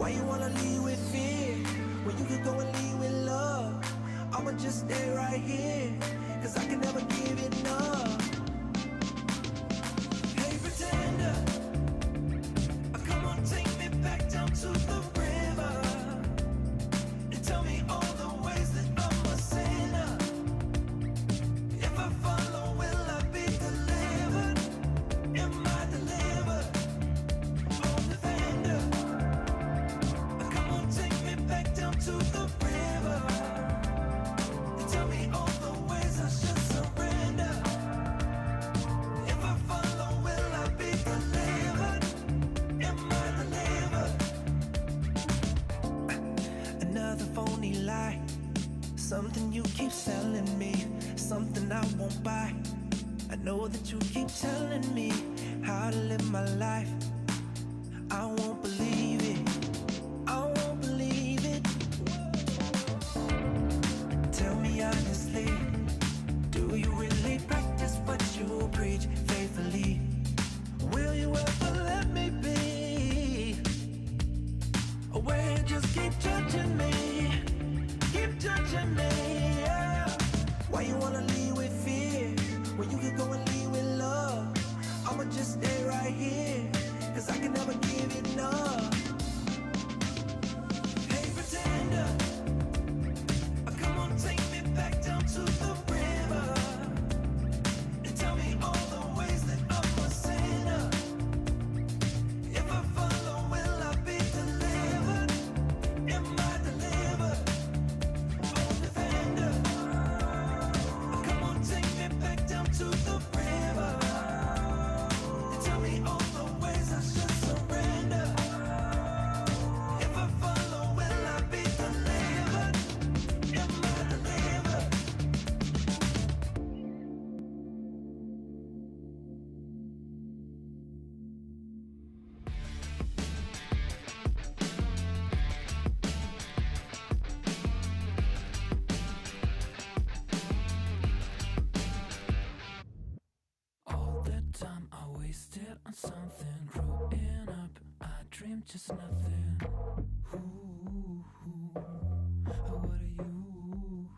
Why you wanna lead with fear when you could go and lead with love? I'ma just stay right here, cause I can never give enough. Hey pretender, come on, take me back down to the river and tell me all the ways that I'm a sinner. If I follow, will I be delivered? Am I delivered? Oh, defender, come on, take me back down to the river and tell me all the ways I should surrender. If I follow, will I be delivered? Am I delivered? Another phony lie, something you keep selling me, something I won't buy. I know that you keep telling me how to live my life. I won't believe it, I won't believe it. Tell me honestly, do you really practice what you preach faithfully? Will you ever let me be? Or will you just keep judging me? Keep judging me, yeah. Why you wanna lead with fear when you could go and lead with love? I'ma just stay right here, cause I can never give enough. Hey pretender, come on, take me back down to the river and tell me all the ways that I'm a sinner. If I follow, will I be delivered? Am I delivered? Oh, defender, come on, take me back down to the river and tell me all the ways I should surrender. If I follow, will I be delivered? Am I delivered? All that time I wasted on something. Growing up, I dreamed just nothing. Ooh, what are you?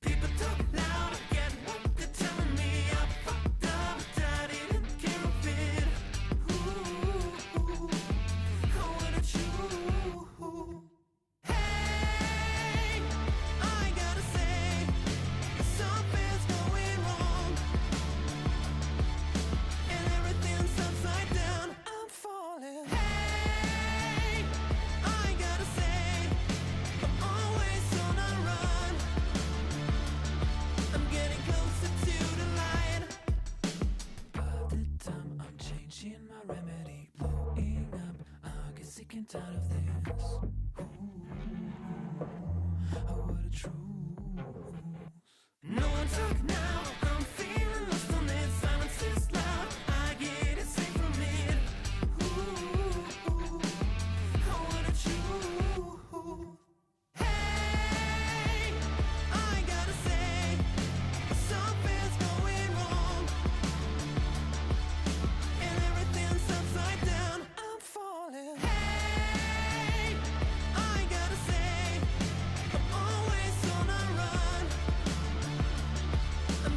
People talk loud, I get what they're telling me. I fucked up, I didn't give a bit. Ooh, what are you? Hey, I gotta say, something's going wrong. And everything's upside down, I'm falling. Hey, I gotta say, I'm always on a run. I'm getting closer to the light. By the time I'm changing my remedy, blowing up, I get sick and tired of this. What a truth. No one talk now, I'm feeling lost on it. Silence is loud, I get it safe from it. What a truth. Hey, I gotta say, something's going wrong. And everything's upside down, I'm falling. Hey, I gotta say, I'm always on a run. I'm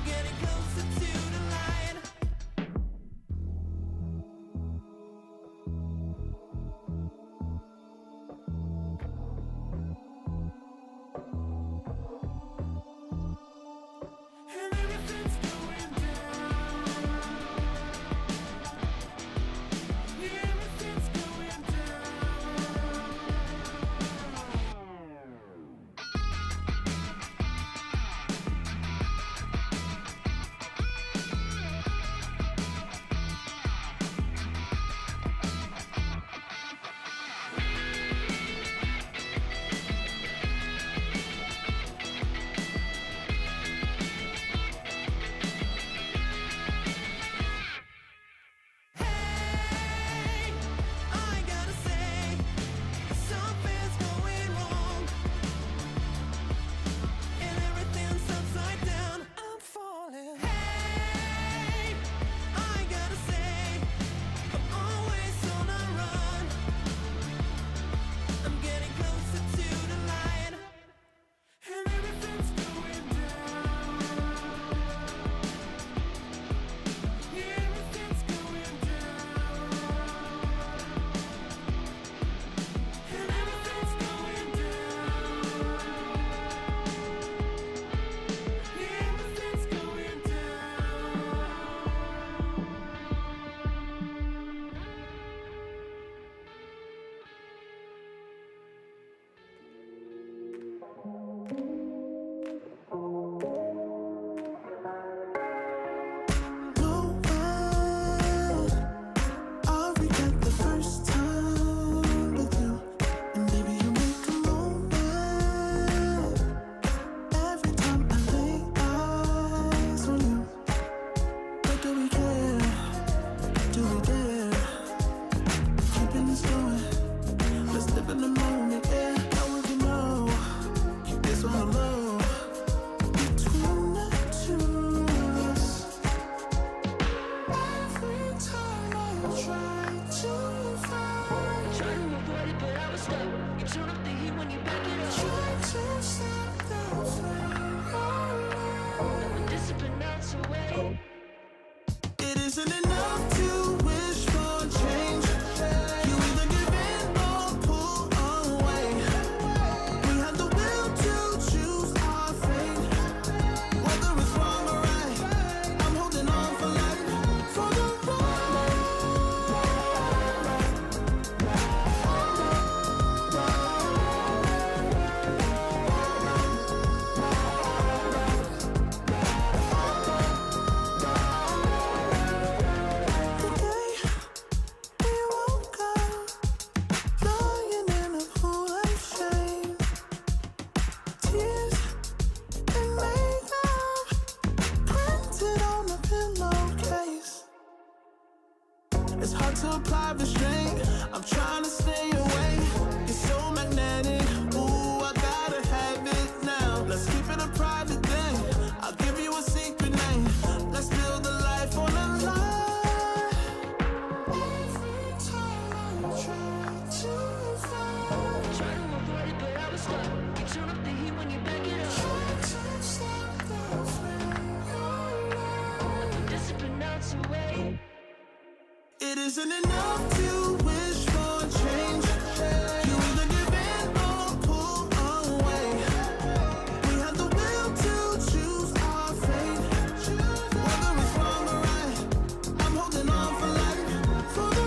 in the moment, yeah. Now we can know. Keep this one low. Between the two of us. Every time I try to find. Try to avoid it, but I was stuck. You turn up the heat when you back it up. Try to stop the flame. The discipline melts away. It isn't enough to wish for change. You either give in or pull away. We have the will to choose our fate. Whether it's wrong or right, I'm holding on for life. For the we woke up, lying in a pool of shame. Tears and makeup printed on the pillowcase. It's hard to apply restraint. I'm trying to stay away. It's so magnetic. Ooh, I gotta have it now. Let's keep it a private thing. I'll give you a secret name. Let's build a life on a lie. Every time I try to find. Try to avoid it, but I was stuck. You turn up the heat when you back it up. Try to stop the flame. The discipline melts away. It isn't enough to wish for change. You either give in or pull away. We have the will to choose our fate. Whether it's wrong or right, I'm holding on for life. For the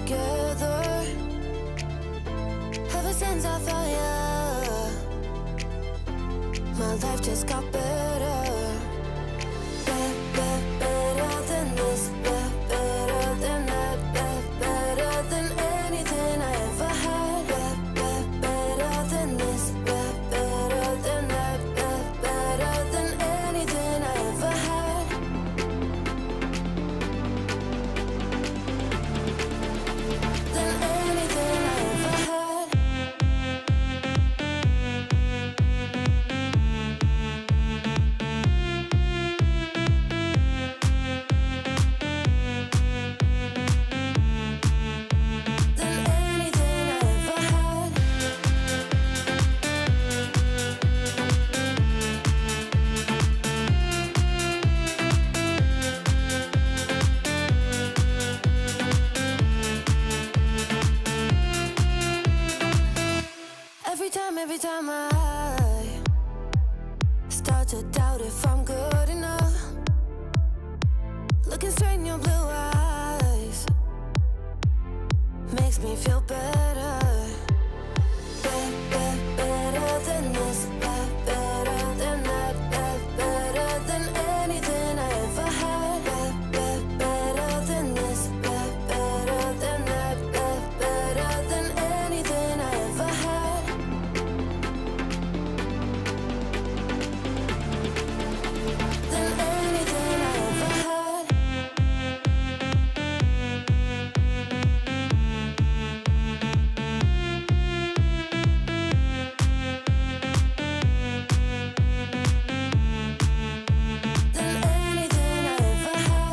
together. Ever since I found you, my life just got better. Better than this, better than that, better than anything I ever had. Better than this, better than that, better than anything I ever had. Than anything I ever had. Than anything I ever had. Every time I start to doubt if I'm good enough, looking straight in your blue eyes makes me feel better. Better than this, better than that, better than anything I ever had. Better than this, better than that, better than anything I ever had. Than anything I ever had. Than anything I ever had.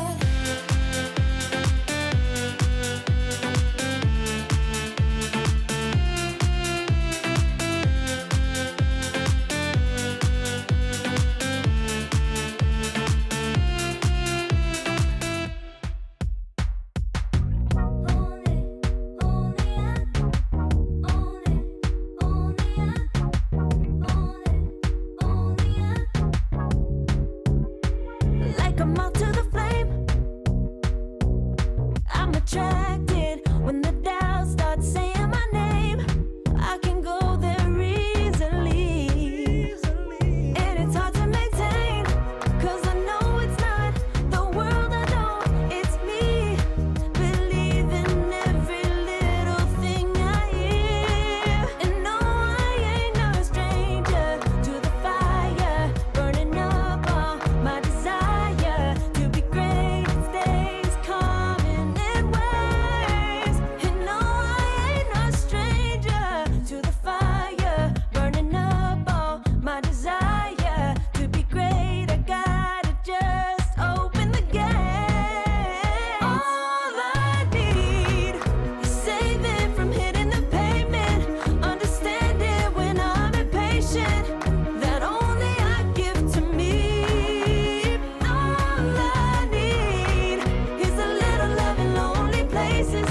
Like a moth to the flame, I'm attracted when the doubts start saying my name. I can go there easily, and it's hard to maintain, 'cause I know it's not the world I know, it's me. Believe in every little thing I hear, and no, I ain't no stranger to the fire, burning up all my desire to be great. It stays coming in waves, and no, I ain't no stranger to the fire, burning up all my desire to be great. I gotta just open the gate. All I need is saving from hitting the pavement, understanding when I'm impatient, that only I give to me. All I need is a little love in lonely places,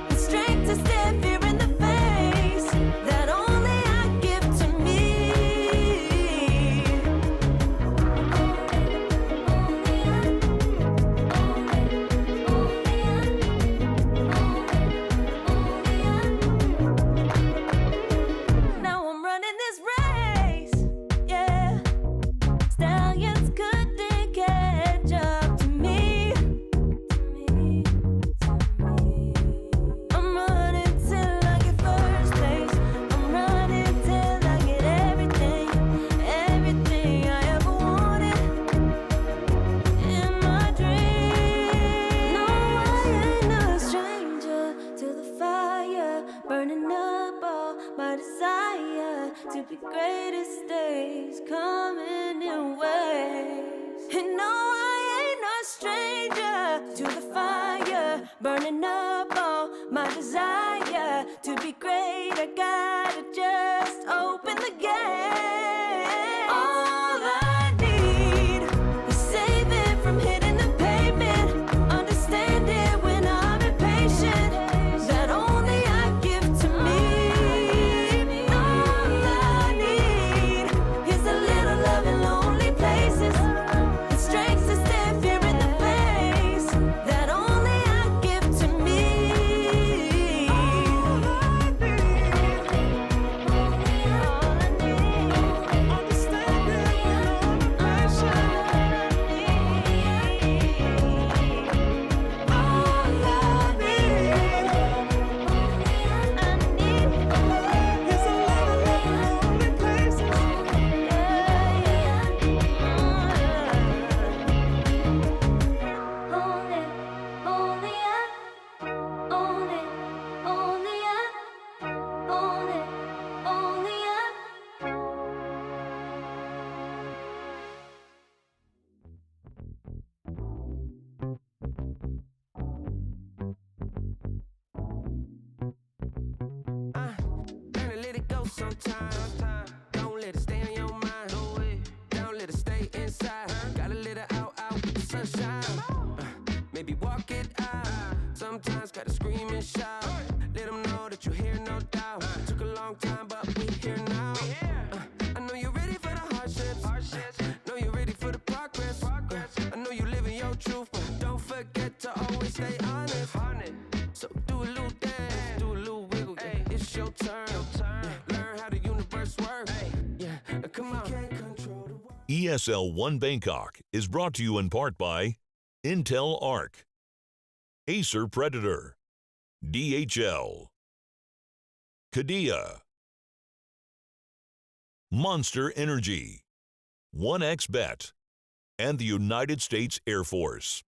the strength to stare fear in the face, that only I give to me. Now I'm running this race, yeah. Stallions couldn't catch up to me. I'm running till I get first place. I'm running till I get everything, everything I ever wanted in my dream. No, I ain't no stranger to the fire, burning up all my desire to be greatest days coming in waves. And no, I ain't no stranger to the fire, burning up all my desire to be great. I gotta just open the gate. All I need is saving from hitting the pavement, understanding when I'm impatient, that only I give to me. All I need is a little love in lonely places, the strength to stand fear in the face, that only I give to me. time. Don't let it stay on your mind. Don't let it stay inside. Gotta let it out with the sunshine. Maybe walk it out. Sometimes gotta scream and shout. Let them know that you're here, no doubt. Took a long time, but we here now. I know you're ready for the hardships. Know you're ready for the progress. I know you living your truth, but don't forget to always stay honest. So do a little dance, do a little wiggle. Yeah, it's your turn. Learn how the universe works. Yeah, come on. ESL One Bangkok is brought to you in part by Intel Arc, Acer Predator, DHL, Kadia, Monster Energy, 1xBet, and the United States Air Force.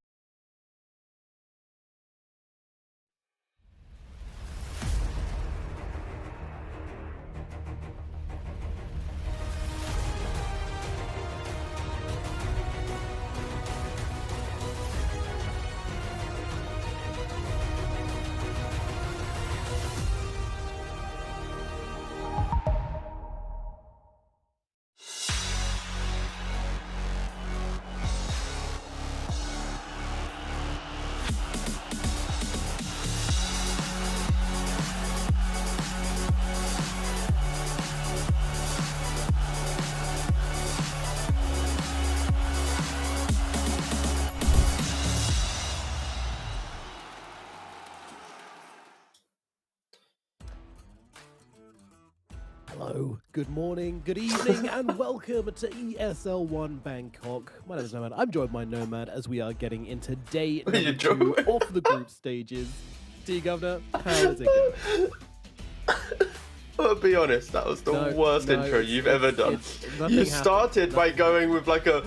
Hello, good morning, good evening, and welcome to ESL One Bangkok. My name is Nomad. I'm joined by Nomad as we are getting into day number 2 of the group stages. T Governor, how is it going? I'll be honest, that was the worst intro you've ever done. You started by going with like a,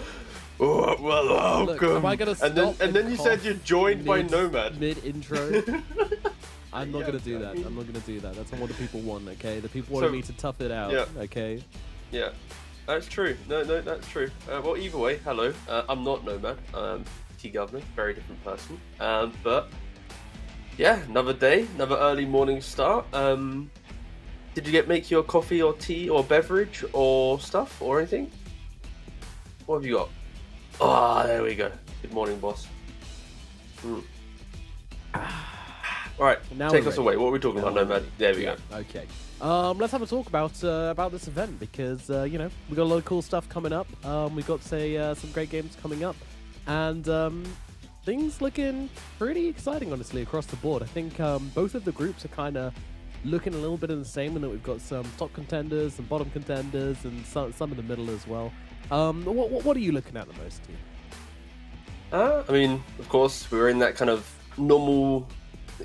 oh, well, welcome. Look, am I gonna stop and then you said you're joined by Nomad. Mid-intro? I'm not going to do that. I'm not going to do that. That's not what the people want, okay? The people wanted me to tough it out, okay? Yeah, that's true. No, that's true. Well, either way, hello. I'm not Nomad. T-Governor, very different person. But, yeah, another day, another early morning start. Did you make your coffee or tea or beverage or stuff or anything? What have you got? Ah, there we go. Good morning, boss. All right, now take us away. What are we talking about, Nomad? There we go. Okay. Let's have a talk about this event because you know, we got a lot of cool stuff coming up. We've got some great games coming up, and things looking pretty exciting, honestly, across the board. I think both of the groups are kind of looking a little bit in the same, in that we've got some top contenders, some bottom contenders, and some in the middle as well. What are you looking at the most, team? I mean, of course, we were in that kind of normal,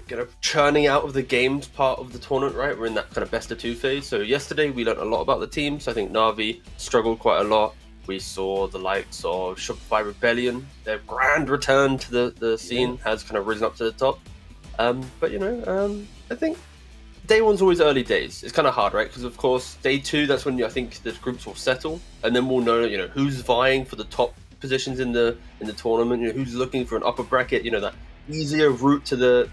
kind of churning out of the games part of the tournament, right? We're in that kind of best of 2 phase. So yesterday we learned a lot about the teams. I think Na'Vi struggled quite a lot. We saw the likes of Shopify Rebellion. Their grand return to the scene has kind of risen up to the top. But you know, I think day one's always early days. It's kind of hard, right? Because of course, day 2, that's when I think the groups will settle, and then we'll know, you know, who's vying for the top positions in the tournament. You know, who's looking for an upper bracket. You know, that easier route to the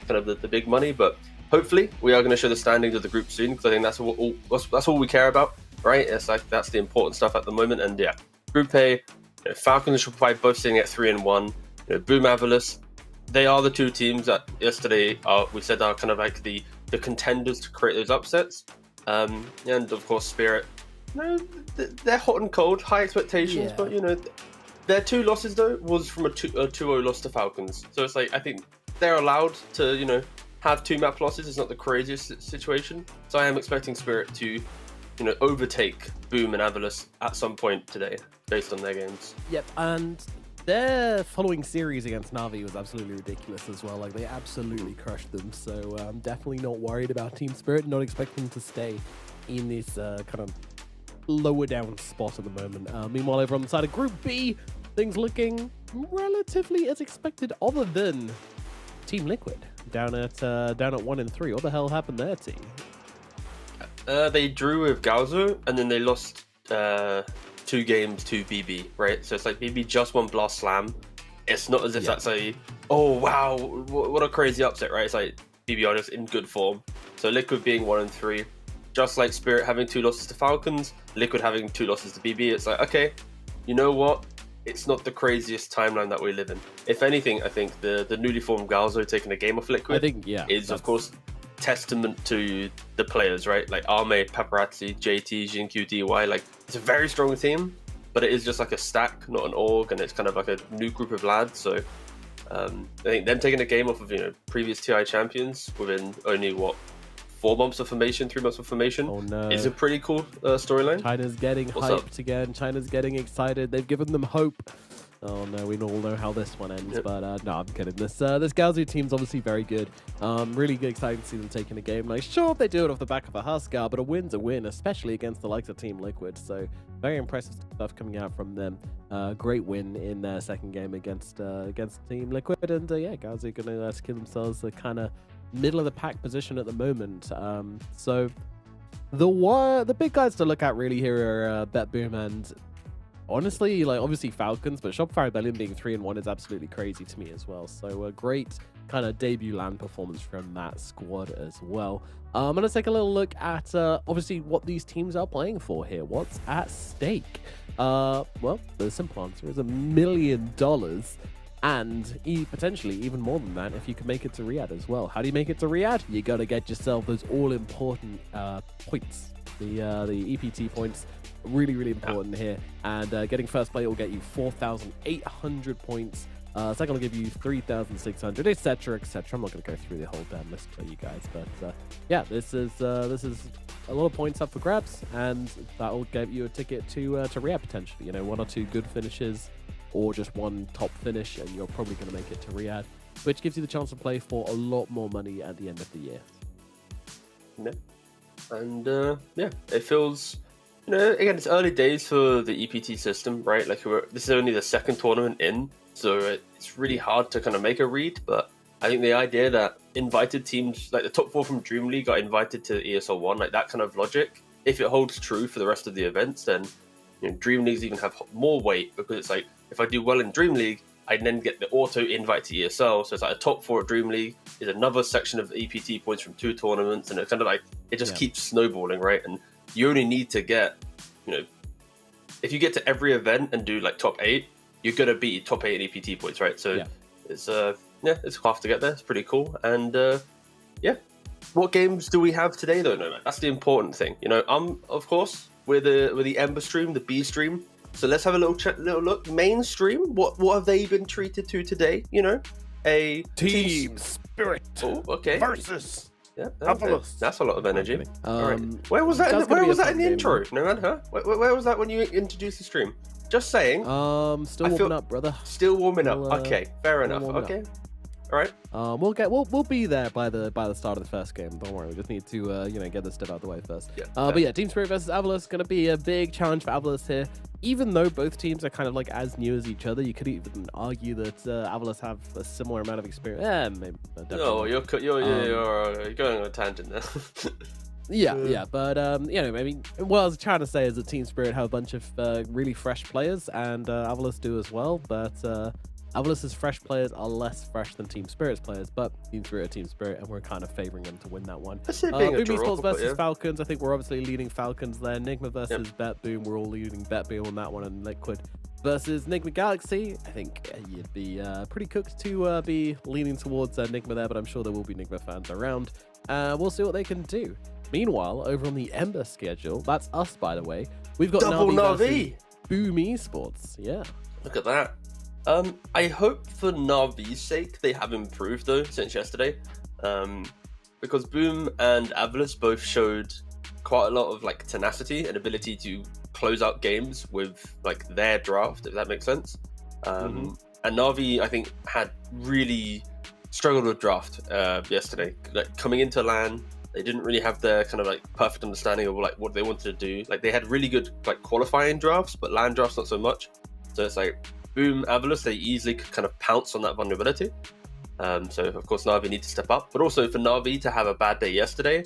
kind of the big money. But hopefully we are going to show the standings of the group soon, because I think that's all we care about, right? It's like that's the important stuff at the moment. And yeah, Group A, you know, Falcon and Shopify both sitting at 3-1. You know, Boom Avalus, they are the 2 teams that yesterday we said are kind of like the contenders to create those upsets. And of course Spirit, you know, they're hot and cold, high expectations, but you know, their 2 losses though was from a 2-0 loss to Falcons. So it's like, I think they're allowed to, you know, have 2 map losses. It's not the craziest situation. So I am expecting Spirit to, you know, overtake Boom and Avalus at some point today based on their games. Yep, and their following series against Na'Vi was absolutely ridiculous as well. Like, they absolutely crushed them. So I'm definitely not worried about Team Spirit, not expecting them to stay in this kind of lower down spot at the moment. Meanwhile, over on the side of Group B, things looking relatively as expected, other than Team Liquid down at 1-3. What the hell happened there, team? They drew with Galzo, and then they lost 2 games to BB, right? So it's like BB just won Blast Slam. It's not as if that's a, oh wow, what a crazy upset, right? It's like BB are just in good form. So Liquid being 1-3, just like Spirit having 2 losses to Falcons, Liquid having 2 losses to BB, it's like, okay, you know what? It's not the craziest timeline that we live in. If anything, I think the newly formed Galzo taking a game off Liquid is, of course, testament to the players, right? Like Arme, Paparazzi, JT, Jinq, DY. Like, it's a very strong team, but it is just like a stack, not an org, and it's kind of like a new group of lads. So I think them taking a game off of, you know, previous TI champions within only, what, 4 months of formation, 3 months of formation. Oh no. It's a pretty cool storyline. China's getting What's hyped up? again. China's getting excited. They've given them hope. Oh no, we all know how this one ends, but no, I'm kidding. This Galzu team's obviously very good. Really good, exciting to see them taking a game. Like, sure, they do it off the back of a Huskar, but a win's a win, especially against the likes of Team Liquid. So very impressive stuff coming out from them. Great win in their second game against Team Liquid, and yeah, Galzu gonna secure themselves a kind of middle of the pack position at the moment. So the big guys to look at really here are BetBoom and honestly, like, obviously Falcons, but Shopify Rebellion being 3-1 is absolutely crazy to me as well. So a great kind of debut LAN performance from that squad as well. I'm going to take a little look at obviously what these teams are playing for here. What's at stake? Well, the simple answer is $1 million. And potentially even more than that if you can make it to Riyadh as well. How do you make it to Riyadh? You got to get yourself those all-important points. The EPT points, really important here. And getting first play will get you 4,800 points. Second will give you 3,600, etc., etc. I'm not going to go through the whole damn list for you guys, but yeah, this is a lot of points up for grabs, and that will get you a ticket to Riyadh potentially. You know, 1 or 2 good finishes, or just 1 top finish, and you're probably going to make it to Riyadh, which gives you the chance to play for a lot more money at the end of the year. Yeah. And yeah, it feels, you know, again, it's early days for the EPT system, right? Like, this is only the 2nd tournament in, so it's really hard to kind of make a read, but I think the idea that invited teams, like the top 4 from Dream League got invited to ESL One, like that kind of logic, if it holds true for the rest of the events, then, you know, Dream Leagues even have more weight, because it's like, if I do well in Dream League, I then get the auto invite to ESL. So it's like a top 4 at Dream League is another section of EPT points from 2 tournaments, and it's kind of like, it just keeps snowballing, right? And you only need to get, you know, if you get to every event and do like top 8, you're gonna beat top 8 in EPT points, right? So it's it's half to get there. It's pretty cool. And yeah, what games do we have today though? No, that's the important thing. You know, of course we're the Ember stream, the B stream. So let's have a little look. Mainstream, what have they been treated to today? You know, a Team Spirit okay. versus Yeah, Avalus. that's a lot of energy. All right. Where was that? That's Where gonna be was a that fun in the game, intro? No man, huh? Where was that when you introduced the stream? Just saying. Still warming up, brother. Still warming up. We'll, Okay, fair enough. warm Okay, all right. We'll be there by the start of the first game. Don't worry. We just need to you know, get this stuff out of the way first. Yeah, but yeah, Team Spirit versus Avalus is going to be a big challenge for Avalus here. Even though both teams are kind of like as new as each other, you could even argue that Avalus have a similar amount of experience. Maybe. No, you're going on a tangent there. Yeah, but you know, I mean, what I was trying to say is that Team Spirit have a bunch of really fresh players, and Avalus do as well. But Avalus's fresh players are less fresh than Team Spirit's players, but Team Spirit are Team Spirit, and we're kind of favoring them to win that one. Boom Esports versus Falcons. I think we're obviously leading Falcons there. Nigma versus BetBoom. We're all leading BetBoom on that one, and Liquid versus Nigma Galaxy. I think you'd be pretty cooked to be leaning towards Nigma there, but I'm sure there will be Nigma fans around. We'll see what they can do. Meanwhile, over on the Ember schedule, that's us, by the way. We've got Double Navi versus Boom Esports. Yeah. Look at that. I hope for Navi's sake they have improved though since yesterday, because Boom and Avalus both showed quite a lot of like tenacity and ability to close out games with like their draft, if that makes sense. And Navi, I think, had really struggled with draft yesterday. Like, coming into LAN, they didn't really have their kind of like perfect understanding of like what they wanted to do. Like, they had really good like qualifying drafts, but LAN drafts not so much. So it's like Boom, Avalus, they easily could kind of pounce on that vulnerability. So of course Navi need to step up, but also for Navi to have a bad day yesterday,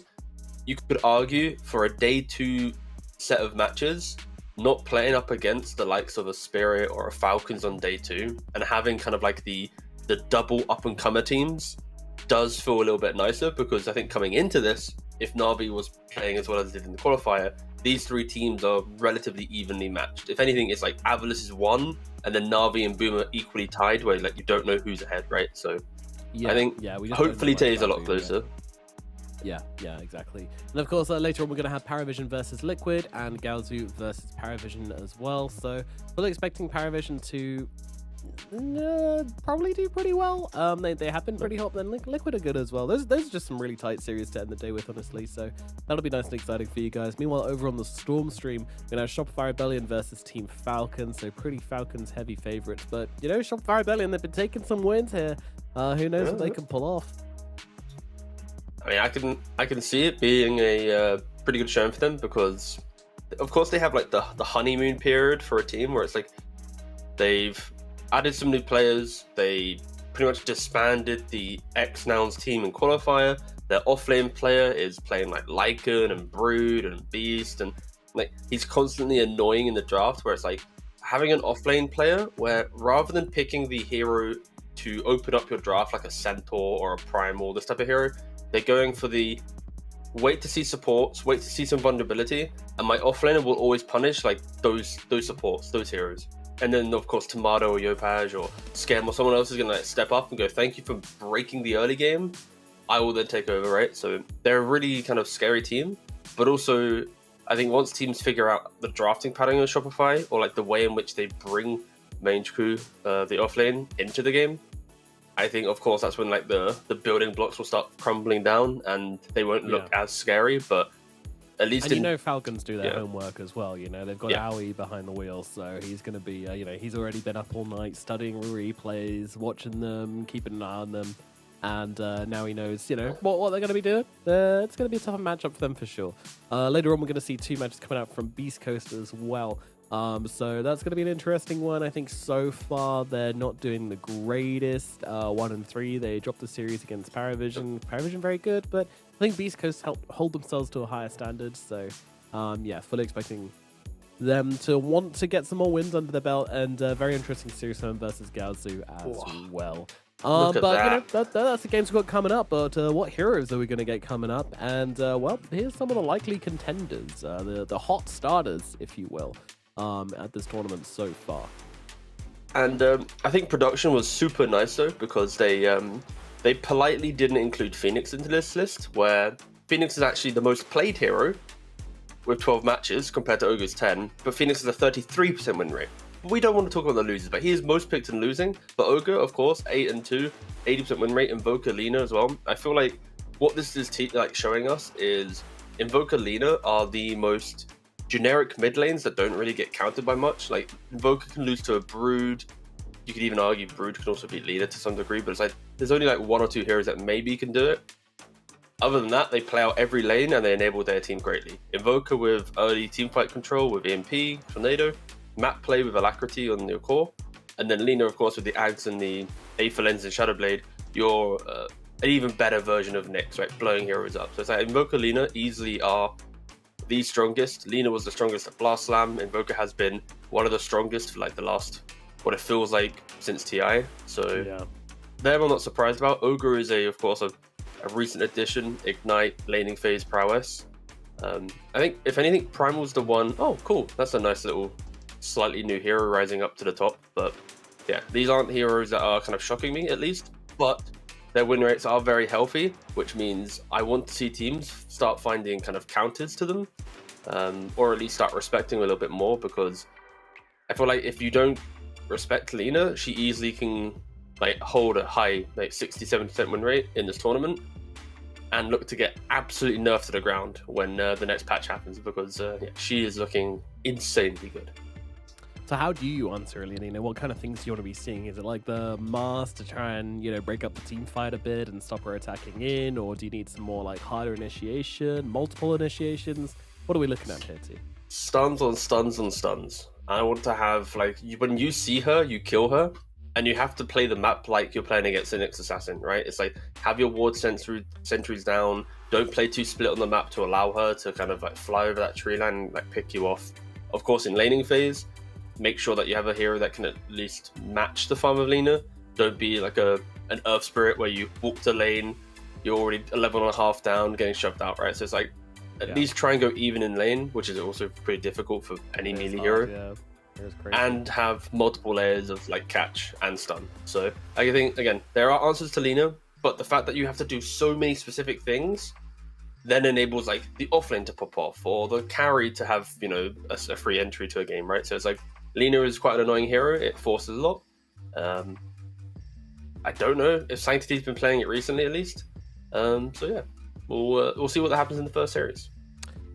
you could argue for a day 2 set of matches, not playing up against the likes of a Spirit or a Falcons on day 2, and having kind of like the double up and comer teams does feel a little bit nicer, because I think coming into this, if Na'Vi was playing as well as it did in the qualifier, these three teams are relatively evenly matched. If anything, it's like Avalus is 1, and then Na'Vi and Boom are equally tied, where like you don't know who's ahead, right? So I think we just don't know hopefully much today's a about lot Boom yet. closer. Yeah, exactly. And of course, later on, we're going to have Paravision versus Liquid and Gaozu versus Paravision as well. So, we're expecting Paravision to probably do pretty well. They have been pretty hot, but then Liquid are good as well. Those are just some really tight series to end the day with, honestly. So, that'll be nice and exciting for you guys. Meanwhile, over on the Storm stream, we're going to have Shopify Rebellion versus Team Falcon. So, pretty Falcons heavy favorites. But, you know, Shopify Rebellion, they've been taking some wins here. Who knows what they can pull off. I mean, I can see it being a pretty good showing for them, because of course they have like the honeymoon period for a team where it's like they've added some new players, they pretty much disbanded the X-Nouns team in qualifier, their offlane player is playing like Lycan and Brood and Beast, and like he's constantly annoying in the draft, where it's like having an offlane player where rather than picking the hero to open up your draft like a Centaur or a Primal, this type of hero, they're going for the wait to see supports, wait to see some vulnerability, and my offlaner will always punish like those supports, those heroes. And then of course Tomato or Yopaj or Scam or someone else is gonna like step up and go, thank you for breaking the early game. I will then take over, right? So they're a really kind of scary team, but also I think once teams figure out the drafting pattern of Shopify, or like the way in which they bring Mange Crew, the offlane, into the game, I think, of course, that's when like the building blocks will start crumbling down and they won't look as scary. But at least, and you know, Falcons do their Yeah. homework as well. You know, they've got Owie behind the wheel, so he's going to be, you know, he's already been up all night studying replays, watching them, keeping an eye on them, and now he knows, you know, what they're going to be doing. It's going to be a tough matchup for them for sure. Later on, we're going to see 2 matches coming out from Beast Coast as well. So that's going to be an interesting one. I think so far they're not doing the greatest. 1 and 3, they dropped the series against Paravision. Paravision very good, but I think Beast Coast helped hold themselves to a higher standard. So yeah, fully expecting them to want to get some more wins under their belt, and very interesting series 7 versus Gaozu as well. Look at but that. you know, that's the games we've got coming up. But what heroes are we going to get coming up? And well, here's some of the likely contenders, the hot starters, if you will, at this tournament so far. And I think production was super nice though, because they politely didn't include Phoenix into this list, where Phoenix is actually the most played hero with 12 matches compared to Ogre's 10, but Phoenix has a 33% win rate. We don't want to talk about the losers, but he is most picked in losing. But Ogre, of course, 8 and 2, 80% win rate. Invoker, Lina as well. I feel like what this is like showing us is Invoker, Lina are the most generic mid lanes that don't really get counted by much. Like Invoker can lose to a Brood. You could even argue Brood can also beat Lina to some degree, but it's like there's only like 1 or 2 heroes that maybe can do it. Other than that, they play out every lane and they enable their team greatly. Invoker with early teamfight control with EMP, Tornado, map play with Alacrity on your core, and then Lina, of course, with the Ags and the Aether Lens and Shadowblade, you're an even better version of Nyx, right? Blowing heroes up. So it's like Invoker, Lina easily are the strongest. Lina was the strongest at Blast Slam. Invoker has been one of the strongest for like the last, what it feels like, since TI. So Yeah. them I'm not surprised about. Ogre is of course, a recent addition. Ignite, laning phase prowess. I think, if anything, Primal's the one. Oh, cool. That's a nice little, slightly new hero rising up to the top. But yeah, these aren't heroes that are kind of shocking me, at least. But their win rates are very healthy, which means I want to see teams start finding kind of counters to them, or at least start respecting a little bit more, because I feel like if you don't respect Lina, she easily can like hold a high like 60-70% win rate in this tournament and look to get absolutely nerfed to the ground when the next patch happens, because yeah, she is looking insanely good. So how do you answer, Leonina? What kind of things do you want to be seeing? Is it like the Mars to try and, you know, break up the team fight a bit and stop her attacking in? Or do you need some more like harder initiation, multiple initiations? What are we looking at here, T? Stuns on stuns on stuns. I want to have, like, when you see her, you kill her, and you have to play the map like you're playing against an Nyx assassin, right? It's like, have your ward sentries down, don't play too split on the map to allow her to kind of like fly over that tree line and like pick you off. Of course, in laning phase, make sure that you have a hero that can at least match the farm of Lina. Don't be like a an Earth Spirit where you walk to lane, you're already a level and a half down, getting shoved out, right? So it's like at least try and go even in lane, which is also pretty difficult for any melee hero. Yeah. It was crazy. And have multiple layers of like catch and stun. So I think again there are answers to Lina, but the fact that you have to do so many specific things then enables like the offlane to pop off or the carry to have, you know, a free entry to a game, right? So it's like Lina is quite an annoying hero. It forces a lot. I don't know if Sanctity's been playing it recently, at least. So yeah, we'll see what happens in the first series.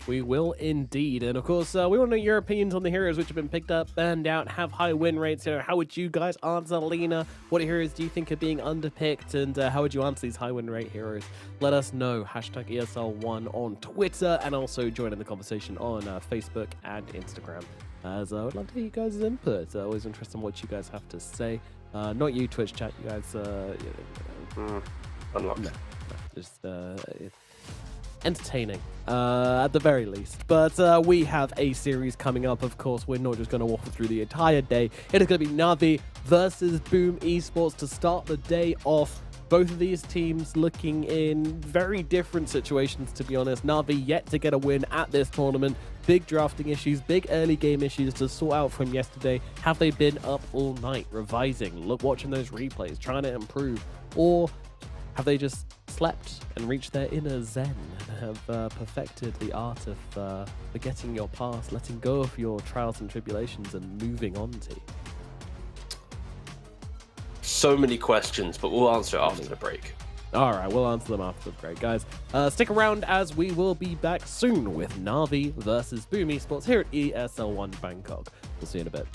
We will indeed. And of course, we want to know your opinions on the heroes which have been picked up, banned out, have high win rates. You know, how would you guys answer Lina? What heroes do you think are being underpicked? And how would you answer these high win rate heroes? Let us know. Hashtag ESL1 on Twitter, and also join in the conversation on Facebook and Instagram. As I would love to hear you guys' input. Always interesting what you guys have to say. Not you, Twitch chat. You guys, Unlocked. no, just entertaining at the very least. But we have a series coming up. Of course, we're not just going to walk through the entire day. It is going to be Navi versus Boom Esports to start the day off. Both of these teams looking in very different situations, to be honest. Navi yet to get a win at this tournament. Big drafting issues, big early game issues to sort out from yesterday. Have they been up all night revising, watching those replays, trying to improve? Or have they just slept and reached their inner zen and have perfected the art of forgetting your past, letting go of your trials and tribulations and moving on to? So many questions, but we'll answer after the break. All right, we'll answer them after the break, guys. Stick around as we will be back soon with Navi versus Boom Esports here at ESL One Bangkok. We'll see you in a bit.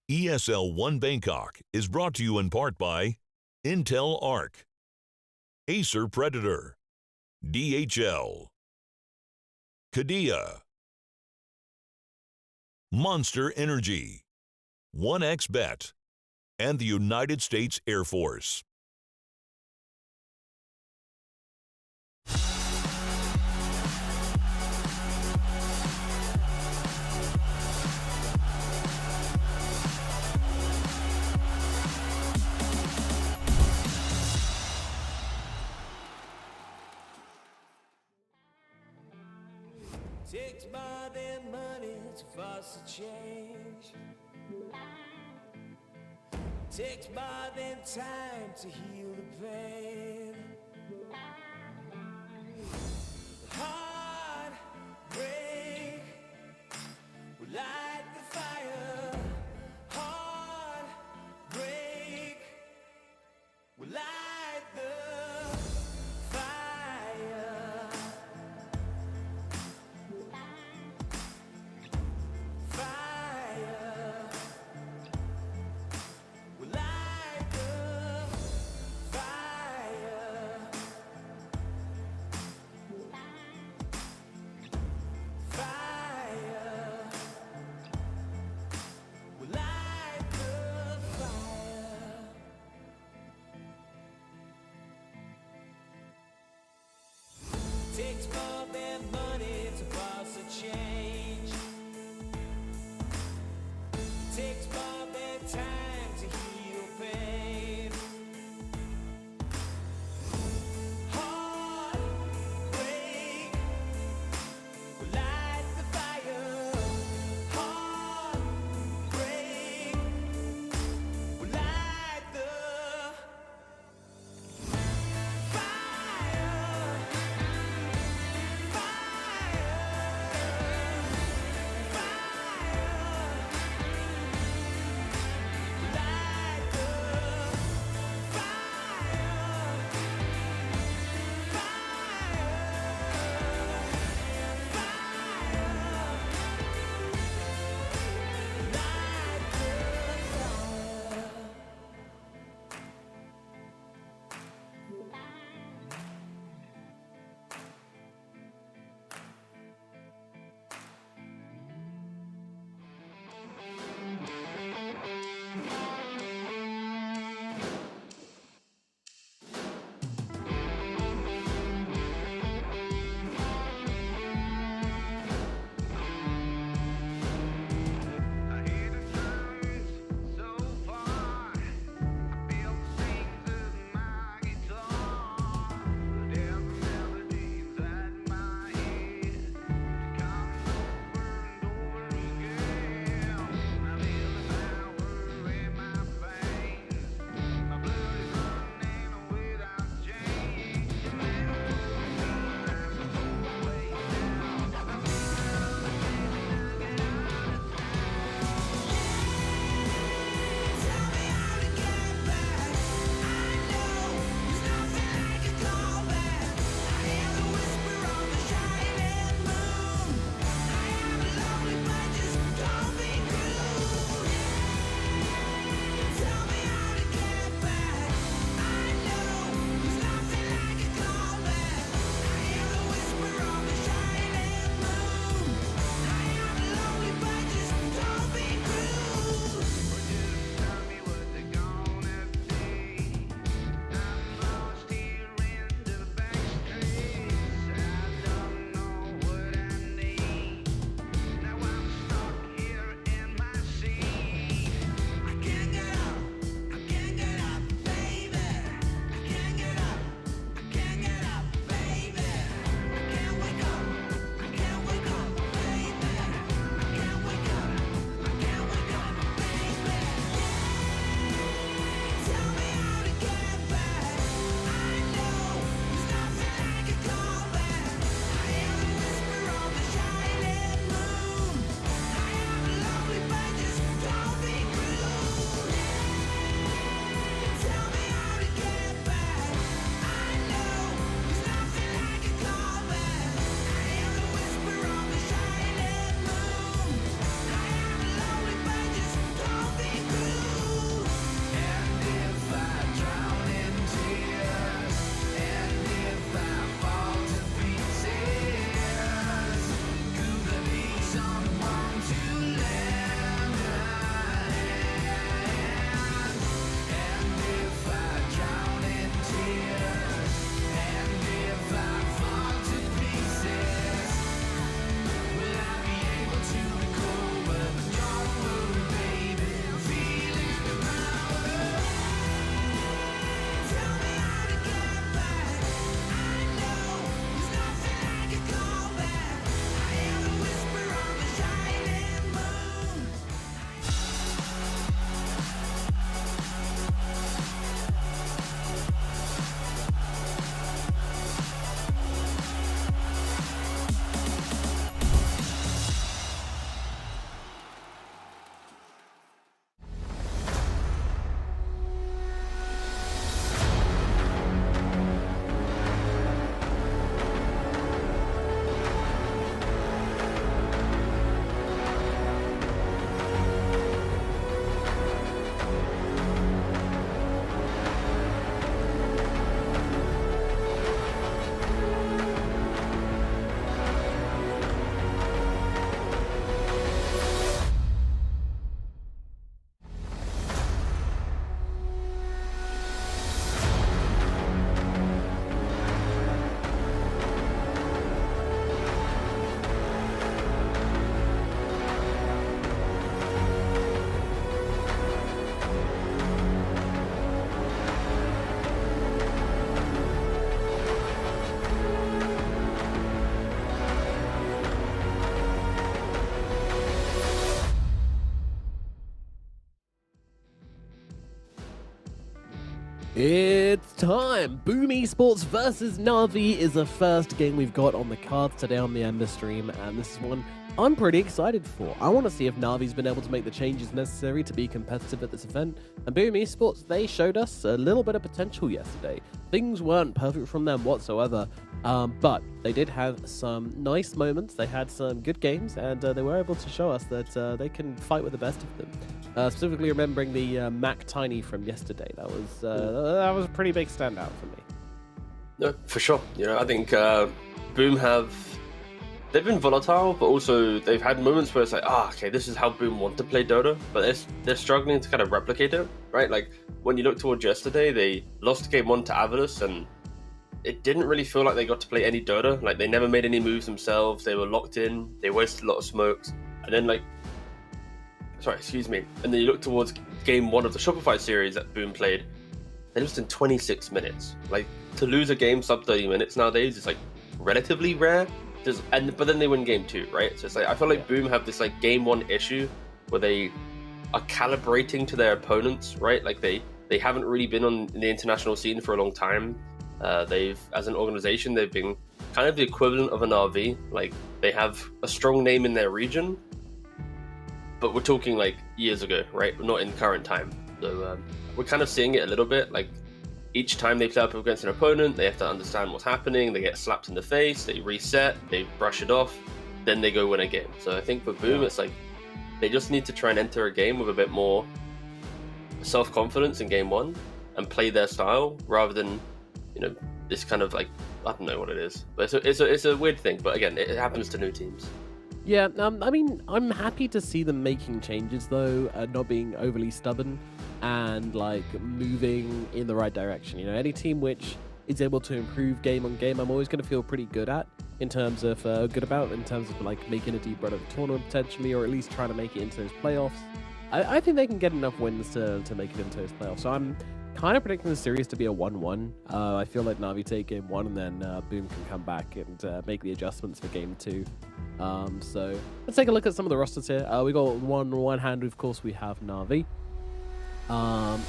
ESL One Bangkok is brought to you in part by Intel Arc, Acer Predator, DHL, Kadia, Monster Energy, 1xBet, and the United States Air Force. Takes more than money to force a change. Takes more than time to heal the pain. Heart break will light the fire. Heart break will light the fire. Fire will light the fire. Fire will light the fire. Takes more than money to force a change. Takes more than time to heal pain. Heart break will light the fire. Heart break will light the fire. Fire It's time! Boom Esports versus Na'Vi is the first game we've got on the cards today on the Ember stream, and this is one I'm pretty excited for. I want to see if Na'Vi's been able to make the changes necessary to be competitive at this event, and Boom Esports, they showed us a little bit of potential yesterday. Things weren't perfect from them whatsoever, but they did have some nice moments, they had some good games, and they were able to show us that they can fight with the best of them. Specifically remembering the Mac Tiny from yesterday, that was a pretty big standout for me. No, for sure. You know, I think Boom they've been volatile, but also they've had moments where it's like, okay, this is how Boom want to play Dota, but they're struggling to kind of replicate it, right? Like when you look towards yesterday, they lost game 1 to Avalus, and it didn't really feel like they got to play any Dota. Like they never made any moves themselves. They were locked in. They wasted a lot of smokes, and then and then you look towards game 1 of the Shopify series that Boom played. They lost in 26 minutes. Like to lose a game sub 30 minutes nowadays is like relatively rare. But then they win game 2, right? So it's like I feel like Boom have this like game 1 issue where they are calibrating to their opponents, right? Like they haven't really been on the international scene for a long time. They've, as an organization, they've been kind of the equivalent of an RV. Like they have a strong name in their region, but we're talking like years ago, right? Not in current time. So we're kind of seeing it a little bit. Like each time they play up against an opponent, they have to understand what's happening. They get slapped in the face, they reset, they brush it off, then they go win a game. So I think for Boom, it's like they just need to try and enter a game with a bit more self-confidence in game 1 and play their style rather than, you know, this kind of like, I don't know what it is, but it's a weird thing. But again, it happens to new teams. Yeah, I mean, I'm happy to see them making changes though, not being overly stubborn and like moving in the right direction. You know, any team which is able to improve game on game, I'm always going to feel pretty good at in terms of like making a deep run of the tournament potentially, or at least trying to make it into those playoffs. I think they can get enough wins to make it into those playoffs. So I'm kind of predicting the series to be a 1-1. I feel like Na'Vi take game 1 and then Boom can come back and make the adjustments for game 2. So let's take a look at some of the rosters here. We got on one hand, of course, we have Na'Vi.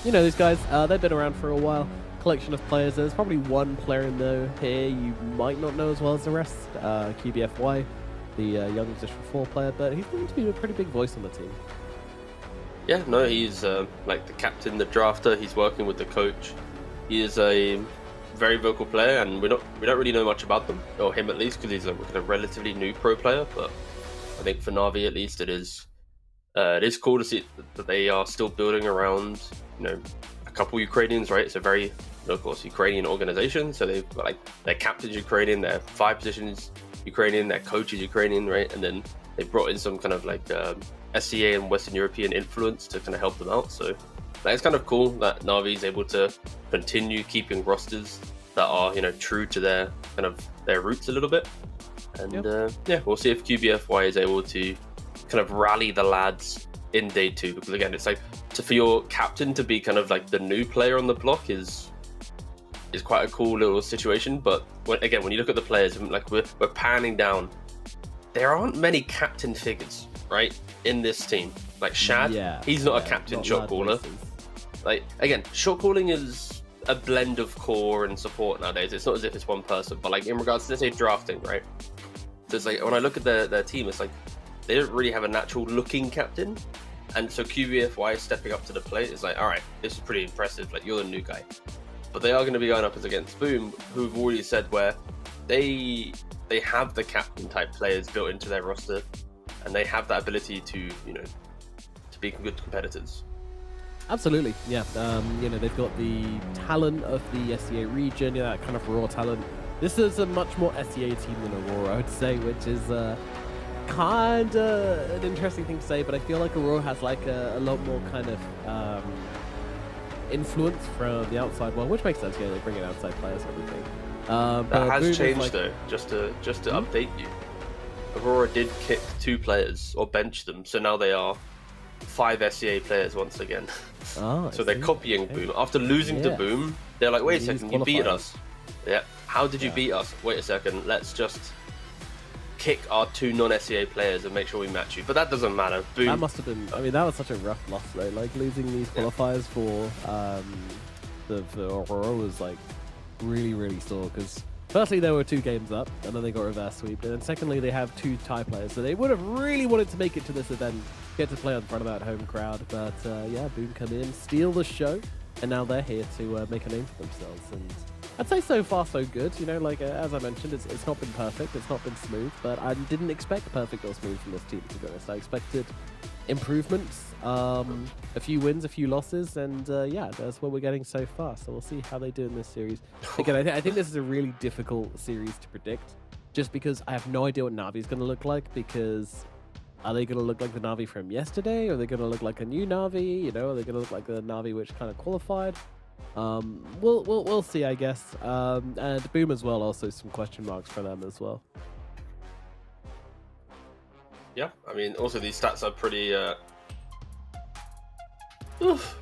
You know, these guys, they've been around for a while. Collection of players. There's probably one player in there here you might not know as well as the rest. QBFY, the young Position 4 player, but he's going to be a pretty big voice on the team. Yeah, no, he's like the captain, the drafter. He's working with the coach. He is a very vocal player, and we don't really know much about them, or him at least, because he's a relatively new pro player. But I think for Na'Vi at least, it is cool to see that they are still building around, you know, a couple Ukrainians, right? It's a very, of course, Ukrainian organization, so they've got like their captain's Ukrainian, their 5 positions Ukrainian, their coach is Ukrainian, right? And then they brought in some kind of like SCA and Western European influence to kind of help them out. So it's kind of cool that Na'Vi is able to continue keeping rosters that are, you know, true to their kind of their roots a little bit. And yeah, we'll see if QBFY is able to kind of rally the lads in day 2, because again, it's like for your captain to be kind of like the new player on the block is quite a cool little situation. But when you look at the players, like we're panning down, there aren't many captain figures, right, in this team. Like Shad, he's not a captain shot caller. Like again, shot calling is a blend of core and support nowadays. It's not as if it's one person, but like in regards to, let's say, drafting, right? So it's like when I look at their team, it's like they don't really have a natural looking captain, and so QBFY stepping up to the plate is like, all right, this is pretty impressive. Like you're the new guy, but they are going to be going up against Boom, who've already said where they have the captain type players built into their roster, and they have that ability to, you know, to be good competitors. Absolutely, yeah. You know, they've got the talent of the SEA region, that kind of raw talent. This is a much more SEA team than Aurora, I would say, which is kind of an interesting thing to say, but I feel like Aurora has like a lot more kind of influence from the outside world, which makes sense. Yeah, they bring in outside players and everything. That has changed though. Just to update you, Aurora did kick 2 players or bench them, so now they are 5 SEA players once again. So they're copying Boom after losing to Boom. They're like, wait a second, you beat us. Yeah, how did you beat us? Wait a second, let's just kick our 2 non-SEA players and make sure we match you. But that doesn't matter. Boom. That must have been, I mean, that was such a rough loss though, like losing these qualifiers for of Aurora was like really sore because firstly they were 2 games up and then they got reverse sweep, and then secondly they have 2 tie players, so they would have really wanted to make it to this event, get to play in front of that home crowd, but yeah, Boom come in, steal the show, and now they're here to make a name for themselves. And I'd say so far so good. You know, like as I mentioned, it's not been perfect, it's not been smooth, but I didn't expect perfect or smooth from this team, to be honest. I expected improvements, a few wins, a few losses, and yeah, that's what we're getting so far. So we'll see how they do in this series. Again, I think this is a really difficult series to predict, just because I have no idea what Na'Vi is going to look like. Because are they going to look like the Na'Vi from yesterday? Are they going to look like a new Na'Vi? You know, are they going to look like the Na'Vi which kind of qualified? We'll see, I guess. And Boom as well, also some question marks for them as well. Yeah, I mean, also these stats are pretty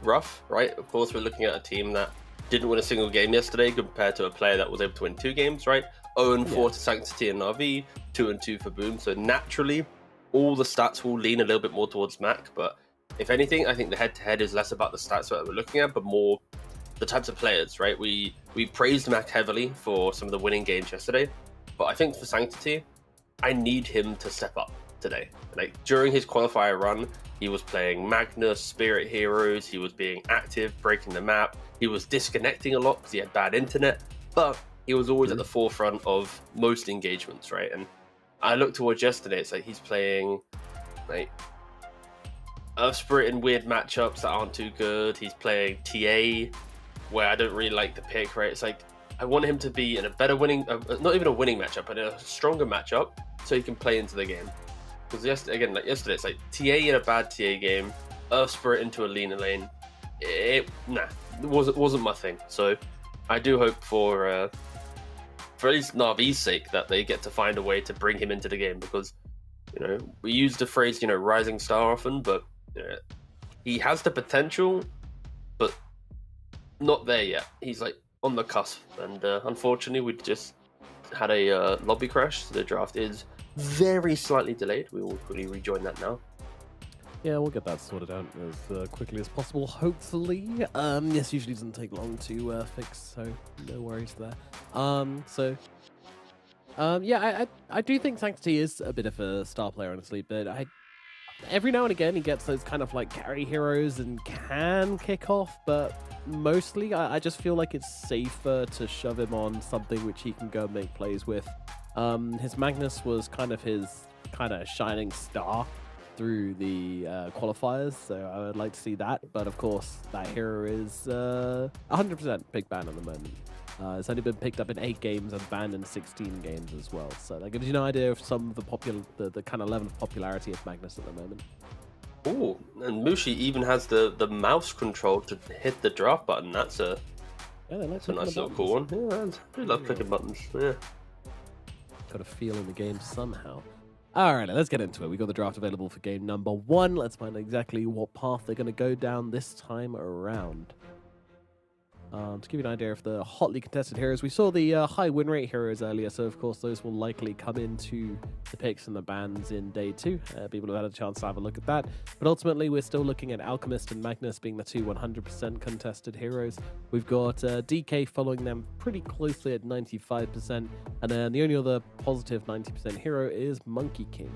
rough, right? Of course, we're looking at a team that didn't win a single game yesterday compared to a player that was able to win 2 games, right? 0-4 to Sanctity and Na'Vi, 2-2 for Boom. So naturally, all the stats will lean a little bit more towards Mac. But if anything, I think the head-to-head is less about the stats that we're looking at, but more the types of players, right? We praised Mac heavily for some of the winning games yesterday, but I think for Sanctity, I need him to step up today. Like during his qualifier run, he was playing Magnus, Spirit Heroes, he was being active, breaking the map, he was disconnecting a lot because he had bad internet, but he was always at the forefront of most engagements, right? And I looked towards yesterday, it's like he's playing like Earth Spirit in weird matchups that aren't too good. He's playing TA where I don't really like the pick, right? It's like I want him to be in a better winning, not even a winning matchup, but a stronger matchup so he can play into the game. Because yesterday, it's like TA in a bad TA game, Earth Spirit into a leaner lane. It wasn't my thing. So I do hope for at least Na'Vi's sake that they get to find a way to bring him into the game, because you know we use the phrase rising star often, but he has the potential, but not there yet. He's like on the cusp, and unfortunately we just had a lobby crash, so the draft is very slightly delayed. We will quickly rejoin that now. Yeah, we'll get that sorted out as quickly as possible, hopefully. Yes, usually doesn't take long to fix, so no worries there. Yeah, I do think Sanctity is a bit of a star player, honestly, but every now and again he gets those kind of like carry heroes and can kick off, but mostly I just feel like it's safer to shove him on something which he can go and make plays with. His Magnus was kind of his shining star through the qualifiers, so I would like to see that, but of course that hero is 100% big ban at the moment. It's only been picked up in 8 games and banned in 16 games as well, so that gives you an idea of some of the kind of level of popularity of Magnus at the moment. Oh, and Mushi even has the mouse control to hit the draft button. That's a nice little cool one. Yeah, I do love clicking buttons. Yeah, got a feel in the game somehow. All right, let's get into it. We got the draft available for game number 1. Let's find exactly what path they're going to go down this time around. To give you an idea of the hotly contested heroes, we saw the high win rate heroes earlier, so of course those will likely come into the picks and the bans in day 2. People have had a chance to have a look at that, but ultimately we're still looking at Alchemist and Magnus being the 2 100% contested heroes. We've got DK following them pretty closely at 95%, and then the only other positive 90% hero is Monkey King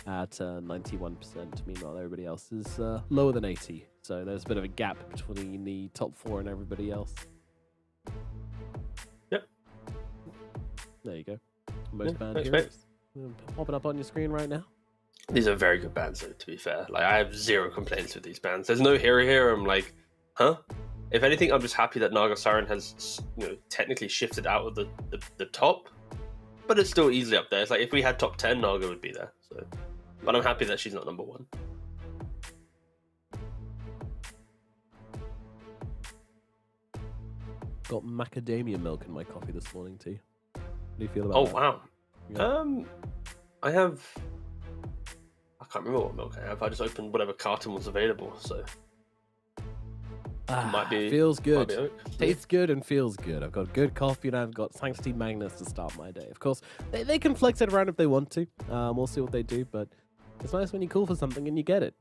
at 91%. Meanwhile, everybody else is lower than 80. So there's a bit of a gap between the top 4 and everybody else. Yep. There you go. Most banned heroes. Popping up on your screen right now. These are very good bans, though, to be fair. Like, I have zero complaints with these bans. There's no hero here. I'm like, huh? If anything, I'm just happy that Naga Siren has, technically shifted out of the top, but it's still easily up there. It's like if we had top 10, Naga would be there. So, but I'm happy that she's not number 1. Got macadamia milk in my coffee this morning too. How do you feel about that? Oh wow. Yeah. I can't remember what milk I have. I just opened whatever carton was available, so might be feels good. Might be oak. Tastes good and feels good. I've got good coffee and I've got Sanctity Magnus to start my day. Of course, they can flex it around if they want to. We'll see what they do, but it's nice when you call for something and you get it.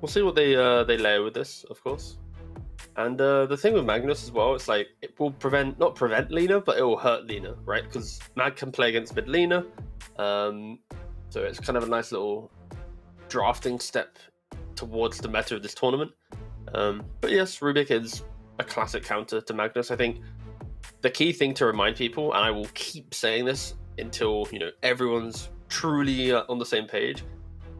we'll see what they layer with this, of course. And the thing with Magnus as well, it's like it will not prevent Lina, but it will hurt Lina, right? Because Mag can play against mid Lina, so it's kind of a nice little drafting step towards the meta of this tournament. But yes, Rubik is a classic counter to Magnus. I think the key thing to remind people, and I will keep saying this until everyone's truly on the same page,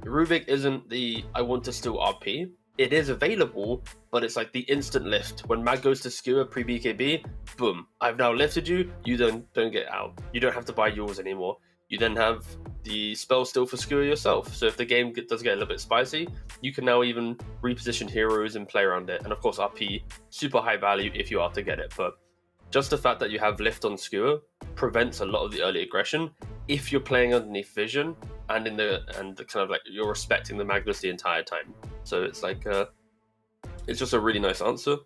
Rubik isn't the I want to steal RP. It is available, but it's like the instant lift. When Mag goes to skewer pre-BKB, boom, I've now lifted you, you don't get out. You don't have to buy yours anymore. You then have the spell still for skewer yourself. So if the game does get a little bit spicy, you can now even reposition heroes and play around it. And of course RP, super high value if you are to get it. But just the fact that you have lift on skewer prevents a lot of the early aggression if you're playing underneath vision and the kind of like you're respecting the Magnus the entire time. So it's like it's just a really nice answer.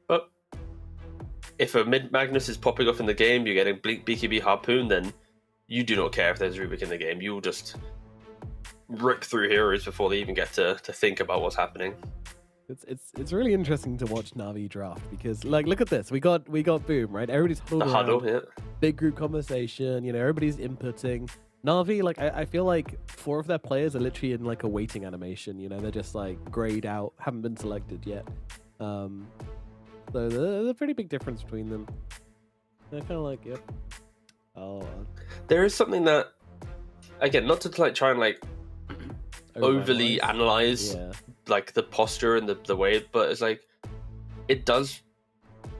But if a mid Magnus is popping off in the game, you're getting BKB Harpoon, then you do not care if there's Rubik in the game. You'll just rip through heroes before they even get to think about what's happening. It's really interesting to watch Na'Vi draft because like look at this. We got Boom, right? Everybody's The huddle, yeah. Big group conversation, everybody's inputting. Na'Vi, like I feel like 4 of their players are literally in like a waiting animation, they're just like grayed out, haven't been selected yet. So there's a pretty big difference between them. I kind of like, yep. Oh, there is something that, again, not to like try and like overly analyze like the posture and the way, but it's like it does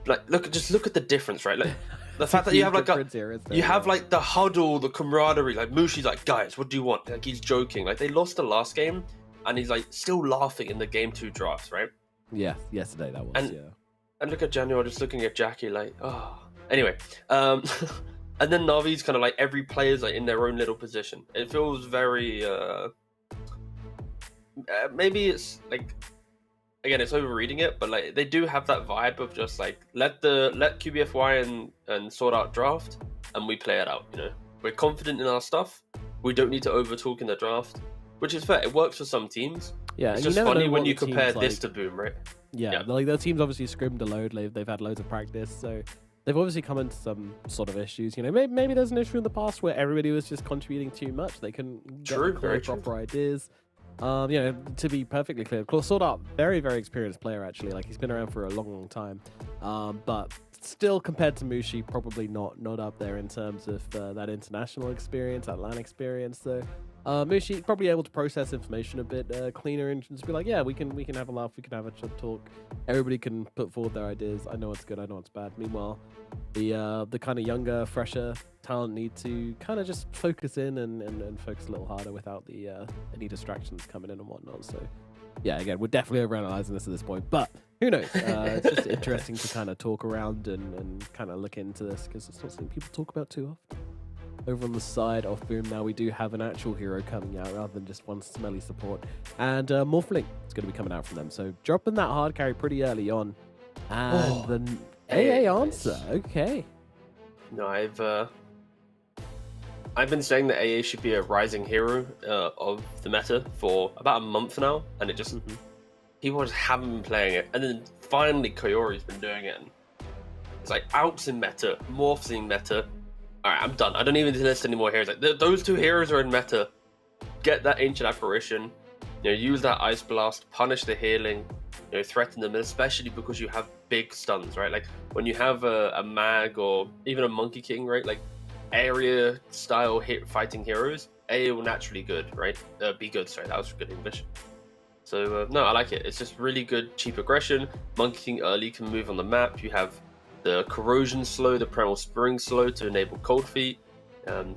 like look at the difference, right? Like the fact that you have like like the huddle, the camaraderie, like Mushi's like, guys, what do you want? Like he's joking. Like they lost the last game and he's like still laughing in the game 2 drafts, right? Yeah, yesterday that was, and look at January just looking at Jackie like, oh. Anyway, and then Navi's kind of like every player's like in their own little position. It feels very maybe it's like, again, it's overreading it, but like they do have that vibe of just like let QBFY and sort out draft and we play it out. We're confident in our stuff. We don't need to over talk in the draft, which is fair. It works for some teams. Yeah, it's just funny when you compare this to Boom, right? Yeah, like their team's obviously scrimmed a load. They've had loads of practice, so they've obviously come into some sort of issues. Maybe there's an issue in the past where everybody was just contributing too much. They couldn't get the proper ideas. To be perfectly clear, Sort Out, very, very experienced player actually. Like he's been around for a long, long time. But still, compared to Mushi, probably not up there in terms of that international experience, that LAN experience. So Mushi probably able to process information a bit cleaner and just be like, yeah, we can have a laugh, we can have a talk. Everybody can put forward their ideas. I know what's good, I know what's bad. Meanwhile, the kind of younger, fresher talent need to kind of just focus in and focus a little harder without the any distractions coming in and whatnot. So yeah, again, we're definitely overanalyzing this at this point, but who knows? It's just interesting to kind of talk around and kind of look into this because it's not something people talk about too often. Over on the side of Boom now, we do have an actual hero coming out rather than just one smelly support. And Morphling is going to be coming out from them. So dropping that hard carry pretty early on. And the AA answer. Okay. No, I've been saying that AA should be a rising hero of the meta for about a month now. And it just, people just haven't been playing it. And then finally Koyori's been doing it. And it's like Alps in meta, Morphs in meta. Alright, I'm done. I don't even need to list any more heroes. Like those 2 heroes are in meta. Get that Ancient Apparition. Use that Ice Blast. Punish the healing. Threaten them, especially because you have big stuns, right? Like when you have a Mag or even a Monkey King, right? Like area style fighting heroes, AA will naturally good, right? Be good. Sorry, that was good English. So no, I like it. It's just really good, cheap aggression. Monkey King early can move on the map. You have the Corrosion slow, the Primal Spring slow to enable Cold Feet.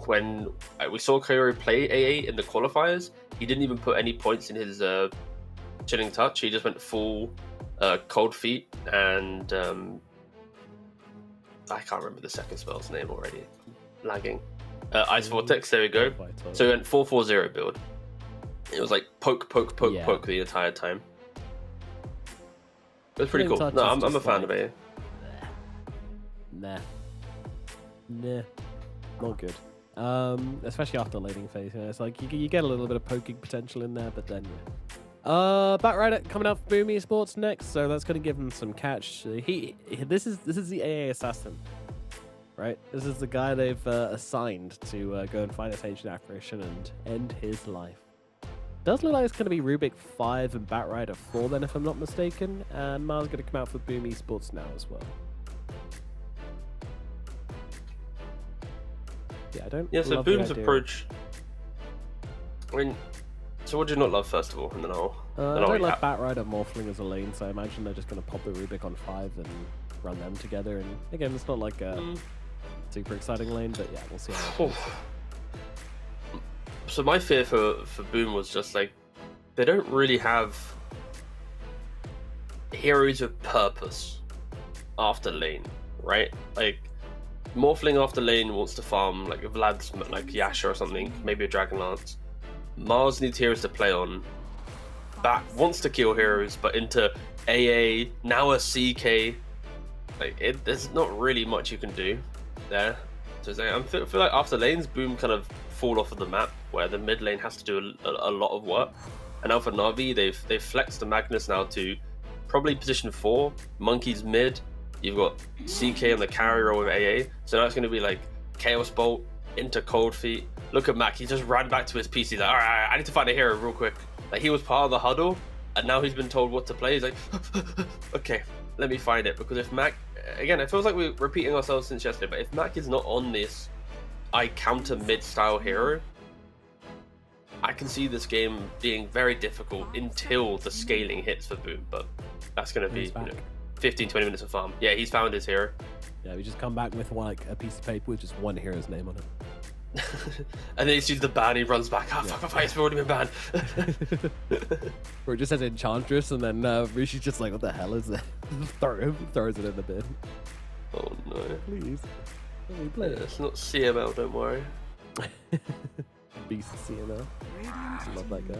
When we saw Koyori play AA in the qualifiers, he didn't even put any points in his Chilling Touch. He just went full Cold Feet and I can't remember the second spell's name already. Lagging. Ice Vortex, there we go. So he went 4-4-0 build. It was like poke the entire time. It was pretty cool. No, I'm a fan of AA. Nah, not good. Especially after laning phase, it's like you get a little bit of poking potential in there, but then Batrider coming out for Boom Esports next, so that's going to give him some catch. This is the AA assassin, right? This is the guy they've assigned to go and find its ancient apparition and end his life. Does look like it's going to be Rubik 5 and Batrider 4 then, if I'm not mistaken, and Mars going to come out for Boom Esports now as well. Yeah, I don't. Yeah, so love the Boom's idea. approach. I mean, so what do you not love first of all, and then I'll. I don't like Batrider Morphling as a lane, so I imagine they're just going to pop the Rubik on 5 and run them together. And again, it's not like a super exciting lane, but yeah, we'll see how it goes. So my fear for Boom was just like they don't really have heroes with purpose after lane, right? Like Morphling after lane wants to farm like Vlad's like Yasha or something, maybe a Dragonlance. Mars needs heroes to play on. Bat wants to kill heroes, but into AA, now a CK. Like there's not really much you can do there. So I feel like after lanes, Boom kind of fall off of the map, where the mid lane has to do a lot of work. And now for Na'Vi, they've flexed the Magnus now to probably position 4, Monkey's mid. You've got CK on the carry role with AA. So now it's going to be like Chaos Bolt into Cold Feet. Look at Mac, he just ran back to his PC like, alright, I need to find a hero real quick. Like he was part of the huddle, and now he's been told what to play. He's like, okay, let me find it. Because if Mac, again, it feels like we're repeating ourselves since yesterday, but if Mac is not on this I counter mid style hero, I can see this game being very difficult until the scaling hits for Boom, but that's going to be 15-20 minutes of farm. Yeah, he's found his hero. Yeah, we just come back with like a piece of paper with just one hero's name on it. And then he sees the ban, he runs back. Fuck, it's already been banned. Or it just says Enchantress, and then Rishi's just like, what the hell is that? Throws it in the bin. Oh no. Please. Let me play it. It's not CML, don't worry. Beast CML. Love that guy.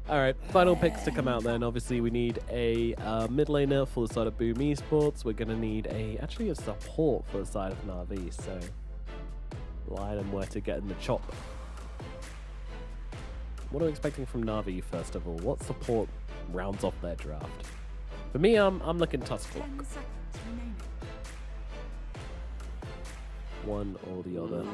Alright, final picks to come out then. Obviously, we need a mid laner for the side of Boom Esports. We're going to need actually a support for the side of Na'Vi, so line and where to get in the chop. What are we expecting from Na'Vi, first of all? What support rounds off their draft? For me, I'm looking Tusklock. One or the other.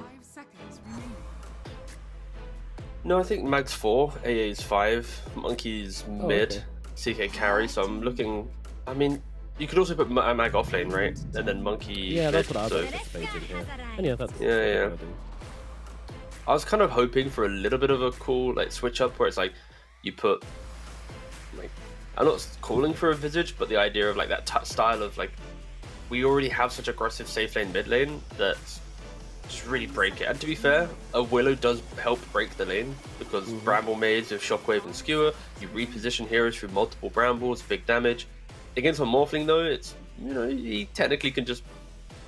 No, I think Mag's 4, AA's 5, Monkey's mid, okay. CK carry, so I'm looking. I mean, you could also put Mag off lane, right? And then Monkey. Yeah, that's what I was so. anticipating here. And yeah, that's Yeah. I was kind of hoping for a little bit of a cool like switch up where it's like you put like, I'm not calling for a Visage, but the idea of like that style of like, we already have such aggressive safe lane mid lane that just really break it. And to be fair, a Willow does help break the lane because Bramble Maids with Shockwave and Skewer, you reposition heroes through multiple Brambles, big damage. Against a Morphling though, it's, you know, he technically can just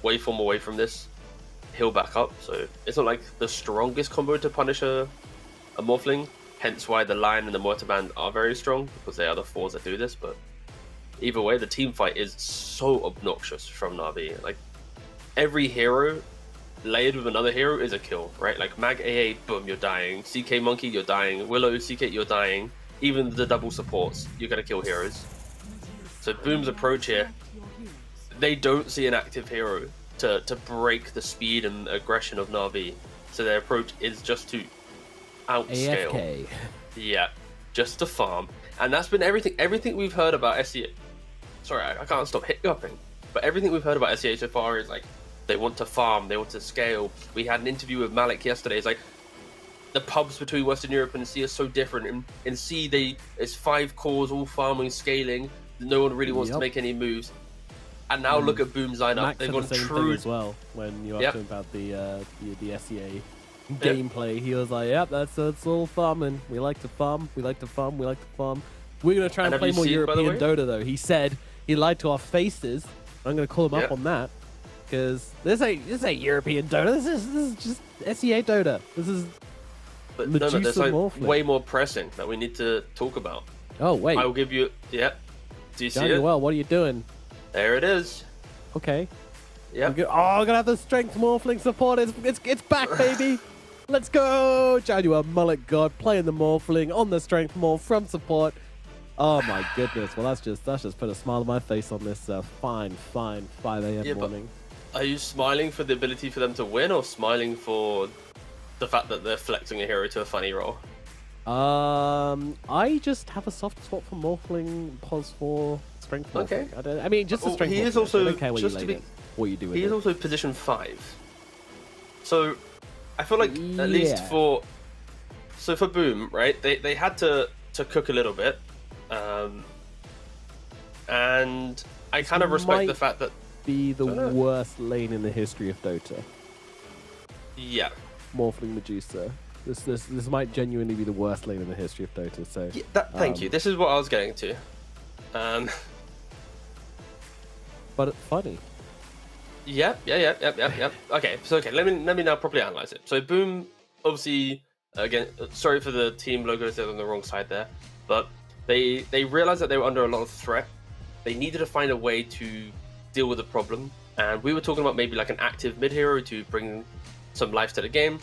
waveform away from this, heal back up, so it's not like the strongest combo to punish a Morphling, hence why the Lion and the Mortar Band are very strong, because they are the 4s that do this. But either way, the team fight is so obnoxious from Na'Vi. Like, every hero layered with another hero is a kill, right? Like Mag AA, boom, you're dying. CK Monkey, you're dying. Willow, CK, you're dying. Even the double supports, you're gonna kill heroes. So Boom's approach here, they don't see an active hero to break the speed and aggression of Na'Vi. So their approach is just to outscale. AFK. Yeah, just to farm. And that's been everything we've heard about SEA. Sorry, I can't stop hiccuping. But everything we've heard about SEA so far is like, they want to farm, they want to scale. We had an interview with Malik yesterday. It's like, the pubs between Western Europe and C are so different. In C, it's 5 cores, all farming, scaling. No one really wants to make any moves. And now look at Boom's lineup. Max They've said gone the same true thing as well when you asked him about the SEA gameplay. He was like, "Yep, that's all farming. We like to farm. We like to farm. We like to farm. We're gonna try and play more European Dota, though." He said he lied to our faces. I'm gonna call him up on that because this ain't European Dota. This is just SEA Dota. This is. But no, there's like way more pressing that we need to talk about. Oh wait, I will give you. Yeah. Do you see Johnny, it? well, what are you doing? There it is. Okay. Yeah. I'm gonna have the strength morphling support. It's back, baby. Let's go! January Mullet God playing the Morphling on the Strength Morph from support. Oh my goodness. Well, that's just put a smile on my face on this fine 5 a.m. morning. Are you smiling for the ability for them to win, or smiling for the fact that they're flexing a hero to a funny role? I just have a soft spot for Morphling pos for Strength Morphling. Okay. I mean, just the Strength He Morphling. is also, I don't care what you just to lane be, it, what you do with he it. is also position 5. So I feel like at least for Boom, right? They had to cook a little bit, and I kind of respect the fact that be the worst lane in the history of Dota. Yeah. Morphling Medusa. This might genuinely be the worst lane in the history of Dota. So yeah, thank you. This is what I was getting to. But funny. Yep. Okay, let me now properly analyze it. So Boom, obviously, again, sorry for the team logos, they're on the wrong side there, but they realized that they were under a lot of threat. They needed to find a way to deal with the problem, and we were talking about maybe like an active mid hero to bring some life to the game.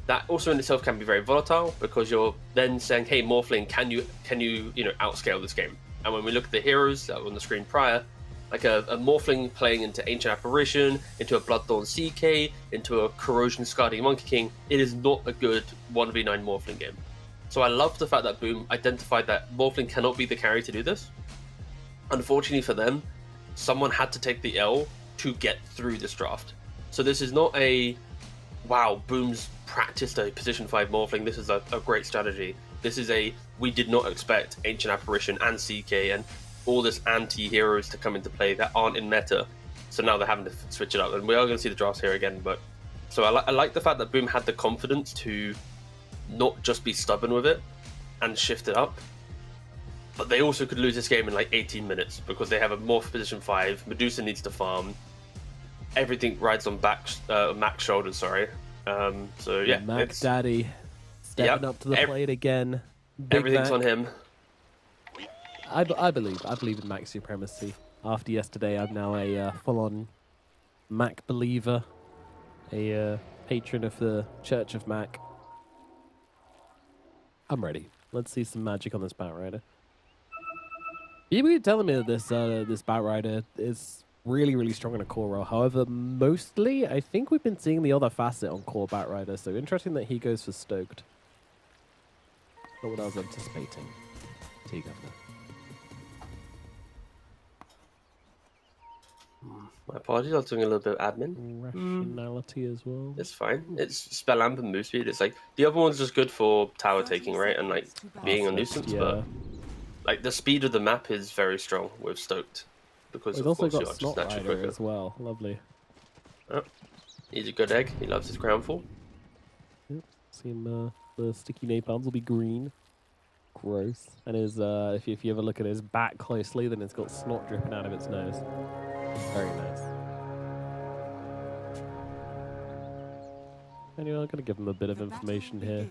That also in itself can be very volatile, because you're then saying, hey, Morphling, can you outscale this game? And when we look at the heroes that were on the screen prior, like a Morphling playing into Ancient Apparition, into a Bloodthorn CK, into a Corrosion Scarring Monkey King, it is not a good 1v9 Morphling game. So I love the fact that Boom identified that Morphling cannot be the carry to do this. Unfortunately for them, someone had to take the L to get through this draft. So this is not a, wow, Boom's practiced a position 5 Morphling, this is a great strategy. This is a, we did not expect Ancient Apparition and CK and all this anti-heroes to come into play that aren't in meta, so now they're having to switch it up, and we are going to see the drafts here again. But so I like the fact that Boom had the confidence to not just be stubborn with it and shift it up, but they also could lose this game in like 18 minutes because they have a morph position 5. Medusa needs to farm. Everything rides on Mac's shoulders. Sorry. So yeah, Mac Daddy stepping up to the plate again. Everything's Mac. on him. I believe in Mac's supremacy. After yesterday, I'm now a full-on Mac believer, a patron of the Church of Mac. I'm ready. Let's see some magic on this Batrider. You were telling me that this Batrider is really strong in a core role. However, mostly, I think we've been seeing the other facet on core Batrider. So interesting that he goes for Stoked. Not what I was anticipating. See you, Governor. My apologies, I was doing a little bit of admin. Rationality as well. It's fine. It's Spell Amp and Move Speed. It's like, the other one's just good for tower taking, right? And like being a nuisance, but like the speed of the map is very strong with Stoked. Because We've of also course got you're just Snot naturally Rider quicker. as well. Lovely. Oh, he's a good egg. He loves his crownful. Yep. See the sticky napalms will be green. Gross. And his if you ever look at his back closely, then it's got snot dripping out of its nose. Very nice. Anyway, I'm gonna give him a bit of information here.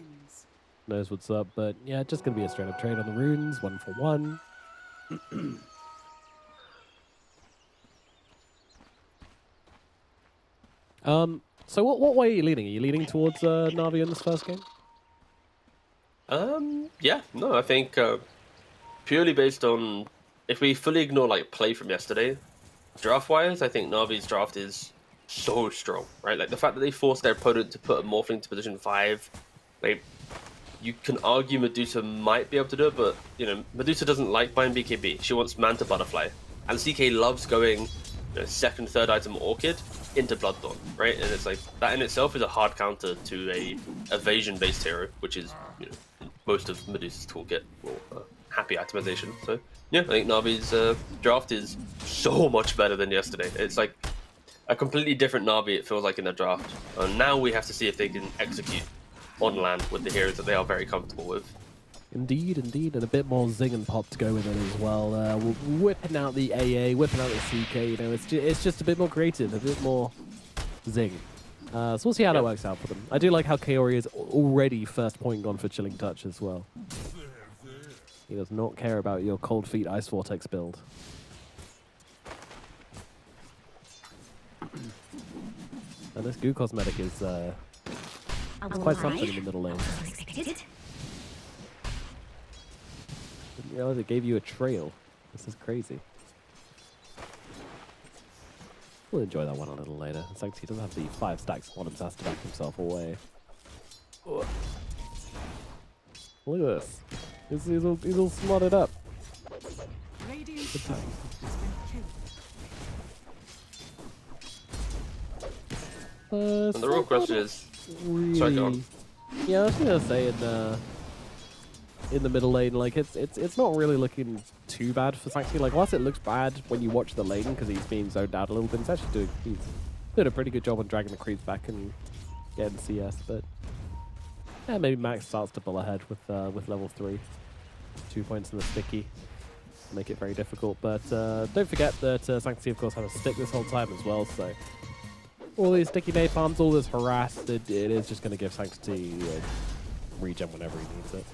Knows what's up, but yeah, just gonna be a straight up trade on the runes, 1 for 1. So what way are you leaning? Are you leaning towards Na'Vi in this first game? Yeah, no, I think purely based on, if we fully ignore like play from yesterday, draft-wise, I think Na'Vi's draft is so strong, right? Like the fact that they forced their opponent to put a Morphling to position 5, like you can argue Medusa might be able to do it, but you know, Medusa doesn't like buying BKB. She wants Manta Butterfly, and CK loves going second, third item Orchid into Bloodthorn, right? And it's like that in itself is a hard counter to a evasion-based hero, which is most of Medusa's toolkit or happy itemization. So yeah, I think Na'Vi's draft is so much better than yesterday. It's like a completely different Na'Vi, it feels like, in the draft. And now we have to see if they can execute on land with the heroes that they are very comfortable with. Indeed, and a bit more zing and pop to go with it as well. Whipping out the AA, whipping out the CK, it's just a bit more creative, a bit more zing. So we'll see how that works out for them. I do like how Kaori is already first point gone for Chilling Touch as well. He does not care about your Cold Feet Ice Vortex build. And this goo cosmetic is It's quite something in the middle lane. Didn't realize it gave you a trail. This is crazy. We'll enjoy that one a little later. It's like he doesn't have the 5 stacks on him, so has to back himself away. Ugh. Look at this. He's all slotted up. Good time. And the real question is, Really, sorry, go on. yeah, I was gonna say in the middle lane, like it's not really looking too bad for Sanctuary. Like whilst it looks bad when you watch the lane because he's being zoned out a little bit, he's actually doing a pretty good job on dragging the creeps back and getting CS. But yeah, maybe Max starts to pull ahead with level 3, 2 points in the sticky, make it very difficult. But don't forget that Sanctuary of course had a stick this whole time as well, so. All these sticky napalms, all this harass, it is just going to give Sanctity regen whenever he needs it.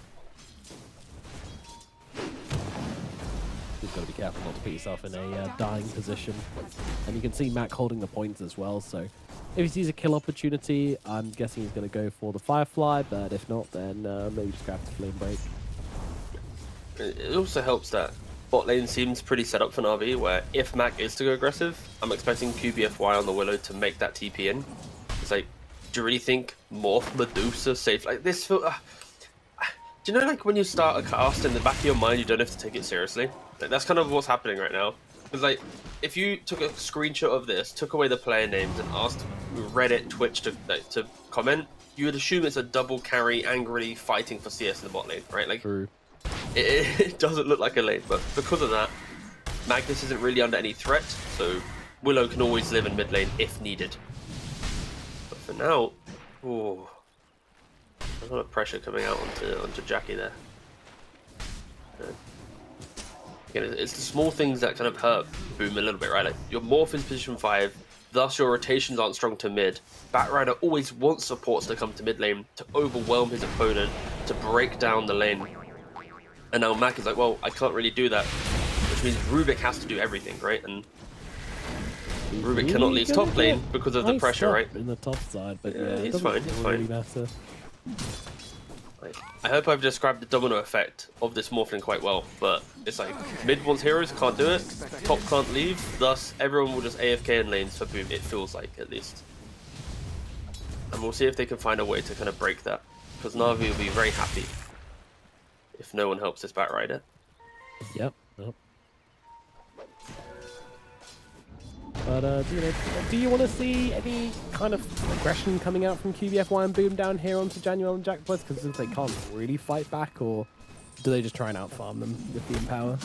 You've got to be careful not to put yourself in a dying position. And you can see Mac holding the points as well, so if he sees a kill opportunity, I'm guessing he's going to go for the Firefly, but if not, then maybe just grab the Flame Break. It also helps that bot lane seems pretty set up for Na'Vi, where if Mac is to go aggressive, I'm expecting QBFY on the Willow to make that TP in. It's like, do you really think Morph Medusa safe? Like this feel, do you know like when you start a cast in the back of your mind you don't have to take it seriously? Like, that's kind of what's happening right now. Because like, if you took a screenshot of this, took away the player names and asked Reddit, Twitch to comment, you would assume it's a double carry angrily fighting for CS in the bot lane, right? Like. True. It doesn't look like a lane, but because of that, Magnus isn't really under any threat, so Willow can always live in mid lane if needed. But for now, oh, there's a lot of pressure coming out onto Jackie there. Again, it's the small things that kind of hurt Boom a little bit, right? Like your Morph in position 5, thus your rotations aren't strong to mid. Batrider always wants supports to come to mid lane to overwhelm his opponent, to break down the lane. And now Mac is like, well, I can't really do that, which means Rubik has to do everything, right? And Rubik cannot leave top lane because of the pressure, right? In the top side, but yeah, it's fine. It's fine. Really matter. I hope I've described the domino effect of this morphling quite well, but it's like mid wants heroes, can't do it, top can't leave, thus everyone will just AFK in lanes for Boom. It feels like, at least. And we'll see if they can find a way to kind of break that, because Na'Vi will be very happy if no one helps this Batrider. Yep. But do you want to see any kind of aggression coming out from QBFY and Boom down here onto Januel and Jack Boys? Because they can't really fight back, or do they just try and outfarm them with the Empower?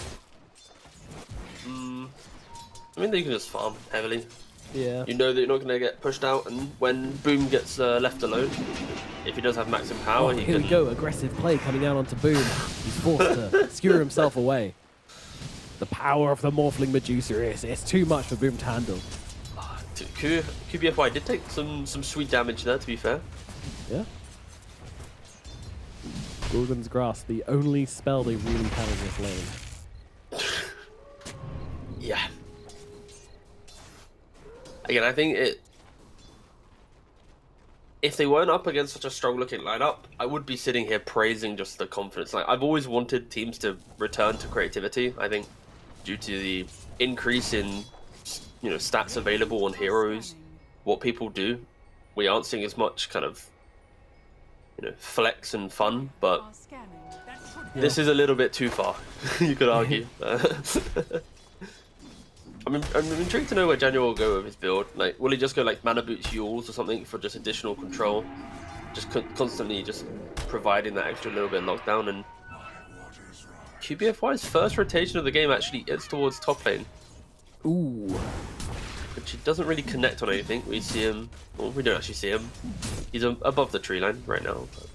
I mean, they can just farm heavily. Yeah. You know that you're not going to get pushed out, and when Boom gets left alone, if he does have maximum power, he here can... we go, aggressive play coming out onto Boom. He's forced to skewer himself away. The power of the Morphling Medusa it's too much for Boom to handle. QBFY did take some sweet damage there, to be fair. Yeah. Gorgon's Grasp, the only spell they really have in this lane. Yeah. Again, I think if they weren't up against such a strong-looking lineup, I would be sitting here praising just the confidence. Like, I've always wanted teams to return to creativity. I think due to the increase in, stats available on heroes, what people do, we aren't seeing as much kind of, flex and fun. But this is a little bit too far. You could argue. I'm intrigued to know where Januel will go with his build. Like, will he just go like Mana Boots Yules or something for just additional control? Just constantly just providing that extra little bit of lockdown. And QBFY's first rotation of the game actually is towards top lane. Ooh. Which he doesn't really connect on anything. We see him, well, we don't actually see him. He's above the tree line right now. But...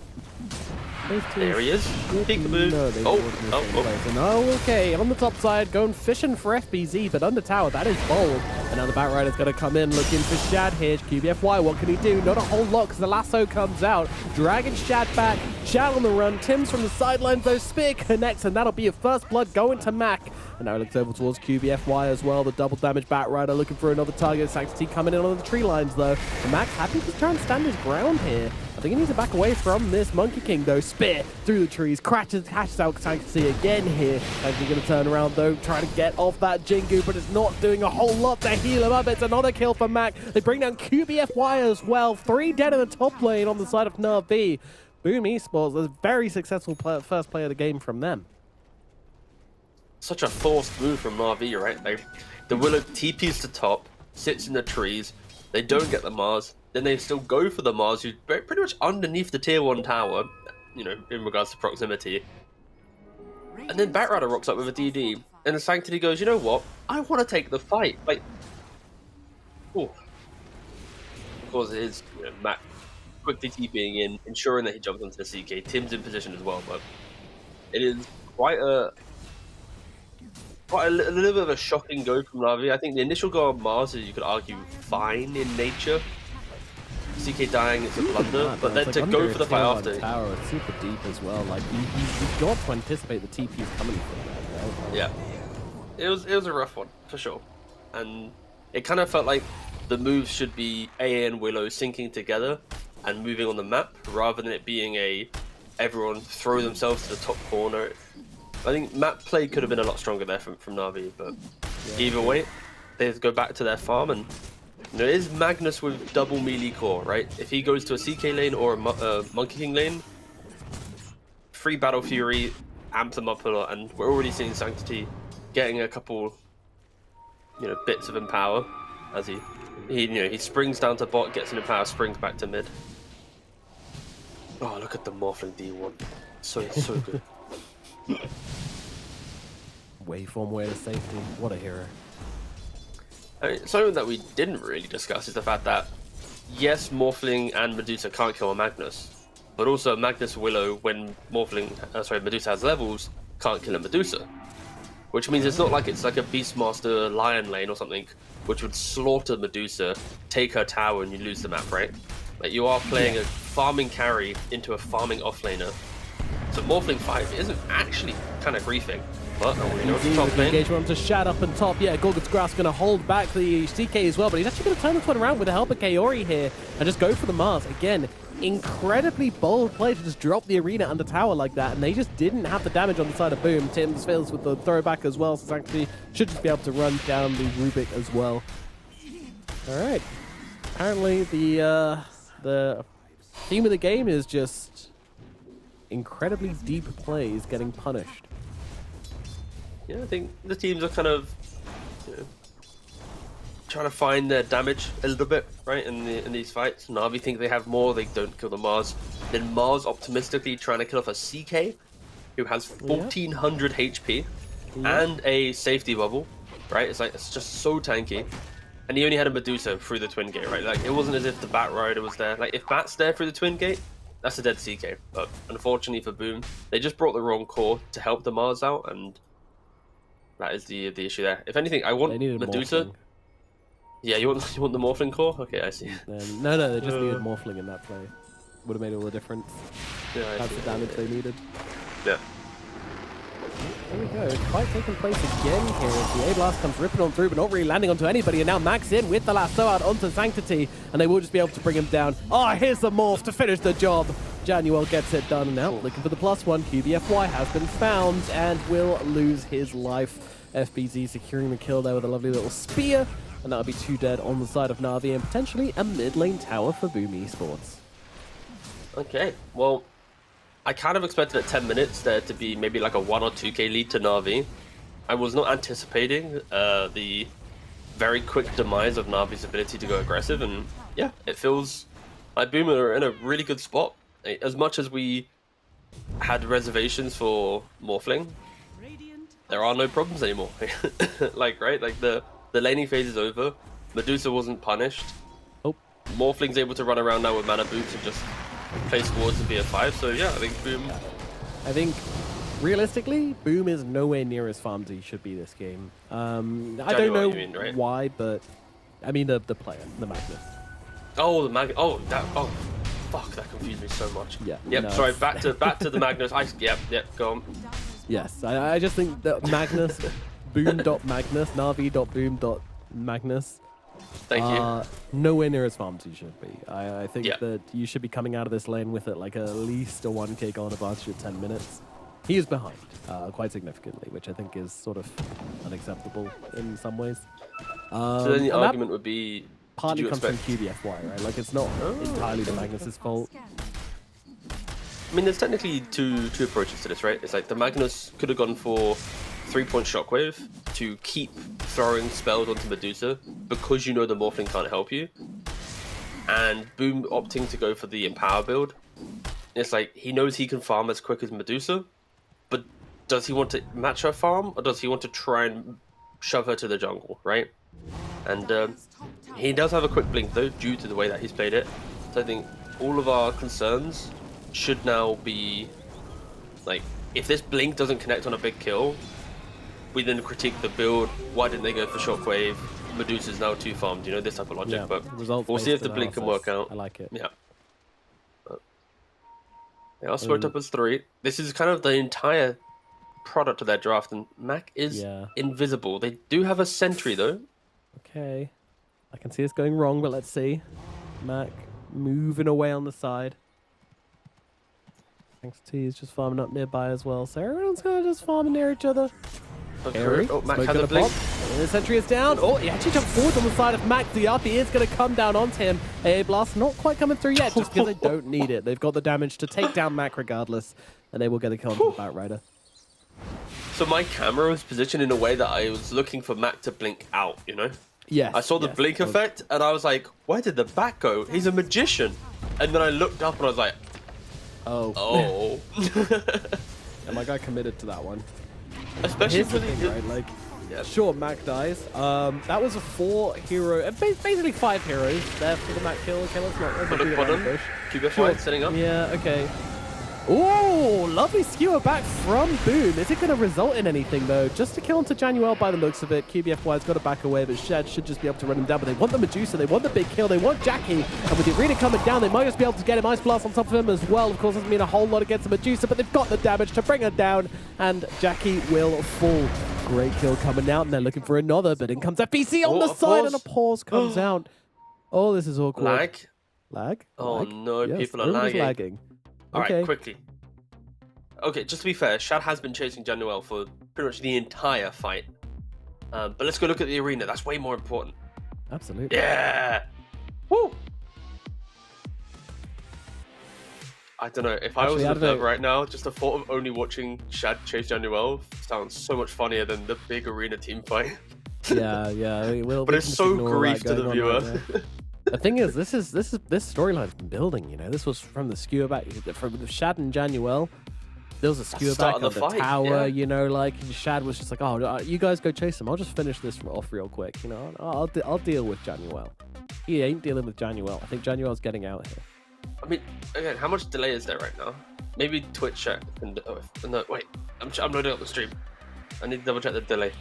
there he is. Peekaboo. Oh, okay. On the top side, going fishing for FBZ, but under tower, that is bold. And now the Batrider's going to come in looking for Shad here. QBFY, what can he do? Not a whole lot because the lasso comes out. Dragging Shad back. Shad on the run. Tim's from the sidelines, though. Spear connects, and that'll be a first blood going to Mac. And now he looks over towards QBFY as well. The double damage Batrider looking for another target. Sanctity coming in on the tree lines, though. And Mac's happy to try and stand his ground here. I think he needs to back away from this Monkey King, though. Spear through the trees, catches out Sanctity again here. Sanctity going to turn around, though, try to get off that Jingu, but it's not doing a whole lot to heal him up. It's another kill for Mac. They bring down QBFY as well. 3 dead in the top lane on the side of Na'Vi. Boom Esports, a very successful first play of the game from them. Such a forced move from Na'Vi, right? Like, the Willow TPs to top, sits in the trees, they don't get the Mars, then they still go for the Mars, who's pretty much underneath the tier 1 tower, you know, in regards to proximity. And then Batrider rocks up with a DD, and the Sanctity goes, you know what? I want to take the fight. Like, ooh. Of course, it is, you know, Mac quickly TPing in, ensuring that he jumps onto the CK. Tim's in position as well, but it is quite a little bit of a shocking go from Na'Vi. I think the initial go on Mars is, you could argue, fine in nature. CK dying, it's a blunder, but then to go for the fight after. Tower, it's super deep as well. Like, you've got to anticipate the TPs coming from there, right? Yeah. It was a rough one, for sure. And it kind of felt like the moves should be AA and Willow syncing together and moving on the map, rather than it being a everyone throw themselves to the top corner. I think map play could have been a lot stronger there from Na'Vi, but either way, they have to go back to their farm. And you know, it is Magnus with double melee core, right? If he goes to a CK lane or a Monkey King lane, free Battle Fury, amp them up a lot, and we're already seeing Sanctity getting a couple, you know, bits of empower as he springs down to bot, gets an empower, springs back to mid. Oh, look at the Morphling D1, so good. Waveform way to safety. What a hero. I mean, something that we didn't really discuss is the fact that, yes, Morphling and Medusa can't kill a Magnus, but also Magnus Willow, when Medusa has levels, can't kill a Medusa. Which means it's not like it's like a Beastmaster Lion lane or something, which would slaughter Medusa, take her tower, and you lose the map, right? Like, you are playing a farming carry into a farming offlaner. So Morphling 5 isn't actually kind of griefing. But engagement to Shad up and top. Yeah, Gorgon's Grasp going to hold back the CK as well, but he's actually going to turn this one around with the help of Kaori here and just go for the Mars. Again, incredibly bold play to just drop the arena under tower like that, and they just didn't have the damage on the side of Boom. Tim's fails with the throwback as well, so Sanctity should just be able to run down the Rubik as well. Alright. Apparently the theme of the game is just incredibly deep plays getting punished. Yeah, I think the teams are kind of, you know, trying to find their damage a little bit, right, in these fights. Na'Vi think they have more, they don't kill the Mars. Then Mars optimistically trying to kill off a CK, who has 1400 HP and a safety bubble, right? It's just so tanky. And he only had a Medusa through the Twin Gate, right? Like, it wasn't as if the Bat Rider was there. Like, if Bat's there through the Twin Gate, that's a dead CK. But unfortunately for Boom, they just brought the wrong core to help the Mars out, and that is the issue there. If anything, I want Medusa. Morphling. Yeah, you want the Morphling core? Okay, I see. No, they just needed Morphling in that play. Would have made all the difference. Yeah, That's the damage they needed. Yeah. There we go. Fight taking place again here as the A-Blast comes ripping on through, but not really landing onto anybody. And now Max in with the lasso out onto Sanctity, and they will just be able to bring him down. Oh, here's the Morph to finish the job. Januel gets it done, and now looking for the +1. QBFY has been found and will lose his life. FBZ securing the kill there with a lovely little spear, and that'll be 2 dead on the side of Na'Vi, and potentially a mid lane tower for Boom Esports. Okay, well, I kind of expected at 10 minutes there to be maybe like a 1 or 2k lead to Na'Vi. I was not anticipating the very quick demise of Na'Vi's ability to go aggressive, and yeah, it feels like Boom are in a really good spot. As much as we had reservations for Morphling, there are no problems anymore. Like, right? Like, the laning phase is over. Medusa wasn't punished. Oh. Morphling's able to run around now with mana boots and just place wards and be a 5. So yeah, I think Boom. I think realistically, Boom is nowhere near as farmed as he should be this game. I don't know right? why, but I mean the player, the Magnus. Oh, the Magnus. Oh, fuck, that confused me so much. Yeah. Yep. No, Sorry. Back to the Magnus. Yep. Go on. Yes, I just think that Magnus, Boom.Magnus, Na'Vi.Boom.Magnus Thank you. Nowhere near as farmed as you should be. I think Yeah. that you should be coming out of this lane with it like at least a 1k goal advantage at 10 minutes. He is behind quite significantly, which I think is sort of unacceptable in some ways. So then the and that argument would be, partly did you comes from expect? QBFY, right? Like it's not entirely the Magnus's fault. I mean, there's technically two approaches to this, right? It's like the Magnus could have gone for 3-point Shockwave to keep throwing spells onto Medusa because you know the Morphling can't help you, and Boom opting to go for the Empower build. It's like he knows he can farm as quick as Medusa, but does he want to match her farm, or does he want to try and shove her to the jungle, right? And he does have a quick blink though, due to the way that he's played it. So I think all of our concerns should now be like, if this blink doesn't connect on a big kill, we then critique the build. Why didn't they go for Shockwave? Medusa's now too farmed, you know, this type of logic. Yeah, but results we'll see if based the blink can work analysis. out. I like it. Yeah. They are split up as 3. This is kind of the entire product of their draft, and Mac is invisible. They do have a sentry though. Okay. I can see this going wrong, but let's see. Mac moving away on the side. Thanks T is just farming up nearby as well, so everyone's kind of just farming near each other. Okay. Oh, Mac Smoke has a gonna blink. pop. And the sentry is down. Oh, he actually jumped forward on the side of Mac. The up, he is going to come down onto him. A blast not quite coming through yet, just because they don't need it. They've got the damage to take down Mac regardless, and they will get a kill on the Batrider. So my camera was positioned in a way that I was looking for Mac to blink out, you know? Yes. I saw the blink effect, and I was like, where did the back go? He's a magician. And then I looked up and I was like, oh. And my guy committed to that one. Especially Here's for the the... thing, right? Like, sure, Mac dies. That was a 4-hero, basically 5 heroes there for the Mac kill. Okay, let's not Look do bottom, that. QBFY setting up. Yeah, okay. Oh, lovely skewer back from Boom. Is it going to result in anything, though? Just a kill onto Januel by the looks of it. QBFY's got to back away, but Shed should just be able to run him down. But they want the Medusa, they want the big kill, they want Jackie. And with the arena coming down, they might just be able to get him Ice Blast on top of him as well. Of course, doesn't mean a whole lot against the Medusa, but they've got the damage to bring her down. And Jackie will fall. Great kill coming out, and they're looking for another, but in comes FBC on the side, and a pause comes out. Oh, this is awkward. Lag? Oh Lag? no, Yes, people are everyone's lagging. All right, Okay. quickly. Okay, just to be fair, Shad has been chasing Januel for pretty much the entire fight. But let's go look at the arena. That's way more important. Absolutely. Yeah! Woo! I don't know. If I was an observer right now, just the thought of only watching Shad chase Januel sounds so much funnier than the big arena team fight. Yeah. I mean, But it's so grief to the viewer. The thing is, this storyline's been building. You know, this was from the skewer back from Shad and Januel. There was a skewer back start of of the the fight, tower. yeah. You know, like Shad was just like, "Oh, you guys go chase him. I'll just finish this off real quick." You know, I'll deal with Januel. He ain't dealing with Januel. I think Januel's getting out here. I mean, again, how much delay is there right now? Maybe Twitch chat can... no, wait. I'm loading up the stream. I need to double check the delay.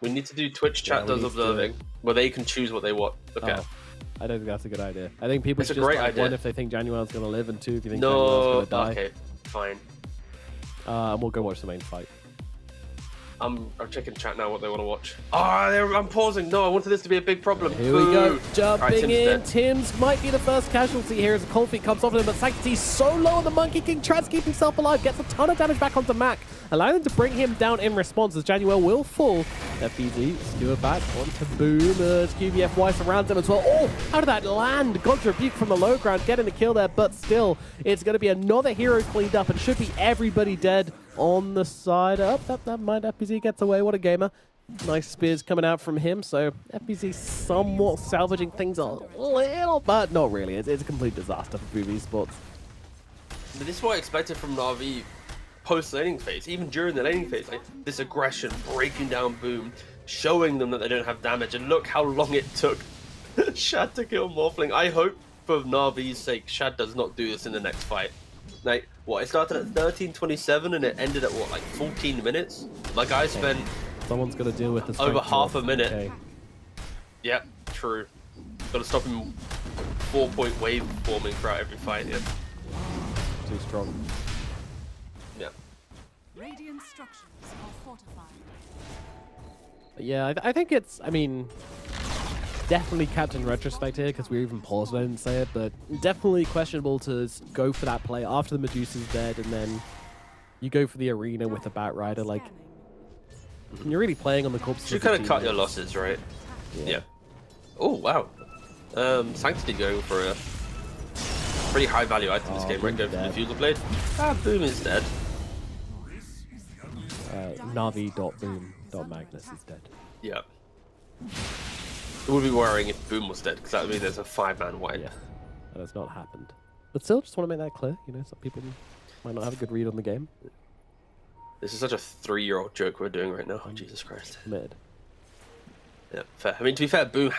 We need to do Twitch chat does observing, where they can choose what they want. Look at. I don't think that's a good idea. I think people It's a should just great like, idea. one, if they think Januel's going to live, and 2, if you think No, Januel's going to die. okay, fine. And we'll go watch the main fight. I'm checking chat now what they want to watch. I'm pausing. No, I wanted this to be a big problem. Here we go. Boo. Jumping Alright, Tim's in. dead. Tim's might be the first casualty here as a cold feet comes off of him, but Sanctity's so low on the Monkey King, tries to keep himself alive, gets a ton of damage back onto Mac, allowing them to bring him down in response as Januel will fall. FBZ, skewer back onto Boom as QBFY surrounds him as well. Oh, how did that land? God's Rebuke from the low ground, getting the kill there, but still, it's going to be another hero cleaned up and should be everybody dead on the side. That mind FBZ gets away. What a gamer. Nice spears coming out from him, so FBZ somewhat salvaging things a little, but not really. It's a complete disaster for BB Sports. But this is what I expected from Na'Vi post-laning phase, even during the laning phase. Like, this aggression, breaking down Boom, showing them that they don't have damage, and look how long it took Shad to kill Morphling. I hope, for Na'Vi's sake, Shad does not do this in the next fight. Like, what, it started at 13:27 and it ended at, what, like 14 minutes? My guy spent... Someone's got to deal with this. Over half a minute. Okay. Yep, true. Got to stop him 4-point wave forming throughout every fight, yeah. Too strong. Yeah. Radiant structures are fortified. But yeah, I think it's, I mean, definitely captain retrospect here because we even paused and I didn't say it, but definitely questionable to go for that play after the Medusa's dead and then you go for the arena with the Bat Rider. Like, you're really playing on the corpses. You kind of cut your losses, right? Yeah. Oh, wow. Sanctity going for a pretty high value item in this game, right? Going for the Fusel Blade. Boom is dead. Navi.boom.Magnus is dead. Yeah. It would be worrying if Boom was dead, because that would mean there's a 5-man wipe. Yeah, that has not happened. But still, just want to make that clear. You know, some people might not have a good read on the game. This is such a 3-year-old joke we're doing right now. Oh, Jesus Christ. Mid. Yeah, fair. I mean, to be fair, Boom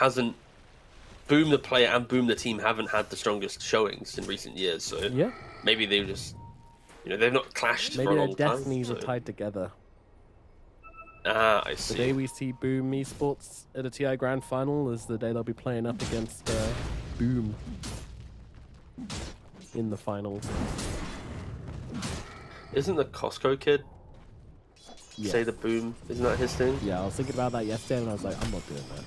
the player and Boom the team haven't had the strongest showings in recent years, so yeah, maybe they just, you know, they've not clashed for a long time. Maybe their destinies are tied together. Ah, I see. The day we see Boom Esports at a TI Grand Final is the day they'll be playing up against Boom in the finals. Isn't the Costco kid say the Boom? Isn't that his thing? Yeah, I was thinking about that yesterday and I was like, I'm not doing that.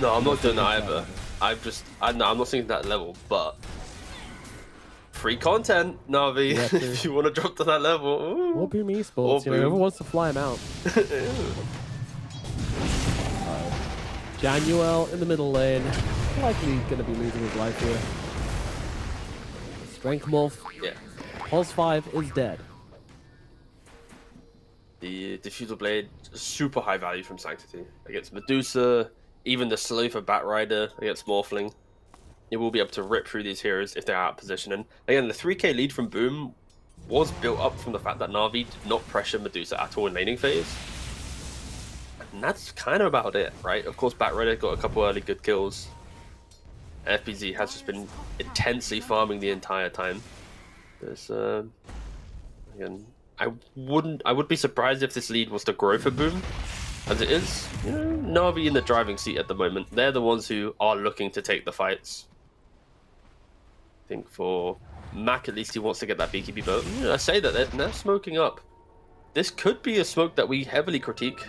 No, I'm not doing that either. I'm not thinking that level, but free content, Navi. Yeah, if you want to drop to that level. Ooh. Or Boom Esports, you know, whoever wants to fly him out. Januel in the middle lane, likely going to be losing his life here. Strength Wolf, yeah. Pulse 5 is dead. The Diffusal Blade, super high value from Sanctity against Medusa, even the slow for Bat Rider against Morphling. It will be able to rip through these heroes if they're out of position. And again, the 3k lead from Boom was built up from the fact that Na'Vi did not pressure Medusa at all in laning phase. And that's kind of about it, right? Of course, Bat Rider got a couple early good kills. FBZ has just been intensely farming the entire time. There's, again, I would be surprised if this lead was to grow for Boom, as it is. You know, Na'Vi in the driving seat at the moment. They're the ones who are looking to take the fights. I think for Mac, at least he wants to get that BKB, but I say that they're smoking up. This could be a smoke that we heavily critique.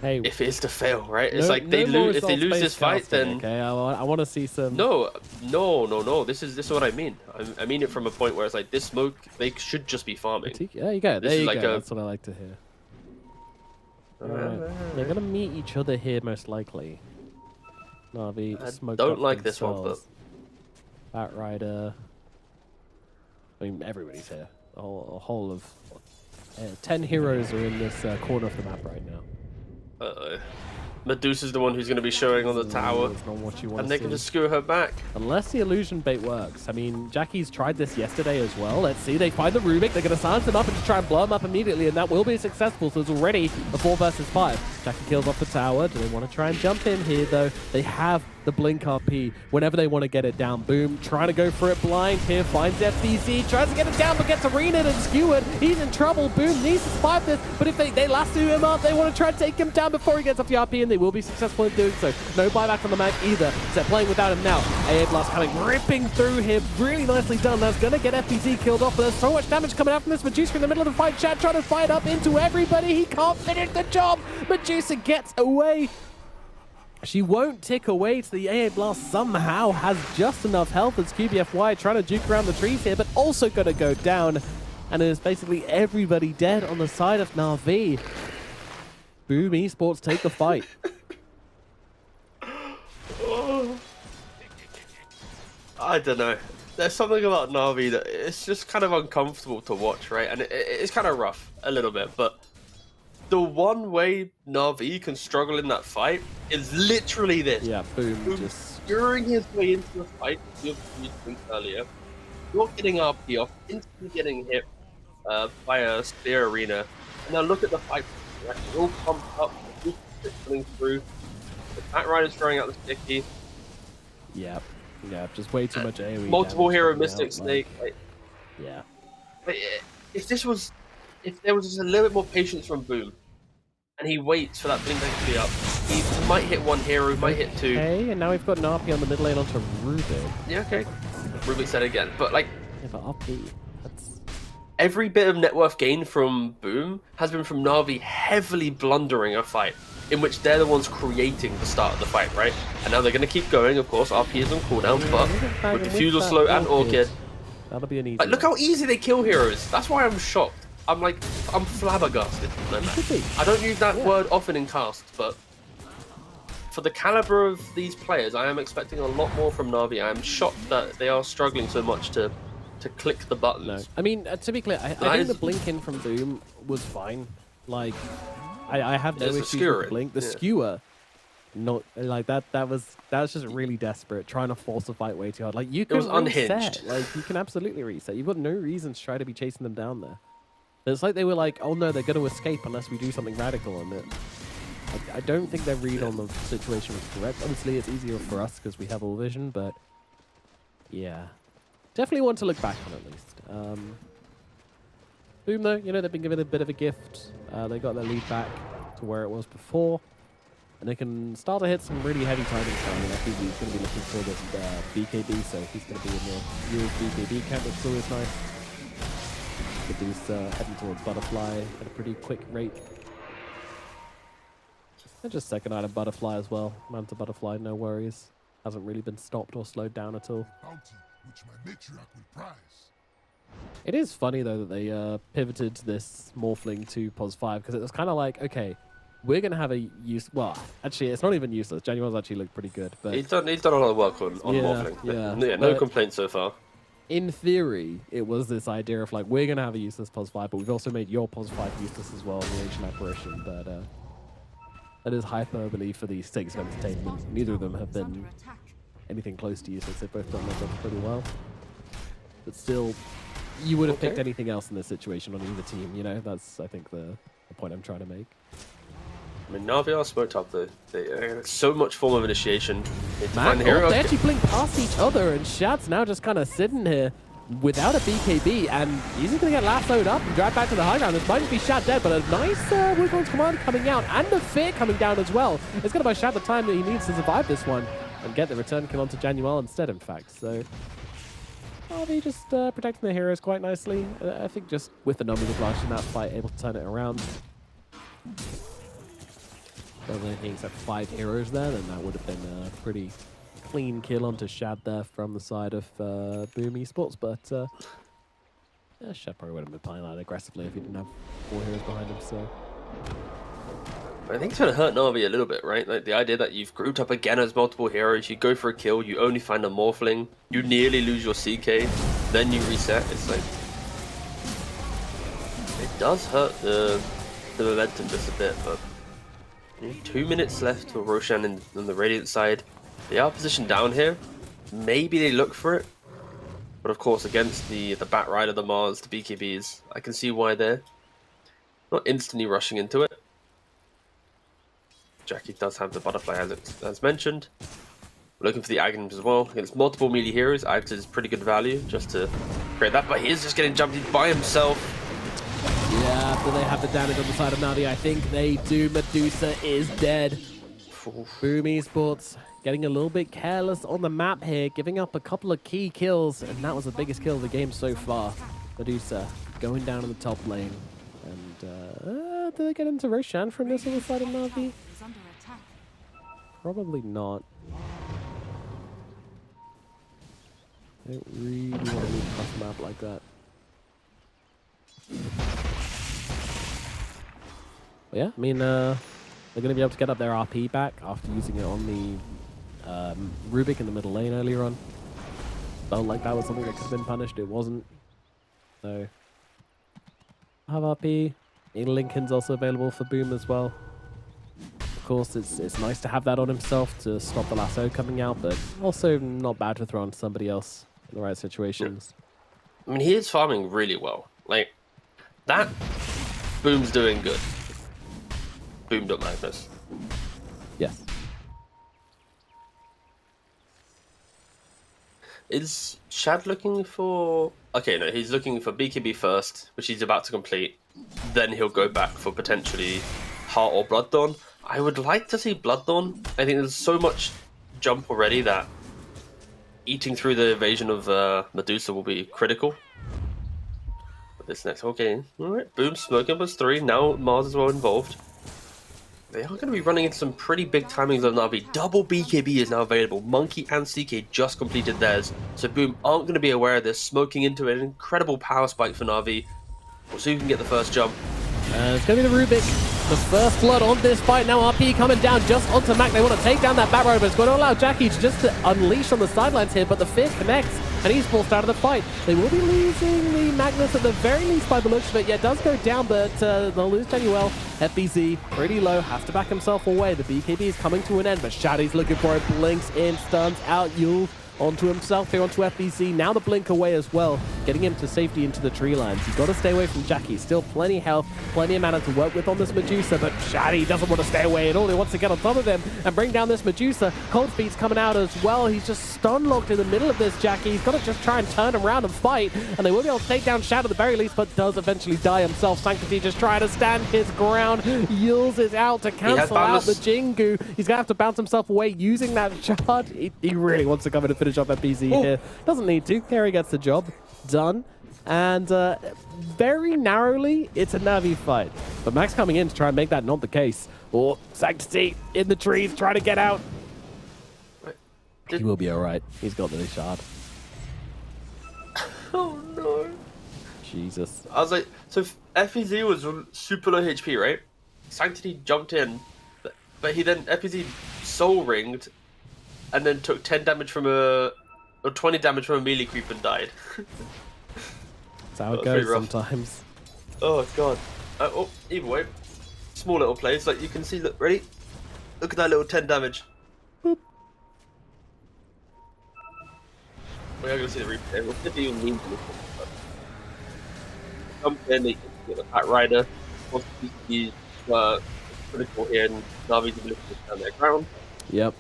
Hey, if it is to fail, right? It's like they lose. If they lose this fight, then okay. I want to see some. No. This is what I mean. I mean it from a point where it's like this smoke. They should just be farming. There you go. There you go. That's what I like to hear. Alright. They're gonna meet each other here most likely. Na'Vi smoked don't up like this one, but Bat Rider. I mean, everybody's here. A whole of 10 heroes are in this corner of the map right now. Medusa's the one who's going to be showing on the tower, not what you want and they to can see. just skewer her back. Unless the illusion bait works. I mean, Jackie's tried this yesterday as well. Let's see, they find the Rubik. They're going to silence him up and just try and blow him up immediately, and that will be successful. So it's already a 4 versus 5. Jackie kills off the tower. Do they want to try and jump in here, though? They have the blink RP whenever they want to get it down. Boom, trying to go for it blind here, finds FBZ, tries to get it down, but gets arenaed and skewered. He's in trouble. Boom needs to survive this, but if they lasso him up, they want to try and take him down before he gets off the RP, and they will be successful in doing so. No buyback on the Mac either, so they're playing without him now. AA Blast coming, ripping through him, really nicely done. That's going to get FBZ killed off, but there's so much damage coming out from this. Medusa in the middle of the fight, Chad trying to fight up into everybody. He can't finish the job. Medusa gets away. She won't tick away to the AA Blast, somehow has just enough health as QBFY trying to juke around the trees here, but also going to go down. And it is basically everybody dead on the side of Na'Vi. Boom Esports take the fight. I don't know. There's something about Na'Vi that it's just kind of uncomfortable to watch, right? And it's kind of rough a little bit, but the one way Na'Vi can struggle in that fight is literally this. Yeah, Boom just skewering his way into the fight you earlier. You're getting RP off, instantly getting hit by a spear arena. And now look at the fight. Right? It's all pumped up, the coming through. The Bat Rider's throwing out the sticky. Yeah, just way too much AoE. Multiple hero Mystic Snake. Like, yeah. But if there was just a little bit more patience from Boom, and he waits for that blink to be up, he might hit one hero, might hit two. Okay, and now we've got Narpi on the mid lane onto Rubik. Yeah, okay. Rubik said again, but like, yeah, but RP, that's... every bit of net worth gain from Boom has been from Na'Vi heavily blundering a fight. in which they're the ones creating the start of the fight, right? And now they're going to keep going, of course. RP is on cooldown, but with Diffusal Slow and Orchid, that'll be an easy. like, look how easy they kill heroes. That's why I'm shocked. I'm flabbergasted. No, man. I don't use that word often in cast, but for the caliber of these players, I am expecting a lot more from Na'Vi. I am shocked that they are struggling so much to click the buttons. No, I mean, to be clear, I think the blink in from Boom was fine. Like, I have no issues with the blink. The skewer, not like that. That was just really desperate, trying to force a fight way too hard. Like, you can reset. Like, you can absolutely reset. You've got no reason to try to be chasing them down there. It's like they were like, oh no, they're going to escape unless we do something radical on it. I don't think their read on the situation was correct. Obviously, it's easier for us because we have all vision, but yeah. Definitely want to look back on at least. Boom, though, you know, they've been given a bit of a gift. They got their lead back to where it was before. And they can start to hit some really heavy timings now. I mean, I think he's going to be looking for this BKB, so he's going to be in the Euros BKB camp, which is always nice. Medusa heading towards Butterfly at a pretty quick rate. And just second item Butterfly as well. Manta Butterfly, no worries. Hasn't really been stopped or slowed down at all. Bounty, which my matriarch will prize. It is funny though that they pivoted this Morphling to Pos 5 because it was kind of like, okay, we're gonna have a use. Well, actually, it's not even useless. Januar's actually looked pretty good, but he's done a lot of work on Morphling. Yeah, no complaints so far. In theory, it was this idea of like, we're gonna have a useless Pos 5, but we've also made your Pos 5 useless as well in the Ancient Apparition. But that is hyperbole for the sake of entertainment. Neither of them have been anything close to useless. They've both done their jobs pretty well. But still, you would have picked anything else in this situation on either team, you know? That's, I think, the point I'm trying to make. I mean, Na'Vi are smoked up. They so much form of initiation. Man, they actually blink past each other, and Shad's now just kind of sitting here without a BKB, and he's just going to get lassoed up and dragged back to the high ground. This might just be Shad dead, but a nice Woodman's Command coming out, and the Fear coming down as well. It's going to buy Shad the time that he needs to survive this one, and get the return kill onto Januel instead, in fact. So, Na'Vi just protecting their heroes quite nicely. I think just with the numbers advantage in that fight, able to turn it around. If anything except 5 heroes there, then that would have been a pretty clean kill onto Shad there from the side of Boom Esports, but yeah, Shad probably would have been playing that aggressively if he didn't have 4 heroes behind him, so... I think it's going to hurt Na'Vi a little bit, right? Like the idea that you've grouped up again as multiple heroes, you go for a kill, you only find a Morphling, you nearly lose your CK, then you reset. It's like... It does hurt the momentum just a bit, but... 2 minutes left for Roshan on the Radiant side. They are positioned down here. Maybe they look for it. But of course, against the Bat Rider, the Mars, the BKBs, I can see why they're not instantly rushing into it. Jackie does have the Butterfly as mentioned. Looking for the Aghanim's as well. Against multiple melee heroes, Aghanim is pretty good value just to create that. But he is just getting jumped by himself. Yeah, after they have the damage on the side of Na'Vi, I think they do. Medusa is dead. Boom Esports getting a little bit careless on the map here, giving up a couple of key kills, and that was the biggest kill of the game so far. Medusa going down in the top lane. And do they get into Roshan from this on the side of Na'Vi? Probably not. I don't really want to move across the map like that. But yeah, I mean, they're going to be able to get up their RP back after using it on the Rubik in the middle lane earlier on. Felt like that was something that could have been punished. It wasn't. So, have RP. Lincoln's also available for Boom as well. Of course, it's nice to have that on himself to stop the lasso coming out, but also not bad to throw on somebody else in the right situations. I mean, he is farming really well. Like, that, Boom's doing good. Boom.Magnus. Yes. Is Shad looking for... Okay, no, he's looking for BKB first, which he's about to complete. Then he'll go back for potentially Heart or Blood Dawn. I would like to see Blood Dawn. I think there's so much jump already that eating through the evasion of Medusa will be critical. But this next... Okay, alright. Boom, smoking plus 3. Now Mars is well involved. they are going to be running into some pretty big timings of Na'Vi. Double BKB is now available. Monkey and CK just completed theirs. So Boom aren't going to be aware of this. Smoking into an incredible power spike for Na'Vi. We'll see who can get the first jump. It's going to be the Rubik. The first blood on this fight. Now RP coming down just onto Mac. They want to take down that Bat Rider, but it's going to allow Jackie to just to unleash on the sidelines here, but the Fear connects, and he's forced out of the fight. They will be losing the Magnus at the very least by the looks of it. Yeah, it does go down, but they'll lose Januel. FBZ pretty low, has to back himself away. The BKB is coming to an end, but Shaddy's looking for it. Blinks in, stuns out Yule. Onto himself here, onto FBZ. Now the blink away as well, getting him to safety into the tree lines. You've got to stay away from Jackie. Still plenty of health, plenty of mana to work with on this Medusa, but Shaddy doesn't want to stay away at all. He wants to get on top of them and bring down this Medusa. Cold Feet's coming out as well. He's just stun locked in the middle of this Jackie. He's got to just try and turn around and fight, and they will be able to take down Shad at the very least, but does eventually die himself. Sanctity just trying to stand his ground. Yules is out to cancel out the Jingu. He's going to have to bounce himself away using that shard. He really wants to come in and finish off FBZ here. Doesn't need to. Here he gets the job done. And very narrowly, it's a Na'Vi fight. But Max coming in to try and make that not the case. Or Sanctity in the trees, trying to get out. He will be alright. He's got the shard. Oh no. Jesus. I was like, so FEZ was on super low HP, right? Sanctity jumped in, but he then FEZ soul ringed and then took 10 damage from or 20 damage from a melee creep and died. That's how it goes sometimes. Oh god. Either way, small little plays. Like you can see, look, ready? Look at that little 10 damage. Boop. We are going to see the replay. We'll see if he even needs anything. Jump in, they get the Bat Rider. He's critical here, and Na'Vi's ability to stand their ground. Yep.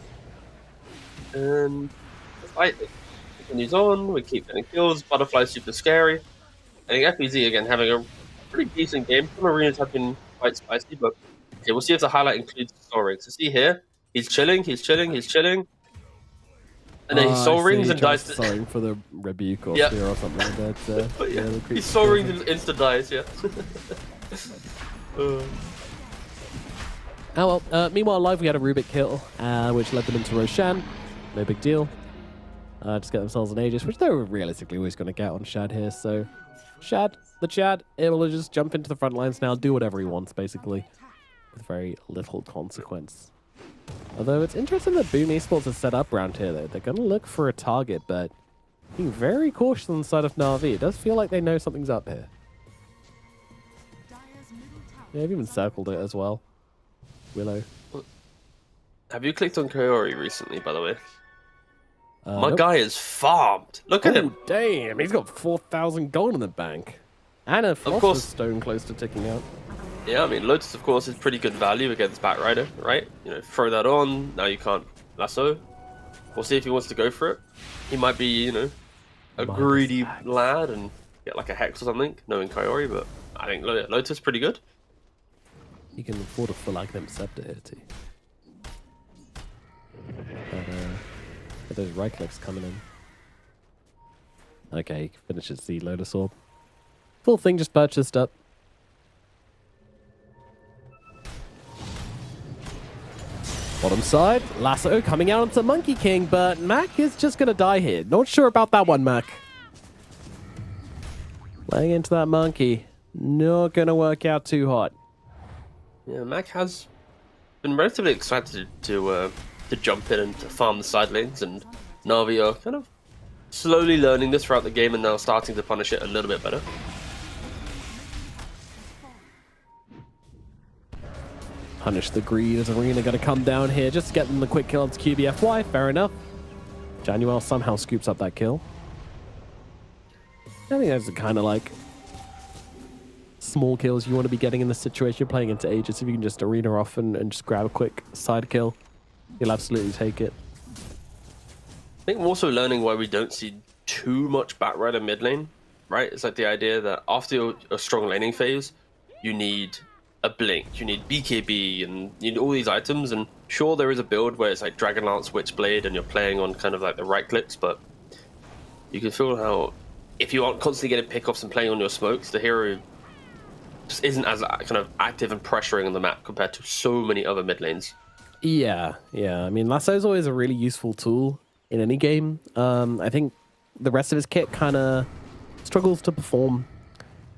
And the fight continues on. We keep getting kills. Butterfly's super scary. I think FBZ again having a pretty decent game. Some arenas have been quite spicy, but okay, we'll see if the highlight includes soul rings. So see here, he's chilling, and then he soul rings and dies. Sorry for the rebuke or fear or something like that. Yeah, he soul rings and insta dies. Yeah. Oh well. Meanwhile, live we had a Rubik kill, which led them into Roshan. No big deal. Just get themselves an Aegis, which they were realistically always going to get on Shad here. So, Shad, able to just jump into the front lines now, do whatever he wants, basically, with very little consequence. Although it's interesting that Boom Esports is set up around here, though. They're going to look for a target, but being very cautious on the side of Na'Vi. It does feel like they know something's up here. Yeah, they've even circled it as well. Willow. Have you clicked on Kaori recently, by the way? My Nope. guy is farmed. Look at him. Damn, he's got 4,000 gold in the bank. And a Philosopher's Stone close to ticking out. Yeah, I mean, Lotus, of course, is pretty good value against Bat Rider, right? You know, throw that on. Now you can't lasso. We'll see if he wants to go for it. He might be, you know, a greedy lad and get like a Hex or something, knowing Kaori, but I think Lotus is pretty good. You can afford a full Aghanim Scepter here, too. But those right clicks coming in. Okay, he finishes the Lotus Orb. Full thing just purchased up. Bottom side, Lasso coming out onto Monkey King, but Mac is just going to die here. Not sure about that one, Mac. Laying into that Monkey. Not going to work out too hot. Yeah, Mac has been relatively excited to jump in and to farm the side lanes, and Na'Vi are kind of slowly learning this throughout the game and now starting to punish it a little bit better. Punish the greed as Arena going to come down here. Just getting the quick kill onto QBFY. Fair enough. Januel somehow scoops up that kill. I think those are kind of like small kills you want to be getting in this situation. You're playing into Aegis. If you can just Arena off and just grab a quick side kill, you'll absolutely take it. I think we're also learning why we don't see too much Bat Rider mid lane, right? It's like the idea that after a strong laning phase, you need a blink, you need BKB, and you need all these items. And sure, there is a build where it's like Dragonlance, Witchblade, and you're playing on kind of like the right clicks, but you can feel how if you aren't constantly getting pickoffs and playing on your smokes, the hero just isn't as kind of active and pressuring on the map compared to so many other mid lanes. Yeah. I mean, Lasso is always a really useful tool in any game. I think the rest of his kit kind of struggles to perform.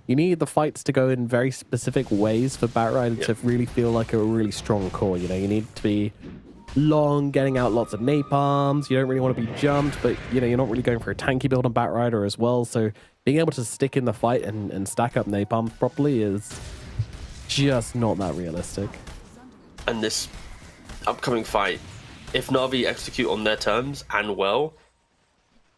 You need the fights to go in very specific ways for Batrider to really feel like a really strong core. You know, you need to be long, getting out lots of napalms. You don't really want to be jumped, but you know, you're not really going for a tanky build on Batrider as well. So being able to stick in the fight and stack up napalms properly is just not that realistic. And this upcoming fight, if Na'Vi execute on their terms and well,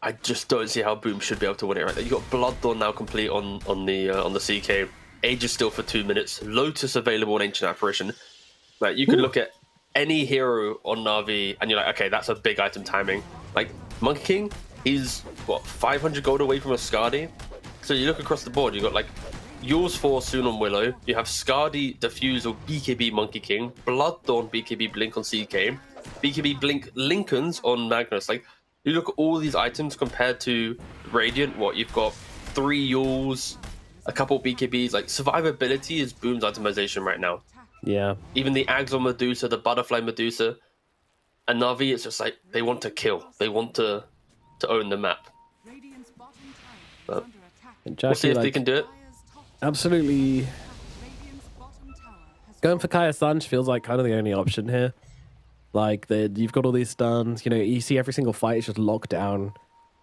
I just don't see how Boom should be able to win it. Right, you got Bloodthorn now complete on the CK. Age is still for 2 minutes. Lotus available in Ancient Apparition. Like you could look at any hero on Na'Vi and you're like, okay, that's a big item timing. Like Monkey King, he's what 500 gold away from a Skadi. So you look across the board, you got like Yours 4 soon on Willow. You have Skadi, Diffuse or BKB Monkey King, Bloodthorn BKB Blink on CK, BKB Blink Lincolns on Magnus. Like you look at all these items compared to Radiant, what you've got 3 Yours, a couple BKBs. Like survivability is Boom's itemization right now. Yeah. Even the Ags on Medusa, the Butterfly Medusa, and Na'Vi, it's just like they want to kill. They want to own the map. Radiant's bottom tower is But under attack. And we'll see Jackie, if they can do it. absolutely Radiant's bottom tower has going for Kaya Sanj feels like kind of the only option here. Like you've got all these stuns, you know, you see every single fight is just locked down,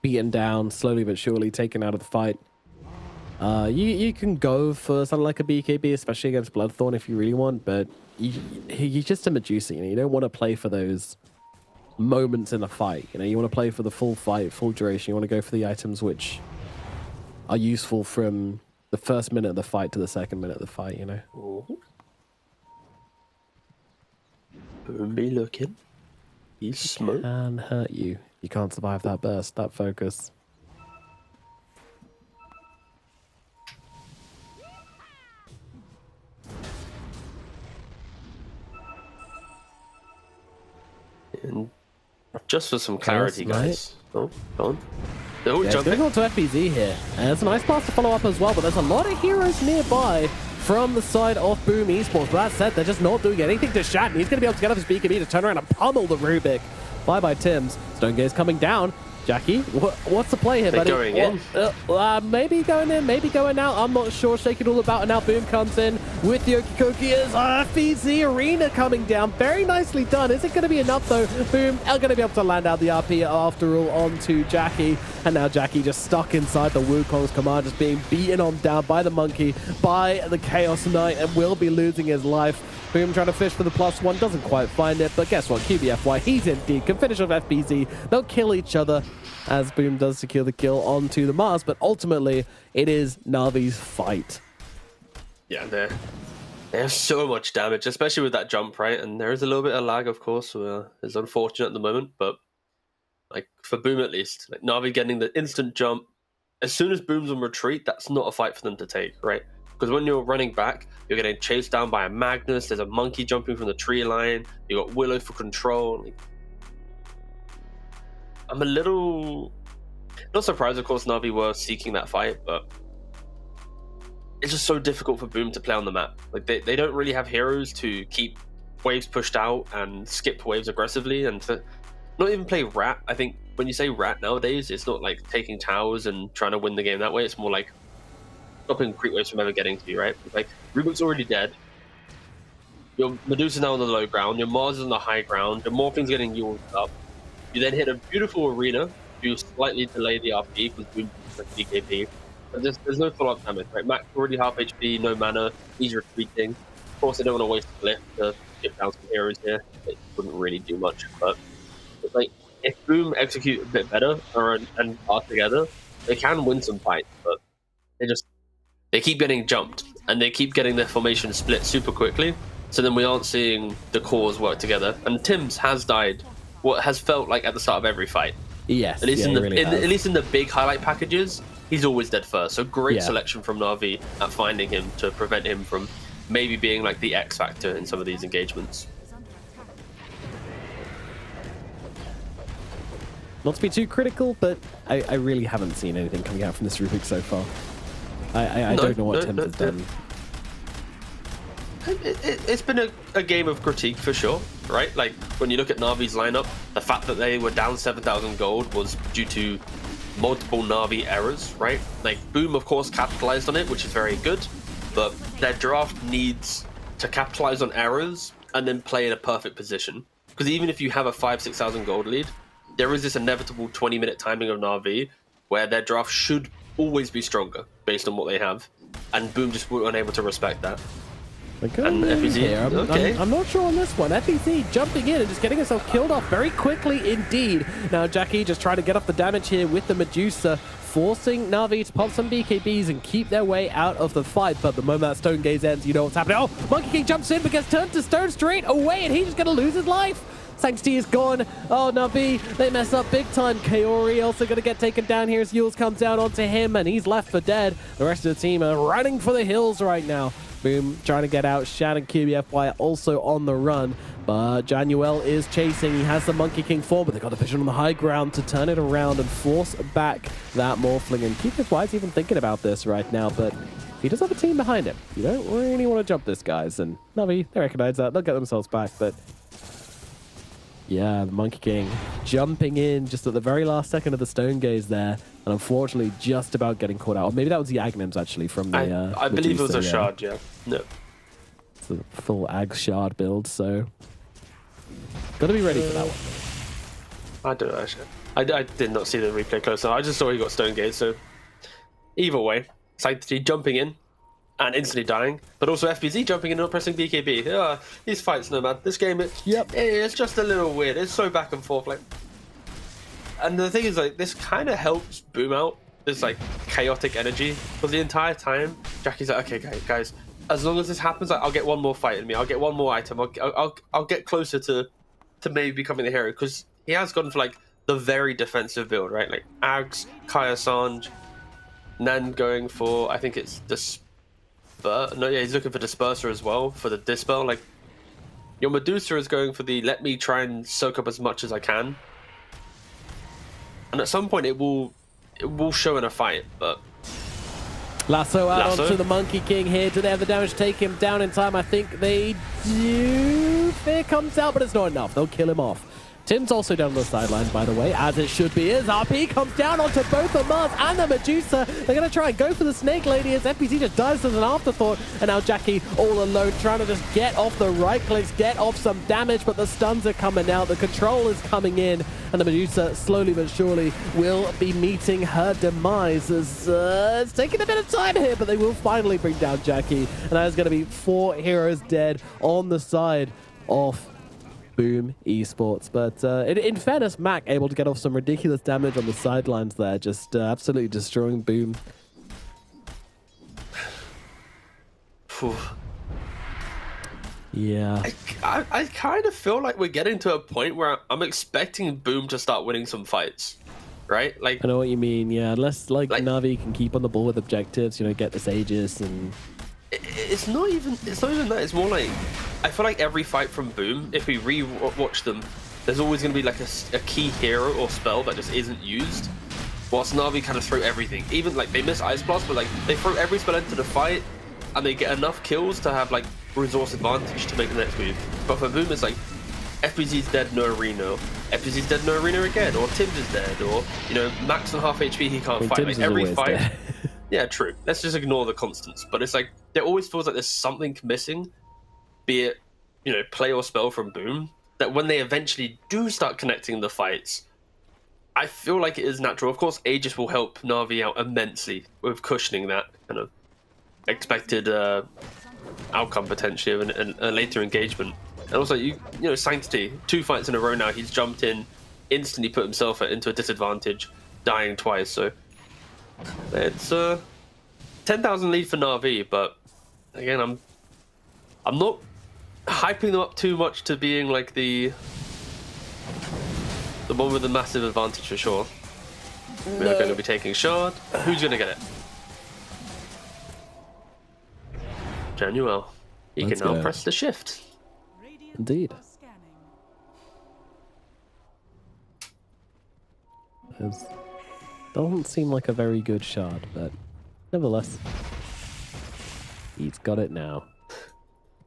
beaten down, slowly but surely taken out of the fight. You can go for something like a BKB, especially against Bloodthorn if you really want, but you're just a Medusa, you know, you don't want to play for those moments in a fight, you know, you want to play for the full fight, full duration, you want to go for the items which are useful from the first minute of the fight to the second minute of the fight, you know. Ooh. Boom be looking. He's smoke. Can hurt you. You can't survive that burst, that focus. And just for some clarity, Chaos guys. Oh, go on. Oh, Yeah, it's jumping. going to FBZ here. And it's a nice pass to follow up as well, but there's a lot of heroes nearby from the side of Boom Esports. But that said, they're just not doing anything to Shat. He's going to be able to get up his BKB to turn around and pummel the Rubik. Bye-bye, Tims. Stone Gaze coming down. Jackie, what's the play here, They're buddy? going in. Maybe going in, maybe going out. I'm not sure. Shake it all about, and now Boom comes in with the Okikoki as FBZ Arena coming down. Very nicely done. Is it going to be enough, though? Boom are going to be able to land out the RP after all onto Jackie. And now Jackie just stuck inside the Wukong's command, just being beaten on down by the Monkey, by the Chaos Knight, and will be losing his life. Boom trying to fish for the +1, doesn't quite find it, but guess what? QBFY, he's indeed can finish off FBZ. They'll kill each other as Boom does secure the kill onto the Mars, but ultimately it is Na'Vi's fight. Yeah, they have so much damage, especially with that jump, right? And there is a little bit of lag, of course. It's unfortunate at the moment, but like for Boom at least, like Na'Vi getting the instant jump, as soon as Boom's on retreat, that's not a fight for them to take, right? Because when you're running back, you're getting chased down by a Magnus, there's a Monkey jumping from the tree line, you got Willow for control. Like, I'm a little not surprised, of course, Na'Vi were seeking that fight, but it's just so difficult for Boom to play on the map. Like they don't really have heroes to keep waves pushed out and skip waves aggressively, and to not even play Rat. I think when you say Rat nowadays, it's not like taking towers and trying to win the game that way. It's more like stopping creep waves from ever getting to you, right? Like Rubik's already dead. Your Medusa's now on the low ground. Your Mars is on the high ground. Your Morphing's getting yours up. You then hit a beautiful arena. You slightly delay the RP because Boom is DKP. But there's no follow-up damage, right? Max already half HP, no mana. He's retreating. Of course, they don't want to waste a lift to get down some heroes here. It wouldn't really do much, but it's like if Boom execute a bit better and are together, they can win some fights. But they keep getting jumped and they keep getting their formation split super quickly. So then we aren't seeing the cores work together. And Tims has died what has felt like at the start of every fight. Yes, at least yeah, at least in the big highlight packages, he's always dead first. So great Yeah. selection from Na'Vi at finding him to prevent him from maybe being like the X factor in some of these engagements. Not to be too critical, but I really haven't seen anything coming out from this Rubik so far. I don't know what Tims has done. It's been a game of critique for sure, right? Like when you look at Navi's lineup, the fact that they were down 7,000 gold was due to multiple Navi errors, right? Like Boom, of course, capitalized on it, which is very good, but their draft needs to capitalize on errors and then play in a perfect position. Because even if you have a 5,000-6,000 gold lead, there is this inevitable 20-minute timing of Navi where their draft should always be stronger based on what they have, and Boom just were unable to respect that. And FBZ here. I'm not sure on this one. FBZ jumping in and just getting himself killed off very quickly indeed. Now Jackie just trying to get off the damage here with the Medusa, forcing Na'Vi to pop some BKBs and keep their way out of the fight. But the moment that Stone Gaze ends, you know what's happening. Oh, Monkey King jumps in but gets turned to stone straight away, and he's just going to lose his life. Sanctity is gone. Oh, Navi, they mess up big time. Kaori also going to get taken down here as Yules comes down onto him, and he's left for dead. The rest of the team are running for the hills right now. Boom trying to get out. Shan and QBFY also on the run, but Januel is chasing. He has the Monkey King forward, but they've got the vision on the high ground to turn it around and force back that Morphling. And QBFY is even thinking about this right now, but he does have a team behind him. You don't really want to jump this, guys. And Navi, they recognize that. They'll get themselves back, but yeah, the Monkey King jumping in just at the very last second of the Stone Gaze there, and unfortunately just about getting caught out. Or maybe that was the Agnums actually from the I believe it was a shard, yeah. No. It's a full Ag shard build, so gotta be ready for that one. I don't know actually. I did not see the replay close enough. I just saw he got Stone Gaze, so either way, Sanctity jumping in and instantly dying, but also FBZ jumping in and not pressing BKB. These fights, no man. This game, it's just a little weird. It's so back and forth, like. And the thing is, like, this kind of helps Boom out. This like chaotic energy, because the entire time Jackie's like, okay, guys, as long as this happens, like, I'll get one more fight in me. I'll get one more item. I'll get closer to maybe becoming the hero, because he has gone for like the very defensive build, right? Like Ags, Kaya Sanj, Nan going for, I think it's he's looking for Disperser as well for the Dispel. Like, your Medusa is going for the let me try and soak up as much as I can, and at some point it will show in a fight. But Lasso out onto the Monkey King here. Do they have the damage to take him down in time? I think they do. Fear comes out, but it's not enough. They'll kill him off. Tim's also down on the sidelines, by the way, as it should be. As RP comes down onto both the Mars and the Medusa. They're going to try and go for the Snake Lady as FPC just dies as an afterthought. And now Jackie all alone trying to just get off the right clicks, get off some damage, but the stuns are coming out. The control is coming in, and the Medusa slowly but surely will be meeting her demise. As it's taking a bit of time here, but they will finally bring down Jackie. And that is going to be 4 heroes dead on the side of Boom Esports. But in fairness, Mac able to get off some ridiculous damage on the sidelines there, just absolutely destroying Boom. Yeah. I kind of feel like we're getting to a point where I'm expecting Boom to start winning some fights, right? Like, I know what you mean, yeah. Unless like Navi can keep on the ball with objectives, you know, get this Aegis and... It's not even that. It's more like, I feel like every fight from Boom, if we re-watch them, there's always going to be like a key hero or spell that just isn't used, whilst Navi kind of throw everything. Even like they miss Ice Blast, but like they throw every spell into the fight and they get enough kills to have like resource advantage to make the next move. But for Boom, it's like FBZ's dead, no Reno. FBZ's dead, no Reno again. Or Tibbs is dead. Or, you know, Max on half HP, he can't fight. Like every fight. Yeah, true. Let's just ignore the constants. But it's like, there always feels like there's something missing, be it, you know, play or spell from Boom, that when they eventually do start connecting the fights, I feel like it is natural. Of course, Aegis will help Na'Vi out immensely with cushioning that kind of expected outcome potentially of a later engagement. And also, you know, Sanctity, 2 fights in a row now, he's jumped in, instantly put himself into a disadvantage, dying twice. So it's 10,000 lead for Na'Vi, but again, I'm not hyping them up too much to being like the one with the massive advantage for sure. We're going to be taking shard. Who's going to get it? Januel. He can now press the shift. Indeed. It doesn't seem like a very good shard, but nevertheless, he's got it now.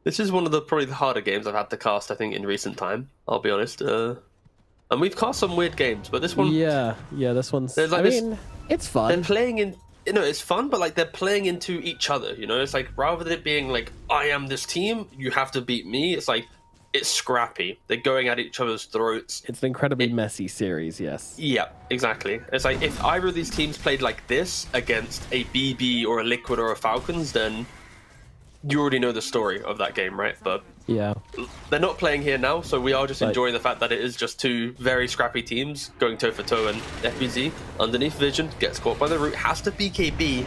This is one of the probably the harder games I've had to cast, I think, in recent time. I'll be honest. And we've cast some weird games, but this one, Yeah, this one's. There's like I this- mean, it's they're fun. playing in. You know, it's fun, but like they're playing into each other. You know, it's like rather than it being like I am this team, you have to beat me. It's like it's scrappy. They're going at each other's throats. It's an incredibly messy series. Yes. Yeah, exactly. It's like if either of these teams played like this against a BB or a Liquid or a Falcons, then you already know the story of that game, right? But Yeah. they're not playing here now, so we are just Right. enjoying the fact that it is just two very scrappy teams going toe for toe, and FBZ underneath Vision gets caught by the root, has to BKB.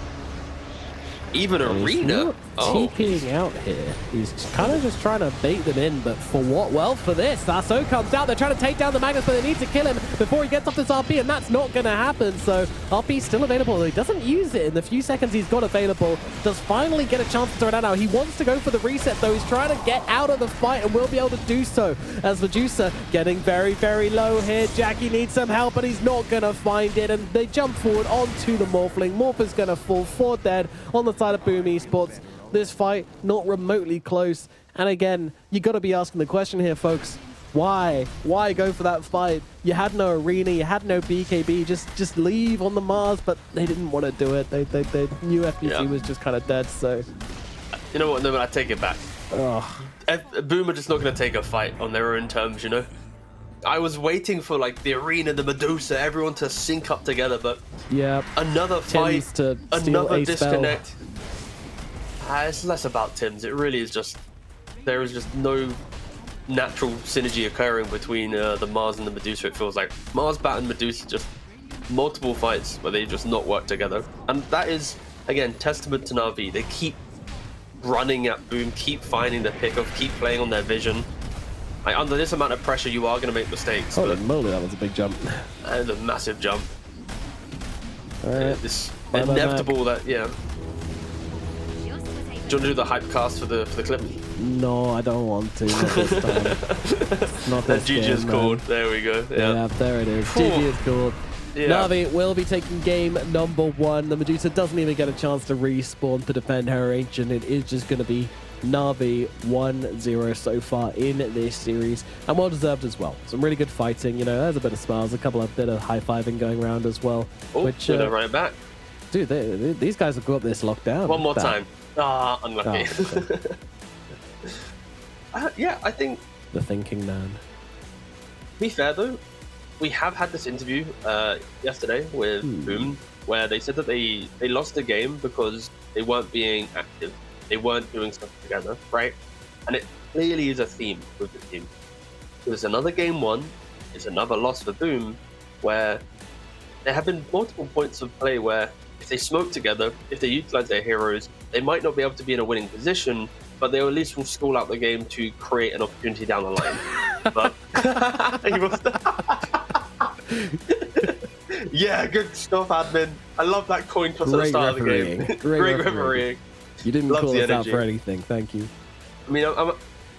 Even And he's Arena. not Oh, TPing out here. He's kind of just trying to bait them in, but for what? Well, for this. Lasso comes out. They're trying to take down the Magnus, but they need to kill him before he gets off this RP, and that's not going to happen. So RP's still available. He doesn't use it in the few seconds he's got available. Does finally get a chance to throw it out now. He wants to go for the reset, though. He's trying to get out of the fight and will be able to do so. As Medusa getting very, very low here. Jackie needs some help, but he's not going to find it. And they jump forward onto the Morphling. Morph is going to fall 4 dead on the side of Boom Esports. This fight not remotely close, and again, you got to be asking the question here, folks. Why go for that fight? You had no arena, you had no BKB. Just leave on the Mars, but they didn't want to do it. They knew FBC was just kind of dead. So you know what? No, I take it back. oh, Boom are just not going to take a fight on their own terms, you know? I was waiting for like the Arena, the Medusa, everyone to sync up together, but yeah, another fight, Tim's to steal another a spell. disconnect. It's less about Tim's. It really is just there is just no natural synergy occurring between the Mars and the Medusa. It feels like Mars, Bat, and Medusa just multiple fights where they just not work together, and that is again testament to Na'Vi. They keep running at Boom, keep finding the pickoff, keep playing on their vision. Like, under this amount of pressure, you are going to make mistakes. Holy But moly, that was a big jump. and a massive jump. All right. This Bye bye, inevitable that Do you want to do the hype cast for the clip? No, I don't want to. Not this time. Not That this GG is game, called. man. There we go. Yeah, there it is. Phew. GG is called. Yeah. Na'Vi will be taking game number 1. The Medusa doesn't even get a chance to respawn to defend her ancient. It is just going to be Na'Vi 1-0 so far in this series, and well deserved as well. Some really good fighting. You know, there's a bit of smiles, a couple of bit of high-fiving going around as well. Oh, which they're right back. dude, these guys have got this locked down. One more That- time. Ah, unlucky. Oh, okay. Yeah, I think, The thinking man. to be fair though, we have had this interview yesterday with Boom, where they said that they lost the game because they weren't being active. They weren't doing stuff together, right? And it clearly is a theme with the team. There's another game won, it's another loss for Boom, where there have been multiple points of play where if they smoke together, if they utilize their heroes, they might not be able to be in a winning position, but they at least will stall out the game to create an opportunity down the line. But yeah, good stuff, admin. I love that coin toss at the Great start refereeing. of the game. Great Great refereeing. refereeing. You didn't Love call the us out energy. for anything. Thank you. I mean,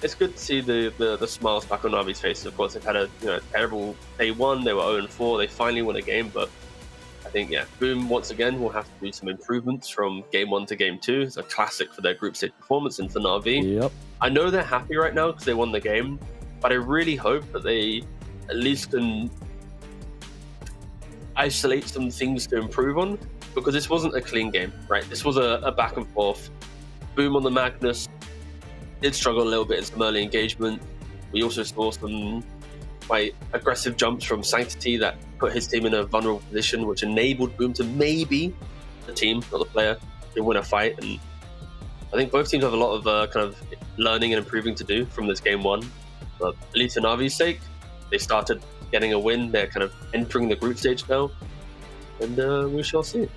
it's good to see the smiles back on Navi's faces. Of course, they've had a terrible day one. They were 0-4. They finally won a game, but I think Boom once again will have to do some improvements from game 1 to game 2. It's a classic for their group stage performance and for Na'Vi. Yep. I know they're happy right now because they won the game, but I really hope that they at least can isolate some things to improve on, because this wasn't a clean game, right? This was a back and forth. Boom on the Magnus did struggle a little bit in some early engagement. We also saw some quite aggressive jumps from Sanctity that put his team in a vulnerable position, which enabled Boom to maybe, the team, not the player, to win a fight. And I think both teams have a lot of kind of learning and improving to do from this game 1. But at least for Navi's sake, they started getting a win. They're kind of entering the group stage now, and we shall see.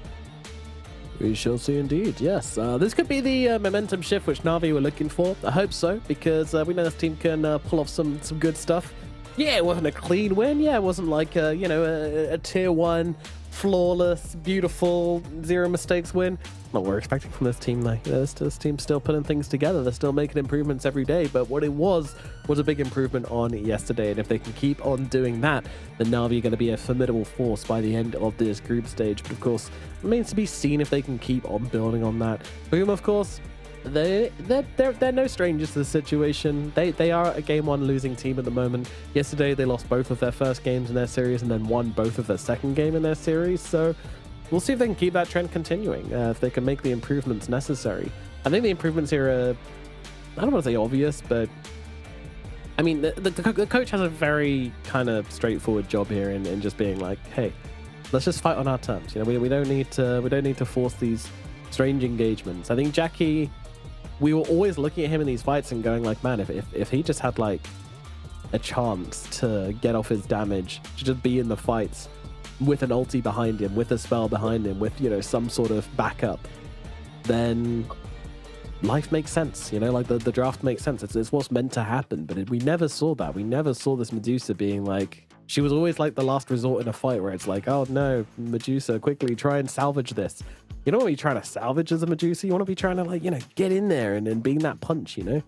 We shall see indeed, yes. This could be the momentum shift which Na'Vi were looking for. I hope so, because we know this team can pull off some good stuff. Yeah, it wasn't a clean win. Yeah, it wasn't like a tier 1, flawless, beautiful, 0 mistakes win. Not what we're expecting from this team, though. This team's still putting things together. They're still making improvements every day. But what it was a big improvement on yesterday. And if they can keep on doing that, then Na'Vi are going to be a formidable force by the end of this group stage. But of course, it remains to be seen if they can keep on building on that. Boom, of course, they're no strangers to the situation. They are a game one losing team at the moment. Yesterday they lost both of their first games in their series and then won both of their second game in their series. So we'll see if they can keep that trend continuing. If they can make the improvements necessary. I think the improvements here are, I don't want to say obvious, but I mean the coach has a very kind of straightforward job here in just being like, hey, let's just fight on our terms. You know, we don't need to force these strange engagements. I think Jackie, we were always looking at him in these fights and going like, man, if he just had like a chance to get off his damage, to just be in the fights with an ulti behind him, with a spell behind him, with, you know, some sort of backup, then life makes sense. You know, like the draft makes sense. It's what's meant to happen. But we never saw that. We never saw this Medusa being like, she was always like the last resort in a fight where it's like, oh no, Medusa, quickly try and salvage this. You don't want to be trying to salvage as a Medusa. You want to be trying to, like, you know, get in there and being that punch, you know?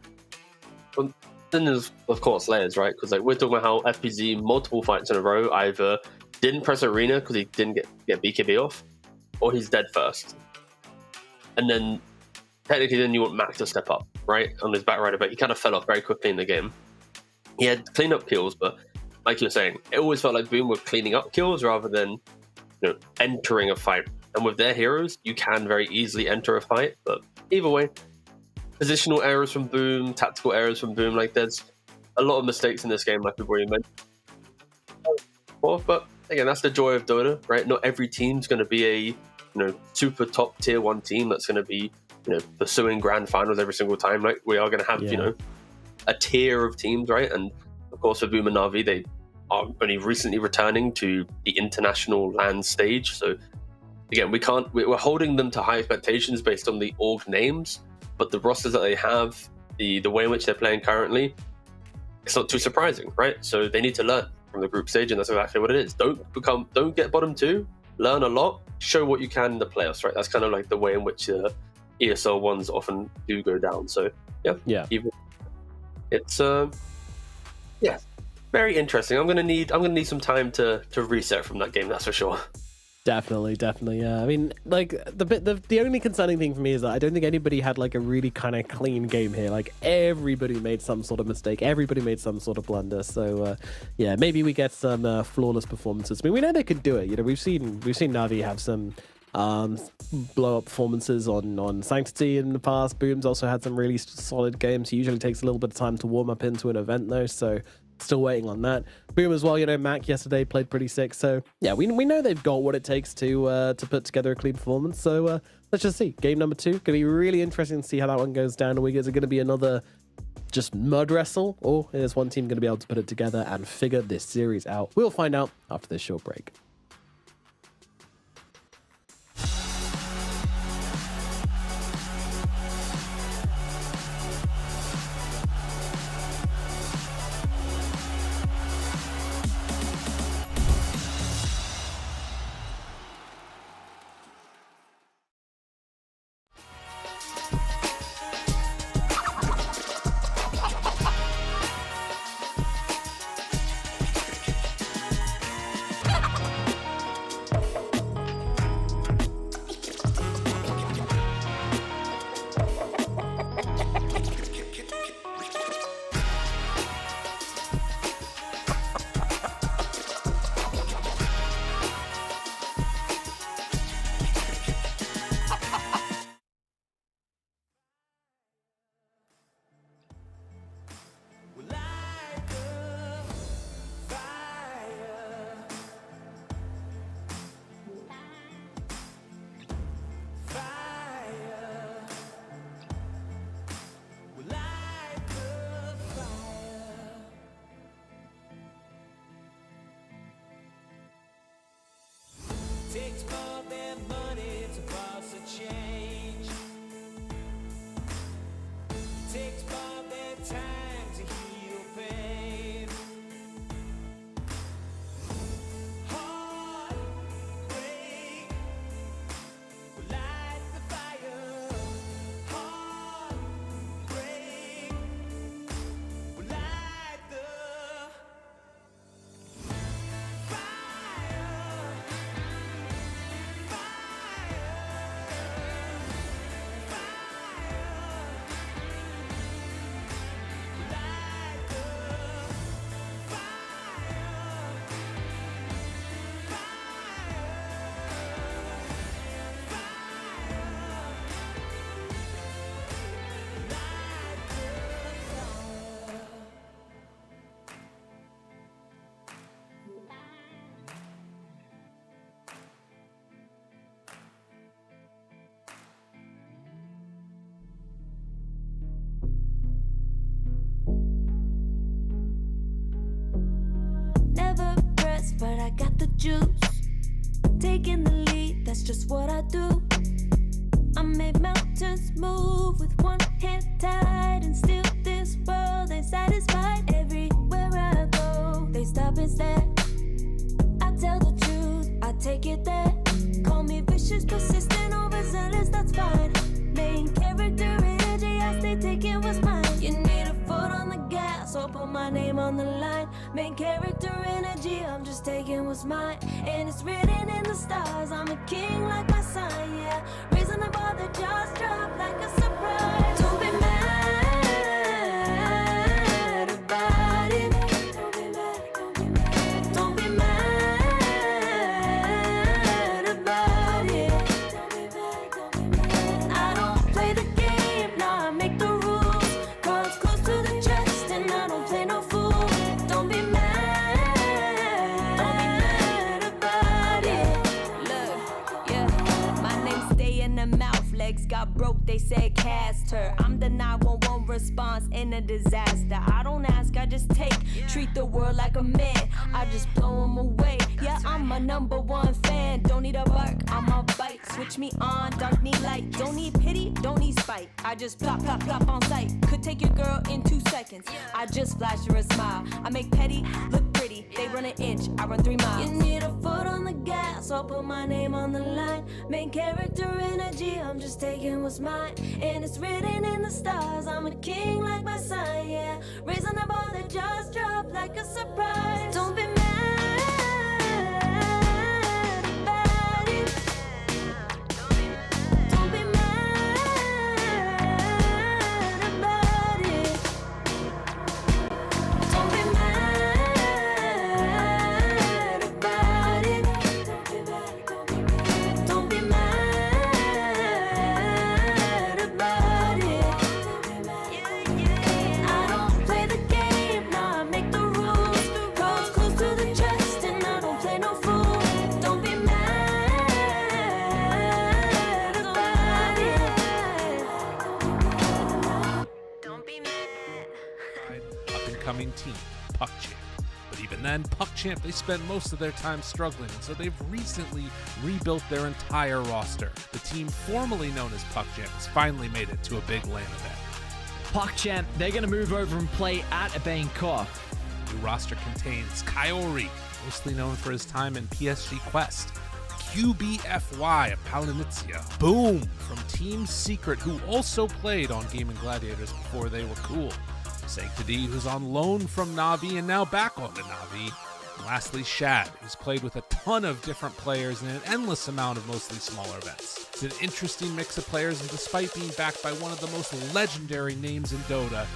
Well, then there's, of course, layers, right? Because like we're talking about how FPZ multiple fights in a row either didn't press arena because he didn't get BKB off, or he's dead first. And then technically then you want Mac to step up, right? On his back rider, but he kind of fell off very quickly in the game. He had clean-up kills, but like you were saying, it always felt like Boom were cleaning up kills rather than, you know, entering a fight. And with their heroes, you can very easily enter a fight. But either way, positional errors from Boom, tactical errors from Boom, like there's a lot of mistakes in this game, like we've already mentioned. But again, that's the joy of Dota, right? Not every team's going to be a, you know, super top tier 1 team that's going to be, you know, pursuing grand finals every single time. Like we are going to have, you know, a tier of teams, right? And of course, for Boom and Na'Vi, they are only recently returning to the international LAN stage. So again, we're holding them to high expectations based on the org names, but the rosters that they have, the way in which they're playing currently, it's not too surprising, right? So they need to learn from the group stage, and that's exactly what it is. Don't get bottom 2, learn a lot, show what you can in the playoffs, right? That's kind of like the way in which ESL ones often do go down. So yeah. It's very interesting. I'm gonna need some time to reset from that game, that's for sure. Definitely, yeah. I mean, like the only concerning thing for me is that I don't think anybody had like a really kind of clean game here. Like everybody made some sort of mistake, everybody made some sort of blunder. So yeah, maybe we get some flawless performances. I mean, we know they could do it. You know, we've seen Na'Vi have some blow up performances on Sanctity in the past. Boom's also had some really solid games. He usually takes a little bit of time to warm up into an event though, so still waiting on that. Boom as well, you know, Mac yesterday played pretty sick, so yeah, we know they've got what it takes to put together a clean performance. So let's just see. Game number 2, gonna be really interesting to see how that one goes down. Is it gonna be another just mud wrestle, or is one team gonna be able to put it together and figure this series out? We'll find out after this short break. Takes more than money to boss a change. Takes more than time to heal pain. Heartbreak will light the fire. Heartbreak will light the fire. I got the juice. Taking the lead, that's just what I do. I made mountains move with one hand tied, and still this world ain't satisfied. Everywhere I go, they stop and stare. I tell the truth, I take it there. Call me vicious, persistent, overzealous, that's fine. Main character energy, I stay taking what's mine. You need a foot on the gas, or put my name on the line. Main character energy, I'm just taking what's mine. And it's written in the stars, I'm a king like my sign, yeah. Raising the bar, the jaws drop like a surprise. Don't be mad about it. Don't be mad about it. I don't play the game, nah, I make the rules. Cards close to the chest, and I don't play no fool. Don't be mad about it. Look, yeah, my name stay in the mouth. Legs got broke, they said cast her. I'm the 911 response in a disaster. I don't ask, I just take. Treat the world like a man, I just blow them away. Yeah, I'm a #1 fan. Don't need a bark, I'm a bite. Switch me on, dark need light. Don't need pity, don't need spite. I just plop, plop, plop on sight. Could take your girl in 2 seconds. I just flash her a smile. I make petty look pretty. They run an inch, I run 3 miles. You need a foot on the gas, I'll put my name on the line. Main character energy, I'm just taking what's mine. And it's written in the stars, I'm a king like my sign, yeah. Raising the bar, the jaws drop like a surprise. Don't be mad about it. Don't be mad about it. Don't be mad about it. Don't be mad about it. I don't play the game, nah, I make the rules. Cards close to the chest, and I don't play no fool. Don't be mad about it. Don't be mad. Up-and-coming team, PuckChamp. But even then, PuckChamp, they spent most of their time struggling, and so they've recently rebuilt their entire roster. The team formerly known as PuckChamp has finally made it to a big LAN event. PuckChamp, they're going to move over and play at Bangkok. The new roster contains Kaori, mostly known for his time in PSG Quest, QBFY of Palinizia, Boom from Team Secret, who also played on Gaming Gladiators before they were cool, Sanctity, who's on loan from Na'Vi and now back on to Na'Vi, and lastly Shad, who's played with a ton of different players in an endless amount of mostly smaller events. It's an interesting mix of players, and despite being backed by one of the most legendary names in Dota, they're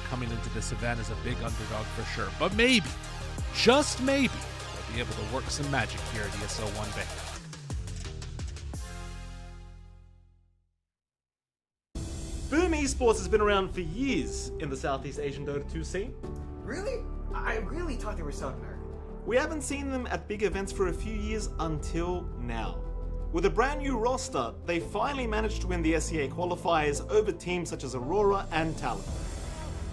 coming into this event as a big underdog for sure. But maybe, just maybe, they'll be able to work some magic here at ESL One Bangkok. Boom Esports has been around for years in the Southeast Asian Dota 2 scene. Really? I really thought they were South America. We haven't seen them at big events for a few years until now. With a brand new roster, they finally managed to win the SEA qualifiers over teams such as Aurora and Talon.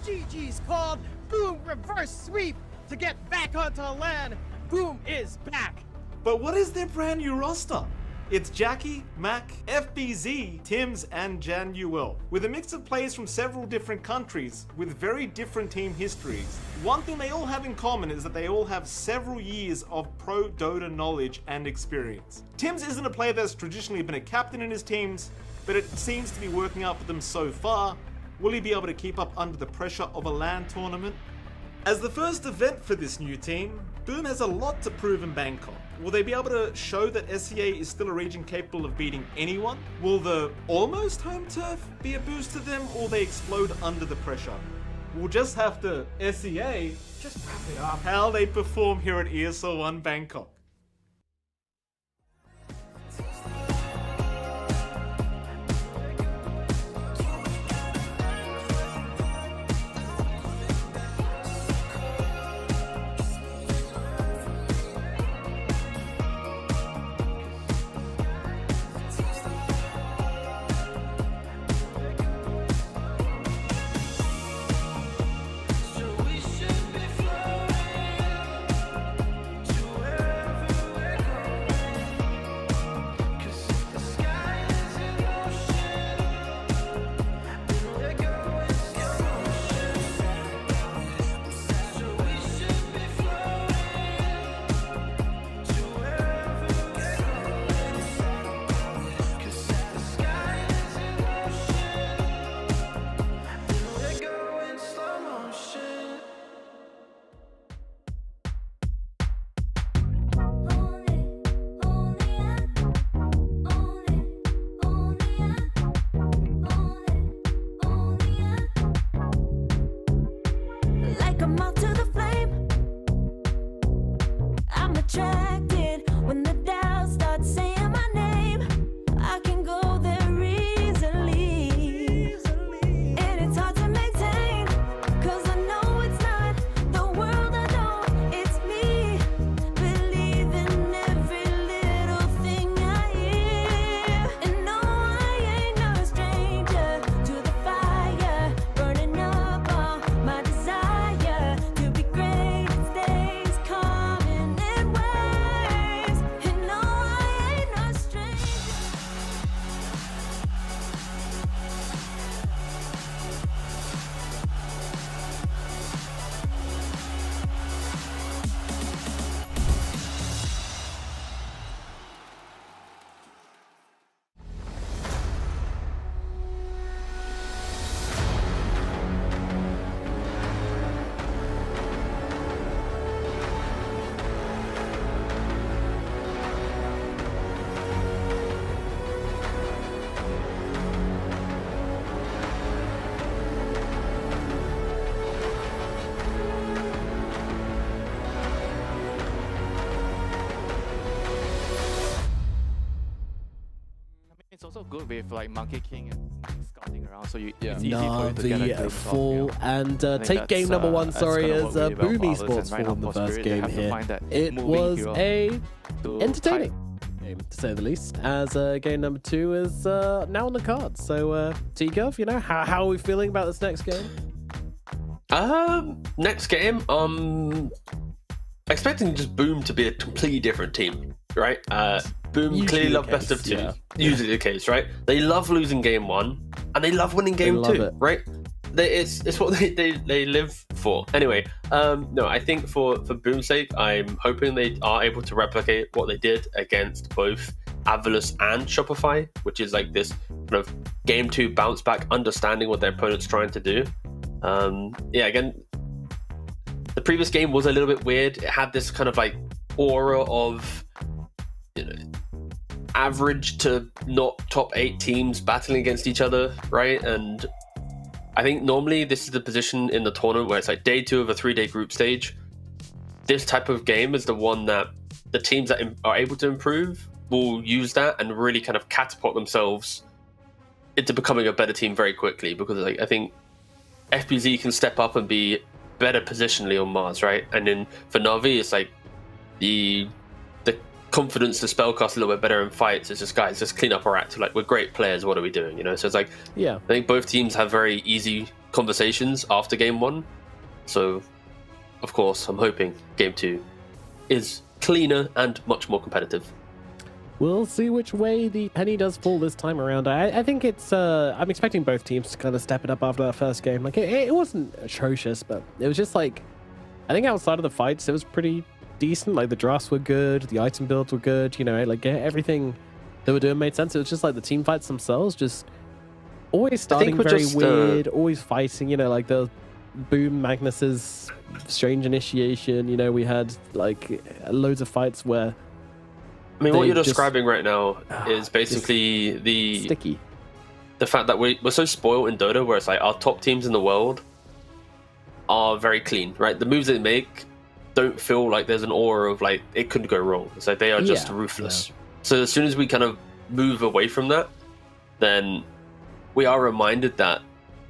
GG's called. Boom reverse sweep to get back onto LAN. Boom is back. But what is their brand new roster? It's Jackie, Mac, FBZ, Tims, and Januel, with a mix of players from several different countries with very different team histories. One thing they all have in common is that they all have several years of pro Dota knowledge and experience. Tims isn't a player that's traditionally been a captain in his teams, but it seems to be working out for them so far. Will he be able to keep up under the pressure of a LAN tournament? As the first event for this new team, Boom has a lot to prove in Bangkok. Will they be able to show that SEA is still a region capable of beating anyone? Will the almost home turf be a boost to them, or they explode under the pressure? We'll just have to SEA Just wrap it up. how they perform here at ESL One Bangkok. attracted when the doubts start saying my name. I can go there easily, and it's hard to maintain, 'cause I know it's not the world I know, it's me. Believe in every little thing I hear, and no, I ain't no stranger to the fire, burning up all my desire to be great. It stays coming in waves, and no, I ain't no stranger. It's also good with like Monkey King and scouting around, so it's easy for you to get a Navi glimpse fall of, and I think take game that's, number one, that's sorry, kinda as what really well Boom Marvels, Esports and right now formed the for first Spirit, they game have to here. find that It moving was hero a to entertaining game, to say the least, as game number 2 is now on the cards. So, T-Gov, you know, how are we feeling about this next game? Next game, expecting just Boom to be a completely different team, right? Boom Usually clearly the love best of case, two. yeah. Usually the case, right? They love losing game 1 and they love winning game love 2, it. right? It's what they live for. Anyway, no, I think for Boom's sake, I'm hoping they are able to replicate what they did against both Avalus and Shopify, which is like this kind of game 2 bounce back, understanding what their opponent's trying to do. Again, the previous game was a little bit weird. It had this kind of like aura of, you know, average to not top 8 teams battling against each other, right? And I think normally this is the position in the tournament where it's like day 2 of a 3-day group stage. This type of game is the one that the teams that are able to improve will use that and really kind of catapult themselves into becoming a better team very quickly, because like I think FBZ can step up and be better positionally on Mars, right? And then for Navi, it's like the confidence to spellcast a little bit better in fights. It's just, guys, just clean up our act. Like, we're great players, what are we doing, you know? So it's like, yeah, I think both teams have very easy conversations after game 1. So of course I'm hoping game 2 is cleaner and much more competitive. We'll see which way the penny does fall this time around. I think it's I'm expecting both teams to kind of step it up after that first game. Like it wasn't atrocious, but it was just like, I think outside of the fights it was pretty decent. Like the drafts were good, the item builds were good, you know, like everything they were doing made sense. It was just like the team fights themselves just always starting very weird, always fighting, you know, like the Boom Magnus's strange initiation, you know, we had like loads of fights where I mean, what you're describing right now is basically sticky. The fact that we're so spoiled in Dota, where it's like our top teams in the world are very clean, right? The moves they make don't feel like there's an aura of like it could go wrong. It's like they are just ruthless. So as soon as we kind of move away from that, then we are reminded that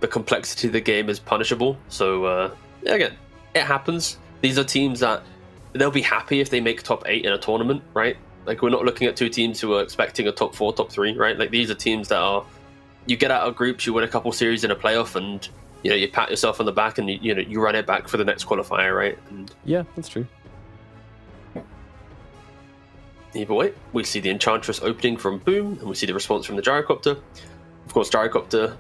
the complexity of the game is punishable. So again, it happens. These are teams that they'll be happy if they make top 8 in a tournament, right? Like, we're not looking at 2 teams who are expecting a top 4, top 3, right? Like, these are teams that are, you get out of groups, you win a couple series in a playoff, and you know, you pat yourself on the back and you run it back for the next qualifier, right? And yeah, that's true. either way, we see the Enchantress opening from Boom, and we see the response from the Gyrocopter. Of course, Gyrocopter,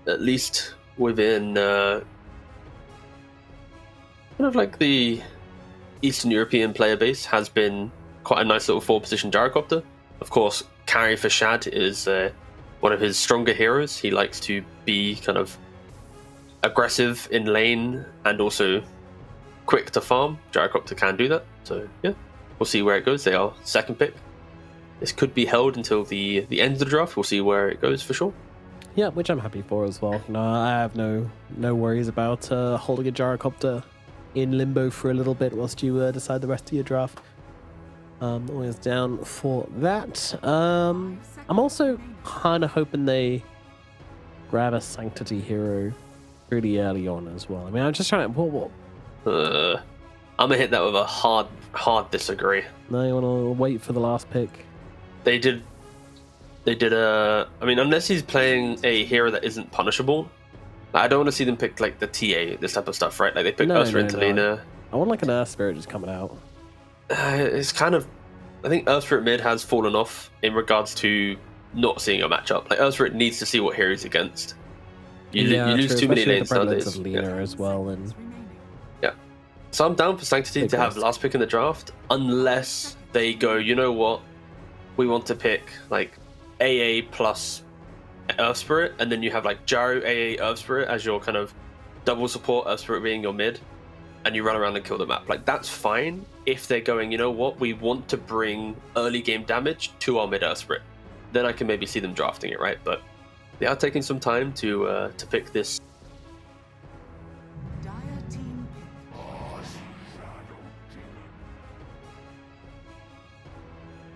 at least within kind of like the Eastern European player base, has been quite a nice little 4-position Gyrocopter. Of course, carry for Shad is one of his stronger heroes. He likes to be kind of aggressive in lane and also quick to farm. Gyrocopter can do that. So yeah, we'll see where it goes. They are second pick. This could be held until the end of the draft. We'll see where it goes for sure. Yeah, which I'm happy for as well. No, I have no worries about holding a Gyrocopter in limbo for a little bit whilst you decide the rest of your draft. Always down for that. I'm also kind of hoping they grab a Sanctity hero pretty early on as well. I mean, I'm just trying to... I'm gonna hit that with a hard disagree. No, you want to wait for the last pick? They did a... I mean, unless he's playing a hero that isn't punishable, I don't want to see them pick like the TA, this type of stuff, right? Like they pick Ursula into Lina. I want like an Earth Spirit just coming out. It's kind of... I think Earth Spirit mid has fallen off in regards to not seeing a matchup. Like Earth Spirit needs to see what hero he's against. You lose too many lanes nowadays. Of Lina as well, and yeah. So I'm down for Sanctity to have last pick in the draft, unless they go, you know what, we want to pick like AA plus Earth Spirit, and then you have like Jaro, AA, Earth Spirit as your kind of double support, Earth Spirit being your mid, and you run around and kill the map. Like that's fine if they're going, you know what, we want to bring early game damage to our mid Earth Spirit. Then I can maybe see them drafting it, right? But they are taking some time to pick this.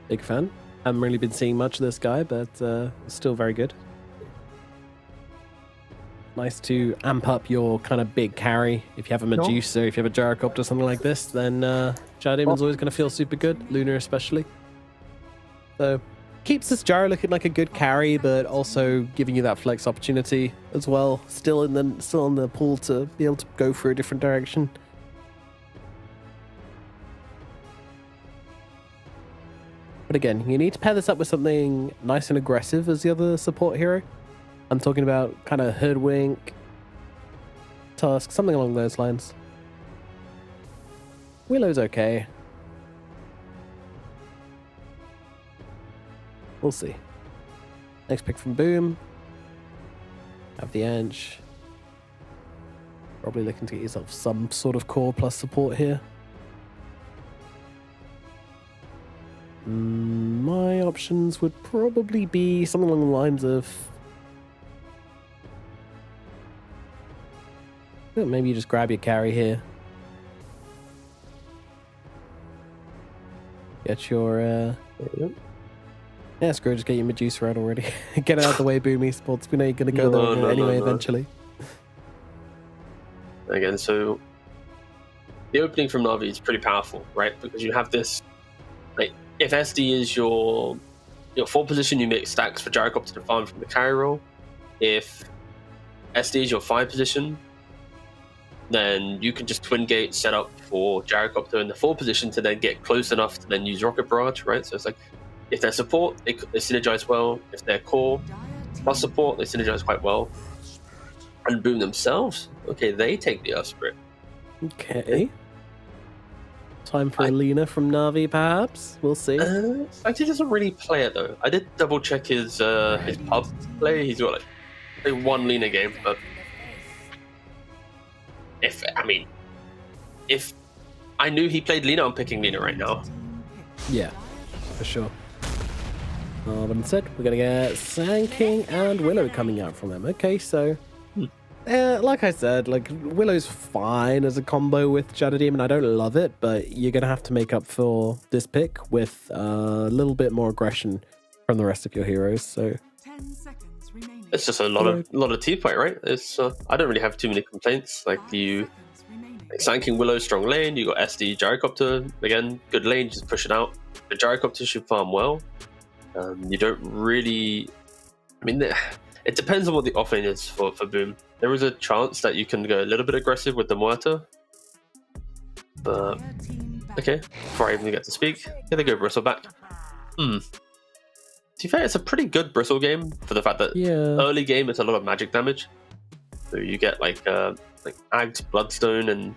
Big fan. Haven't really been seeing much of this guy, but still very good. Nice to amp up your kind of big carry. If you have a Medusa, if you have a Gyrocopter, something like this, then Shadow Demon's always going to feel super good. Luna especially. So keeps this Gyro looking like a good carry, but also giving you that flex opportunity as well. Still in the pool to be able to go for a different direction. But again, you need to pair this up with something nice and aggressive as the other support hero. I'm talking about kind of Hoodwink, Tusk, something along those lines. Willow's okay. We'll see. Next pick from Boom. Have the Edge. Probably looking to get yourself some sort of core plus support here. My options would probably be something along the lines of... maybe you just grab your carry here. Get your... yeah, screw it, just get your Medusa out already. Get it out of the way, Boomy Sports. We know you're going to go there anyway eventually. Again, so the opening from Na'Vi is pretty powerful, right? Because you have this... like, if SD is your 4 position, you make stacks for Gyrocopter to farm from the carry role. If SD is your 5 position, then you can just twin gate set up for Gyrocopter in the 4 position to then get close enough to then use Rocket Barrage, right? So it's like, if they're support, they synergize well. If they're core plus support, they synergize quite well. And Boom themselves, okay, they take the Earth Spirit. Okay. Time for a Lina from Na'Vi, perhaps? We'll see. Actually, doesn't really play it, though. I did double check his pub play. He's got like 1 Lina game, but if I knew he played Lina, I'm picking Lina right now. Yeah, for sure. But instead, we're going to get Sanking and Willow coming out from him. Okay, so... like I said, like Willow's fine as a combo with Shadow Demon. I don't love it, but you're going to have to make up for this pick with a little bit more aggression from the rest of your heroes, so... 10 seconds remaining. It's just a lot of team fight, right? It's I don't really have too many complaints. Like Sanking Willow, strong lane. You got SD Gyrocopter again, good lane, just push it out. The Gyrocopter should farm well. You don't really. I mean, it depends on what the offlane is for Boom. There is a chance that you can go a little bit aggressive with the Muerta. But okay, before I even get to speak, here they go, Bristleback. To be fair, it's a pretty good Bristle game for the fact that early game it's a lot of magic damage. So you get like Ags, Bloodstone, and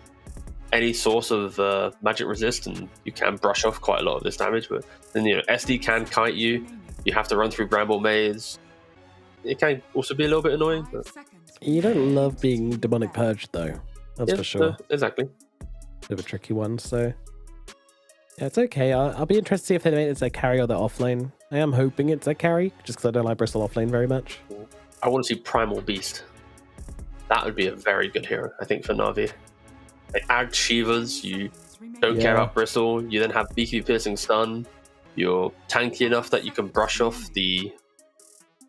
any source of magic resist, and you can brush off quite a lot of this damage. But then SD can kite you. You have to run through Bramble Maze. It can also be a little bit annoying. But... you don't love being Demonic Purged, though. That's for sure. Exactly. Bit of a tricky one, so... yeah, it's okay. I'll be interested to see if they make it their carry or their offlane. I am hoping it's their carry, just because I don't like Bristle offlane very much. I want to see Primal Beast. That would be a very good hero, I think, for Na'Vi. Like Ag Shivas, you don't care about Bristle. You then have BQ Piercing Stun. You're tanky enough that you can brush off the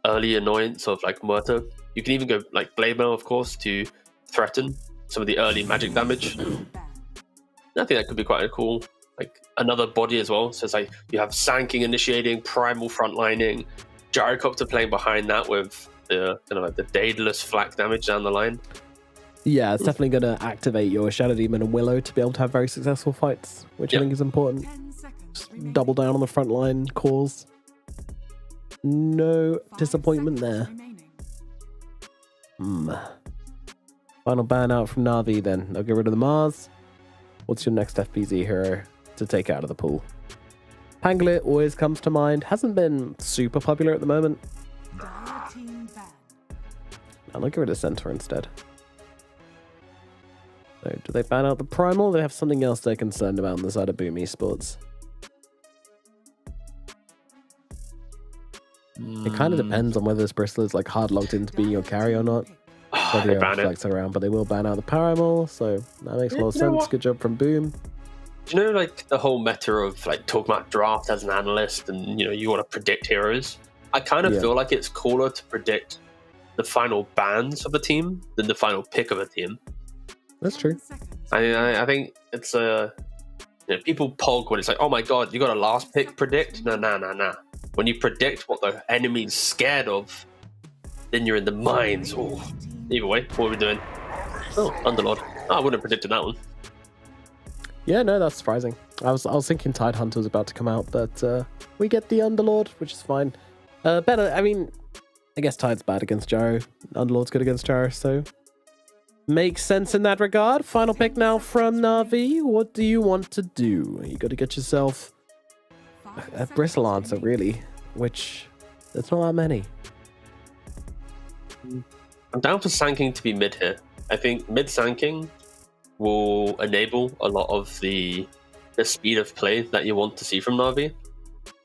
early annoyance of like Muerta. You can even go like Blade Mail, of course, to threaten some of the early magic damage. I think that could be quite a cool, like another body as well. So it's like you have Sanking initiating, Primal frontlining, Gyrocopter playing behind that with the kind of like the Daedalus flak damage down the line. Yeah, it's definitely going to activate your Shadow Demon and Willow to be able to have very successful fights, which I think is important. Just double down on the front line cause. No disappointment there. Final ban out from Na'Vi then. They'll get rid of the Mars. What's your next FPZ hero to take out of the pool? Pangolier always comes to mind. Hasn't been super popular at the moment. I'll get rid of Centaur instead. So, do they ban out the Primal? They have something else they're concerned about on the side of Boom Esports. It kind of depends on whether this Bristle is like hard logged into being your carry or not. Whether he flex around, but they will ban out the Primal, so that makes a lot of sense. Good job from Boom. Do you know, like the whole meta of like talking about draft as an analyst, and you want to predict heroes? I kind of feel like it's cooler to predict the final bans of a team than the final pick of a team. That's true. I think it's people pog when it's like, oh my god, you got a last pick predict? Nah. When you predict what the enemy's scared of, then you're in the mines. Ooh. Either way, what are we doing? Oh, Underlord. Oh, I wouldn't have predicted that one. Yeah, no, that's surprising. I was thinking Tidehunter was about to come out, but we get the Underlord, which is fine. Better, I mean, I guess Tide's bad against Gyro. Underlord's good against Gyro, so makes sense in that regard. Final pick now from Na'Vi. What do you want to do? You got to get yourself a Bristle answer, really, which there's not that many. I'm down for Sanking to be mid here. I think mid Sanking will enable a lot of the speed of play that you want to see from Na'Vi.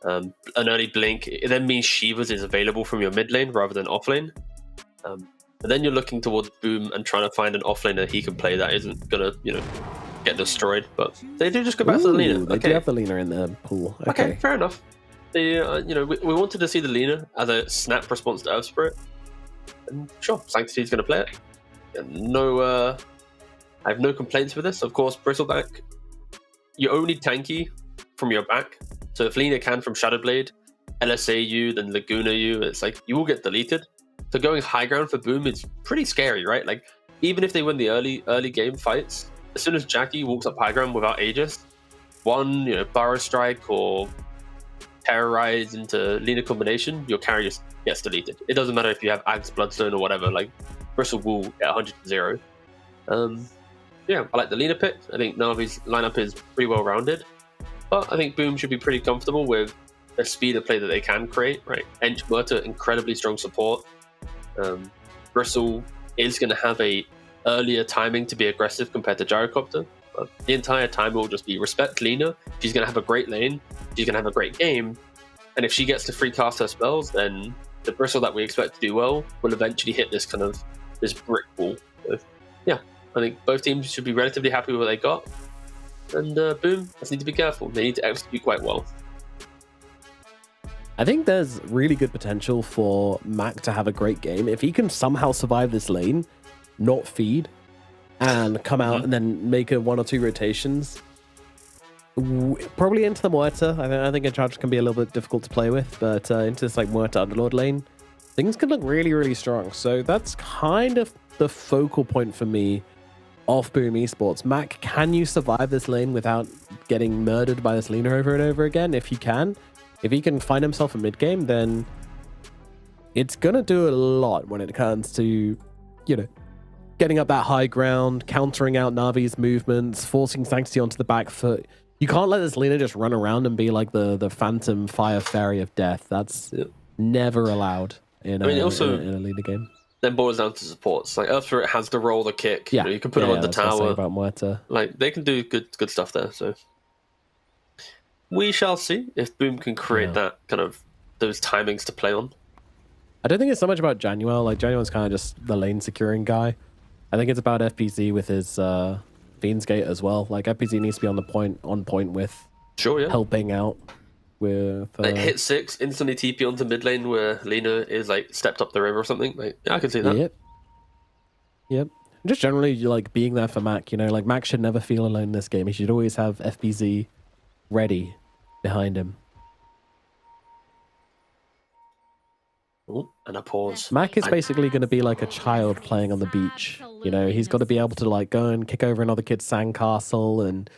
An early blink, it then means Shivas is available from your mid lane rather than off lane. But then you're looking towards Boom and trying to find an off lane that he can play that isn't gonna, get destroyed. But they do just go back to the Lina. They do have the Lina in the pool. Okay, fair enough. They, we wanted to see the Lina as a snap response to Earth Spirit. And sure, Sanctity's going to play it. And I have no complaints with this. Of course, Bristleback, you only tanky from your back. So if Lina can from Shadowblade, LSA you, then Laguna you, it's like you will get deleted. So going high ground for Boom is pretty scary, right? Like even if they win the early game fights, as soon as Jackie walks up high ground without Aegis, Burrow Strike or Terrorize into Lina combination, your carry just gets deleted. It doesn't matter if you have Axe, Bloodstone or whatever, like Bristle will get 100-0. I like the Lina pick. I think Na'Vi's lineup is pretty well rounded. But I think Boom should be pretty comfortable with the speed of play that they can create, right? Ench Muerta, incredibly strong support. Bristle is going to have a earlier timing to be aggressive compared to Gyrocopter. But the entire time it will just be respect Lina. She's going to have a great lane. She's going to have a great game. And if she gets to free cast her spells, then the Bristle that we expect to do well will eventually hit this brick wall. So, I think both teams should be relatively happy with what they got. And Boom, just need to be careful. They need to execute quite well. I think there's really good potential for Mac to have a great game. If he can somehow survive this lane, not feed, and come out and then make a 1 or 2 rotations, probably into the Muerta. I think a charge can be a little bit difficult to play with, but into this like Muerta Underlord lane, things can look really, really strong. So that's kind of the focal point for me of Boom Esports. Mac, can you survive this lane without getting murdered by this Lina over and over again? If he can find himself a mid game, then it's gonna do a lot when it comes to, getting up that high ground, countering out Na'Vi's movements, forcing Sanctity onto the back foot. You can't let this Lina just run around and be like the phantom fire fairy of death. That's never allowed in a Lina game. Then boils down to supports. Like Earth Spirit has to roll the kick. You can put him on the tower. About Muerta. Like they can do good stuff there. So we shall see if Boom can create that kind of those timings to play on. I don't think it's so much about Januel. Like Januel's kind of just the lane securing guy. I think it's about FPZ with his Fiend's Gate as well. Like FPZ needs to be on point with helping out with like hit 6, instantly TP onto mid lane where Lina is like stepped up the river or something. Like yeah, I can see that. Yep. Just generally like being there for Mac, you know, like Mac should never feel alone in this game. He should always have FBZ ready behind him. Ooh, and a pause. Mac is basically going to be like a child playing on the beach. You know, he's got to be able to like go and kick over another kid's sandcastle and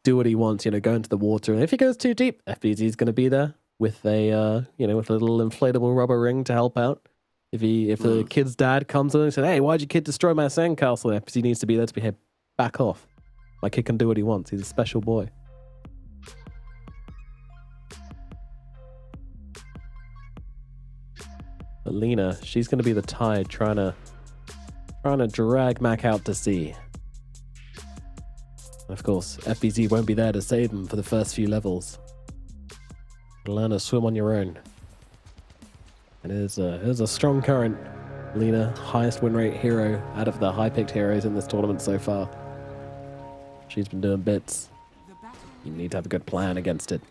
do what he wants, you know, go into the water. And if he goes too deep, FBZ is going to be there with a, you know, with a little inflatable rubber ring to help out. If the kid's dad comes in and says, hey, why'd your kid destroy my sandcastle? FBZ needs to be there to be, hey, back off. My kid can do what he wants. He's a special boy. But Lina, she's going to be the tide trying to drag Mac out to sea. Of course, FBZ won't be there to save them for the first few levels. Learn to swim on your own. It is a strong current. Lina, highest win rate hero out of the high-picked heroes in this tournament so far. She's been doing bits. You need to have a good plan against it.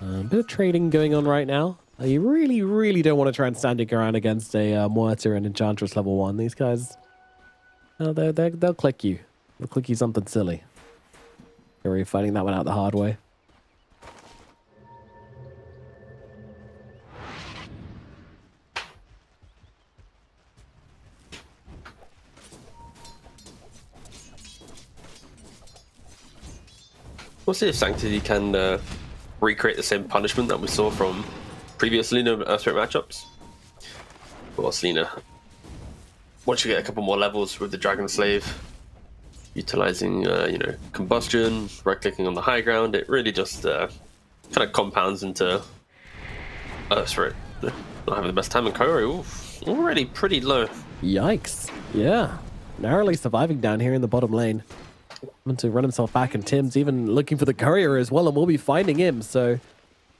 A bit of trading going on right now. You really, really don't want to try and stand your ground against a Muerta and Enchantress level 1. These guys, they'll click you. They'll click you something silly. You're really finding that one out the hard way. We'll see if Sanctity can recreate the same punishment that we saw from previous Lina Earthspirit matchups. Of course, Lina, once you get a couple more levels with the Dragon Slave, utilizing you know, combustion, right-clicking on the high ground, it really just kind of compounds into Earthspirit. Not having the best time in Kaori. Already pretty low. Yikes! Yeah, narrowly surviving down here in the bottom lane. Having to run himself back, and Tim's even looking for the courier as well, and we'll be finding him. So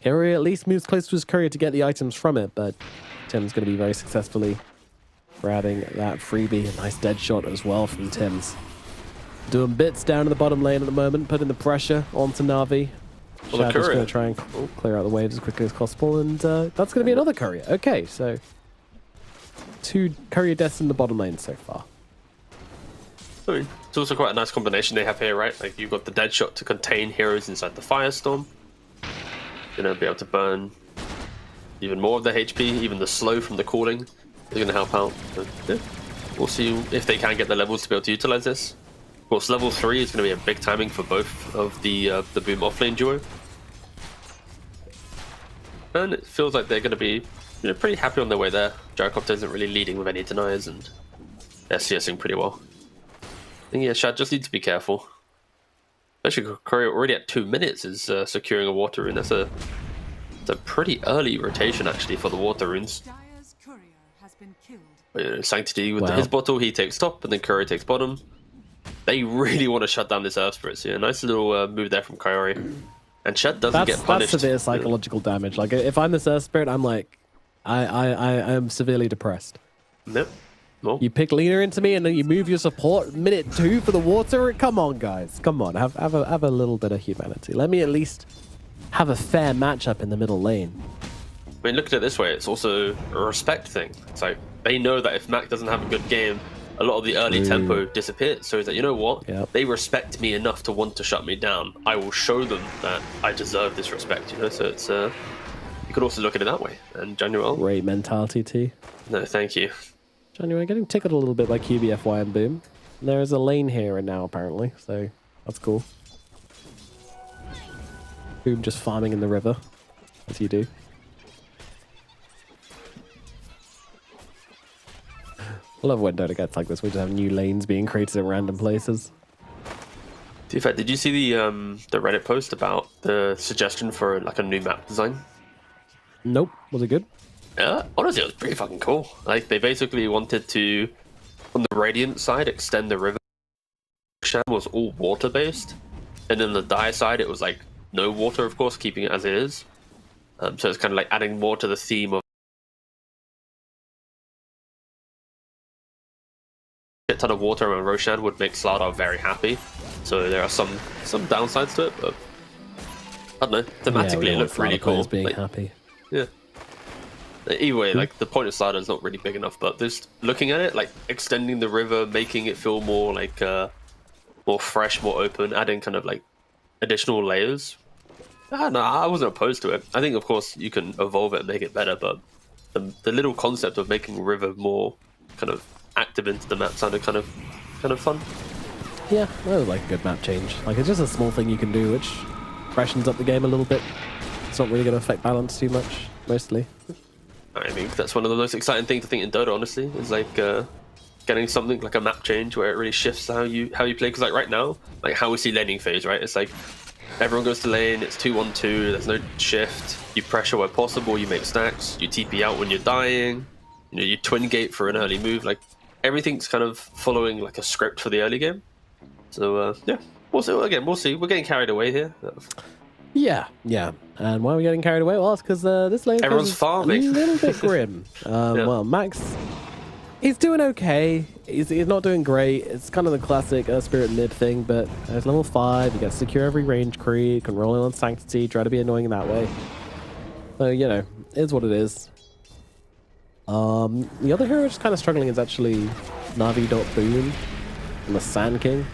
courier at least moves close to his courier to get the items from it, but Tim's going to be very successfully grabbing that freebie. A nice dead shot as well from Tim's. Doing bits down in the bottom lane at the moment, putting the pressure onto Na'Vi. Well, Shadow's going to try and clear out the way as quickly as possible, and that's going to be another courier. Okay, so 2 courier deaths in the bottom lane so far. I mean, it's also quite a nice combination they have here, right? Like, you've got the dead shot to contain heroes inside the firestorm. You know, be able to burn even more of their HP, even the slow from the calling is going to help out. But, yeah, we'll see if they can get the levels to be able to utilize this. Of course, level 3 is going to be a big timing for both of the Boom offlane duo. And it feels like they're going to be, you know, pretty happy on their way there. Gyrocopter isn't really leading with any deniers, and they're CSing pretty well. I think, yeah, Shad just needs to be careful. Actually, Courier already at 2 minutes is securing a water rune. That's a pretty early rotation, actually, for the water runes. But, you know, Sanctity with his bottle, he takes top, and then Courier takes bottom. They really want to shut down this Earthspirit. So, yeah, nice little move there from Kaori. And Shad doesn't get punished. That's severe psychological damage. Like, if I'm this Earthspirit, I'm like, I am severely depressed. Nope. Well, you pick Lina into me, and then you move your support minute 2 for the water. Come on, guys. Come on. Have a little bit of humanity. Let me at least have a fair matchup in the middle lane. I mean, look at it this way. It's also a respect thing. It's like, they know that if Mac doesn't have a good game, a lot of the early tempo disappears. So it's like, you know what? They respect me enough to want to shut me down. I will show them that I deserve this respect, you know? So it's, you could also look at it that way. And Januel. Great mentality, T. No, thank you. January getting tickled a little bit by QBFY and Boom. There is a lane here and now, apparently, so that's cool. Boom just farming in the river, as you do. I love when Dota gets like this. We just have new lanes being created at random places. In fact, did you see the Reddit post about the suggestion for like a new map design? Nope. Was it good? Honestly, it was pretty fucking cool. Like, they basically wanted to, on the Radiant side, extend the river. Sham was all water-based. And then the Dire side, it was like no water, of course, keeping it as it is. So it's kind of like adding more to the theme of shit ton of water around Roshan would make Slardar very happy. So there are some downsides to it, but I don't know. Thematically, it looked really cool. Being like, happy. Yeah. Either way, like the point of Slardar is not really big enough, but just looking at it, like extending the river, making it feel more like more fresh, more open, adding kind of like additional layers. I don't know, I wasn't opposed to it. I think, of course, you can evolve it and make it better, but the little concept of making river more kind of active into the map sounded kind of fun. Yeah, that was like a good map change. Like, it's just a small thing you can do, which freshens up the game a little bit. It's not really going to affect balance too much, mostly. I mean, that's one of the most exciting things I think in Dota, honestly, is like getting something like a map change where it really shifts how you play. Because like right now, like how we see laning phase, right? It's like everyone goes to lane, it's 2-1-2, there's no shift. You pressure where possible, you make stacks, you TP out when you're dying, you know, you twin gate for an early move. Like everything's kind of following like a script for the early game. So yeah, we'll see. We're getting carried away here. Yeah. And why are we getting carried away? Well, it's because this lane everyone's is farming. a little bit grim. Well, Max, he's doing okay. He's not doing great. It's kind of the classic Spirit mid thing, but at level 5, you get to secure every range creep, can roll in on Sanctity, try to be annoying in that way. So, you know, it is what it is. The other hero just kind of struggling is actually Navi.Boom and the Sand King.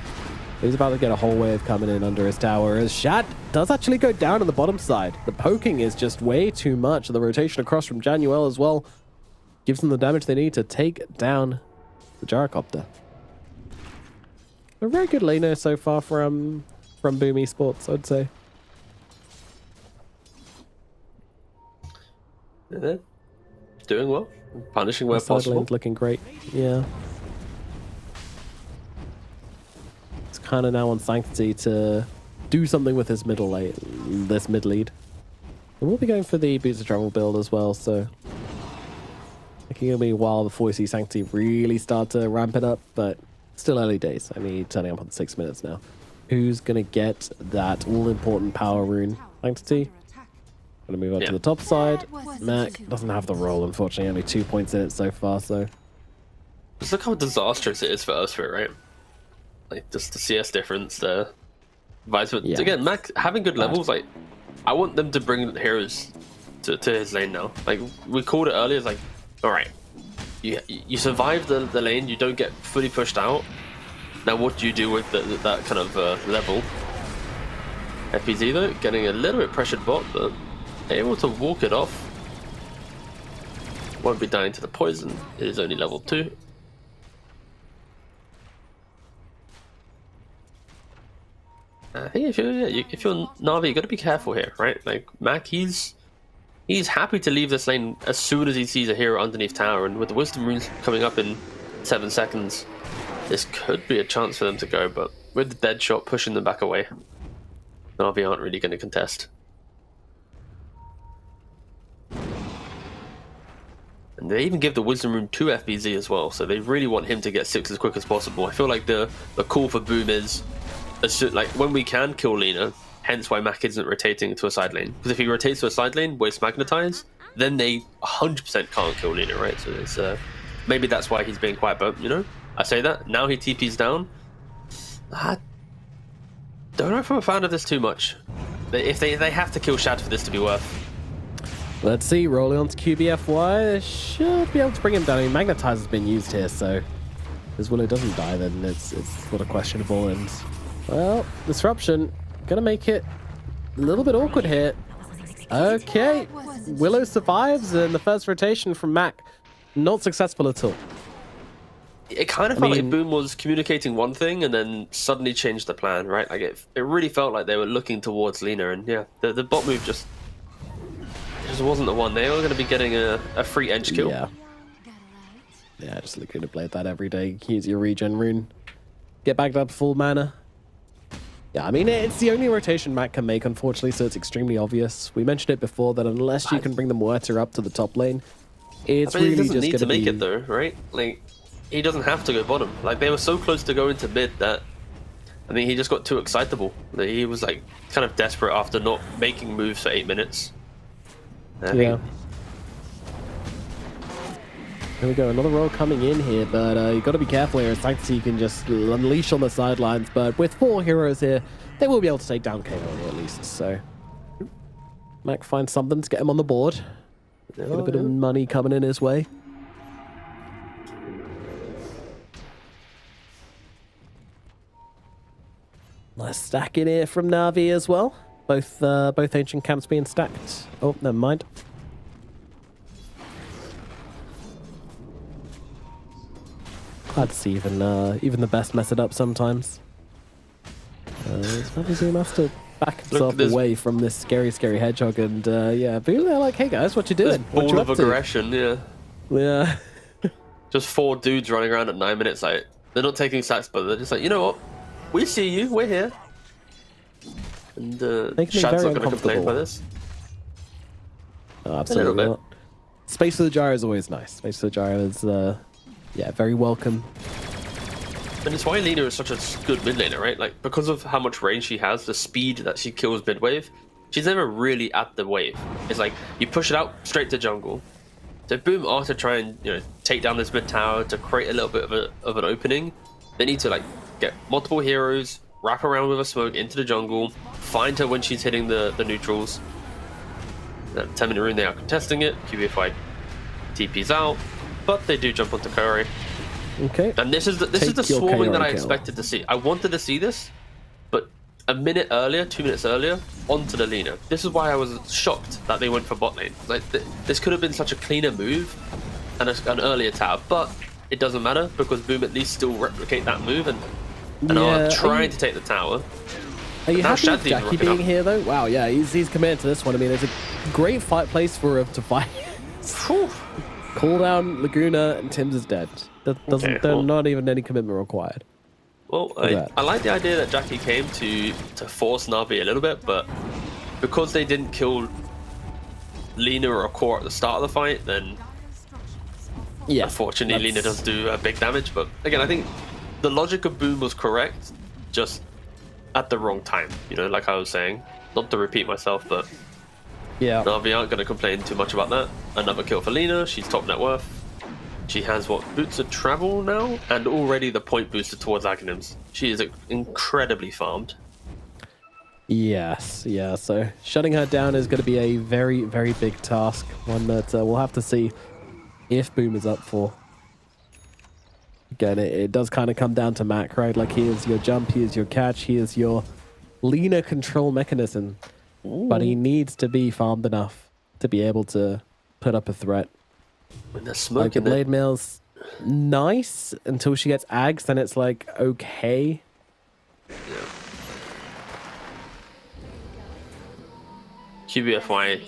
He's about to get a whole wave coming in under his tower as Shat does actually go down on the bottom side. The poking is just way too much. The rotation across from Januel as well gives them the damage they need to take down the Gyrocopter. A very good laner so far from Boom Esports, I'd say. Yeah, doing well, punishing where possible. Looking great, yeah. Kind of now on Sanctity to do something with his mid lead. And we'll be going for the Boots of Travel build as well, so I think it'll be a while before we see Sanctity really start to ramp it up, but still early days. I mean, turning up on 6 minutes now. Who's gonna get that all-important power rune? Sanctity. Gonna move up to the top side. Mac doesn't have the roll, unfortunately. Only 2 points in it so far, so Just look how disastrous it is for Earthsphere, right? Like, just the CS difference there. Vice versa. Yeah. Again, Mac having good levels, like, I want them to bring heroes to his lane now. Like, we called it earlier, it's like, alright, you survive the lane, you don't get fully pushed out. Now what do you do with that kind of level? FPZ though, getting a little bit pressured bot, but able to walk it off. Won't be dying to the poison, it is only level 2. I think if you're Na'Vi, you got to be careful here, right? Like Mac, he's happy to leave this lane as soon as he sees a hero underneath tower, and with the Wisdom runes coming up in 7 seconds, this could be a chance for them to go. But with the dead shot pushing them back away, Na'Vi aren't really going to contest. And they even give the Wisdom rune to FBZ as well, so they really want him to get 6 as quick as possible. I feel like the call for Boom is, like, when we can kill Lina, hence why Mac isn't rotating to a side lane. Because if he rotates to a side lane, waste Magnetize, then they 100% can't kill Lina, right? So it's maybe that's why he's being quiet, but, you know, I say that, now he TP's down. I don't know if I'm a fan of this too much. If they have to kill Shad for this to be worth. Let's see, rolling on to QBFY, they should be able to bring him down. I mean, Magnetize has been used here, so as Willow doesn't die, then it's sort of questionable. And, well, Disruption gonna make it a little bit awkward here. Okay, Willow survives, and the first rotation from Mac, not successful at all. It kind of felt like Boom was communicating one thing and then suddenly changed the plan, right? Like it really felt like they were looking towards Lina, and yeah, the bot move just wasn't the one. They were going to be getting a free edge kill. Yeah, just looking to play that every day. Use your regen rune. Get back up full mana. Yeah, I mean, it's the only rotation Mac can make, unfortunately, so it's extremely obvious. We mentioned it before that unless you can bring the Muerta up to the top lane, it's really just going to be... He doesn't need to make it, though, right? Like, he doesn't have to go bottom. Like, they were so close to going to mid that I think he just got too excitable. He was, like, kind of desperate after not making moves for 8 minutes. Yeah. There we go, another roll coming in here, but you got to be careful here. Sanctity can just unleash on the sidelines, but with 4 heroes here, they will be able to take down Kaori at least. So Mac finds something to get him on the board. A little bit of money coming in his way. Nice stack in here from Na'Vi as well. Both ancient camps being stacked. Oh, never mind. Glad to see even the best mess it up sometimes. Boom has to back himself away from this scary hedgehog, and yeah, Boom, they're like, hey guys, what you doing? What Ball you of up to? aggression, yeah. Yeah. Just 4 dudes running around at 9 minutes, like, they're not taking sacks, but they're just like, you know what? We see you, we're here. And Shad's not going to complain by this. Oh, absolutely not. Space for the gyro is always nice. Space for the gyro is, yeah, very welcome. And it's why Lina is such a good mid laner, right? Like, because of how much range she has, the speed that she kills mid wave, she's never really at the wave. It's like, you push it out straight to jungle. So Boom are to try and, you know, take down this mid tower to create a little bit of an opening. They need to, like, get multiple heroes, wrap around with a smoke into the jungle, find her when she's hitting the neutrals. 10-minute rune, they are contesting it. QBFY TP's out, but they do jump onto Kaori. Okay. And this is the swarming that I expected to see. I wanted to see this, but a minute earlier, 2 minutes earlier, onto the Lina. This is why I was shocked that they went for bot lane. Like, this could have been such a cleaner move and an earlier tower, but it doesn't matter because Boom at least still replicate that move and are trying to take the tower. Are you happy with Jackie being here though? Wow, yeah, he's committed to this one. I mean, it's a great place for him to fight. Call down Laguna and Tim's is dead. There's not even any commitment required. Well, I like the idea that Jackie came to force Na'Vi a little bit, but because they didn't kill Lina or Core at the start of the fight, then yeah, unfortunately Lina does do big damage. But again, I think the logic of Boom was correct, just at the wrong time. You know, like I was saying, not to repeat myself, but yeah, Na'Vi aren't going to complain too much about that. Another kill for Lina. She's top net worth. She has what, boots of travel now, and already the point booster towards Aghanims. She is incredibly farmed. Yes, yeah. So shutting her down is going to be a very, very big task. One that we'll have to see if Boom is up for. Again, it does kind of come down to Mac, right? Like, he is your jump, he is your catch, he is your Lina control mechanism. Ooh. But he needs to be farmed enough to be able to put up a threat. When they're smoking, like, the blade mail's nice until she gets ags, then it's like, okay. Yeah. QBFY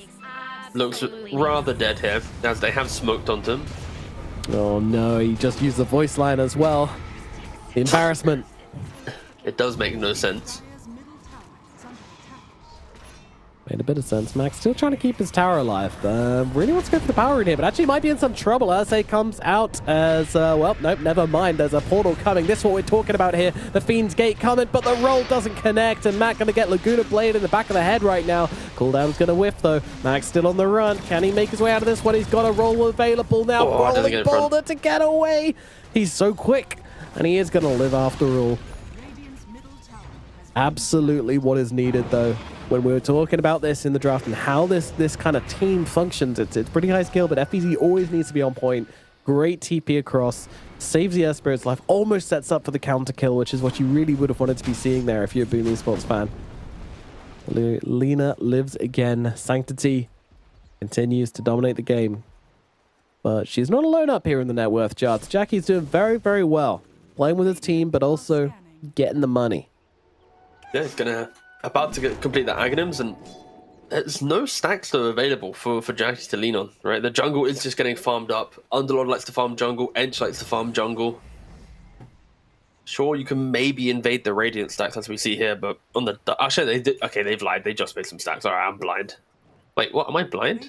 looks rather dead here, as they have smoked onto him. Oh no, he just used the voice line as well. The embarrassment. It does make no sense. Made a bit of sense. Max still trying to keep his tower alive. Really wants to go for the power in here, but actually might be in some trouble. Ursa comes out as, well, nope, never mind. There's a portal coming. This is what we're talking about here. The Fiend's Gate coming, but the roll doesn't connect, and Mac going to get Laguna Blade in the back of the head right now. Cooldown's going to whiff, though. Mac's still on the run. Can he make his way out of this one? He's got a roll available now. Rolling Boulder to get away. He's so quick, and he is going to live after all. Absolutely what is needed, though. When we were talking about this in the draft and how this kind of team functions, it's pretty high skill, but FBZ always needs to be on point. Great TP across, saves the Spirit's life, almost sets up for the counter kill, which is what you really would have wanted to be seeing there if you're a Boom Esports fan. Lina lives again. Sanctity continues to dominate the game, but she's not alone up here in the net worth charts. Jackie's doing very, very well, playing with his team, but also getting the money. Yeah, he's about to complete the Aghanims, and there's no stacks that are available for Jackie to lean on, right? The jungle is just getting farmed up. Underlord likes to farm jungle. Ench likes to farm jungle. Sure, you can maybe invade the Radiant stacks as we see here, but on the... Actually, they did... Okay, they've lied. They just made some stacks. Alright, I'm blind. Wait, what? Am I blind?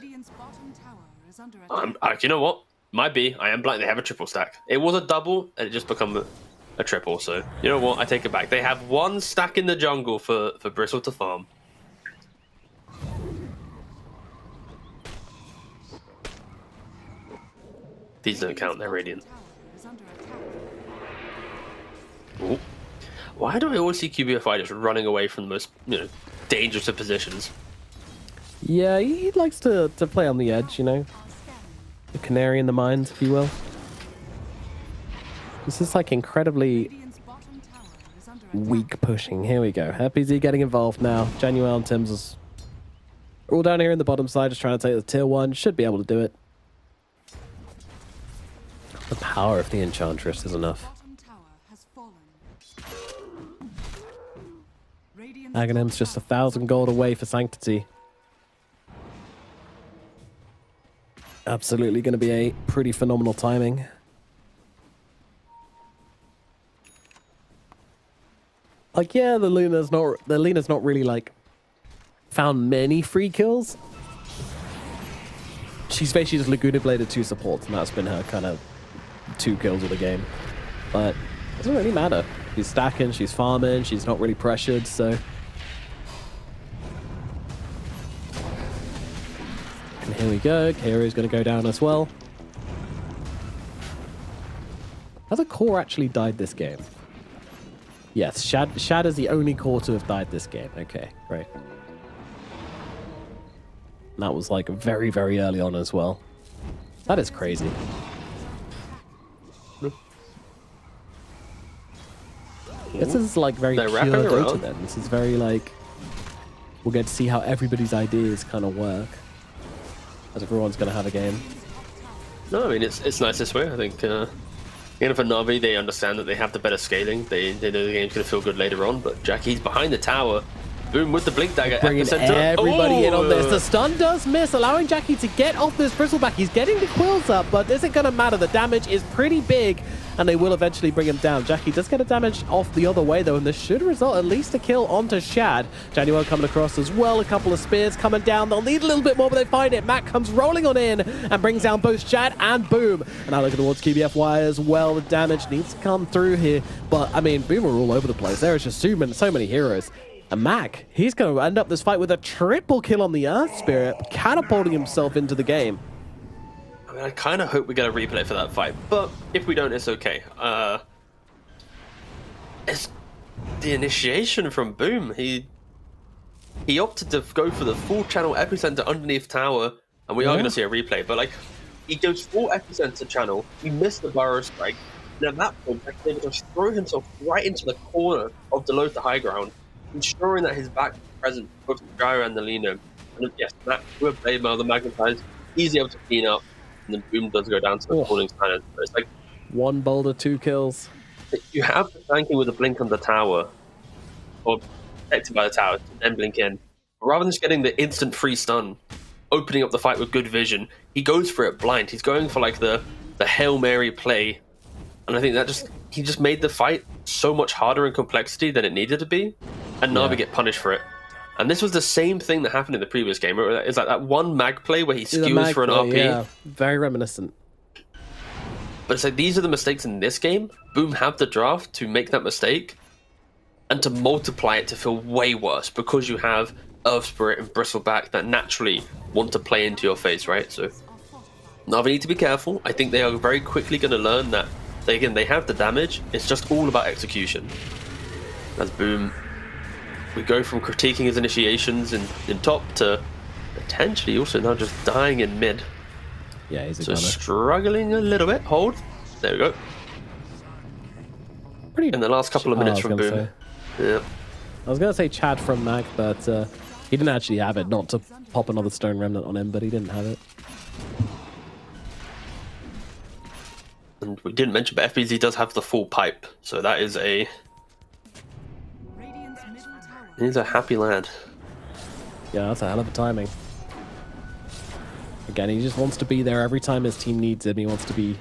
You know what? Might be. I am blind. They have a triple stack. It was a double, and it just become a triple, so you know what, I take it back. They have one stack in the jungle for Bristle to farm. These don't count, they're Radiant. Ooh. Why do I always see QBFI just running away from the most, dangerous of positions? Yeah, he likes to play on the edge, The canary in the mines, if you will. This is like incredibly weak pushing. Here we go. FBZ getting involved now. Januel and Tim's is all down here in the bottom side, just trying to take the tier 1. Should be able to do it. The power of the Enchantress is enough. Aghanim's just 1,000 gold away for Sanctity. Absolutely going to be a pretty phenomenal timing. Like, yeah, the Luna's not really like found many free kills. She's basically just Laguna bladed 2 supports, and that's been her kind of 2 kills of the game. But it doesn't really matter. She's stacking, she's farming, she's not really pressured, so. And here we go. Kairo's going to go down as well. Has a core actually died this game? Yes, Shad is the only core to have died this game. Okay, right. And that was like very, very early on as well. That is crazy. This is like very pure Dota then. This is very like, we'll get to see how everybody's ideas kind of work. As everyone's going to have a game. No, I mean, it's nice this way. I think, for Na'Vi, they understand that they have the better scaling. They know the game's going to feel good later on, but Jackie's behind the tower. Boom with the Blink Dagger. Bringing everybody in on this. The stun does miss, allowing Jackie to get off this Bristleback. He's getting the quills up, but is it going to matter? The damage is pretty big, and they will eventually bring him down. Jackie does get a damage off the other way, though, and this should result at least a kill onto Shad. Januel coming across as well. A couple of spears coming down. They'll need a little bit more, but they find it. Mac comes rolling on in and brings down both Shad and Boom. And now looking towards QBFY as well. The damage needs to come through here, but, I mean, Boom are all over the place. There is just so many heroes. And Mac, he's going to end up this fight with a triple kill on the Earth Spirit, catapulting himself into the game. I mean, I kind of hope we get a replay for that fight, but if we don't, it's okay. It's the initiation from Boom. He opted to go for the full channel epicenter underneath tower, and we are going to see a replay. But like, he goes full epicenter channel. He missed the burrow strike, and at that point, he able to throw himself right into the corner of the low to high ground, ensuring that his back is present both the Gyro and the Lino. And yes, Mac with Blade Mail, the Magnetize, easy able to clean up, and then Boom does go down to the falling standard. So it's like 1 boulder, 2 kills. You have the flanking with a blink on the tower, or protected by the tower, to then blink in. But rather than just getting the instant free stun, opening up the fight with good vision, he goes for it blind. He's going for like the Hail Mary play, and I think that he just made the fight so much harder in complexity than it needed to be, and Na'Vi get punished for it. And this was the same thing that happened in the previous game. It's like that one mag play where he skews for an RP. Yeah, very reminiscent. But it's like, these are the mistakes in this game. Boom have the draft to make that mistake and to multiply it to feel way worse because you have Earth Spirit and Bristleback that naturally want to play into your face, right? So Na'Vi need to be careful. I think they are very quickly going to learn that, they have the damage. It's just all about execution. As Boom, we go from critiquing his initiations in top to potentially also now just dying in mid. Yeah, he's a so struggling a little bit. Hold. There we go. In the last couple of minutes from Boom. Yeah. I was going to say Chad from Mac, but he didn't actually have it. Not to pop another Stone Remnant on him, but he didn't have it. And we didn't mention, but FBZ does have the full pipe. So that is he's a happy lad. Yeah, that's a hell of a timing. Again, he just wants to be there every time his team needs him. He wants to be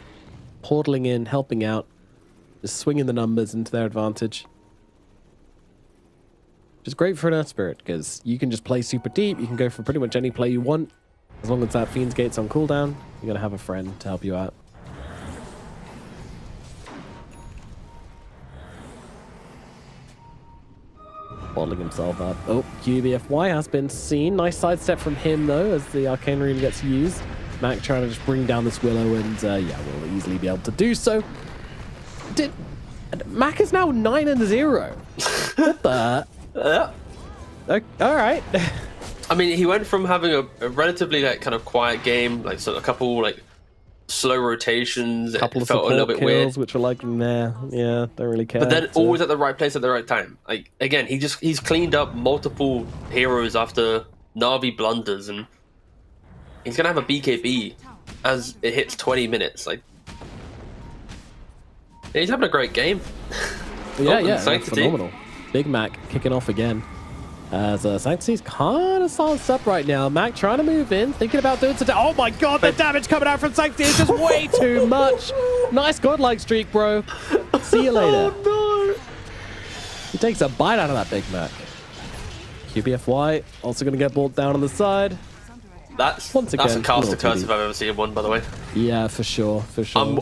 portaling in, helping out, just swinging the numbers into their advantage. Which is great for an Earth Spirit, because you can just play super deep. You can go for pretty much any play you want. As long as that Fiend's Gate's on cooldown, you're going to have a friend to help you out. Bottling himself up. Oh, QBFY has been seen. Nice sidestep from him, though, as the Arcane Rune gets used. Mac trying to just bring down this Willow, and yeah, we'll easily be able to do so. Mac is now 9-0. What the? All right. I mean, he went from having a relatively like kind of quiet game, like so a couple like slow rotations. Couple it of felt a little bit kills, weird, which are like, nah, yeah, don't really care. but then So- always at the right place at the right time. Like again, he's cleaned up multiple heroes after Na'Vi blunders, and he's gonna have a BKB as it hits 20 minutes. Like he's having a great game. yeah, Sanctity. phenomenal. Big Mac kicking off again. As Sanctity's kind of silenced up right now. Mac trying to move in, thinking about doing some. Oh my god, the damage coming out from Sanctity is just way too much. Nice godlike streak, bro. See you later. Oh no! He takes a bite out of that Big Mac. QBFY also going to get brought down on the side. That's Once that's a again, caster little curse TD. if I've ever seen one, by the way. Yeah, for sure. I'm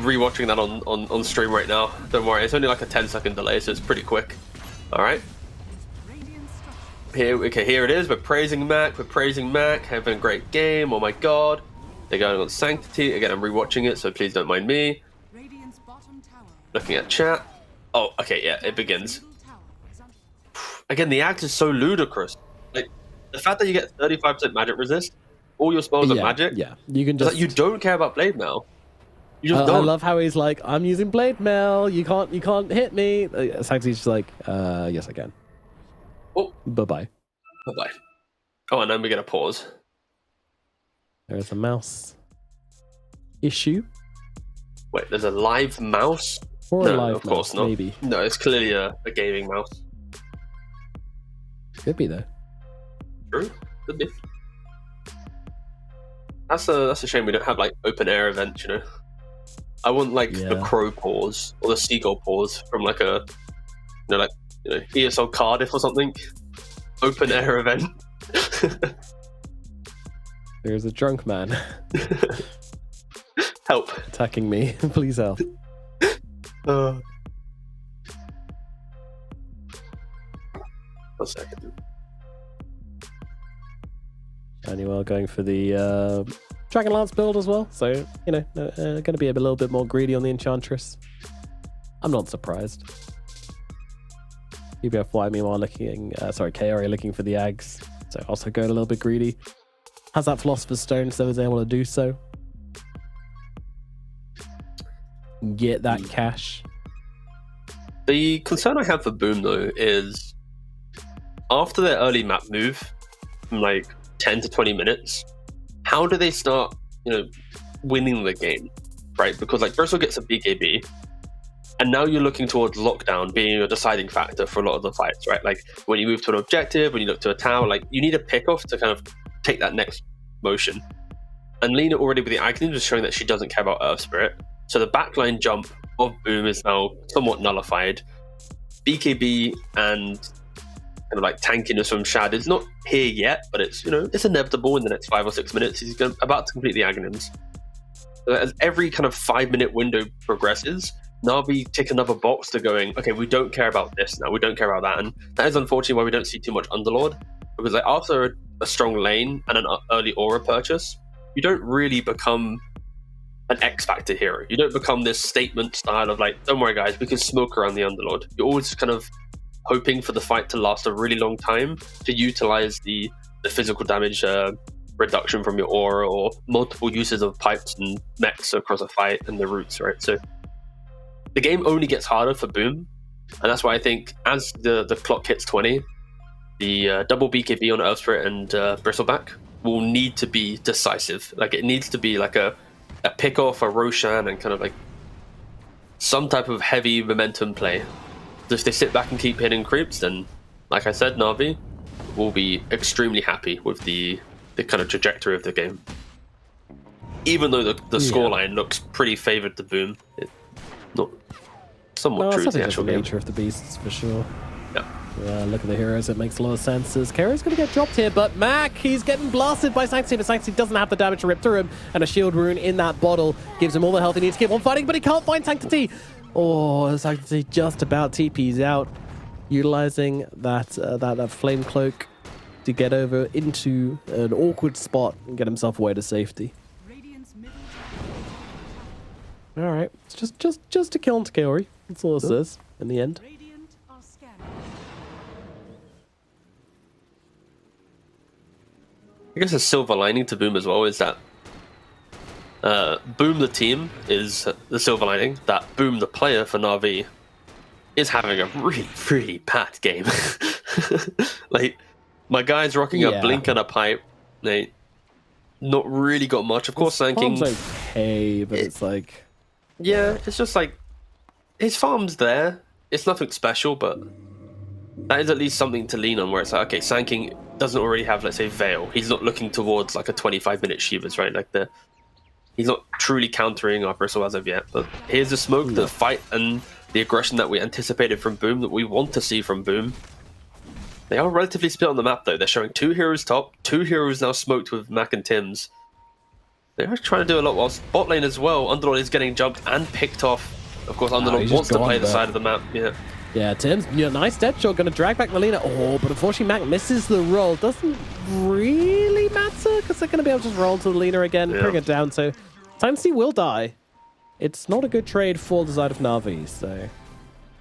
rewatching that on stream right now. Don't worry, it's only like a 10-second delay, so it's pretty quick. All right. Here it is. We're praising Mac. Having a great game. Oh my god. They're going on Sanctity again. I'm rewatching it, so please don't mind me. Looking at chat. Oh, okay, yeah, it begins. Again, the act is so ludicrous. Like the fact that you get 35% magic resist, all your spells are magic. Yeah, you can It's just. like you don't care about blade mail. You just I don't. love how he's like, I'm using blade mail. You can't hit me. Sanctity's just like, yes, I can. Oh, bye bye. Oh, and then we get a pause. There's a mouse issue. Wait, there's a live mouse? Or no, a live of course mouse, not. maybe. No, it's clearly a gaming mouse. Could be though. True, could be. That's a shame we don't have like open air events, you know. I want like the crow pause or the seagull pause from like a, ESL Cardiff or something. Open air event. There's a drunk man. Help. Attacking me. Please help. One second. Manuel going for the Dragon Lance build as well. So, going to be a little bit more greedy on the Enchantress. I'm not surprised. UBFY meanwhile looking, KRA looking for the Ags. So also going a little bit greedy. Has that Philosopher's Stone, so is able to do so. Get that cash. The concern I have for Boom though is after their early map move, from like 10 to 20 minutes, how do they start, winning the game, right? Because like Bristle gets a BKB, and now you're looking towards lockdown being a deciding factor for a lot of the fights, right? Like when you move to an objective, when you look to a tower, like you need a pick-off to kind of take that next motion. And Lena already with the Agnes was showing that she doesn't care about Earth Spirit. So the backline jump of Boom is now somewhat nullified. BKB and kind of like tankiness from Shad is not here yet, but it's it's inevitable in the next 5 or 6 minutes. He's about to complete the Aghanim's. So as every kind of 5-minute window progresses, Na'Vi tick another box to going, okay, we don't care about this now, we don't care about that. And that is unfortunately why we don't see too much Underlord. Because like after a strong lane and an early aura purchase, you don't really become an X-Factor hero. You don't become this statement style of like, don't worry guys, we can smoke around the Underlord. You're always kind of hoping for the fight to last a really long time to utilize the physical damage reduction from your aura or multiple uses of pipes and mechs across a fight and the roots, right? So the game only gets harder for Boom, and that's why I think as the clock hits 20, the double BKB on Earth Spirit and Bristleback will need to be decisive. Like it needs to be like a pick-off, a Roshan, and kind of like some type of heavy momentum play. If they sit back and keep hitting creeps, then like I said, Na'Vi will be extremely happy with the kind of trajectory of the game. Even though the scoreline looks pretty favored to Boom, it's not somewhat true to the actual the game. nature of the beasts for sure. Yeah. Look at the heroes, it makes a lot of sense. As Kara's going to get dropped here, but Mac, he's getting blasted by Sanctity, but Sanctity doesn't have the damage to rip through him, and a shield rune in that bottle gives him all the health he needs to keep on fighting, but he can't find Sanctity. Oh, Sanctity just about TP's out, utilizing that flame cloak to get over into an awkward spot and get himself away to safety. All right. It's just a kill on Kaori. That's all it says in the end. Radiant are scanning. I guess a silver lining to Boom as well is that Boom the team is the silver lining. That Boom the player for Na'Vi is having a really bad game. Like, my guy's rocking a blink and a pipe. They not really got much. Of course, Sanking. Farm's okay, but it's like... Yeah, it's just like... His farm's there. It's nothing special, but that is at least something to lean on, where it's like, okay, Sanking doesn't already have, let's say, Veil. He's not looking towards like a 25-minute Shivas, right? Like he's not truly countering our Bristle as of yet. But here's the smoke, the fight, and the aggression that we anticipated from Boom, that we want to see from Boom. They are relatively split on the map, though. They're showing 2 heroes top, 2 heroes now smoked with Mac and Tims. They are trying to do a lot, whilst bot lane as well. Underlord is getting jumped and picked off. Of course, Underlord wants to play the side of the map. Yeah, Tims, nice dead shot, going to drag back Melina. Oh, but unfortunately Mac misses the roll. Doesn't really matter, because they're going to be able to just roll to the Lina again, bring it down. So, Timesy will die. It's not a good trade for the side of Na'Vi, so...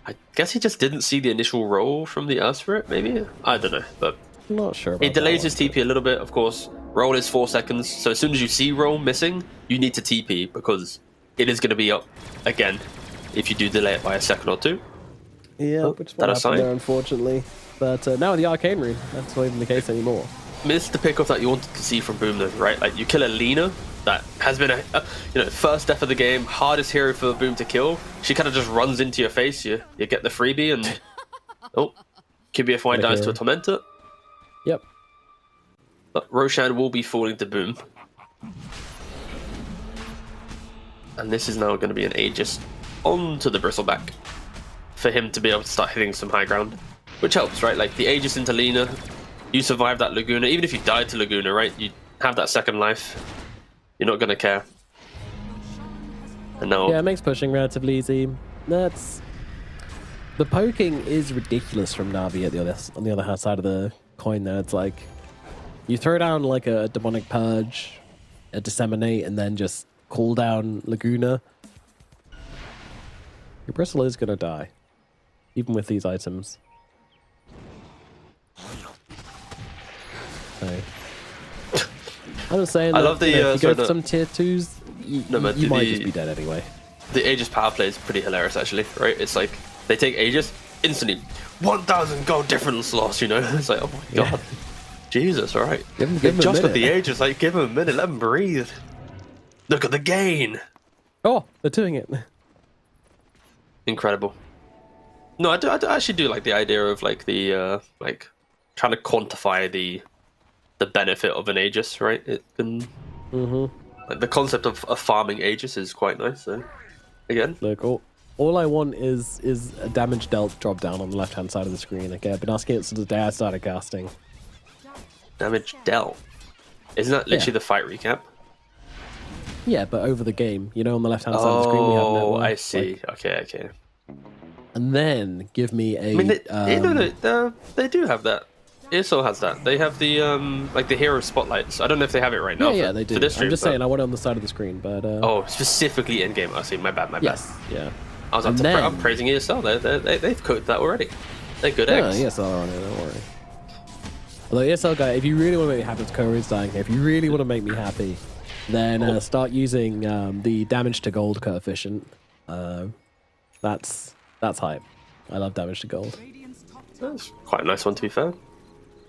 I guess he just didn't see the initial roll from the Earth Spirit, maybe? I don't know, but... I'm not sure about it delays his TP a little bit, of course. Roll is 4 seconds, so as soon as you see roll missing, you need to TP, because it is going to be up again if you do delay it by a second or 2. Yeah, which is what happened there, unfortunately. But now with the Arcane Rune, that's not even the case anymore. Missed the pick-off that you wanted to see from Boom, though, right? Like, you kill a Lina, that has been a first death of the game, hardest hero for Boom to kill. She kind of just runs into your face. You get the freebie, and QBFY dies to a Tormentor. Yep. But Roshan will be falling to Boom. And this is now going to be an Aegis onto the Bristleback for him to be able to start hitting some high ground, which helps, right? Like, the Aegis into Lina, you survive that Laguna. Even if you died to Laguna, right, you have that second life. You're not going to care. And now... Yeah, it makes pushing relatively easy. That's... The poking is ridiculous from Na'Vi on the other side of the coin there. It's like, you throw down like a Demonic Purge, a Disseminate, and then just cool down Laguna. Your Bristle is going to die, even with these items. So, I'm just saying, I love the, if you go for some tier 2s, you might just be dead anyway. The Aegis power play is pretty hilarious, actually, right? It's like, they take Aegis, instantly, 1,000 gold difference loss, you know? It's like, oh my god. Jesus, alright. Give him just got the Aegis, like, give him a minute, let him breathe. Look at the gain! Oh, they're doing it. Incredible. No, I actually do like the idea of, like, the, like, trying to quantify the benefit of an Aegis, right? It can... Like, the concept of farming Aegis is quite nice, so... Again. Look, all I want is a damage dealt drop down on the left-hand side of the screen. Okay, I've been asking it since the day I started casting. Damage dealt? Isn't that literally the fight recap? Yeah, but over the game. You know, on the left-hand side of the screen we have network. Oh, I see. Like, okay. And then give me a... I mean, they do have that. ESL has that. They have the like the hero spotlights. I don't know if they have it right now. Yeah, they do. This stream, I'm just saying, I want it on the side of the screen, but... Oh, specifically in game. I see. My bad. Yes, yeah. I'm praising ESL. They've coded that already. They're good eggs. Yeah, ESL are on it. Don't worry. Although ESL guy, if you really want to make me happy, it's Korea's dying here. If you really want to make me happy, then start using the damage to gold coefficient. That's hype. I love damage to gold. That's quite a nice one, to be fair.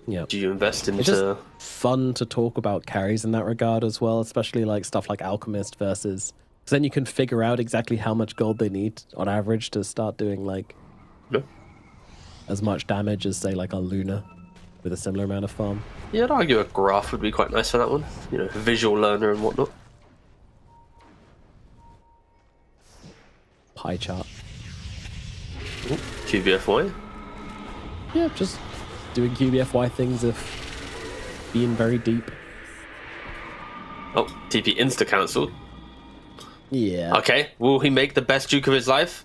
Yeah. Do you invest into... It's just fun to talk about carries in that regard as well, especially like stuff like Alchemist versus... Because then you can figure out exactly how much gold they need on average to start doing like as much damage as, say, like a Luna with a similar amount of farm. Yeah, I'd argue a graph would be quite nice for that one. You know, visual learner and whatnot. Pie chart. Ooh, QBFY. Yeah, just doing QBFY things of being very deep. Oh, TP insta-cancelled. Yeah. Okay, will he make the best juke of his life?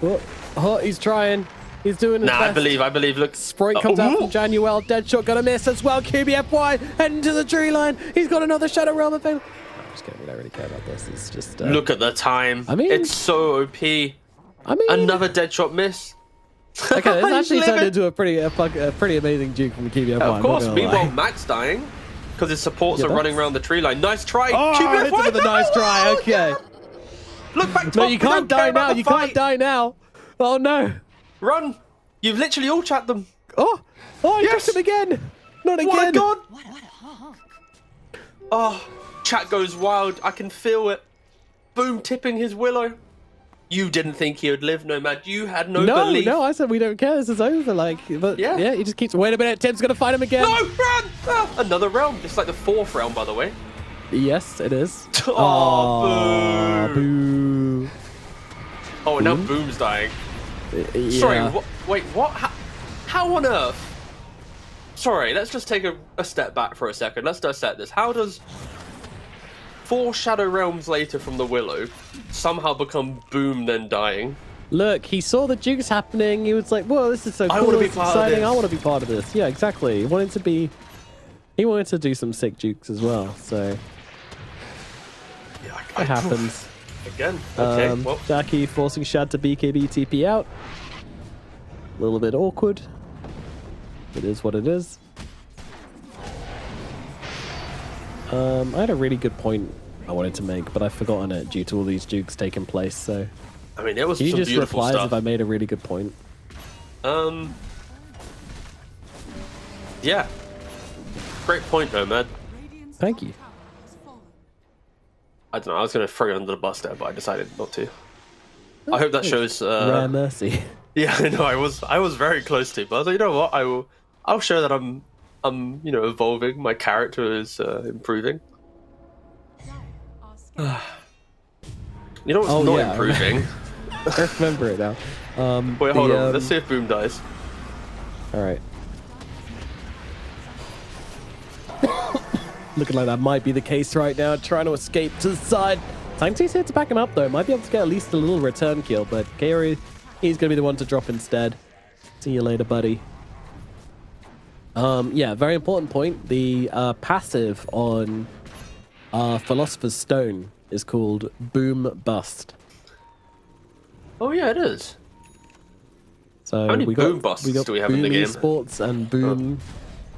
Oh, he's trying. He's doing his best. I believe. Look. Sprite comes out from Januel. Deadshot gonna miss as well. QBFY heading to the tree line. He's got another Shadow Realm available. just kidding. We don't really care about this. It's just Look at the time. I mean, it's so OP. I mean, another dead shot miss. Okay, this actually turned into a pretty amazing juke from the QBF1. Of course. Meanwhile, Max dying because his supports are running around the tree line. Nice try. Oh, hits him with a nice try. Okay. Look back. No, you can't die now. You can't die now. Oh no. Run. You've literally all chat them. Oh, I yes. Him again. Not again. What a god. Oh, chat goes wild. I can feel it. Boom, tipping his willow. You didn't think he would live, Nomad. You had no belief. No, I said we don't care. This is over. Like, but yeah, he just keeps. Wait a minute, Tim's gonna fight him again. No, run! Ah, another realm. It's like the 4th realm, by the way. Yes, it is. Oh, boo. Oh, and now Boom's dying. Yeah. Sorry. Wait, what? How on earth? Sorry, let's just take a step back for a second. Let's dissect this. How does 4 Shadow Realms later from the Willow somehow become Boom then dying? Look, he saw the jukes happening. He was like, "Whoa, this is so cool! I want to be it's part exciting. of this. I want to be part of this." Yeah, exactly. He wanted to do some sick jukes as well. So yeah, it happens. Again. Okay. Well, Jackie forcing Shad to BKB TP out. A little bit awkward. It is what it is. I had a really good point I wanted to make, but I've forgotten it due to all these jukes taking place. So, I mean, it was can you some just beautiful reply stuff. as if I made a really good point? Yeah. Great point, Nomad. Thank you. I don't know. I was going to throw you under the bus there, but I decided not to. I hope that shows. Rare mercy. Yeah, I know. I was very close to, but I was like, you know what? I'll show that I'm evolving. My character is improving. You know what's not improving? I remember it now. Wait, hold on. Let's see if Boom dies. All right. Looking like that might be the case right now. Trying to escape to the side. Sancti's here to back him up though. Might be able to get at least a little return kill, but Kaori, he's going to be the one to drop instead. See you later, buddy. Yeah, very important point. The passive on Philosopher's Stone is called Boom Bust. Oh yeah, it is. So how many we Boom got, Busts we got do we have Boom in the game? Esports and Boom.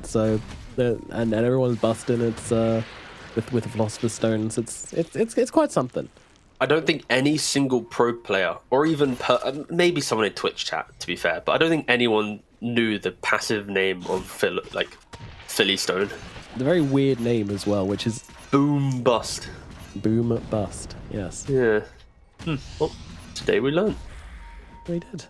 So and everyone's busting. It's with the Philosopher's Stones. It's quite something. I don't think any single pro player, or even maybe someone in Twitch chat, to be fair, but I don't think anyone knew the passive name of Philly Stone. The very weird name as well, which is Boom Bust. Boom Bust. Yes. Yeah. Well, today we learned. We did.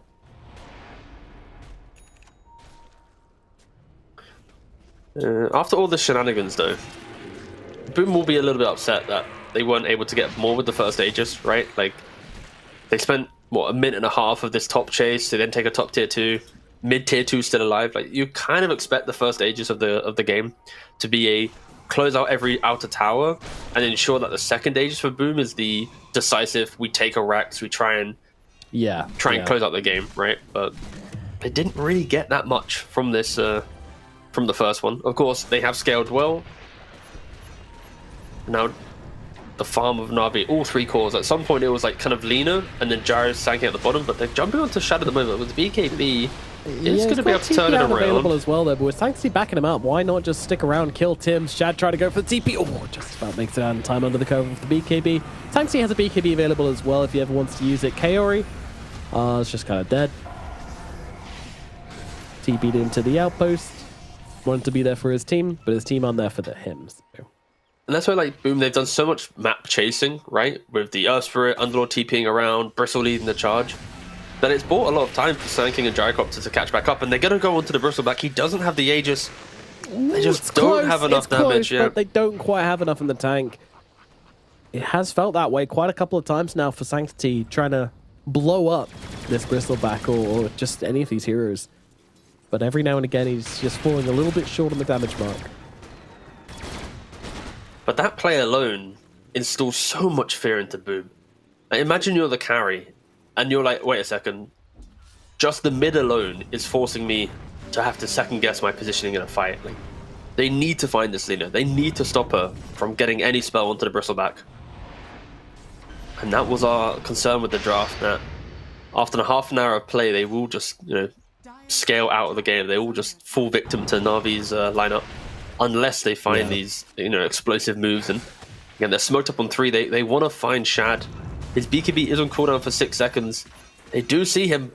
After all the shenanigans, though, Boom will be a little bit upset that they weren't able to get more with the first Aegis, right? Like, they spent, what, a minute and a half of this top chase, they then take a top tier 2, mid tier 2 still alive. Like, you kind of expect the first Aegis of the game to be a close out every outer tower and ensure that the second Aegis for Boom is the decisive, we take a Rex, we try and close out the game, right? But they didn't really get that much from this, from the first one. Of course, they have scaled well. Now, the farm of Na'Vi, all 3 cores. At some point, it was like kind of leaner, and then Gyro's sanking at the bottom. But they're jumping onto Shadow at the moment with BKB. It's going to be able to turn it around. Available as well, though. But with Sanctity backing him up, why not just stick around, kill Tim? Shad try to go for the TP. Oh, just about makes it out in time under the cover of the BKB. Sanctity has a BKB available as well if he ever wants to use it. Kaori, it's just kind of dead. TP'd into the outpost. Wanted to be there for his team, but his team aren't there for him. So. And that's why, like, Boom, they've done so much map chasing, right? With the Earth Spirit, Underlord TPing around, Bristle leading the charge, that it's bought a lot of time for Sanking and Gyrocopter to catch back up, and they're going to go onto the Bristleback. He doesn't have the Aegis. They just don't have enough damage yet. But they don't quite have enough in the tank. It has felt that way quite a couple of times now for Sanctity, trying to blow up this Bristleback or just any of these heroes. But every now and again, he's just falling a little bit short on the damage mark. But that play alone installs so much fear into Boom. Like, imagine you're the carry, and you're like, wait a second, just the mid alone is forcing me to have to second guess my positioning in a fight. Like, They need to find this Lina. They need to stop her from getting any spell onto the Bristleback. And that was our concern with the draft, that after a half an hour of play, they will just, you know, scale out of the game. They will just fall victim to Na'Vi's lineup, unless they find these, you know, explosive moves. And again, they're smoked up on 3. They want to find Shad. His BKB is on cooldown for 6 seconds. They do see him.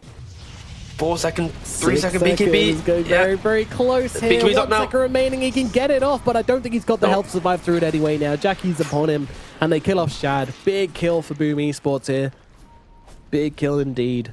4 second, 3 second BKB. Going very, very close here. BKB's 1 up now. second remaining. He can get it off, but I don't think he's got the health to survive through it anyway now. Jackie's upon him, and they kill off Shad. Big kill for Boom Esports here. Big kill indeed.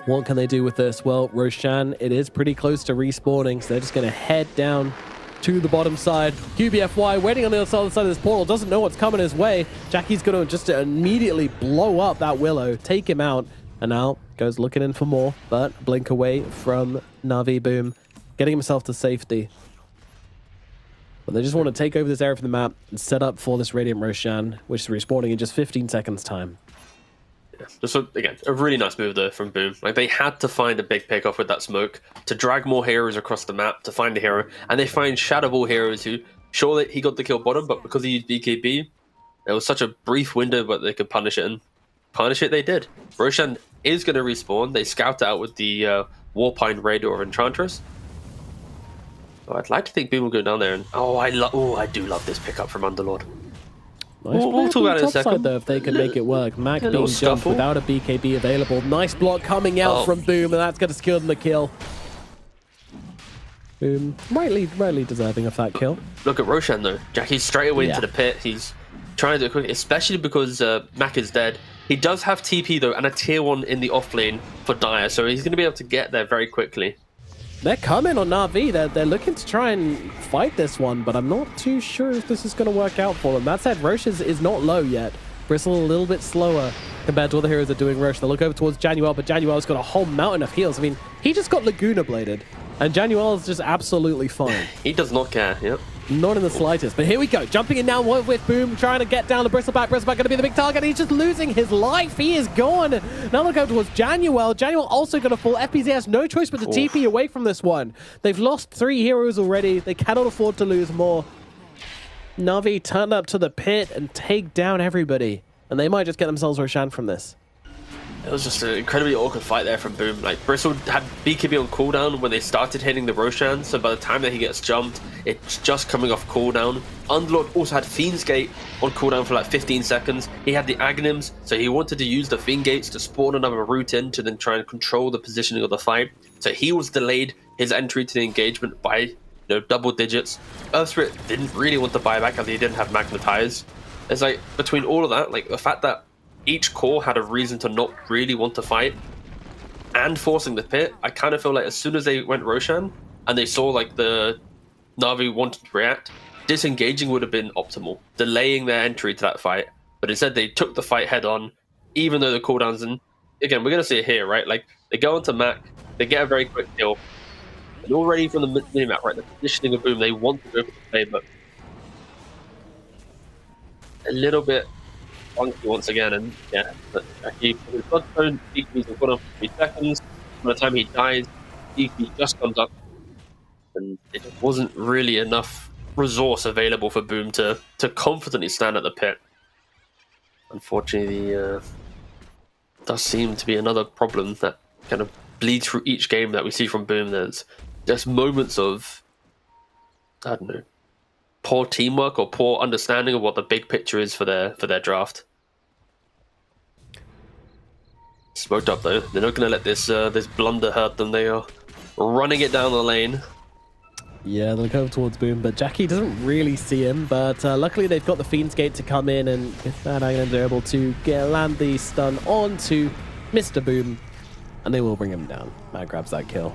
What can they do with this? Well, Roshan, it is pretty close to respawning, so they're just going to head down to the bottom side. QBFY waiting on the other side of this portal, doesn't know what's coming his way. Jackie's going to just immediately blow up that Willow, take him out, and now goes looking in for more, but blink away from Na'Vi. Boom, getting himself to safety. But they just want to take over this area from the map and set up for this Radiant Roshan, which is respawning in just 15 seconds time. Yeah. Just again, a really nice move there from Boom. Like, they had to find a big pick off with that smoke to drag more heroes across the map to find a hero, and they find Shadowball heroes who, sure, that he got the kill bottom, but because he used BKB, it was such a brief window, but they could punish it, and punish it they did. Roshan is going to respawn. They scout out with the Warpine Raider or Enchantress. Oh, I'd like to think Boom will go down there, and I do love this pickup from Underlord. Nice we'll talk about it in a second. Though, if they can make it work. Mac a being little jumped scuffle. without a BKB available. Nice block coming out from Boom, and that's going to secure them the kill. Boom, rightly deserving of that kill. Look at Roshan though. Jackie's straight away into the pit. He's trying to do it quick, especially because Mac is dead. He does have TP though, and a tier 1 in the off lane for Dire, so he's going to be able to get there very quickly. They're coming on Na'Vi. They're looking to try and fight this one, but I'm not too sure if this is going to work out for them. That said, Roche is not low yet. Bristle a little bit slower compared to other heroes that are doing Roche. They look over towards Januel, but Januel's got a whole mountain of heals. I mean, he just got Laguna Bladed, and Januel is just absolutely fine. He does not care, yep. Not in the slightest. But here we go. Jumping in now with Boom, trying to get down to Bristleback. Bristleback going to be the big target. He's just losing his life. He is gone. Now look over towards Januel. Januel also going to fall. FBZ has no choice but to TP away from this one. They've lost 3 heroes already. They cannot afford to lose more. Na'Vi turn up to the pit and take down everybody. And they might just get themselves Roshan from this. It was just an incredibly awkward fight there from Boom. Like, Bristle had BKB on cooldown when they started hitting the Roshan, so by the time that he gets jumped, it's just coming off cooldown. Underlord also had Fiend's Gate on cooldown for like 15 seconds. He had the Aghanims, so he wanted to use the Fiend Gates to spawn another route in to then try and control the positioning of the fight. So he was delayed his entry to the engagement by double digits. Earthspirit didn't really want to buy back as he didn't have Magnetize. It's like, between all of that, like the fact that each core had a reason to not really want to fight and forcing the pit, I kind of feel like as soon as they went Roshan and they saw like the Na'Vi wanted to react, disengaging would have been optimal, delaying their entry to that fight. But instead they took the fight head on, even though the cooldowns, and again, we're going to see it here, right? Like, they go into Mac, they get a very quick kill, and already from the mini-map, right, the positioning of Boom, they want to go for the play, but a little bit funky once again, and yeah, but he his bloodstone DP's gone up for 3 seconds. By the time he dies, DP just comes up, and it wasn't really enough resource available for Boom to confidently stand at the pit. Unfortunately, does seem to be another problem that kind of bleeds through each game that we see from Boom. There's just moments of, I don't know, poor teamwork or poor understanding of what the big picture is for their draft. Smoked up though. They're not going to let this blunder hurt them. They are running it down the lane. Yeah, they'll go towards Boom, but Jackie doesn't really see him. But luckily they've got the Fiend's Gate to come in, and with that, they're able to land the stun onto Mr. Boom, and they will bring him down. Matt grabs that kill.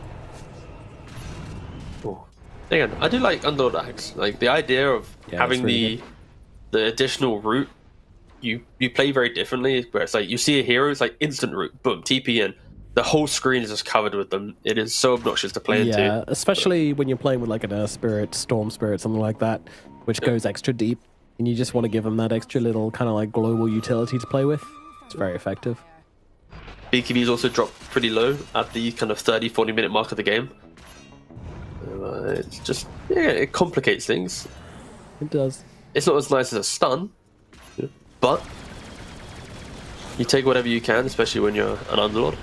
Oh. Again, I do like Underlord Axe. Like, the idea of having really the additional route, you play very differently, where it's like you see a hero, it's like instant route, boom, TP in. The whole screen is just covered with them. It is so obnoxious to play into. Yeah, especially when you're playing with like an Earth Spirit, Storm Spirit, something like that, which goes extra deep, and you just want to give them that extra little kind of like global utility to play with. It's very effective. BKB's also dropped pretty low at the kind of 30-40 minute mark of the game. So, it's just, yeah, it complicates things. It does. It's not as nice as a stun, but you take whatever you can, especially when you're an underlord.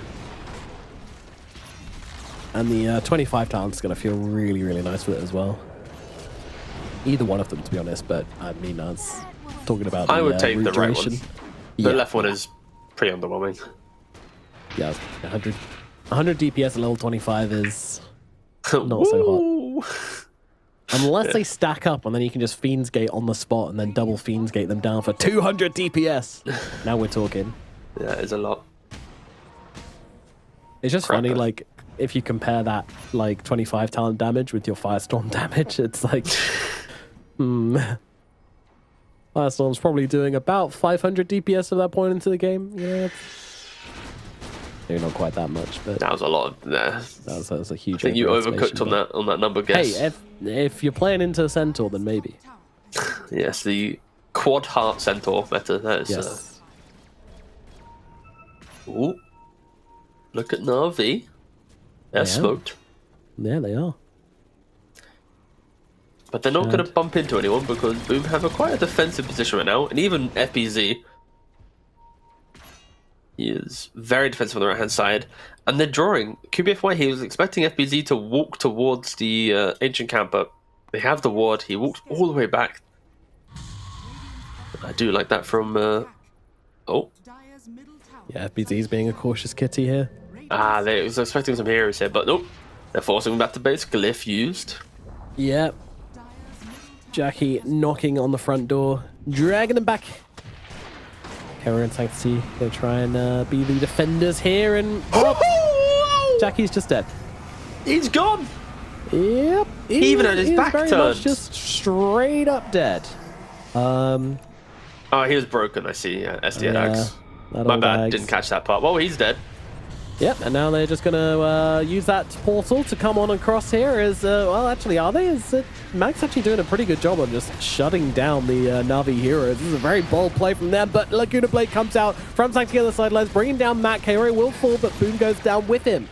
And the 25 talent's going to feel really, really nice with it as well. Either one of them, to be honest, but I mean, I was talking about the I would take the right duration. one. The left one is pretty underwhelming. Yeah, 100 DPS at level 25 is not so hot. Unless they stack up and then you can just Fiend's Gate on the spot and then double Fiend's Gate them down for 200 DPS. Now we're talking. Yeah, it's a lot. It's just funny, like, if you compare that, like, 25 talent damage with your Firestorm damage, it's like, Firestorm's probably doing about 500 DPS at that point into the game. Yeah, maybe not quite that much, but that was a lot. That was a huge. I think you overcooked on that number guess. Hey, if you're playing into Centaur, then maybe. Yes, the quad heart Centaur meta. That is. Yes. Ooh, look at Na'Vi. They're smoked. Yeah, they are. But they're not going to bump into anyone because Boom have quite a defensive position right now, and even FBZ. He is very defensive on the right-hand side. And they're drawing. QBFY, he was expecting FBZ to walk towards the Ancient Camp, but they have the ward. He walked all the way back. I do like that from... Oh. Yeah, FBZ's being a cautious kitty here. They was expecting some heroes here, but nope. They're forcing him back to base. Glyph used. Yep. Jackie knocking on the front door, dragging them back. Kara and Sanctity gonna try and be the defenders here, and Jackie's just dead. He's gone. Yep. He even had his back very turned. much just straight up dead. Oh, he was broken. I see. Yeah, SD Axe. That My old bad. Axe. Didn't catch that part. Well, he's dead. Yep, and now they're just going to use that portal to come on across here. Well, actually, are they? Mac's actually doing a pretty good job on just shutting down the Na'Vi heroes. This is a very bold play from them, but Laguna Blade comes out from Sanctity on the sidelines, bringing down Mac. Kaori will fall, but Boom goes down with him.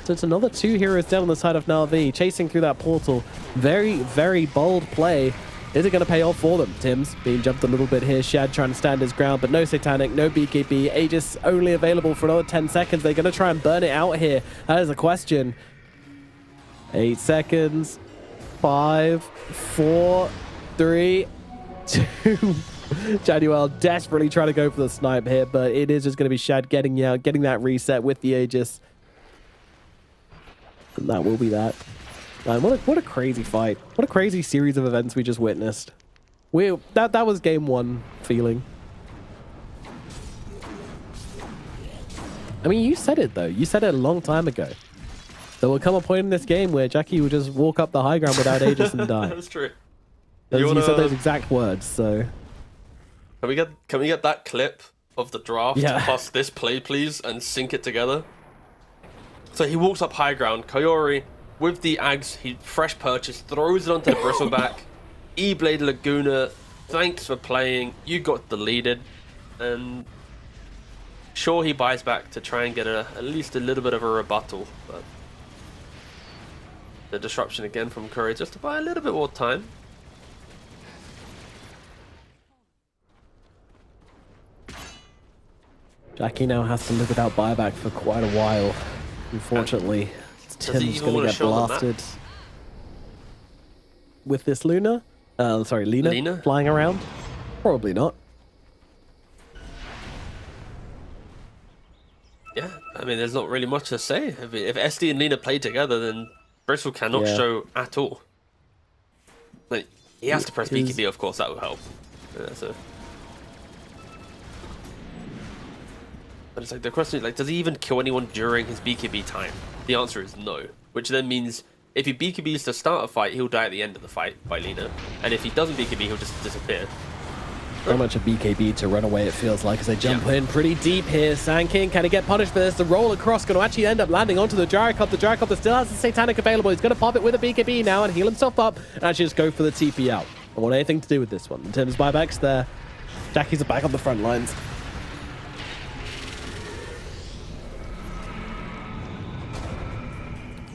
So it's another 2 heroes down on the side of Na'Vi, chasing through that portal. Very, very bold play. Is it going to pay off for them? Tim's being jumped a little bit here. Shad trying to stand his ground, but no Satanic, no BKB. Aegis only available for another 10 seconds. They're going to try and burn it out here. That is a question. 8 seconds. 5, 4, 3, 2. Januel desperately trying to go for the snipe here, but it is just going to be Shad getting out, getting that reset with the Aegis. And that will be that. Man, what a crazy fight. What a crazy series of events we just witnessed. That was game 1 feeling. I mean, you said it though. You said it a long time ago. There will come a point in this game where Jackie will just walk up the high ground without Aegis and die. That's true. You said those exact words, so... Can we get that clip of the draft plus this play, please, and sync it together? So he walks up high ground. Kaori... with the Ags, he fresh purchase, throws it onto the Bristleback. E-Blade Laguna, thanks for playing. You got deleted. And sure, he buys back to try and get at least a little bit of a rebuttal. But the disruption again from Curry just to buy a little bit more time. Jackie now has to live without buyback for quite a while, unfortunately. Tim's going to get blasted with this Luna. Sorry, Lina flying around. Probably not. Yeah, I mean, there's not really much to say. I mean, if SD and Lina play together, then Bristol cannot show at all. Like, he has to press BKB, of course, that will help. Yeah, so. But it's like the question is, like, does he even kill anyone during his BKB time? The answer is no. Which then means if he BKBs to start a fight, he'll die at the end of the fight by Lina. And if he doesn't BKB, he'll just disappear. Very much a BKB to run away, it feels like, as they jump in pretty deep here. Sand King, can he get punished for this? The roll across going to actually end up landing onto the Gyrocopter. The Gyrocopter still has the Satanic available. He's going to pop it with a BKB now and heal himself up and actually just go for the TP out. I don't want anything to do with this one. In terms of buybacks there, Jackie's back on the front lines.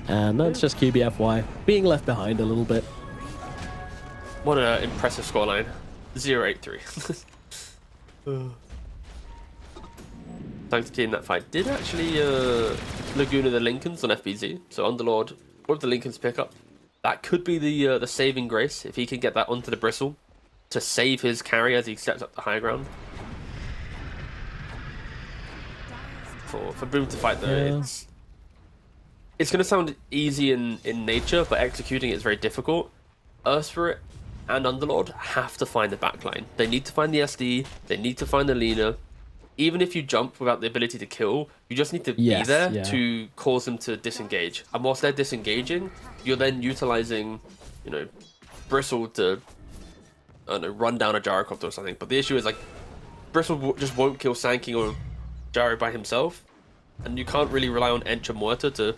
And that's just QBFY being left behind a little bit. What an impressive scoreline. 0-8-3. Thanks to team that fight. Did actually Laguna the Lincolns on FBZ. So Underlord, what if the Lincolns pick up? That could be the saving grace if he can get that onto the Bristle to save his carry as he steps up the high ground. For Boom to fight though, it's going to sound easy in nature, but executing it is very difficult. Urspirit and Underlord have to find the backline. They need to find the SD, they need to find the Lina. Even if you jump without the ability to kill, you just need to be there to cause them to disengage. And whilst they're disengaging, you're then utilizing, you know, Bristle to, I don't know, run down a gyrocopter or something. But the issue is, like, Bristle just won't kill Sanking or Gyro by himself. And you can't really rely on Encha Muerta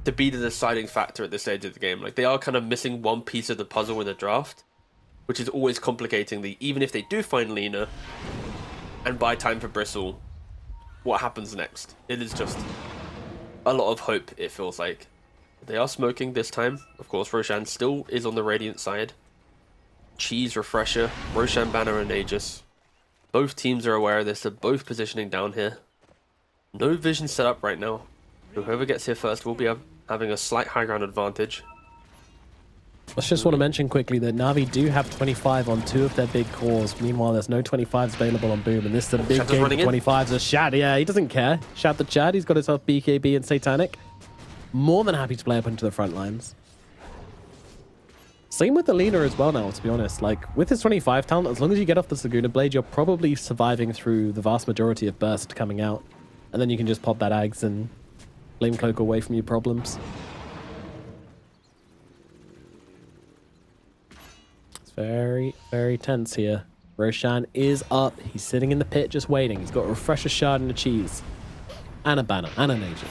to be the deciding factor at this stage of the game. Like, they are kind of missing one piece of the puzzle in the draft, which is always complicating even if they do find Lina and buy time for Bristle, what happens next? It is just a lot of hope, it feels like. They are smoking this time. Of course, Roshan still is on the Radiant side. Cheese Refresher, Roshan Banner and Aegis. Both teams are aware of this. They're both positioning down here. No vision set up right now. Whoever gets here first will be having a slight high ground advantage. Let's just want to mention quickly that Na'Vi do have 25 on 2 of their big cores. Meanwhile, there's no 25s available on Boom, and this is a big game for 25s. A Shad, yeah, he doesn't care. Shad the Chad, he's got himself BKB and Satanic. More than happy to play up into the front lines. Same with the Lina as well now, to be honest. Like, with his 25 talent, as long as you get off the Laguna Blade, you're probably surviving through the vast majority of burst coming out. And then you can just pop that Ags and Flame Cloak away from your problems. Very, very tense here. Roshan is up. He's sitting in the pit just waiting. He's got a Refresher Shard and a Cheese. And a Banner. And an Aegis.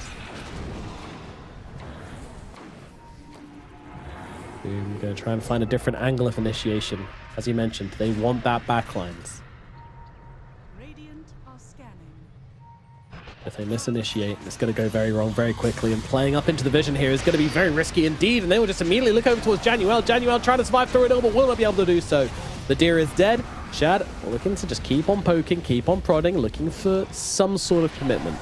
I'm going to try and find a different angle of initiation. As you mentioned, they want that backlines. Radiant are scanning. If they misinitiate, it's going to go very wrong very quickly, and playing up into the vision here is going to be very risky indeed, and they will just immediately look over towards Januel. Januel trying to survive through it all, but will not be able to do so. The deer is dead. Shad looking to just keep on poking, keep on prodding, looking for some sort of commitment.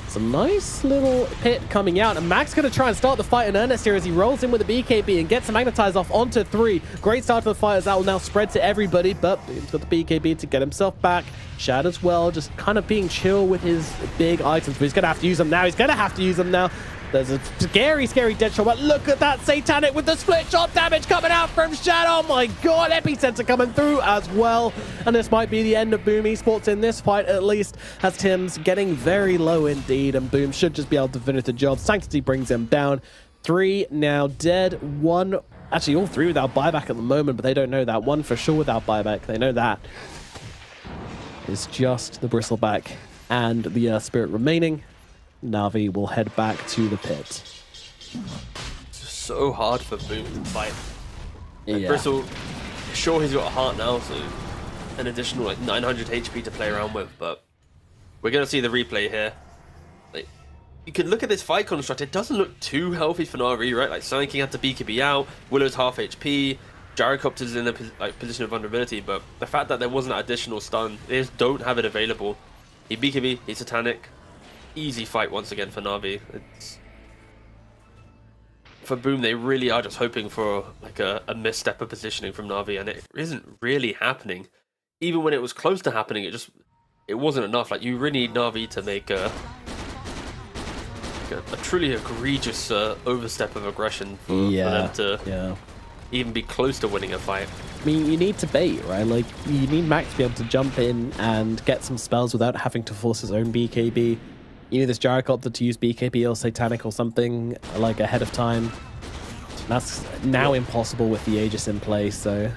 It's a nice little pit coming out, and Mac's going to try and start the fight in earnest here as he rolls in with the BKB and gets the Magnetize off onto 3. Great start to the fight as that will now spread to everybody, but Boom's got the BKB to get himself back. Shad as well, just kind of being chill with his big items, but he's going to have to use them now. He's going to have to use them now. There's a scary, scary dead shot, but look at that Satanic with the split shot damage coming out from Shad. Oh my god, Epicenter coming through as well. And this might be the end of Boom Esports in this fight, at least, as Tim's getting very low indeed, and Boom should just be able to finish the job. Sanctity brings him down. 3 now dead, 1, actually all 3 without buyback at the moment, but they don't know that. 1 for sure without buyback, they know that. It's just the Bristleback and the Spirit remaining. Na'Vi will head back to the pit. It's so hard for Boom to fight. Yeah. Bristle, sure he's got a heart now, so an additional like 900 HP to play around with, but we're going to see the replay here. Like, you can look at this fight construct, it doesn't look too healthy for Na'Vi, right? Like, Sun King had to BKB out, Willow's half HP, Gyrocopter's in a position of vulnerability, but the fact that there wasn't an additional stun, they just don't have it available. He BKB, he's Satanic. Easy fight once again for Na'Vi. For Boom, they really are just hoping for like a misstep of positioning from Na'Vi, and it isn't really happening. Even when it was close to happening, it wasn't enough. Like, you really need Na'Vi to make a truly egregious overstep of aggression for them to even be close to winning a fight. I mean, you need to bait, right? Like, you need Max to be able to jump in and get some spells without having to force his own BKB. You need this Gyrocopter to use BKB or Satanic or something, like, ahead of time. That's now impossible with the Aegis in play, so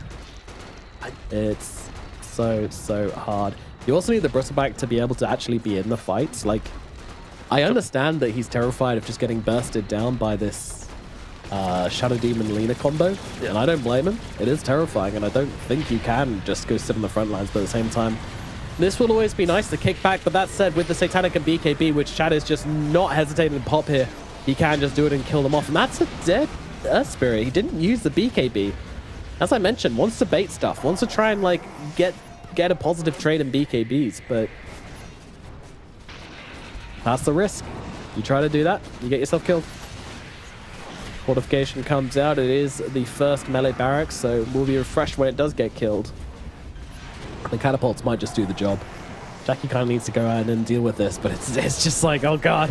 it's so hard. You also need the Bristleback to be able to actually be in the fights. Like, I understand that he's terrified of just getting bursted down by this Shadow Demon Lina combo, and I don't blame him. It is terrifying, and I don't think you can just go sit on the front lines, but at the same time, this will always be nice to kick back. But that said, with the Satanic and BKB, which Chad is just not hesitating to pop here, he can just do it and kill them off. And that's a dead Earth Spirit. He didn't use the BKB. As I mentioned, wants to bait stuff, wants to try and like get a positive trade in BKBs, but that's the risk. You try to do that, you get yourself killed. Fortification comes out. It is the first melee barracks, so we'll be refreshed when it does get killed. The catapults might just do the job. Jackie kind of needs to go out and deal with this, but it's just like, oh god.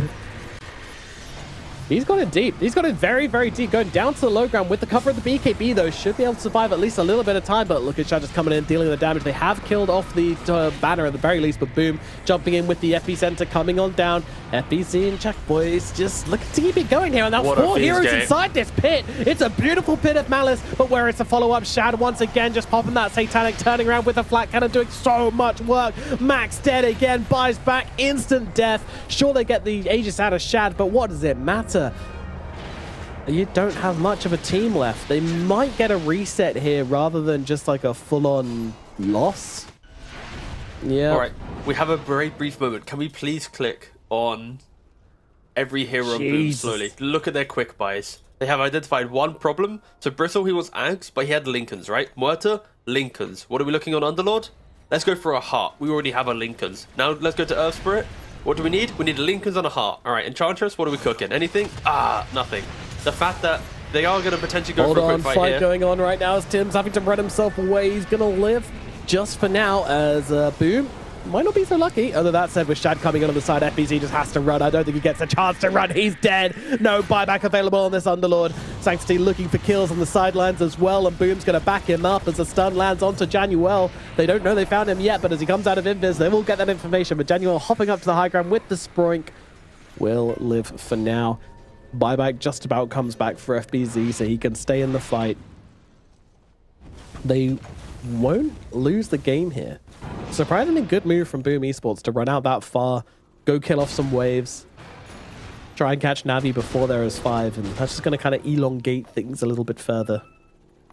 He's got it deep. He's got it very, very deep. Going down to the low ground with the cover of the BKB, though. Should be able to survive at least a little bit of time, but look at Shad just coming in, dealing the damage. They have killed off the banner at the very least, but Boom jumping in with the epicenter, coming on down. FBZ and Jack Boys just looking to keep it going here, and that's 4 heroes inside this pit. It's a beautiful pit of malice, but where it's a follow-up, Shad once again just popping that satanic, turning around with a flat cannon, doing so much work. Max dead again, buys back, instant death. Sure, they get the Aegis out of Shad, but what does it matter? You don't have much of a team left. They might get a reset here rather than just like a full-on loss. Yeah. All right, we have a very brief moment. Can we please click on every hero on Boom slowly? Look at their quick buys. They have identified one problem. So Bristle, he wants Ags, but he had Lincolns, right? Muerta, Lincolns. What are we looking on Underlord? Let's go for a heart. We already have our Lincolns. Now let's go to Earth Spirit. What do we need? We need Lincolns on a heart. All right, Enchantress, what are we cooking? Anything? Nothing. The fact that they are going to potentially go for a quick fight here. Going on right now as Tim's having to run himself away. He's going to live just for now as Boom might not be so lucky. Although that said, with Shad coming in on the side, FBZ just has to run. I don't think he gets a chance to run. He's dead. No buyback available on this Underlord. Sanctity looking for kills on the sidelines as well, and Boom's going to back him up as the stun lands onto Januel. They don't know they found him yet, but as he comes out of Invis, they will get that information. But Januel hopping up to the high ground with the Sproink will live for now. Buyback just about comes back for FBZ, so he can stay in the fight. They won't lose the game here. Surprisingly good move from Boom Esports to run out that far, go kill off some waves, try and catch Navi before there is 5, and that's just going to kind of elongate things a little bit further.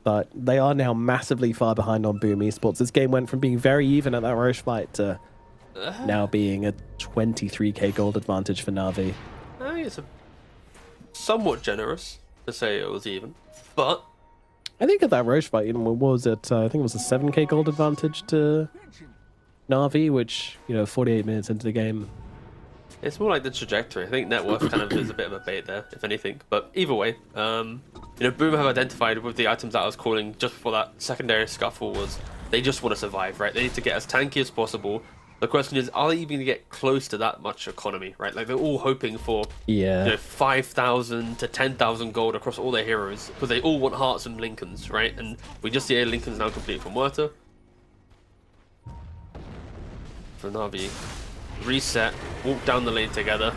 But they are now massively far behind on Boom Esports. This game went from being very even at that Roche fight to now being a 23k gold advantage for Navi. I think it's somewhat generous to say it was even, but I think at that Roche fight, you know, what was it? I think it was a 7k gold advantage to Navi, which, you know, 48 minutes into the game. It's more like the trajectory. I think net worth kind of is a bit of a bait there, if anything. But either way, you know, Boom have identified with the items that I was calling just before that secondary scuffle was they just want to survive, right? They need to get as tanky as possible. The question is, are they even going to get close to that much economy, right? Like, they're all hoping for, you know, 5,000 to 10,000 gold across all their heroes, because they all want hearts and Lincolns, right? And we just see a Lincoln's now complete from Muerta. For Navi, reset, walk down the lane together.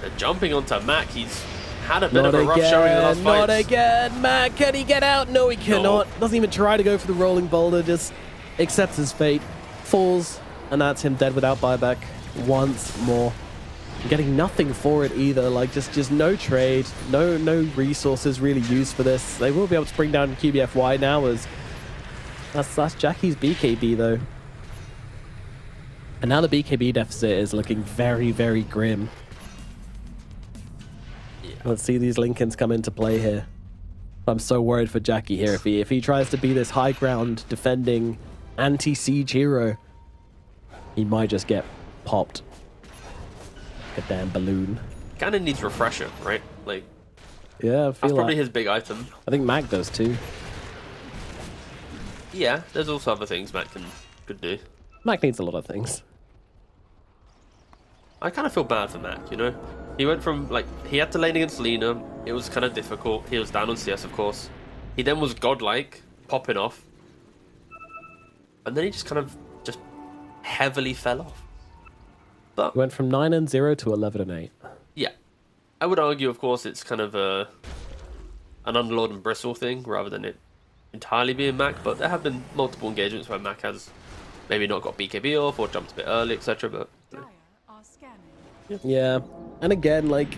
They're jumping onto Mac. He's had a bit of a rough showing in the last fight. Not again, Mac. Can he get out? No, he cannot. Doesn't even try to go for the rolling boulder, just accepts his fate, falls. And that's him dead without buyback once more. Getting nothing for it either. Like, just no trade, no resources really used for this. They will be able to bring down QBFY now as that's Jackie's BKB though. And now the BKB deficit is looking very, very grim. Yeah. Let's see these Lincolns come into play here. I'm so worried for Jackie here. If he tries to be this high ground defending anti-siege hero, he might just get popped. A damn balloon. Kind of needs refresher, right? Like, yeah, I feel that's probably like his big item. I think Mac does too. Yeah, there's also other things Mac could do. Mac needs a lot of things. I kind of feel bad for Mac, you know? He went from, like, he had to lane against Lina. It was kind of difficult. He was down on CS, of course. He then was godlike, popping off. And then he just kind of heavily fell off. But went from 9-0 to 11-8. Yeah, I would argue, of course, it's kind of an Underlord and Bristle thing rather than it entirely being Mac. But there have been multiple engagements where Mac has maybe not got BKB off or jumped a bit early, etc. But yeah, and again, like,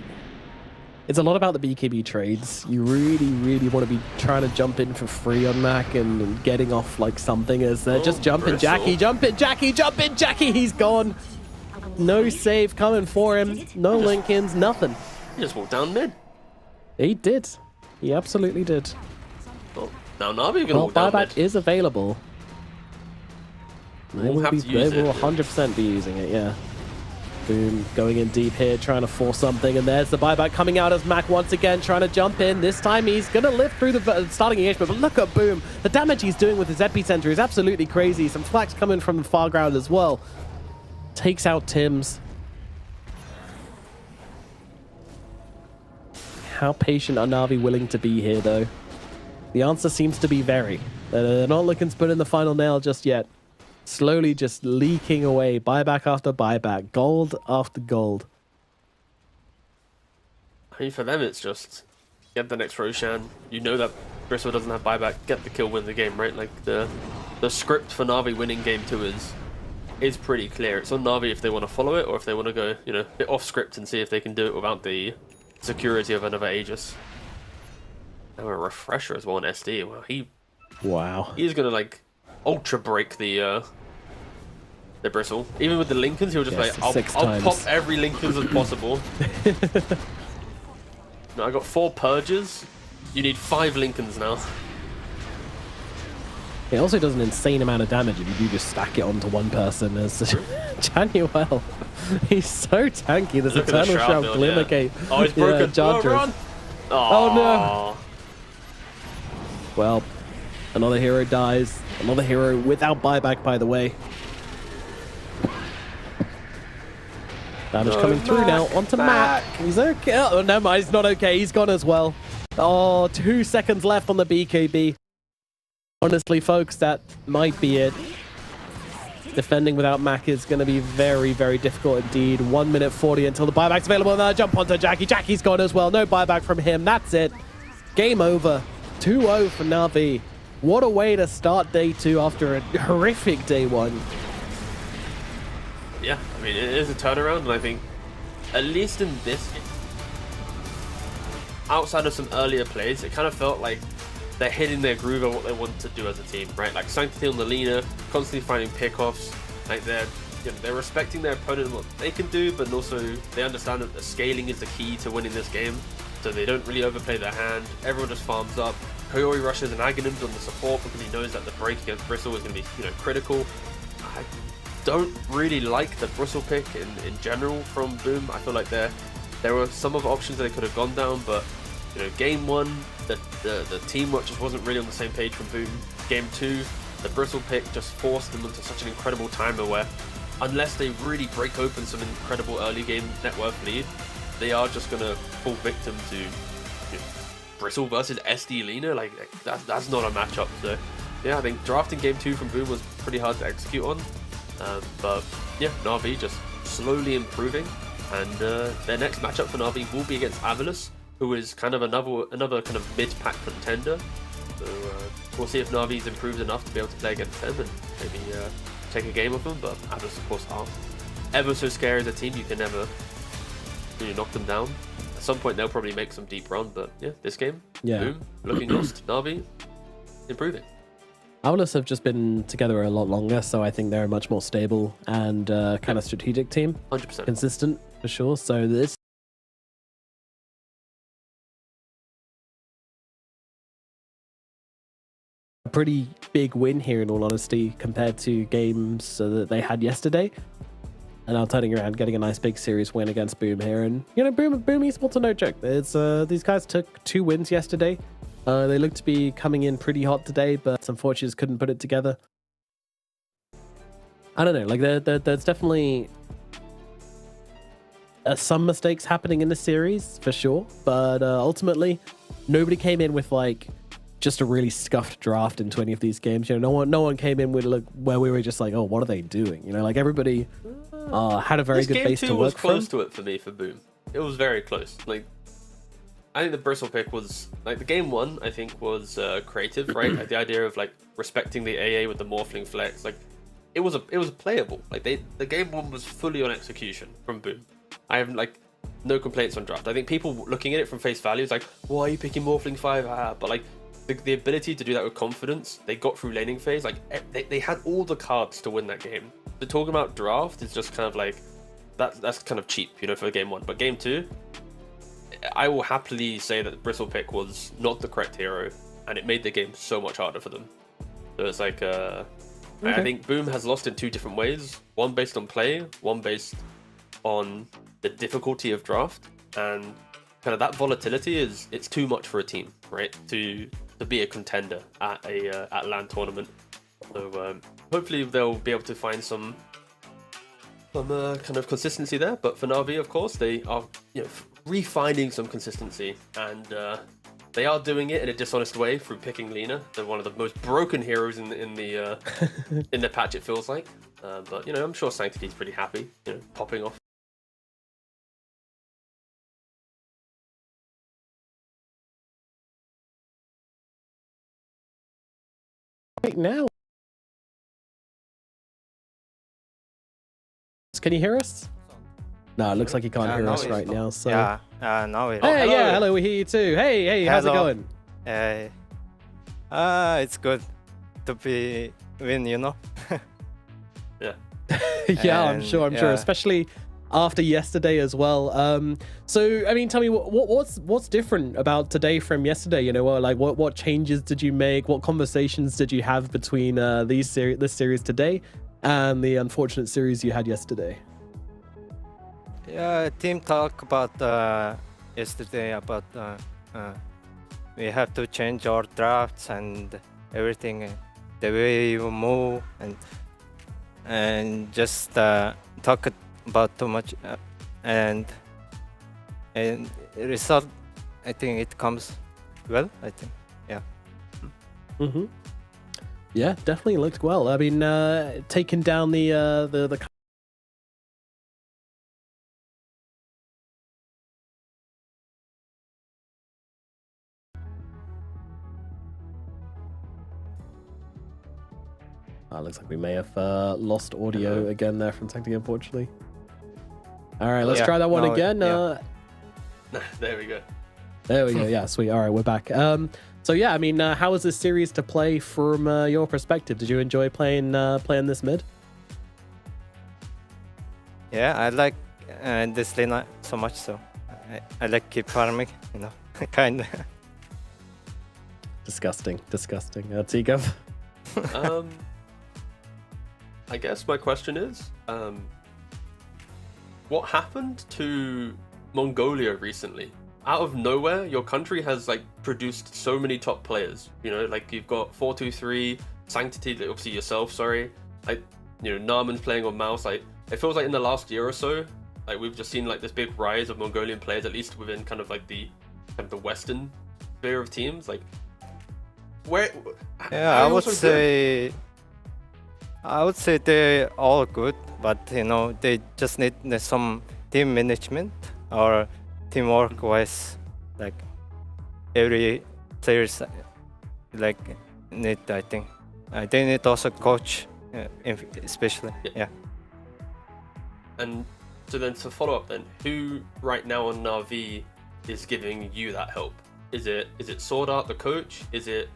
it's a lot about the BKB trades. You really, really want to be trying to jump in for free on Mac and getting off like something as they're just jumping Jackie, jumping Jackie, jumping Jackie. He's gone. No save coming for him. No Lincolns, nothing. He just walked down mid. He did. He absolutely did. Well, now Na'Vi are going to Well, walk down buyback mid. is available. They We'll will, have be, to use they will it. 100% be using it, yeah. Boom, going in deep here, trying to force something, and there's the buyback coming out as Mac once again trying to jump in. This time he's going to live through the starting engagement, but look at Boom. The damage he's doing with his epicenter is absolutely crazy. Some flax coming from the far ground as well. Takes out Tim's. How patient are Na'Vi willing to be here, though? The answer seems to be very. They're not looking to put in the final nail just yet. Slowly just leaking away, buyback after buyback, gold after gold. I mean, for them, it's just get the next Roshan. You know that Bristle doesn't have buyback. Get the kill, win the game, right? Like the script for Na'Vi winning game 2 is pretty clear. It's on Na'Vi if they want to follow it or if they want to go, you know, a bit off script and see if they can do it without the security of another Aegis. And a refresher as well on SD. Wow, he's gonna like ultra break the Bristle. Even with the Lincolns, he'll just I'll pop every Lincolns as possible. No, I got 4 Purges. You need 5 Lincolns now. It also does an insane amount of damage if you do just stack it onto one person as Januel. He's so tanky. There's Eternal Shroud, Glimmer Cape. Oh, it's broken. Chargers. Oh no. Well, another hero dies. Another hero without buyback, by the way. Damage coming through now onto Mac. He's okay. Oh, no, he's not okay. He's gone as well. Oh, 2 seconds left on the BKB. Honestly, folks, that might be it. Defending without Mac is going to be very, very difficult indeed. 1 minute 40 until the buyback's available. Now jump onto Jackie. Jackie's gone as well. No buyback from him. That's it. Game over. 2-0 for Na'Vi. What a way to start day 2 after a horrific day 1. Yeah, I mean, it is a turnaround, and I think, at least in this game, outside of some earlier plays, it kind of felt like they're hitting their groove of what they want to do as a team, right? Like Sanctity on the leaner, constantly finding pickoffs. Like they're respecting their opponent and what they can do, but also they understand that the scaling is the key to winning this game. So they don't really overplay their hand. Everyone just farms up. Koyori rushes and Aghanims on the support because he knows that the break against Bristle is going to be, you know, critical. I don't really like the Bristle pick in general from Boom. I feel like there were some of the options that they could have gone down, but you know, game 1, the teamwork just wasn't really on the same page from Boom. Game 2, the Bristle pick just forced them into such an incredible timer where, unless they really break open some incredible early game net worth lead, they are just going to fall victim to, you know, Bristle versus SD Lina. Like that's not a matchup. So yeah, I think drafting game 2 from Boom was pretty hard to execute on. But yeah, Na'Vi just slowly improving, and their next matchup for Na'Vi will be against Avalus, who is kind of another kind of mid-pack contender. So we'll see if Na'Vi's improved enough to be able to play against them and maybe take a game of them. But Avalus, of course, are ever so scary as a team. You can never really knock them down. At some point, they'll probably make some deep run. But yeah, this game, Boom, looking lost. Na'Vi improving. Avalus have just been together a lot longer, so I think they're a much more stable and kind of strategic team. 100%. Consistent, for sure. So this a pretty big win here, in all honesty, compared to games that they had yesterday. And now turning around, getting a nice big series win against Boom here. And, you know, Boom Esports are no joke. It's, these guys took 2 wins yesterday. They look to be coming in pretty hot today, but unfortunately just couldn't put it together. I don't know, like there's definitely some mistakes happening in the series for sure, but ultimately nobody came in with like just a really scuffed draft into any of these games. You know, no one came in with like where we were just like, oh, what are they doing? You know, like everybody had a very good base to work from. Game 2 was close to it for me for Boom. It was very close. Like, I think the Bristle pick was like the game 1. I think was creative, right? Like the idea of like respecting the AA with the Morphling flex. Like it was playable. Like the game 1 was fully on execution from Boom. I have like no complaints on draft. I think people looking at it from face value is like, why are you picking Morphling 5? But like the ability to do that with confidence, they got through laning phase. Like they had all the cards to win that game. So talking about draft is just kind of like that's kind of cheap, you know, for game 1. But game 2. I will happily say that Bristlepick was not the correct hero, and it made the game so much harder for them. So it's like, I think Boom has lost in two different ways. One based on play, one based on the difficulty of draft, and kind of that volatility it's too much for a team, right? To be a contender at a LAN tournament. So hopefully they'll be able to find some kind of consistency there. But for Na'Vi, of course, they are refining some consistency, and they are doing it in a dishonest way through picking Lina. They're one of the most broken heroes in the in the patch, it feels like. But I'm sure Sanctity's pretty happy, popping off. Right now. Can you hear us? No, it looks like you can't hear us right now. So yeah, now it. Hey, yeah, hello, we hear you too. Hey, how's it going? It's good to be win, Yeah. Yeah, I'm sure, especially after yesterday as well. So I mean, tell me what's different about today from yesterday? Like what changes did you make? What conversations did you have between this series today and the unfortunate series you had yesterday? Yeah, team talk about yesterday about we have to change our drafts and everything, the way you move, and just talk about too much, and result. I think it comes well. I think, yeah. Mm-hmm. Yeah, definitely looked well. I mean, taking down the looks like we may have lost audio again there from Sanctity, unfortunately. All right, let's try that one again. There we go. There we go. Yeah, sweet. All right, we're back. So yeah, I mean, how was this series to play from your perspective? Did you enjoy playing this mid? Yeah, I like this lane so much, so I like keep farming, kind of. Disgusting. Tigov? I guess my question is, what happened to Mongolia recently? Out of nowhere, your country has produced so many top players. You've got 423, Sanctity, obviously yourself. Sorry, Narman's playing on mouse. It feels like in the last year or so, we've just seen this big rise of Mongolian players, at least within kind of the Western sphere of teams. Where? Yeah, I would say they're all good, but they just need some team management or teamwork wise, every players need, I think. They need also coach, especially. Yeah. And so then to follow up then, who right now on Na'Vi is giving you that help? Is it Sword Art, the coach? Is it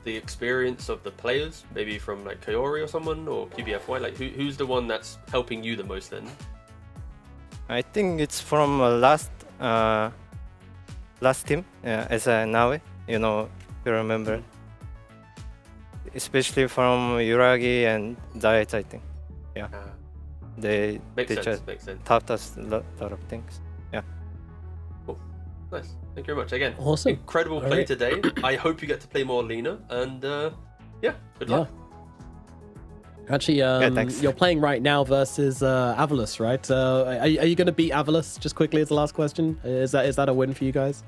the experience of the players, maybe from Kaori or someone, or QBFY? Who's the one that's helping you the most then? I think it's from last team as a Nawe, if you remember, especially from Yuragi and Zayat, I think. Yeah, they just taught us a lot of things. Yeah. Cool. Nice. Thank you very much. Again, awesome. Incredible play today. I hope you get to play more Lina, and good luck. Actually, you're playing right now versus Avalus, right? Are you going to beat Avalus? Just quickly as the last question, is that a win for you guys?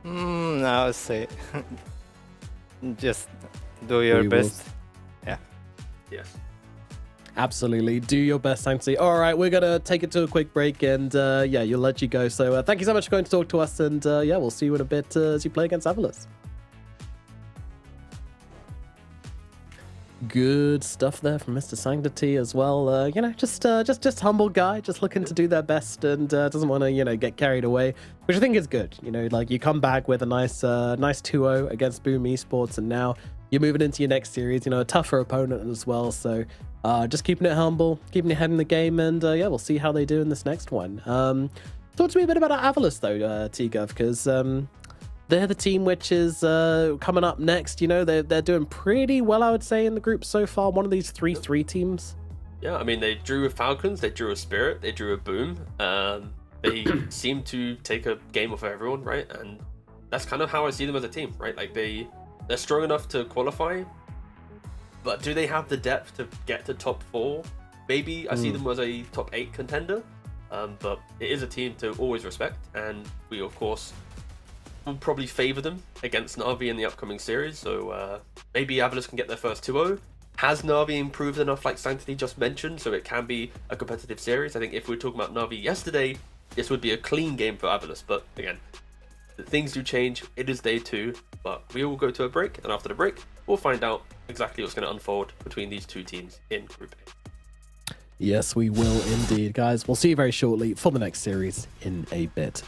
I would say just do your best. Yeah. Yes. Absolutely. Do your best, Sanctity. All right, we're going to take it to a quick break, and you'll let you go. So thank you so much for going to talk to us, and we'll see you in a bit as you play against Avalus. Good stuff there from Mr. Sanctity as well. Just humble guy, just looking to do their best, and doesn't want to, get carried away, which I think is good. You come back with a nice 2-0 against Boom Esports, and now you're moving into your next series, a tougher opponent as well. So just keeping it humble, keeping your head in the game, and we'll see how they do in this next one. Talk to me a bit about Avalos, though, T-Gov, because they're the team which is coming up next. You know, they're doing pretty well, I would say, in the group so far. One of these 3-3 teams. Yeah, I mean, they drew with Falcons, they drew with Spirit, they drew with Boom. They seem to take a game off of everyone, right? And that's kind of how I see them as a team, right? Like, they're strong enough to qualify, but do they have the depth to get to top 4? Maybe I see them as a top 8 contender, but it is a team to always respect, and we, of course, will probably favor them against Na'Vi in the upcoming series, so maybe Avalos can get their first 2-0. Has Na'Vi improved enough, like Sanctity just mentioned, so it can be a competitive series? I think if we were talking about Na'Vi yesterday, this would be a clean game for Avalos, but again, things do change. It is day 2, but we will go to a break, and after the break, we'll find out exactly what's going to unfold between these two teams in Group A. Yes, we will indeed, guys. We'll see you very shortly for the next series in a bit.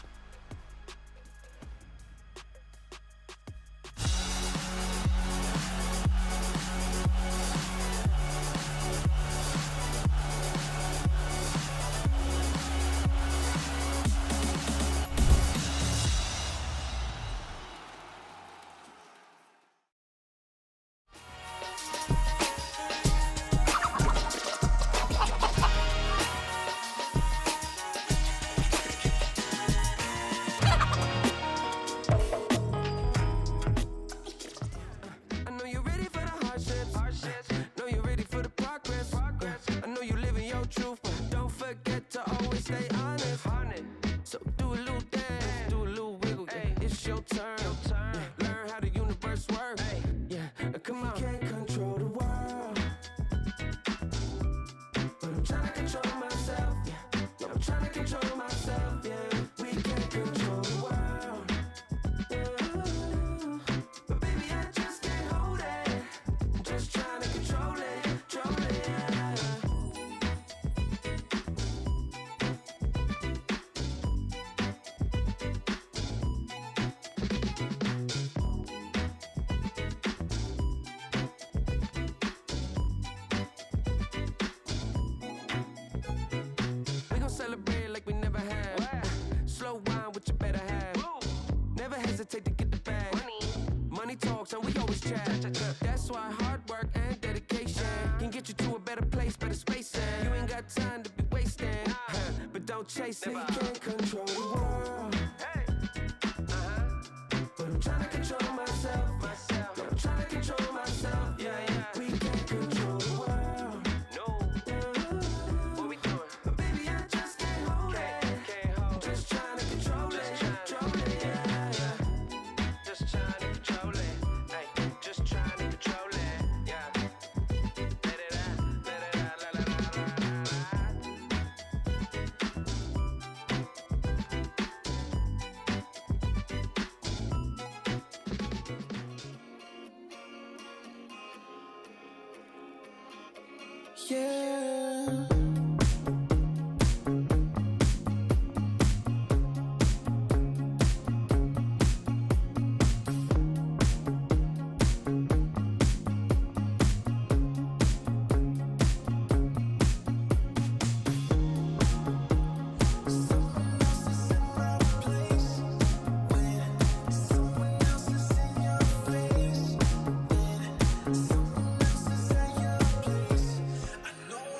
Celebrate like we never had. Slow wine with your better half. Never hesitate to get the bag. Money talks and we always chat. That's why hard work and dedication can get you to a better place, better space. You ain't got time to be wasting, but don't chase it. You can't control the world, but I'm trying to control myself. I'm trying to control myself. Yeah. We can't control the world. Yeah. I know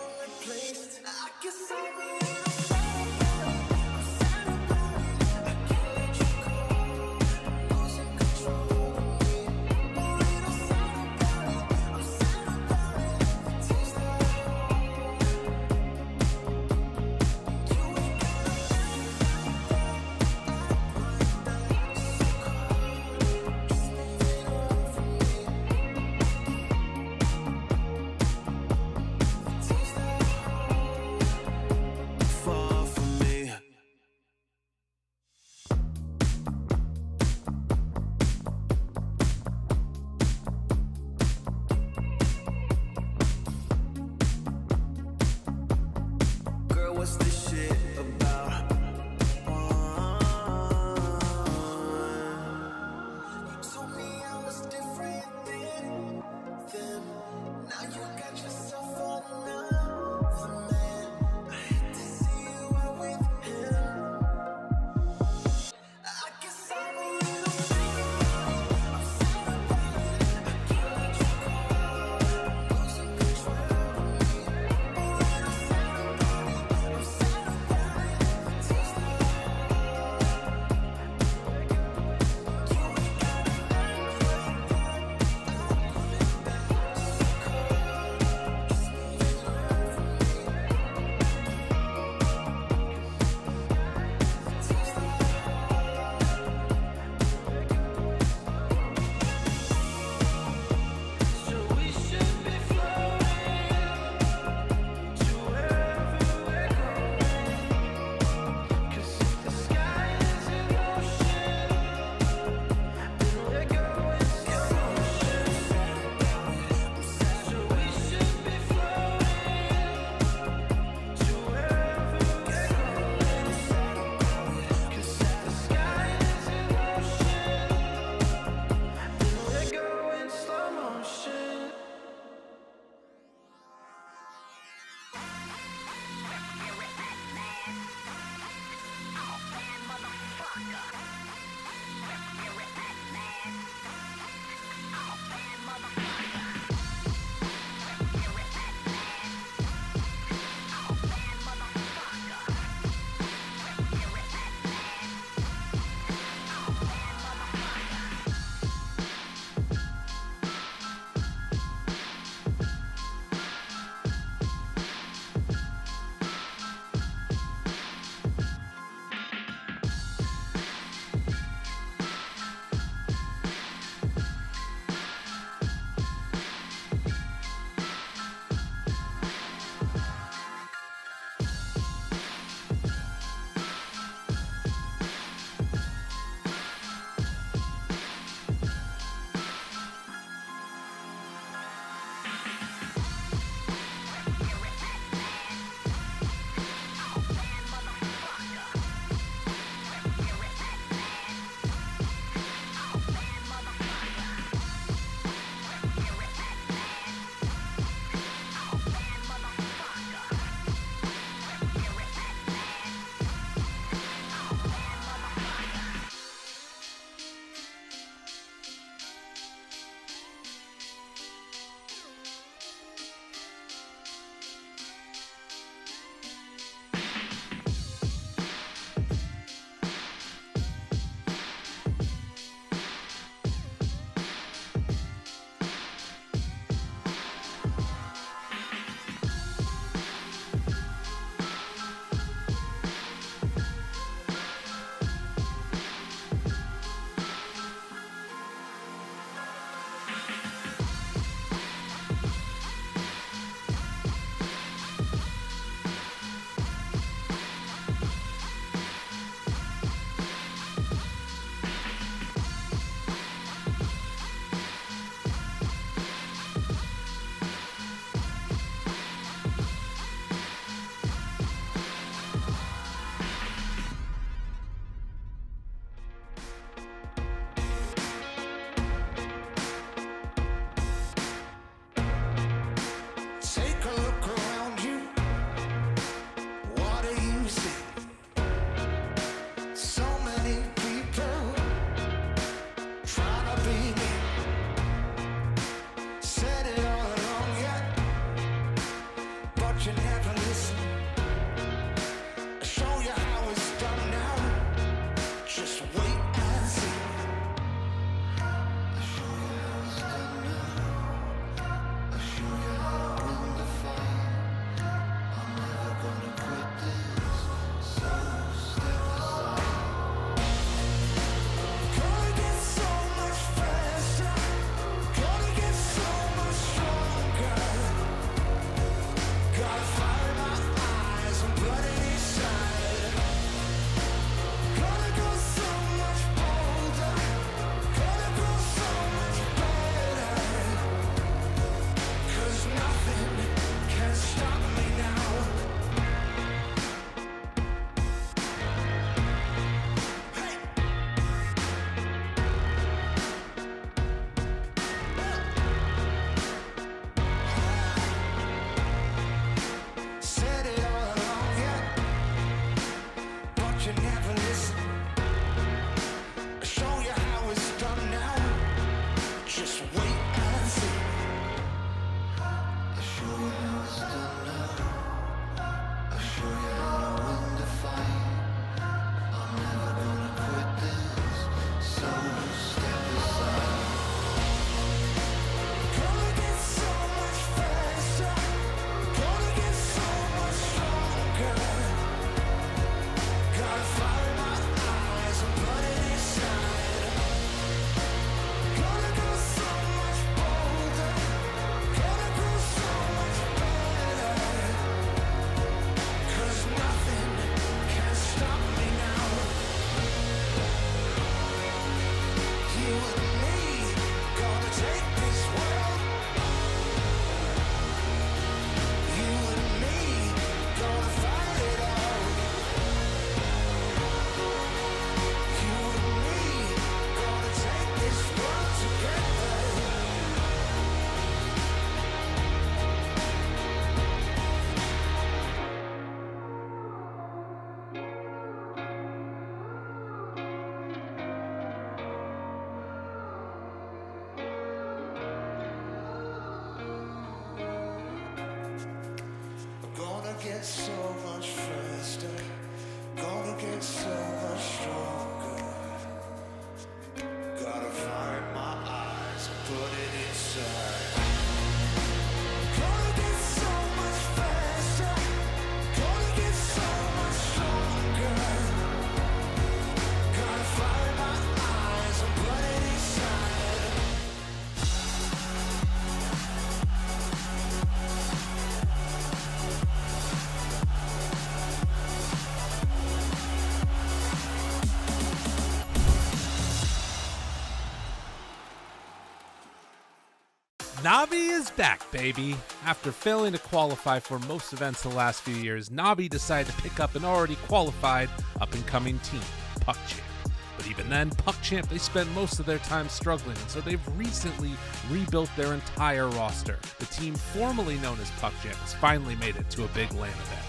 Navi is back, baby. After failing to qualify for most events the last few years, Navi decided to pick up an already qualified up-and-coming team, PuckChamp. But even then, PuckChamp, they spend most of their time struggling, and so they've recently rebuilt their entire roster. The team formerly known as PuckChamp has finally made it to a big LAN event.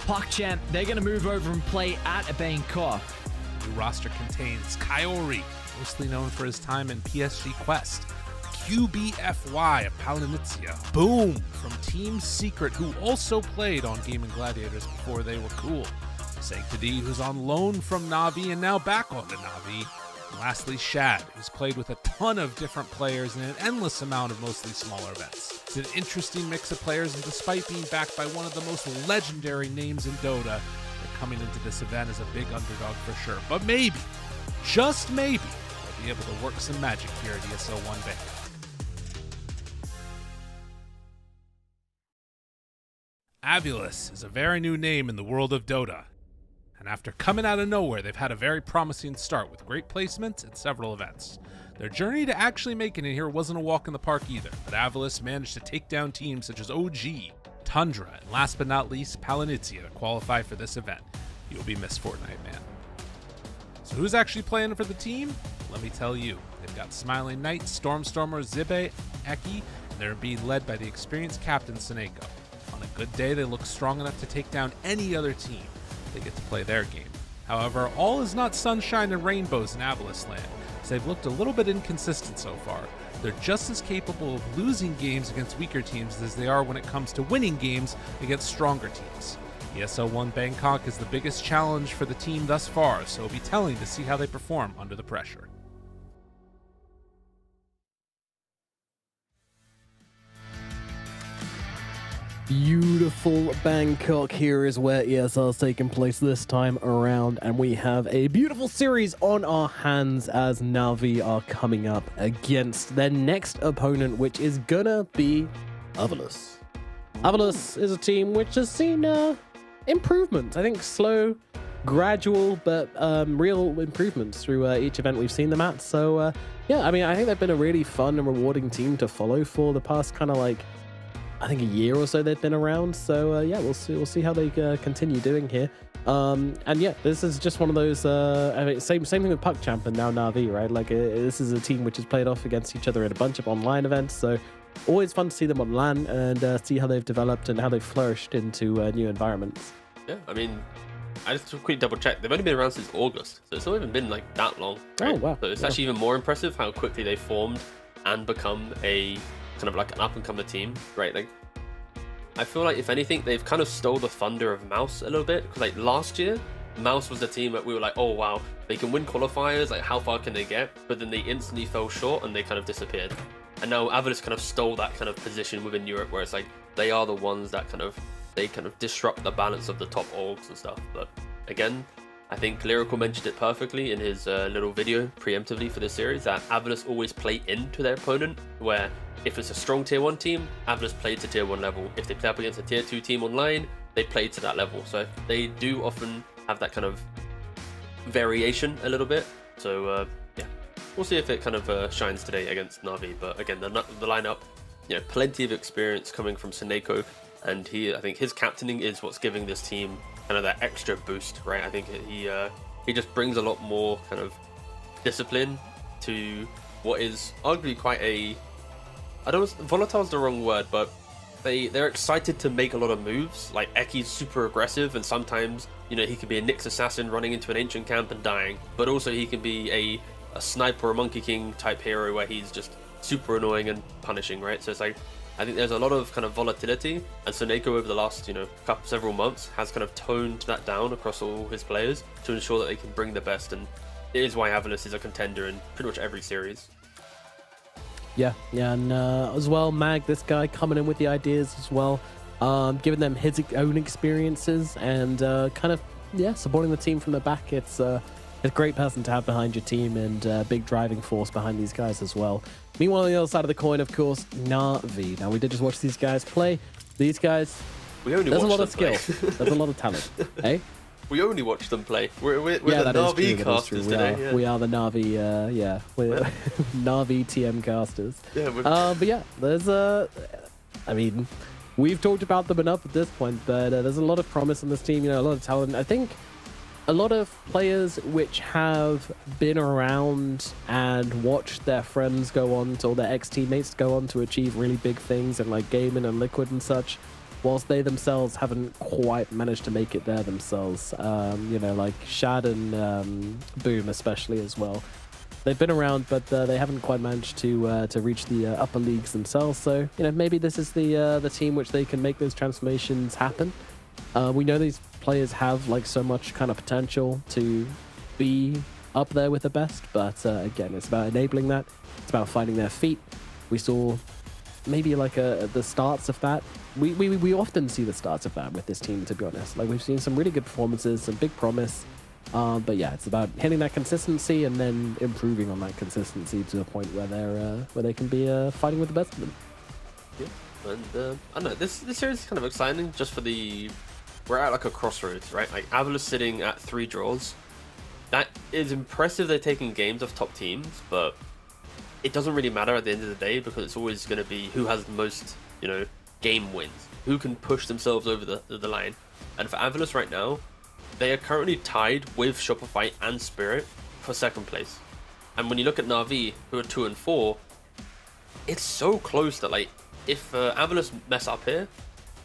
PuckChamp, they're going to move over and play at Bangkok. The new roster contains Kaori, mostly known for his time in PSG Quest, QBFY of Palinizia, Boom from Team Secret, who also played on Game Gladiators before they were cool, Sanctity, who's on loan from Navi and now back onto Navi, and lastly Shad, who's played with a ton of different players in an endless amount of mostly smaller events. It's an interesting mix of players, and despite being backed by one of the most legendary names in Dota, they're coming into this event as a big underdog for sure. But maybe, just maybe, they'll be able to work some magic here at ESL One Bangkok. Avulus is a very new name in the world of Dota, and after coming out of nowhere, they've had a very promising start with great placements at several events. Their journey to actually making it here wasn't a walk in the park either, but Avulus managed to take down teams such as OG, Tundra, and last but not least, Palinizia to qualify for this event. You'll be missed, Fortnite man. So who's actually playing for the team? Let me tell you. They've got Smiling Knight, Stormstormer, Zibe, Eki, and they're being led by the experienced captain, Seneko. On a good day, they look strong enough to take down any other team. They get to play their game. However, all is not sunshine and rainbows in Avulus land, as they've looked a little bit inconsistent so far. They're just as capable of losing games against weaker teams as they are when it comes to winning games against stronger teams. ESL One Bangkok is the biggest challenge for the team thus far, so it'll be telling to see how they perform under the pressure. Beautiful Bangkok here is where ESL is taking place this time around, and we have a beautiful series on our hands as Navi are coming up against their next opponent, which is gonna be Avulus. Avulus is a team which has seen improvement. I think slow, gradual, but real improvements through each event we've seen them at. So yeah, I mean, I think they've been a really fun and rewarding team to follow for the past kind of like, I think a year or so they've been around. So yeah, we'll see how they continue doing here. And yeah, this is just one of those. I mean, same thing with PuckChamp and now Navi, right? Like this is a team which has played off against each other in a bunch of online events. So always fun to see them on LAN and see how they've developed and how they've flourished into new environments. Yeah, I mean, I just quickly double check. They've only been around since August, so it's not even been like that long. Right? Oh wow! So it's actually even more impressive how quickly they formed and become a kind of like an up-and-comer team, right? Like, I feel like if anything, they've kind of stole the thunder of Mouse a little bit. Because like last year, Mouse was the team that we were like, oh wow, they can win qualifiers. Like, how far can they get? But then they instantly fell short and they kind of disappeared. And now Avulus kind of stole that kind of position within Europe, where it's like they are the ones that kind of disrupt the balance of the top orgs and stuff. But again, I think Lyrical mentioned it perfectly in his little video preemptively for this series, that Avulus always play into their opponent, where if it's a strong tier 1 team, Avulus play to tier 1 level. If they play up against a tier 2 team online, they play to that level. So they do often have that kind of variation a little bit. So yeah, we'll see if it kind of shines today against Navi. But again, the lineup, you know, plenty of experience coming from Seneko, and I think his captaining is what's giving this team kind of that extra boost, right? I think he just brings a lot more kind of discipline to what is arguably quite a, volatile is the wrong word, but they're excited to make a lot of moves. Like Eki's super aggressive, and sometimes, you know, he can be a Nyx assassin running into an ancient camp and dying, but also he can be a sniper or a Monkey King type hero where he's just super annoying and punishing, right? So it's like, I think there's a lot of kind of volatility, and Seneko over the last, you know, several months has kind of toned that down across all his players to ensure that they can bring the best, and it is why Avulus is a contender in pretty much every series. Yeah, and as well, Mag, this guy coming in with the ideas as well, giving them his own experiences and kind of, yeah, supporting the team from the back. It's a great person to have behind your team and a big driving force behind these guys as well. Meanwhile, on the other side of the coin, of course, Navi. Now, we did just watch these guys play. These guys, there's a lot of skill. There's a lot of talent. Hey? We only watch them play. We're Yeah, the that is Navi true, that is casters true. today. Yeah. We are the Navi, we're Navi TM casters. Yeah, but yeah, there's I mean, we've talked about them enough at this point, but there's a lot of promise in this team, you know, a lot of talent. I think a lot of players which have been around and watched their friends go on to, or their ex-teammates go on to achieve really big things in like gaming and Liquid and such, whilst they themselves haven't quite managed to make it there themselves. You know, like Shad and Boom especially as well. They've been around, but they haven't quite managed to reach the upper leagues themselves. So, you know, maybe this is the team which they can make those transformations happen. We know these players have like so much kind of potential to be up there with the best, but again, it's about enabling that. It's about finding their feet. We saw maybe like the starts of that. We often see the starts of that with this team, to be honest. Like, we've seen some really good performances, some big promise. But yeah, it's about hitting that consistency and then improving on that consistency to a point where they can be fighting with the best of them. Yeah, and I don't know, this series is kind of exciting just for the... We're at like a crossroads, right? Like, Avalus sitting at 3 draws. That is impressive they're taking games off top teams, but it doesn't really matter at the end of the day because it's always going to be who has the most, you know, game wins. Who can push themselves over the line. And for Avalus right now, they are currently tied with Shopify and Spirit for 2nd place. And when you look at Na'Vi, who are 2 and 4, it's so close that, like, if Avalus mess up here,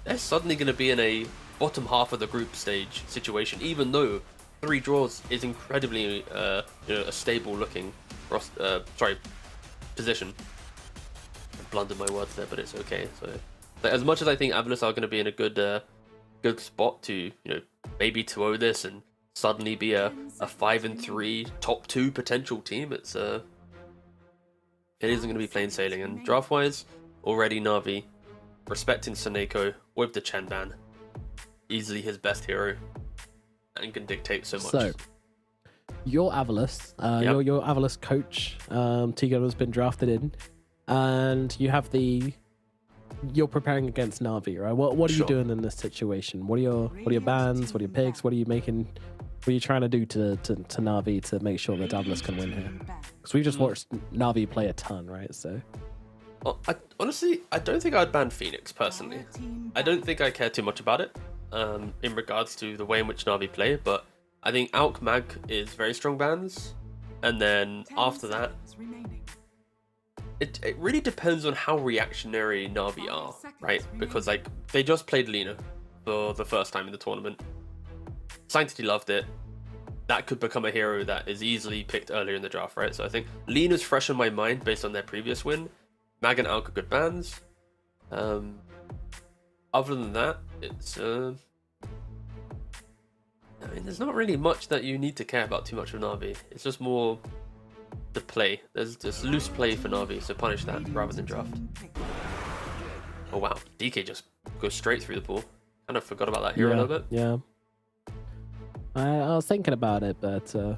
they're suddenly going to be in a bottom half of the group stage situation, even though 3 draws is incredibly, you know, a stable looking position. I blundered my words there, but it's okay. So, like, as much as I think Avalus are going to be in a good spot to, you know, maybe 2-0 this and suddenly be a 5-3 top 2 potential team, it isn't going to be plain sailing. And draft wise, already Na'Vi respecting Soneko with the Chen ban, easily his best hero, and can dictate so much. So, your Avalus, Yep. your Avalus coach, Tegan has been drafted in, and you have you're preparing against Na'Vi, right? What are you doing in this situation? What are your bans? What are your picks? What are you making? What are you trying to do to Na'Vi to make sure that Avalus can win here? Because we just watched Na'Vi play a ton, right? So, well, honestly, I don't think I'd ban Phoenix personally. I don't think I care too much about it in regards to the way in which Na'Vi play, but I think Alk Mag is very strong bans, and then after that, it really depends on how reactionary Na'Vi are, right? Because, like, they just played Lina for the first time in the tournament. Sanctity loved it. That could become a hero that is easily picked earlier in the draft, right? So I think Lina's fresh in my mind based on their previous win. Mag and Alk are good bans. Other than that, it's I mean, there's not really much that you need to care about too much with Na'Vi. It's just more the play. There's just loose play for Na'Vi, so punish that rather than draft. Oh wow, DK just goes straight through the pool. Kind of forgot about that hero a little bit. Yeah. I was thinking about it, but I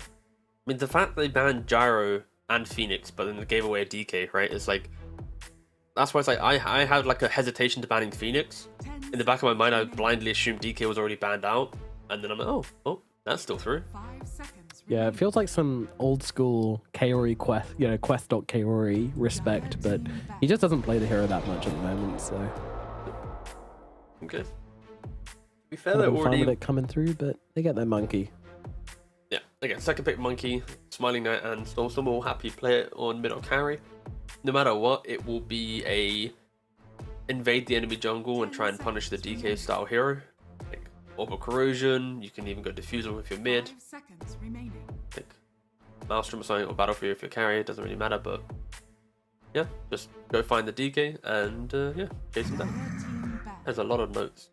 mean, the fact they banned Gyro and Phoenix, but then they gave away a DK, right? It's like, that's why it's like I had like a hesitation to banning Phoenix. In the back of my mind, I blindly assumed DK was already banned out, and then I'm like, oh, that's still through. yeah, it feels like some old school Kaori quest, you know, quest.Kaori respect, but he just doesn't play the hero that much at the moment, so. Okay. To be fair, they're Fun already with it coming through, but they get their monkey. Yeah, again, 2nd pick Monkey, Smiling Knight, and Stormstorm will happy play it on mid or carry. No matter what, it will be a invade the enemy jungle and try and punish the DK style hero. Like Orb of Corrosion, you can even go Diffuser with your mid. Like Maelstrom or something, or Battlefield if you're carry, it doesn't really matter, but yeah, just go find the DK and yeah, chase him down. There's a lot of notes.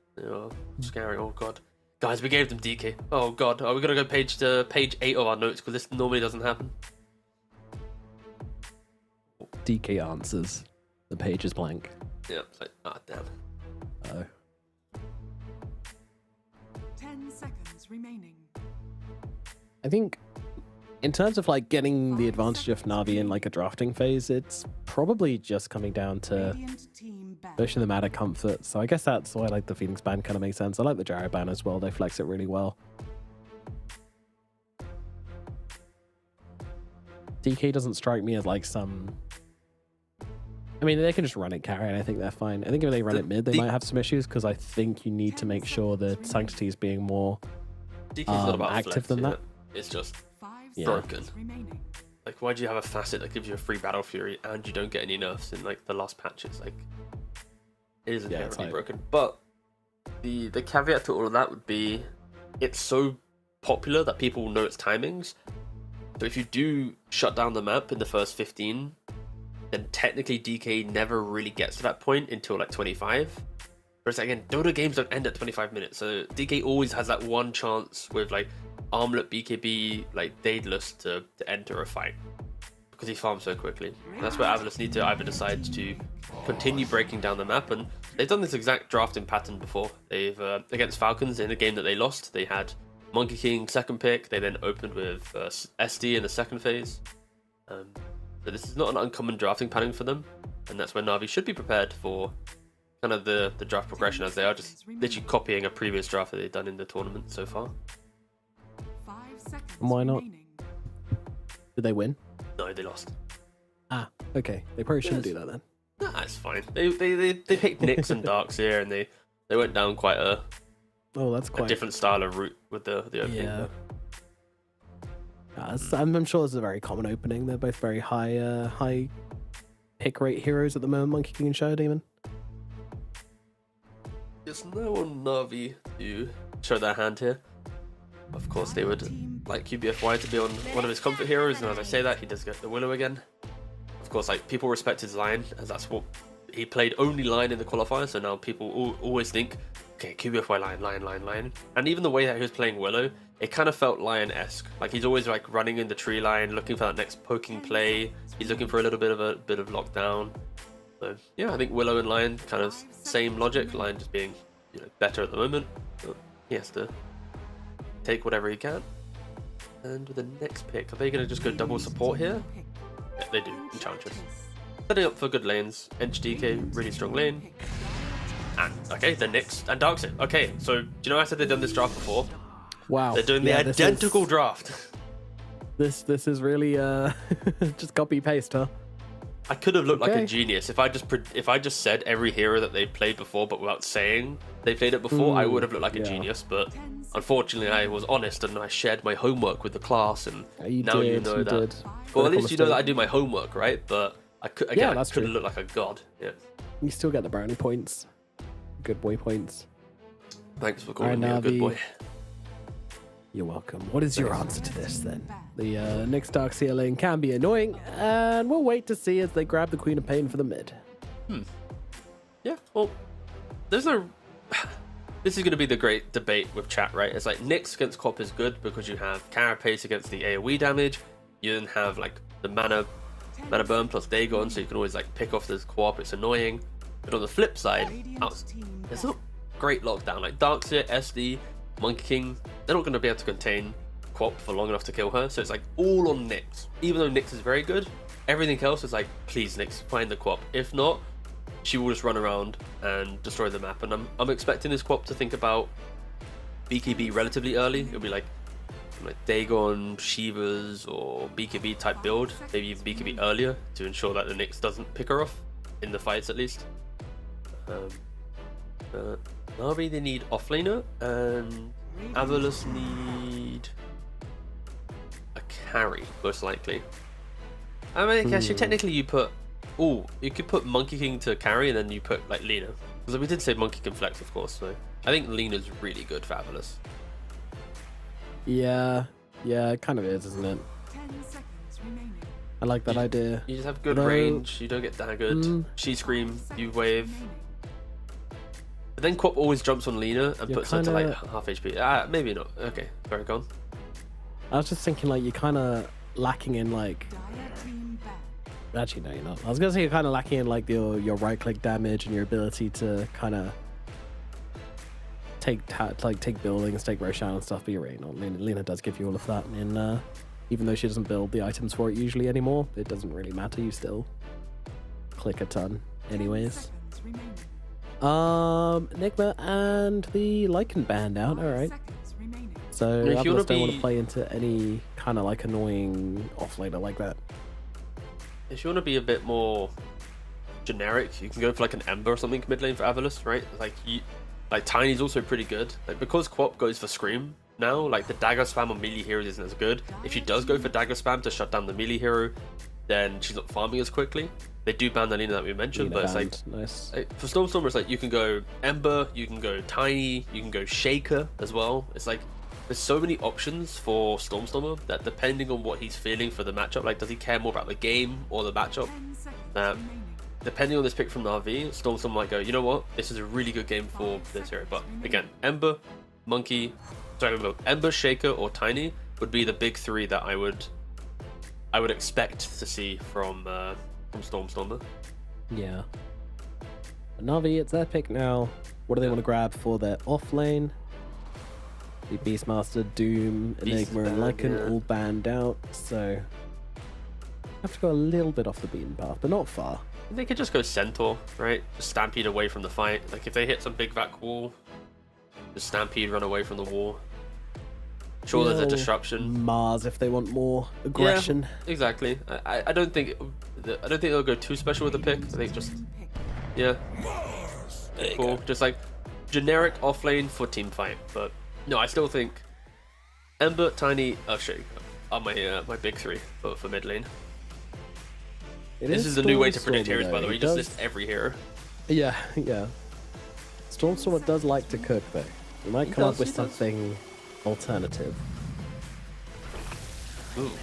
Scary, oh god. Guys, we gave them DK. Oh god, are we gonna go page 8 of our notes because this normally doesn't happen? DK answers. The page is blank. Yeah, it's like, damn. Oh. 10 seconds remaining. I think in terms of like getting the advantage of Na'Vi in like a drafting phase, it's probably just coming down to pushing them out of comfort. So I guess that's why like the Phoenix ban kind of makes sense. I like the Gyro ban as well. They flex it really well. DK doesn't strike me as like some. I mean, they can just run it carry, and I think they're fine. I think if they run it mid, they might have some issues because I think you need to make sure that Sanctity is being more DK's not about active flex, than yeah. that. It's just Yeah. broken. Like, why do you have a facet that gives you a free Battle Fury and you don't get any nerfs in like the last patch? It's like it is inherently broken. But the caveat to all of that would be it's so popular that people know its timings. So if you do shut down the map in the first 15, then technically DK never really gets to that point until like 25. Whereas again, Dota games don't end at 25 minutes, so DK always has that one chance with like Armlet, BKB, like Daedalus to enter a fight because he farms so quickly. And that's where Avalus need to either decide to continue breaking down the map, and they've done this exact drafting pattern before. They've against Falcons in a game that they lost, they had Monkey King second pick. They then opened with SD in the second phase. So this is not an uncommon drafting pattern for them, and that's where Na'Vi should be prepared for kind of the draft progression, as they are just literally copying a previous draft that they've done in the tournament so far. And why not? Did they win? No, they lost. Ah, okay. They probably shouldn't do that then. Nah, it's fine. They picked Nyx and Darks here, and they went down quite a different style of route with the opening. Yeah. I'm sure this is a very common opening. They're both very high pick rate heroes at the moment, Monkey King and Shadow Demon. There's no one Na'Vi to show their hand here. Of course, they would like QBFY to be on one of his comfort heroes, and as I say that, he does get the Willow again. Of course, like people respect his Lion, as that's what he played only Lion in the qualifier. So now people always think, okay, QBFY Lion. And even the way that he was playing Willow, it kind of felt Lion-esque. Like he's always like running in the tree line, looking for that next poking play. He's looking for a little bit of lockdown. So yeah, I think Willow and Lion kind of same logic. Lion just being better at the moment, but he has to take whatever he can. And with the next pick, are they going to just go double support here? Yeah, they do. Enchantress. Setting up for good lanes. Ench DK, really strong lane. And okay, the Nyx and Darkseid. Okay, so do you know I said they've done this draft before? Wow. They're doing the identical draft. This is really just copy paste, huh? I could have looked like a genius if I just said every hero that they've played before, but without saying they played it before. I would have looked like a genius, but unfortunately, I was honest and I shared my homework with the class, and now you know that. Well, at least you know that I do my homework, right? But I could could have looked like a god. Yeah. You still get the brownie points, good boy points. Thanks for calling me a good boy. You're welcome. What is your answer to this then? The Nyx Darkseid lane can be annoying, and we'll wait to see as they grab the Queen of Pain for the mid. Yeah, well, there's no... This is going to be the great debate with chat, right? It's like Nyx against Cop is good because you have Carapace against the AoE damage. You then have like the mana burn plus Dagon, so you can always like pick off this co-op. It's annoying. But on the flip side, there's not great lockdown. Like Darkseid, SD, Monkey King, they're not going to be able to contain Quap for long enough to kill her. So it's like all on Nyx. Even though Nyx is very good, everything else is like, please Nyx, find the Quap. If not, she will just run around and destroy the map. And I'm expecting this Quap to think about BKB relatively early. It'll be like Dagon, Shivas, or BKB type build. Maybe even BKB earlier to ensure that the Nyx doesn't pick her off in the fights at least. Na'Vi, they need offlaner, and Avalus need a carry, most likely. I mean, actually, technically you put... Oh, you could put Monkey King to carry, and then you put, like, Lina. Because we did say Monkey can flex, of course, so... I think Lina's really good for Avalus. Yeah, it kind of is, isn't it? I like that idea. You just have good range, you don't get daggered. She Scream, you wave. But then Quap always jumps on Lina and puts her to like half HP. Maybe not. Okay, very gone. I was just thinking like you're kind of lacking in like... Actually, no, you're not. I was going to say you're kind of lacking in like your right click damage and your ability to kind of take buildings, take Roshan and stuff, but you're right. Lina does give you all of that. And even though she doesn't build the items for it usually anymore, it doesn't really matter. You still click a ton anyways. Enigma and the Lycan band out. All right. So Avalus don't want to play into any kind of like annoying offlaner like that. If you want to be a bit more generic, you can go for like an Ember or something mid lane for Avalus, right? Like Tiny's also pretty good. Like because Quap goes for Scream now, like the dagger spam on melee heroes isn't as good. If she does go for dagger spam to shut down the melee hero, then she's not farming as quickly. They do ban the Lina that we mentioned, but it's like, nice. For Stormstormer, it's like you can go Ember, you can go Tiny, you can go Shaker as well. It's like there's so many options for Stormstormer that depending on what he's feeling for the matchup, like does he care more about the game or the matchup? Depending on this pick from Na'Vi, Stormstormer might go, you know what, this is a really good game for this hero. But again, Ember, Ember, Shaker, or Tiny would be the big three that I would expect to see from Stormstormer. Yeah. Na'Vi, it's their pick now. What do they want to grab for their off lane? The Beastmaster, Doom, Enigma, and Lycan all banned out, so have to go a little bit off the beaten path, but not far. They could just go Centaur, right? Just Stampede away from the fight. Like if they hit some big vac wall, just Stampede, run away from the wall. Sure, there's a disruption. Mars if they want more aggression. Yeah, exactly. I don't think they'll go too special with the pick. I think just cool. Just like generic offlane for team fight. But no, I still think Ember, Tiny, Shaker are my big three for mid lane. This is a new way to predict heroes, by the way. You just list every hero. Yeah. Stormstormer does like to cook, though. We might come up with something alternative.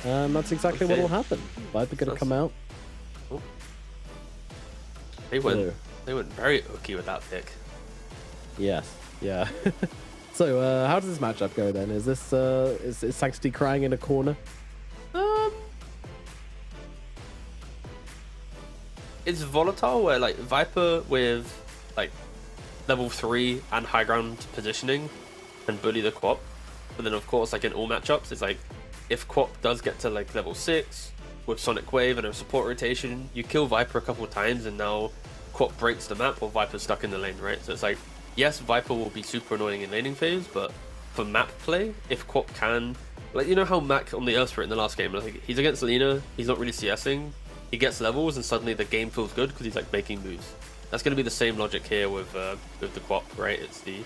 That's exactly what will happen. Viper gonna come out. Cool. They went very ooky with that pick. Yes, yeah. So how does this matchup go then? Is this is Sanctity crying in a corner? It's volatile where like Viper with like level 3 and high ground positioning and bully the Quap. But then of course like in all matchups it's like if Quap does get to like level 6 with Sonic Wave and a support rotation, you kill Viper a couple of times and now Quap breaks the map while Viper's stuck in the lane, right? So it's like, yes, Viper will be super annoying in laning phase, but for map play, if Quap can, like you know how Mac on the Earth Spirit in the last game, like he's against Lina, he's not really CSing, he gets levels and suddenly the game feels good because he's like making moves. That's going to be the same logic here with the Quap, right? It's you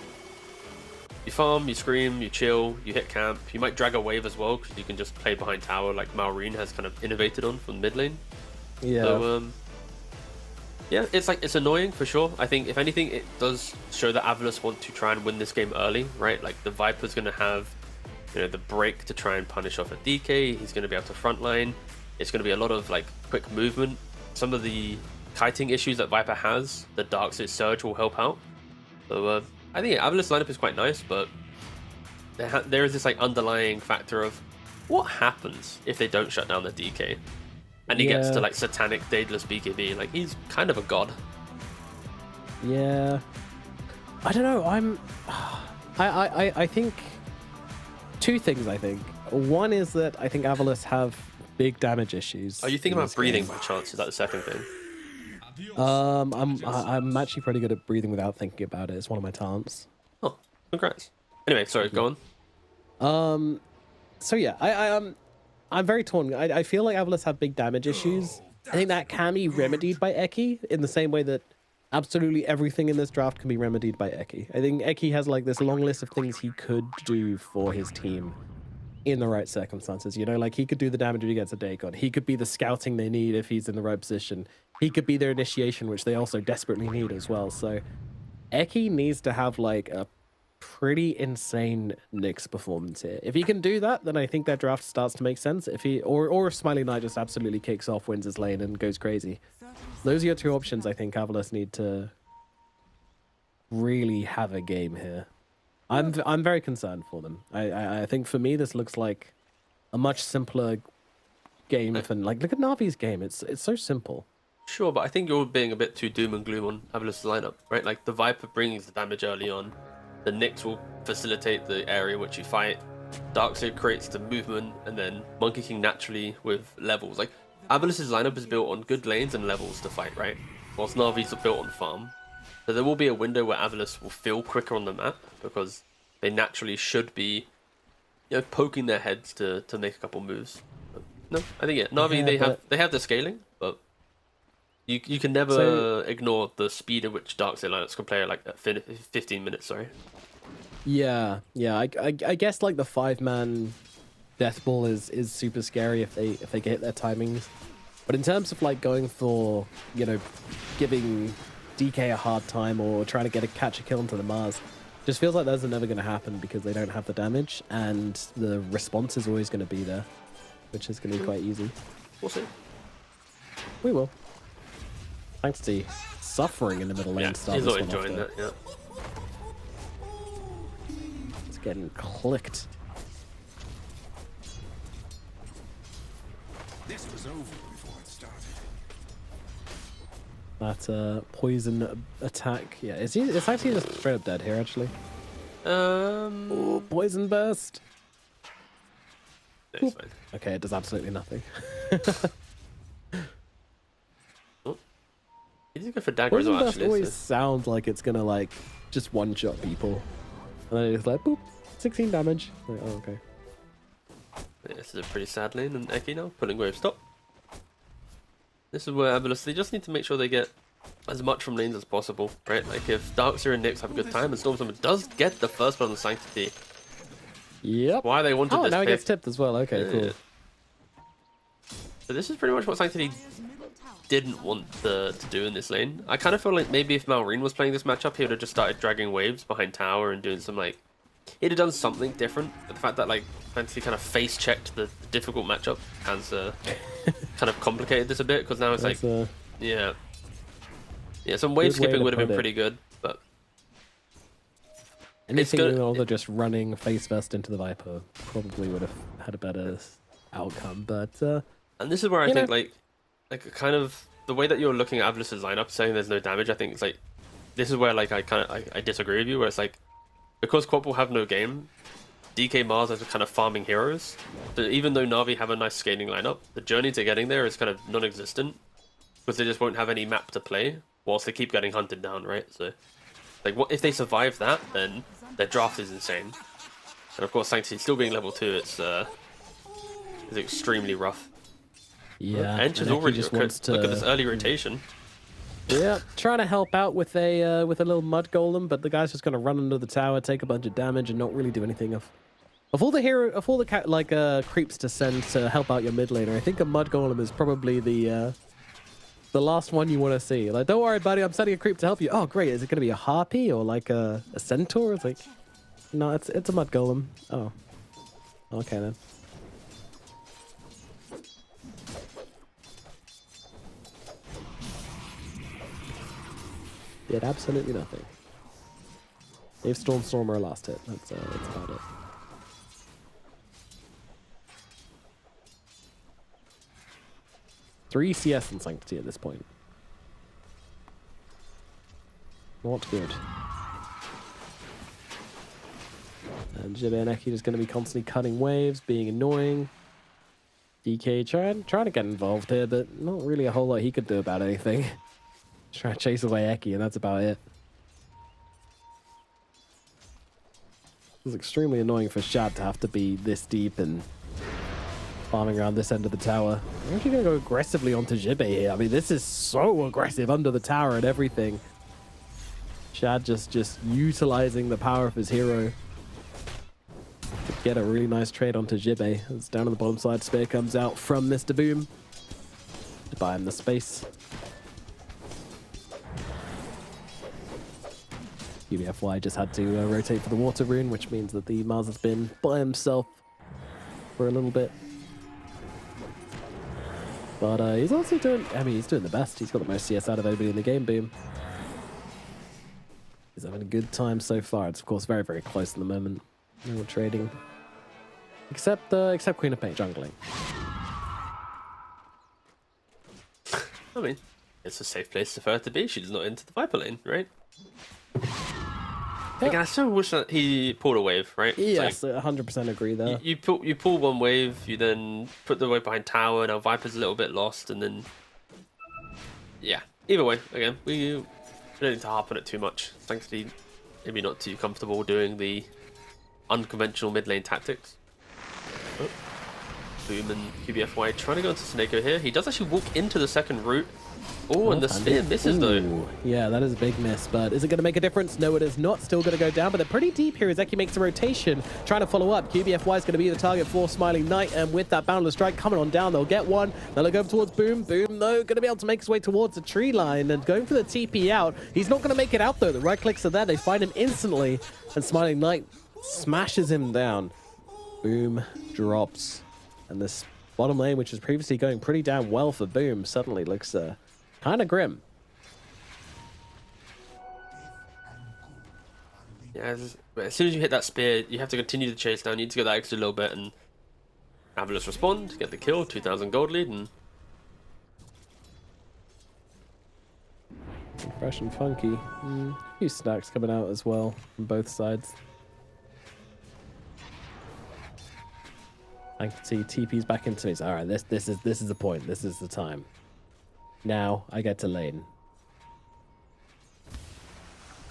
farm, you scream, you chill, you hit camp, you might drag a wave as well because you can just play behind tower like Maureen has kind of innovated on from mid lane. Yeah. So yeah, it's annoying for sure. I think if anything it does show that Avalus want to try and win this game early, right? Like the Viper's going to have the break to try and punish off a DK, he's going to be able to frontline. It's going to be a lot of like quick movement. Some of the kiting issues that Viper has, the Darkseid Surge will help out. So I think Avalus lineup is quite nice, but there is this like underlying factor of what happens if they don't shut down the DK, and he gets to like Satanic Daedalus BKB. Like he's kind of a god. Yeah, I don't know. I think two things. I think one is that I think Avalus have big damage issues. Are you thinking about breathing by chance? Is that the second thing? I'm actually pretty good at breathing without thinking about it. It's one of my talents. Oh, congrats. Anyway, sorry, go on. So yeah, I'm very torn. I feel like Avalus have big damage issues. I think that can be remedied by Eki in the same way that absolutely everything in this draft can be remedied by Eki. I think Eki has like this long list of things he could do for his team in the right circumstances. Like he could do the damage against a Dagon. He could be the scouting they need if he's in the right position. He could be their initiation, which they also desperately need as well. So Eki needs to have like a pretty insane Nyx performance here. If he can do that, then I think that draft starts to make sense. If he or if Smiley Knight just absolutely kicks off, wins his lane, and goes crazy. Those are your two options. I think Avalus need to really have a game here. I'm very concerned for them. I think for me this looks like a much simpler game than like look at Na'Vi's game. It's so simple. Sure, but I think you're being a bit too doom and gloom on Avalus' lineup, right? Like the Viper brings the damage early on. The Nyx will facilitate the area which you fight. Darkseid creates the movement, and then Monkey King naturally with levels. Like Avalus' lineup is built on good lanes and levels to fight, right? Whilst Na'Vi's are built on farm. So there will be a window where Avalus will feel quicker on the map because they naturally should be poking their heads to make a couple moves. But no, I think Na'Vi they have the scaling, but you can never ignore the speed at which Dark Side lineups can play like at 15 minutes. Sorry. Yeah. I guess like the 5-man death ball is super scary if they can hit their timings. But in terms of like going for, giving DK a hard time or trying to catch a kill into the Mars, just feels like those are never going to happen because they don't have the damage and the response is always going to be there, which is going to be quite easy. We'll see. We will. Thanks to suffering in the middle lane. He's not enjoying that. Yeah. It's getting clicked. This was over before it started. That poison attack. Yeah, it's actually just straight up dead here, actually. Oh, poison burst. That's fine. Okay, it does absolutely nothing. He did go for dagger as Poison well, burst actually. always sounds like it's gonna like just one-shot people, and then it's like boop, 16 damage. Like, oh, okay. Yeah, this is a pretty sad lane, and Eki now pulling wave stop. This is where Abolus, they just need to make sure they get as much from lanes as possible, right? Like if Darkseer and Nyx have a good time, and Stormstormer does get the first one on the Sanctity. Yep. Why they wanted this now he pick. gets tipped as well. Okay, cool. So this is pretty much what Sanctity didn't want to do in this lane. I kind of feel like maybe if Malrine was playing this matchup, he would have just started dragging waves behind tower and doing some like... He'd have done something different. But the fact that like Fantasy kind of face-checked the difficult matchup has kind of complicated this a bit, because now it's like... Yeah, some wave skipping would have been pretty good, but... Anything other just running face first into the Viper probably would have had a better outcome, but... and this is where I think like kind of the way that you're looking at Avlus's lineup, saying there's no damage, I think it's like this is where like I disagree with you, where it's like because Quap will have no game, DK Mars are kind of farming heroes. So even though Na'Vi have a nice scaling lineup, the journey to getting there is kind of non-existent because they just won't have any map to play whilst they keep getting hunted down, right? So like what if they survive that, then their draft is insane. And of course Sanctity still being level 2, it's extremely rough. Yeah, Ench is already just look at this early rotation. Yeah, trying to help out with a little mud golem, but the guy's just gonna run under the tower, take a bunch of damage, and not really do anything. Of all the creeps to send to help out your mid laner, I think a mud golem is probably the last one you want to see. Like, don't worry, buddy, I'm sending a creep to help you. Oh, great, is it gonna be a harpy or like a centaur? It's like, no, it's a mud golem. Oh, okay then. Did absolutely nothing. Gave Stormstormer a last hit. That's about it. Three CS in Sanctity at this point. Not good. And Jibbe and Eki just going to be constantly cutting waves, being annoying. DK trying to get involved here, but not really a whole lot he could do about anything. Try to chase away Eki, and that's about it. It's extremely annoying for Shad to have to be this deep and farming around this end of the tower. I'm actually going to go aggressively onto Jibbe here. I mean, this is so aggressive under the tower and everything. Shad just utilizing the power of his hero to get a really nice trade onto Jibbe. It's down on the bottom side. Spear comes out from Mr. Boom to buy him the space. UBFY just had to rotate for the water rune, which means that the Mars has been by himself for a little bit. But he's also doing, I mean, he's doing the best. He's got the most CS out of anybody in the game, Boom. He's having a good time so far. It's, of course, very, very close at the moment. No more trading. Except Queen of Pain jungling. I mean, it's a safe place for her to be. She's not into the Viper lane, right? Yep. Again, I still wish that he pulled a wave, right? Yes, like, 100% agree there. You pull one wave, you then put the wave behind tower. Now Viper's a little bit lost, and then yeah. Either way, again, we don't need to harp on it too much. Thankfully, maybe not too comfortable doing the unconventional mid lane tactics. Oh. Boom and QBFY trying to go into Snako here. He does actually walk into the second route. Oh, and the spear misses though. Yeah, that is a big miss, but is it going to make a difference? No, it is not. Still going to go down, but they're pretty deep here as Eki makes a rotation, trying to follow up. QBFY is going to be the target for Smiling Knight, and with that Boundless Strike coming on down, they'll get one. They'll look over towards Boom. Boom, though, going to be able to make his way towards the tree line and going for the TP out. He's not going to make it out, though. The right clicks are there. They find him instantly, and Smiling Knight smashes him down. Boom drops, and this bottom lane, which was previously going pretty damn well for Boom, suddenly looks kind of grim. Yeah, as soon as you hit that spear, you have to continue the chase down. You need to go that extra little bit and Avalus respond, get the kill, 2,000 gold lead, and Fresh and funky. A few snacks coming out as well from both sides. I can see TP's back into me. All right, this is the point. This is the time. Now I get to lane.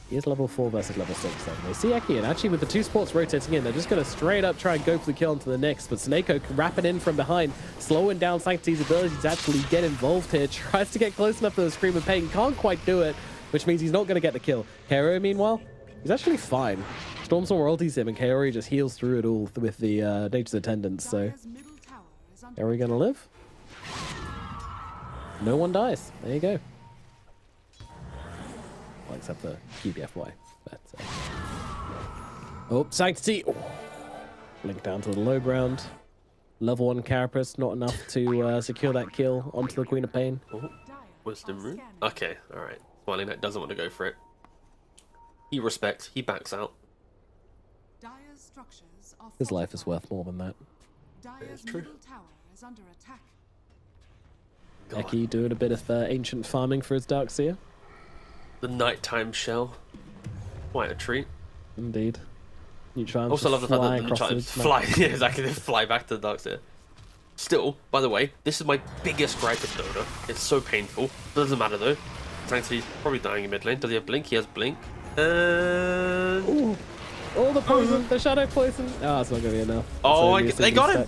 He is level 4 versus level 6 then. They see Eki, and actually with the two sports rotating in, they're just going to straight up try and go for the kill onto the Nyx, but Snako wrapping in from behind, slowing down Sanctity's ability to actually get involved here, tries to get close enough for the Scream of Pain, can't quite do it, which means he's not going to get the kill. Kaori, meanwhile, he's actually fine. Stormstorm royalties him, and Kaori just heals through it all with the Nature's Attendants, so... Are we going to live? No one dies. There you go. Well, except for QBFY. But, oh, Sanctity! Oh. Link down to the low ground. Level 1 Carapace, not enough to secure that kill onto the Queen of Pain. Oh, Wisdom Root. Okay, alright. Smiling Knight doesn't want to go for it. He respects, he backs out. His life is worth more than that. It's true. Eki doing a bit of ancient farming for his Darkseer. The nighttime shell. Quite a treat. Indeed. Neutron also love the fact that the Neutron fly. Yeah, exactly. They fly back to the Darkseer. Still, by the way, this is my biggest gripe with Dota. It's so painful. Doesn't matter though. Sanctity's probably dying in mid lane. Does he have Blink? He has Blink. And... Ooh. All the poison, the shadow poison. Oh, it's not going to be enough. Oh, they got him.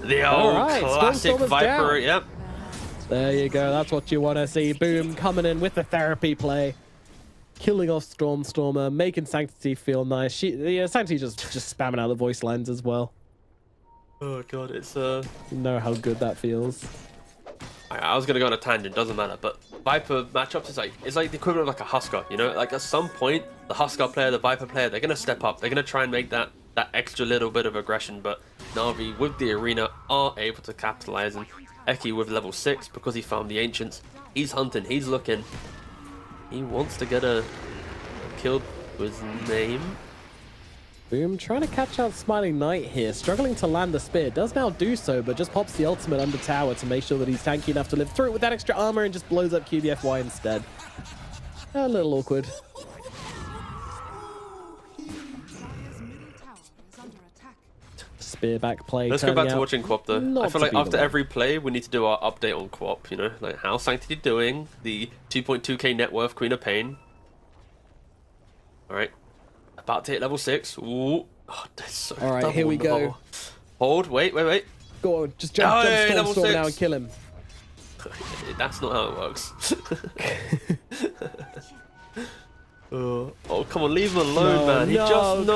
The old classic Viper. Yep. There you go. That's what you want to see. Boom, coming in with the therapy play, killing off Stormstormer, making Sanctity feel nice. Sanctity just spamming out the voice lines as well. Oh god, it's You know how good that feels. I was gonna go on a tangent, doesn't matter, but Viper matchups is like the equivalent of like a Huskar, you know? Like at some point, the Huskar player, the Viper player, they're gonna step up. They're gonna try and make that extra little bit of aggression, but Na'Vi with the arena are able to capitalize, and Eki with level 6 because he found the Ancients. He's hunting, he's looking. He wants to get a kill with his name. Boom, trying to catch out Smiling Knight here, struggling to land the spear. Does now do so, but just pops the ultimate under tower to make sure that he's tanky enough to live through it with that extra armor and just blows up QBFY instead. A little awkward. Spear back play. Let's go back to watching QoP though. Not I feel like after every play, we need to do our update on QoP, you know? Like, how's Sanctity doing? The 2.2k net worth Queen of Pain. Alright. About to hit level 6. Ooh. Oh, that's so Alright, here we go. Hole. Hold, wait. Go on, just jump Storm now and kill him. That's not how it works. Oh, come on, leave him alone, man. He just come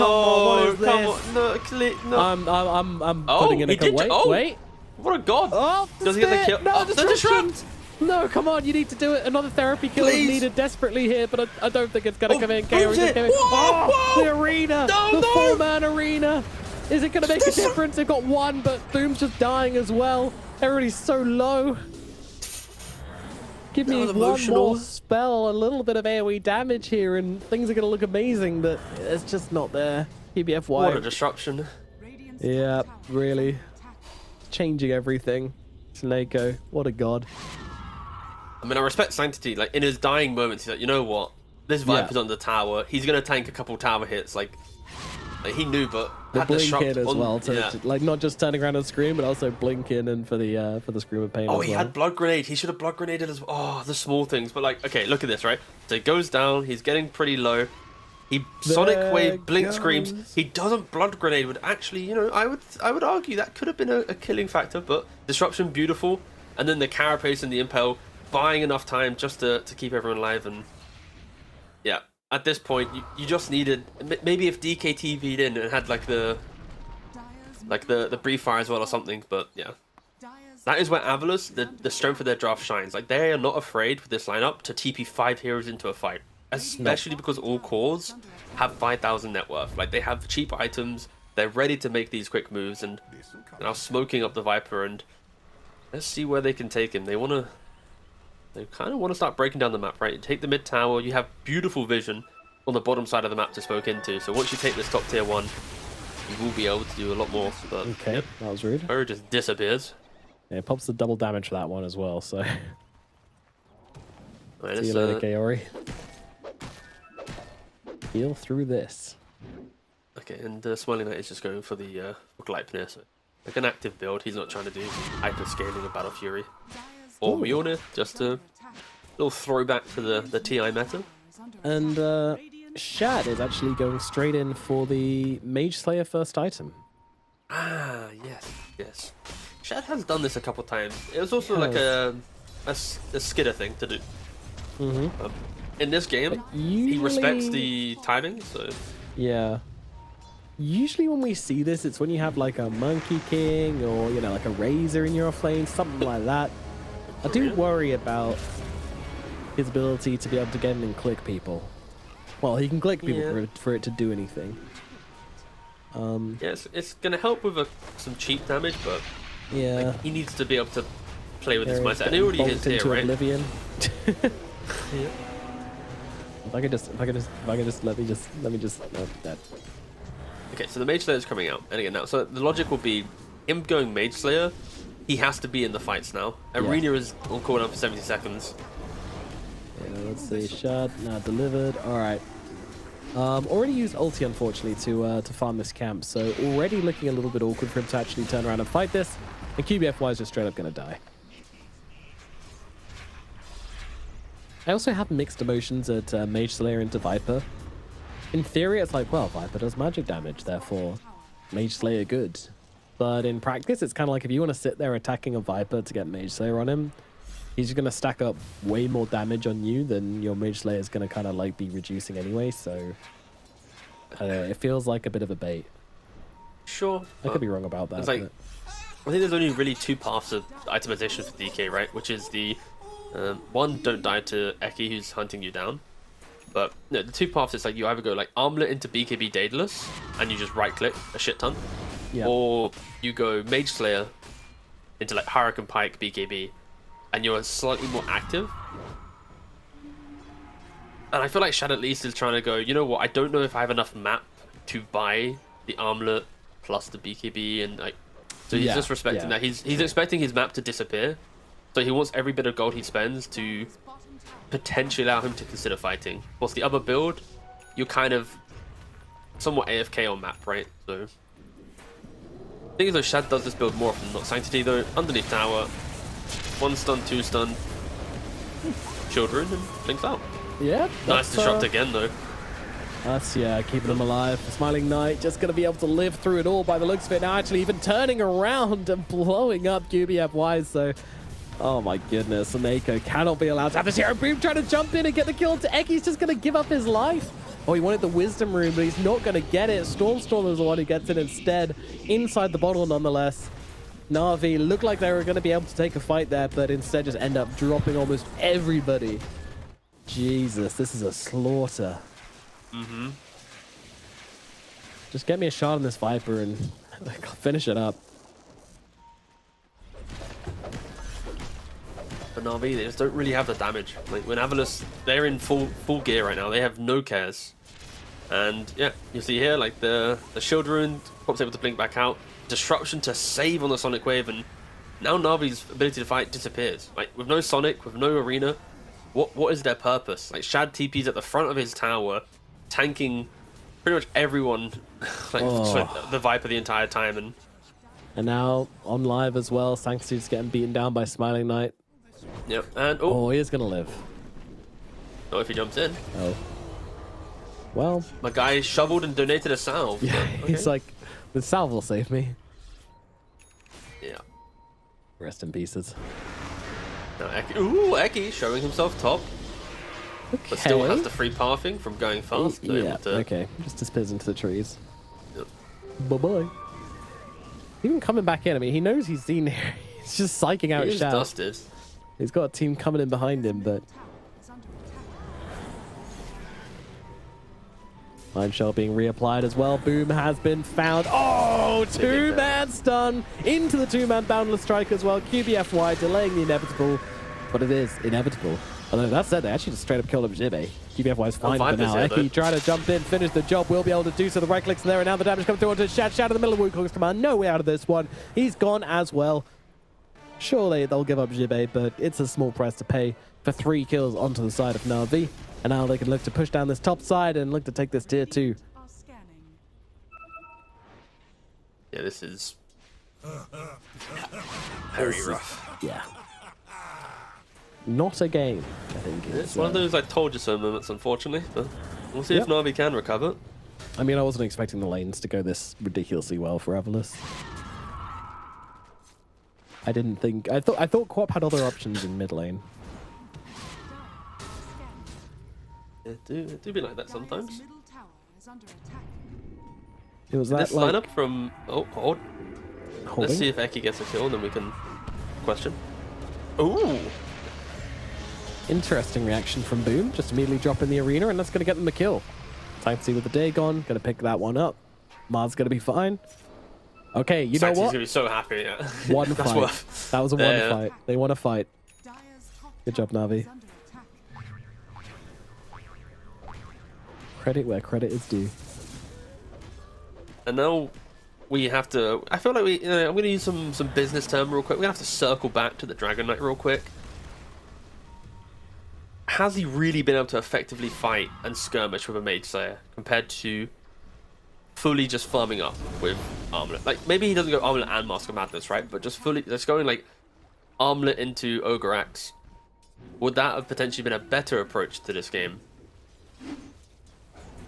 on, I'm putting in a kill. Wait. What a god. Oh, does he get the kill? No, the disrupt. No, come on, you need to do it. Another therapy kill is needed desperately here, but I don't think it's gonna come in. The arena, the 4-man arena. Is it gonna make a difference? They've got one, but Boom's just dying as well. Everybody's so low. Give me one more spell, a little bit of AoE damage here, and things are going to look amazing, but it's just not there. QBFY. What a disruption. Yeah, really. Changing everything. Snako, what a god. I mean, I respect Sanctity. Like, in his dying moments, he's like, you know what? This Viper's on the tower. He's going to tank a couple tower hits. Like he knew, but the had blink in as well, to like not just turning around and scream, but also blink in and for the Scream of Pain. Oh, as he had blood grenade. He should have blood grenaded as well. Oh, the small things. But like, okay, look at this, right? So he goes down. He's getting pretty low. He Sonic Wave, Blink goes. Screams. He doesn't Blood Grenade, would actually, you know, I would argue that could have been a killing factor, but Disruption, beautiful. And then the Carapace and the Impel, buying enough time just to keep everyone alive. And yeah, at this point, you just needed, maybe if DK TV'd in and had like the brief fire as well or something, but yeah. That is where Avalus, the strength of their draft shines. Like, they are not afraid with this lineup to TP 5 heroes into a fight. Especially because all cores have 5,000 net worth. Like, they have cheap items, they're ready to make these quick moves, and now smoking up the Viper, and let's see where they can take him. They kind of want to start breaking down the map, right? You take the mid tower, you have beautiful vision on the bottom side of the map to smoke into. So once you take this top tier 1, you will be able to do a lot more. But, okay, yep, that was rude. Her just disappears. Yeah, it pops the double damage for that one as well, so... Right, see you later, Kaori. Heal through this. Okay, and Smiling Knight is just going for the Gleipnir, so like an active build. He's not trying to do hyper scaling of Battle Fury or Mjolnir, just a little throwback to the TI meta. And Shad is actually going straight in for the Mage Slayer first item. Ah, yes. Shad has done this a couple times. It was also like a skidder thing to do. In this game, he respects the timing, so... Yeah. Usually when we see this, it's when you have like a Monkey King or, you know, like a Razor in your offlane, something like that. I do worry about his ability to be able to get in and click people. Well, he can click people for it to do anything. Yeah, it's going to help with some cheap damage, but yeah, like, he needs to be able to play with his mindset. And he already is here, right? Oblivion. Yeah. If I could just let me just that. Okay, so the Mage Slayer is coming out, and again now, so the logic will be him going Mage Slayer. He has to be in the fights now. Arena is on cooldown for 70 seconds. Yeah, let's see. Shot, now delivered. All right. Already used ulti, unfortunately, to farm this camp. So already looking a little bit awkward for him to actually turn around and fight this. And QBFY is just straight up going to die. I also have mixed emotions at Mage Slayer into Viper. In theory, it's like, well, Viper does magic damage, therefore Mage Slayer good. But in practice, it's kind of like if you want to sit there attacking a Viper to get Mage Slayer on him, he's going to stack up way more damage on you than your Mage Slayer is going to kind of like be reducing anyway, so it feels like a bit of a bait. Sure. I could be wrong about that. It's like, I think there's only really two paths of itemization for DK, right? Which is the one, don't die to Eki who's hunting you down. But no, the two paths is like you either go like Armlet into BKB Daedalus and you just right click a shit ton. Yeah. Or you go Mage Slayer into like Hurricane Pike BKB and you're slightly more active. And I feel like Shad at least is trying to go, you know what, I don't know if I have enough map to buy the Armlet plus the BKB and like, so he's just respecting that. He's expecting his map to disappear. So he wants every bit of gold he spends to potentially allow him to consider fighting. Whilst the other build, you're kind of somewhat AFK on map, right? So I think as though Shad does this build more often, not Sanctity though. Underneath tower, 1 stun, 2 stun, Children, and blinks out. Yeah. Nice disrupt again though. That's, keeping him alive. Smiling Knight just going to be able to live through it all by the looks of it. Now actually even turning around and blowing up QBFY, so... Oh my goodness, Aneko cannot be allowed to have this hero boom trying to jump in and get the kill to Eki's just going to give up his life. Oh, he wanted the Wisdom Rune, but he's not going to get it. Stormstorm is the one who gets it instead, inside the bottle nonetheless. Na'Vi looked like they were going to be able to take a fight there, but instead just end up dropping almost everybody. Jesus, this is a slaughter. Just get me a shot on this Viper and finish it up. But Na'Vi, they just don't really have the damage. Like when Avalus, they're in full gear right now. They have no cares. And yeah, you see here like the shield rune, Pop's able to blink back out. Disruption to save on the Sonic Wave, and now Na'Vi's ability to fight disappears. Like with no Sonic, with no Arena, what is their purpose? Like Shad TP's at the front of his tower, tanking pretty much everyone, like the Viper the entire time, and now on live as well, Sanctity's getting beaten down by Smiling Knight. Yep, and he is gonna live. Not if he jumps in. Oh. Well, my guy shoveled and donated a salve. yeah, but, he's okay. like, the salve will save me. Yeah. Rest in pieces. Now, Eki showing himself top. But still has the free pathing from going fast. So Yeah, to... okay. Just disappears into the trees. Yep. Bye-bye. Even coming back in, I mean, he knows he's seen here. He's just psyching out He his is shout. dusted. He's got a team coming in behind him, but... Line shell being reapplied as well. Boom has been found. Oh, two-man stun into the two-man boundless strike as well. QBFY delaying the inevitable, but it is inevitable. Although that said, they actually just straight up killed up Jibe. QBFY is fine for now. Eki trying to jump in, finish the job, will be able to do so. The right clicks there, and now the damage comes through onto Shad. Shad in the middle of Wukong's command. No way out of this one. He's gone as well. Surely they'll give up Jibe, but it's a small price to pay for 3 kills onto the side of Na'Vi. And now they can look to push down this top side and look to take this tier 2. Yeah, this is very rough. Yeah. Not a game, I think. It's one of those I told you so moments, unfortunately. But we'll see if Na'Vi can recover. I mean, I wasn't expecting the lanes to go this ridiculously well for Avalos. I didn't think... I thought Quap had other options in mid lane. It do be like that sometimes. It was that this like... lineup from... Oh, hold. Let's see if Eki gets a kill, and then we can question. Ooh! Interesting reaction from Boom. Just immediately drop in the arena, and that's going to get them the kill. Time to see with the day gone. Going to pick that one up. Mars going to be fine. Okay, you know what? He's going to be so happy, yeah. One fight. That was a one fight. They want to fight. Good job, Na'Vi. Credit where credit is due. And now we have to... I feel like we... I'm going to use some business term real quick. We're going to have to circle back to the Dragon Knight real quick. Has he really been able to effectively fight and skirmish with a Mage Slayer compared to fully just farming up with Armlet? Like, maybe he doesn't go Armlet and Mask of Madness, right? But just fully... Just going, like, Armlet into Ogre Axe. Would that have potentially been a better approach to this game?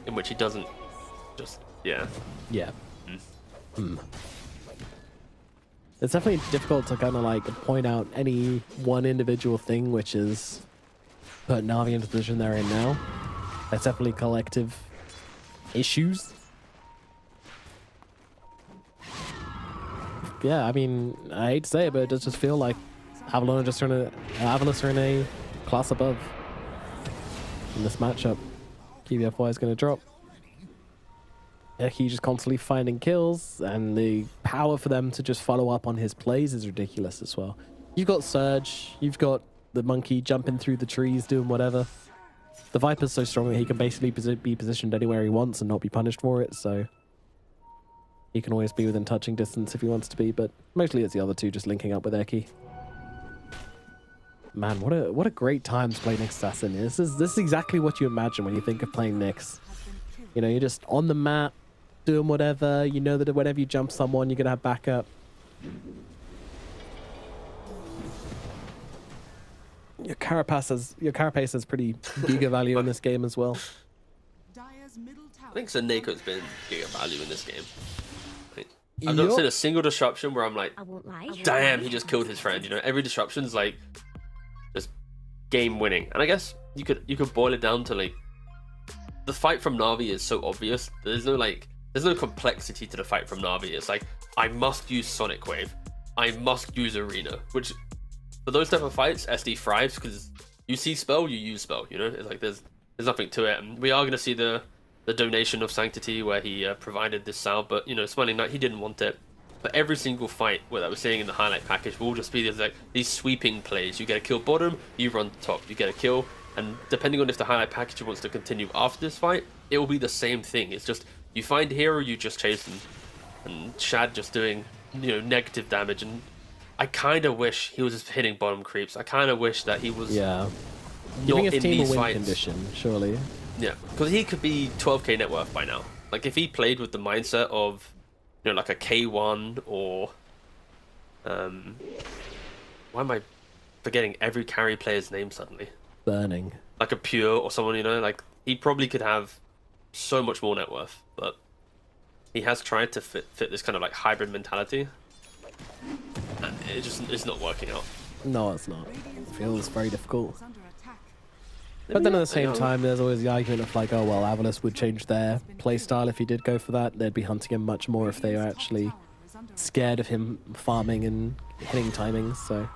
In which he doesn't just... Yeah. Yeah. It's definitely difficult to kind of like point out any one individual thing which is put Na'Vi into the position they're in now. It's definitely collective issues. Yeah, I mean, I hate to say it, but it does just feel like Avalon are just Avalos are in a class above in this matchup. QBFY is going to drop. Eki just constantly finding kills, and the power for them to just follow up on his plays is ridiculous as well. You've got Surge, you've got the monkey jumping through the trees, doing whatever. The Viper's so strong that he can basically be positioned anywhere he wants and not be punished for it, so he can always be within touching distance if he wants to be, but mostly it's the other two just linking up with Eki. Man, what a great time to play Nyx Assassin. This is exactly what you imagine when you think of playing Nyx. You know, you're just on the map, doing whatever. You know that whenever you jump someone, you're gonna have backup. Your carapace has pretty giga value in this game as well. I think Saneko's been giga value in this game. I've not seen a single disruption where I'm like, damn, he just killed his friend. You know, every disruption is like just game winning. And I guess you could boil it down to like the fight from Na'Vi is so obvious. There's no complexity to the fight from Na'Vi. It's like, I must use Sonic Wave. I must use Arena. Which, for those type of fights, SD thrives because you see spell, you use spell. You know, it's like there's nothing to it. And we are going to see the donation of Sanctity where he provided this salve, but you know, Smiling Knight, he didn't want it. But every single fight that we're seeing in the highlight package will just be these sweeping plays. You get a kill bottom, you run top. You get a kill, and depending on if the highlight package wants to continue after this fight, it will be the same thing. It's just you find hero, you just chase them, and Shad just doing negative damage. And I kind of wish he was just hitting bottom creeps. I kind of wish that he was giving not his in team these a win fights. condition, surely. Yeah, because he could be 12k net worth by now. Like if he played with the mindset of like a K1 or why am I forgetting every carry player's name suddenly? Burning. Like a Pure or someone, like he probably could have so much more net worth, but he has tried to fit this kind of like hybrid mentality, and it's not working out. No, it's not. It feels very difficult. But then at the same time, there's always the argument of like, oh well, Avalos would change their playstyle if he did go for that. They'd be hunting him much more if they were actually scared of him farming and hitting timings. So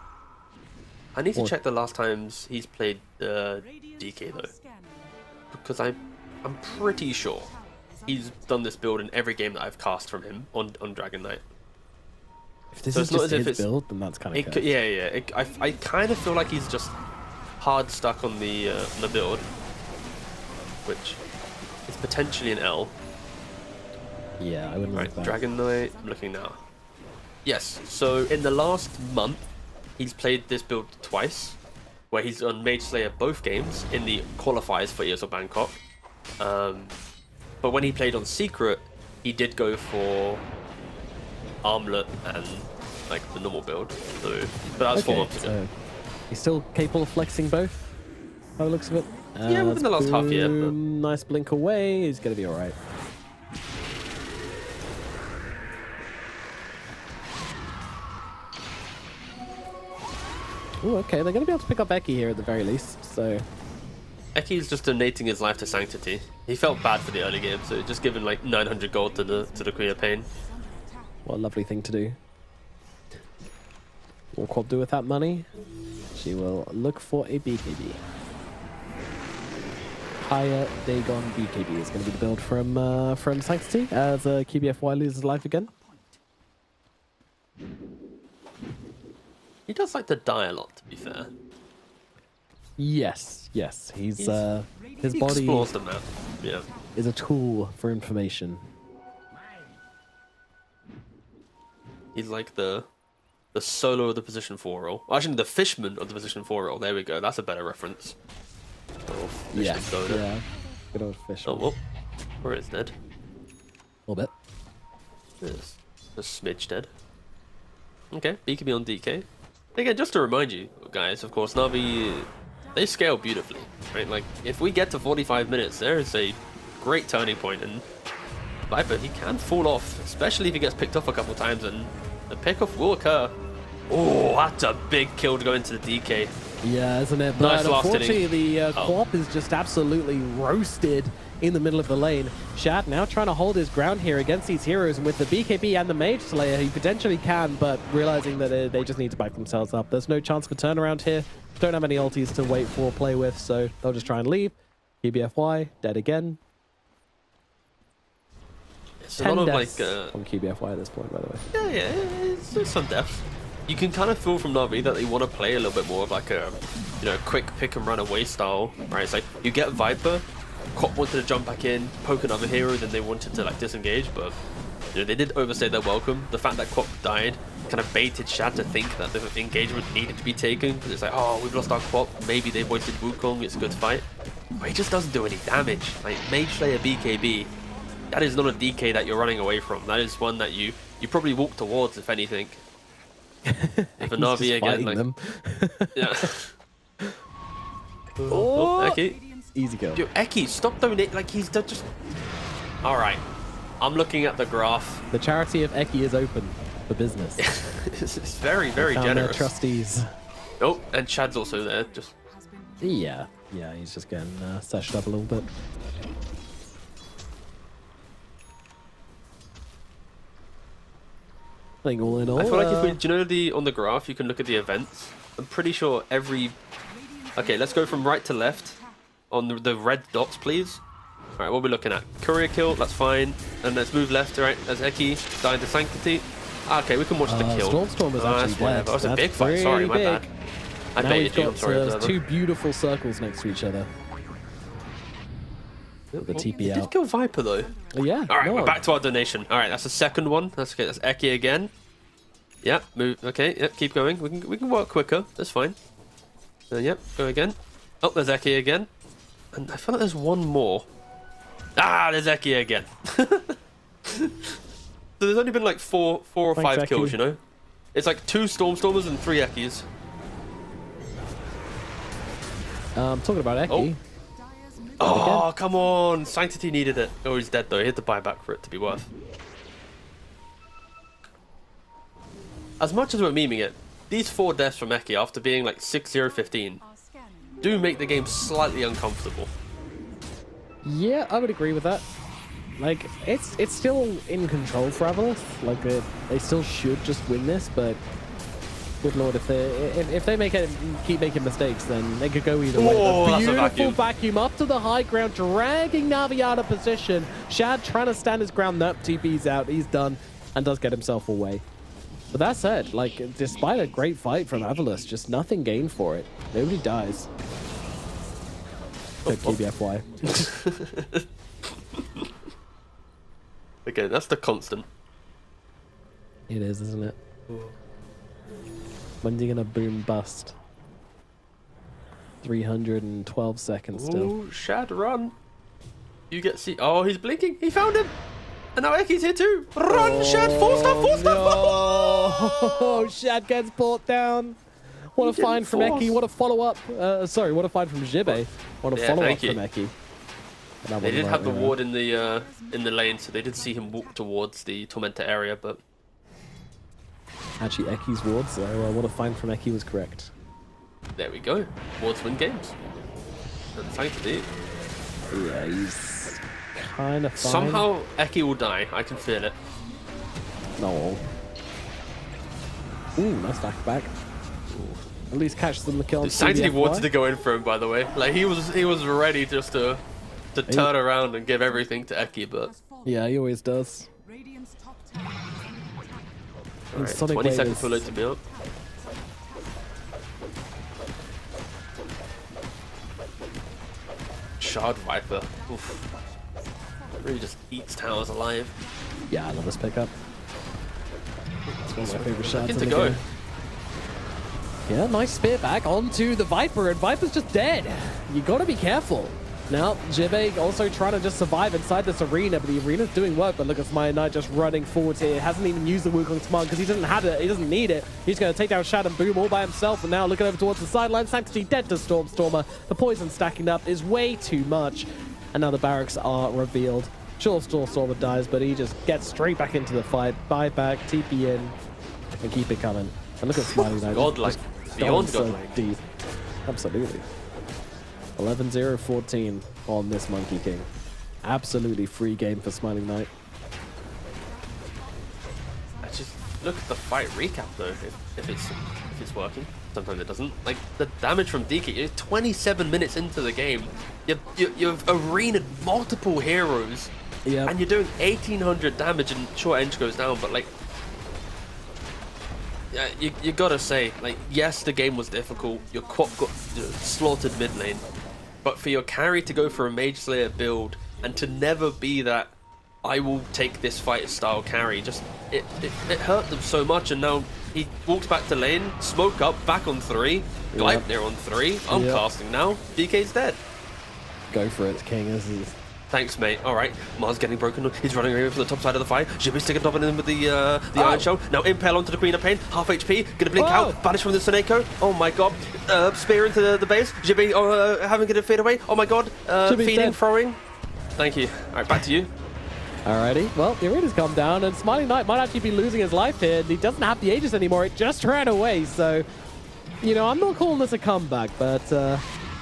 I need to check the last times he's played DK though, because I'm pretty sure he's done this build in every game that I've cast from him on Dragon Knight. If this is just his build, then that's kind of yeah. I kind of feel like he's just hard stuck on the build, which is potentially an L. Yeah, I wouldn't like that. Dragon Knight, I'm looking now. Yes, so in the last month, he's played this build twice, where he's on Mage Slayer both games in the qualifiers for ESL Bangkok. But when he played on Secret, he did go for Armlet and like the normal build. So, but that was 4 months ago. So he's still capable of flexing both, by the looks of it. Yeah, within the last half year. But... Nice blink away. He's going to be all right. Oh, okay. They're going to be able to pick up Eki here at the very least. So Eki's just donating his life to Sanctity. He felt bad for the early game, so just giving like 900 gold to the Queen of Pain. What a lovely thing to do. What will Quab do with that money? She will look for a BKB. Higher Dagon BKB is going to be the build from Sanctity as QBFY loses life again. He does like to die a lot, to be fair. Yes. He's his he body explores the map. Yeah. is a tool for information. He's like the solo of the position 4 role. Actually, the fishman of the position 4 role. There we go. That's a better reference. Oh, Yeah. Good old fish. Oh, well. Where is dead? A little bit. Yes. A smidge dead. Okay, BKB on DK. Again, just to remind you guys, of course, Na'Vi, they scale beautifully, right? Like, if we get to 45 minutes, there is a great turning point, and Viper, he can fall off, especially if he gets picked off a couple times, and the pickoff will occur. Oh, that's a big kill to go into the DK. Yeah, isn't it? But Nice last unfortunately, hitting. the Quap is just absolutely roasted in the middle of the lane. Shad now trying to hold his ground here against these heroes, and with the BKB and the Mage Slayer, he potentially can, but realizing that they just need to back themselves up. There's no chance for turnaround here. Don't have any ultis to wait for or play with, so they'll just try and leave. QBFY, dead again. It's a lot of like... on QBFY at this point, by the way. Yeah, it's some depth. You can kind of feel from Na'Vi that they want to play a little bit more of like a, quick pick and run away style, right? It's like you get Viper, Cop wanted to jump back in, poke another hero, then they wanted to like disengage, but they did overstay their welcome. The fact that Cop died kind of baited Shad to think that the engagement needed to be taken, because it's like, oh, we've lost our Quap, maybe they've wasted Wukong, it's a good fight. But he just doesn't do any damage. Like Mage Slayer BKB, that is not a DK that you're running away from. That is one that you probably walk towards, if anything. If a Na'Vi again, like them. yeah. Oh, Eki. Easy kill. Yo, Eki, stop donating. Like he's just. All right, I'm looking at the graph. The charity of Eki is open for business. It's very, very Found generous. their trustees. Oh, and Chad's also there. Just. Yeah, he's just getting sessioned up a little bit. I think all in all, I feel like if we, do you know on the graph you can look at the events. I'm pretty sure every. Okay, let's go from right to left on the red dots, please. All right, what are we looking at? Courier kill, that's fine. And let's move left, right, as Eki dying to Sanctity. Okay, we can watch the kill. Storm was actually dead. That was a big fight. Sorry, my bad. I now baited you. I'm got sorry. two beautiful circles next to each other. With the TP Did out. kill Viper though. Yeah. All right, we're back to our donation. All right, that's the second one. That's okay. That's Eki again. Yeah, move. Okay, yeah, keep going. We can work quicker. That's fine. Yep, go again. Oh, there's Eki again. And I feel like there's one more. Ah, there's Eki again. So there's only been like four or Thanks, five kills, Eki. you know? It's like 2 Stormstormers and 3 Ekis. Talking about Eki. Oh, come on. Sanctity needed it. Oh, he's dead, though. He had to buy back for it to be worth. As much as we're memeing it, these 4 deaths from Eki after being like 6-0-15 do make the game slightly uncomfortable. Yeah, I would agree with that. Like, it's still in control for Avalos. Like, they still should just win this, but good lord, if they keep making mistakes, then they could go either way. Whoa, But that's a beautiful vacuum. up to the high ground, dragging Navi out of position. Shad trying to stand his ground. Nope, TP's out. He's done and does get himself away. But that said, like, despite a great fight from Avalos, just nothing gained for it. Nobody dies. Good KBFY. Okay, that's the constant. It is, isn't it? When's he gonna boom bust? 312 seconds still. Ooh, Shad, run. You get see. Oh, he's blinking. He found him. And now Eki's here too. Run, Shad. 4-star. Oh, Shad gets brought down. What a find from Eki. What a follow-up. Sorry, what a find from Jibe. What a follow-up from Eki. They did have the ward in the lane, so they did see him walk towards the Tormentor area, but... Actually, Eki's ward, so what a find from Eki was correct. There we go. Wards win games. And Sanctity. Yeah, he's kind of fine. Somehow Eki will die. I can feel it. No. Ooh, nice back back. At least catch them the kill. Sanctity wanted to go in for him, by the way. Like he was ready just to turn around and give everything to Eki, but yeah, he always does. Right, 20 seconds for load to build. Shard Viper. Oof. Really just eats towers alive. Yeah, I love this pickup. It's one of my favorite shots in to the go. game. Yeah, nice spear back onto the Viper, and Viper's just dead. You gotta be careful. Now, Jibe also trying to just survive inside this arena, but the arena's doing work. But look at Smiley Knight just running forward here. Hasn't even used the Wukong Smart because he doesn't have it. He doesn't need it. He's going to take down Shad and Boom all by himself. And now looking over towards the sideline. Sanctity dead to Stormstormer. The poison stacking up is way too much. And now the barracks are revealed. Sure, Stormstormer dies, but he just gets straight back into the fight. Buy back, TP in, and keep it coming. And look at Smiley Knight. Godlike. Beyond godlike. Deep. Absolutely. 11-0-14 on this Monkey King. Absolutely free game for Smiling Knight. I just look at the fight recap though, if it's working. Sometimes it doesn't. Like the damage from DK, you're 27 minutes into the game. You've arenaed multiple heroes, and you're doing 1800 damage, and sure, Ench goes down, but like, yeah, you gotta say, like, yes, the game was difficult. Your Quap got slaughtered mid lane. But for your carry to go for a Mage Slayer build and to never be that I will take this fight style carry, just it hurt them so much. And now he walks back to lane, smoke up, back on 3, Gleipnir on 3. I'm casting now. DK's dead. Go for it, King. This is... Thanks, mate. All right, Mars getting broken. He's running over for the top side of the fight. Jimmy's sticking top of him with the Iron Shell. Now impale onto the Queen of Pain. Half HP. Gonna blink out. Banish from the Seneko. Oh my god. Spear into the base. Jimmy having it fade away. Oh my god. Feeding, dead. Throwing. Thank you. All right, back to you. Alrighty. Well, the arena's come down, and Smiling Knight might actually be losing his life here. He doesn't have the Aegis anymore. It just ran away. So, you know, I'm not calling this a comeback, but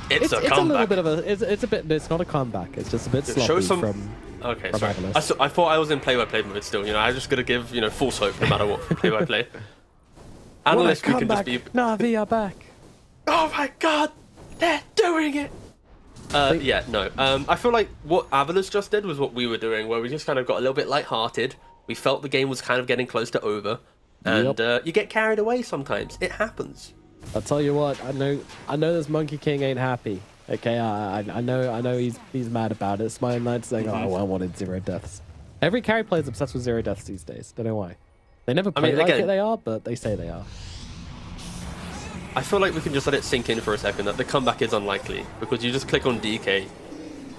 it's a comeback. a little bit of a. It's a bit. It's not a comeback. It's just a bit sloppy from. Okay, from sorry. I thought I was in play-by-play mode still. You know, I just gotta give full hope no matter what play-by-play. Analysts, we can just be. Navi are back. Oh my god, they're doing it. Yeah, no. I feel like what Avalos just did was what we were doing, where we just kind of got a little bit lighthearted. We felt the game was kind of getting close to over, and you get carried away sometimes. It happens. I'll tell you what. I know this Monkey King ain't happy. Okay, I know he's mad about it. Smiling Knight's saying, "Oh, I wanted 0 deaths." Every carry player is obsessed with 0 deaths these days. Don't know why. They never play like it. They are, but they say they are. I feel like we can just let it sink in for a second that the comeback is unlikely, because you just click on DK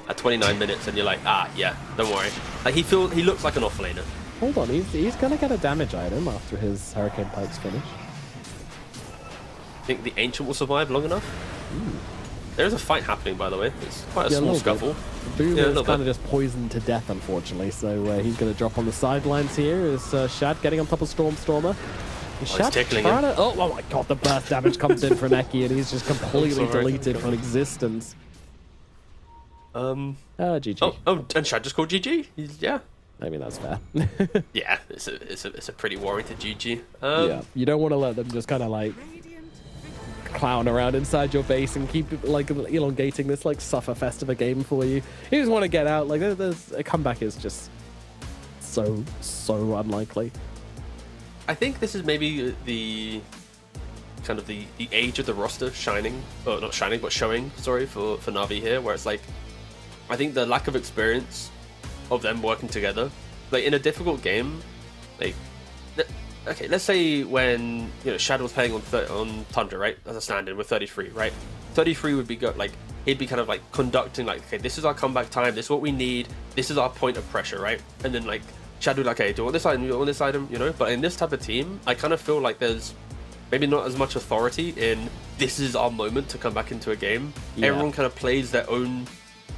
at 29 minutes and you're like, yeah, don't worry. Like he looks like an offlaner. Hold on, he's gonna get a damage item after his Hurricane Pike's finish. Think the Ancient will survive long enough? There's a fight happening, by the way. It's quite a Yeah, a small little bit. scuffle. Boom Yeah, a is little kind of bit. just poisoned to death, unfortunately. So he's going to drop on the sidelines here. Is Shad getting on top of Stormer? He's tickling him. Oh my god, the burst damage comes in for Neki, and he's just completely deleted from existence. GG. Oh, and Shad just called GG. Yeah. I mean, that's fair. Yeah, it's a pretty warranted GG. Yeah, you don't want to let them just kind of like clown around inside your base and keep like elongating this like sufferfest of a game for you. You just want to get out. Like, there's a comeback is just so unlikely. I think this is maybe the kind of the age of the roster shining, or not shining, but showing. Sorry for Na'Vi here, where it's like, I think the lack of experience of them working together, like in a difficult game, like okay, let's say when Shad was playing on Tundra, right, as a stand-in with 33, right, 33 would be like he'd be kind of like conducting like, okay, this is our comeback time, this is what we need, this is our point of pressure, right, and then like Shad would be like, okay, do you want this item, do you want this item, but in this type of team, I kind of feel like there's maybe not as much authority in this is our moment to come back into a game. Yeah. Everyone kind of plays their own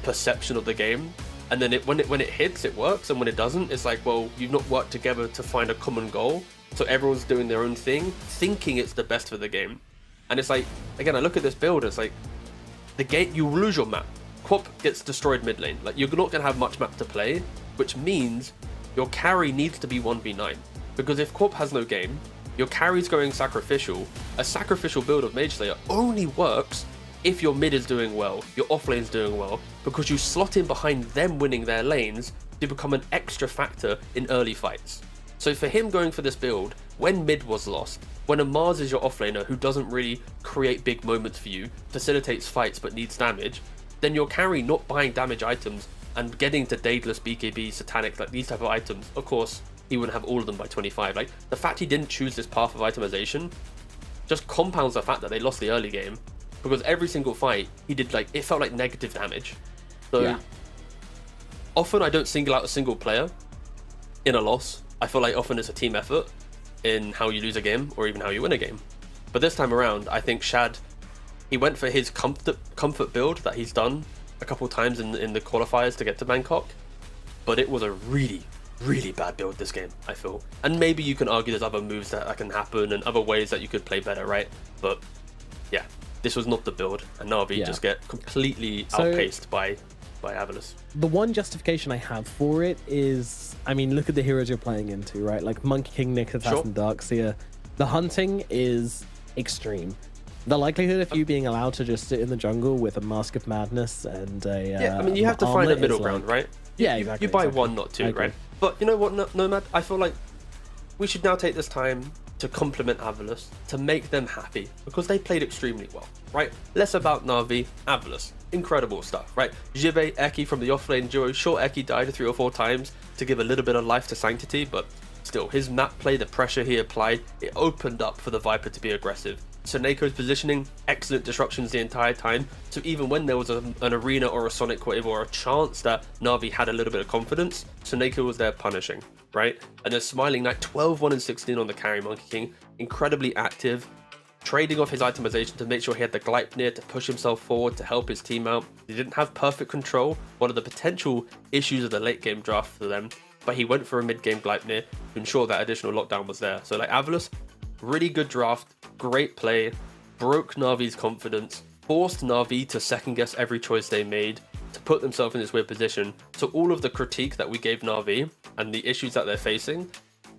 perception of the game. And then when it hits, it works, and when it doesn't, it's like, well, you've not worked together to find a common goal. So everyone's doing their own thing, thinking it's the best for the game. And it's like, again, I look at this build, it's like, the game, you lose your map. Quap gets destroyed mid lane. Like, you're not going to have much map to play, which means your carry needs to be 1v9. Because if Quap has no game, your carry's going sacrificial. A sacrificial build of Mage Slayer only works if your mid is doing well, your off lane's doing well, because you slot in behind them winning their lanes to become an extra factor in early fights. So for him going for this build, when mid was lost, when a Mars is your offlaner who doesn't really create big moments for you, facilitates fights but needs damage, then your carry not buying damage items and getting to Daedalus, BKB, Satanic, like these type of items, of course, he wouldn't have all of them by 25. Like, the fact he didn't choose this path of itemization just compounds the fact that they lost the early game. Because every single fight, he did like, it felt like negative damage. So yeah. Often I don't single out a single player in a loss. I feel like often it's a team effort in how you lose a game or even how you win a game. But this time around, I think Shad, he went for his comfort build that he's done a couple times in the qualifiers to get to Bangkok. But it was a really bad build this game, I feel. And maybe you can argue there's other moves that can happen and other ways that you could play better, right? But yeah. This was not the build, and Na'Vi just get completely outpaced by Avalus. The one justification I have for it is, I mean, look at the heroes you're playing into, right? Like Monkey King, Nikitas, and Darkseer. The hunting is extreme. The likelihood of you being allowed to just sit in the jungle with a Mask of Madness and a yeah, I mean, you have to find a middle ground, right? Yeah, exactly. You buy one, not two, right? But you know what, Nomad? I feel like we should now take this time to compliment Avalus, to make them happy, because they played extremely well, right? Less about Na'Vi, Avalus. Incredible stuff, right? Jive, Eki from the offlane duo. Sure, Eki died 3 or 4 times to give a little bit of life to Sanctity, but still, his map play, the pressure he applied, it opened up for the Viper to be aggressive. Soneko's positioning, excellent disruptions the entire time, so even when there was an arena or a Sonic wave or a chance that Na'Vi had a little bit of confidence, Soneko was there punishing, right? And then Smiling Knight, 12, 1 and 16 on the carry Monkey King, incredibly active, trading off his itemization to make sure he had the Gleipnir to push himself forward to help his team out. He didn't have perfect control, one of the potential issues of the late game draft for them, but he went for a mid game Gleipnir to ensure that additional lockdown was there. So like Avalus, really good draft, great play, broke Na'Vi's confidence, forced Na'Vi to second guess every choice they made, to put themselves in this weird position. So all of the critique that we gave Na'Vi and the issues that they're facing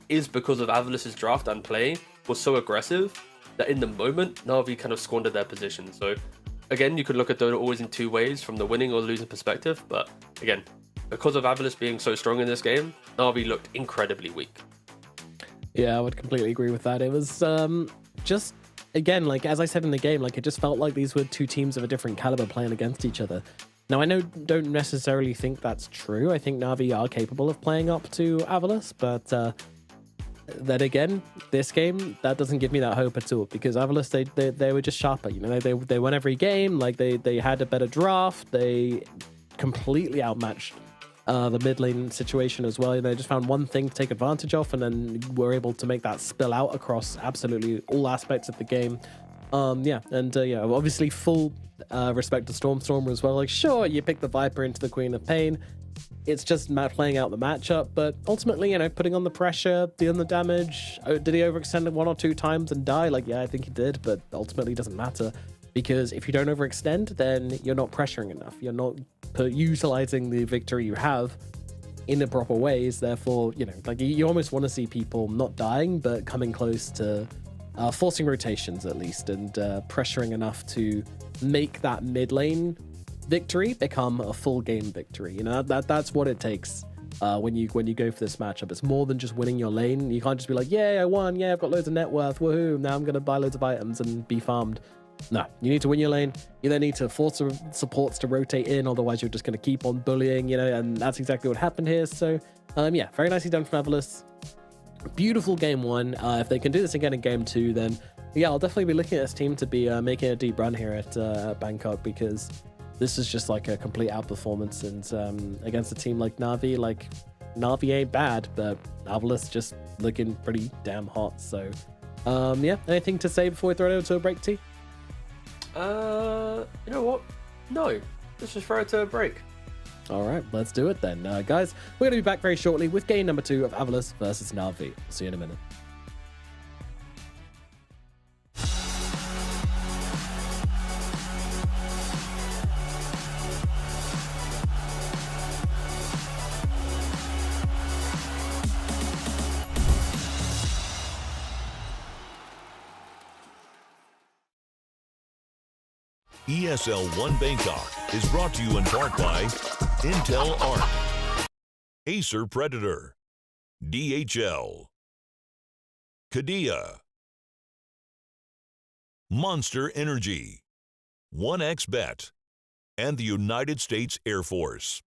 is because of Avalus's draft and play was so aggressive that in the moment, Na'Vi kind of squandered their position. So again, you could look at Dota always in 2 ways, from the winning or losing perspective, but again, because of Avalus being so strong in this game, Na'Vi looked incredibly weak. Yeah, I would completely agree with that. It was just, again, like as I said in the game, like it just felt like these were 2 teams of a different caliber playing against each other. Now, I don't necessarily think that's true. I think Na'Vi are capable of playing up to Avalus, but then again, this game, that doesn't give me that hope at all, because Avalus, they were just sharper. You know, they won every game. Like they had a better draft. They completely outmatched the mid lane situation as well. And they just found one thing to take advantage of, and then were able to make that spill out across absolutely all aspects of the game. Obviously full respect to Stormstormer as well. Like, sure, you pick the Viper into the Queen of Pain. It's just playing out the matchup, but ultimately, you know, putting on the pressure, dealing the damage. Did he overextend it 1 or 2 times and die? Like, yeah, I think he did, but ultimately it doesn't matter. Because if you don't overextend, then you're not pressuring enough. You're not utilizing the victory you have in the proper ways. Therefore, you know, like you almost want to see people not dying, but coming close to forcing rotations at least, and pressuring enough to make that mid lane victory become a full game victory. You know, that's what it takes when you go for this matchup. It's more than just winning your lane. You can't just be like, yeah, I won, yeah, I've got loads of net worth, woohoo, now I'm gonna buy loads of items and be farmed. No, you need to win your lane. You then need to force the supports to rotate in, otherwise you're just going to keep on bullying, you know, and that's exactly what happened here. So, yeah, very nicely done from Evolus. Beautiful game 1. If they can do this again in game 2, then yeah, I'll definitely be looking at this team to be making a deep run here at Bangkok, because this is just like a complete outperformance. And against a team like Na'Vi, like Na'Vi ain't bad, but Evolus just looking pretty damn hot. So, yeah, anything to say before we throw it over to a break, T? You know what? No. Let's just throw it to a break. All right, let's do it then. Guys, we're going to be back very shortly with game number 2 of Evolus versus Na'Vi. See you in a minute. ESL One Bangkok is brought to you in part by Intel Arc, Acer Predator, DHL, Kadia, Monster Energy, 1xBet, and the United States Air Force.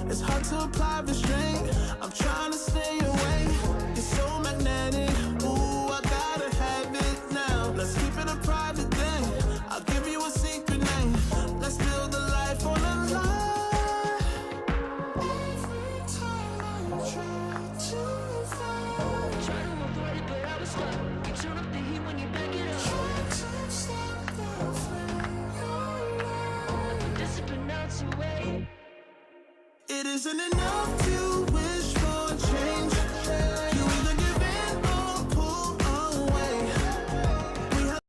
It's hard to apply restraint. I'm trying to stay away. It's so magnetic. Ooh, I gotta have it now. Let's keep it a private thing. I'll give you a secret name. Let's build a life on a lie. Every time I try to find, try to avoid it, but I was stuck. You turn up the heat when you back it up. Try to stop the flame, your light. Discipline out to wait. It isn't enough to wish for change. You either give in or pull away. We have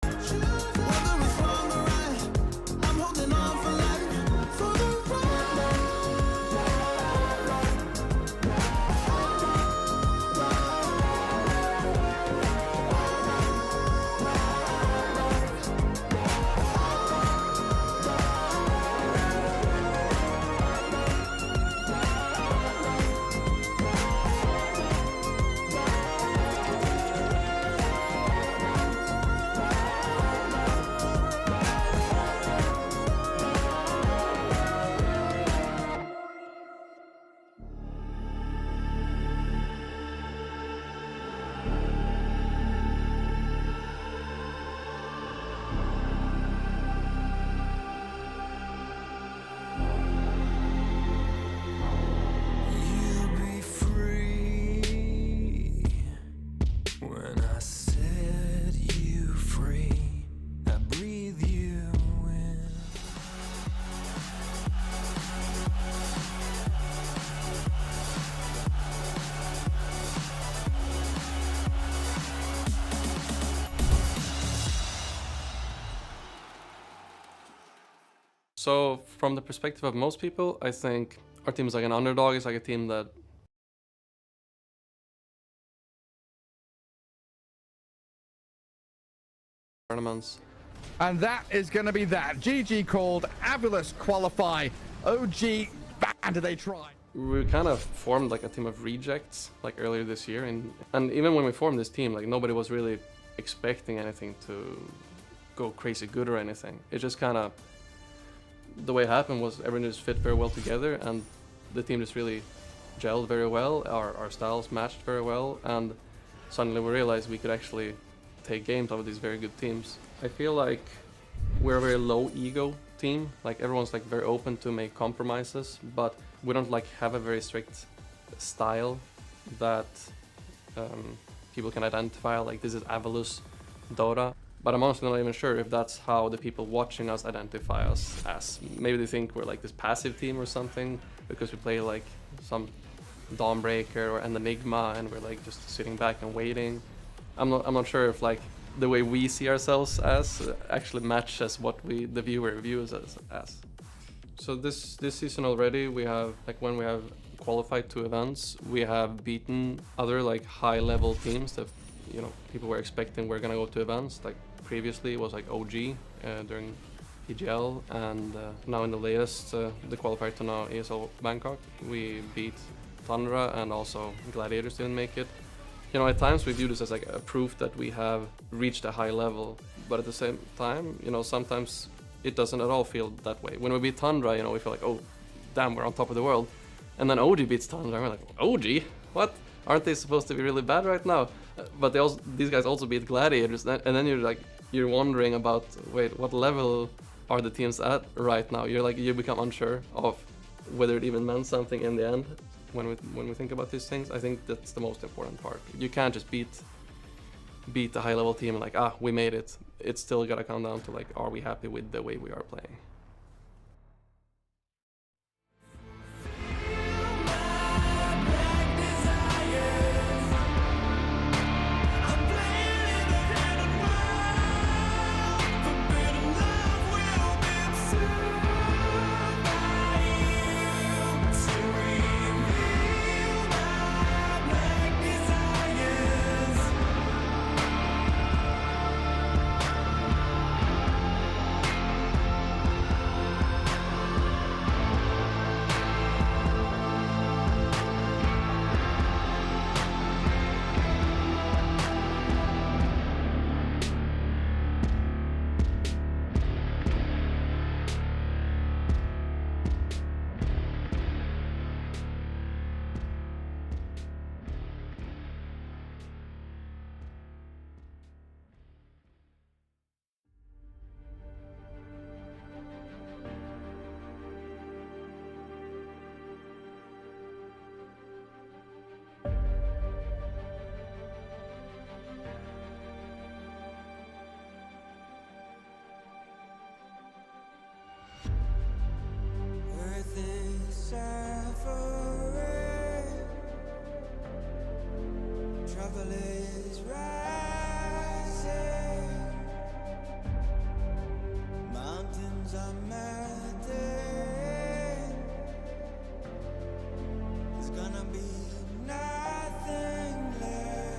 whether it's wrong or right, I'm holding on for life, for the ride. So from the perspective of most people, I think our team is like an underdog. It's like a team that tournaments. And that is going to be that. GG called, Avilus qualify. OG, man, did they try? We kind of formed like a team of rejects like earlier this year, and even when we formed this team, like nobody was really expecting anything to go crazy good or anything. It just kind of, the way it happened was everyone just fit very well together, and the team just really gelled very well. Our styles matched very well, and suddenly we realized we could actually take games out of these very good teams. I feel like we're a very low ego team. Like everyone's like very open to make compromises, but we don't like have a very strict style that people can identify. Like this is Avilus Dota. But I'm honestly not even sure if that's how the people watching us identify us as. Maybe they think we're like this passive team or something because we play like some Dawnbreaker or an Enigma and we're like just sitting back and waiting. I'm not sure if like the way we see ourselves as actually matches what the viewer views us as. So this season already, we have like when we have qualified to events, we have beaten other like high level teams that people were expecting we're gonna go to events. Like previously it was like OG during PGL, and now in the latest the qualifier to now ESL Bangkok, we beat Thundra, and also Gladiators didn't make it. At times we view this as like a proof that we have reached a high level, but at the same time, sometimes it doesn't at all feel that way. When we beat Thundra, we feel like, oh, damn, we're on top of the world. And then OG beats Thundra, and we're like, OG? What? Aren't they supposed to be really bad right now? But these guys also beat Gladiators, and then you're wondering about, wait, what level are the teams at right now? You become unsure of whether it even meant something in the end. When we think about these things, I think that's the most important part. You can't just beat a high level team and like, we made it. It's still gotta come down to like, are we happy with the way we are playing? Trouble is rising, mountains are melting, there's gonna be nothing left.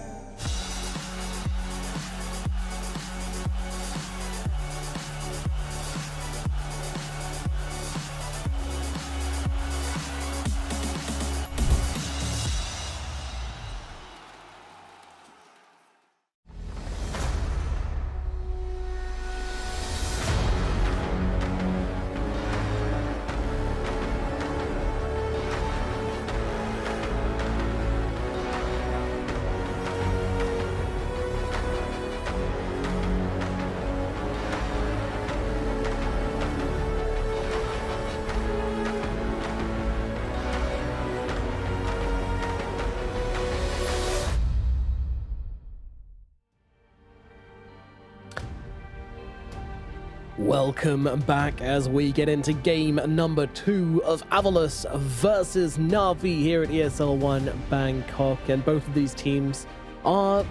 Welcome back as we get into game number 2 of Avilus versus Na'Vi here at ESL One Bangkok, and both of these teams are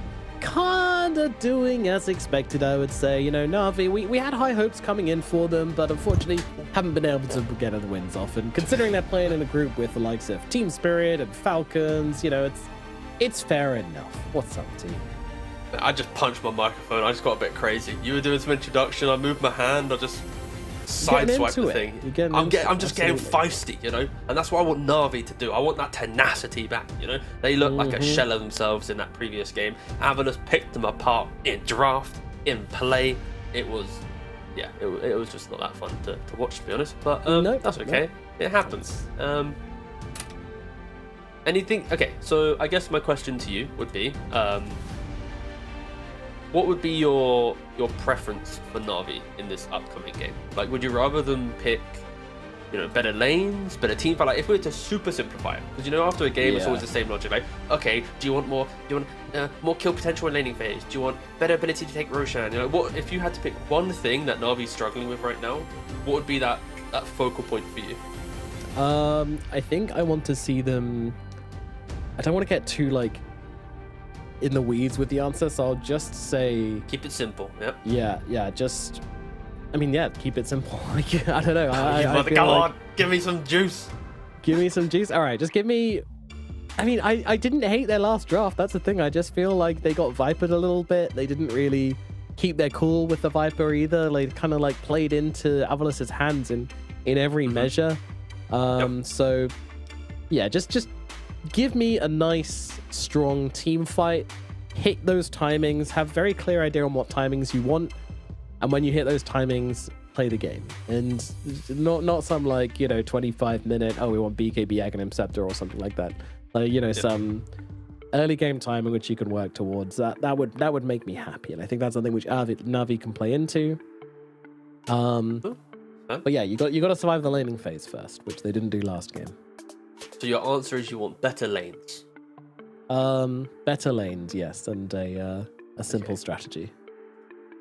kind of doing as expected, I would say. You know, Na'Vi, we had high hopes coming in for them, but unfortunately haven't been able to get the wins off. And considering they're playing in a group with the likes of Team Spirit and Falcons, you know, it's fair enough. What's up, team? I just punched my microphone. I just got a bit crazy. You were doing some introduction. I moved my hand. I just sideswiped the thing. I'm just getting feisty, you know, and that's what I want Na'Vi to do. I want that tenacity back, you know. They look like a shell of themselves in that previous game. Avalus picked them apart in draft, in play. It was, yeah, it was just not that fun to watch, to be honest. But that's okay. It happens. Anything? Okay, so I guess my question to you would be, what would be your preference for Na'Vi in this upcoming game? Like, would you rather them pick, you know, better lanes, better team fight? Like, if we were to super simplify it, because you know, after a game, it's always the same logic. Like, okay, do you want more kill potential in laning phase? Do you want better ability to take Roshan? You know, what if you had to pick one thing that Na'Vi's struggling with right now? What would be that focal point for you? I think I want to see them. I don't want to get too like in the weeds with the answer, so I'll just say keep it simple. Yep. Yeah. Just, I mean, yeah, keep it simple. Like, I don't know. Come on, give me some juice. Give me some juice. All right, just give me. I mean, I didn't hate their last draft. That's the thing. I just feel like they got vipered a little bit. They didn't really keep their cool with the Viper either. They kind of like played into Avalus's hands in every measure. So yeah, just give me a nice, strong team fight. Hit those timings. Have very clear idea on what timings you want, and when you hit those timings, play the game. And not some like, you know, 25-minute. Oh, we want BKB Aghanim Scepter or something like that. Like, you know, some early game timing which you can work towards. That would make me happy, and I think that's something which Na'Vi can play into. But yeah, you got to survive the laning phase first, which they didn't do last game. So your answer is you want better lanes. Better lanes, yes, and a simple strategy.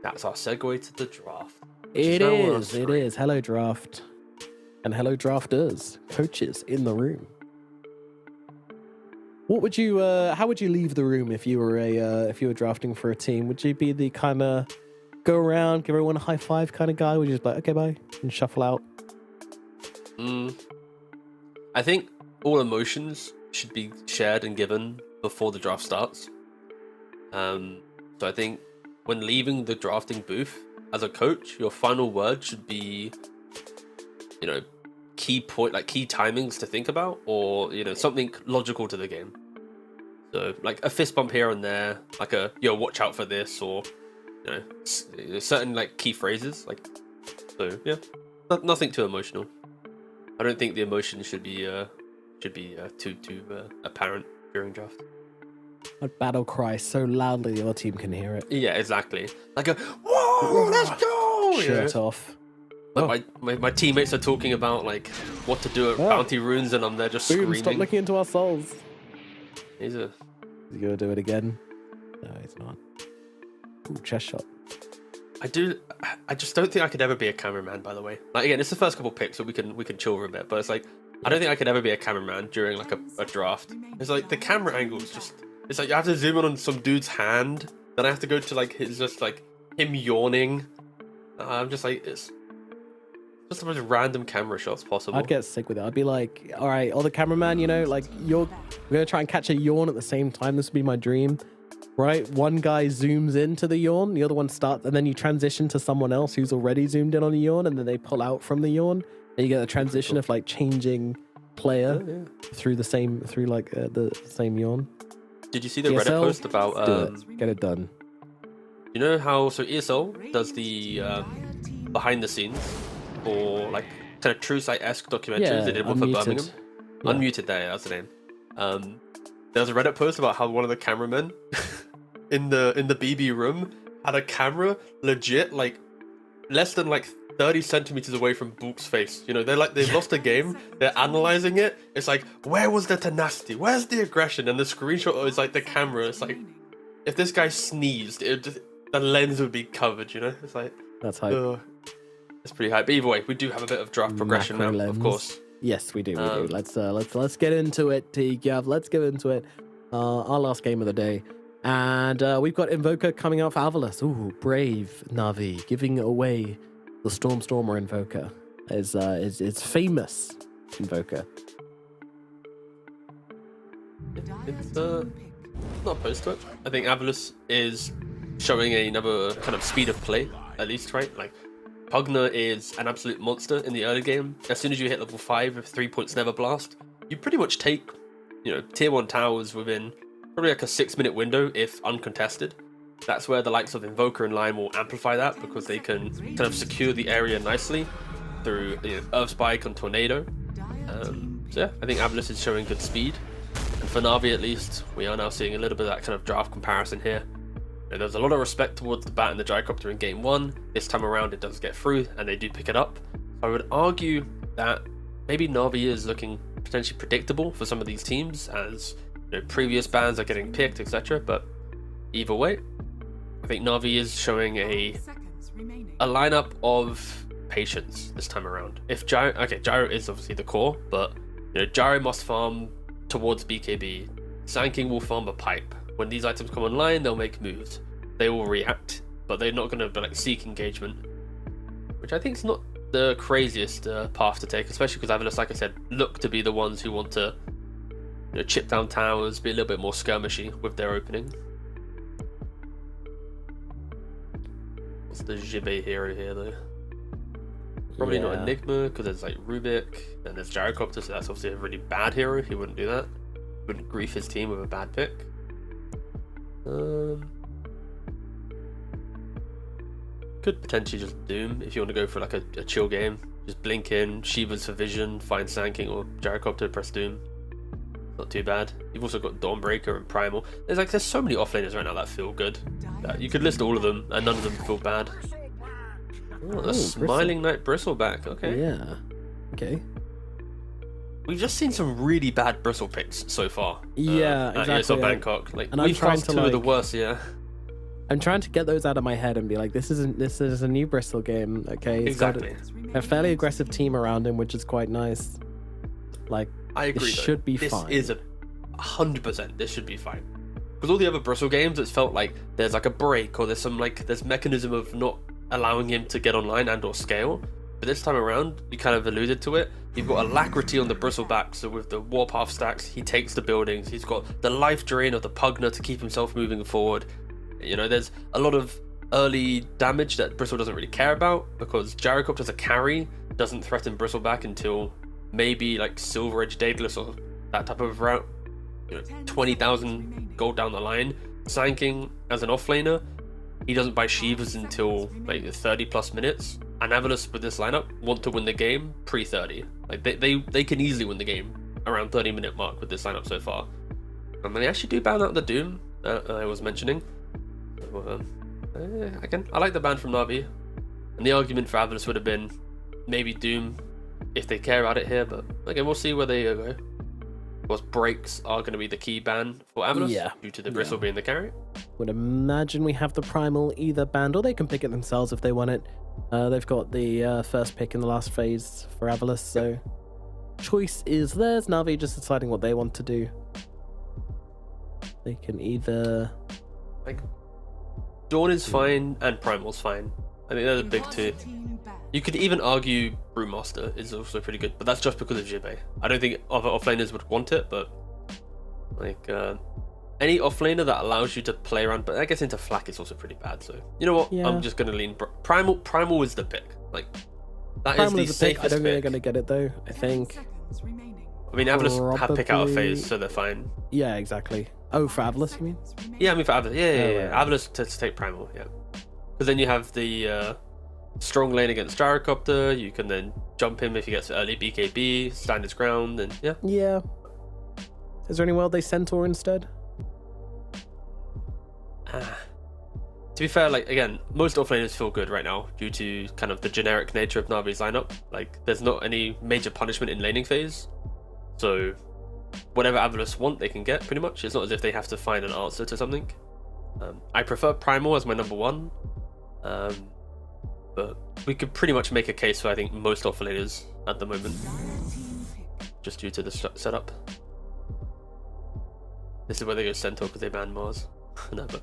That's our segue to the draft. It is. Hello, draft, and hello, drafters, coaches in the room. What would you? How would you leave the room if you were drafting for a team? Would you be the kind of go around, give everyone a high five kind of guy? Would you just be like, okay, bye, and shuffle out? I think all emotions should be shared and given before the draft starts. So I think when leaving the drafting booth as a coach, your final word should be, you know, key timings to think about, or, you know, something logical to the game. So like a fist bump here and there, like a watch out for this, or, you know, certain like key phrases. Like, so yeah, nothing too emotional. I don't think the emotion should be too apparent during draft. A battle cry so loudly your team can hear it. Yeah, exactly. Like a whoa, let's go! Shirt off. Like my teammates are talking about like what to do at bounty runes, and I'm there just Boom, screaming. Stop looking into our souls. Is he gonna do it again? No, he's not. Ooh, chest shot. I just don't think I could ever be a cameraman, by the way. Like, again, it's the first couple picks, so we can chill for a bit, but it's like I don't think I could ever be a cameraman during like a draft. It's like the camera angle is just, it's like you have to zoom in on some dude's hand, then I have to go to like his, just like him yawning. I'm just like, it's just the most random camera shots possible. I'd get sick with it. I'd be like, all right, the cameraman, you know, like we're gonna try and catch a yawn at the same time. This would be my dream. Right, one guy zooms into the yawn, the other one starts, and then you transition to someone else who's already zoomed in on a yawn, and then they pull out from the yawn. And you get a transition of like changing player through the same yawn. Did you see the Reddit post about get it done? You know how ESL does the behind the scenes or like kind of true site-esque documentaries? They did one for Birmingham. Unmuted, that's the name. There was a Reddit post about how one of the cameramen in the BB room had a camera legit like less than like 30 centimeters away from Book's face. You know, they've lost a game, they're analyzing it. It's like, where was the tenacity? Where's the aggression? And the screenshot is like the camera. It's like, if this guy sneezed, the lens would be covered. You know, it's like that's hype. It's pretty hype. But either way, we do have a bit of draft progression now, of course. Yes, we do. Let's get into it, T-Gav. Let's get into it. Our last game of the day. And we've got Invoker coming out for Avalus. Ooh, brave Na'Vi, giving away the Stormer Invoker. Is famous Invoker. It's not opposed to it. I think Avalus is showing another kind of speed of play, at least, right? Like, Pugna is an absolute monster in the early game. As soon as you hit level 5 with 3 points never blast, you pretty much take, tier 1 towers within probably like a 6-minute window if uncontested. That's where the likes of Invoker and Lion will amplify that, because they can kind of secure the area nicely through Earth Spike and Tornado. So yeah, I think Avalus is showing good speed. And for Na'Vi at least, we are now seeing a little bit of that kind of draft comparison here. There's a lot of respect towards the bat and the Gyrocopter in game 1. This time around it does get through and they do pick it up. I would argue that maybe Na'Vi is looking potentially predictable for some of these teams, as previous bans are getting picked, etc. But either way, I think Na'Vi is showing a lineup of patience this time around. If Gyro is obviously the core, but Gyro must farm towards BKB. Sand King will farm a pipe. When these items come online, they'll make moves. They will react, but they're not going to seek engagement, which I think is not the craziest path to take, especially because Avalus, like I said, look to be the ones who want to chip down towers, be a little bit more skirmishy with their opening. What's the Jibe hero here though? Probably not Enigma, because there's like Rubik and there's Gyrocopter, so that's obviously a really bad hero. He wouldn't do that. Wouldn't grief his team with a bad pick. Could potentially just Doom if you want to go for like a chill game. Just blink in, Shiva's for vision, find Sand King or Gyrocopter, press Doom. Not too bad. You've also got Dawnbreaker and Primal. There's so many offlaners right now that feel good. You could list all of them and none of them feel bad. Oh, a Smiling Knight Bristleback. Okay. Yeah. Okay. We've just seen some really bad Bristle picks so far. Yeah, at exactly. ESL Bangkok. And we've passed two of the worst. Yeah. I'm trying to get those out of my head and be like, this is a new Bristle game. Okay. It's exactly. Got a fairly aggressive team around him, which is quite nice. Like, I agree. This should be this fine. This is 100%. This should be fine. Because all the other Bristle games, it's felt like there's like a break or there's mechanism of not allowing him to get online and or scale. But this time around, you kind of alluded to it. You've got Alacrity on the Bristleback, so with the Warpath stacks, he takes the buildings. He's got the life drain of the Pugna to keep himself moving forward. There's a lot of early damage that Bristle doesn't really care about, because Gyrocopter's a carry, doesn't threaten Bristleback until maybe like Silver Edge Daedalus or that type of route. 20,000 gold down the line. Sand King as an offlaner, he doesn't buy Shivas until like 30 plus minutes. And Avalus with this lineup want to win the game pre-30. Like they can easily win the game around 30-minute mark with this lineup so far. And they actually do ban out the Doom I was mentioning. So, I like the ban from Na'Vi. And the argument for Avalus would have been maybe Doom if they care about it here, but again, we'll see where they go. Of course, breaks are going to be the key ban for Avalus due to the Bristle being the carry. Would imagine we have the Primal either banned, or they can pick it themselves if they want it. They've got the first pick in the last phase for Avalus, so choice is theirs. Na'Vi just deciding what they want to do. They can either... Dawn is fine and Primal's fine. I think they're the big two. You could even argue Brewmaster is also pretty good, but that's just because of Jibe. I don't think other offlaners would want it, but any offlaner that allows you to play around, but I guess into Flak is also pretty bad. So you know what? Yeah. I'm just gonna lean Primal. Primal is the pick. That Primal is the safest pick. I don't think they're pick. gonna get it though. I think. I mean, Avalus have pick out a Probably- phase, so they're fine. Yeah, exactly. Oh, for Avalus, you mean? Yeah, I mean for Avalus. Yeah. yeah. Avalus to take Primal. Yeah, because then you have the strong lane against Gyrocopter. You can then jump him if he gets early BKB, stand his ground, and yeah. Yeah. Is there any world they Centaur instead? To be fair, again, most offlaners feel good right now due to kind of the generic nature of Na'Vi's lineup. There's not any major punishment in laning phase, so whatever Avalus want, they can get pretty much. It's not as if they have to find an answer to something. I prefer Primal as my number one, but we could pretty much make a case for I think most offlaners at the moment, just due to the setup. This is where they go Centaur because they ban Mars. No, but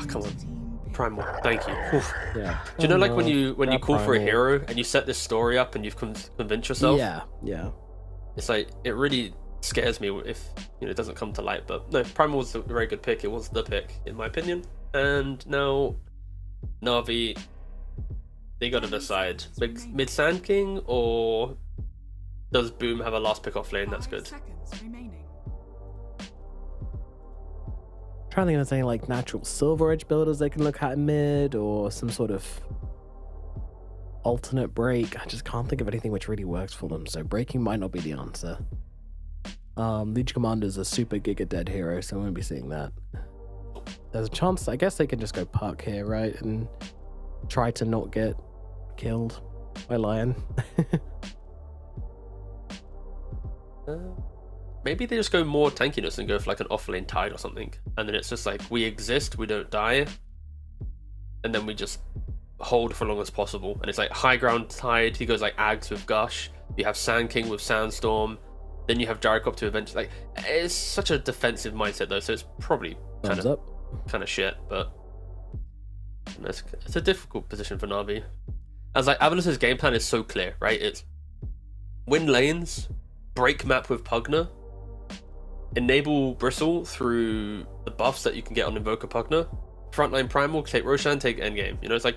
come on, Primal. Thank you. Oof. Yeah. Do you know, like when no, you that call for a Primal. hero and you set this story up and you've convinced yourself? Yeah. It's like it really scares me if it doesn't come to light. But no, Primal was a very good pick. It was the pick in my opinion. And now Na'Vi, they got to decide mid Sand King or does Boom have a last pick off lane? That's good. Trying to think of anything like natural Silver Edge builders they can look at in mid, or some sort of alternate break. I just can't think of anything which really works for them, so breaking might not be the answer. Legion Commander's a super giga dead hero, so I won't be seeing that. There's a chance, I guess they can just go Puck here, right? And try to not get killed by Lion. Maybe they just go more tankiness and go for like an off-lane Tide or something. And then it's just like, we exist, we don't die. And then we just hold for long as possible. And it's like high ground Tide, he goes like Ags with Gush. You have Sand King with Sandstorm. Then you have Gyrocop to eventually... Like, it's such a defensive mindset though, so it's probably kind of shit. But it's a difficult position for Na'Vi. As like, Avalus's game plan is so clear, right? It's win lanes, break map with Pugna, enable Bristle through the buffs that you can get on Invoker Pugna, frontline Primal, take Roshan, take endgame. It's like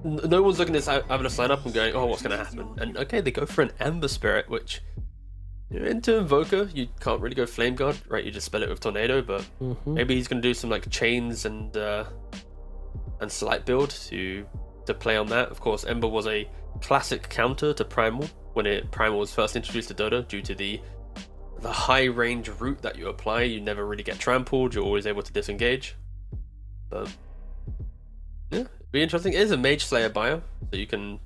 no one's looking at this Avalus lineup and going, oh, what's going to happen? And okay, they go for an Ember Spirit, which into Invoker you can't really go Flame Guard, right? You just spell it with Tornado, but maybe he's going to do some like chains and slight build to play on that. Of course, Ember was a classic counter to Primal when Primal was first introduced to Dota due to the high range route that you apply. You never really get trampled, you're always able to disengage. But yeah, it'd be interesting. It is a Mage Slayer bio, so you can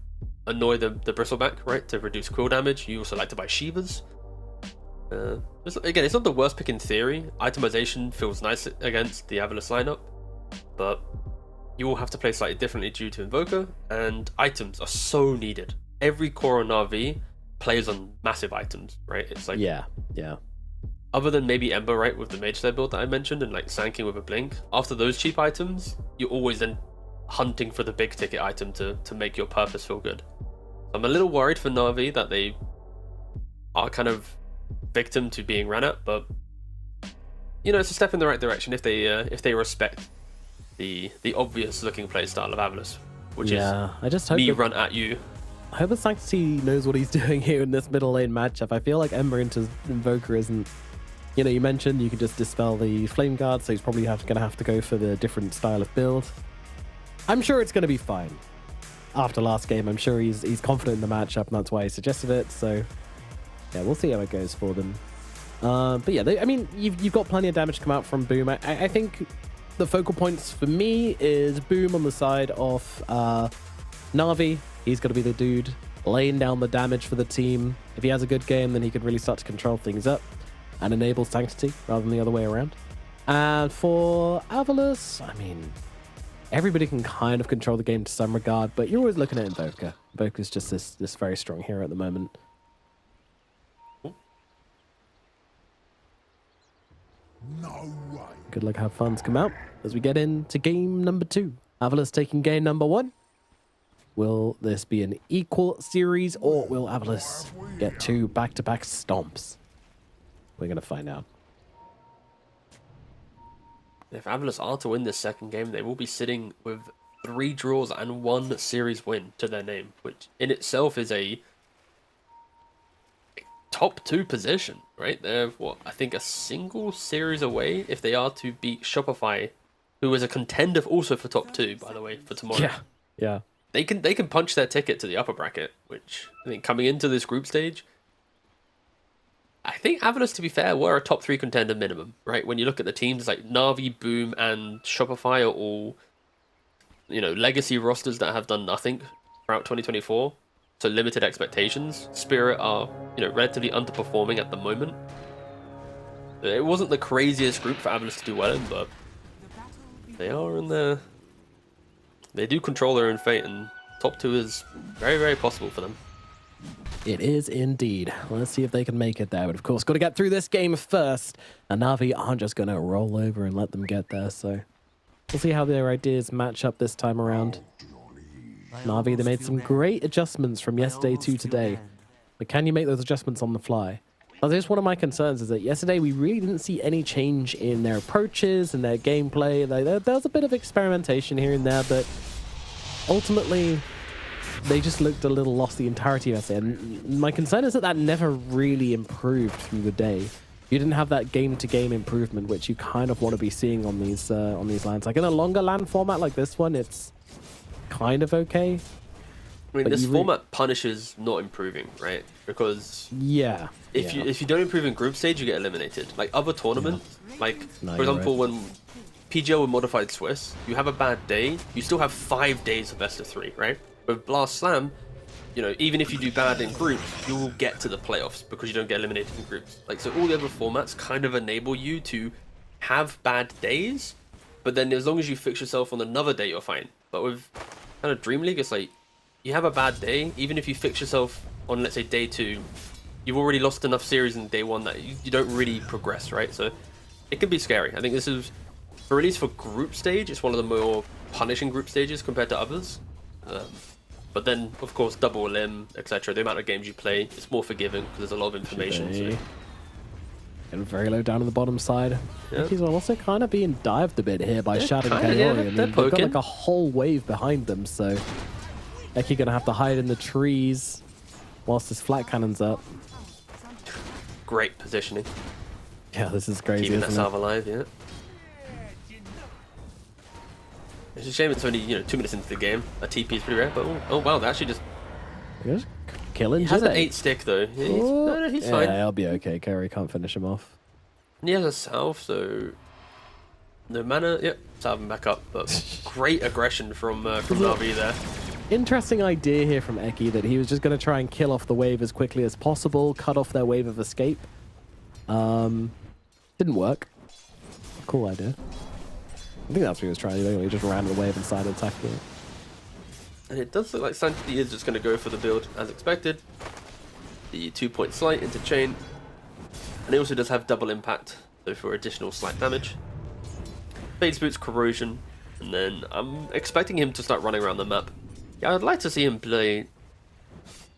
annoy the Bristleback, right, to reduce quill damage. You also like to buy Shivas. Again, it's not the worst pick in theory. Itemization feels nice against the Avalus lineup, but you will have to play slightly differently due to Invoker, and items are so needed. Every core on Na'Vi plays on massive items, right? It's like yeah. Other than maybe Ember, right, with the Mage Slayer build that I mentioned, and like Sand King with a Blink, after those cheap items, you're always then hunting for the big ticket item to make your purpose feel good. I'm a little worried for Na'Vi that they are kind of victim to being ran at, but it's a step in the right direction if they respect the obvious looking play style of Avalus, which is I just hope me run at you. I hope that Sanctity knows what he's doing here in this middle lane matchup. I feel like Ember into Invoker isn't... you mentioned you could just dispel the Flame Guard, so he's probably going to have to go for the different style of build. I'm sure it's going to be fine. After last game, I'm sure he's confident in the matchup, and that's why he suggested it, so... Yeah, we'll see how it goes for them. But yeah, you've got plenty of damage to come out from Boom. I think the focal points for me is Boom on the side of Na'Vi. He's got to be the dude laying down the damage for the team. If he has a good game, then he can really start to control things up and enable Sanctity rather than the other way around. And for Avalus, everybody can kind of control the game to some regard, but you're always looking at Invoker. Invoker's just this very strong hero at the moment. No way. Good luck, have fun's come out as we get into game number 2. Avalus taking game number 1. Will this be an equal series, or will Avalus get 2 back-to-back stomps? We're going to find out. If Avalus are to win this second game, they will be sitting with 3 draws and 1 series win to their name, which in itself is a top 2 position, right? They're, I think a single series away if they are to beat Shopify, who is a contender also for top 2, by the way, for tomorrow. Yeah. They can punch their ticket to the upper bracket, which I think coming into this group stage, I think Avalus, to be fair, were a top 3 contender minimum, right? When you look at the teams like Na'Vi, Boom, and Shopify are all, legacy rosters that have done nothing throughout 2024. So limited expectations. Spirit are, relatively underperforming at the moment. It wasn't the craziest group for Avalus to do well in, but they are in there. They do control their own fate, and top 2 is very, very possible for them. It is indeed. Let's see if they can make it there. But of course, got to get through this game first. And Na'Vi aren't just going to roll over and let them get there. So we'll see how their ideas match up this time around. Na'Vi, they made some great adjustments from yesterday to today. But can you make those adjustments on the fly? That's just one of my concerns, is that yesterday we really didn't see any change in their approaches and their gameplay. There was a bit of experimentation here and there, but ultimately they just looked a little lost the entirety of yesterday. And my concern is that that never really improved through the day. You didn't have that game-to-game improvement, which you kind of want to be seeing on these lands. Like in a longer land format like this one, it's kind of okay. I mean, this format punishes not improving, right? Because if you don't improve in group stage, you get eliminated. Like other tournaments, like for example, when PGL were modified Swiss, you have a bad day, you still have 5 days of best of 3, right? With Blast Slam, you know, even if you do bad in groups, you will get to the playoffs because you don't get eliminated in groups. Like, so all the other formats kind of enable you to have bad days, but then as long as you fix yourself on another day, you're fine. But with kind of Dream League, it's like, you have a bad day, even if you fix yourself on, let's say, day 2, you've already lost enough series in day 1 that you don't really progress, right? So it can be scary. I think this is, for at least for group stage, it's one of the more punishing group stages compared to others. But then, of course, double elim, etc. The amount of games you play, it's more forgiving because there's a lot of information. So. And very low down on the bottom side. Yep. He's also kind of being dived a bit here by Shadow and Kaori. I mean, they've got like a whole wave behind them, so Eki gonna have to hide in the trees whilst his flat cannon's up. Great positioning. Yeah, this is crazy. Keeping that salve alive, yeah. It's a shame it's only 2 minutes into the game. A TP is pretty rare, but oh wow, they actually just killing. He has an 8 stick though. He's fine. Yeah, I'll be okay. Kaori can't finish him off. And he has a salve, so no mana. Yep, salve him back up. But great aggression from Na'Vi there. Interesting idea here from Eki that he was just going to try and kill off the wave as quickly as possible, cut off their wave of escape. Didn't work. Cool idea. I think that's what he was trying to do. He just ran the wave and started attacking it. And it does look like Sanctity is just going to go for the build as expected. The 2-point slight into chain. And he also does have double impact, so for additional slight damage. Fades Boots, Corrosion. And then I'm expecting him to start running around the map. Yeah, I'd like to see him play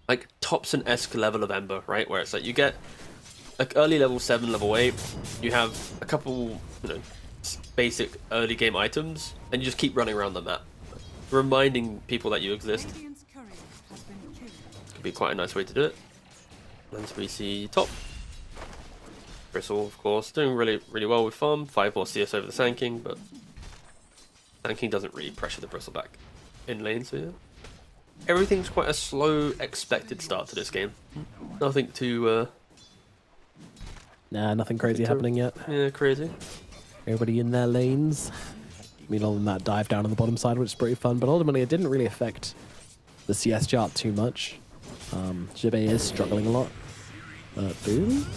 like Thompson-esque level of Ember, right? Where it's like you get like early level 7, level 8. You have a couple, basic early game items, and you just keep running around the map, reminding people that you exist. Could be quite a nice way to do it. And we see top. Bristle, of course, doing really well with farm. 5 more CS over the Sand King, but Sand King doesn't really pressure the Bristle back in lane, so yeah. Everything's quite a slow, expected start to this game. Nothing too... Nah, nothing crazy happening yet. Yeah, crazy. Everybody in their lanes. I mean, other than that dive down on the bottom side, which is pretty fun, but ultimately it didn't really affect the CS chart too much. Jibe is struggling a lot. Boom.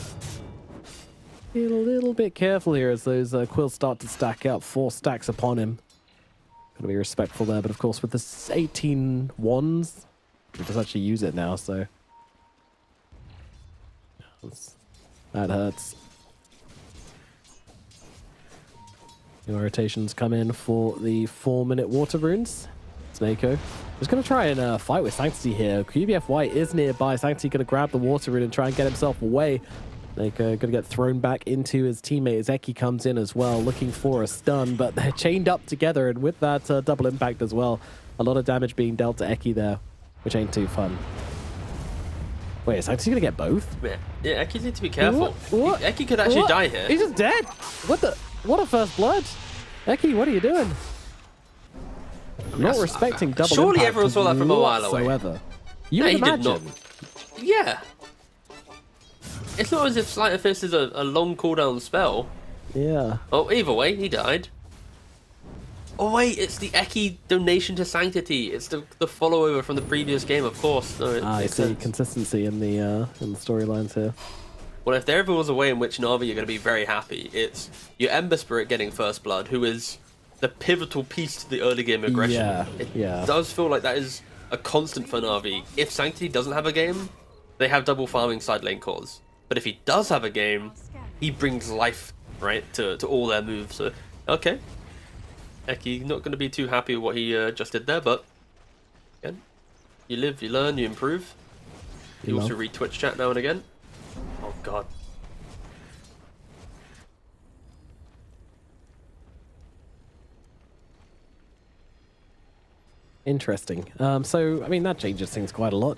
Be a little bit careful here as those quills start to stack up. 4 stacks upon him. Gotta be respectful there, but of course with the 18 wands, he does actually use it now, so that hurts. New rotations come in for the 4-minute water runes. Snako is going to try and fight with Sanctity here. QBFY is nearby. Sanctity going to grab the water rune and try and get himself away. Snako going to get thrown back into his teammate as Eki comes in as well, looking for a stun, but they're chained up together, and with that double impact as well, a lot of damage being dealt to Eki there, which ain't too fun. Wait, is Sanctity going to get both? Yeah, Eki needs to be careful. What? Eki could actually die here. He's just dead. What a first blood. Eki, what are you doing? I'm not respecting double impact. Surely everyone saw that from a while away. Whatsoever. You would imagine. Yeah. It's not as if Sleight of Fist is a long cooldown spell. Yeah. Oh, either way, he died. Oh wait, it's the Eki donation to Sanctity. It's the follow-over from the previous game, of course. No, I see consistency in the storylines here. Well, if there ever was a way in which Na'Vi are going to be very happy, it's your Ember Spirit getting First Blood, who is the pivotal piece to the early game aggression. Yeah, It does feel like that is a constant for Na'Vi. If Sanctity doesn't have a game, they have double farming side lane cores. But if he does have a game, he brings life, right, to all their moves. So, okay. Eki not going to be too happy with what he just did there, but again, you live, you learn, you improve. You also read Twitch chat now and again. Oh, God. Interesting. So, I mean, that changes things quite a lot.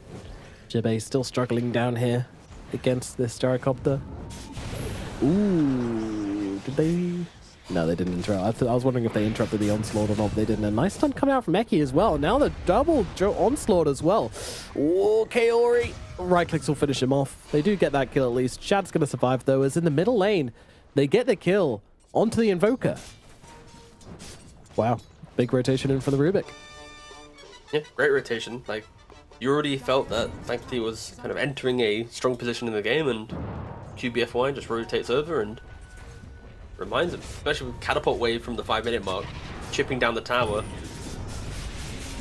Jibe still struggling down here against this Gyrocopter. Ooh, did they? No, they didn't interrupt. I was wondering if they interrupted the onslaught or not, but they didn't. A nice stun coming out from Eki as well. Now the double onslaught as well. Ooh, Kaori. Right clicks will finish him off. They do get that kill at least. Shad's going to survive though, as in the middle lane, they get the kill onto the Invoker. Wow. Big rotation in for the Rubik. Yeah, great rotation. Like, you already felt that Sanctity was kind of entering a strong position in the game, and QBFY just rotates over and reminds him, especially with Catapult Wave from the 5-minute mark, chipping down the tower.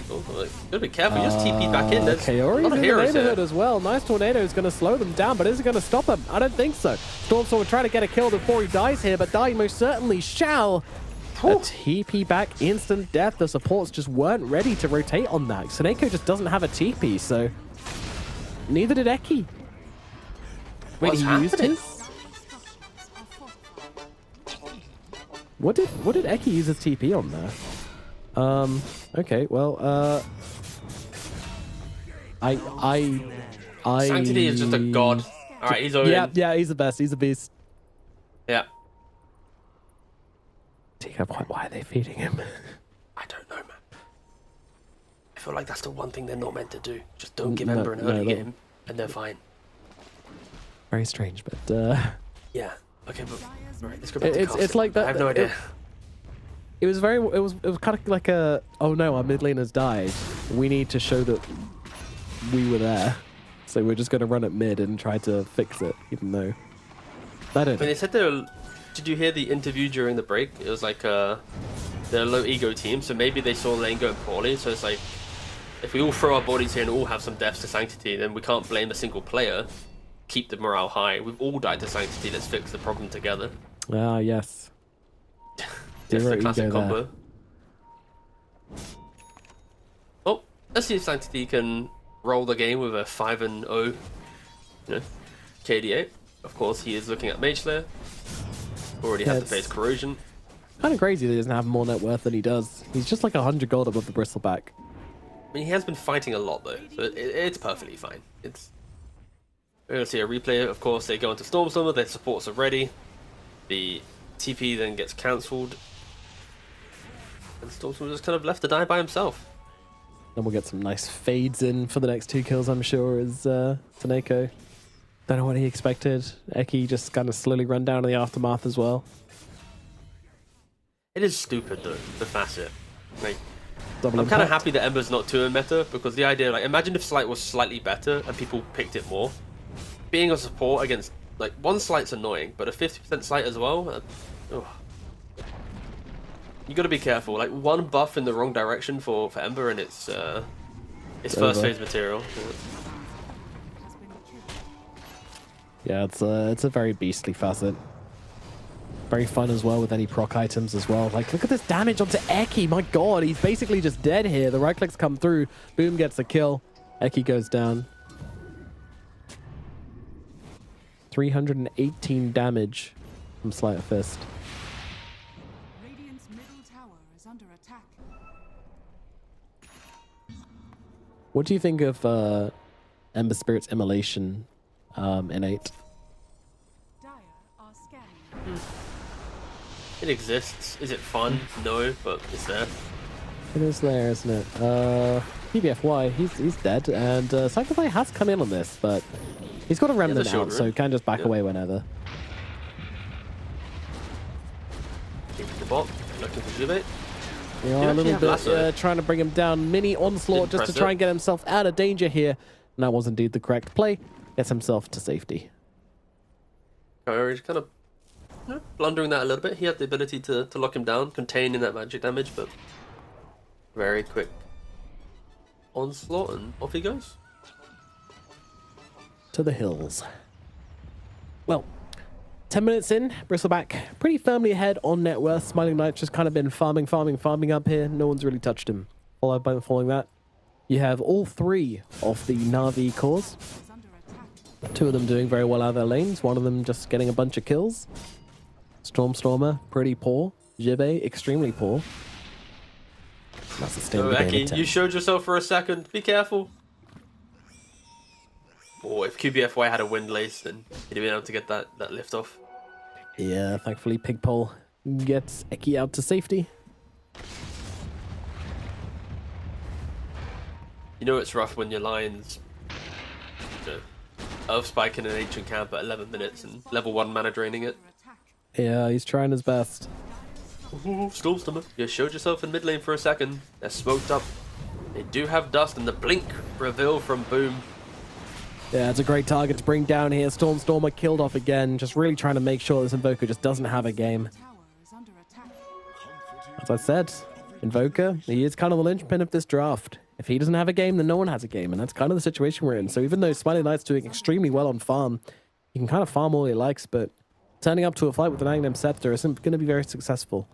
Oh, gotta be careful, just TP back in. There's Kaori's a lot of in the heroes neighborhood here. as well. Nice tornado is going to slow them down, but is it going to stop him? I don't think so. Stormstorm will try to get a kill before he dies here, but dying most certainly shall. A TP back, instant death. The supports just weren't ready to rotate on that. Seneko just doesn't have a TP, so neither did Eki. Wait, What's he used happening? his? What did Eki use his TP on there? Okay, well, Sanctity is just a god. Alright, he's over. Yeah, he's the best. He's a beast. Yeah. Why are they feeding him? I don't know, man. I feel like that's the one thing they're not meant to do. Just don't give Ember an early game, and they're fine. Very strange, but yeah. Okay, but alright, let's go back to casting. it's like that. I have no idea. It was kind of like a, oh no, our mid laner's died. We need to show that we were there, so we're just going to run at mid and try to fix it, even though I don't. When they said they were, did you hear the interview during the break? It was like they're a low ego team, so maybe they saw lane going poorly. So it's like, if we all throw our bodies here and all have some deaths to Sanctity, then we can't blame a single player. Keep the morale high. We've all died to Sanctity. Let's fix the problem together. Ah, yes. That's the classic ego combo. Oh, let's see if Sanctity can roll the game with a 5-0, you know, KDA. Of course, he is looking at Mage Slayer. Already has to face Corrosion. Kind of crazy that he doesn't have more net worth than he does. He's just like 100 gold above the Bristleback. I mean, he has been fighting a lot though, so it's perfectly fine. We're gonna see a replay. Of course, they go into Stormstormer. Their supports are ready. The TP then gets cancelled, and Stormstormer just kind of left to die by himself. Then we'll get some nice fades in for the next 2 kills, I'm sure, as Taneko. Don't know what he expected. Eki just kind of slowly run down in the aftermath as well. It is stupid though, the facet. Like, Double I'm kind of impact. happy that Ember's not too in meta, because the idea, like, imagine if Slight was slightly better and people picked it more. Being a support against, like, one Slight's annoying, but a 50% Slight as well. You got to be careful. Like, one buff in the wrong direction for Ember, and it's first over. phase material. Yeah, it's a very beastly facet. Very fun as well with any proc items as well. Like, look at this damage onto Eki. My god, he's basically just dead here. The right clicks come through. Boom gets the kill. Eki goes down. 318 damage from Sleight of Fist. Radiant's middle tower is under attack. What do you think of Ember Spirit's Immolation innate? Dire are scanning. It exists. Is it fun? No, but it's there. It is there, isn't it? PBFY, he's dead, and Sacrifice has come in on this, but he's got a remnant out, so he can just back away whenever. The bot, looking for Jubei. Yeah, a little bit trying to bring him down. Mini onslaught just to try and get himself out of danger here. And that was indeed the correct play. Gets himself to safety. He's kind of blundering that a little bit. He had the ability to lock him down, containing that magic damage, but very quick onslaught, and off he goes. to the hills. Well, 10 minutes in, Bristleback pretty firmly ahead on net worth. Smiling Knight's just kind of been farming up here. No one's really touched him. Following that, you have all 3 of the Na'Vi cores. 2 of them doing very well out of their lanes. 1 of them just getting a bunch of kills. Stormer, pretty poor. Jibe, extremely poor. That's the state of the game. Eki, you showed yourself for a second. Be careful. Oh, if QBFY had a wind lace, then he'd have been able to get that lift off. Yeah, thankfully Pigpole gets Eki out to safety. You know it's rough when your lines Earth Spike in an ancient camp at 11 minutes and level 1 mana draining it. Yeah, he's trying his best. Ooh, Stormstormer, you showed yourself in mid lane for a second. They're smoked up. They do have dust and the blink reveal from Boom. Yeah, it's a great target to bring down here. Stormstormer killed off again, just really trying to make sure this Invoker just doesn't have a game. As I said, Invoker, he is kind of the linchpin of this draft. If he doesn't have a game, then no one has a game, and that's kind of the situation we're in. So even though Smiling Knight's doing extremely well on farm, he can kind of farm all he likes, but turning up to a fight with an Aghanim Scepter isn't going to be very successful.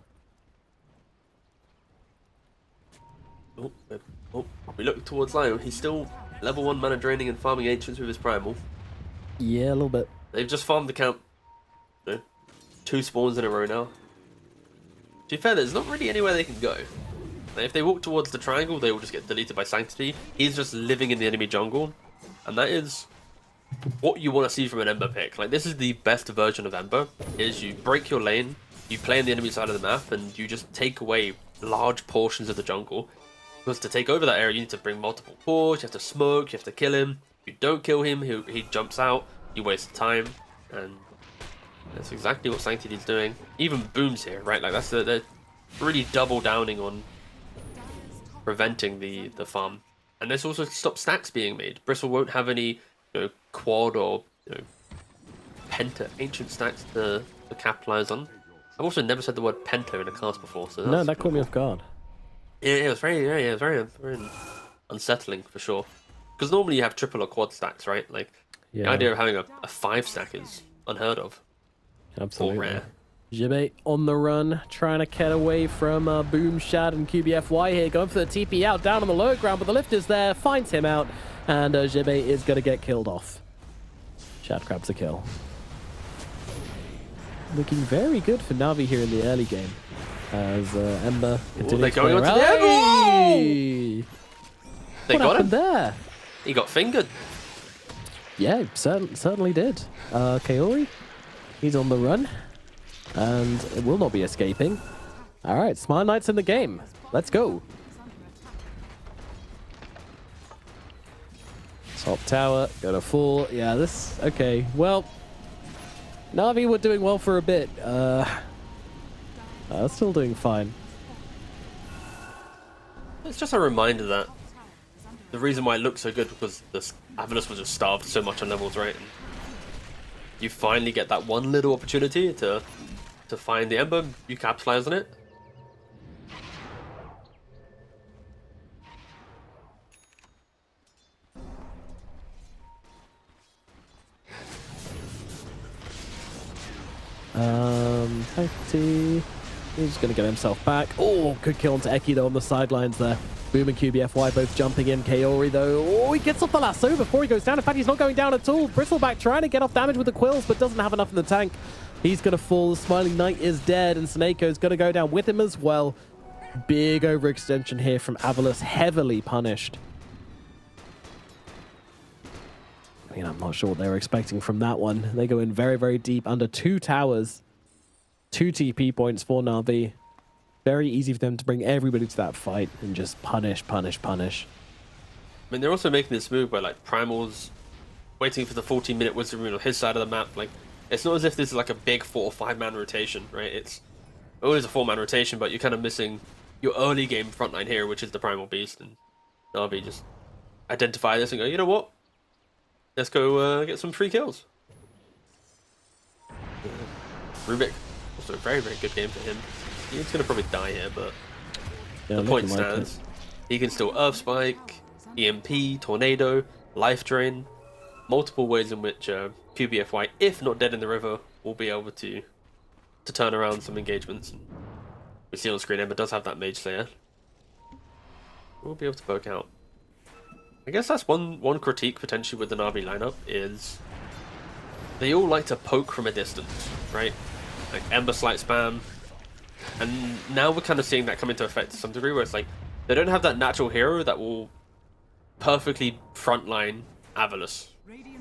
Oh, we look towards Lion. He's still level 1 mana draining and farming Ancients with his Primal. Yeah, a little bit. They've just farmed the camp. 2 spawns in a row now. To be fair, there's not really anywhere they can go. If they walk towards the triangle, they will just get deleted by Sanctity. He's just living in the enemy jungle. And that is what you want to see from an Ember pick. Like, this is the best version of Ember, is you break your lane, you play on the enemy side of the map, and you just take away large portions of the jungle. Because to take over that area, you need to bring multiple cores, you have to smoke, you have to kill him. If you don't kill him, he jumps out, you waste time, and that's exactly what Sanctity's doing. Even Boom's here, right? Like, they're really double downing on preventing the farm. And this also stops stacks being made. Bristle won't have any quad or penta ancient stacks to capitalize on. I've also never said the word penta in a cast before, so no, that caught me off guard. Yeah, it was very unsettling for sure. Because normally you have triple or quad stacks, right? Like, the idea of having a 5 stack is unheard of. Absolutely. Or rare. Jibe on the run, trying to get away from Boom, Shad, and QBFY here, going for the TP out, down on the low ground, but the lift is there, finds him out, and Jibe is going to get killed off. Shad grabs a kill. Looking very good for Na'Vi here in the early game, as Ember continues. They're going on to the end. They got him there. He got fingered. Yeah, certainly did. Kaori, he's on the run. And it will not be escaping. Alright, Smile Knight's in the game. Let's go. Top tower, gonna fall. Yeah, this... Okay, well... Na'Vi were doing well for a bit. Still doing fine. It's just a reminder that the reason why it looks so good because this Avalus was just starved so much on levels, right? And you finally get that one little opportunity to find the Ember, you capitalize on it. He's just gonna get himself back. Oh, good kill onto Eki though on the sidelines there. Boom and QBFY both jumping in. Kaori though, oh, he gets off the lasso before he goes down. In fact, he's not going down at all. Bristleback trying to get off damage with the quills, but doesn't have enough in the tank. He's gonna fall. Smiling Knight is dead, and Snakeo's gonna go down with him as well. Big overextension here from Avalus, heavily punished. I mean, I'm not sure what they were expecting from that one. They go in very, very deep under 2 towers. 2 TP points for Na'Vi. Very easy for them to bring everybody to that fight and just punish. I mean, they're also making this move where, like, Primal's waiting for the 14-minute Wisdom Rune on his side of the map. Like, it's not as if this is like a big 4 or 5-man rotation, right? It's always a 4-man rotation, but you're kind of missing your early game frontline here, which is the Primal Beast. And Na'Vi just identify this and go, you know what? Let's go get some free kills. Rubik, also a very, very good game for him. He's going to probably die here, but the point stands. He can still Earth Spike, EMP, Tornado, Life Drain, multiple ways in which QBFY, if not dead in the river, will be able to turn around some engagements. We see on screen Ember does have that Mage Slayer. We'll be able to poke out. I guess that's one critique potentially with the Na'Vi lineup is they all like to poke from a distance, right? Like Ember slight spam. And now we're kind of seeing that come into effect to some degree where it's like they don't have that natural hero that will perfectly frontline Avalus.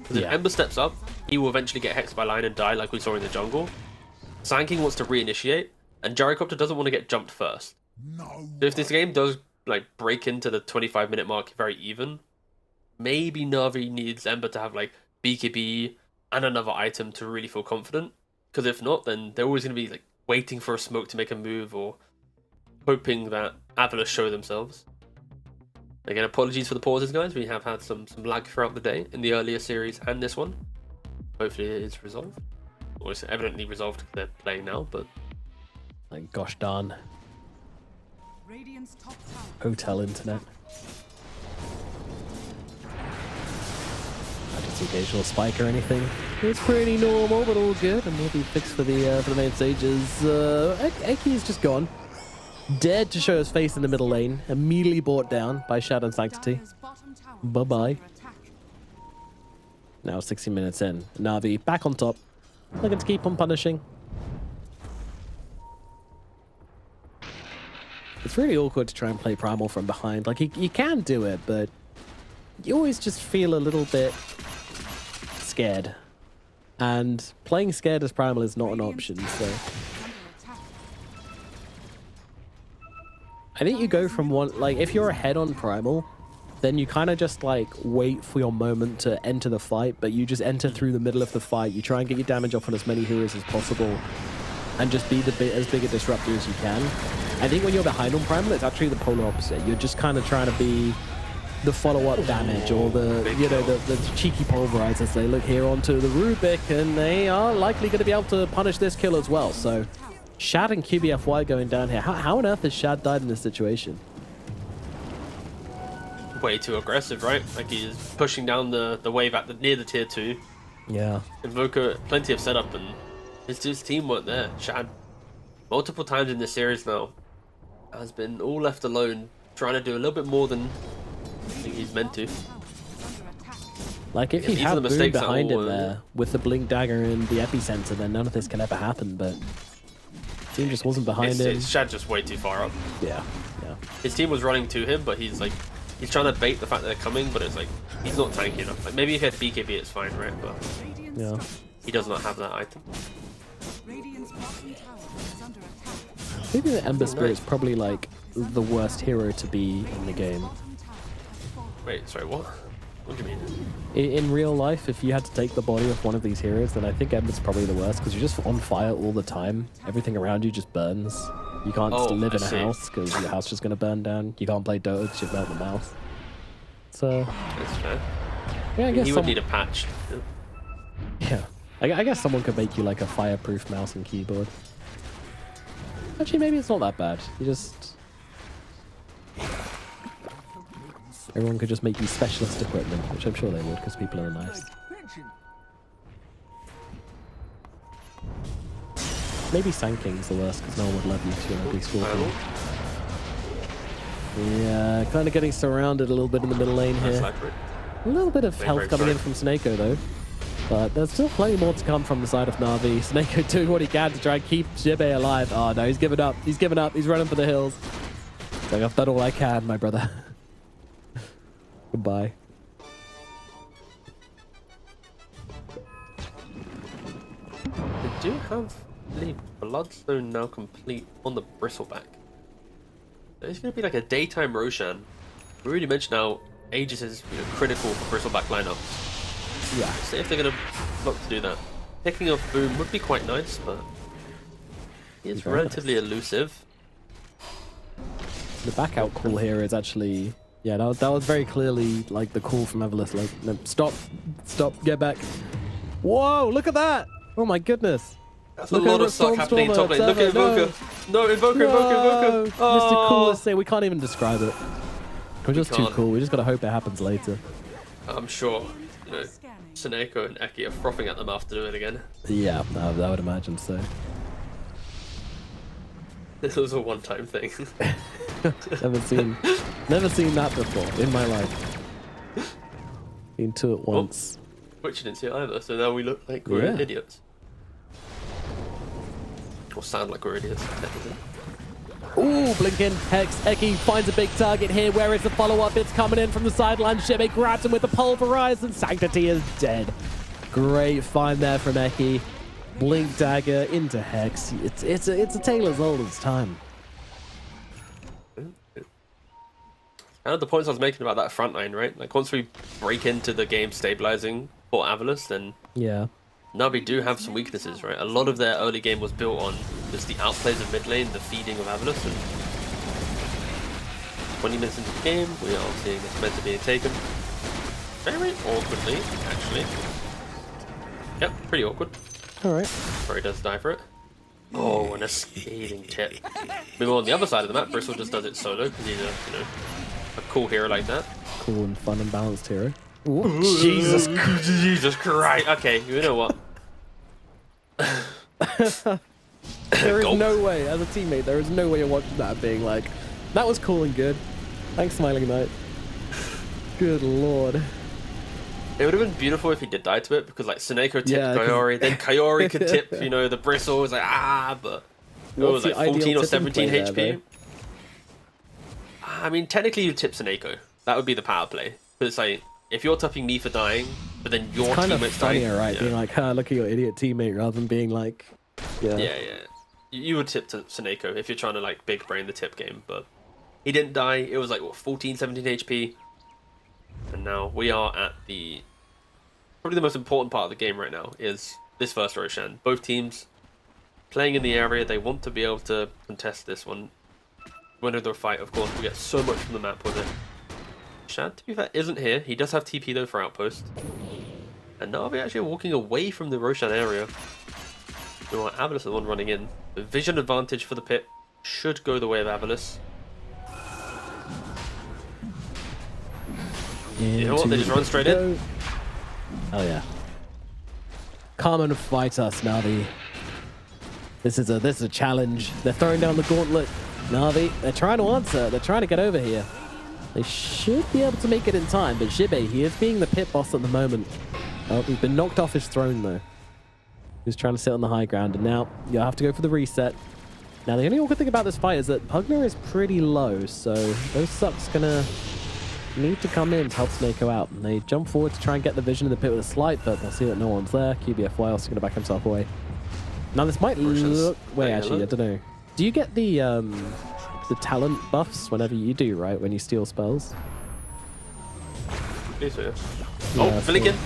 Because if Ember steps up, he will eventually get hexed by line and die like we saw in the jungle. Sand King wants to reinitiate, and Gyrocopter doesn't want to get jumped first. So if this game does like break into the 25-minute mark very even, maybe Na'Vi needs Ember to have like BKB and another item to really feel confident. Because if not, then they're always going to be like waiting for a smoke to make a move or hoping that Avalus show themselves. Again, apologies for the pauses, guys. We have had some lag throughout the day in the earlier series and this one. Hopefully it is resolved. Or it's evidently resolved because they're playing now, but... Like, gosh darn. Radiant's top tower. Hotel internet. I didn't see occasional spike or anything. It's pretty normal, but all good, and we'll be fixed for the main stages. Eki is just gone. Dared to show his face in the middle lane, immediately brought down by Shadow and Sanctity. Bye-bye. Now 60 minutes in. Na'Vi back on top. Looking to keep on punishing. It's really awkward to try and play Primal from behind. Like, you can do it, but you always just feel a little bit scared. And playing scared as Primal is not an option, so... I think you go from one, like, if you're ahead on Primal, then you kind of just, like, wait for your moment to enter the fight, but you just enter through the middle of the fight. You try and get your damage off on as many heroes as possible, and just be as big a disruptor as you can. I think when you're behind on Primal, it's actually the polar opposite. You're just kind of trying to be the follow-up damage, or the, you know, the cheeky pulverizers. They look here onto the Rubik, and they are likely going to be able to punish this kill as well, so... Shad and QBFY going down here. How on earth has Shad died in this situation? Way too aggressive, right? Like he's pushing down the wave at near the tier 2. Yeah. Invoker, plenty of setup, and his team weren't there. Shad, multiple times in this series now, has been all left alone, trying to do a little bit more than I think he's meant to. Like, if he had Boom behind him there, with the Blink Dagger and the Epicenter, then none of this can ever happen, but... Team just wasn't behind him. Shad just way too far up. Yeah. His team was running to him, but he's trying to bait the fact that they're coming, but it's like, he's not tanky enough. Like, maybe if he had BKB, it's fine, right? But yeah, he does not have that item. I think the Ember Spirit is probably, like, the worst hero to be in the game. Wait, sorry, what? What do you mean? In real life, if you had to take the body of one of these heroes, then I think Ember's probably the worst, because you're just on fire all the time. Everything around you just burns. You can't just live in a house, because your house is just going to burn down. You can't play Dota because you've burnt the mouth. So... That's fair. Yeah, I guess he would need a patch. Yeah. I guess someone could make you, like, a fireproof mouse and keyboard. Actually, maybe it's not that bad. You just... Everyone could just make you specialist equipment, which I'm sure they would, because people are nice. Maybe Sand King's the worst, because no one would love you if you're a big Scorpion. Yeah, kind of getting surrounded a little bit in the middle lane here. A little bit of health coming in from Snako, though. But there's still plenty more to come from the side of Na'Vi. Snako doing what he can to try and keep Jibe alive. Oh no, he's given up. He's given up. He's running for the hills. It's like, I've done all I can, my brother. Goodbye. They do have the Bloodstone now complete on the Bristleback. There's going to be like a daytime Roshan. We already mentioned how Aegis is critical for Bristleback lineups. Yeah. So if they're going to look to do that, picking up Boom would be quite nice, but it's relatively elusive. The back out call here is actually... Yeah, that was very clearly like the call from Evelyn. Like, no, stop, get back. Whoa, look at that! Oh my goodness. That's a lot of suck happening in top lane. Look at Invoker. No, Invoker. Oh. Mr. Coolest thing, we can't even describe it. We're just too cool. We just gotta hope it happens later. I'm sure. You know, Seneko and Eki are frothing at the mouth to do it again. Yeah, I would imagine so. This was a one-time thing. never seen that before in my life. Been to it once. Which you didn't see it either, so now we look like we're idiots. Or sound like we're idiots, technically. Ooh, blinking. Hex. Eki finds a big target here. Where is the follow-up? It's coming in from the sideline. Shibe grabs him with the pulverize, and Sanctity is dead. Great find there from Eki. Blink dagger into Hex. It's a tale as old as time. Kind of the points I was making about that front line, right? Like once we break into the game stabilizing for Avalus, then yeah, Navi do have some weaknesses, right? A lot of their early game was built on just the outplays of mid lane, the feeding of Avalus, and 20 minutes into the game, we are seeing this meta being taken very awkwardly, actually. Yep, pretty awkward. Alright. Furry does die for it. Oh, and a scathing tip. Meanwhile, on the other side of the map, Bristle just does it solo because he's a cool hero like that. Cool and fun and balanced hero. Ooh, Jesus Christ. Okay, you know what? There is no way, as a teammate, there is no way you're watching that being like, that was cool and good. Thanks, Smiling Knight. Good lord. It would have been beautiful if he did die to it, because like Seneko tipped Kayori, then Kayori could tip, the Bristle. It was like, but it was like 14 or 17 HP. There, I mean, technically you tip Seneko. That would be the power play. But it's like, if you're tipping me for dying, but then your teammate's dying. Funnier, right? Yeah. Being like, look at your idiot teammate, rather than being like, Yeah. You would tip to Seneko if you're trying to like big brain the tip game, but he didn't die. It was like, what, 14, 17 HP. And now we are at probably the most important part of the game right now is this first Roshan. Both teams playing in the area. They want to be able to contest this one. Winner the fight, of course. We get so much from the map with it. Shad, to be fair, isn't here. He does have TP though for Outpost. And Na'Vi actually walking away from the Roshan area. Meanwhile, Avalus is the one running in. The vision advantage for the pit should go the way of Avalus. You know what? They just run straight in. Oh yeah. Come and fight us, Na'Vi. This is a challenge. They're throwing down the gauntlet. Na'Vi, they're trying to answer. They're trying to get over here. They should be able to make it in time, but Shibe, he is being the pit boss at the moment. Oh, he's been knocked off his throne though. He's trying to sit on the high ground, and now you'll have to go for the reset. Now the only awkward thing about this fight is that Pugner is pretty low, so those sucks gonna need to come in to help Seneko out. And they jump forward to try and get the vision in the pit with a slight, but they'll see that no one's there. QBFY also gonna back himself away. Now this might look... Wait, actually, I don't know. Do you get the talent buffs whenever you do, right? When you steal spells? Oh, Billigan.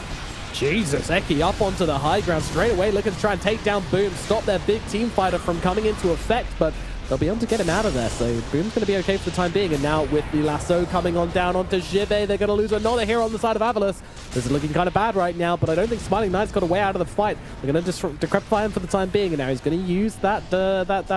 Jesus, Eki up onto the high ground straight away, looking to try and take down Boom, stop their big team fighter from coming into effect, but they'll be able to get him out of there, so Boom's going to be okay for the time being. And now with the lasso coming on down onto Shibe, they're going to lose another hero on the side of Avalus. This is looking kind of bad right now, but I don't think Smiling Knight's got a way out of the fight. They're going to just decrepify him for the time being, and now he's going to use that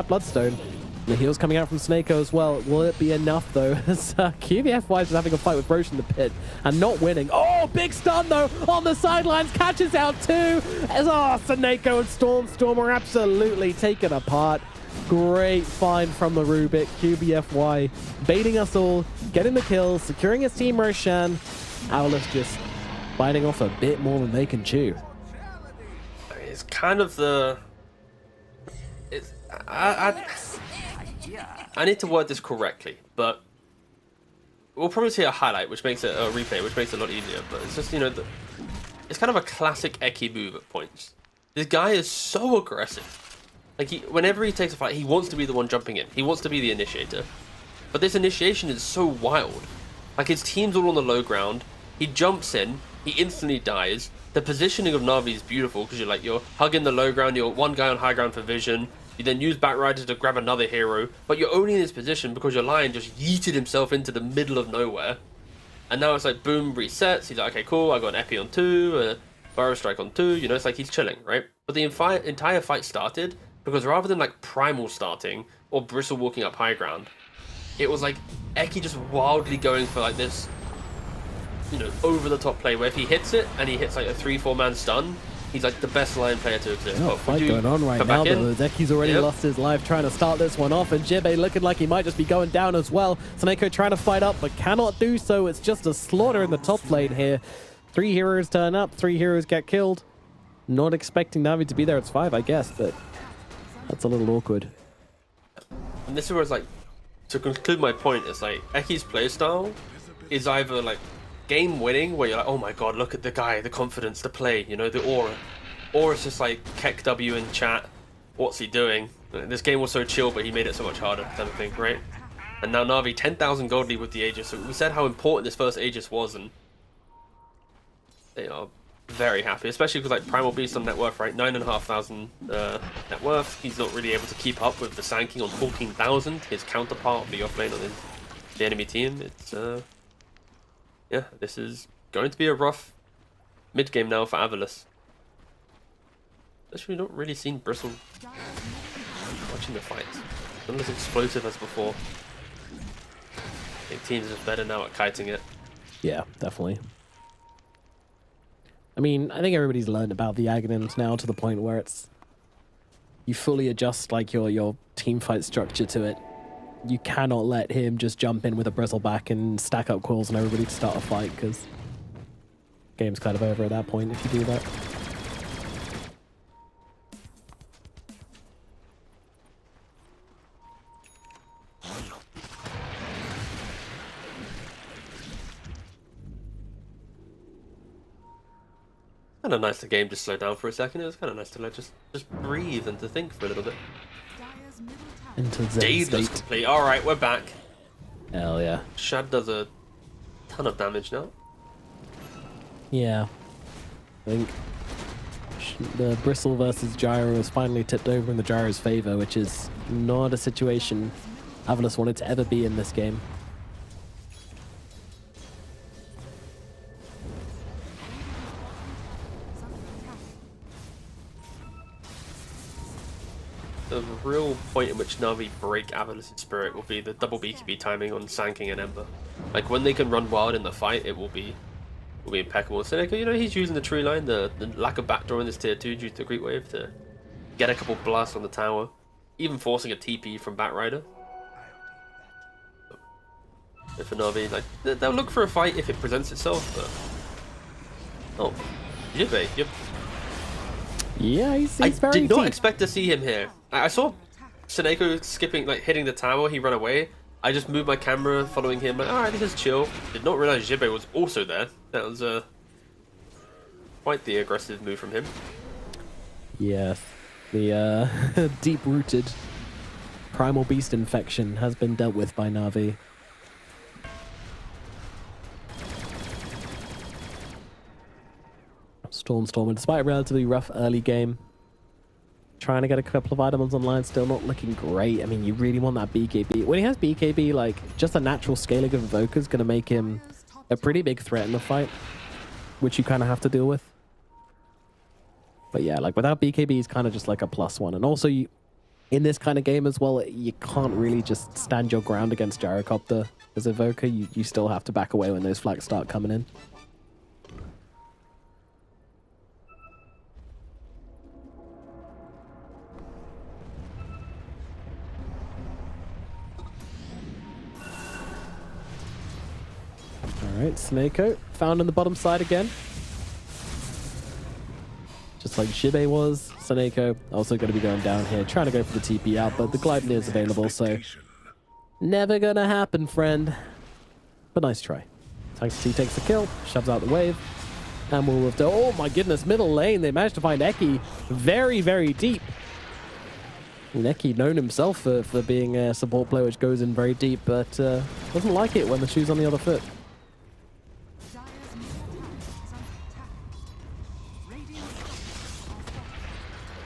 Bloodstone. The heals coming out from Seneko as well. Will it be enough though? As QBFY is having a fight with Roche in the pit and not winning. Oh, big stun though on the sidelines. Catches out too. As Seneko and Storm are absolutely taken apart. Great find from the Rubik. QBFY baiting us all, getting the kills, securing his team Roshan. Avalus just biting off a bit more than they can chew. It's kind of the... I need to word this correctly, but we'll probably see a highlight, which makes it a replay, which makes it a lot easier. But it's just, it's kind of a classic Eki move at points. This guy is so aggressive. Like, whenever he takes a fight, he wants to be the one jumping in. He wants to be the initiator. But this initiation is so wild. Like, his team's all on the low ground. He jumps in. He instantly dies. The positioning of Na'Vi is beautiful because you're hugging the low ground. You're one guy on high ground for vision. You then use Backrider to grab another hero, but you're only in this position because your Lion just yeeted himself into the middle of nowhere. And now it's like, boom, resets. He's like, okay, cool, I got an Epi on 2, a Burrow Strike on 2, it's like he's chilling, right? But the entire fight started because rather than like Primal starting or Bristle walking up high ground, it was like Eki just wildly going for like this you know, over the top play where if he hits it and he hits like a 3-4 man stun, he's like the best line player to exist. Oh, fight going on right now, but Zeki's already lost his life trying to start this one off, and Jibe looking like he might just be going down as well. Snako trying to fight up, but cannot do so. It's just a slaughter in the top lane here. 3 heroes turn up, 3 heroes get killed. Not expecting Na'Vi to be there. It's 5, I guess, but that's a little awkward. And this is where it's like, to conclude my point, it's like Eki's playstyle is either like game winning, where you're like, oh my god, look at the guy, the confidence, the play, you know, the aura, or it's just like Keck W in chat, what's he doing? This game was so chill, but he made it so much harder, type of thing, right? And now Na'Vi 10,000 gold lead with the Aegis. So we said how important this first Aegis was, and they are very happy, especially because like Primal Beast on net worth, right? 9,500 net worth. He's not really able to keep up with the Sanking on 14,000. His counterpart of the offlane on the enemy team. It's yeah, this is going to be a rough mid game now for Avilis. Especially not really seen Bristle watching the fights. Not as explosive as before. I think teams are just better now at kiting it. Yeah, definitely. I mean, I think everybody's learned about the Aghanims now to the point where it's you fully adjust like your team fight structure to it. You cannot let him just jump in with a bristleback and stack up quills and everybody to start a fight, because game's kind of over at that point if you do that. Kind of nice the game just slowed down for a second. It was kind of nice to like just breathe and to think for a little bit. Into Zen Daedalus state. complete. All right, we're back. Hell yeah. Shad does a ton of damage now. Yeah. I think the Bristle versus Gyro has finally tipped over in the Gyro's favor, which is not a situation Avilis wanted to ever be in this game. The real point in which Na'Vi break Avilis' spirit will be the double BKB timing on Sanking and Ember. Like when they can run wild in the fight, it will be impeccable. Seneca, you know, he's using the tree line, the lack of backdoor in this tier 2 due to Great Wave to get a couple blasts on the tower, even forcing a TP from Batrider. But for Na'Vi, like they'll look for a fight if it presents itself. But oh, Jibe, yep. Yeah, he's I very did not deep. expect to see him here. I saw Seneko skipping, like hitting the tower. He ran away. I just moved my camera, following him. Like, all right, this is chill. Did not realize Jibe was also there. That was quite the aggressive move from him. Yeah, the deep-rooted Primal Beast infection has been dealt with by Na'Vi. Storm, despite a relatively rough early game, trying to get a couple of items online, still not looking great. I mean, you really want that BKB. When he has BKB, like, just a natural scaling of Invoker is going to make him a pretty big threat in the fight, which you kind of have to deal with. But yeah, like, without BKB, he's kind of just like a +1. And also, you, in this kind of game as well, you can't really just stand your ground against Gyrocopter as Invoker. You still have to back away when those flags start coming in. Alright, Snako found on the bottom side again. Just like Jibe was, Snako also going to be going down here, trying to go for the TP out, but the Glyden is available, so never gonna happen, friend. But nice try. Tanks T takes the kill, shoves out the wave, and we'll have to, oh my goodness, middle lane, they managed to find Eki very, very deep. And Eki known himself for being a support player which goes in very deep, but doesn't like it when the shoe's on the other foot.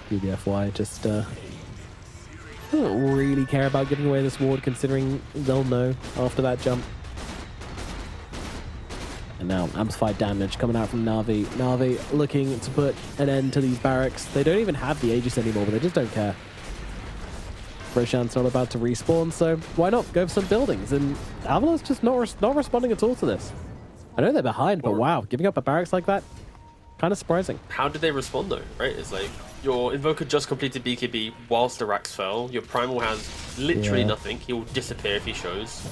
BBFY just don't really care about giving away this ward, considering they'll know after that jump. And now amplified damage coming out from Na'Vi. Na'Vi looking to put an end to these barracks. They don't even have the Aegis anymore, but they just don't care. Roshan's not about to respawn, so why not go for some buildings? And Avalon's just not responding at all to this. I know they're behind, but wow, giving up a barracks like that, kind of surprising. How did they respond though, right? It's like, your Invoker just completed BKB whilst the racks fell. Your Primal has literally nothing. He will disappear if he shows.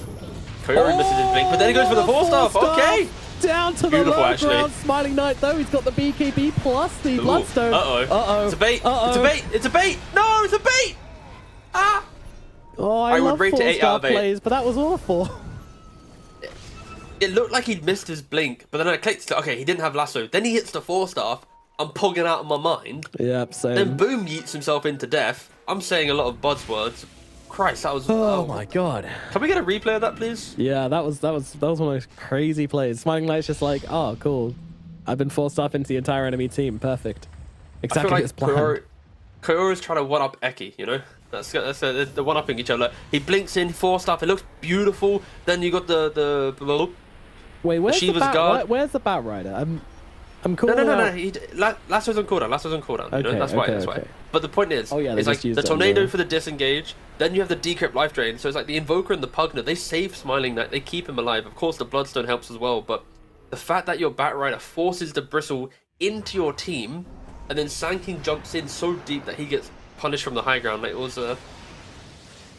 Koyori misses his blink, but then he goes for the 4-staff. Okay! Down to the low ground. Smiling Knight, though. He's got the BKB plus the Bloodstone. Uh-oh. It's a bait. It's a bait. It's a bait. No, it's a bait! Ah! Oh, I love would rate it 8 out of 8. plays, but that was awful. It looked like he'd missed his blink, but then I clicked, okay, he didn't have lasso. Then he hits the 4-staff. I'm pogging out of my mind. Yep, same. Then boom, yeets himself into death. I'm saying a lot of buzzwords. Christ, that was... Oh my god. Can we get a replay of that, please? Yeah, that was one of those crazy plays. Smiling Knight's just like, oh, cool. I've been 4-staff into the entire enemy team. Perfect. Exactly as planned. Koyori's trying to one-up Eki, you know? That's the one-upping each other. He blinks in, 4-staff. It looks beautiful. Then you got the Wait, where's the Shiva's guard. Where's the Bat Rider? I'm cool. No. Lasso's on cooldown. Lasso's on cooldown. You know? That's why. But the point is, it's like the tornado for the disengage. Then you have the decrypt life drain. So it's like the Invoker and the Pugner. They save Smiling Knight. They keep him alive. Of course, the Bloodstone helps as well. But the fact that your Bat Rider forces the Bristle into your team, and then Sanking jumps in so deep that he gets punished from the high ground. Like, it was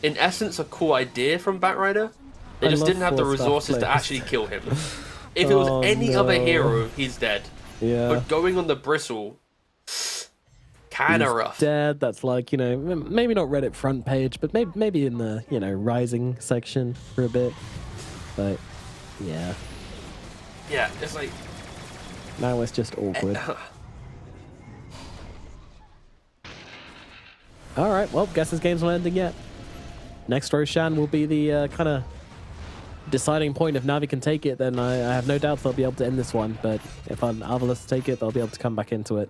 in essence, a cool idea from Bat Rider. They just didn't have the resources to actually kill him. If it was any other hero, he's dead. Yeah. But going on the Bristle, kind of rough. Dead. That's like, you know, maybe not Reddit front page, but maybe in the, you know, Rising section for a bit. But yeah. Yeah, it's like... Now it's just awkward. Alright, well, guess this game's not ending yet. Next Roshan will be the kind of deciding point. If Na'Vi can take it, then I have no doubts they'll be able to end this one. But if Avalus take it, they'll be able to come back into it.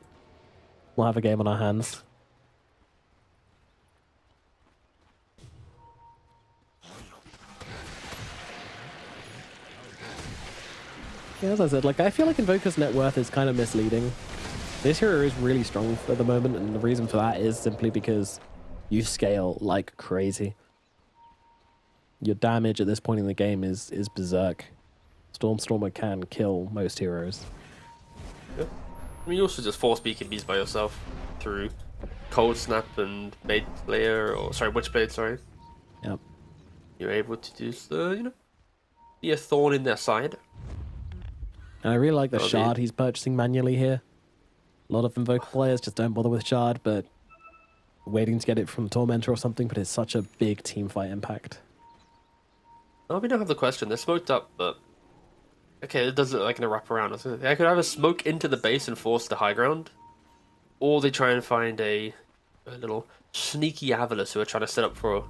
We'll have a game on our hands. Yeah, as I said, like, I feel like Invoker's net worth is kind of misleading. This hero is really strong at the moment, and the reason for that is simply because you scale like crazy. Your damage at this point in the game is berserk. Stormstormer can kill most heroes. Yeah. I mean, you also just force BKBs by yourself through Cold Snap and Blade Slayer, or sorry, Witchblade, sorry. Yep. You're able to just, you know, be a thorn in their side. And I really like the shard he's purchasing manually here. A lot of Invoker players just don't bother with shard, but waiting to get it from Tormentor or something, but it's such a big teamfight impact. Oh, we don't have the question. They're smoked up, but... Okay, it does look like in a wraparound. I could either smoke into the base and force the high ground, or they try and find a little sneaky Avalus who are trying to set up for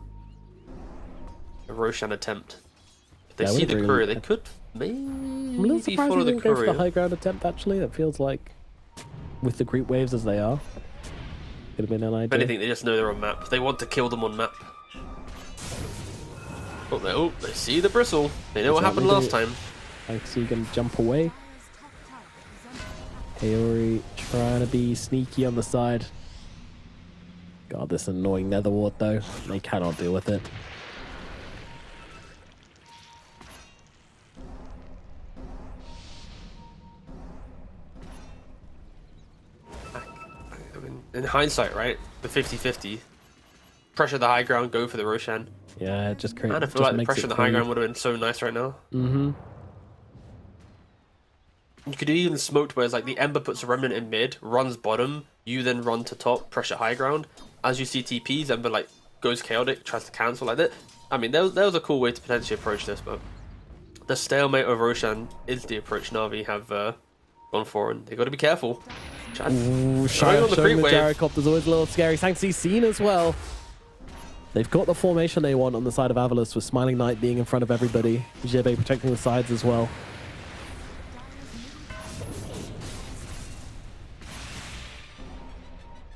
a Roshan attempt. If they see the courier, they could maybe I'm a little surprised follow they the didn't go for the courier. high ground attempt, actually. It feels like, with the creep waves as they are, could have been an idea. If anything, they just know they're on map. They want to kill them on map. Oh, they see the Bristle. They know what happened last time. I see you can jump away. Kaori trying to be sneaky on the side. God, this annoying Nether Ward though. They cannot deal with it. I mean, in hindsight, right? The 50-50. Pressure the high ground, go for the Roshan. Yeah, it just creates. I feel like the pressure on the high ground would have been so nice right now. Mm-hmm. You could even smoked where it's like the Ember puts a Remnant in mid, runs bottom, you then run to top, pressure high ground. As you see TPs, Ember like goes chaotic, tries to cancel like that. I mean, that was a cool way to potentially approach this, but the stalemate of Roshan is the approach Na'Vi have gone for, and they got to be careful. Ooh, showing the gyrocopter's always a little scary. Sanctuary's seen as well. They've got the formation they want on the side of Avalus, with Smiling Knight being in front of everybody. Jebe protecting the sides as well.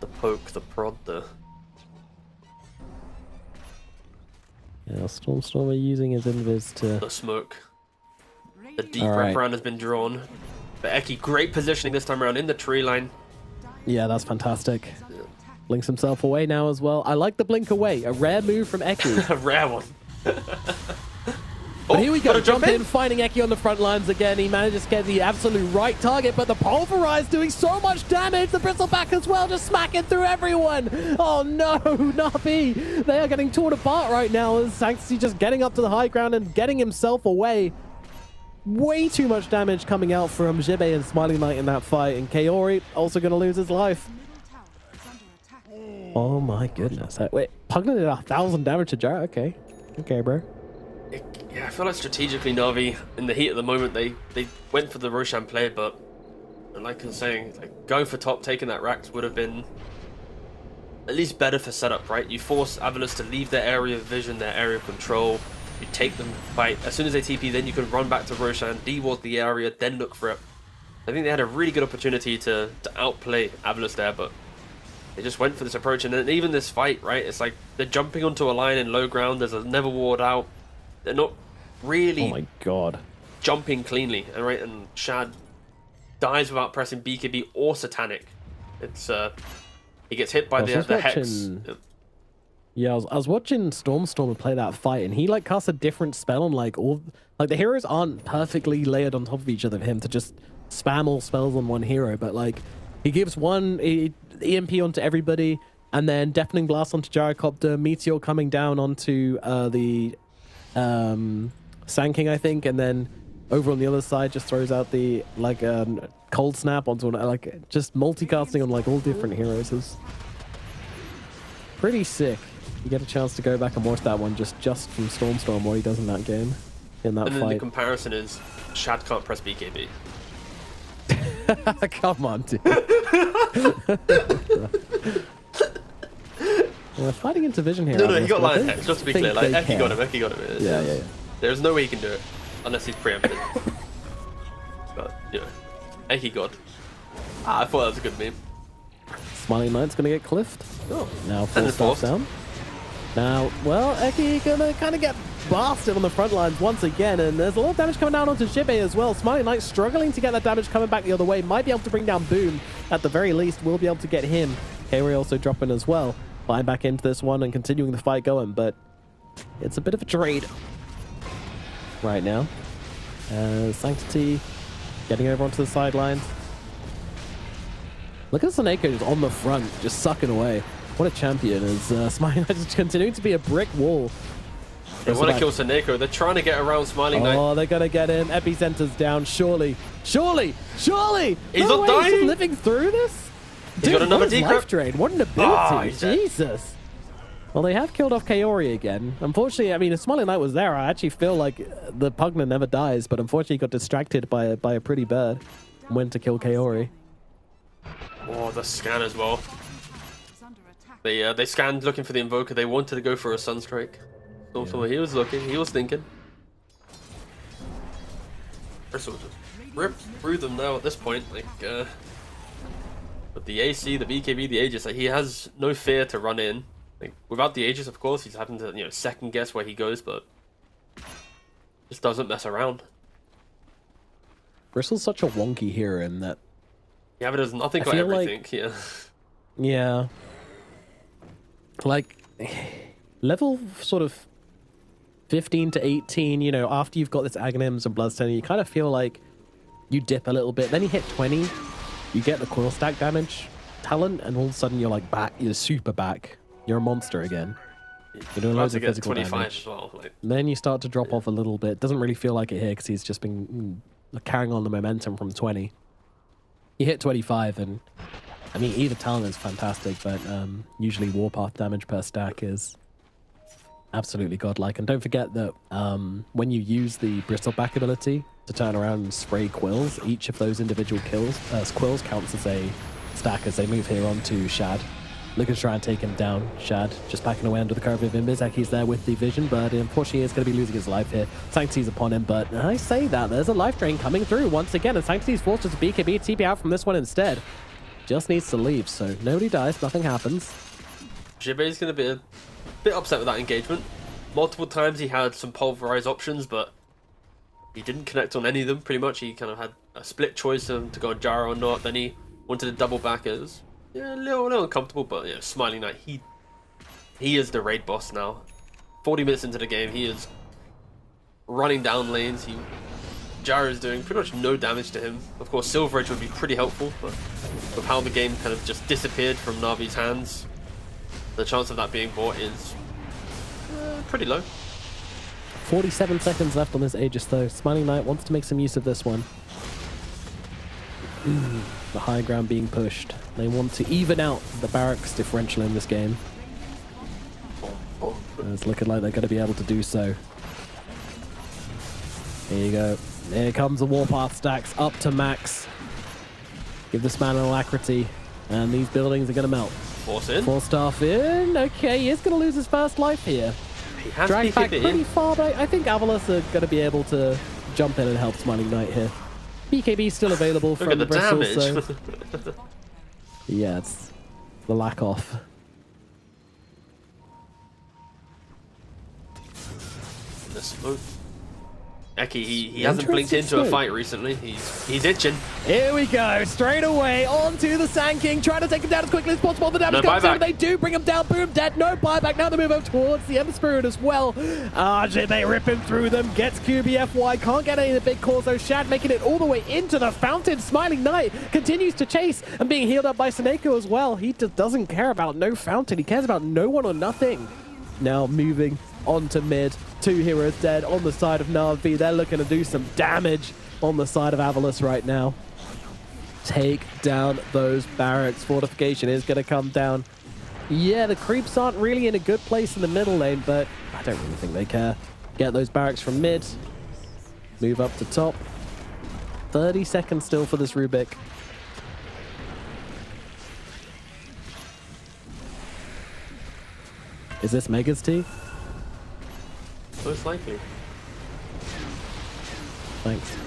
The poke, the prod, the... Yeah, Stormstormer using his invis to... The smoke. The deep wraparound has been drawn. But Eki, great positioning this time around in the tree line. Yeah, that's fantastic. Blinks himself away now as well. I like the blink away. A rare move from Eki. A rare one. But here we go, gotta jump in, finding Eki on the front lines again. He manages to get the absolute right target, but the Pulverize doing so much damage. The Bristleback as well, just smacking through everyone. Oh no, Navi. They are getting torn apart right now as Sanctity just getting up to the high ground and getting himself away. Way too much damage coming out from Jibe and Smiling Knight in that fight, and Kaori also going to lose his life. Oh my goodness. Wait, Pugna did 1,000 damage to Jarrett? Okay. Okay, bro. Yeah, I feel like strategically Na'Vi, in the heat of the moment, they went for the Roshan play, but like I was saying, like, going for top, taking that Rax would have been at least better for setup, right? You force Avilus to leave their area of vision, their area of control. You take them fight. As soon as they TP, then you can run back to Roshan, deward the area, then look for it. I think they had a really good opportunity to outplay Avilus there, but they just went for this approach. And then even this fight, right? It's like they're jumping onto a line in low ground. There's a never ward out. They're not really oh my god jumping cleanly, right? And Shad dies without pressing BKB or Satanic. It's he gets hit by the Hex. Yeah, I was watching Stormstormer play that fight, and he like casts a different spell on like the heroes aren't perfectly layered on top of each other for him to just spam all spells on one hero, but like he gives one EMP onto everybody, and then Deafening Blast onto Gyrocopter, Meteor coming down onto the Sand King, I think, and then over on the other side just throws out the like Cold Snap onto like just multicasting on like all different heroes. Is pretty sick. You get a chance to go back and watch that one just from Stormstorm, what he does in that game, in that and then fight. The comparison is Shad can't press BKB. Come on, dude. We're fighting into vision here. No, he got line hex, just to be clear. Like, Eki got him, Yeah. There's no way he can do it, unless he's preempted. But, you know, Eki got. I thought that was a good meme. Smiling Knight's gonna get cliffed. Oh. Now full stop down. Now, well, Eki gonna kind of get blasted on the front lines once again, and there's a lot of damage coming down onto Jibe as well. Smiling Knight struggling to get that damage coming back the other way. Might be able to bring down Boom. At the very least, we'll be able to get him. Kaori also dropping as well. Flying back into this one and continuing the fight going, but it's a bit of a trade right now. Sanctity getting over onto the sidelines. Look at Soneko just on the front, just sucking away. What a champion. As Smiling Knight is continuing to be a brick wall. They want to kill Soneko. They're trying to get around Smiling Knight. Oh, they're going to get him. Epicenter's down. Surely. He's not dying. He's just living through this? He's got another decrypt. Life drain. What an ability. Jesus. Well, they have killed off Kaori again. Unfortunately, I mean, if Smiling Knight was there, I actually feel like the Pugna never dies, but unfortunately he got distracted by a pretty bird and went to kill Kaori. Oh, the scan as well. They scanned looking for the Invoker. They wanted to go for a Sunstrike. So he was looking, he was thinking. Bristle just ripped through them now at this point. Like, with the AC, the BKB, the Aegis, like, he has no fear to run in. Like, without the Aegis, of course, he's having to second guess where he goes, but just doesn't mess around. Bristle's such a wonky hero in that. Yeah, but there's nothing got everything. Like, yeah. Like, level sort of 15 to 18, after you've got this Aghanims and Bloodstone, you kind of feel like you dip a little bit. Then you hit 20, you get the coil stack damage talent, and all of a sudden you're like back, you're super back. You're a monster again. You're doing loads of physical 25 damage. as well. Like, then you start to drop off a little bit. Doesn't really feel like it here because he's just been carrying on the momentum from 20. You hit 25, and I mean, either talent is fantastic, but usually Warpath damage per stack is absolutely godlike. And don't forget that when you use the Bristleback ability to turn around and spray quills, each of those individual quills counts as a stack as they move here onto Shad. Looking to try and take him down. Shad just backing away under the curve of Invis. Aki's there with the vision, but unfortunately he's going to be losing his life here. Sanctity's upon him, but I say that there's a life drain coming through once again, and Sanctity's forced to BKB TP out from this one instead. Just needs to leave, so nobody dies, nothing happens. Jibe's going to be a bit upset with that engagement. Multiple times he had some pulverized options, but he didn't connect on any of them, pretty much. He kind of had a split choice to go on Jara or not, then he wanted to double back. It was a little uncomfortable, but Smiling Knight, he is the raid boss now. 40 minutes into the game, he is running down lanes. Jara is doing pretty much no damage to him. Of course, Silver Edge would be pretty helpful, but with how the game kind of just disappeared from Navi's hands, the chance of that being bought is pretty low. 47 seconds left on this Aegis though. Smiling Knight wants to make some use of this one. The high ground being pushed. They want to even out the barracks differential in this game. It's looking like they're going to be able to do so. There you go. Here comes the Warpath stacks up to max. Give this man an alacrity, and these buildings are going to melt. Force in. Force staff in. Okay, he is going to lose his first life here. He has Drag back BKB pretty in. far, but I think Avalos are going to be able to jump in and help Smiling Knight here. BKB still available Look from at the Bristol, damage. so yeah, it's the lack off. The smoke. Eki, he hasn't blinked into a fight recently. He's itching. Here we go, straight away onto the Sand King, trying to take him down as quickly as possible. The damage No comes in, buyback. they do bring him down. Boom, dead. No buyback. Now they move over towards the Ember Spirit as well. They rip him through them. Gets QBFY. Can't get any of the big calls though. Shad making it all the way into the fountain. Smiling Knight continues to chase and being healed up by Seneko as well. He just doesn't care about no fountain. He cares about no one or nothing. Now moving on to mid. 2 heroes dead on the side of Na'Vi. They're looking to do some damage on the side of Avalos right now. Take down those barracks. Fortification is going to come down. Yeah, the creeps aren't really in a good place in the middle lane, but I don't really think they care. Get those barracks from mid. Move up to top. 30 seconds still for this Rubik. Is this Mega's T? Most likely. Thanks.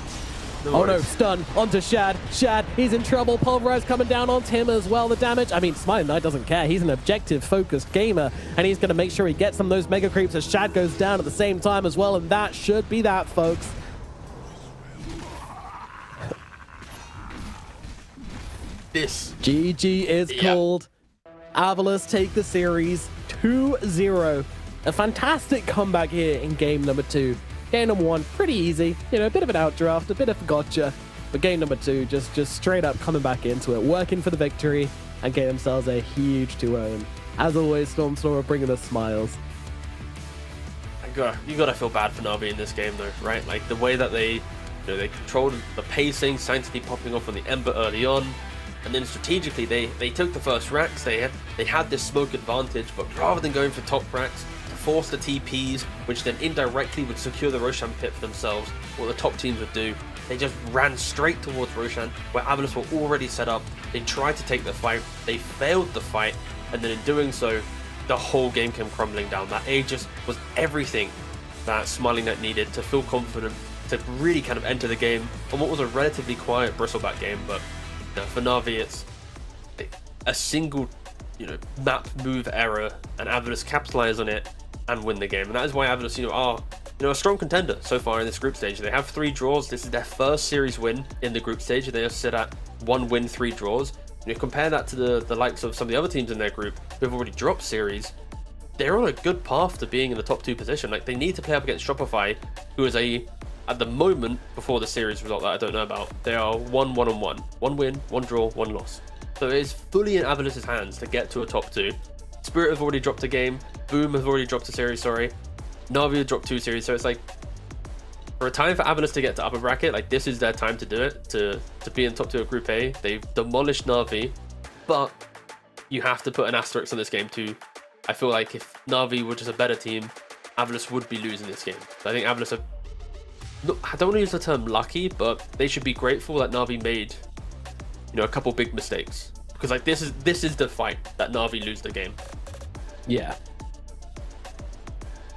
No Oh no, worries. stun onto Shad. Shad, he's in trouble. Pulverize coming down onto him as well. The damage, I mean, Smiling Knight doesn't care. He's an objective-focused gamer, and he's going to make sure he gets some of those mega creeps as Shad goes down at the same time as well, and that should be that, folks. This. GG is called. Avalos take the series 2-0. A fantastic comeback here in game number 2. Game number 1, pretty easy. You know, a bit of an outdraft, a bit of a gotcha. But game number 2, just straight up coming back into it, working for the victory, and getting themselves a huge 2-0. As always, Stormstormer bringing us smiles. You gotta feel bad for Na'Vi in this game though, right? Like the way that they controlled the pacing, Sanctity popping off on the Ember early on, and then strategically they took the first racks. They had this smoke advantage, but rather than going for top racks to force the TPs, which then indirectly would secure the Roshan pit for themselves, what the top teams would do, they just ran straight towards Roshan, where Avalos were already set up. They tried to take the fight, they failed the fight, and then in doing so, the whole game came crumbling down. That Aegis was everything that Smiling Knight needed to feel confident, to really kind of enter the game on what was a relatively quiet Bristleback game. But for Na'Vi, it's a single map move error, and Avalos capitalize on it and win the game. And that is why Avalos are a strong contender so far in this group stage. They have 3 draws. This is their first series win in the group stage. They are set at 1 win, 3 draws. Compare that to the likes of some of the other teams in their group who have already dropped series. They're on a good path to being in the top 2 position. Like, they need to play up against Shopify, who is at the moment, before the series result that I don't know about, they are 1-1-1. 1 win, 1 draw, 1 loss. So it is fully in Avalos' hands to get to a top 2. Spirit have already dropped a game. Boom have already dropped a series, sorry. Na'Vi have dropped 2 series. So it's like, for a time for Avalos to get to upper bracket, like, this is their time to do it, to be in top 2 of Group A. They've demolished Na'Vi, but you have to put an asterisk on this game too. I feel like if Na'Vi were just a better team, Avalos would be losing this game. So I think Avalos are, I don't want to use the term lucky, but they should be grateful that Na'Vi made, a couple big mistakes. Because like this is the fight that Na'Vi lose the game. Yeah.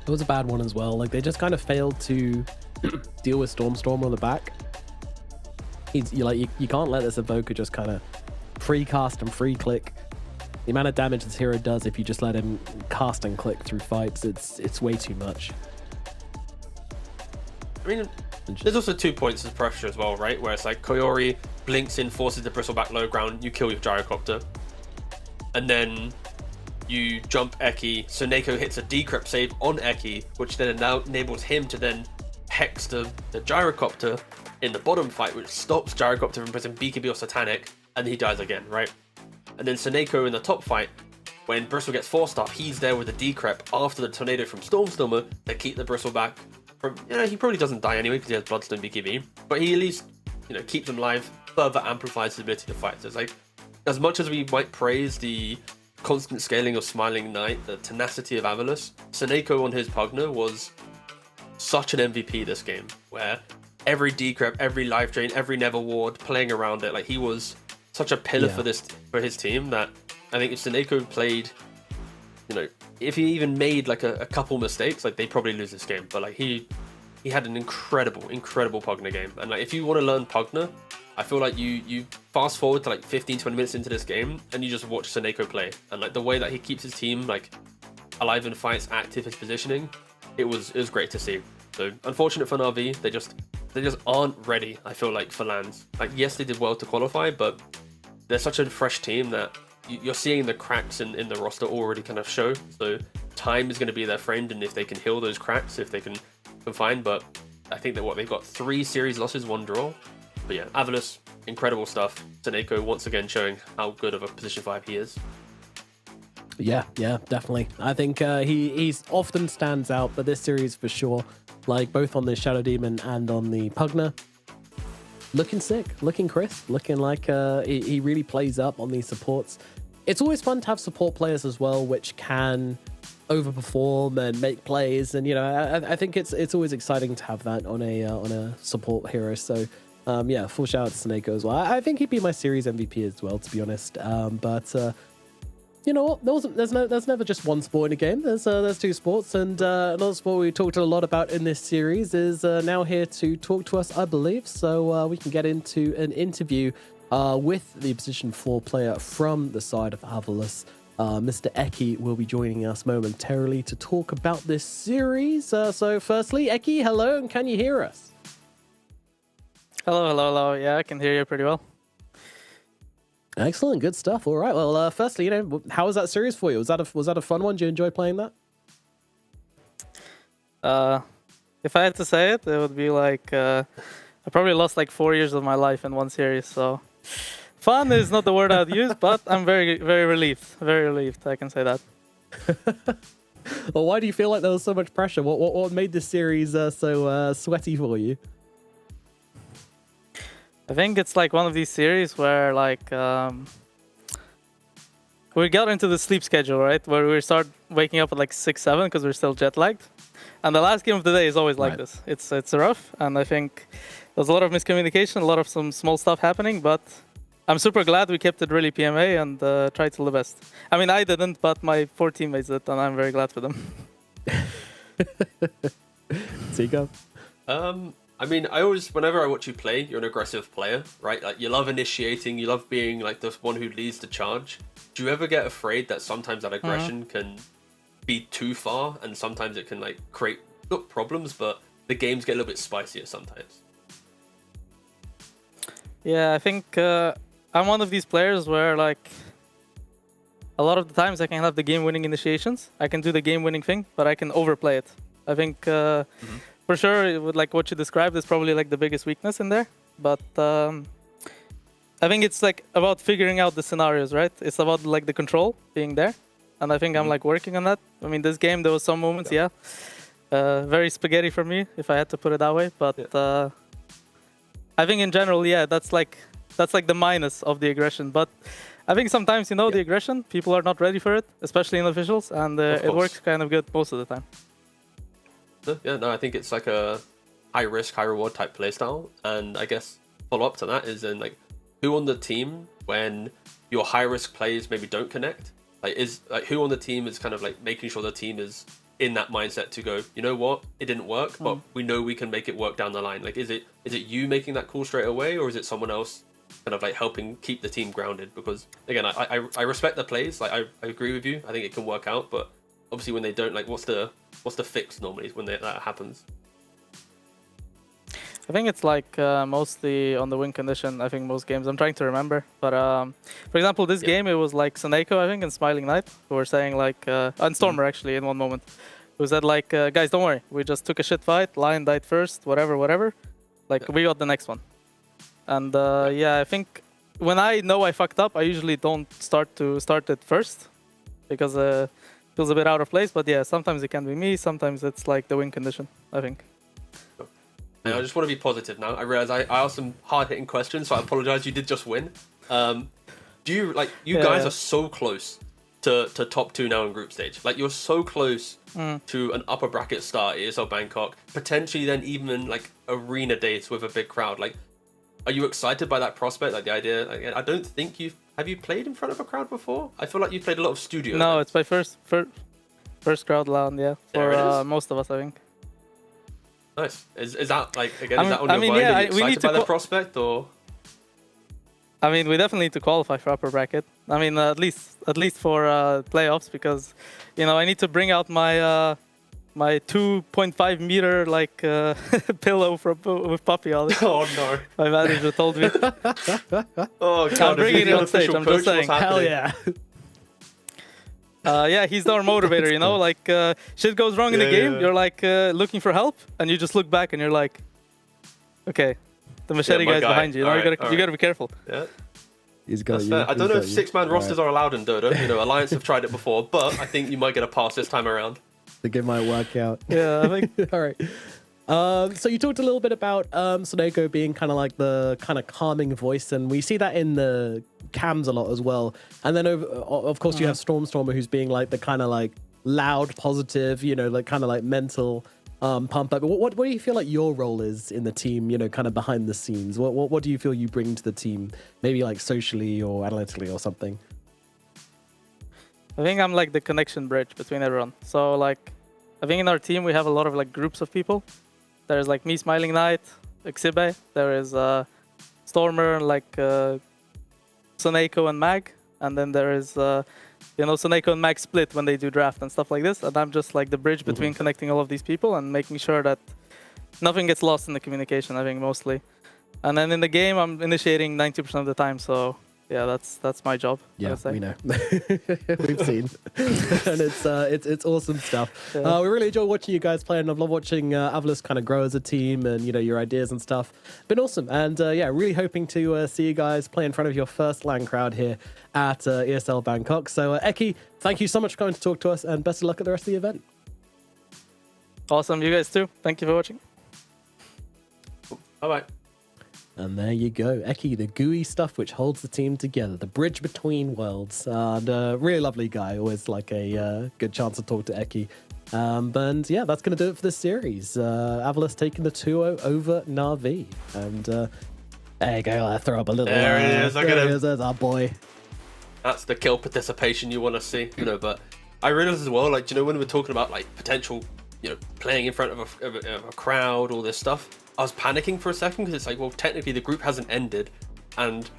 It was a bad one as well. Like, they just kind of failed to deal with Stormstormer on the back. You can't let this Evoker just kind of free cast and free click. The amount of damage this hero does if you just let him cast and click through fights, it's way too much. I mean, there's also 2 points of pressure as well, right? Where it's like Koyori blinks in, forces the Bristleback low ground, you kill your Gyrocopter, and then you jump Eki, so Neko hits a decrypt save on Eki, which then enables him to then hexed the Gyrocopter in the bottom fight, which stops Gyrocopter from pressing BKB or Satanic, and he dies again, right? And then Seneko in the top fight, when Bristle gets 4-star, he's there with the Decrep after the Tornado from Stormstormer to keep the Bristle back from, he probably doesn't die anyway because he has Bloodstone BKB, but he at least, keeps him live, further amplifies his ability to fight. So it's like, as much as we might praise the constant scaling of Smiling Knight, the tenacity of Avalus, Seneko on his Pugner was such an MVP this game, where every Decrep, every life drain, every Never Ward, playing around it, like he was such a pillar for his team that I think if Seneko played, if he even made like a couple mistakes, like they probably lose this game. But like he had an incredible Pugner game, and like if you want to learn Pugner, I feel like you fast forward to like 15-20 minutes into this game and you just watch Seneko play, and like the way that he keeps his team like alive in fights, active, his positioning, it was great to see. So unfortunate for Na'Vi, they just aren't ready, I feel like, for LANs. Like yes, they did well to qualify, but they're such a fresh team that you're seeing the cracks in the roster already kind of show. So time is going to be their friend, and if they can heal those cracks, if they can confine. But I think that they've got 3 series losses, 1 draw. But yeah, Avalus, incredible stuff. Seneko once again showing how good of a position 5 he is. Yeah, definitely. I think he's often stands out, but this series for sure, like both on the Shadow Demon and on the Pugner, looking sick, looking crisp, looking like he really plays up on these supports. It's always fun to have support players as well, which can overperform and make plays, and I think it's always exciting to have that on a support hero. So yeah, full shout out to Seneko as well. I think he'd be my series MVP as well, to be honest. But you know what? There's never just one sport in a game. There's 2 sports, and another sport we talked a lot about in this series is now here to talk to us, I believe. So we can get into an interview with the position 4 player from the side of Avalus. Mr. Eki will be joining us momentarily to talk about this series. So firstly, Eki, hello, and can you hear us? Hello. Yeah, I can hear you pretty well. Excellent, good stuff. All right. Well, firstly, how was that series for you? Was that a fun one? Did you enjoy playing that? If I had to say it, it would be like I probably lost like 4 years of my life in one series. So fun is not the word I'd use, but I'm very, very relieved. Very relieved, I can say that. Well, why do you feel like there was so much pressure? What made this series so sweaty for you? I think it's like one of these series where like we got into the sleep schedule, right? Where we start waking up at like 6-7 because we're still jet lagged. And the last game of the day is always like this. It's rough, and I think there's a lot of miscommunication, a lot of some small stuff happening, but I'm super glad we kept it really PMA and tried to the best. I mean, I didn't, but my 4 teammates did, and I'm very glad for them. Zico? I mean, whenever I watch you play, you're an aggressive player, right? Like, you love initiating, you love being like the one who leads the charge. Do you ever get afraid that sometimes that aggression can be too far, and sometimes it can like create not problems, but the games get a little bit spicier sometimes? Yeah, I think I'm one of these players where like a lot of the times I can have the game-winning initiations, I can do the game-winning thing, but I can overplay it. I think for sure, like what you described is probably like the biggest weakness in there. But I think it's like about figuring out the scenarios, right? It's about like the control being there, and I think I'm like working on that. I mean, this game there was some moments, very spaghetti for me if I had to put it that way. But I think in general, that's like the minus of the aggression. But I think sometimes the aggression, people are not ready for it, especially in officials, and it works kind of good most of the time. Yeah, no, I think it's like a high risk, high reward type playstyle, and I guess follow up to that is in like who on the team, when your high risk plays maybe don't connect, who on the team is kind of like making sure the team is in that mindset to go, you know what, it didn't work, but we know we can make it work down the line. Like, is it you making that call straight away, or is it someone else kind of like helping keep the team grounded? Because again, I respect the plays, like I agree with you, I think it can work out, but obviously when they don't, like what's the fix normally when that happens? I think it's like mostly on the win condition. I think most games, I'm trying to remember, but for example, this game it was like Seneko, I think, and Smiling Knight who were saying like, and Stormer actually in one moment, who said like, guys, don't worry, we just took a shit fight, Lion died first, whatever. Like we got the next one. And yeah, I think when I know I fucked up, I usually don't start it first because it feels a bit out of place. But yeah, sometimes it can be me, sometimes it's like the win condition, I think. I just want to be positive now. I realize I asked some hard-hitting questions, so I apologize. You did just win. Do you like you guys are so close to top 2 now in group stage? Like you're so close to an upper bracket start at ESL Bangkok, potentially then even like arena dates with a big crowd. Like, are you excited by that prospect? Like the idea? Like, I don't think have you played in front of a crowd before? I feel like you played a lot of studio. No, it's my first crowd round. Yeah, for most of us, I think. Nice. Is that like again? Is that on your mind? Yeah, are you excited by the prospect, or? I mean, we definitely need to qualify for upper bracket. I mean, at least for playoffs, because I need to bring out my my 2.5 meter like pillow with Puppy on it. Oh no! My manager told me. Oh god! I'm bringing it on stage. I'm just saying. Hell yeah! Yeah, he's our motivator, like shit goes wrong in the game, you're like looking for help and you just look back and you're like, okay, the machete guy's behind you, you gotta be careful. Yeah. He's got you. I don't know if 6-man rosters are allowed in Dota. Alliance have tried it before, but I think you might get a pass this time around. The game might work out. Yeah, I think. All right. So you talked a little bit about Soneko being kind of like the kind of calming voice, and we see that in the cams a lot as well. And then of course you have Stormstormer, who's being like the kind of like loud, positive, like kind of like mental pump up. But what do you feel like your role is in the team? Kind of behind the scenes. What do you feel you bring to the team? Maybe like socially or analytically or something. I think I'm like the connection bridge between everyone. So like, I think in our team we have a lot of like groups of people. There's like me, Smiling Knight, Xibe. There is Stormer, like Soneko and Mag. And then there is, Soneko and Mag split when they do draft and stuff like this. And I'm just like the bridge between connecting all of these people and making sure that nothing gets lost in the communication, I think, mostly. And then in the game, I'm initiating 90% of the time. So yeah, that's my job. Yeah, we know. We've seen, and it's awesome stuff. Yeah. We really enjoy watching you guys play, and I love watching Avalus kind of grow as a team, and your ideas and stuff. Been awesome, and yeah, really hoping to see you guys play in front of your first LAN crowd here at ESL Bangkok. So Eki, thank you so much for coming to talk to us, and best of luck at the rest of the event. Awesome, you guys too. Thank you for watching. Bye bye. And there you go, Eki, the gooey stuff which holds the team together, the bridge between worlds. And really lovely guy, always like a good chance to talk to Eki. And yeah, that's going to do it for this series. Avalus taking the 2-0 over Na'Vi. And there you go, I throw up a little. There he is, look at him. There's our boy. That's the kill participation you want to see, but I realized as well, like, when we're talking about like potential, playing in front of a crowd, all this stuff, I was panicking for a second because it's like, well, technically the group hasn't ended, and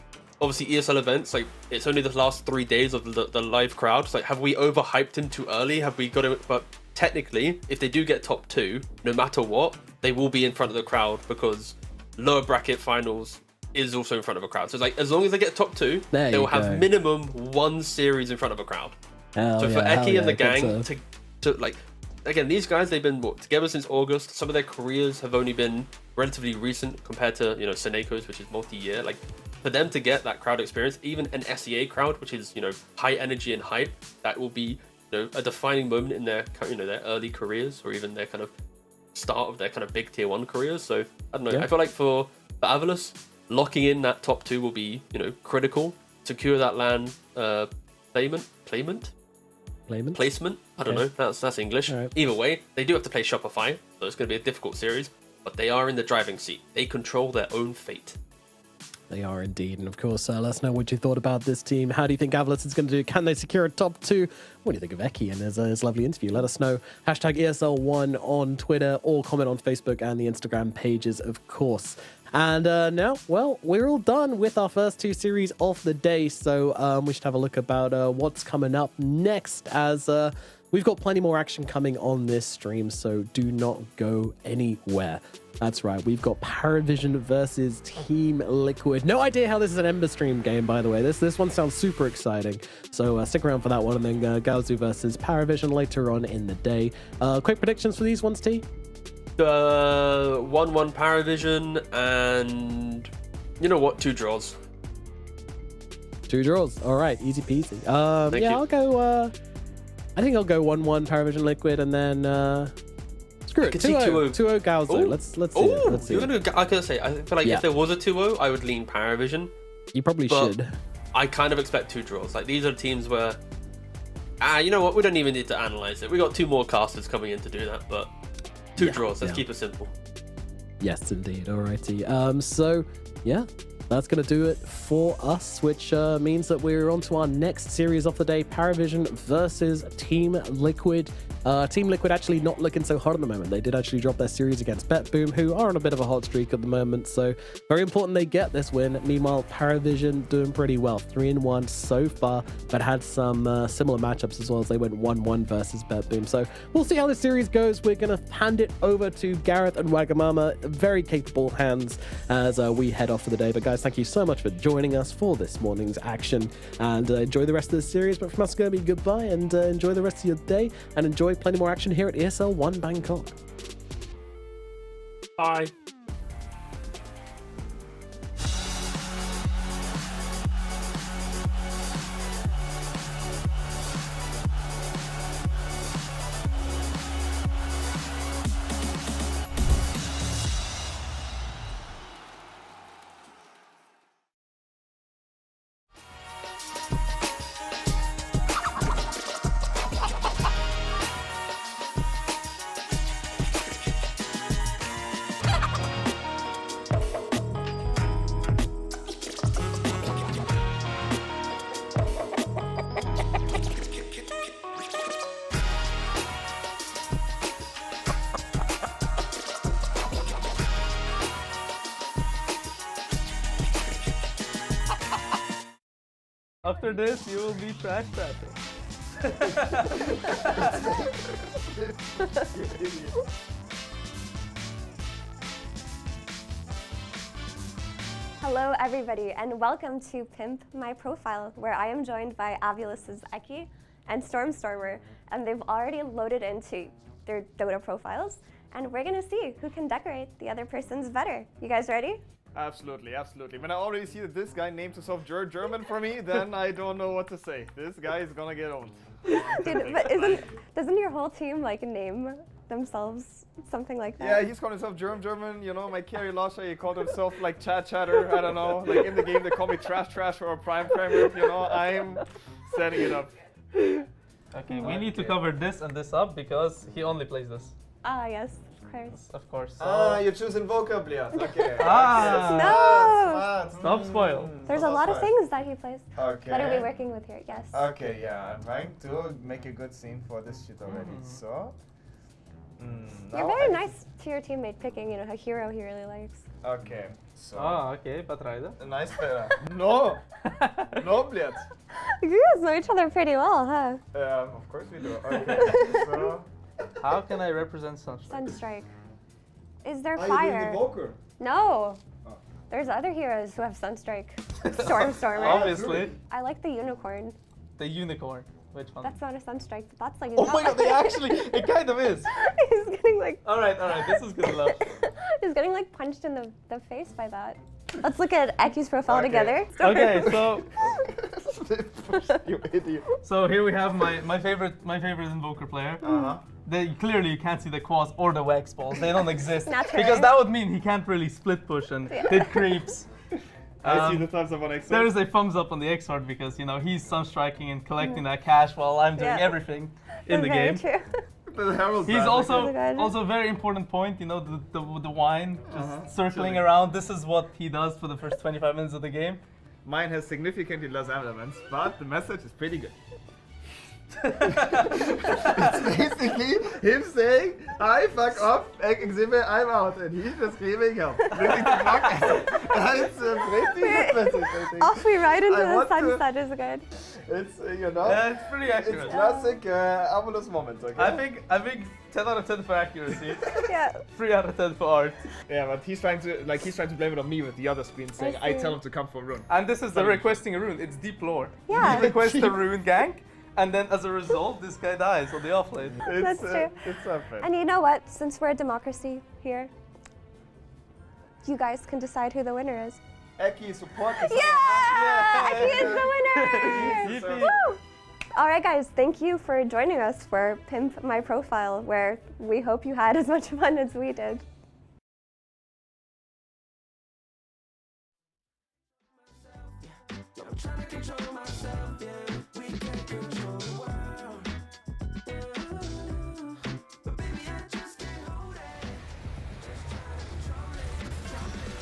obviously ESL events, like, it's only the last 3 days of the live crowd. It's like, have we overhyped him too early? Have we got him? But technically, if they do get top 2, no matter what, they will be in front of the crowd because lower bracket finals is also in front of a crowd. So it's like, as long as they get top 2, they will have minimum 1 series in front of a crowd. So for Eki and the gang to like, again, these guys, they've been together since August. Some of their careers have only been relatively recent compared to Soneko's, which is multi-year. Like, for them to get that crowd experience, even an SEA crowd, which is high energy and hype, that will be a defining moment in their their early careers, or even their kind of start of their kind of big tier 1 careers. So I don't know. Yeah. I feel like for Avalus, locking in that top 2 will be critical. Secure that LAN placement. I don't know. That's English. Right. Either way, they do have to play Shopify, so it's going to be a difficult series. But they are in the driving seat. They control their own fate. They are indeed. And of course, let us know what you thought about this team. How do you think Avalus is going to do? Can they secure a top 2? What do you think of Eki and his lovely interview? Let us know. Hashtag ESL1 on Twitter, or comment on Facebook and the Instagram pages, of course. And now, well, we're all done with our first 2 series of the day. So we should have a look about what's coming up next, as we've got plenty more action coming on this stream, so do not go anywhere. That's right, we've got Paravision versus Team Liquid. No idea how this is an Ember stream game, by the way. This one sounds super exciting, so stick around for that one. And then Gaozu versus Paravision later on in the day. Quick predictions for these ones, T? 1-1 Paravision, and you know what? 2 draws. 2 draws. All right, easy peasy. Thank you. I'll go. I think I'll go 1-1 Paravision Liquid, and then screw it. 2-0. 2-0 Gaozu. Let's see. Let's see. You're gonna go, I gotta say, I feel like if there was a 2-0, I would lean Paravision. You probably should. I kind of expect 2 draws. Like, these are teams where, you know what? We don't even need to analyze it. We got 2 more casters coming in to do that, but 2 draws. Let's keep it simple. Yes, indeed. Alrighty. So yeah, that's going to do it for us, which means that we're on to our next series of the day, Paravision versus Team Liquid. Team Liquid actually not looking so hot at the moment. They did actually drop their series against BetBoom, who are on a bit of a hot streak at the moment, so very important they get this win. Meanwhile, Paravision doing pretty well, 3-1 so far, but had some similar matchups as well, as they went 1-1 versus BetBoom. So we'll see how this series goes. We're going to hand it over to Gareth and Wagamama, very capable hands, as we head off for the day. But guys, thank you so much for joining us for this morning's action, and enjoy the rest of the series. But from us, Skirmy, goodbye, and enjoy the rest of your day, and enjoy plenty more action here at ESL One Bangkok. Bye. After this, you will be trash tapping. Hello everybody, and welcome to Pimp My Profile, where I am joined by Avulus's Eki and Stormstormer, and they've already loaded into their Dota profiles, and we're gonna see who can decorate the other person's better. You guys ready? Absolutely, absolutely. When I already see that this guy names himself German for me, then I don't know what to say. This guy is gonna get owned. Dude, but doesn't your whole team like name themselves something like that? Yeah, he's called himself German, you know, my carry Lasha, he called himself like Chatter, I don't know. Like in the game they call me Trash or Prime Premier, you know, I'm setting it up. Okay, we need to cover this and this up because he only plays this. Ah, yes, of course. Of course. You're choosing vocab, okay. No! Stop spoil. There's a lot of things that he plays. Okay. What are we working with here? Yes. Okay, yeah, I'm trying to make a good scene for this shit already, so... You're very nice to your teammate picking, you know, a hero he really likes. Okay, so... okay, Patraida. Nice fella. No! No, blядь. You guys know each other pretty well, huh? Of course we do. Okay, so... How can I represent Sunstrike? Sunstrike. Is there Are fire? you doing the Evoker? No. Oh. There's other heroes who have Sunstrike. Stormstormer. Obviously. I like the unicorn. The unicorn. Which one? That's not a Sunstrike, but that's like. Oh my god, they actually, it kind of is. He's getting like. Alright, this is good enough. He's getting like punched in the face by that. Let's look at Eki's profile together. Okay, so. You idiot. So here we have my favorite Invoker player. Clearly you can't see the quads or the wax balls. They don't exist. Naturally. Because that would mean he can't really split push and hit creeps. I see the thumbs up on X. There is a thumbs up on the X-Hard because, you know, he's sunstriking and collecting that cash while I'm doing everything in the game. True. He's also a very important point, you know, the wine just circling around. This is what he does for the first 25 minutes of the game. Mine has significantly less elements, but the message is pretty good. It's basically him saying, "I fuck off, Exhibit, I'm out," and he's just screaming, "Help! Bring the block." That's a pretty good message, I think. Off we ride into I the want to- sunset is good. It's you know. Yeah, it's pretty accurate. It's classic Avalus moment. Okay. I think 10 out of 10 for accuracy. Yeah. 3 out of 10 for art. Yeah, but he's trying to blame it on me with the other screen saying I see. tell him to come for a rune. And this is the requesting a rune. It's deep lore. Yeah. You request a rune gank, and then as a result, this guy dies on the offlane. That's true. It's unfair. And you know what? Since we're a democracy here, you guys can decide who the winner is. Eki, support us. Yeah! Eki is the winner! Yippee. Woo! All right, guys, thank you for joining us for Pimp My Profile, where we hope you had as much fun as we did. I'm trying to control myself, yeah. We can't control the world. But baby, I just can't hold it. Just trying to control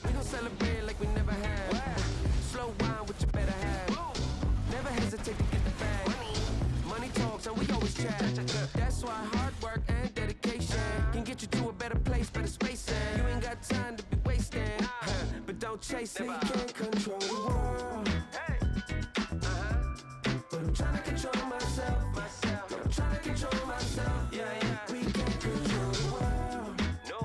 We gon' celebrate like we never had. Slow wine with your better half. Never hesitate to get the bag. Money talks and we always chat. That's why hard work and dedication can get you to a better place, better space. You ain't got time to be wasting. But don't chase it, you can't control the world. But I'm trying to control myself. I'm trying to control myself. Yeah. We can't control the world. No.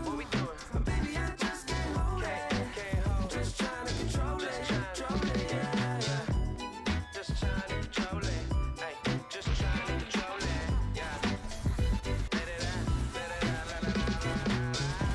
What we doing? But baby, I just can't hold it. Just trying to control it. Yeah. Just trying to control it. Hey, just trying to control it. Yeah. Let it out. Let it out.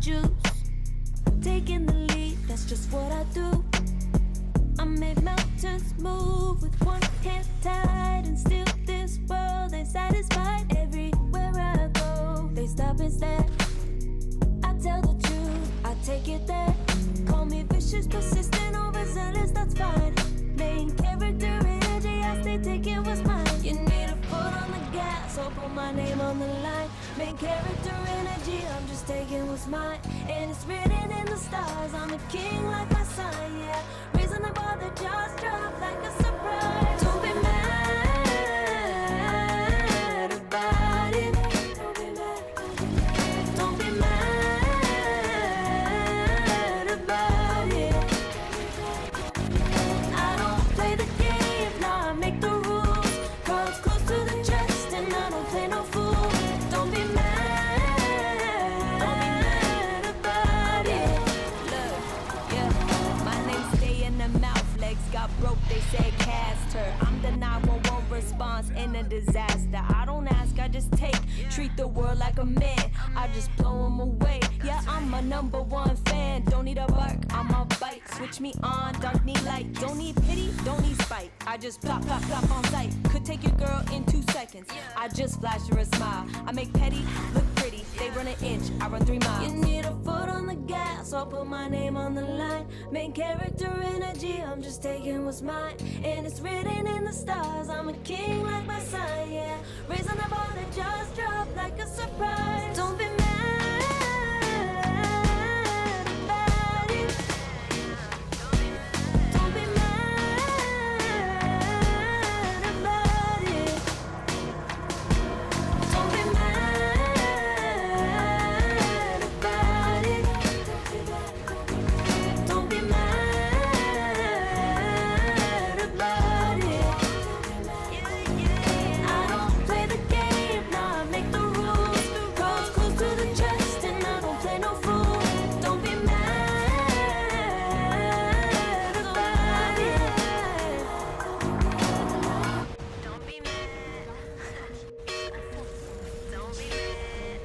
juice. Taking the lead, that's just what I do. I make mountains move with one hand tied, and still this world ain't satisfied. Everywhere I go, they stop and stare. I tell the truth, I take it there. Call me vicious, persistent, overzealous, that's fine. Main character energy, I stay taking what's mine. You need a foot on the gas, or put my name on the line. Main character energy, I'm just taking what's mine. And it's written in the stars, I'm a king like my sign, yeah. Raising the bar, the jaws drop like a surprise. Don't be mad about it. Don't be mad about it. I don't play the game, now I make the rules. Cards close to the chest, and I don't play no fool. Don't be mad about it. Look, yeah, my name stay in the mouth. Legs got broke, they said cast her. I'm the 911 response in a disaster. I don't ask, I just take. Treat the world like a man, I just blow him away. Yeah, I'm a #1 fan. Don't need a bark, I'm a bite. Switch me on, dark need light. Don't need pity, don't need spite. I just plop, plop, plop on sight. Could take your girl in 2 seconds. I just flash her a smile. I make petty look pretty. They run an inch, I run 3 miles. You need a foot on the gas, I'll put my name on the line. Main character energy, I'm just taking what's mine. And it's written in the stars, I'm a king like my sign, yeah. Raising the bar, the jaws drop like a surprise. Don't be mad about it. Don't be mad about it. Don't be mad about it. Don't be mad about it. I don't play the game, now I make the rules. Cards close to the chest, and I don't play no fool. Don't be mad about it. Don't be mad. Don't be mad.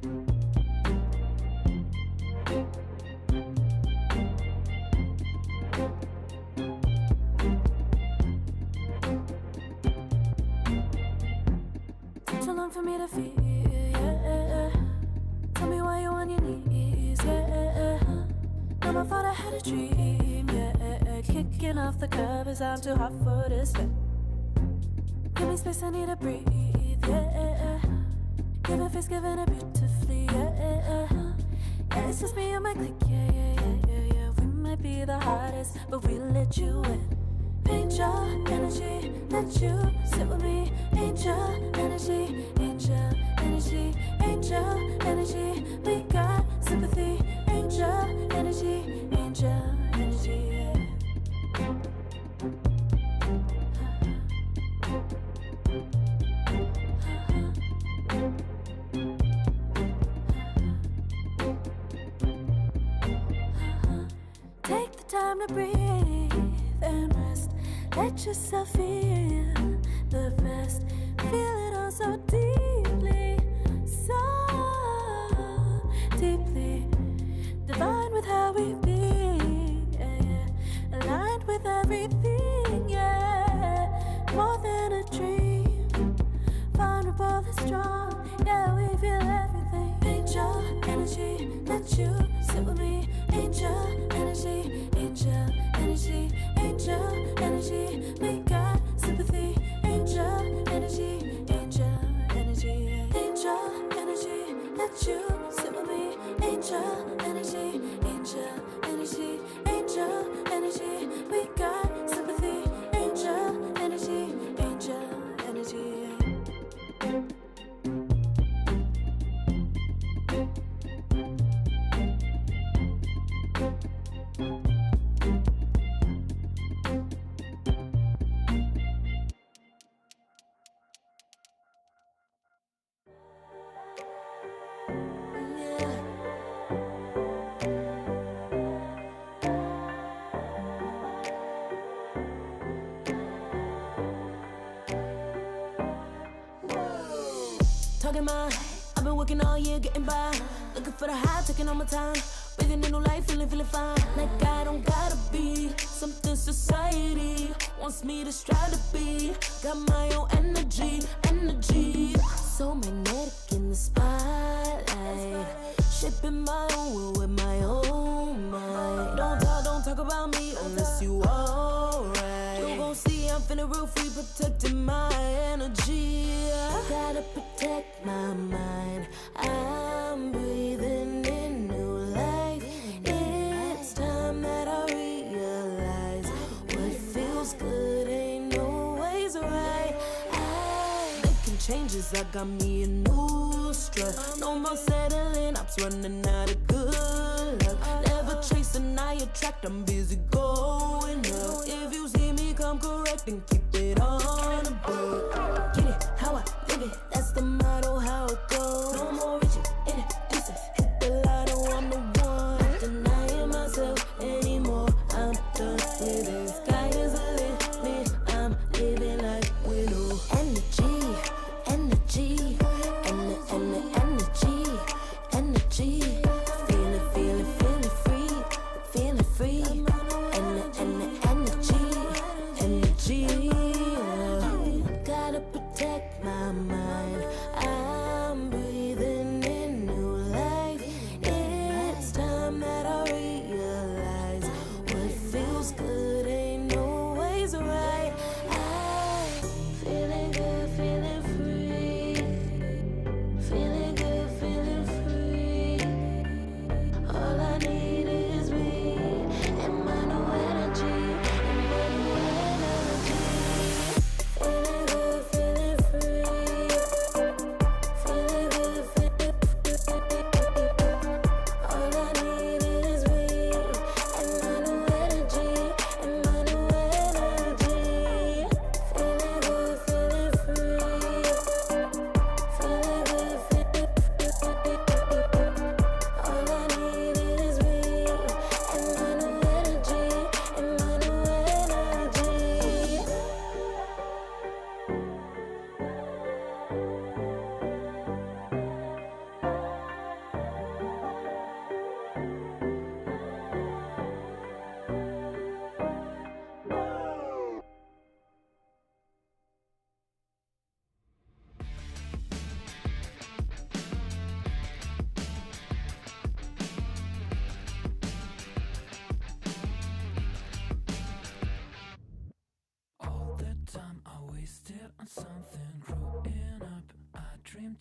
Too long for me to feel, yeah. Tell me why you're on your knees, yeah. Never thought I had a dream, yeah. Kicking off the covers, I'm too hot for this fit. Give me space, I need to breathe, yeah. Give a face, giving it beautifully, yeah. Yeah, it's just me and my clique, yeah. We might be the hottest, but we let you in. Angel energy, let you sit with me. Angel energy, angel energy, angel energy. We got sympathy. Angel energy, angel energy. Yeah. Take the time to breathe and rest. Let yourself feel the best. Feel it all so deeply, so deeply. Divine with how we be, yeah. Aligned with everything, yeah. More than a dream. Vulnerable and strong, yeah. We feel everything. Angel energy, let you sit with me. Angel energy, angel energy, angel energy. We got sympathy. Angel energy, angel energy, angel energy. Let you sit with me. Angel energy, angel energy, angel energy. We got sympathy. Angel energy, angel energy. Talking mine, I've been working all year getting by. Looking for the high, taking all my time. Breathing in new life, feeling fine. Like I don't gotta be something society wants me to strive to be. Got my own energy. So magnetic in the spotlight. Shaping my own world with my own mind. Don't talk about me unless you alright. You gon' see I'm finna real free, protecting my energy. Gotta protect my mind. I'm breathing in new life. It's time that I realize what feels good ain't always right. Making changes, I got me a new strut. No more settling, I'm running out of good luck. Never chasing, I attract, I'm busy going up. If you see me, come correct and keep it on the book. Get it how I live it, that's the motto, how it goes. No more reaching, introducing, hit the lotto, I'm the one. Not denying myself anymore, I'm done with it. Sky is a limit, I'm living like widow. Energy, energy, energy. Feeling free, energy.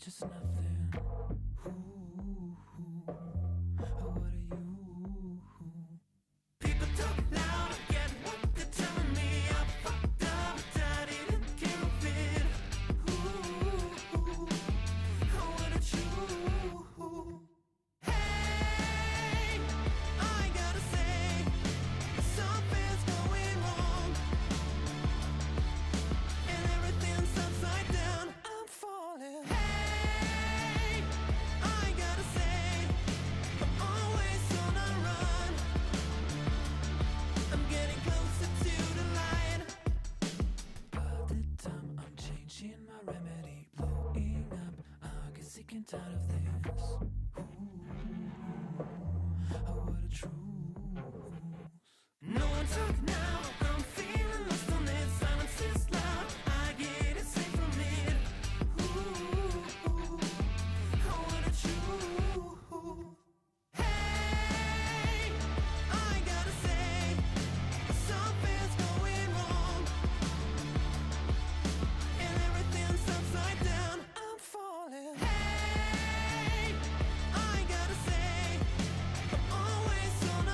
just nothing. Ooh, what are you? People talk loud, I get what they're telling me. I fucked up, but I didn't give it. Ooh, what a true. Hey, I gotta say, something's going wrong, and everything's upside down. I'm falling. Hey, I gotta say, I'm always on a run. I'm getting closer to the light. All the time I'm changing my remedy, blowing up. I get sick and tired of this. What a truth. No one talk now. I'm feeling lost on it. Silence is loud. I get it safe from it. What a truth. Hey, I gotta say, something's going wrong, and everything's upside down. I'm falling. Hey, I gotta say, I'm always on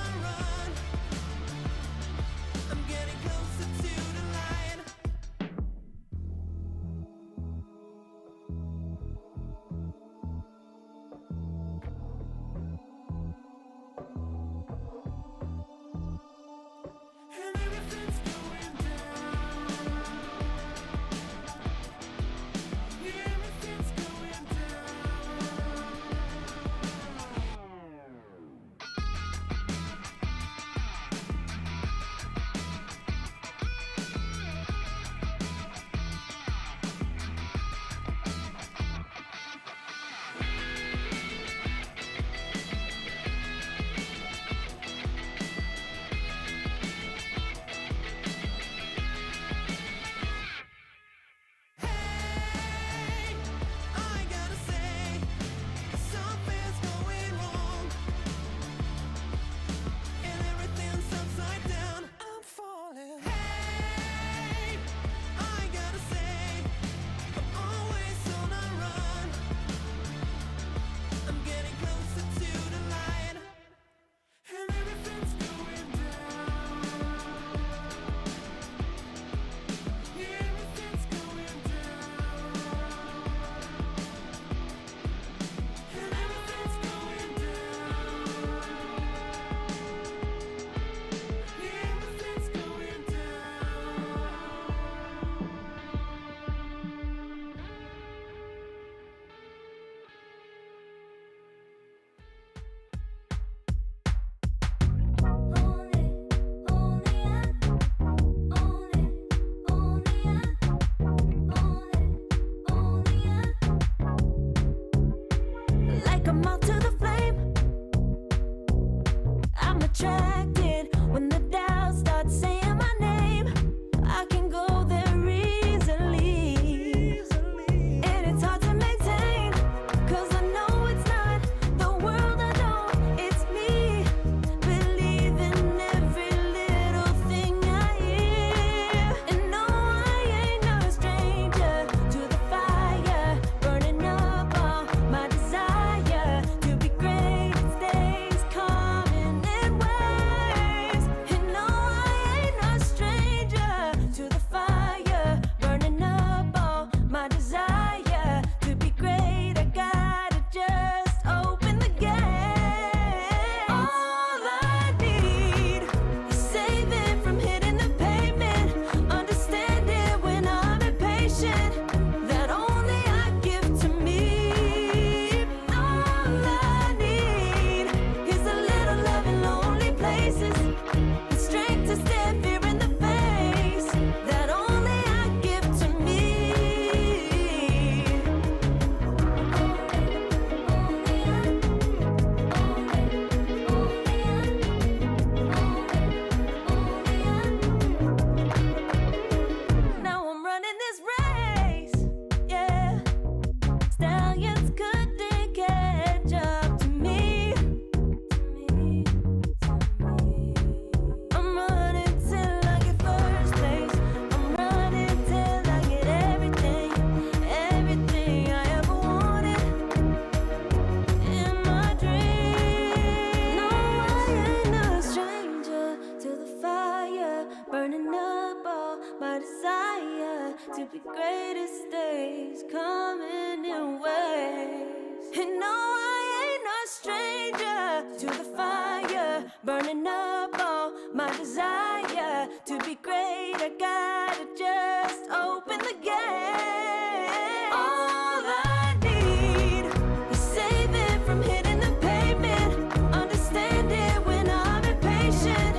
days coming in waves. And no, I ain't no stranger to the fire, burning up all my desire to be great. I gotta just open the gate. All I need is saving from hitting the pavement, understanding when I'm impatient,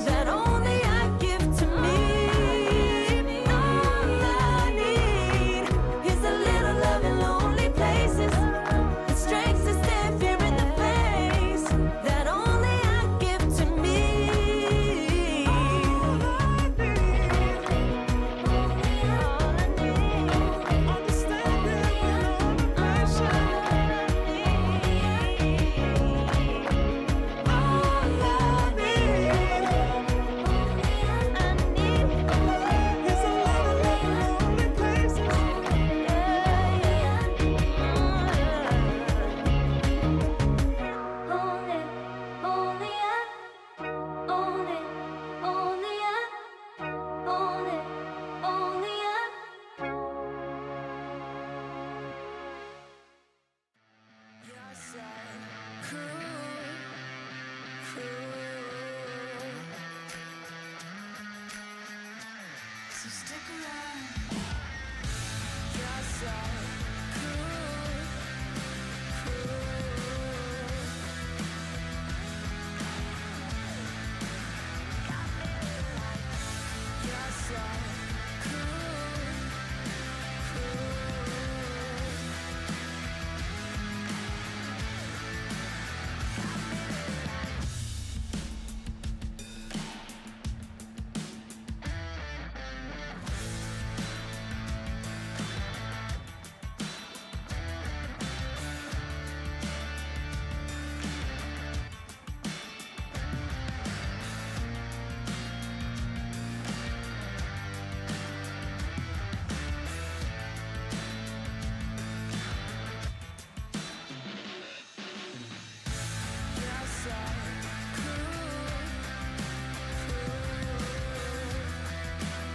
that only I give to me. All I need is a little love in lonely places, the strength to stare fear in the face, that only I give to me. All I need, understanding when I'm impatient. All I need, is a little love in lonely places. So stick around. Yes, I'm yes, I'm yes,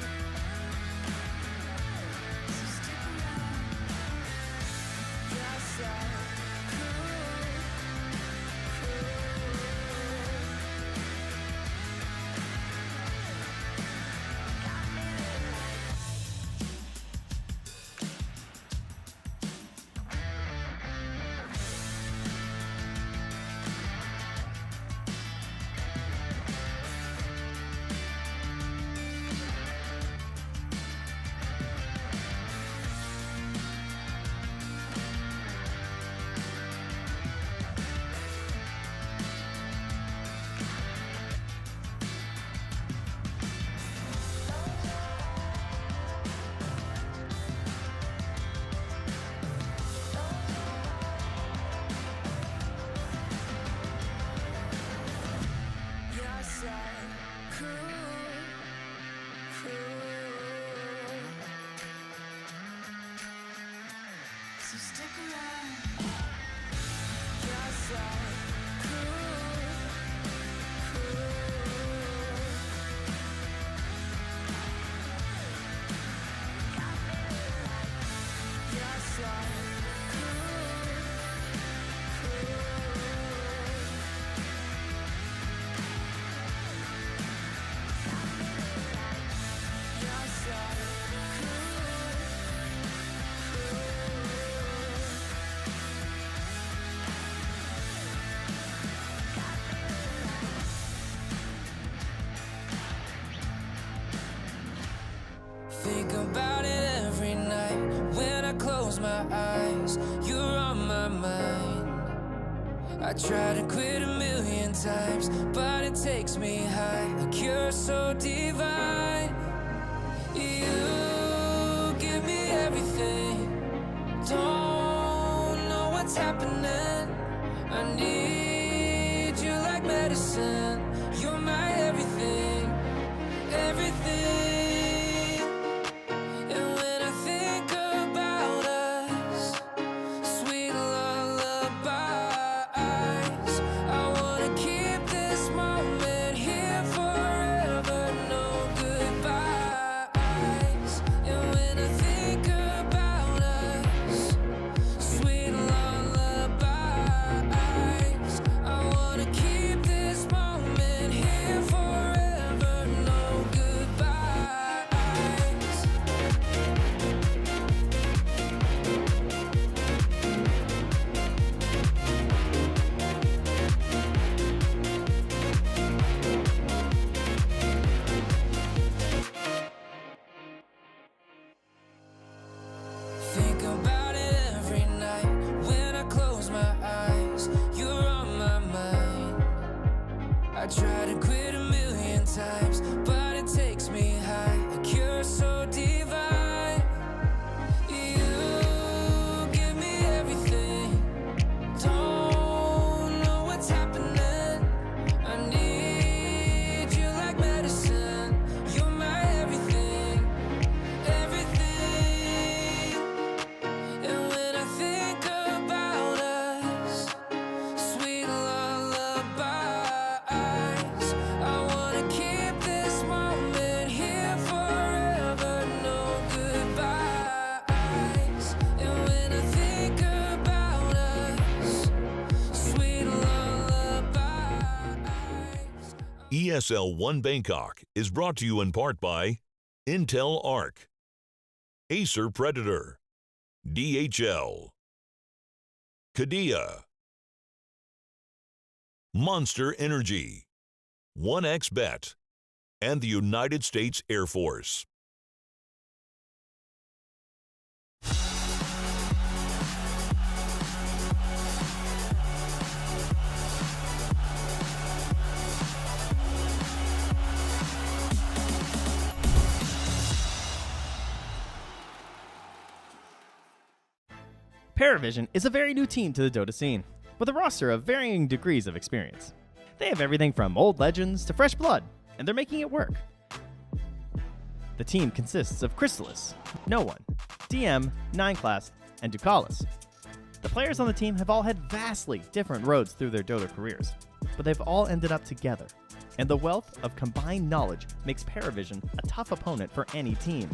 so stick around. Yes, yes, I could. So stick around. Yes, I could. Yes, I Think about it every night when I close my eyes. You're on my mind. I try to quit a million times, but it takes me high. Like you're so divine. You give me everything. Don't know what's happening. I need you like medicine. You're my everything, everything. ESL One Bangkok is brought to you in part by Intel Arc, Acer Predator, DHL, Kadia, Monster Energy, 1xBet, and the United States Air Force. Paravision is a very new team to the Dota scene, with a roster of varying degrees of experience. They have everything from old legends to fresh blood, and they're making it work. The team consists of Chrysalis, No One, DM, 9class, and Ducalis. The players on the team have all had vastly different roads through their Dota careers, but they've all ended up together, and the wealth of combined knowledge makes Paravision a tough opponent for any team.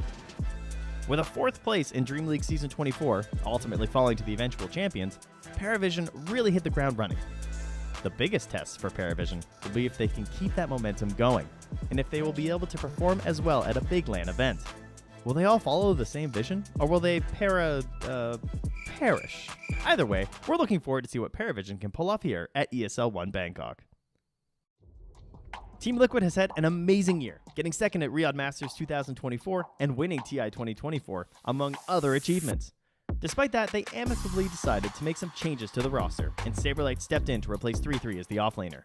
With a 4th place in Dream League Season 24, ultimately falling to the eventual champions, Paravision really hit the ground running. The biggest test for Paravision will be if they can keep that momentum going, and if they will be able to perform as well at a big LAN event. Will they all follow the same vision, or will they perish? Either way, we're looking forward to see what Paravision can pull off here at ESL One Bangkok. Team Liquid has had an amazing year, getting second at Riyadh Masters 2024 and winning TI 2024, among other achievements. Despite that, they amicably decided to make some changes to the roster, and Saberlight stepped in to replace 3-3 as the offlaner.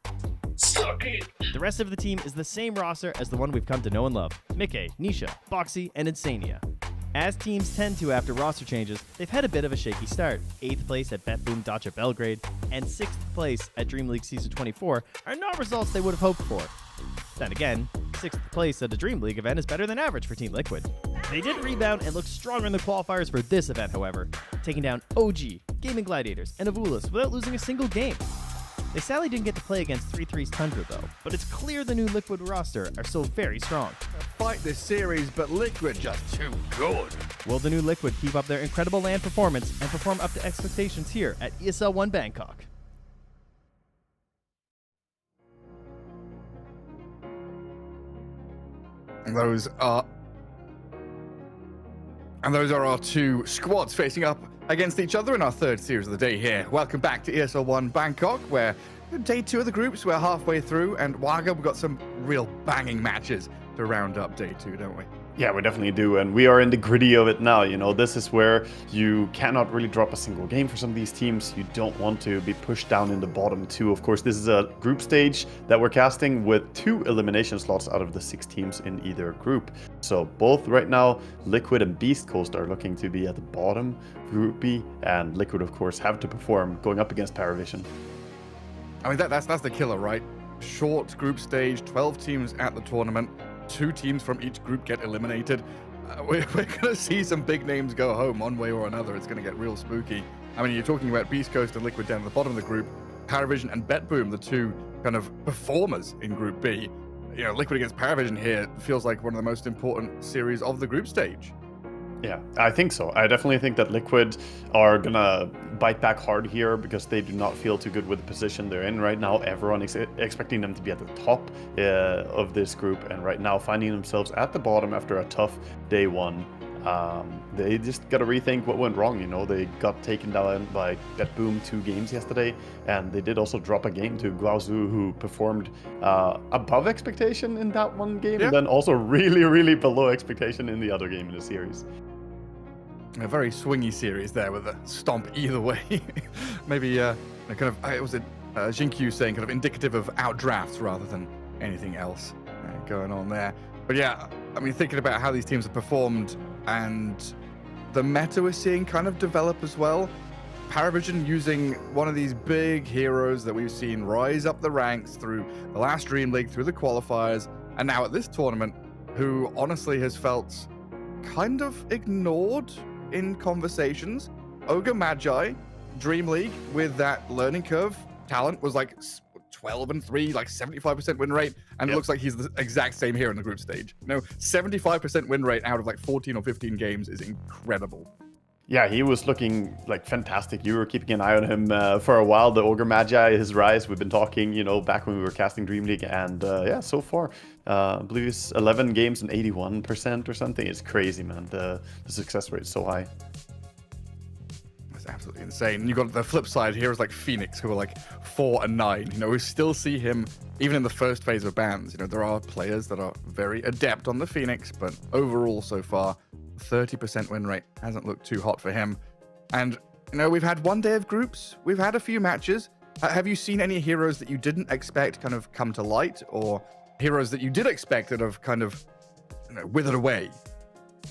Suck it! The rest of the team is the same roster as the one we've come to know and love: Mickey, Nisha, Boxy, and Insania. As teams tend to after roster changes, they've had a bit of a shaky start. 8th place at BetBoom Dacha Belgrade and 6th place at Dream League Season 24 are not results they would have hoped for. Then again, 6th place at a Dream League event is better than average for Team Liquid. They did rebound and look stronger in the qualifiers for this event, however, taking down OG, Gaming Gladiators, and Avulis without losing a single game. They sadly didn't get to play against 3-3's Tundra though, but it's clear the new Liquid roster are still very strong. Fight this series, but Liquid just too good. Will the new Liquid keep up their incredible LAN performance and perform up to expectations here at ESL One Bangkok? And those are our two squads facing up against each other in our 3rd series of the day here. Welcome back to ESL One Bangkok, where day 2 of the groups, we're halfway through, and Waga, we've got some real banging matches to round up day 2, don't we? Yeah, we definitely do, and we are in the gritty of it now. You know, this is where you cannot really drop a single game for some of these teams. You don't want to be pushed down in the bottom 2. Of course, this is a group stage that we're casting with 2 elimination slots out of the 6 teams in either group. So both right now, Liquid and Beast Coast are looking to be at the bottom, Group B, and Liquid, of course, have to perform going up against Paravision. I mean, that's the killer, right? Short group stage, 12 teams at the tournament. 2 teams from each group get eliminated. We're going to see some big names go home one way or another. It's going to get real spooky. I mean, you're talking about Beast Coast and Liquid down at the bottom of the group. Paravision and BetBoom, the 2 kind of performers in Group B. You know, Liquid against Paravision here feels like one of the most important series of the group stage. Yeah, I think so. I definitely think that Liquid are gonna bite back hard here because they do not feel too good with the position they're in right now. Everyone is expecting them to be at the top of this group, and right now finding themselves at the bottom after a tough day 1. They just gotta rethink what went wrong. You know, they got taken down by BetBoom 2 games yesterday, and they did also drop a game to Guangzhou, who performed above expectation in that one game, and then also really, really below expectation in the other game in the series. A very swingy series there with a stomp either way. Maybe kind of, was it Jinkyu saying kind of indicative of outdrafts rather than anything else going on there. But yeah, I mean, thinking about how these teams have performed and the meta we're seeing kind of develop as well. Paravision using one of these big heroes that we've seen rise up the ranks through the last Dream League, through the qualifiers, and now at this tournament, who honestly has felt kind of ignored in conversations. Ogre Magi, Dream League, with that learning curve talent, was like 12-3, like 75% win rate, and it looks like he's the exact same here in the group stage. 75% win rate out of like 14 or 15 games is incredible. Yeah, he was looking like fantastic. You were keeping an eye on him for a while. The Ogre Magi, his rise, we've been talking, back when we were casting Dream League. And yeah, so far, I believe it's 11 games and 81% or something. It's crazy, man. The success rate is so high. That's absolutely insane. You got the flip side here is like Phoenix, who are like 4 and 9. We still see him even in the first phase of bans. There are players that are very adept on the Phoenix, but overall so far, 30% win rate hasn't looked too hot for him. And we've had one day of groups, we've had a few matches. Have you seen any heroes that you didn't expect kind of come to light, or heroes that you did expect that have kind of withered away?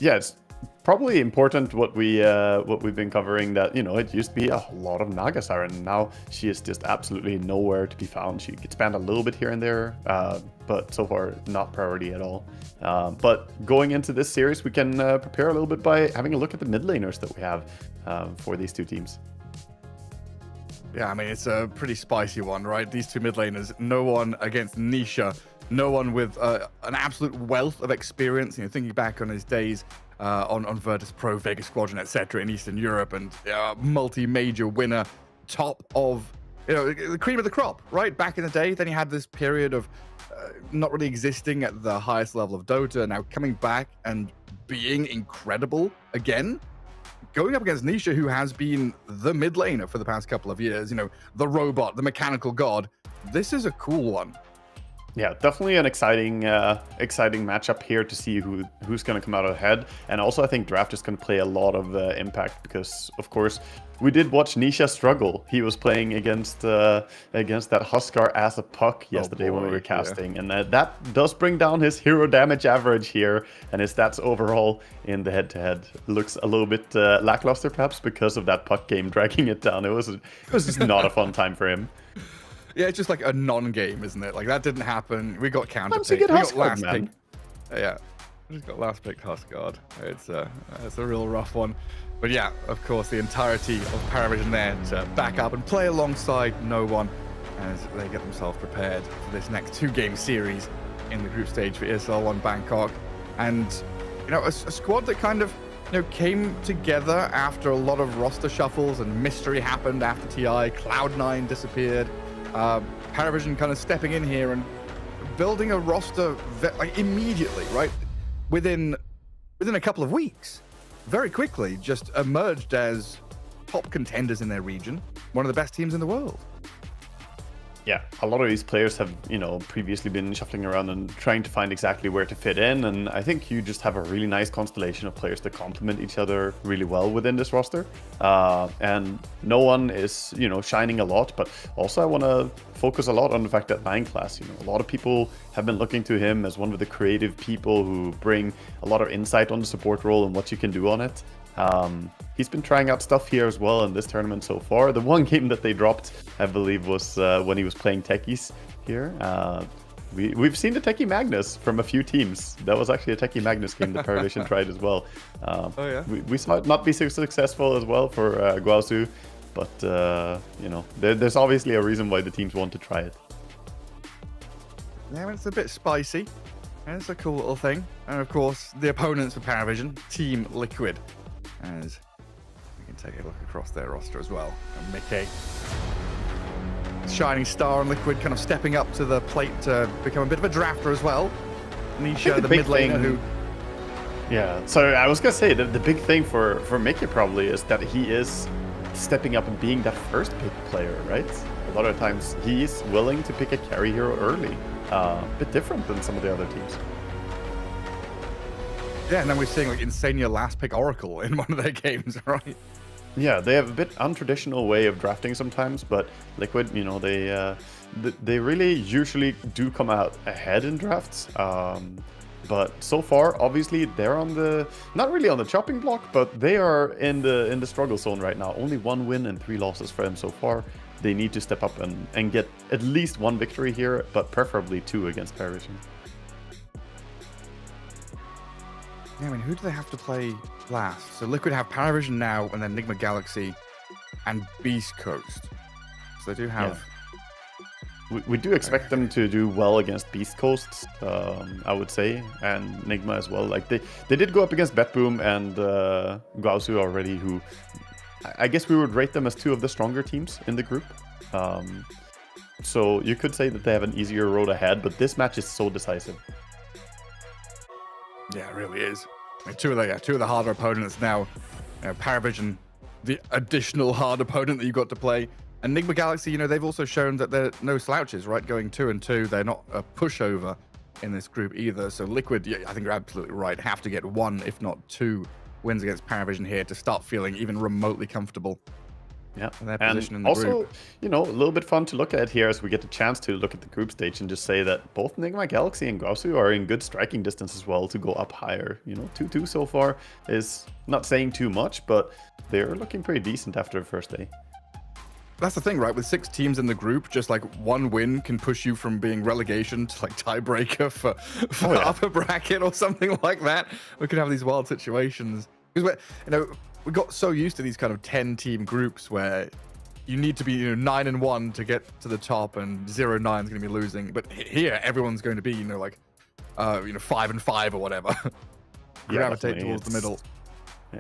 Yes. Probably important what we've been covering, that it used to be a lot of Naga Siren. Now she is just absolutely nowhere to be found. She gets banned a little bit here and there, but so far not priority at all. But going into this series, we can prepare a little bit by having a look at the mid laners that we have for these two teams. Yeah, I mean, it's a pretty spicy one, right? These two mid laners, no one against Nisha, no one with an absolute wealth of experience. Thinking back on his days on Virtus Pro, Vega Squadron, etc. in Eastern Europe, and multi-major winner, top of the cream of the crop, right? Back in the day, then he had this period of not really existing at the highest level of Dota, now coming back and being incredible again. Going up against Nisha, who has been the mid laner for the past couple of years, the robot, the mechanical god. This is a cool one. Yeah, definitely an exciting matchup here to see who's going to come out ahead. And also, I think draft is going to play a lot of impact because, of course, we did watch Nisha struggle. He was playing against that Huskar as a puck yesterday when we were casting, and that does bring down his hero damage average here, and his stats overall in the head-to-head looks a little bit lackluster, perhaps because of that puck game dragging it down. It was just not a fun time for him. Yeah, it's just like a non-game, isn't it? Like, that didn't happen. We got counter-picked. We got last pick. Yeah, we just got last pick Huskard. It's a real rough one. But yeah, of course, the entirety of Paravision there to back up and play alongside no one as they get themselves prepared for this next 2-game series in the group stage for ESL One Bangkok. And, a squad that kind of, came together after a lot of roster shuffles and mystery happened after TI. Cloud9 disappeared. Paravision kind of stepping in here and building a roster immediately, right? Within a couple of weeks, very quickly, just emerged as top contenders in their region, one of the best teams in the world. Yeah, a lot of these players have, previously been shuffling around and trying to find exactly where to fit in. And I think you just have a really nice constellation of players that complement each other really well within this roster. And no one is, shining a lot, but also I want to focus a lot on the fact that Nineclass, a lot of people have been looking to him as one of the creative people who bring a lot of insight on the support role and what you can do on it. He's been trying out stuff here as well in this tournament so far. The one game that they dropped, I believe, was when he was playing Techies here. We've seen the Techie Magnus from a few teams. That was actually a Techie Magnus game that Paravision tried as well. Oh, yeah? We saw it not be so successful as well for Guaosu, but, there's obviously a reason why the teams want to try it. Yeah, it's a bit spicy. And it's a cool little thing. And of course, the opponents for Paravision, Team Liquid. As we can take a look across their roster as well. And Mickey, shining star on Liquid, kind of stepping up to the plate to become a bit of a drafter as well. Nisha, the mid laner who... Yeah, so I was going to say that the big thing for Mickey probably is that he is stepping up and being that first pick player, right? A lot of times he's willing to pick a carry hero early. A bit different than some of the other teams. Yeah, and then we're seeing like Insania last pick Oracle in one of their games, right? Yeah, they have a bit untraditional way of drafting sometimes, but Liquid, they really usually do come out ahead in drafts. But so far, obviously, they're not really on the chopping block, but they are in the struggle zone right now. Only 1 win and 3 losses for them so far. They need to step up and get at least 1 victory here, but preferably 2 against Paravision. Yeah, I mean, who do they have to play last? So Liquid have Paravision now, and then Enigma Galaxy and Beast Coast. So they do have we do expect them to do well against Beast Coasts, I would say, and Nigma as well. Like they did go up against Betboom and Guaosu already, who I guess we would rate them as two of the stronger teams in the group. So you could say that they have an easier road ahead, but this match is so decisive. Yeah, it really is. I mean, two of the harder opponents now. Paravision, the additional hard opponent that you got to play. And Nigma Galaxy, they've also shown that they're no slouches, right? Going 2-2, they're not a pushover in this group either. So Liquid, yeah, I think you're absolutely right, have to get 1, if not 2 wins against Paravision here to start feeling even remotely comfortable. Yeah, in their position in the also, group. a little bit fun to look at here as we get the chance to look at the group stage and just say that both Nigma Galaxy and Guaosu are in good striking distance as well to go up higher. 2-2 so far is not saying too much, but they're looking pretty decent after the first day. That's the thing, right? With 6 teams in the group, just like 1 win can push you from being relegation to like tiebreaker for upper bracket or something like that. We could have these wild situations because we got so used to these kind of 10-team groups where you need to be 9-1 to get to the top, and 0-9 is going to be losing. But here, everyone's going to be 5-5 or whatever. Gravitate towards the middle.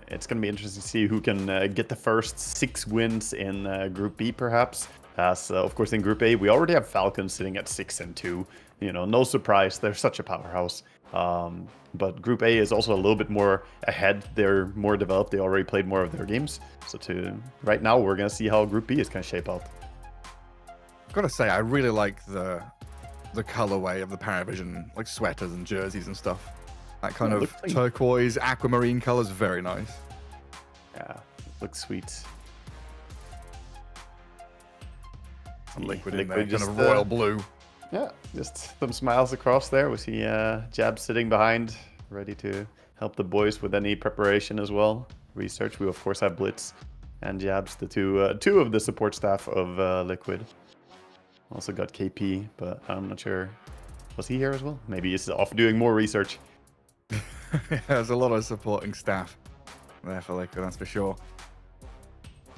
It's going to be interesting to see who can get the first 6 wins in Group B, perhaps. As, of course, in Group A, we already have Falcons sitting at 6-2. No surprise. They're such a powerhouse. But Group A is also a little bit more ahead. They're more developed. They already played more of their games. So right now, we're going to see how Group B is going to shape out. I've got to say, I really like the colorway of the Paravision, like sweaters and jerseys and stuff. That kind of turquoise, aquamarine colors, very nice. Yeah, looks sweet. Some liquid in there, kind of royal blue. Yeah, just some smiles across there. We see Jab sitting behind, ready to help the boys with any preparation as well. Research. We of course have Blitz and Jabs, the two of the support staff of Liquid. Also got KP, but I'm not sure. Was he here as well? Maybe he's off doing more research. There's a lot of supporting staff there for Liquid, that's for sure.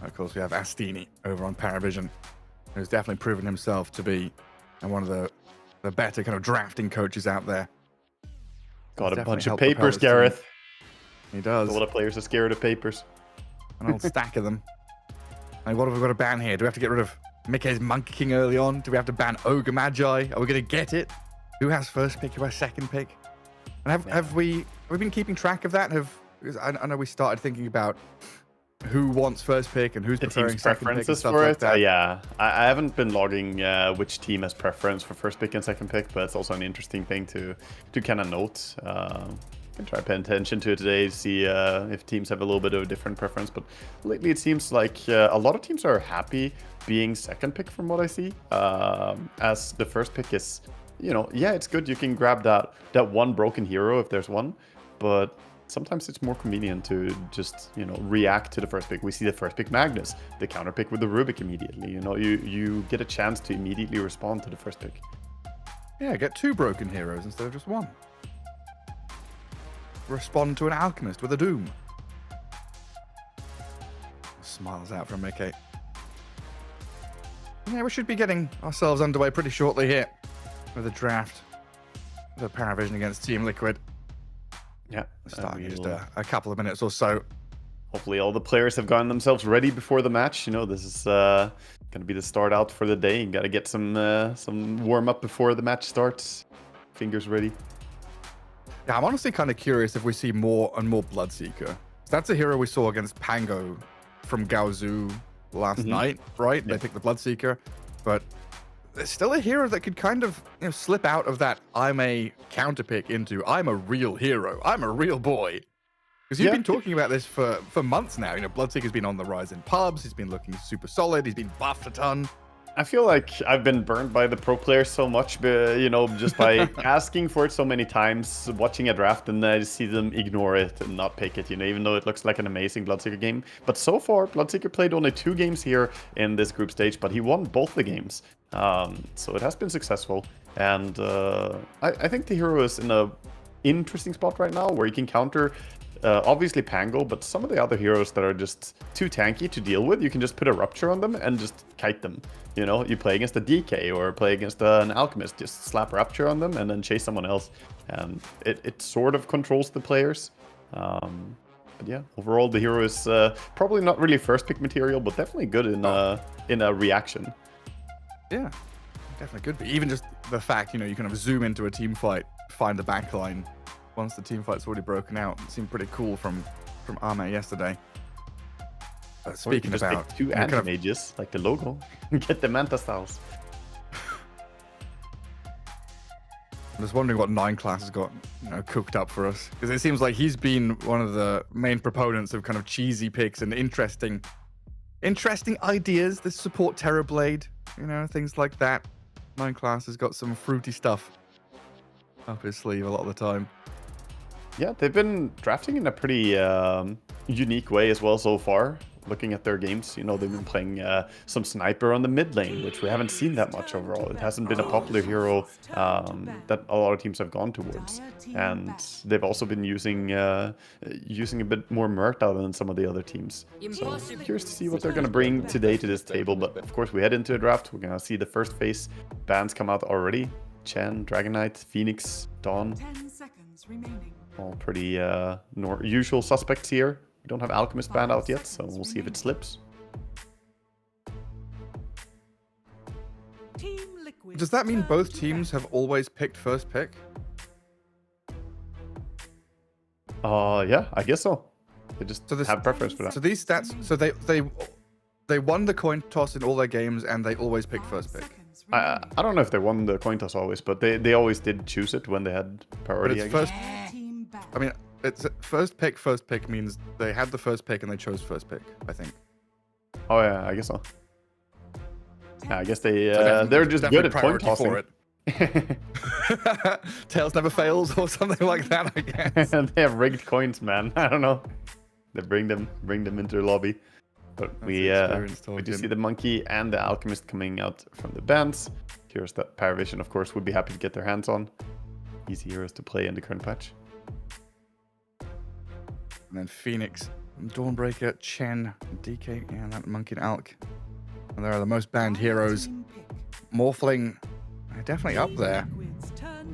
Of course, we have Astini over on Paravision, who's definitely proven himself to be one of the better kind of drafting coaches out there. Got a bunch of papers, Gareth. He does. A lot of players are scared of papers. An old stack of them. And what have we got to ban here? Do we have to get rid of Mickey's Monkey King early on? Do we have to ban Ogre Magi? Are we going to get it? Who has first pick? Who has second pick? And have we been keeping track of that? I know we started thinking about who wants first pick and who's preferring second pick and stuff like that. Yeah, I haven't been logging which team has preference for first pick and second pick, but it's also an interesting thing to kind of note. Can try to pay attention to it today to see if teams have a little bit of a different preference. But lately, it seems like a lot of teams are happy being second pick from what I see, as the first pick is. Yeah, it's good. You can grab that one broken hero if there's one, but sometimes it's more convenient to just, react to the first pick. We see the first pick Magnus, the counter pick with the Rubik immediately. You get a chance to immediately respond to the first pick. Yeah, get 2 broken heroes instead of just 1. Respond to an alchemist with a doom. Smiles out from Mickey. Yeah, we should be getting ourselves underway pretty shortly here with the draft. The Paravision against Team Liquid. Yeah, starting in just a couple of minutes or so. Hopefully all the players have gotten themselves ready before the match. This is going to be the start out for the day. You got to get some warm up before the match starts. Fingers ready. Yeah, I'm honestly kind of curious if we see more and more Bloodseeker. That's a hero we saw against Pango from Gaozu last night, right? Yeah. They picked the Bloodseeker, but there's still a hero that could kind of slip out of that I'm a counter pick into I'm a real hero, I'm a real boy. Because you've been talking about this for months now. Bloodseeker's been on the rise in pubs, he's been looking super solid, he's been buffed a ton. I feel like I've been burned by the pro players so much, just by asking for it so many times, watching a draft, and I see them ignore it and not pick it, even though it looks like an amazing Bloodseeker game. But so far, Bloodseeker played only 2 games here in this group stage, but he won both the games. So it has been successful. And I think the hero is in a interesting spot right now where he can counter Obviously Pango, but some of the other heroes that are just too tanky to deal with, you can just put a Rupture on them and just kite them. You know, you play against a DK or play against an Alchemist, just slap Rupture on them and then chase someone else. And it sort of controls the players. But yeah, overall the hero is probably not really first pick material, but definitely good in a reaction. Yeah, definitely could be. Even just the fact, you know, you kind of zoom into a team fight, find the backline once the team fight's already broken out. It seemed pretty cool from Arme yesterday. Speaking just about pick two anti-mages, like the logo, and get the Manta styles. I'm just wondering what 9 class has got, you know, cooked up for us, because it seems like he's been one of the main proponents of kind of cheesy picks and interesting ideas. The support Terrorblade, you know, things like that. 9 class has got some fruity stuff up his sleeve a lot of the time. Yeah, they've been drafting in a pretty unique way as well so far. Looking at their games, you know, they've been playing some sniper on the mid lane, which we haven't seen that much overall. It hasn't been a popular hero that a lot of teams have gone towards, and they've also been using a bit more Murta than some of the other teams. So curious to see what they're going to bring today to this table. But of course, we head into a draft. We're going to see the first phase bans come out already. Chen, Dragon Knight, Phoenix, Dawn. 10 seconds remaining. All pretty usual suspects here. We don't have Alchemist banned out yet, so we'll see if it slips. Does that mean both teams have always picked first pick? Yeah, I guess so. They just have preference for that. So these stats, so they won the coin toss in all their games, and they always picked first pick. I don't know if they won the coin toss always, but they always did choose it when they had priority. But it's first. I mean, it's first pick. First pick means they had the first pick and they chose first pick, I think. Oh yeah, I guess so. Yeah, I guess they're just good at coin tossing. Tails never fails or something like that, I guess. They have rigged coins, man. I don't know. They bring them into the lobby. But we do see the Monkey and the Alchemist coming out from the bans. Here's that Paravision, of course, would be happy to get their hands on. Easy heroes to play in the current patch. And then Phoenix, Dawnbreaker, Chen, DK, and that Monkey and Alk. And there are the most banned heroes. Morphling, definitely up there.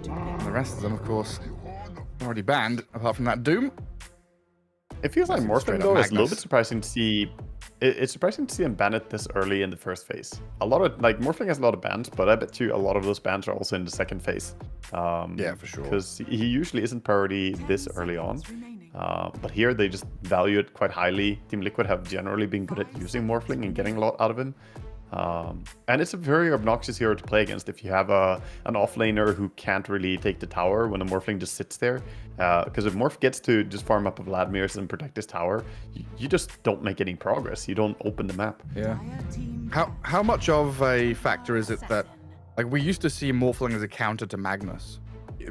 And the rest of them, of course, already banned, apart from that Doom. It feels like Morphling, though, is a little bit surprising to see. It's surprising to see him ban it this early in the first phase. A lot of, like, Morphling has a lot of bans, but I bet you a lot of those bans are also in the second phase. Yeah, for sure. Because he usually isn't priority this early on. But here they just value it quite highly. Team Liquid have generally been good at using Morphling and getting a lot out of him. And it's a very obnoxious hero to play against if you have an offlaner who can't really take the tower when a Morphling just sits there. Because if Morph gets to just farm up a Vladimir's and protect his tower, you just don't make any progress. You don't open the map. Yeah. How much of a factor is it that, like, we used to see Morphling as a counter to Magnus,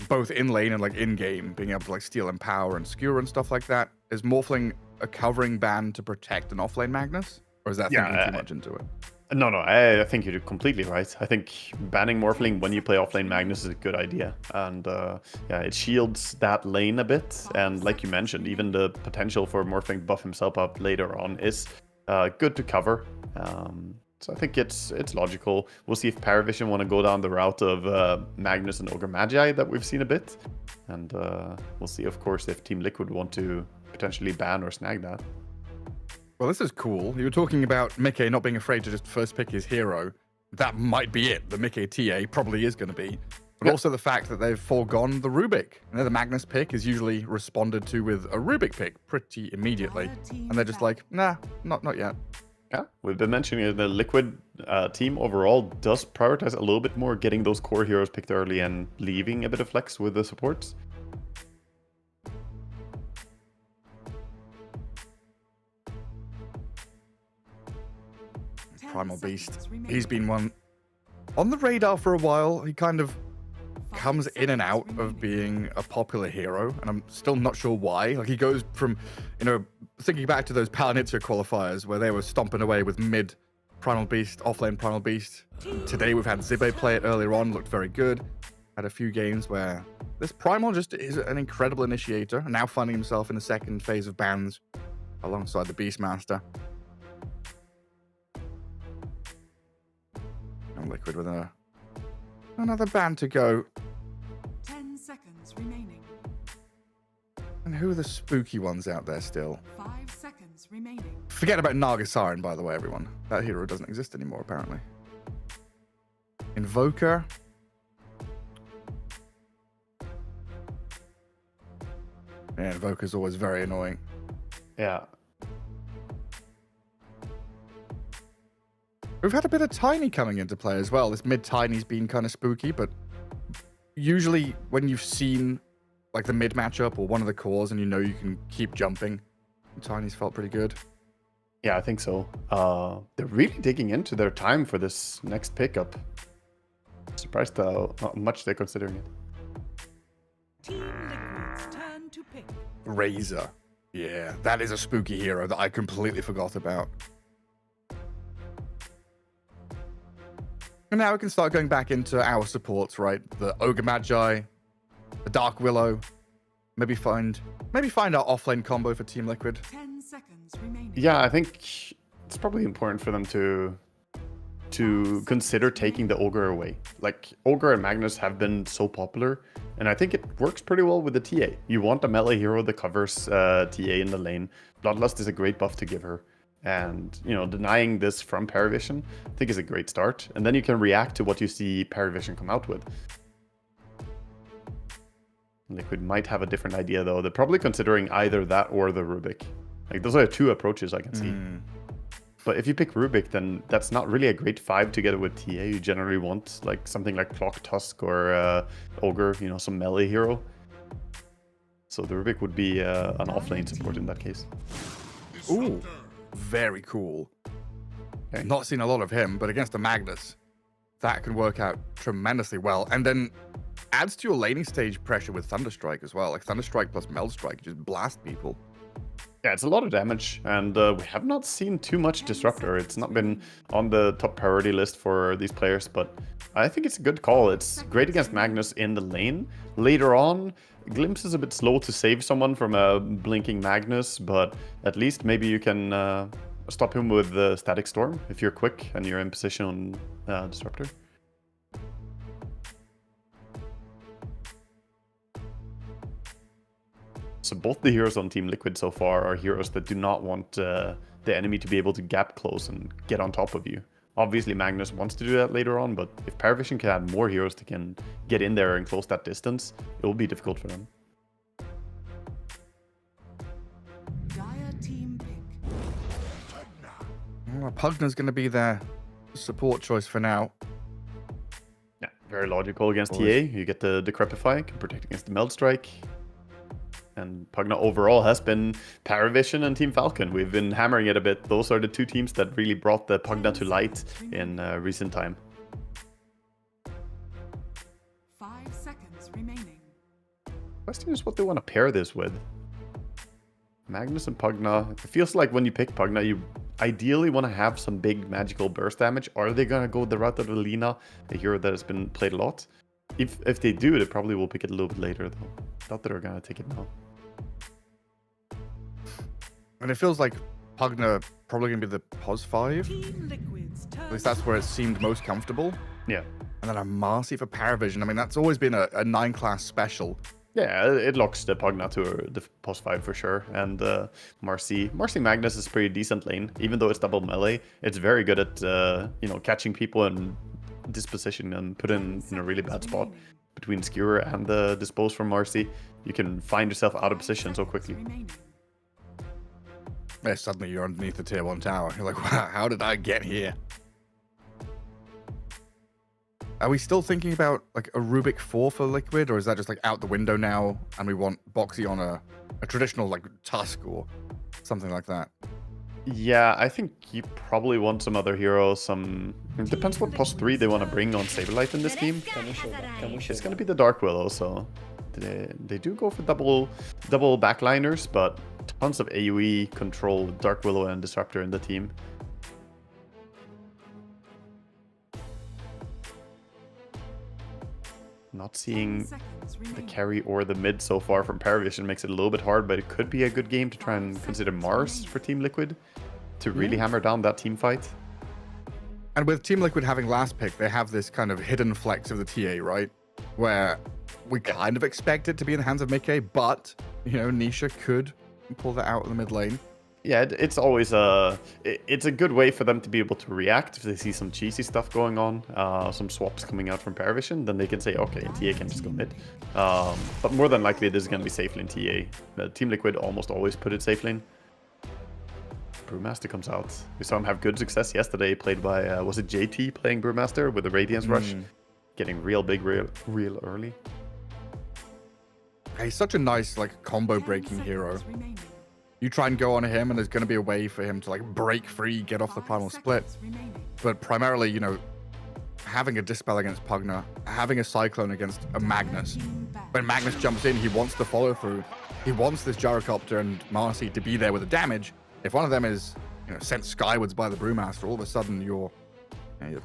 both in lane and like in game, being able to like steal Empower and Skewer and stuff like that. Is Morphling a covering ban to protect an offlane Magnus, or is that thinking too much into it? No, I think you're completely right. I think banning Morphling when you play offlane Magnus is a good idea. And yeah, it shields that lane a bit. And like you mentioned, even the potential for Morphling to buff himself up later on is good to cover. So I think it's logical. We'll see if Paravision want to go down the route of Magnus and Ogre Magi that we've seen a bit. And we'll see, of course, if Team Liquid want to potentially ban or snag that. Well, this is cool. You were talking about Mickey not being afraid to just first pick his hero. That might be it. The Mickey TA probably is going to be. But also the fact that they've foregone the Rubik. You know, the Magnus pick is usually responded to with a Rubik pick pretty immediately. And they're just like, nah, not yet. Yeah, we've been mentioning the Liquid team overall does prioritize a little bit more getting those core heroes picked early and leaving a bit of flex with the supports. Primal Beast. He's been one on the radar for a while. He kind of comes in and out of being a popular hero, and I'm still not sure why. Like, he goes from, you know, thinking back to those Palanitza qualifiers where they were stomping away with mid Primal Beast, offlane Primal Beast. Today we've had Zibe play it earlier on, looked very good. had a few games where this Primal just is an incredible initiator, now finding himself in the second phase of bans alongside the Beastmaster. And Liquid with another ban to go. 10 seconds remaining. And who are the spooky ones out there still? 5 seconds remaining. Forget about Nagasarin, by the way, everyone. That hero doesn't exist anymore, apparently. Invoker. Yeah, Invoker's always very annoying. Yeah. We've had a bit of Tiny coming into play as well. This mid-Tiny's been kind of spooky, but usually when you've seen like the mid matchup or one of the cores and you know you can keep jumping, Tiny's felt pretty good. Yeah, I think so. They're really digging into their time for this next pickup. Surprised how much they're considering it. Team Liquid's turn to pick. Razor. Yeah, that is a spooky hero that I completely forgot about. And now we can start going back into our supports, right? The Ogre Magi, the Dark Willow. Maybe find our offlane combo for Team Liquid. 10 seconds remaining. Yeah, I think it's probably important for them to consider taking the Ogre away. Like, Ogre and Magnus have been so popular, and I think it works pretty well with the TA. You want a melee hero that covers TA in the lane. Bloodlust is a great buff to give her. And, you know, denying this from Paravision, I think is a great start. And then you can react to what you see Paravision come out with. Liquid might have a different idea, though. They're probably considering either that or the Rubik. Like, those are two approaches I can see. But if you pick Rubik, then that's not really a great 5 together with TA. You generally want like something like Clock Tusk or Ogre, you know, some melee hero. So the Rubik would be an offlane support in that case. Ooh. Very cool. Okay. Not seen a lot of him, but against the Magnus, that can work out tremendously well. And then adds to your laning stage pressure with Thunderstrike as well. Like Thunderstrike plus Meldstrike, just blast people. Yeah, it's a lot of damage, and we have not seen too much Disruptor. It's not been on the top priority list for these players, but I think it's a good call. It's great against Magnus in the lane. Later on, Glimpse is a bit slow to save someone from a blinking Magnus, but at least maybe you can stop him with the Static Storm if you're quick and you're in position on Disruptor. So both the heroes on Team Liquid so far are heroes that do not want the enemy to be able to gap close and get on top of you. Obviously Magnus wants to do that later on, but if Paravision can add more heroes that can get in there and close that distance, it will be difficult for them. Dire team pick. Well, Pugna's going to be their support choice for now. Yeah, very logical against TA. You get the Decrepify, can protect against the Meld Strike. And Pugna overall has been Paravision and Team Falcon. We've been hammering it a bit. Those are the two teams that really brought the Pugna to light in recent time. 5 seconds remaining. Question is what they want to pair this with. Magnus and Pugna. It feels like when you pick Pugna, you ideally want to have some big magical burst damage. Are they going to go the route of Lina, a hero that has been played a lot? If they do, they probably will pick it a little bit later, though. Not that they're going to take it now. And it feels like Pugna probably going to be the POS 5. At least that's where it seemed most comfortable. Yeah. And then a Marcy for Paravision. I mean, that's always been a 9-class special. Yeah, it locks the Pugna to the POS 5 for sure. And Marcy Magnus is pretty decent lane. Even though it's double melee, it's very good at you know, catching people and disposition and put in a really bad spot. Between Skewer and the Dispose from Marcy, you can find yourself out of position so quickly. Yeah, suddenly you're underneath the tier 1 tower. You're like, wow, how did I get here? Are we still thinking about like a Rubik 4 for Liquid, or is that just like out the window now and we want Boxy on a traditional like Tusk or something like that? Yeah, I think you probably want some other hero, It depends what POS 3 they want to bring on Saberlight in this team. It's going to be the Dark Willow, so they do go for double backliners, but tons of AoE control with Dark Willow and Disruptor in the team. Not seeing the carry or the mid so far from Paravision makes it a little bit hard, but it could be a good game to try and consider Mars for Team Liquid to really hammer down that team fight. And with Team Liquid having last pick, they have this kind of hidden flex of the TA, right? Where we kind of expect it to be in the hands of Mickey, but, you know, Nisha could pull that out in the mid lane. Yeah, it's always it's a good way for them to be able to react if they see some cheesy stuff going on, some swaps coming out from Paravision, then they can say, okay, TA can just go mid. But more than likely, this is going to be safe lane TA. Team Liquid almost always put it safe lane. Brewmaster comes out. We saw him have good success yesterday, played by, was it JT playing Brewmaster with the Radiance Rush? Getting real big real early. He's such a nice, like, combo-breaking hero. You try and go on him, and there's going to be a way for him to, like, break free, get off the primal split. But primarily, you know, having a Dispel against Pugna, having a Cyclone against a Magnus. When Magnus jumps in, he wants to follow through. He wants this Gyrocopter and Marcy to be there with the damage. If one of them is, you know, sent skywards by the Brewmaster, all of a sudden your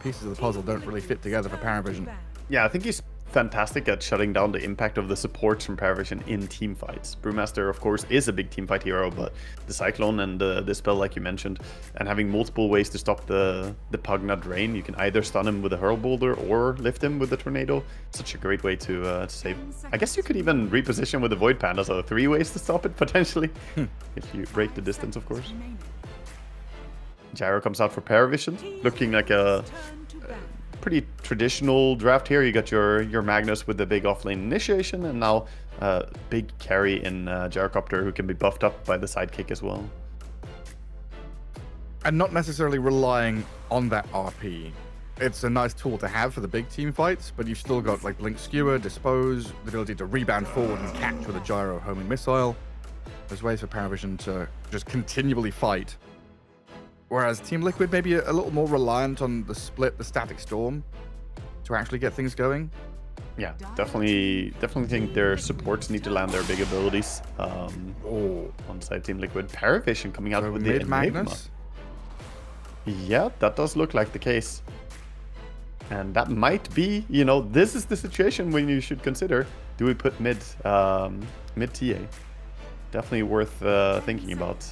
pieces of the puzzle don't really fit together for Paravision. Yeah, I think he's fantastic at shutting down the impact of the supports from Paravision in team fights. Brewmaster, of course, is a big team fight hero, but the Cyclone and the spell, like you mentioned, and having multiple ways to stop the Pugna drain, you can either stun him with a Hurl Boulder or lift him with the Tornado. Such a great way to save. I guess you could even reposition with the Void Panda, so 3 ways to stop it, potentially. If you break the distance, of course. Gyro comes out for Paravision, looking like a pretty traditional draft here. You got your Magnus with the big offlane initiation, and now big carry in Gyrocopter, who can be buffed up by the sidekick as well. And not necessarily relying on that RP. It's a nice tool to have for the big team fights, but you've still got like Blink Skewer, Dispose, the ability to rebound forward and catch with a Gyro homing missile. There's ways for Paravision to just continually fight. Whereas Team Liquid may be a little more reliant on the split, the Static Storm, to actually get things going. Yeah, definitely think their supports need to land their big abilities. On side Team Liquid. Paravision coming out with the Enigma. Magnus? Yeah, that does look like the case. And that might be, you know, this is the situation when you should consider, do we put mid TA? Definitely worth thinking about.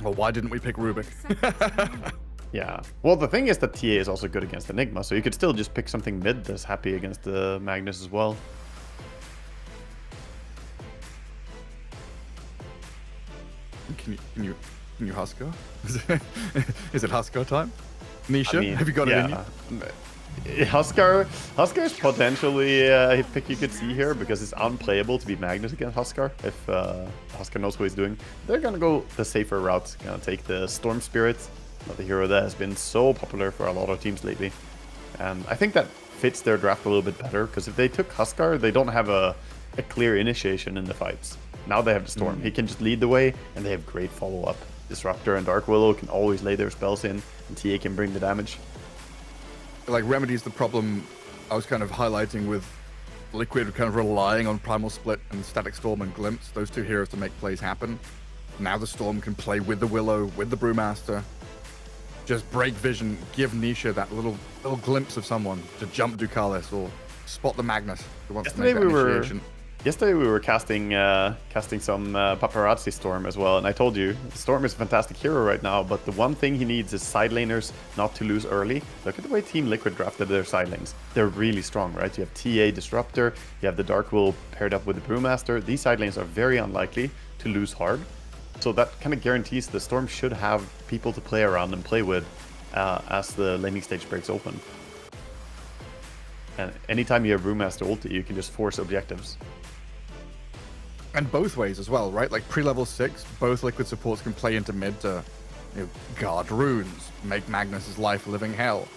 Well, why didn't we pick Rubik? Yeah. Well, the thing is that TA is also good against Enigma, so you could still just pick something mid that's happy against the Magnus as well. Can you Husker? Is it Husker time? Nisha, I mean, have you got it in you? Husker is potentially a pick you could see here because it's unplayable to be Magnus against Husker if Husker knows what he's doing. They're gonna go the safer route, gonna take the Storm Spirit, another hero that has been so popular for a lot of teams lately. And I think that fits their draft a little bit better because if they took Husker, they don't have a clear initiation in the fights. Now they have the Storm. He can just lead the way and they have great follow-up. Disruptor and Dark Willow can always lay their spells in and TA can bring the damage. Like, remedies the problem I was kind of highlighting with Liquid kind of relying on Primal Split and Static Storm and Glimpse, those two heroes to make plays happen. Now the Storm can play with the Willow, with the Brewmaster. Just break vision, give Nisha that little glimpse of someone to jump Ducalis or spot the Magnus who wants to make that initiation. Yesterday we were casting some Paparazzi Storm as well, and I told you, Storm is a fantastic hero right now, but the one thing he needs is side laners not to lose early. Look at the way Team Liquid drafted their side lanes. They're really strong, right? You have TA Disruptor, you have the Dark Will paired up with the Brewmaster. These side lanes are very unlikely to lose hard, so that kind of guarantees the Storm should have people to play around and play with as the laning stage breaks open. And anytime you have Brewmaster ulti, you can just force objectives. And both ways as well, right? Like pre-level 6, both Liquid supports can play into mid to guard runes, make Magnus' life a living hell.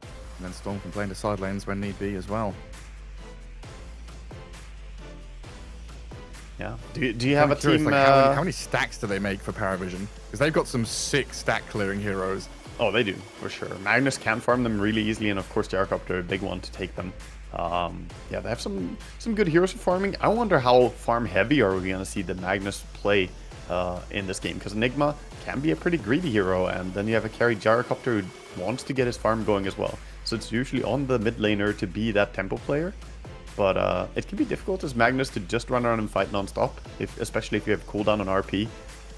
And then Storm can play into side lanes when need be as well. Yeah. Do you have a team? Like how many stacks do they make for Paravision? Because they've got some sick stack clearing heroes. Oh, they do, for sure. Magnus can farm them really easily, and of course Gyrocopter, a big one to take them. Yeah, they have some good heroes for farming. I wonder how farm heavy are we going to see the Magnus play in this game, because Enigma can be a pretty greedy hero, and then you have a carry Gyrocopter who wants to get his farm going as well. so it's usually on the mid laner to be that tempo player. But it can be difficult as Magnus to just run around and fight non-stop, especially if you have cooldown on RP.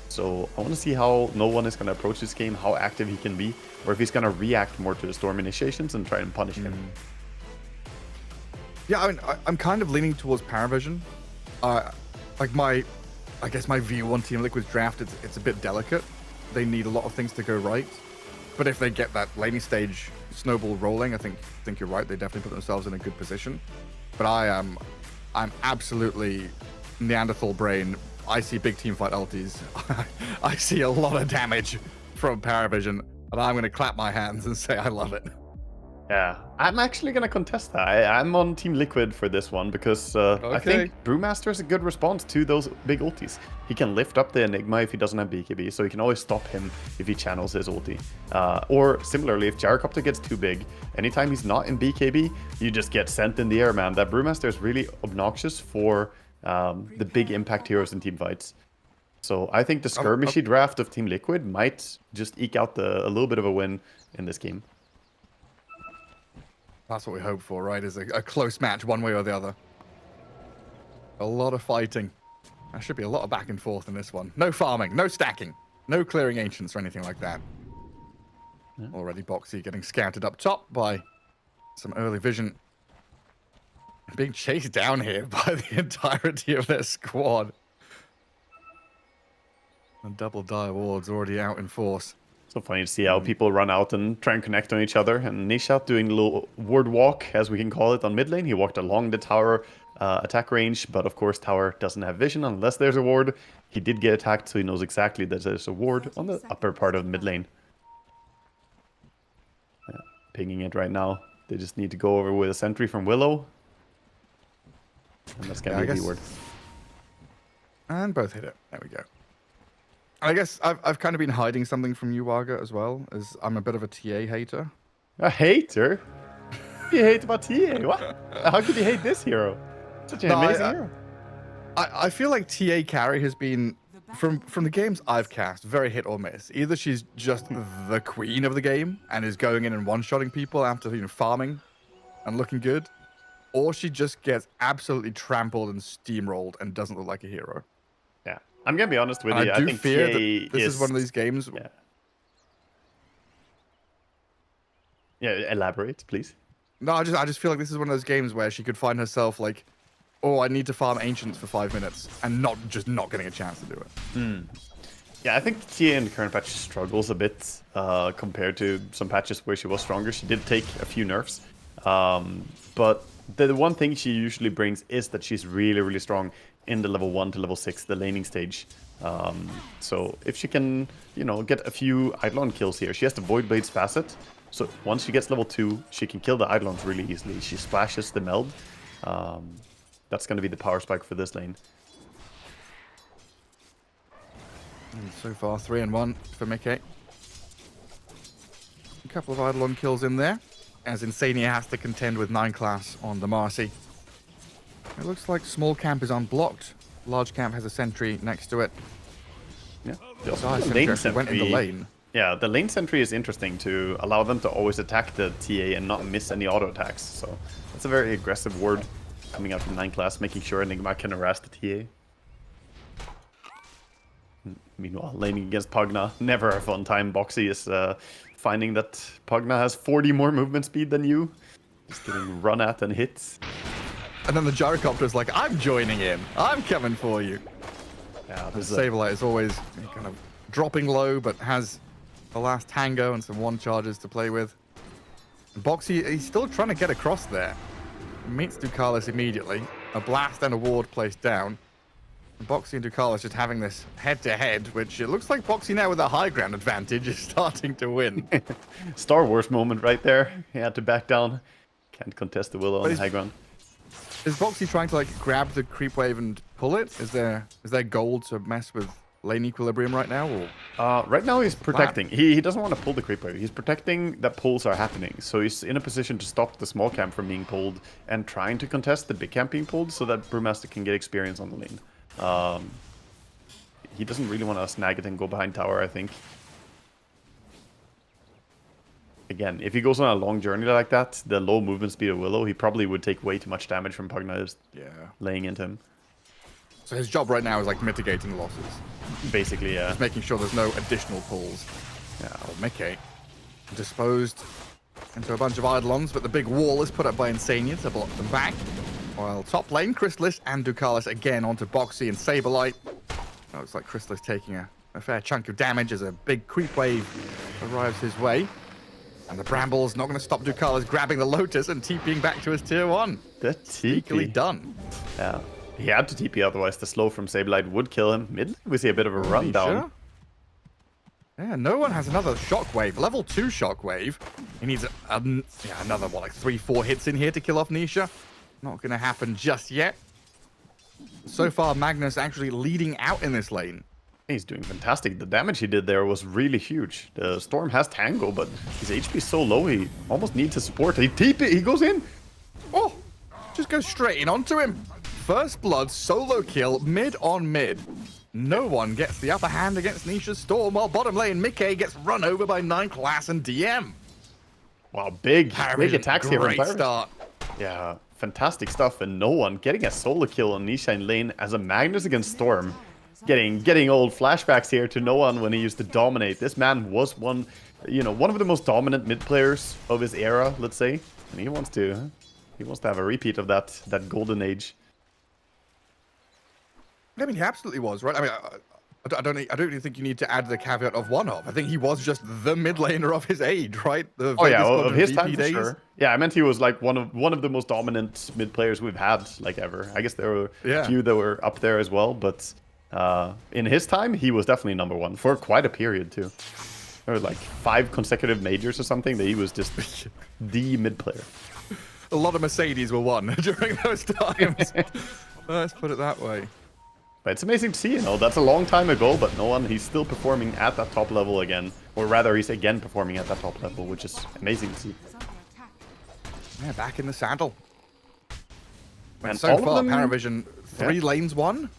So I want to see how no one is going to approach this game, how active he can be, or if he's going to react more to the Storm initiations and try and punish him. Yeah, I mean, I'm kind of leaning towards Paravision. Like I guess my view on Team Liquid's draft, it's a bit delicate. They need a lot of things to go right. But if they get that laning stage snowball rolling, I think you're right. They definitely put themselves in a good position. But I'm absolutely Neanderthal brain. I see big team fight ultis. I see a lot of damage from Paravision, and I'm going to clap my hands and say I love it. Yeah, I'm actually going to contest that. I'm on Team Liquid for this one because I think Brewmaster is a good response to those big ultis. He can lift up the Enigma if he doesn't have BKB, so you can always stop him if he channels his ulti. Or similarly, if Gyrocopter gets too big, anytime he's not in BKB, you just get sent in the air, man. That Brewmaster is really obnoxious for the big impact heroes in team fights. So I think the skirmishy draft of Team Liquid might just eke out a little bit of a win in this game. That's what we hope for, right? Is a close match one way or the other. A lot of fighting. There should be a lot of back and forth in this one. No farming, no stacking, no clearing ancients or anything like that. Yeah. Already Boxy getting scouted up top by some early vision. Being chased down here by the entirety of their squad. And double die wards already out in force. So funny to see how people run out and try and connect on each other. And Nishat doing a little ward walk, as we can call it, on mid lane. He walked along the tower attack range, but of course tower doesn't have vision unless there's a ward. He did get attacked, so he knows exactly that there's a ward on the upper part of mid lane. Pinging it right now. They just need to go over with a sentry from Willow. And that's gonna be the ward. And both hit it. There we go. I guess I've kind of been hiding something from you, Waga, as well, as I'm a bit of a TA hater. A hater? What do you hate about TA? What? How could you hate this hero? Such an amazing hero. I feel like TA carry has been, from the games I've cast, very hit or miss. Either she's just the queen of the game and is going in and one-shotting people after farming and looking good, or she just gets absolutely trampled and steamrolled and doesn't look like a hero. Yeah, I'm gonna be honest with you. I do think fear TA that this is one of these games. Yeah, elaborate, please. No, I just feel like this is one of those games where she could find herself like, oh, I need to farm ancients for 5 minutes, and not getting a chance to do it. Yeah, I think TA in the current patch struggles a bit compared to some patches where she was stronger. She did take a few nerfs, but the one thing she usually brings is that she's really, really strong in the level 1 to level 6, the laning stage. So if she can, get a few Eidolon kills here, she has the Void Blade's facet. So once she gets level 2, she can kill the Eidolons really easily. She splashes the meld. That's going to be the power spike for this lane. And so far, 3-1 for Mickey. A couple of Eidolon kills in there, as Insania has to contend with 9 class on the Marcy. It looks like small camp is unblocked. Large camp has a sentry next to it. Yeah, the lane sentry went in the lane. Yeah, the lane sentry is interesting to allow them to always attack the TA and not miss any auto attacks. So that's a very aggressive ward coming out from 9 class, making sure Enigma can harass the TA. Meanwhile, laning against Pugna, never a fun time. Boxy is finding that Pugna has 40 more movement speed than you. Just getting run at and hit. And then the Gyrocopter is like, I'm joining in. I'm coming for you. Yeah, Saberlight is always kind of dropping low, but has the last tango and some 1 charges to play with. And Boxy, he's still trying to get across there. Meets Ducalis immediately. A blast and a ward placed down. And Boxy and Ducalis just having this head-to-head, which it looks like Boxy now with a high ground advantage is starting to win. Star Wars moment right there. He had to back down. Can't contest the Willow on the high ground. Is Boxy trying to grab the creep wave and pull it? Is there gold to mess with lane equilibrium right now? Or right now he's protecting. He doesn't want to pull the creep wave. He's protecting that pulls are happening. So he's in a position to stop the small camp from being pulled and trying to contest the big camp being pulled so that Brewmaster can get experience on the lane. He doesn't really want to snag it and go behind tower, I think. again, if he goes on a long journey like that, the low movement speed of Willow, he probably would take way too much damage from Pugna just laying into him. So his job right now is like mitigating the losses. Basically, yeah. Just making sure there's no additional pulls. Yeah, Mickey disposed into a bunch of Eidolons, but the big wall is put up by Insania to block them back. While top lane, Chrysalis and Ducalis again onto Boxy and Saberlight. Oh, looks like Chrysalis taking a fair chunk of damage as a big creep wave arrives his way. And the Bramble's not going to stop Ducalis grabbing the Lotus and TPing back to his tier 1. That's sneakily done. Yeah. He had to TP, otherwise the slow from Saberlight would kill him. Mid, we see a bit of a rundown. Sure? Yeah, no one has another Shockwave. Level 2 Shockwave. He needs another, what, like 3-4 hits in here to kill off Nisha. Not going to happen just yet. So far, Magnus actually leading out in this lane. He's doing fantastic. The damage he did there was really huge. The Storm has Tango, but his HP is so low, he almost needs his support. He TP, he goes in. Oh, just go straight in onto him. First blood, solo kill, mid on mid. No one gets the upper hand against Nisha's Storm, while bottom lane, Mickey gets run over by 9 Class and DM. Wow, big attacks here. Great start. Yeah, fantastic stuff, and no one getting a solo kill on Nisha in lane as a Magnus against Storm. Getting old flashbacks here to no one when he used to dominate. This man was one of the most dominant mid players of his era, let's say, and he wants to have a repeat of that golden age. I mean, he absolutely was, right? I mean, I don't even think you need to add the caveat of one of. I think he was just the mid laner of his age, right? Of his time for sure. Yeah, I meant he was like one of the most dominant mid players we've had like ever. I guess there were a few that were up there as well, but in his time, he was definitely number one for quite a period too. There were like 5 consecutive majors or something that he was just the mid player. A lot of Mercedes were won during those times. Let's put it that way. But it's amazing to see, that's a long time ago, but he's still performing at that top level again. Or rather, he's again performing at that top level, which is amazing to see. Yeah, back in the saddle. And so far, Paravision, 3 lanes won?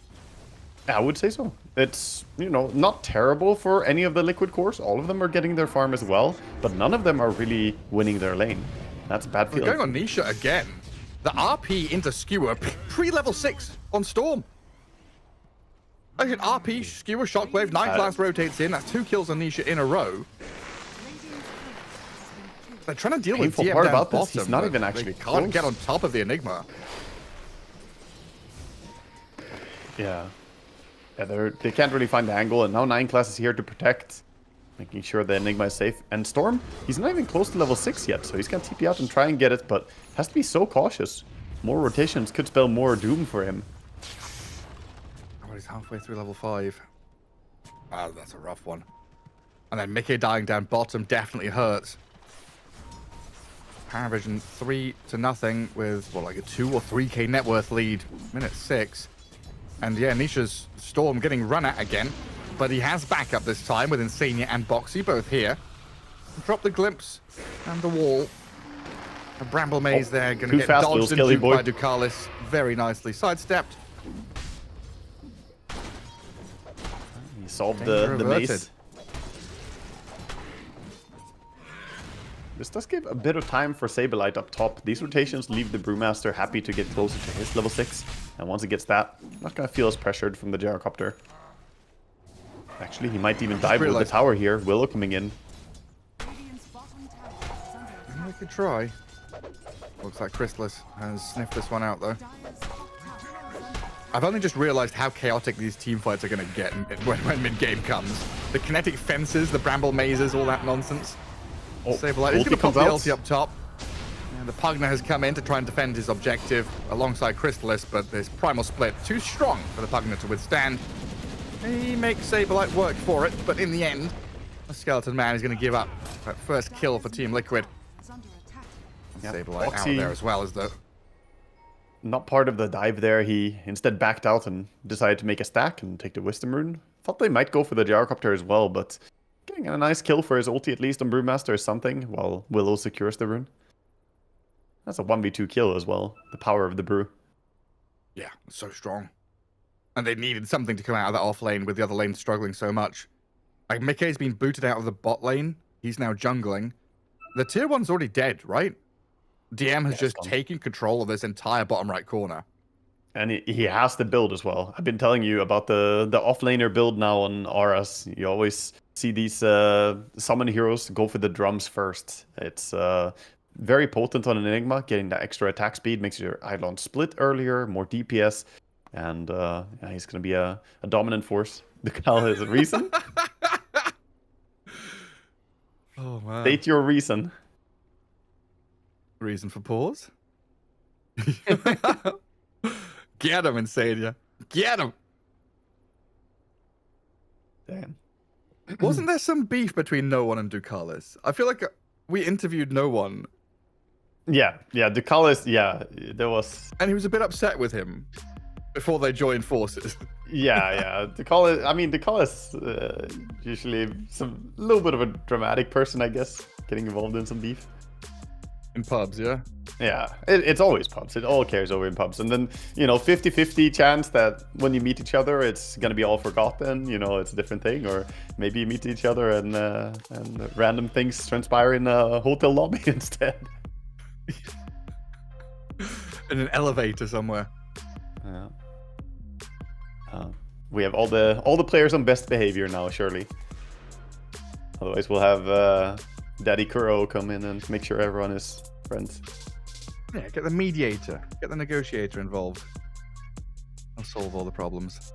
I would say so. It's, not terrible for any of the Liquid cores. All of them are getting their farm as well, but none of them are really winning their lane. That's a bad feeling. We're going on Nisha again. The RP into Skewer, pre-level 6 on Storm. I hit RP, Skewer, Shockwave, 9 Class rotates in. That's 2 kills on Nisha in a row. They're trying to deal with DM down about bottom. This. He's not even actually They can't get on top of the Enigma. Yeah, they can't really find the angle, and now 9 Class is here to protect, making sure the Enigma is safe. And Storm, he's not even close to level 6 yet, so he's gonna TP out and try and get it, but has to be so cautious. More rotations could spell more doom for him. He's halfway through level 5. Wow, that's a rough one. And then Mickey dying down bottom definitely hurts. Paravision 3-0 with, like a 2 or 3k net worth lead. Minute 6. And yeah, Nisha's Storm getting run at again. But he has backup this time with Insania and Boxy both here. Drop the glimpse and the wall. A Bramble Maze there, going to get dodged and duped by Ducalis. Very nicely sidestepped. Solved the maze. This does give a bit of time for Saberlight up top. These rotations leave the Brewmaster happy to get closer to his level 6. And once he gets that, not going to feel as pressured from the Gyrocopter. Actually, he might even dive with the tower here. Willow coming in. We could try. Looks like Chrysalis has sniffed this one out though. I've only just realized how chaotic these team fights are going to get when mid-game comes. The kinetic fences, the bramble mazes, all that nonsense. Saberlight is going to pop the ulti up top. And the Pugna has come in to try and defend his objective alongside Chrysalis, but this primal split too strong for the Pugna to withstand. He makes Saberlight work for it, but in the end, the Skeleton Man is going to give up that first kill for Team Liquid. Saberlight out there as well as the... Not part of the dive there. He instead backed out and decided to make a stack and take the Wisdom Rune. Thought they might go for the Gyrocopter as well, but getting a nice kill for his ulti at least on Brewmaster is something, while Willow secures the rune. That's a 1v2 kill as well. The power of the Brew. Yeah, so strong. And they needed something to come out of that off lane with the other lane struggling so much. Like, Mickey's been booted out of the bot lane. He's now jungling. the tier 1's already dead, right? DM has Yeah, just it's gone. taken control of this entire bottom right corner. And he has the build as well. I've been telling you about the offlaner build now on Auras. You always see these summon heroes go for the drums first. It's very potent on an Enigma. Getting that extra attack speed makes your Eidolon split earlier, more DPS. And yeah, he's going to be a dominant force. The Cal has a reason. Oh, man. State your reason. Reason for pause? Get him, Insania. Get him! Damn. Wasn't there some beef between No One and Ducalis? I feel like we interviewed No One. Yeah, Ducalis, yeah, there was... And he was a bit upset with him before they joined forces. Yeah. Ducalis, I mean, Ducalis, usually a little bit of a dramatic person, I guess, getting involved in some beef. In pubs, yeah? Yeah, it's always pubs. It all carries over in pubs. And then, 50-50 chance that when you meet each other, it's going to be all forgotten. It's a different thing. Or maybe you meet each other and random things transpire in a hotel lobby instead. In an elevator somewhere. Yeah. We have all the players on best behavior now, surely. Otherwise, we'll have Daddy Kuro come in and make sure everyone is friends. Yeah, get the mediator, get the negotiator involved. I'll solve all the problems.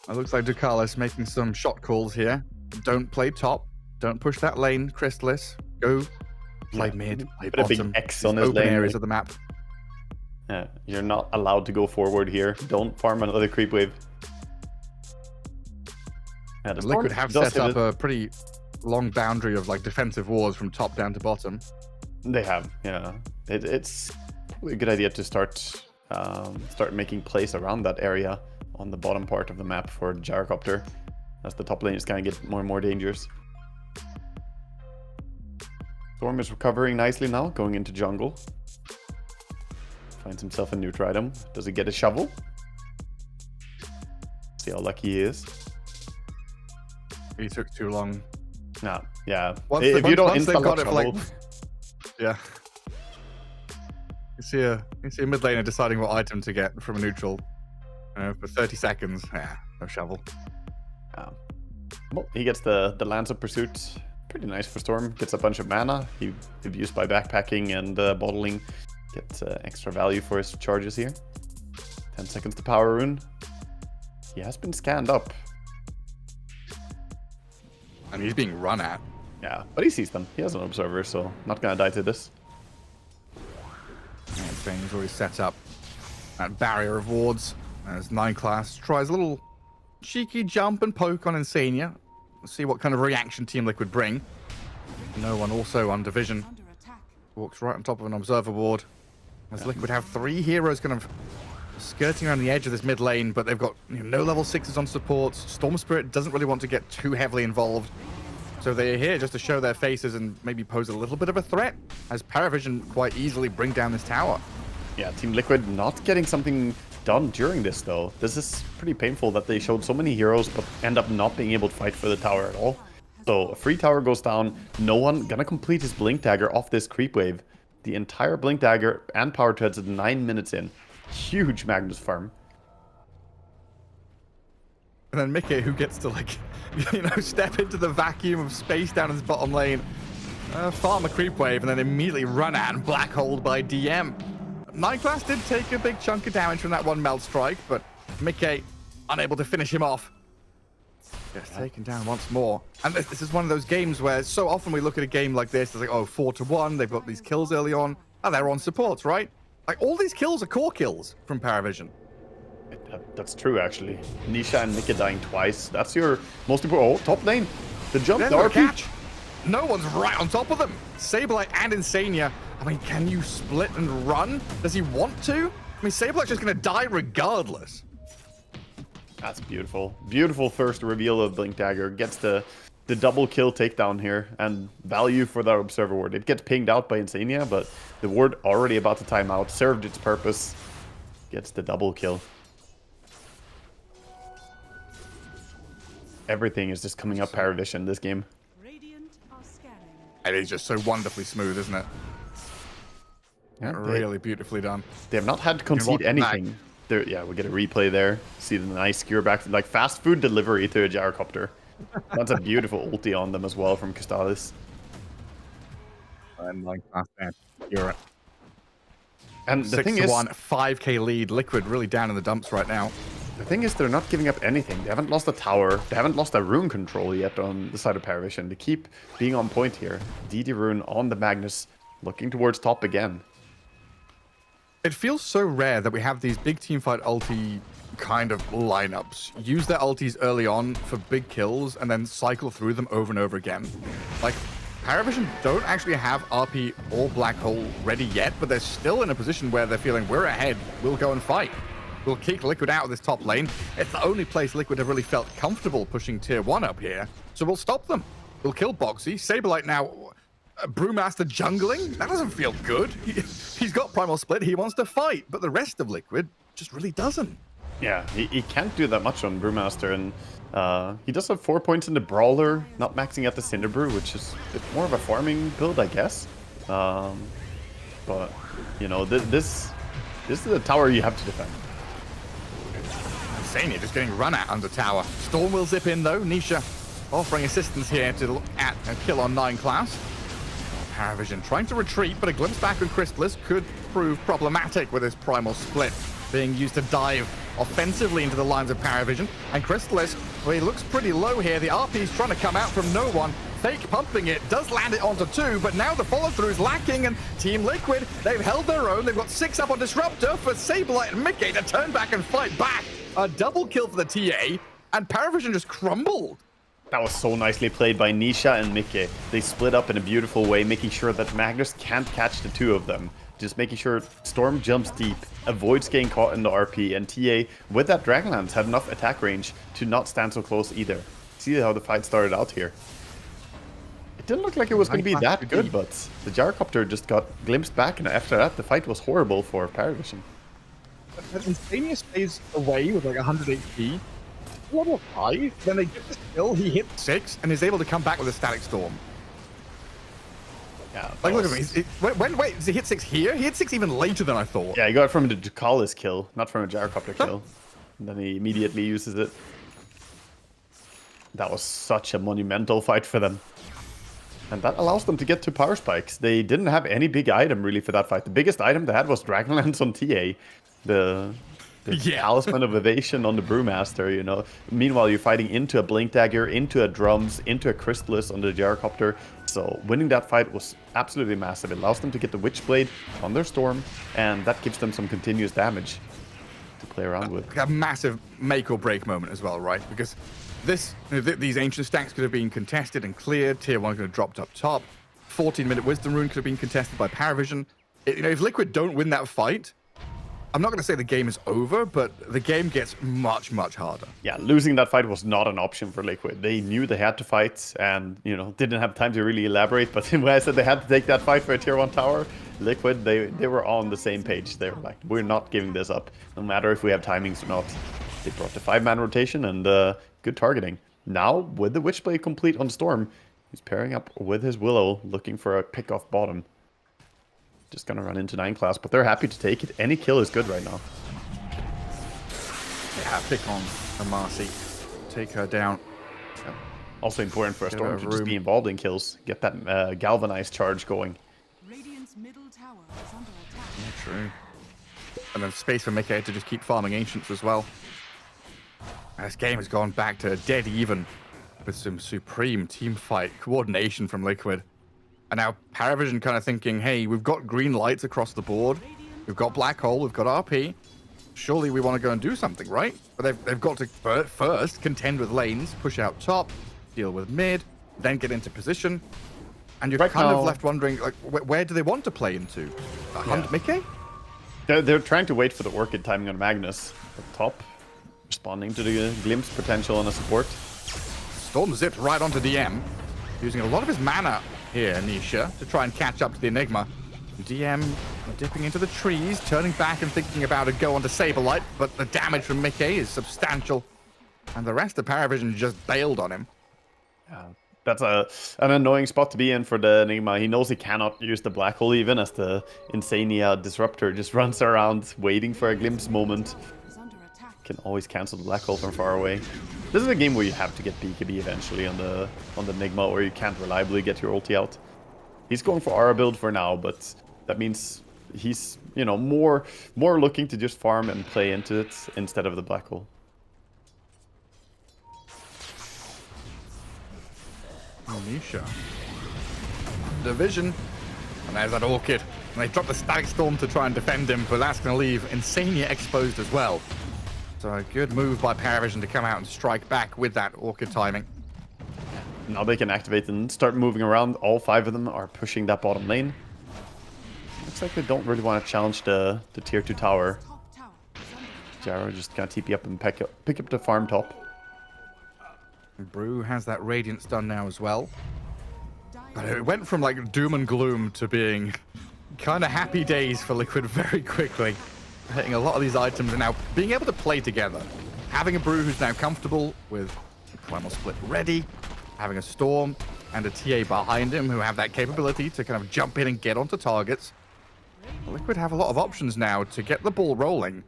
It looks like Ducalis making some shot calls here. Don't play top. Don't push that lane, Crystalis. Go play mid, play Put a bottom. big X on his open lane. areas of the map. Yeah, you're not allowed to go forward here. Don't farm another creep wave. Yeah, the Liquid Storm have does set hit up a pretty long boundary of defensive walls from top down to bottom. They have, yeah. It's probably a good idea to start making plays around that area on the bottom part of the map for Gyrocopter, as the top lane is going to get more and more dangerous. Storm is recovering nicely now, going into jungle. Finds himself a neutral item. Does he get a shovel? See how lucky he is. He took too long. Nah, yeah. Once If you don't they've install got a it for like, shovel, yeah. You see a mid laner deciding what item to get from a neutral. For 30 seconds. Yeah, no shovel. well, he gets the Lance of Pursuit. Pretty nice for Storm. Gets a bunch of mana. He abused by backpacking and bottling. Gets extra value for his charges here. 10 seconds to power rune. He has been scanned up. And he's being run at. Yeah, but he sees them. He has an observer, so not gonna die to this. He's already set up that barrier of wards as 9 class tries a little cheeky jump and poke on Insania. Let's see what kind of reaction Team Liquid bring. No One also on Division. Walks right on top of an observer ward. As Liquid have 3 heroes kind of skirting around the edge of this mid lane, but they've got no level 6s on supports. Storm Spirit doesn't really want to get too heavily involved. So they're here just to show their faces and maybe pose a little bit of a threat, as Paravision quite easily bring down this tower. Yeah, Team Liquid not getting something done during this, though. This is pretty painful that they showed so many heroes, but end up not being able to fight for the tower at all. So a free tower goes down. No One gonna complete his Blink Dagger off this creep wave. The entire Blink Dagger and Power Treads at 9 minutes in. Huge Magnus farm. And then Mickey, who gets to step into the vacuum of space down his bottom lane, farm a creep wave, and then immediately run out and black holed by DM. 9 class did take a big chunk of damage from that one melt strike, but Mickey unable to finish him off. Gets taken down once more. And this is one of those games where so often we look at a game like this, it's like, oh, 4-1, they've got these kills early on. Oh, they're on supports, right? Like, all these kills are core kills from Paravision. That's true, actually. Nisha and Mika dying twice. That's your most important... Oh, top lane. The jump, the RP. Catch. No One's right on top of them. Sableye and Insania. I mean, can you split and run? Does he want to? I mean, Sableye's just going to die regardless. That's beautiful. Beautiful first reveal of Blink Dagger. Gets the double kill takedown here. And value for that Observer Ward. It gets pinged out by Insania, but the ward already about to time out. Served its purpose. Gets the double kill. Everything is just coming up Paravision this game. It is just so wonderfully smooth, isn't it? Yeah, really beautifully done. They have not had to concede anything. Yeah, we get a replay there. See the nice skewer back, like fast food delivery to a gyrocopter. That's a beautiful ulti on them as well from Custalis. And like that, Europe. And the thing is, 6-1, 5k lead. Liquid really down in the dumps right now. The thing is, they're not giving up anything. They haven't lost a tower. They haven't lost a rune control yet on the side of Paravision. They keep being on point here. DD rune on the Magnus, looking towards top again. It feels so rare that we have these big teamfight ulti kind of lineups. Use their ultis early on for big kills and then cycle through them over and over again. Like, Paravision don't actually have RP or Black Hole ready yet, but they're still in a position where they're feeling we're ahead, we'll go and fight. We'll kick Liquid out of this top lane. It's the only place Liquid have really felt comfortable pushing tier 1 up here, so we'll stop them. We'll kill Boxy. Saberlight now, Brewmaster jungling? That doesn't feel good. He's got Primal Split, he wants to fight, but the rest of Liquid just really doesn't. Yeah, he can't do that much on Brewmaster, and he does have 4 points in the Brawler, not maxing out the Cinderbrew, which is a bit more of a farming build, I guess. But, you know, this is the tower you have to defend. Sania just getting run at under tower. Storm will zip in though. Nisha offering assistance here to look at a kill on 9 class. Paravision trying to retreat, but a glimpse back on Crystallis could prove problematic with his Primal Split being used to dive offensively into the lines of Paravision. And Crystallis, well, he looks pretty low here. The RP's trying to come out from no one. Fake pumping it, does land it onto 2, but now the follow-through is lacking, and Team Liquid, they've held their own. They've got 6 up on Disruptor for Saberlight and Mickey to turn back and fight back. A double kill for the TA, and Paravision just crumbled. That was so nicely played by Nisha and Mickey. They split up in a beautiful way, making sure that Magnus can't catch the 2 of them. Just making sure Storm jumps deep, avoids getting caught in the RP, and TA, with that Dragonlance, had enough attack range to not stand so close either. See how the fight started out here. It didn't look like it was going to be that good, but the Gyrocopter just got glimpsed back, and after that, the fight was horrible for Paravision. But Insania stays away with like 100 HP. Level 5, then they get this kill, he hits 6, and is able to come back with a Static Storm. Yeah, like, look at him. Wait, does he hit 6 here? He hit 6 even later than I thought. Yeah, he got it from the Ducalis kill, not from a Gyrocopter kill. And then he immediately uses it. That was such a monumental fight for them. And that allows them to get to power spikes. They didn't have any big item really for that fight. The biggest item they had was Dragonlance on TA. The Talisman of Evasion on the Brewmaster, you know. Meanwhile, you're fighting into a Blink Dagger, into a Drums, into a Crystallis on the Gyrocopter. So winning that fight was absolutely massive. It allows them to get the Witchblade on their Storm, and that gives them some continuous damage to play around with. A massive make or break moment as well, right? Because these ancient stacks could have been contested and cleared. Tier 1 could have dropped up top. 14-minute Wisdom Rune could have been contested by Paravision. You know, if Liquid don't win that fight, I'm not going to say the game is over, but the game gets much, much harder. Yeah, losing that fight was not an option for Liquid. They knew they had to fight and, you know, didn't have time to really elaborate. But when I said they had to take that fight for a tier 1 tower, Liquid, they were on the same page. They were like, we're not giving this up, no matter if we have timings or not. They brought the 5-man rotation and good targeting. Now, with the Witchblade complete on Storm, he's pairing up with his Willow, looking for a pick off bottom. Just gonna run into 9 class, but they're happy to take it. Any kill is good right now. Yeah, pick on Marcy. Take her down. Yeah. Also important for a Storm to just be involved in kills. Get that galvanized charge going. Radiant's middle tower is under attack. Yeah, true. And then space for Mickey to just keep farming Ancients as well. This game has gone back to dead even with some supreme team fight coordination from Liquid. And now Paravision kind of thinking, hey, we've got green lights across the board. We've got Black Hole, we've got RP. Surely we want to go and do something, right? But they've got to first contend with lanes, push out top, deal with mid, then get into position. And you're kind of left wondering, like, where do they want to play into? Hunt Mickey? They're trying to wait for the Orchid timing on Magnus at top. Responding to the glimpse potential on a support. Storm zipped right onto DM, using a lot of his mana here, Nisha, to try and catch up to the Enigma. DM dipping into the trees, turning back and thinking about a go onto Saberlight, but the damage from Mickey is substantial. And the rest of Paravision just bailed on him. That's an annoying spot to be in for the Enigma. He knows he cannot use the black hole even as the Insania Disruptor just runs around waiting for a glimpse moment. Can always cancel the black hole from far away. This is a game where you have to get BKB eventually on the Enigma, or you can't reliably get your ulti out. He's going for Aura build for now, but that means he's, you know, more looking to just farm and play into it instead of the black hole. Nisha. Division. And there's that Orchid. And they drop the Static Storm to try and defend him, but that's going to leave Insania exposed as well. So a good move by Paravision to come out and strike back with that Orchid timing. Now they can activate and start moving around. All 5 of them are pushing that bottom lane. Looks like they don't really want to challenge the tier 2 tower. Jaro just gonna TP up and pick up the farm top. Brew has that Radiant stun now as well. But it went from like doom and gloom to being kind of happy days for Liquid very quickly. Hitting a lot of these items and now being able to play together. Having a Brew who's now comfortable with Primal Split ready. Having a Storm and a TA behind him who have that capability to kind of jump in and get onto targets. Liquid have a lot of options now to get the ball rolling.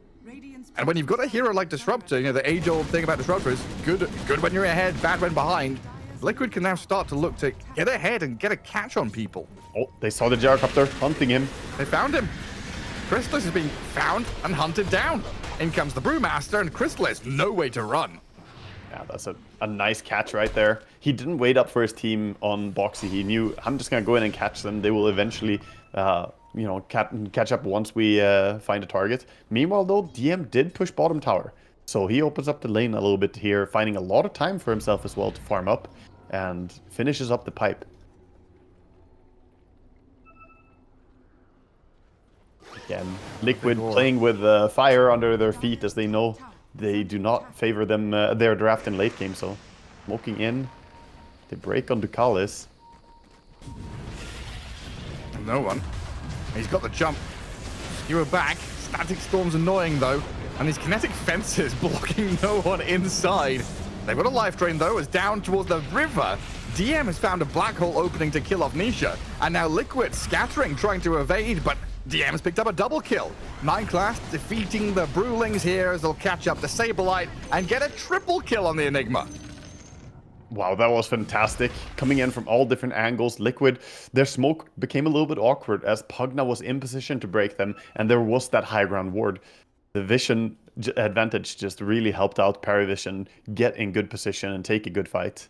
And when you've got a hero like Disruptor, you know, the age-old thing about Disruptor is good when you're ahead, bad when behind. Liquid can now start to look to get ahead and get a catch on people. Oh, they saw the Gyrocopter hunting him. They found him. Crystallis is being found and hunted down. In comes the Brewmaster, and Crystallis, no way to run. Yeah, that's a nice catch right there. He didn't wait up for his team on Boxy. He knew, I'm just going to go in and catch them. They will eventually, you know, catch up once we find a target. Meanwhile, though, DM did push bottom tower. So he opens up the lane a little bit here, finding a lot of time for himself as well to farm up, and finishes up the pipe. Again, Liquid playing with fire under their feet, as they know they do not favor them their draft in late game. So smoking in, they break on Ducalis. No one. He's got the jump. Skewer back. Static Storm's annoying though, and his kinetic fences blocking no one inside. They've got a life drain though, as down towards the river. DM has found a black hole opening to kill off Nisha, and now Liquid scattering, trying to evade, but DM has picked up a double kill. Mineclass defeating the Brewlings here as they'll catch up to Saberlight and get a triple kill on the Enigma. Wow, that was fantastic. Coming in from all different angles, Liquid, their smoke became a little bit awkward as Pugna was in position to break them, and there was that high ground ward. The vision advantage just really helped out Paravision get in good position and take a good fight.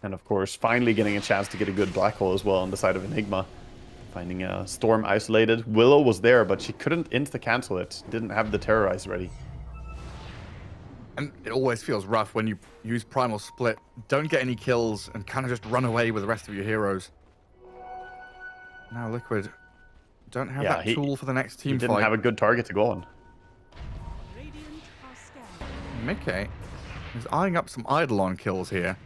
And of course, finally getting a chance to get a good black hole as well on the side of Enigma. Finding a Storm isolated. Willow was there, but she couldn't insta-cancel it. Didn't have the Terrorize ready. And it always feels rough when you use Primal Split, don't get any kills, and kind of just run away with the rest of your heroes. Now Liquid don't have that tool for the next team fight. He didn't have a good target to go on. Mickey is eyeing up some Eidolon kills here.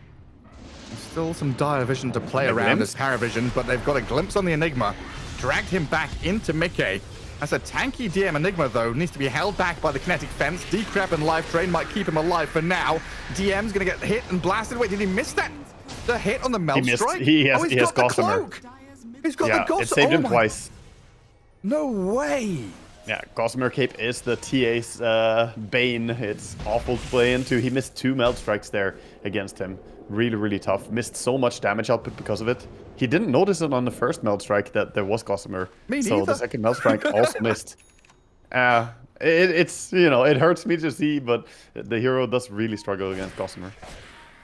There's still some dire vision to play around as Paravision, but they've got a glimpse on the Enigma. Dragged him back into Mickey. As a tanky DM Enigma, though, needs to be held back by the kinetic fence. Decrep and Life Drain might keep him alive for now. DM's going to get hit and blasted. Wait, did he miss that? The hit on the Melt Strike? He has got the Gossamer. cloak. He's got the Gossamer. It saved him twice. No way. Yeah, Gossamer Cape is the TA's bane. It's awful to play into. He missed 2 Melt Strikes there against him. Really, really tough. Missed so much damage output because of it. He didn't notice it on the first Melt Strike that there was Gossamer. Me so neither. The second Melt Strike also missed. It's, you know, it hurts me to see, but the hero does really struggle against Gossamer.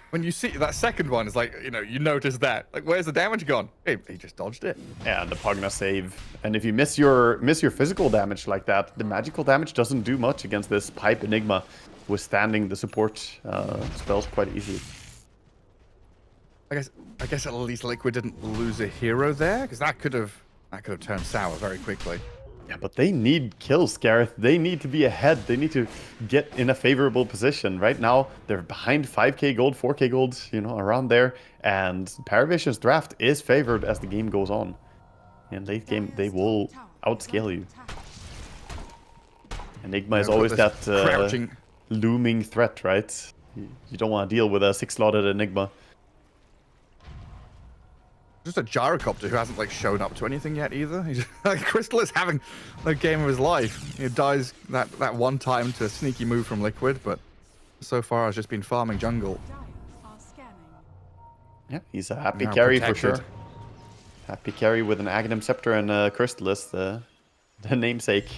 When you see that second one, it's like, you know, you notice that. Like, where's the damage gone? Hey, he just dodged it. Yeah, the Pugna save. And if you miss your physical damage like that, the magical damage doesn't do much against this Pipe Enigma, withstanding the support spells quite easily. I guess at least Liquid didn't lose a hero there, because that could have turned sour very quickly. Yeah, but they need kills, Gareth. They need to be ahead. They need to get in a favorable position. Right now, they're behind 5k gold, 4k gold, you know, around there. And Paravision's draft is favored as the game goes on. In late game, they will outscale you. Enigma is always that looming threat, right? You don't want to deal with a 6-slotted Enigma. Just a gyrocopter who hasn't like shown up to anything yet either. He's like, Crystal is having the game of his life. He dies that one time to a sneaky move from Liquid, but so far has just been farming jungle. Yeah, he's a happy Now carry for protected. sure. Happy carry with an Aghanim Scepter and a Crystallis, the namesake.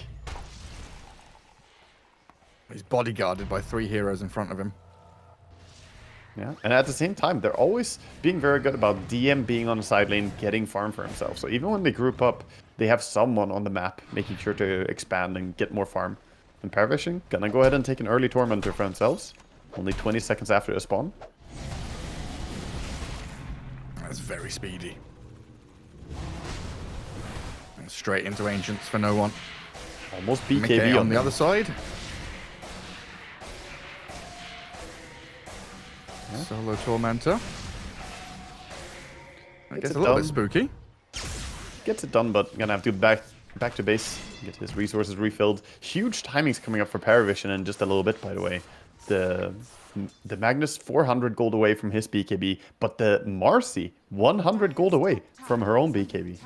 He's bodyguarded by 3 heroes in front of him. Yeah, and at the same time, they're always being very good about DM being on the side lane, getting farm for himself. So even when they group up, they have someone on the map making sure to expand and get more farm. And Paravision gonna go ahead and take an early Tormentor for themselves. Only 20 seconds after the spawn. That's very speedy. And straight into Ancients for no one. Almost BKB Mickey on the them. other side. Solo Tormentor. I guess a little bit spooky. Gets it done, but gonna have to back to base, get his resources refilled. Huge timings coming up for Paravision in just a little bit, by the way. The Magnus 400 gold away from his BKB, but the Marcy 100 gold away from her own BKB.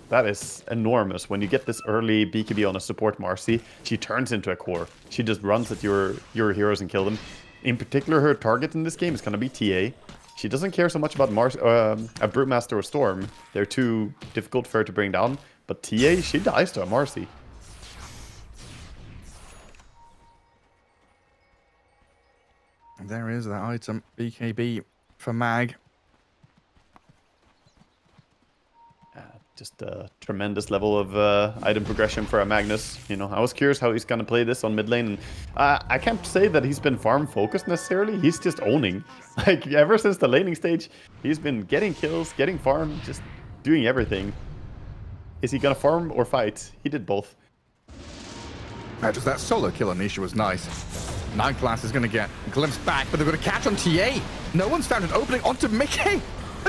That is enormous. When you get this early BKB on a support Marcy, she turns into a core. She just runs at your heroes and kill them. In particular, her target in this game is going to be TA. She doesn't care so much about a Brewmaster or Storm. They're too difficult for her to bring down. But TA, she dies to a Marcy. And there is that item, BKB for Mag. Just a tremendous level of item progression for a Magnus. You know, I was curious how he's going to play this on mid lane. And, I can't say that he's been farm focused necessarily. He's just owning. Like, ever since the laning stage, he's been getting kills, getting farm, just doing everything. Is he going to farm or fight? He did both. Just that solo kill on Nisha was nice. Nightglass is going to get a glimpse back, but they're going to catch on TA. No one's found an opening onto Mickey.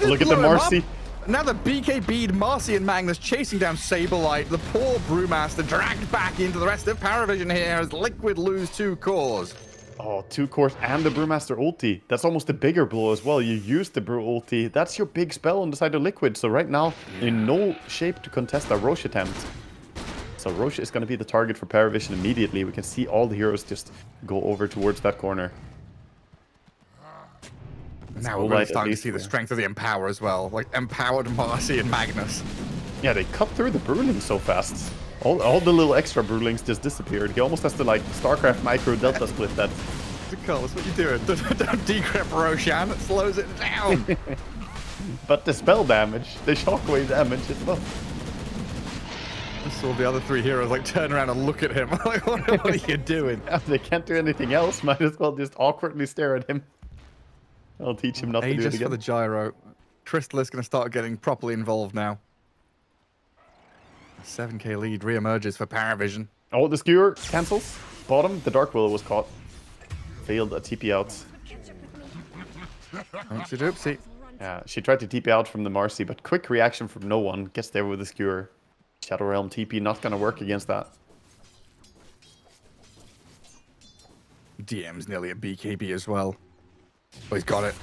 Look at the Marcy. Now the BKB'd Marcy and Magnus chasing down Saberlight. The poor Brewmaster dragged back into the rest of Paravision here as Liquid lose 2 cores. Oh, 2 cores and the Brewmaster ulti. That's almost a bigger blow as well. You use the Brew ulti. That's your big spell on the side of Liquid. So right now, in no shape to contest a Roche attempt. So Roche is going to be the target for Paravision immediately. We can see all the heroes just go over towards that corner. Now we're really starting to see the strength of the Empower as well. Like, empowered Marcy and Magnus. Yeah, they cut through the Brewlings so fast. All the little extra Brewlings just disappeared. He almost has to, like, StarCraft micro delta split that. Carlos, what are you doing? Don't decrypt Roshan. It slows it down. But the spell damage, the shockwave damage as well. I saw the other 3 heroes like turn around and look at him. Like, what are you doing? They can't do anything else. Might as well just awkwardly stare at him. I'll teach him not to do it Aegis again. for the gyro. Crystal is going to start getting properly involved now. A 7k lead re-emerges for Paravision. Oh, the skewer cancels. Bottom, the Dark Willow was caught. Failed a TP out. Oopsie doopsie. Yeah, she tried to TP out from the Marcy, but quick reaction from no one. Gets there with the skewer. Shadow Realm TP not going to work against that. DM's nearly a BKB as well. Oh, he's got it.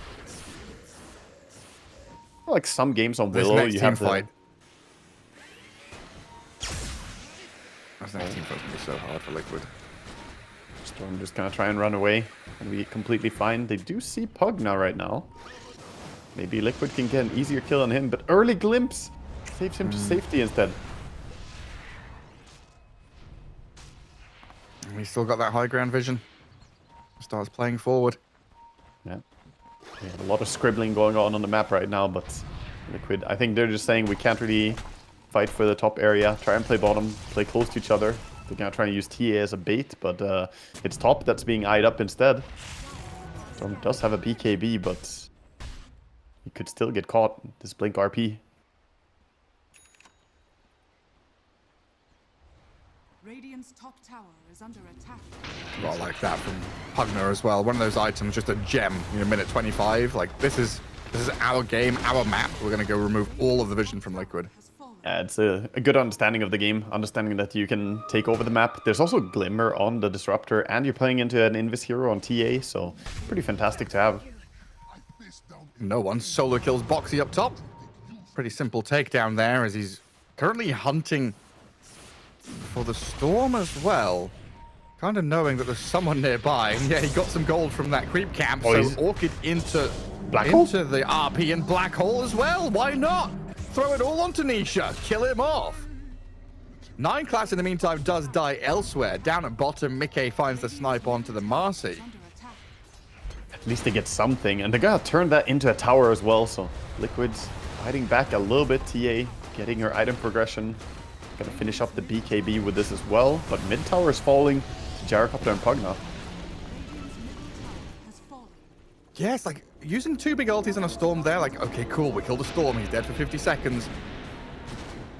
Like some games on This Willow, next you team have fight. This next team fight will be so hard for Liquid. Storm just gonna try and run away and be completely fine. They do see Pug now right now. Maybe Liquid can get an easier kill on him, but early glimpse saves him to safety instead. And he's still got that high ground vision. Starts playing forward. Yeah. We have a lot of scribbling going on the map right now, but Liquid, I think they're just saying we can't really fight for the top area. Try and play bottom, play close to each other. They're gonna try and use TA as a bait, but it's top that's being eyed up instead. Storm does have a BKB, but he could still get caught. This Blink RP. Radiant's top tower is under attack. Well, like that from Pugner as well. One of those items, just a gem, you know, minute 25. Like, this is our game, our map. We're going to go remove all of the vision from Liquid. It's a good understanding of the game, understanding that you can take over the map. There's also Glimmer on the Disruptor, and you're playing into an Invis hero on TA, so pretty fantastic to have. No one solo kills Boxy up top. Pretty simple takedown there as he's currently hunting for the Storm as well. Kind of knowing that there's someone nearby. And yeah, he got some gold from that creep camp, so Orchid into the RP and Black Hole as well. Why not? Throw it all onto Nisha. Kill him off. 9 class in the meantime does die elsewhere. Down at bottom, Mickey finds the snipe onto the Marcy. At least they get something, and they're gonna turn that into a tower as well, so Liquid's fighting back a little bit. TA getting her item progression. Gonna finish up the BKB with this as well, but mid tower is falling to Gyrocopter and Pugna. Yes, like using 2 big ultis on a Storm there, like, okay, cool, we killed a Storm, he's dead for 50 seconds.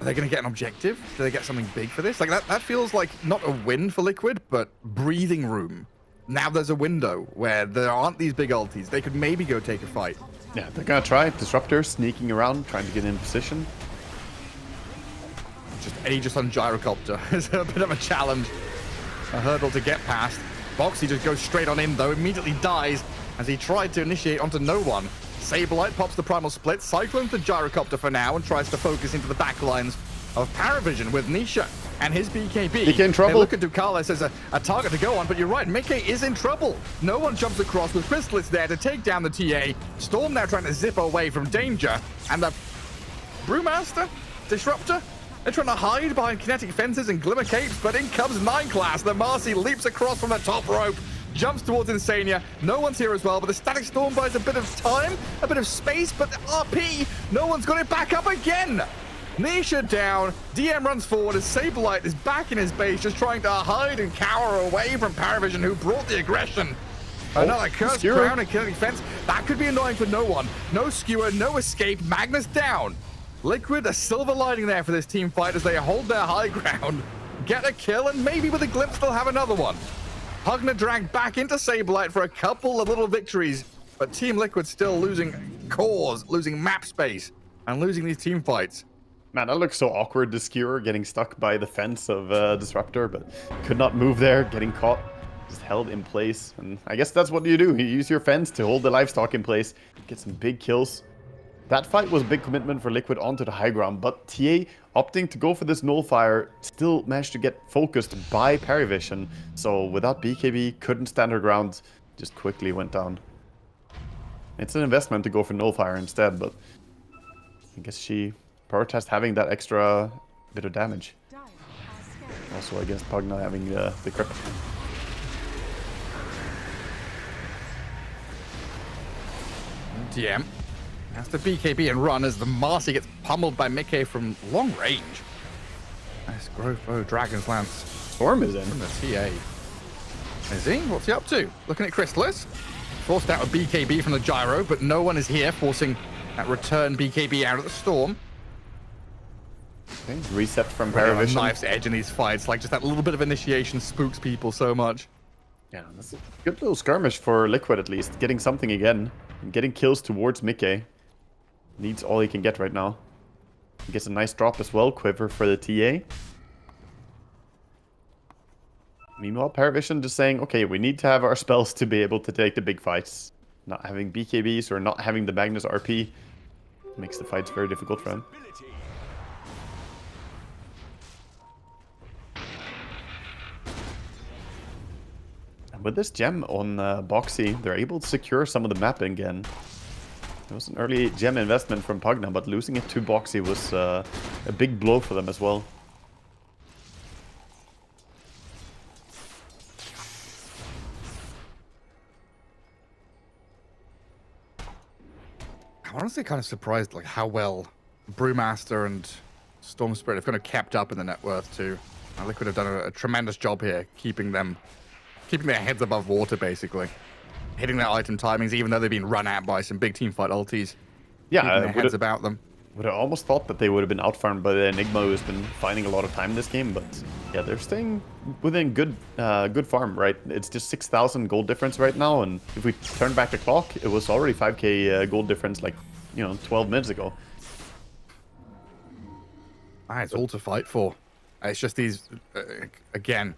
Are they going to get an objective? Do they get something big for this? Like, that feels like not a win for Liquid, but breathing room. Now there's a window where there aren't these big ultis. They could maybe go take a fight. Yeah, they're gonna try. Disruptor sneaking around, trying to get in position. Just Aegis on Gyrocopter is a bit of a challenge. A hurdle to get past. Boxy just goes straight on in, though, immediately dies as he tried to initiate onto no one. Saberlight pops the Primal Split, cyclones the Gyrocopter for now, and tries to focus into the backlines of Paravision with Nisha and his BKB. Mickey in trouble. They look at Ducalis as a target to go on, but you're right, Mickey is in trouble. No one jumps across with Crystallis there to take down the TA. Storm now trying to zip away from danger, and the Brewmaster? Disruptor? They're trying to hide behind kinetic fences and glimmer capes, but in comes 9 class. The Marcy leaps across from the top rope, jumps towards Insania. No one's here as well, but the Static Storm buys a bit of time, a bit of space, but the RP, no one's got it back up again. Nisha down, DM runs forward as Saberlight is back in his base, just trying to hide and cower away from Paravision, who brought the aggression. Another cursed crown and killing fence. That could be annoying for no one. No skewer, no escape. Magnus down. Liquid, a silver lining there for this team fight as they hold their high ground, get a kill, and maybe with a glimpse they'll have another one. Pugna dragged back into Saberlight for a couple of little victories, but Team Liquid still losing cores, losing map space, and losing these team fights. Man, that looks so awkward, the skewer getting stuck by the fence of Disruptor, but could not move there, getting caught, just held in place. And I guess that's what you do. You use your fence to hold the livestock in place, get some big kills. That fight was a big commitment for Liquid onto the high ground, but TA opting to go for this nullifier still managed to get focused by Paravision. So without BKB, couldn't stand her ground, just quickly went down. It's an investment to go for nullifier instead, but I guess she prioritized having that extra bit of damage. Also against Pugna having the crypt. DM has to BKB and run as the Marcy gets pummeled by Mickey from long range. Nice growth. Oh, Dragon's Lance. Storm is in. From the TA. Is he? What's he up to? Looking at Crystallis. Forced out a BKB from the Gyro, but no one is here, forcing that return BKB out of the Storm. Okay, reset from Paravision. Knife's edge in these fights, like just that little bit of initiation spooks people so much. Yeah, that's a good little skirmish for Liquid at least. Getting something again. And getting kills towards Mickey. Needs all he can get right now. He gets a nice drop as well. Quiver for the TA. Meanwhile, Paravision just saying, okay, we need to have our spells to be able to take the big fights. Not having BKBs or not having the Magnus RP makes the fights very difficult for him. And with this gem on Boxy, they're able to secure some of the map again. It was an early gem investment from Pugna, but losing it to Boxy was a big blow for them as well. I'm honestly kind of surprised like how well Brewmaster and Storm Spirit have kind of kept up in the net worth too. Liquid have done a tremendous job here, keeping their heads above water basically. Hitting their item timings, even though they've been run at by some big team fight ultis. Yeah, keeping their heads about them. Would have almost thought that they would have been outfarmed by the Enigma, who's been finding a lot of time in this game, but yeah, they're staying within good farm, right? It's just 6,000 gold difference right now, and if we turn back the clock, it was already 5k gold difference like, 12 minutes ago. It's all to fight for. It's just these, again,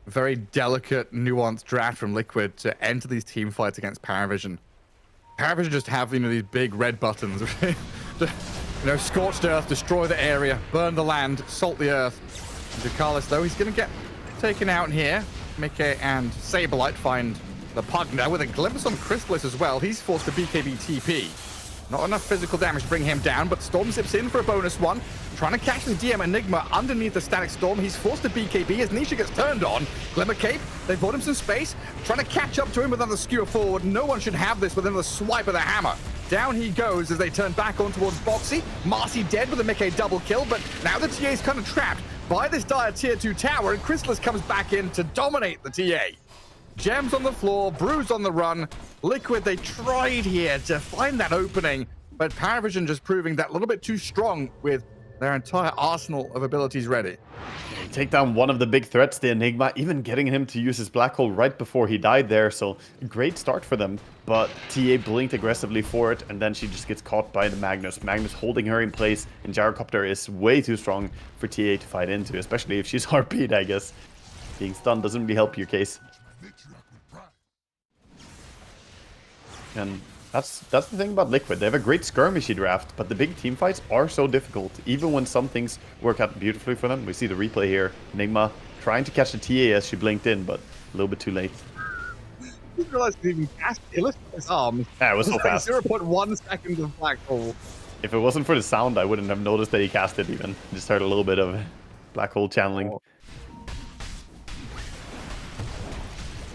very delicate, nuanced draft from Liquid to enter these team fights against Paravision. Paravision just have, these big red buttons. Scorched earth, destroy the area, burn the land, salt the earth. Ducalis, though, he's going to get taken out here. Mickey and Saberlight find the Pugna with a glimpse on Chrysalis as well. He's forced to BKB TP. Not enough physical damage to bring him down, but Storm zips in for a bonus one. Trying to catch the DM Enigma underneath the Static Storm. He's forced to BKB as Nisha gets turned on. Glimmer Cape, they bought him some space. Trying to catch up to him with another skewer forward. No one should have this with another swipe of the hammer. Down he goes as they turn back on towards Boxy. Marcy dead with a Mickey double kill, but now the TA is kind of trapped by this dire tier 2 tower, and Chrysalis comes back in to dominate the TA. Gems on the floor, Bruise on the run. Liquid, they tried here to find that opening, but Paravision just proving that a little bit too strong with their entire arsenal of abilities ready. Take down one of the big threats, the Enigma, even getting him to use his black hole right before he died there, so great start for them. But TA blinked aggressively for it, and then she just gets caught by the Magnus. Magnus holding her in place, and Gyrocopter is way too strong for TA to fight into, especially if she's RP'd, I guess. Being stunned doesn't really help your case. And that's the thing about Liquid. They have a great skirmishy draft, but the big team fights are so difficult, even when some things work out beautifully for them. We see the replay here. Enigma trying to catch the TA as she blinked in, but a little bit too late. I didn't realize he even cast his arm. Yeah, it was so fast. 0.1 seconds of black hole. If it wasn't for the sound, I wouldn't have noticed that he cast it even. Just heard a little bit of black hole channeling.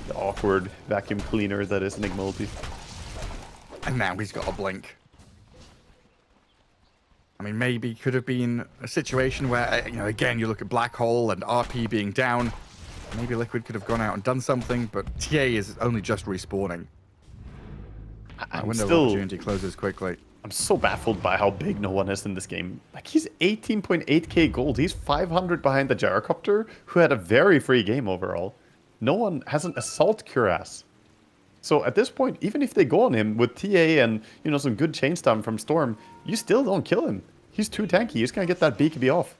The awkward vacuum cleaner that is Enigma ulti. And now he's got a blink. I mean, maybe could have been a situation where, again, you look at Black Hole and RP being down. Maybe Liquid could have gone out and done something, but TA is only just respawning. Window of opportunity closes quickly. I'm so baffled by how big no one is in this game. Like, he's 18.8k gold. He's 500 behind the Gyrocopter, who had a very free game overall. No one has an assault cuirass. So at this point, even if they go on him with TA and, some good chain stun from Storm, you still don't kill him. He's too tanky. He's going to get that BKB off.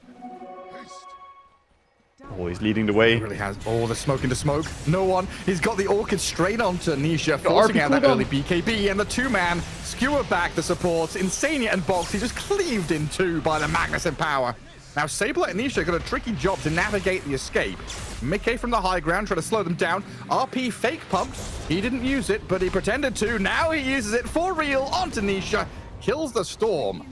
Oh, he's leading the way. He really has. Oh, the smoke into smoke. No one. He's got the Orchid straight onto Nisha, forcing out that early BKB, and the two-man skewer back the supports. Insania and Box, he just cleaved in two by the Magnus in power. Now, Saberlight and Nisha got a tricky job to navigate the escape. Mickey from the high ground trying to slow them down. RP fake pumped. He didn't use it, but he pretended to. Now he uses it for real onto Nisha. Kills the Storm.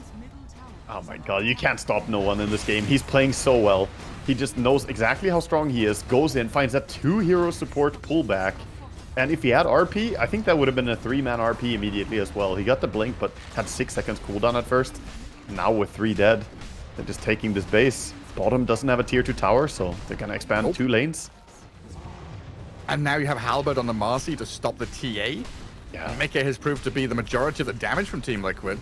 Oh my god, you can't stop no one in this game. He's playing so well. He just knows exactly how strong he is, goes in, finds that 2-hero support pullback. And if he had RP, I think that would have been a 3-man RP immediately as well. He got the blink, but had 6 seconds cooldown at first. Now with 3 dead, they're just taking this base. Bottom doesn't have a tier 2 tower, so they're gonna expand 2 lanes. And now you have Halberd on the Marcy to stop the TA. Yeah. Mickey has proved to be the majority of the damage from Team Liquid.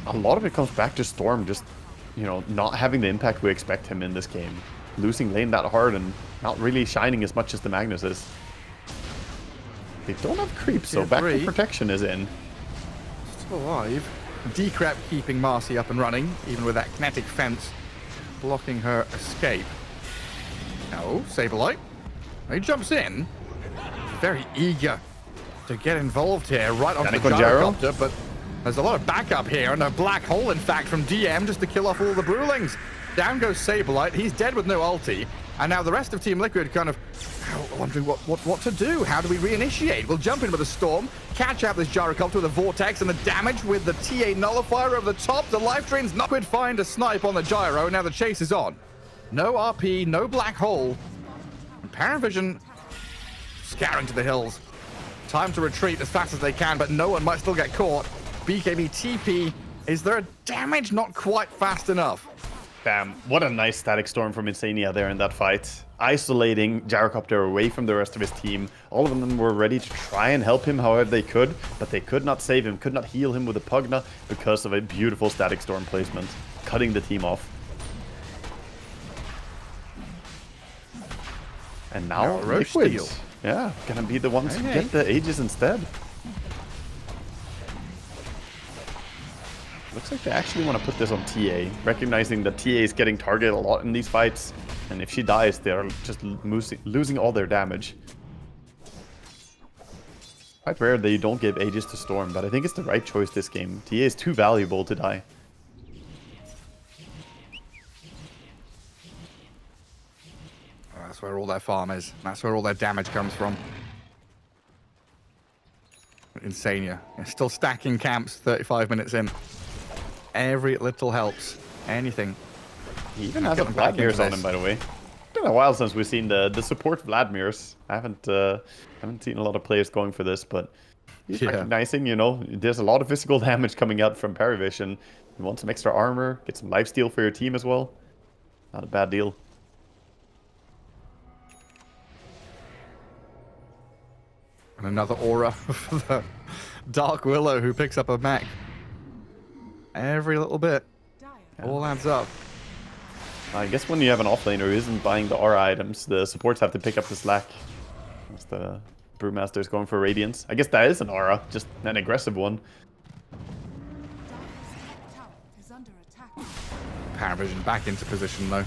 A lot of it comes back to Storm just, not having the impact we expect him in this game. Losing lane that hard and not really shining as much as the Magnus is. They don't have creeps, so backup protection is in. Still alive. Decrep keeping Marcy up and running, even with that kinetic fence blocking her escape. Oh, Saberlight. He jumps in. Very eager to get involved here, right onto the Gyrocopter, but there's a lot of backup here, and a black hole, in fact, from DM just to kill off all the Brewlings. Down goes Saberlight. He's dead with no ulti. And now the rest of Team Liquid kind of wondering what to do. How do we reinitiate? We'll jump in with a Storm, catch out this Gyrocopter with a Vortex, and the damage with the TA Nullifier over the top. The life drain's not good. Find a snipe on the Gyro. Now the chase is on. No RP, no black hole. And Paravision scouring to the hills. Time to retreat as fast as they can, but no one might still get caught. BKB TP. Is there a damage? Not quite fast enough. Bam. What a nice static storm from Insania there in that fight. Isolating Gyrocopter away from the rest of his team. All of them were ready to try and help him however they could, but they could not save him, could not heal him with a Pugna because of a beautiful static storm placement, cutting the team off. And now Liquid. Yeah, gonna be the ones who get the Aegis instead. Looks like they actually want to put this on TA, recognizing that TA is getting targeted a lot in these fights, and if she dies, they're just losing all their damage. Quite rare that you don't give Aegis to Storm, but I think it's the right choice this game. TA is too valuable to die. That's where all their farm is. That's where all their damage comes from. Insania. Still stacking camps 35 minutes in. Every little helps. Anything. He even has a Vladmir's on him, by the way. It's been a while since we've seen the support Vladmir's. I haven't seen a lot of players going for this, but he's recognizing, you know, there's a lot of physical damage coming out from Paravision. You want some extra armor, get some lifesteal for your team as well. Not a bad deal. And another aura for the Dark Willow who picks up a mech. Every little bit. All adds up. I guess when you have an offlaner who isn't buying the aura items, the supports have to pick up the slack. As the Brewmaster's going for Radiance. I guess that is an aura, just an aggressive one. Paravision back into position though.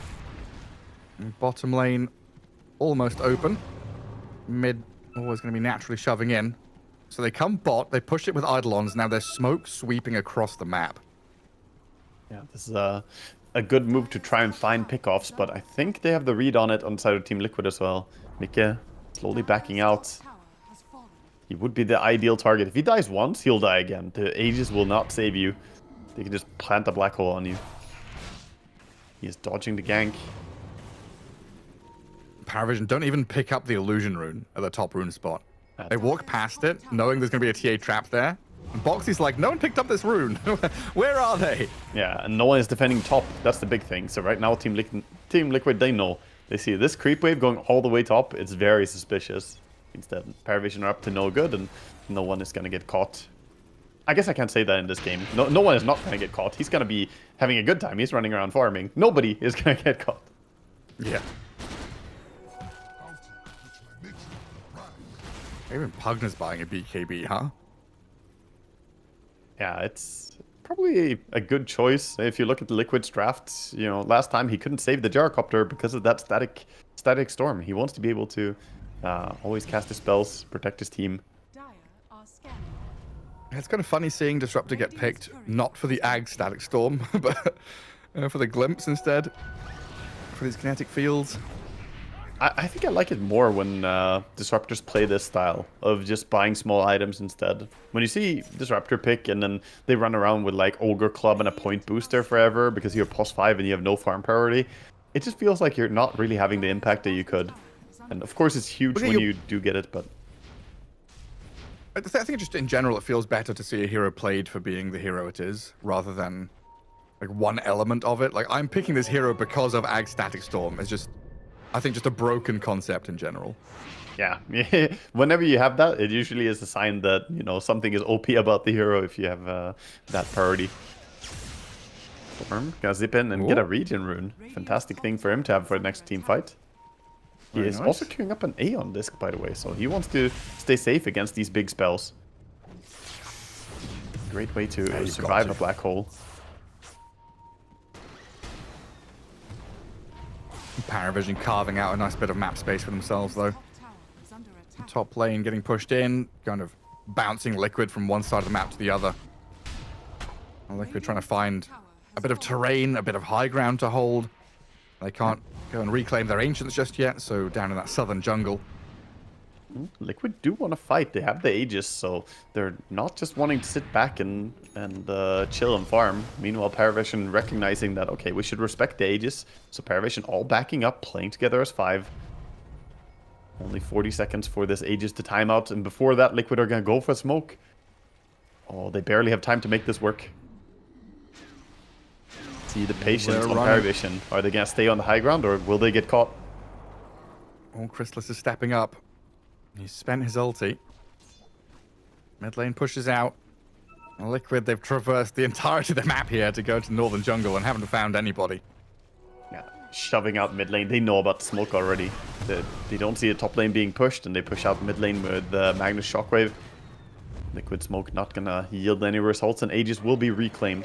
Bottom lane almost open. Mid always going to be naturally shoving in. So they come bot, they push it with Eidolons, now there's smoke sweeping across the map. Yeah, this is a good move to try and find pickoffs, but I think they have the read on it on the side of Team Liquid as well. Mike slowly backing out. He would be the ideal target. If he dies once, he'll die again. The Aegis will not save you. They can just plant a black hole on you. He is dodging the gank. Paravision don't even pick up the illusion rune at the top rune spot. They walk past it, knowing there's going to be a TA trap there. And Boxy's like, no one picked up this rune. Where are they? Yeah, and no one is defending top. That's the big thing. So right now, Team Liquid, they know. They see this creep wave going all the way top. It's very suspicious. Instead, Paravision are up to no good, and no one is going to get caught. I guess I can't say that in this game. No one is not going to get caught. He's going to be having a good time. He's running around farming. Nobody is going to get caught. Yeah. Even Pugner's buying a BKB, huh? Yeah, it's probably a good choice. If you look at the Liquid's drafts, you know, last time he couldn't save the Gyrocopter because of that static storm. He wants to be able to always cast his spells, protect his team. It's kind of funny seeing Disruptor get picked, not for the Ag static storm, but for the Glimpse instead, for these kinetic fields. I think I like it more when Disruptors play this style of just buying small items instead. When you see Disruptor pick and then they run around with like Ogre Club and a point booster forever because you're +5 and you have no farm priority, it just feels like you're not really having the impact that you could. And of course it's huge when you do get it, but... I think just in general it feels better to see a hero played for being the hero it is, rather than like one element of it. Like, I'm picking this hero because of Ag Static Storm. It's just... I think just a broken concept in general. Yeah, whenever you have that, it usually is a sign that, you know, something is OP about the hero if you have that priority. Storm, gonna zip in and get a regen rune. Fantastic thing for him to have for the next team fight. He is also queuing up an Aeon disc, by the way, so he wants to stay safe against these big spells. Great way to survive a black hole. Paravision carving out a nice bit of map space for themselves, though. Top lane getting pushed in, kind of bouncing Liquid from one side of the map to the other. Liquid trying to find a bit of terrain, a bit of high ground to hold. They can't go and reclaim their Ancients just yet, so down in that southern jungle. Liquid do want to fight. They have the Aegis, so they're not just wanting to sit back and chill and farm. Meanwhile, Paravision recognizing that, okay, we should respect the Aegis. So Paravision all backing up, playing together as 5. Only 40 seconds for this Aegis to time out, and before that, Liquid are going to go for smoke. Oh, they barely have time to make this work. See the patience on Paravision. Are they going to stay on the high ground, or will they get caught? Oh, Chrysalis is stepping up. He's spent his ulti. Mid lane pushes out. Liquid, they've traversed the entirety of the map here to go to Northern Jungle and haven't found anybody. Yeah, shoving out mid lane. They know about the smoke already. They don't see a top lane being pushed, and they push out mid lane with Magnus Shockwave. Liquid smoke not gonna yield any results, and Aegis will be reclaimed.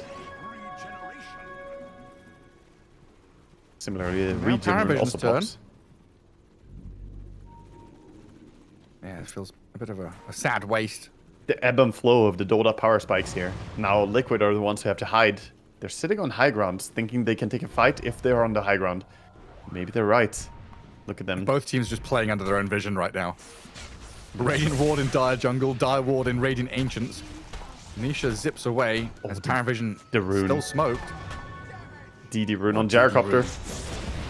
Similarly, Now Regeneron Paravision's also turn. pops. Yeah, it feels a bit of a sad waste. The ebb and flow of the Dota power spikes here. Now Liquid are the ones who have to hide. They're sitting on high ground, thinking they can take a fight if they're on the high ground. Maybe they're right. Look at them. Both teams just playing under their own vision right now. Radiant Ward in Dire Jungle, Dire Ward in Radiant Ancients. Nisha zips away as Paravision the rune. still smoked. DD rune on Gyrocopter.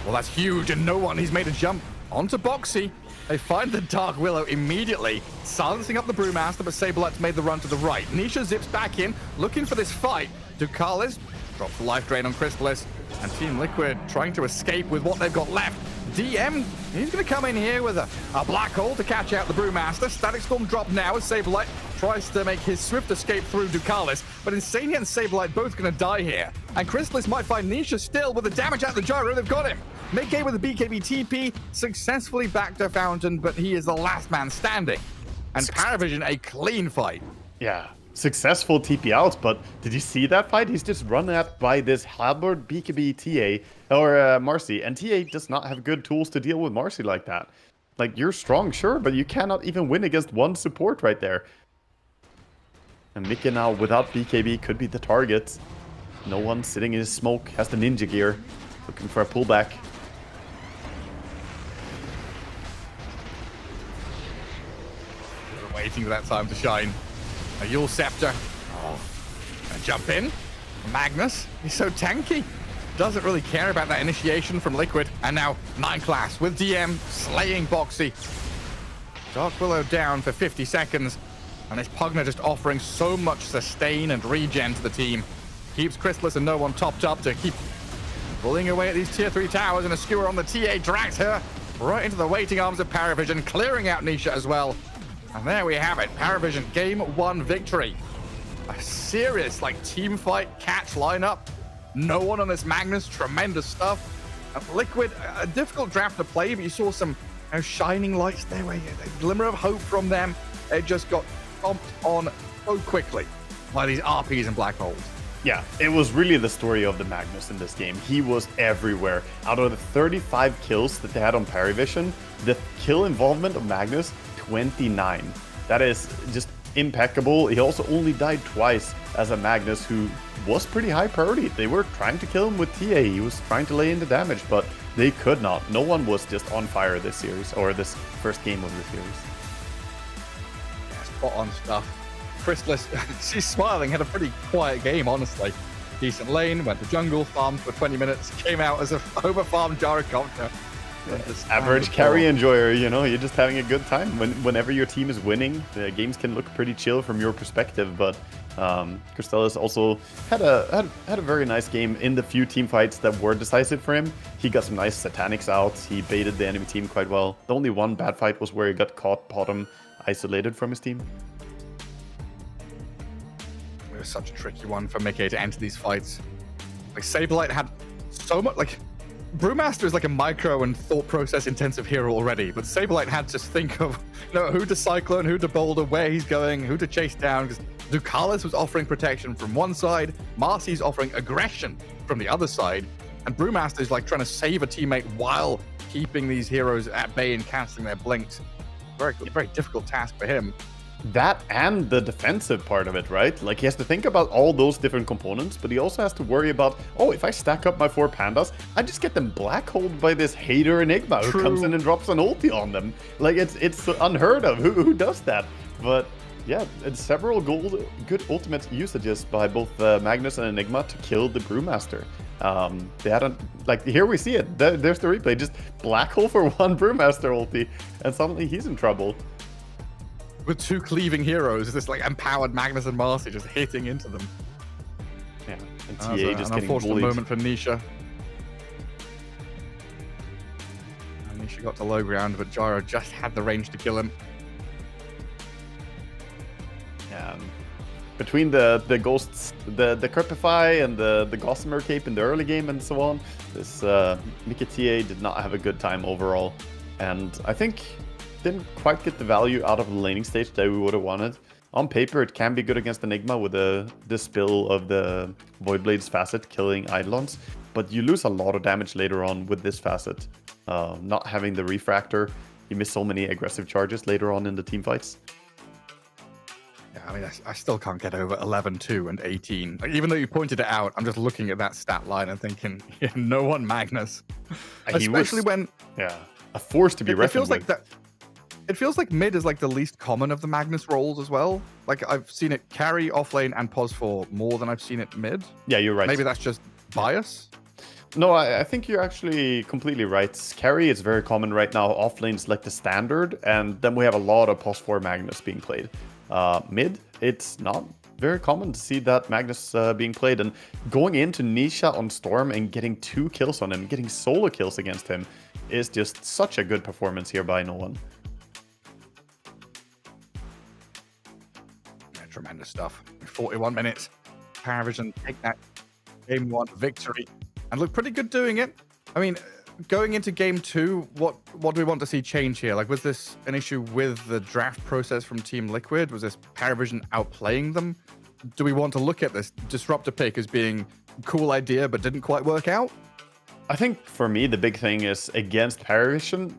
Well, that's huge, and no one. He's made a jump onto Boxy. They find the Dark Willow immediately, silencing up the Brewmaster, but Saberlight's made the run to the right. Nisha zips back in, looking for this fight. Ducalis drops the life drain on Chrysalis, and Team Liquid trying to escape with what they've got left. DM, he's going to come in here with a black hole to catch out the Brewmaster. Static Storm drop now as Saberlight tries to make his swift escape through Ducalis, but Insania and Saberlight both going to die here. And Chrysalis might find Nisha still with the damage out the gyro. They've got him. Mid-game with the BKB TP, successfully back to Fountain, but he is the last man standing. And Paravision, a clean fight. Yeah, successful TP out, but did you see that fight? He's just run at by this Halberd BKB TA, or Marcy, and TA does not have good tools to deal with Marcy like that. Like, you're strong, sure, but you cannot even win against one support right there. And Mika now, without BKB, could be the target. No one sitting in his smoke, has the ninja gear, looking for a pullback. Waiting for that time to shine. A Yule Scepter. Oh. Gonna jump in. Magnus, he's so tanky. Doesn't really care about that initiation from Liquid. And now 9 class with DM slaying Boxy. Dark Willow down for 50 seconds. And this Pugna just offering so much sustain and regen to the team. Keeps Chrysalis and no one topped up to keep pulling away at these tier 3 towers, and a skewer on the TA drags her right into the waiting arms of Paravision, clearing out Nisha as well. And there we have it, Paravision game 1 victory. A serious team fight catch lineup. No one on this Magnus, tremendous stuff. And Liquid, a difficult draft to play, but you saw some shining lights there, where a glimmer of hope from them. It just got stomped on so quickly by these RPs and black holes. Yeah, it was really the story of the Magnus in this game. He was everywhere. Out of the 35 kills that they had on Paravision, the kill involvement of Magnus, 29. That is just impeccable. He also only died twice as a Magnus who was pretty high priority. They were trying to kill him with TA. He was trying to lay in the damage, but they could not. No one was just on fire this series, or this first game of the series. Yeah, spot on stuff. Chrysalis, she's smiling, had a pretty quiet game, honestly. Decent lane, went to jungle, farmed for 20 minutes, came out as a over-farmed Gyrocopter. Average carry enjoyer, you know, you're just having a good time. Whenever your team is winning, the games can look pretty chill from your perspective, but Chrysalis also had a very nice game in the few team fights that were decisive for him. He got some nice Satanics out, he baited the enemy team quite well. The only one bad fight was where he got caught bottom, isolated from his team. It was such a tricky one for Mickey to enter these fights. Saberlight had so much, Brewmaster is a micro and thought process intensive hero already, but Saberlight had to think of who to cyclone, who to boulder, where he's going, who to chase down, because Ducalis was offering protection from one side, Marcy's offering aggression from the other side, and Brewmaster is trying to save a teammate while keeping these heroes at bay and canceling their blinks. Very difficult task for him. That and the defensive part of it, right? He has to think about all those different components, but he also has to worry about, oh, if I stack up my 4 pandas, I just get them black holed by this hater Enigma who comes in and drops an ulti on them. It's unheard of. Who does that? But yeah, it's several good ultimate usages by both Magnus and Enigma to kill the Brewmaster. They hadn't, here we see it. There's the replay. Just black hole for one Brewmaster ulti, and suddenly he's in trouble. With 2 cleaving heroes, this empowered Magnus and Marcy just hitting into them. Yeah, and TA just getting bullied. Unfortunate moment for Nisha. And Nisha got to low ground, but Gyro just had the range to kill him. Yeah, between the ghosts, the Crepify and the Gossamer Cape in the early game and so on, this Mika TA did not have a good time overall, and I think didn't quite get the value out of the laning stage that we would have wanted. On paper, it can be good against Enigma with the spill of the Voidblade's facet killing Eidolons, but you lose a lot of damage later on with this facet. Not having the refractor, you miss so many aggressive charges later on in the team fights. Yeah, I mean, I still can't get over 11-2 and 18. Like, even though you pointed it out, I'm just looking at that stat line and thinking, yeah, no one Magnus. Especially when... Yeah, a force to be reckoned It feels with. like that. It feels like mid is like the least common of the Magnus roles as well. Like I've seen it carry, offlane, and pos for more than I've seen it mid. Yeah, you're right. Maybe that's just bias. No, I think you're actually completely right. Carry is very common right now. Offlane is like the standard, and then we have a lot of pos 4 Magnus being played. Mid, it's not very common to see that Magnus being played, and going into Nisha on Storm and getting 2 kills on him, getting solo kills against him, is just such a good performance here by Nolan. Tremendous stuff. 41 minutes. Paravision take that game 1 victory and look pretty good doing it. I mean, going into game 2, what do we want to see change here? Like, was this an issue with the draft process from Team Liquid? Was this Paravision outplaying them? Do we want to look at this disruptor pick as being a cool idea but didn't quite work out? I think for me, the big thing is against Paravision,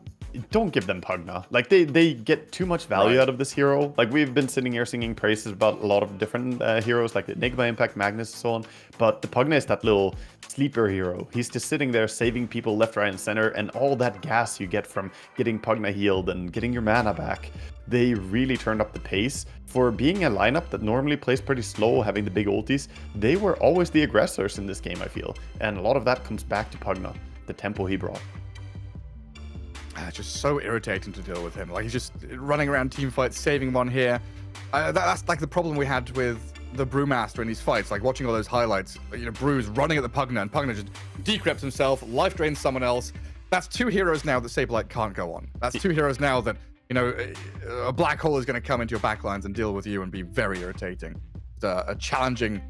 don't give them Pugna. Like, they get too much value out of this hero. Like, we've been sitting here singing praises about a lot of different heroes, like the Enigma, Impact, Magnus, and so on. But the Pugna is that little sleeper hero. He's just sitting there saving people left, right, and center, and all that gas you get from getting Pugna healed and getting your mana back. They really turned up the pace. For being a lineup that normally plays pretty slow, having the big ultis, they were always the aggressors in this game, I feel. And a lot of that comes back to Pugna, the tempo he brought. Just so irritating to deal with him. Like, he's just running around team fights, saving one here. That's like the problem we had with the Brewmaster in these fights. Like, watching all those highlights, you know, Brew's running at the Pugna, and Pugna just decrypts himself, life drains someone else. That's 2 heroes now that Saberlight can't go on. That's 2 heroes now that, you know, a black hole is going to come into your backlines and deal with you and be very irritating. It's a challenging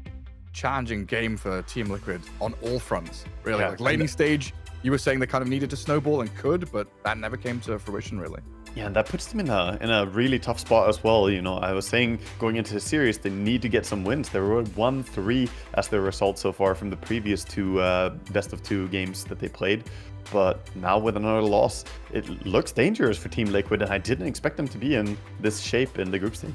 game for Team Liquid on all fronts, really. Yeah, like, laning stage, you were saying they kind of needed to snowball and could, but that never came to fruition, really. Yeah, and that puts them in a really tough spot as well. You know, I was saying going into the series, they need to get some wins. They were 1-3 as their result so far from the previous 2 best of 2 games that they played. But now with another loss, it looks dangerous for Team Liquid, and I didn't expect them to be in this shape in the group stage.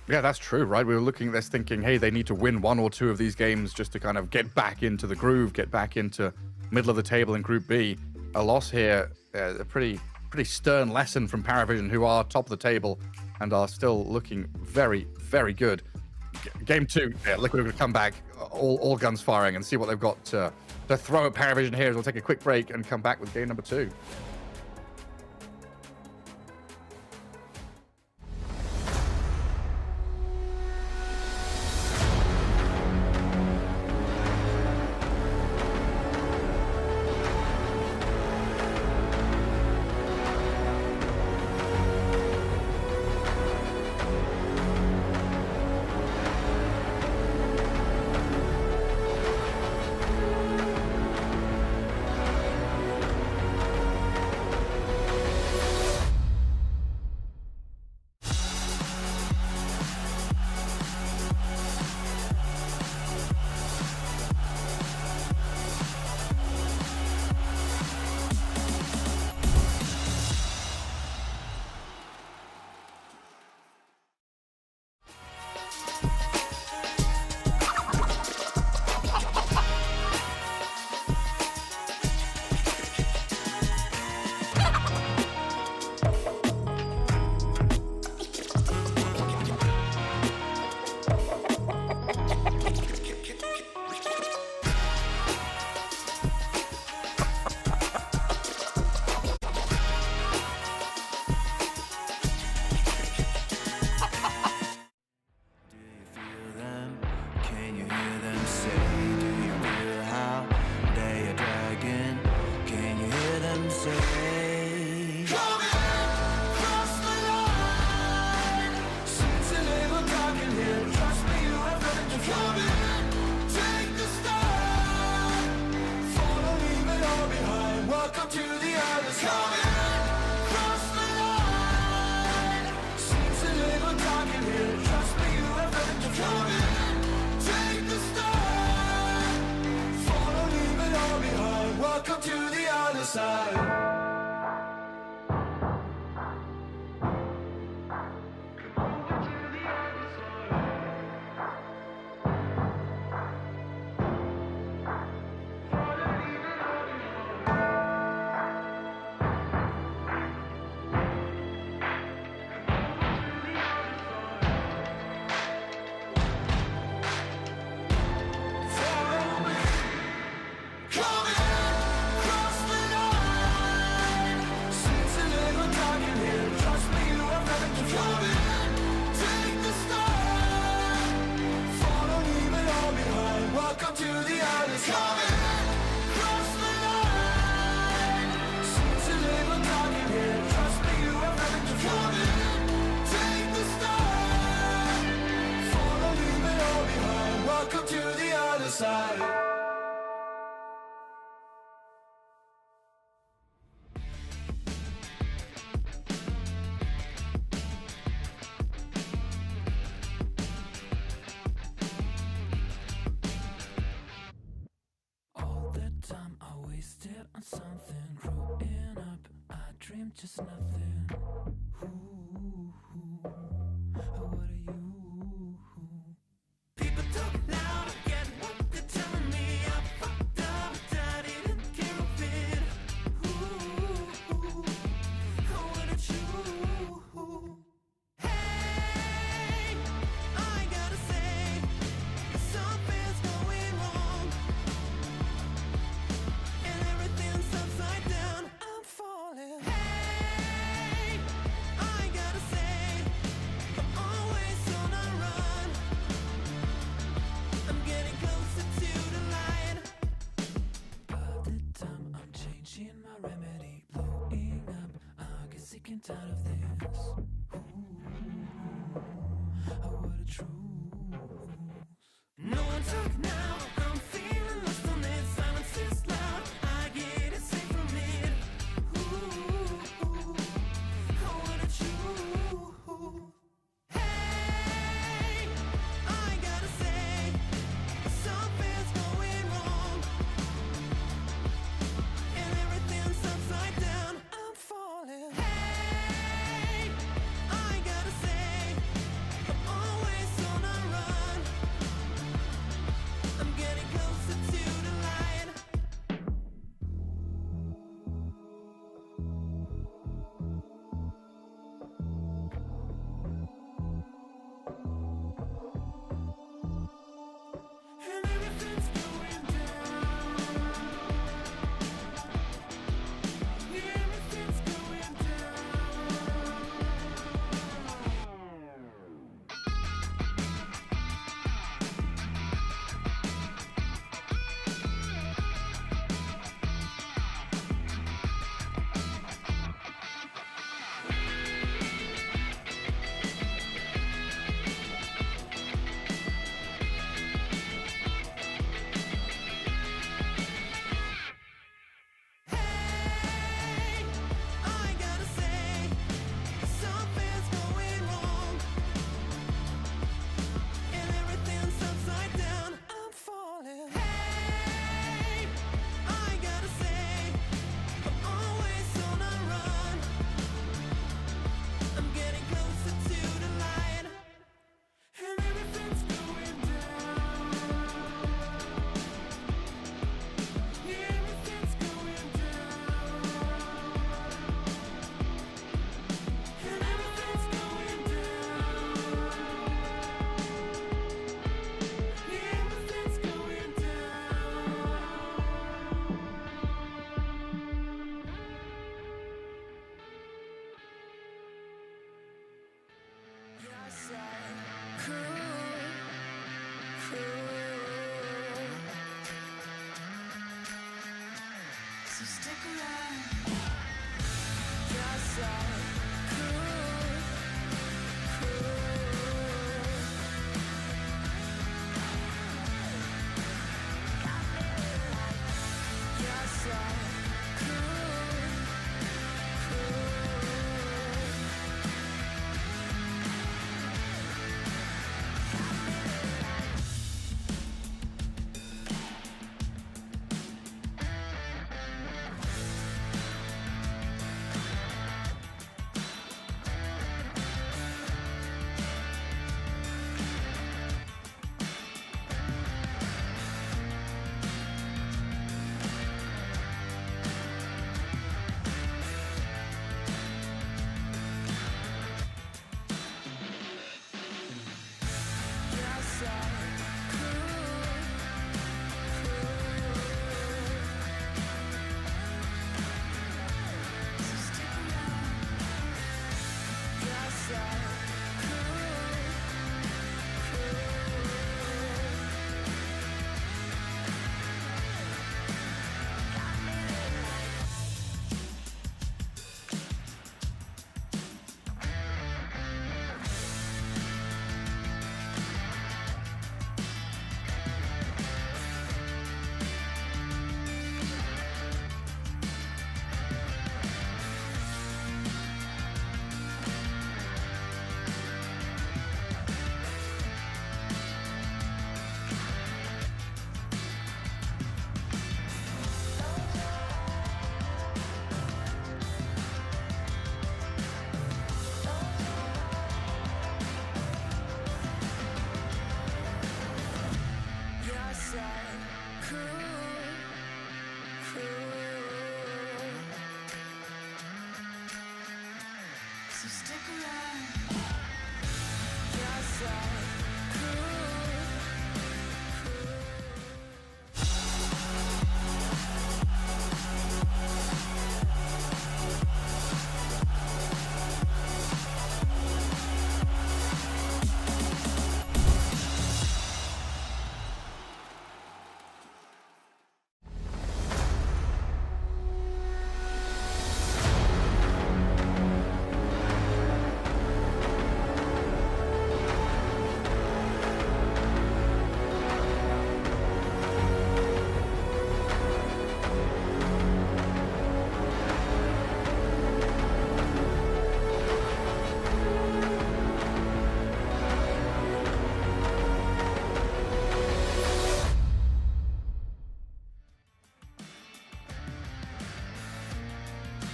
Yeah, that's true, right? We were looking at this thinking, hey, they need to win 1 or 2 of these games just to kind of get back into the groove, get back into middle of the table in Group B. A loss here, a pretty stern lesson from Paravision, who are top of the table and are still looking very, very good. Game 2, yeah, Liquid are going to come back, all guns firing, and see what they've got to throw at Paravision here. We'll take a quick break and come back with game number 2. side. All the time I wasted on something, growing up, I dreamed just nothing. Ooh, what are you? People talk loud, I get what they're telling me. I fucked up, but I didn't care of it. Ooh, what a chew. Hey, I gotta say, something's going wrong, and everything's upside down. I'm falling. Hey, I gotta say, I'm always on a run. I'm getting closer to the light. By the time I'm changing my remedy, blowing up, I get sick and tired of this. What a truth. No one talk now, I'm feeling lost on it. Silence is loud, I get it safe from it. What a chew. Hey, I gotta say, something's going wrong, and everything's upside down. I'm falling. Hey, I gotta say, I'm always on a run. I'm getting closer to the light. And everything's going down. Everything's going down. Hey, I gotta say, something's going wrong, and everything's upside down. I'm falling. Hey, I gotta say, I'm always on a run. I'm getting closer to the light, and everything's going down. Everything's going down. And everything's going down. Everything's going down. Yes, I could. So stick around. Yes, I could. Yes, I could.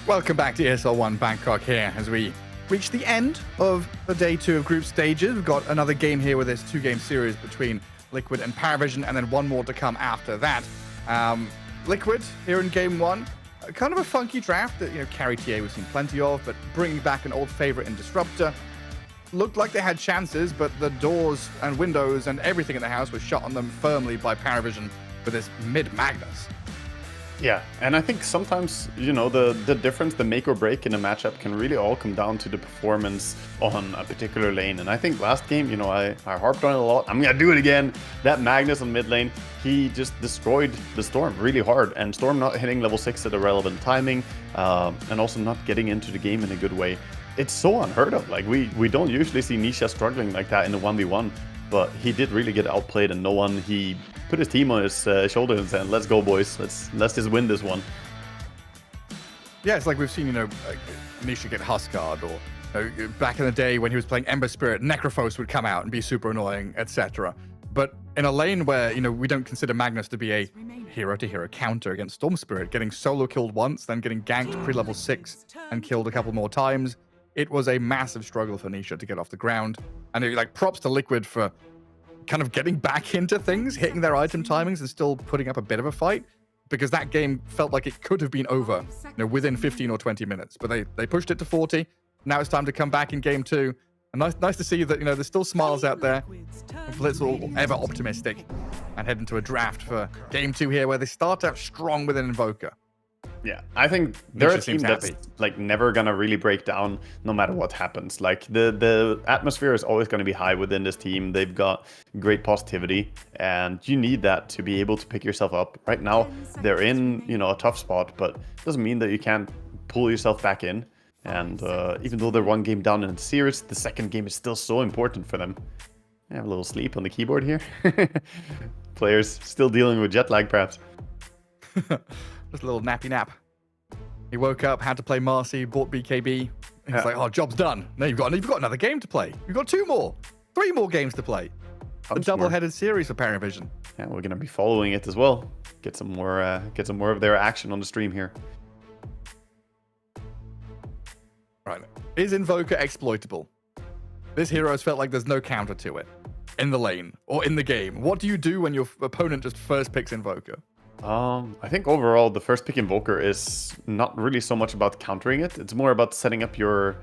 Welcome back to ESL One Bangkok here as we reach the end of the day 2 of group stages. We've got another game here with this 2-game series between Liquid and Paravision, and then one more to come after that. Liquid here in game 1, kind of a funky draft that, Carry TA we've seen plenty of, but bringing back an old favorite in Disruptor. Looked like they had chances, but the doors and windows and everything in the house was shut on them firmly by Paravision with this mid-Magnus. Yeah, and I think sometimes, the difference, the make or break in a matchup can really all come down to the performance on a particular lane. And I think last game, I harped on it a lot. I'm going to do it again. That Magnus on mid lane, he just destroyed the Storm really hard. And Storm not hitting level 6 at a relevant timing, and also not getting into the game in a good way. It's so unheard of. Like, we don't usually see Nisha struggling like that in a 1v1. But he did really get outplayed, and he put his team on his shoulders and said, "Let's go, boys. Let's just win this one." Yeah, it's like we've seen, Nisha get Huskard, or back in the day when he was playing Ember Spirit, Necrophos would come out and be super annoying, etc. But in a lane where, we don't consider Magnus to be a hero-to-hero counter against Storm Spirit, getting solo killed once, then getting ganked pre-level 6 and killed a couple more times, it was a massive struggle for Nisha to get off the ground. And props to Liquid for kind of getting back into things, hitting their item timings and still putting up a bit of a fight, because that game felt like it could have been over, within 15 or 20 minutes. But they pushed it to 40. Now it's time to come back in game 2. And nice to see that, there's still smiles out there. Hopefully it's all ever optimistic and head into a draft for game 2 here, where they start out strong with an Invoker. Yeah, I think they're a team that's never gonna really break down no matter what happens. Like the atmosphere is always gonna be high within this team. They've got great positivity, and you need that to be able to pick yourself up. Right now, they're in a tough spot, but it doesn't mean that you can't pull yourself back in. And even though they're 1 game down in the series, the second game is still so important for them. I have a little sleep on the keyboard here. Players still dealing with jet lag, perhaps. Just a little nappy nap. He woke up, had to play Marcy, bought BKB. He's like, "Oh, job's done. No, you've got another game to play. You've got 2 more, 3 more games to play." A double-headed series for Paravision. Yeah, we're gonna be following it as well. Get some more of their action on the stream here. Right. Is Invoker exploitable? This hero has felt like there's no counter to it in the lane or in the game. What do you do when your opponent just first picks Invoker? I think overall the first pick Invoker is not really so much about countering it. It's more about setting up your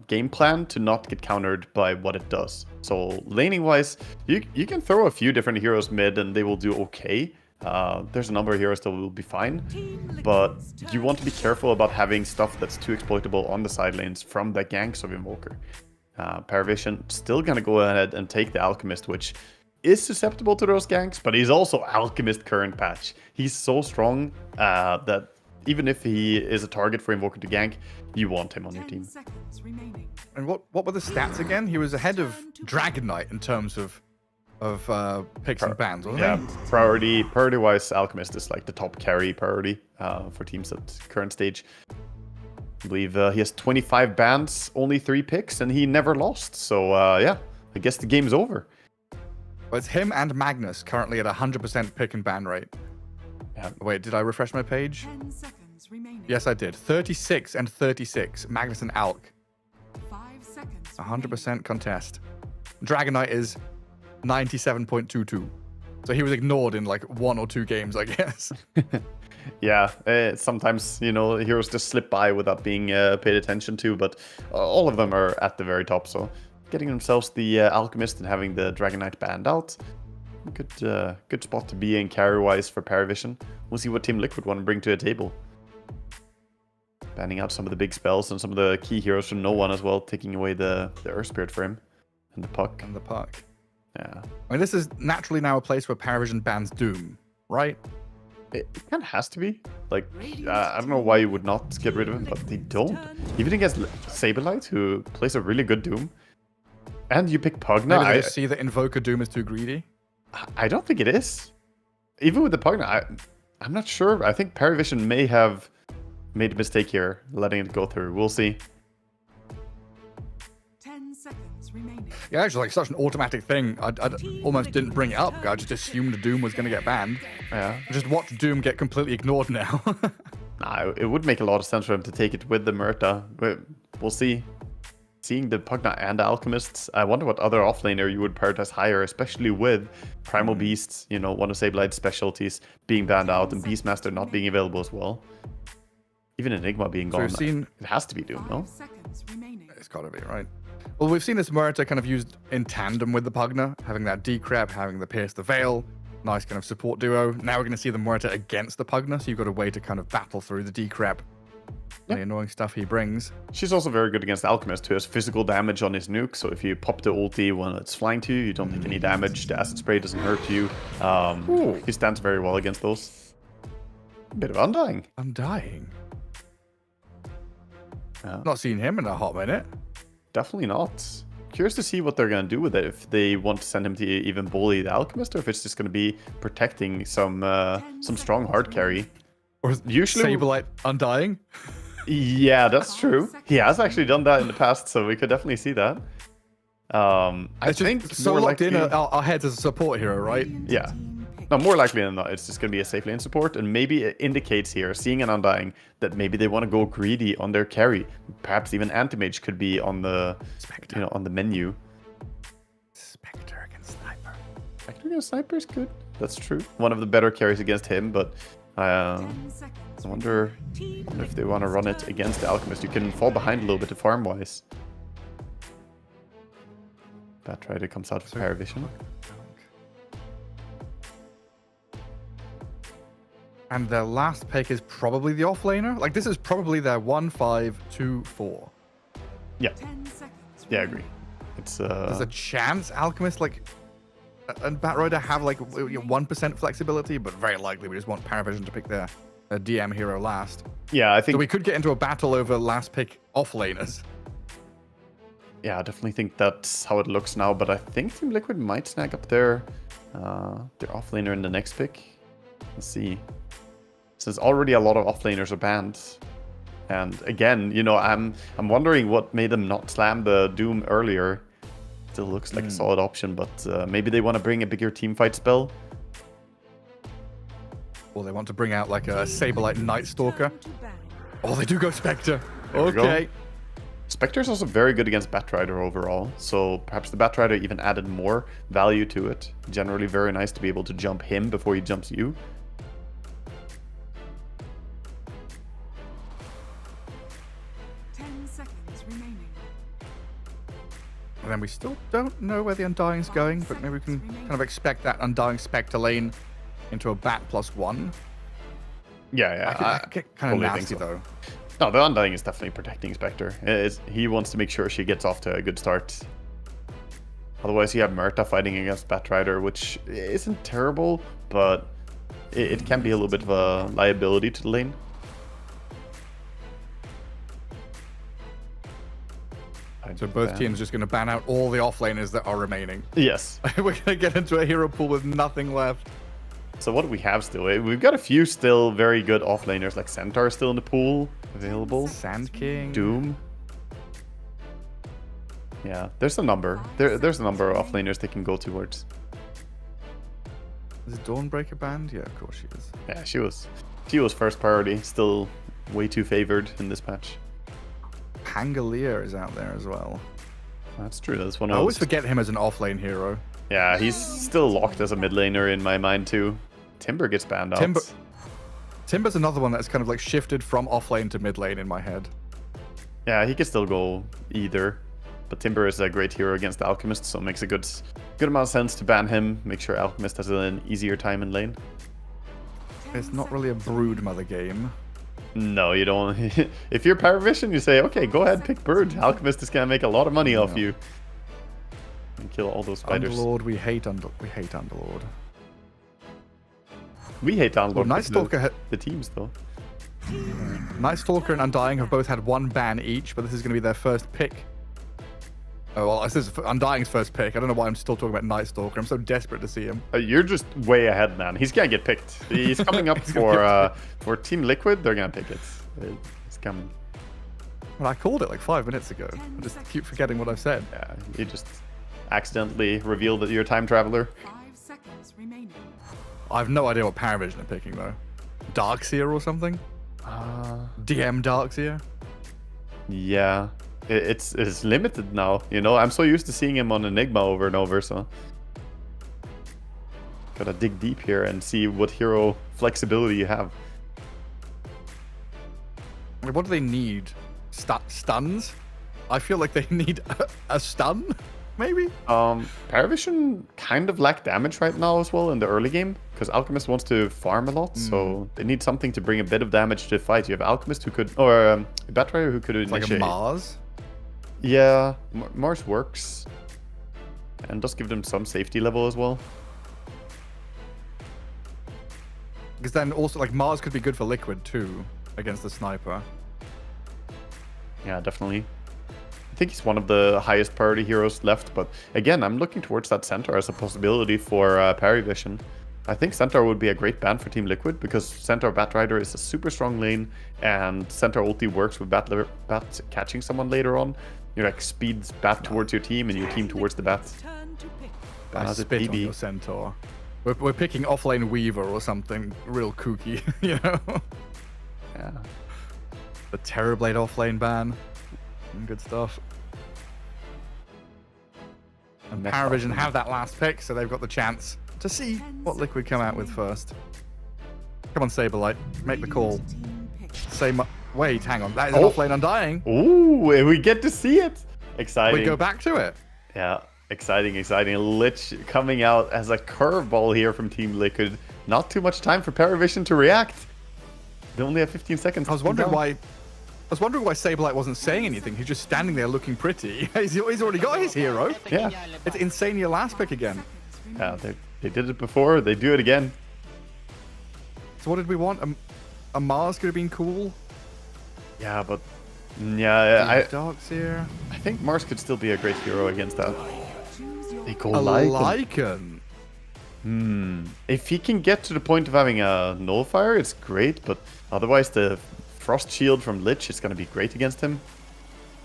game plan to not get countered by what it does. So laning wise, you can throw a few different heroes mid and they will do okay. There's a number of heroes that will be fine, but you want to be careful about having stuff that's too exploitable on the side lanes from the ganks of Invoker. Paravision still gonna go ahead and take the Alchemist, which is susceptible to those ganks, but he's also Alchemist current patch. He's so strong that even if he is a target for Invoker to gank, you want him on your team. And what were the stats again? He was ahead of Dragon Knight in terms of picks and bans, wasn't he? Priority wise, Alchemist is like the top carry priority for teams at current stage. I believe he has 25 bans, only 3 picks, and he never lost. So yeah, I guess the game's over. Well, it's him and Magnus currently at 100% pick and ban rate. Yeah. Wait, did I refresh my page? Yes, I did. 36 and 36. Magnus and Alk. 100% contest. Dragon Knight is 97.22. So he was ignored in like 1 or 2 games, I guess. Yeah, sometimes, heroes just slip by without being paid attention to, but all of them are at the very top, so getting themselves the Alchemist and having the Dragon Knight banned out, good spot to be in carry-wise for Paravision. We'll see what Team Liquid want to bring to the table. Banning out some of the big spells and some of the key heroes from no one as well, taking away the Earth Spirit for him, and the Puck. Yeah. I mean, this is naturally now a place where Paravision bans Doom, right? It kind of has to be. Like, I don't know why you would not get rid of him, but they don't. Even against Saberlight, who plays a really good Doom. And you pick Pugna. Maybe they see that Invoker Doom is too greedy? I don't think it is. Even with the Pugna, I'm not sure. I think Paravision may have made a mistake here, letting it go through. We'll see. 10 seconds remaining. Yeah, it's like such an automatic thing. I almost didn't bring it up. I just assumed Doom was going to get banned. Yeah. Just watch Doom get completely ignored now. Nah, it would make a lot of sense for him to take it with the Murta. We'll see. Seeing the Pugna and the Alchemists, I wonder what other offlaner you would prioritize higher, especially with Primal Beasts, you know, one of Sableight's specialties being banned out and Beastmaster not being available as well. Even Enigma being So gone. we've seen- It has to be Doom, no? It's got to be, right? Well, we've seen this Murta kind of used in tandem with the Pugna, having that Decrep, having the Pierce the Veil. Nice kind of support duo. Now we're going to see the Murta against the Pugna, so you've got a way to kind of battle through the Decrep. The annoying stuff he brings. She's also very good against Alchemist, who has physical damage on his nuke. So if you pop the ulti when it's flying to you, you don't take any damage. The acid spray doesn't hurt you. He stands very well against those. A bit of Undying. Undying? Not seen him in a hot minute. Definitely not. Curious to see what they're going to do with it. If they want to send him to even bully the Alchemist, or if it's just going to be protecting some strong hard carry. Or usually Sableye Undying? Yeah, that's true. He has actually done that in the past, so we could definitely see that. I think so more locked in likely- our heads as a support hero, right? Yeah. No, more likely than not, it's just going to be a safe lane support, and maybe it indicates here, seeing an Undying, that maybe they want to go greedy on their carry. Perhaps even Anti-Mage could be on the, on the menu. Spectre against Sniper. Spectre against Sniper is good. That's true. One of the better carries against him, but I wonder if they want to run it against the Alchemist. You can fall behind a little bit farm-wise. Batrider comes out for Paravision. And their last pick is probably the offlaner. Like, this is probably their 1-5-2-4. Yeah. Yeah, I agree. It's There's a chance Alchemist, like, and Batrider have, like, 1% flexibility, but very likely we just want Paravision to pick their DM hero last. Yeah, I think... So we could get into a battle over last pick offlaners. Yeah, I definitely think that's how it looks now, but I think Team Liquid might snag up their offlaner in the next pick. Let's see. Since already a lot of offlaners are banned. And again, you know, I'm wondering what made them not slam the Doom earlier. Still looks like a solid option, but maybe they want to bring a bigger teamfight spell. Or they want to bring out like a Saberlight Night Stalker. Oh, they do go Spectre. There we go. Okay. Spectre is also very good against Batrider overall, so perhaps the Batrider even added more value to it. Generally very nice to be able to jump him before he jumps you. And then we still don't know where the Undying's going, but maybe we can kind of expect that Undying Spectre lane into a Bat +1. Yeah. I get kind of totally nasty think so. though. No, the Undying is definitely protecting Spectre. He wants to make sure she gets off to a good start. Otherwise, you have Murta fighting against Batrider, which isn't terrible, but it can be a little bit of a liability to the lane. So both teams just going to ban out all the offlaners that are remaining. Yes. We're going to get into a hero pool with nothing left. So what do we have still? We've got a few still very good offlaners, like Centaur still in the pool available. Sand King. Doom. Yeah, there's a number. There's a number of offlaners they can go towards. Is Dawnbreaker banned? Yeah, of course she is. Yeah, she was first priority. Still way too favored in this patch. Pangolier is out there as well. That's true. That's one I of always forget him as an offlane hero. Yeah, he's still locked as a mid laner in my mind too. Timber gets banned out. Timber's another one that's kind of like shifted from offlane to mid lane in my head. Yeah, he can still go either. But Timber is a great hero against the Alchemist, so it makes a good amount of sense to ban him. Make sure Alchemist has an easier time in lane. It's not really a Broodmother game. No, you don't. If you're Paravision, you say, okay, go ahead, pick Brood. Alchemist is gonna make a lot of money off you. And kill all those spiders. Underlord, we hate Underlord. We hate Underlord. Well, Night Stalker the teams though. Night Stalker and Undying have both had one ban each, but this is going to be their first pick. Oh, well, this is Undying's first pick. I don't know why I'm still talking about Night Stalker. I'm so desperate to see him. You're just way ahead, man. He's gonna get picked. He's coming up for Team Liquid. They're gonna pick it. It's coming. Well, I called it like 5 minutes ago. I just keep forgetting what I've said. Yeah, you just accidentally revealed that you're a time traveler. 5 seconds remaining. I have no idea what Paravision are picking though. Darkseer or something? DM Darkseer? Yeah. It's limited now, you know? I'm so used to seeing him on Enigma over and over, so... Gotta dig deep here and see what hero flexibility you have. What do they need? Stuns? I feel like they need a stun, maybe? Paravision kind of lack damage right now as well in the early game, because Alchemist wants to farm a lot, so they need something to bring a bit of damage to the fight. You have Alchemist who could, or Batrider who could initiate. Like a Mars? Yeah, Mars works. And does give them some safety level as well. Because then also, like, Mars could be good for Liquid too, against the Sniper. Yeah, definitely. I think he's one of the highest priority heroes left, but again, I'm looking towards that Centaur as a possibility for Paravision. I think Centaur would be a great ban for Team Liquid, because Centaur Batrider is a super strong lane, and Centaur ulti works with Bat catching someone later on. You like speeds Bat towards your team, and your team towards the Bat. I spit on your Centaur. We're picking offlane Weaver or something real kooky, you know? Yeah. The Terrorblade offlane ban. Good stuff. And Paravision have that last pick, so they've got the chance to see what Liquid come out with first. Come on, Saberlight. Make the call. Wait, hang on. That is an offlane Undying. Ooh, we get to see it. Exciting. We go back to it. Yeah, exciting. Lich coming out as a curveball here from Team Liquid. Not too much time for Paravision to react. They only have 15 seconds. I was wondering why Saberlight wasn't saying anything. He's just standing there looking pretty. He's already got his hero. Yeah. It's insane your last pick again. Yeah, they did it before. They do it again. So what did we want? A Mars could have been cool. Yeah, but... Yeah, Darkseer. I think Mars could still be a great hero against that. They go Lycan. If he can get to the point of having a Nullifier, it's great, but otherwise the Frost Shield from Lich is going to be great against him.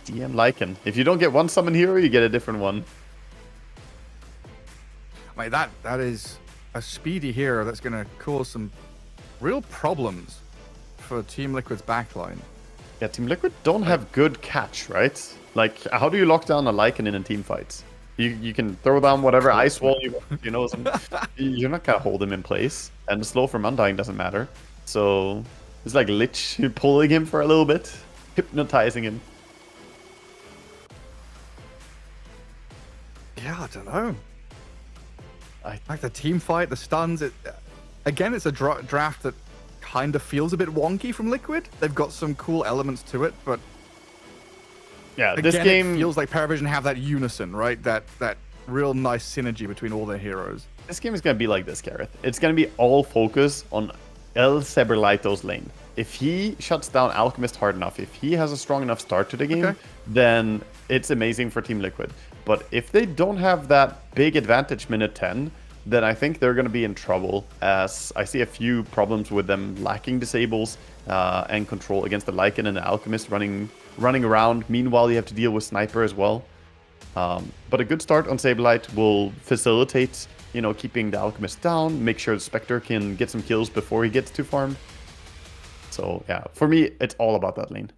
DM Lycan. If you don't get one summon hero, you get a different one. Mate, that is a speedy hero that's going to cause some real problems for Team Liquid's backline. Yeah, Team Liquid don't have good catch, right? Like, how do you lock down a Lycan in a team fight? You can throw down whatever ice wall you want, you know. You're not gonna hold him in place, and the slow from Undying doesn't matter. So it's like Lich pulling him for a little bit, hypnotizing him. Yeah, I don't know. I like the team fight, the stuns. Again, it's a draft that kind of feels a bit wonky from Liquid. They've got some cool elements to it, but yeah, again, this game it feels like Paravision have that unison, right? That real nice synergy between all their heroes. This game is gonna be like this, Gareth. It's gonna be all focus on El Saberlito's lane. If he shuts down Alchemist hard enough, if he has a strong enough start to the game, then it's amazing for Team Liquid. But if they don't have that big advantage minute 10, then I think they're going to be in trouble, as I see a few problems with them lacking disables and control against the Lycan and the Alchemist running around. Meanwhile, you have to deal with Sniper as well. But a good start on Saberlight will facilitate, you know, keeping the Alchemist down, make sure the Spectre can get some kills before he gets too farmed. So yeah, for me, it's all about that lane.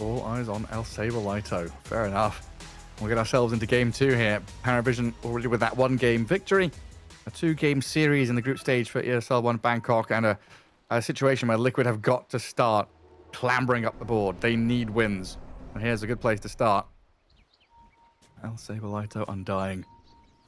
All eyes on El Saberlito. Fair enough. We'll get ourselves into game 2 here. Paravision already with that 1-game victory. A 2-game series in the group stage for ESL One Bangkok, and a situation where Liquid have got to start clambering up the board. They need wins. And here's a good place to start. El Saberlito Undying.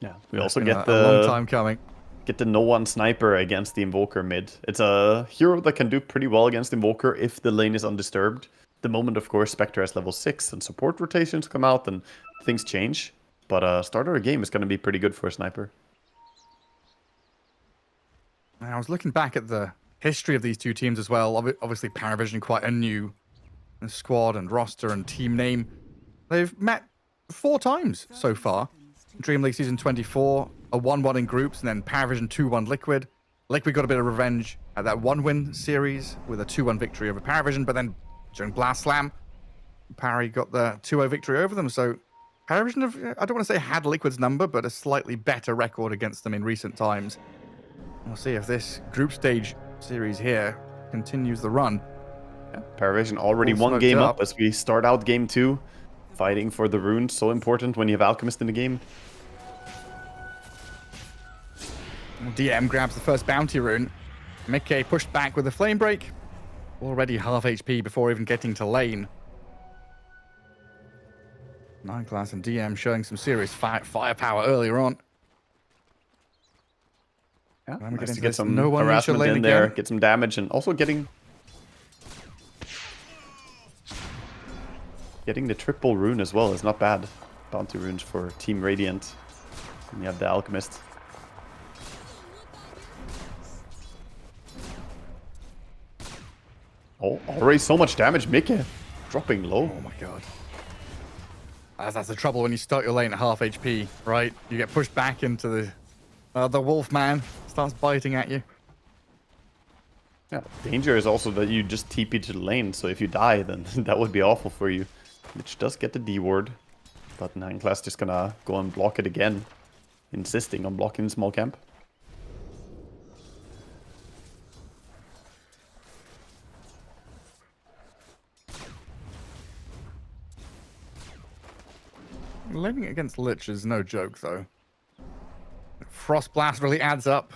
Yeah, we also get a long time coming. Get the no-one Sniper against the Invoker mid. It's a hero that can do pretty well against Invoker if the lane is undisturbed. The moment, of course, Spectre has level 6 and support rotations come out, and things change. But start of the game is going to be pretty good for a Sniper. I was looking back at the history of these two teams as well. Obviously, Paravision quite a new squad and roster and team name. They've met 4 times so far. Dream League Season 24, a 1-1 in groups, and then Paravision 2-1 Liquid. Liquid got a bit of revenge at that 1-win series with a 2-1 victory over Paravision, but then during Blast Slam, Parry got the 2-0 victory over them. So Paravision have, I don't want to say had Liquid's number, but a slightly better record against them in recent times. We'll see if this group stage series here continues the run. Paravision already All one smoked game up. up as we start out game 2. Fighting for the runes, so important when you have Alchemist in the game. DM grabs the first bounty rune. Mickey pushed back with a flame break. Already half HP before even getting to lane. 9class and DM showing some serious firepower earlier on. Yeah, When we nice into to get this, some no one reached harassment lane in there, again. get some damage, and also getting the triple rune as well is not bad. Bounty runes for Team Radiant. And you have the Alchemist. Oh, already so much damage, Mickey. Dropping low. Oh my god. That's the trouble when you start your lane at half HP, right? You get pushed back into the wolf man starts biting at you. Yeah, danger is also that you just TP to the lane, so if you die, then that would be awful for you. Which does get the D ward, but 9class just gonna go and block it again, insisting on blocking small camp. Laning against Lich is no joke, though. Frost Blast really adds up.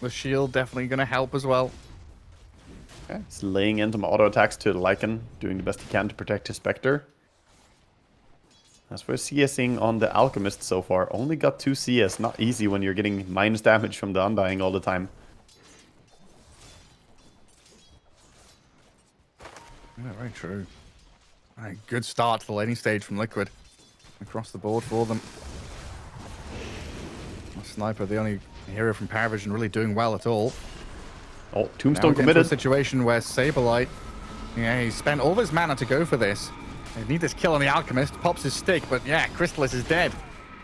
The shield definitely going to help as well. Okay, it's laying in some auto attacks to the Lycan, doing the best he can to protect his Spectre. As for CSing on the Alchemist so far, only got 2 CS. Not easy when you're getting minus damage from the Undying all the time. Yeah, very true. A good start to the laning stage from Liquid. Across the board for them. Sniper, the only hero from Paravision really doing well at all. Oh, Tombstone now committed. A situation where Saberlight, yeah, he spent all of his mana to go for this. They need this kill on the Alchemist, pops his stick, but yeah, Crystallis is dead.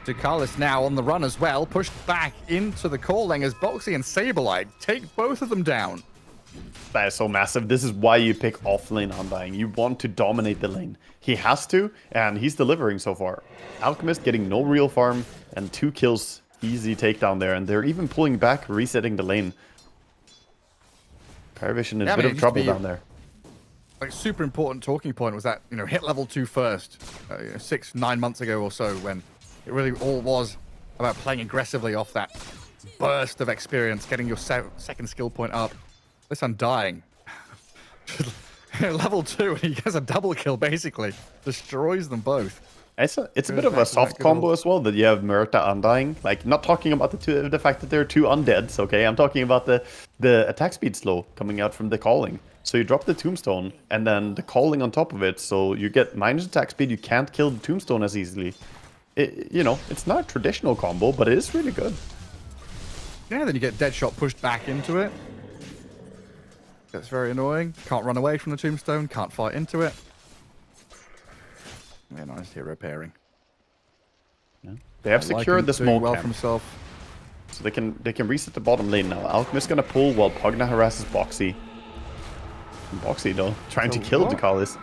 Ducalis now on the run as well, pushed back into the calling as Boxy and Saberlight take both of them down. That is so massive. This is why you pick off-lane Undying. You want to dominate the lane. He has to, and he's delivering so far. Alchemist getting no real farm, and 2 kills. Easy takedown there, and they're even pulling back, resetting the lane. Paravision in a bit of trouble down there. Like, super important talking point was that, you know, hit level 2 first, 6-9 months ago or so, when it really all was about playing aggressively off that burst of experience, getting your second skill point up. This Undying. Level 2, and he gets a double kill, basically. Destroys them both. It's a bit of a soft combo as well, that you have Murta Undying. Like, not talking about the fact that there are 2 undeads, okay? I'm talking about the attack speed slow coming out from the calling. So you drop the Tombstone, and then the calling on top of it, so you get minus attack speed, you can't kill the Tombstone as easily. You know, it's not a traditional combo, but it is really good. Yeah, then you get Deadshot pushed back into it. That's very annoying. Can't run away from the Tombstone, can't fight into it. Yeah, nice hero pairing. Yeah. They have secured the small well camp. for himself. So they can reset the bottom lane now. Alchemist gonna pull while Pugna harasses Boxy. And Boxy though, trying to kill Ducalis.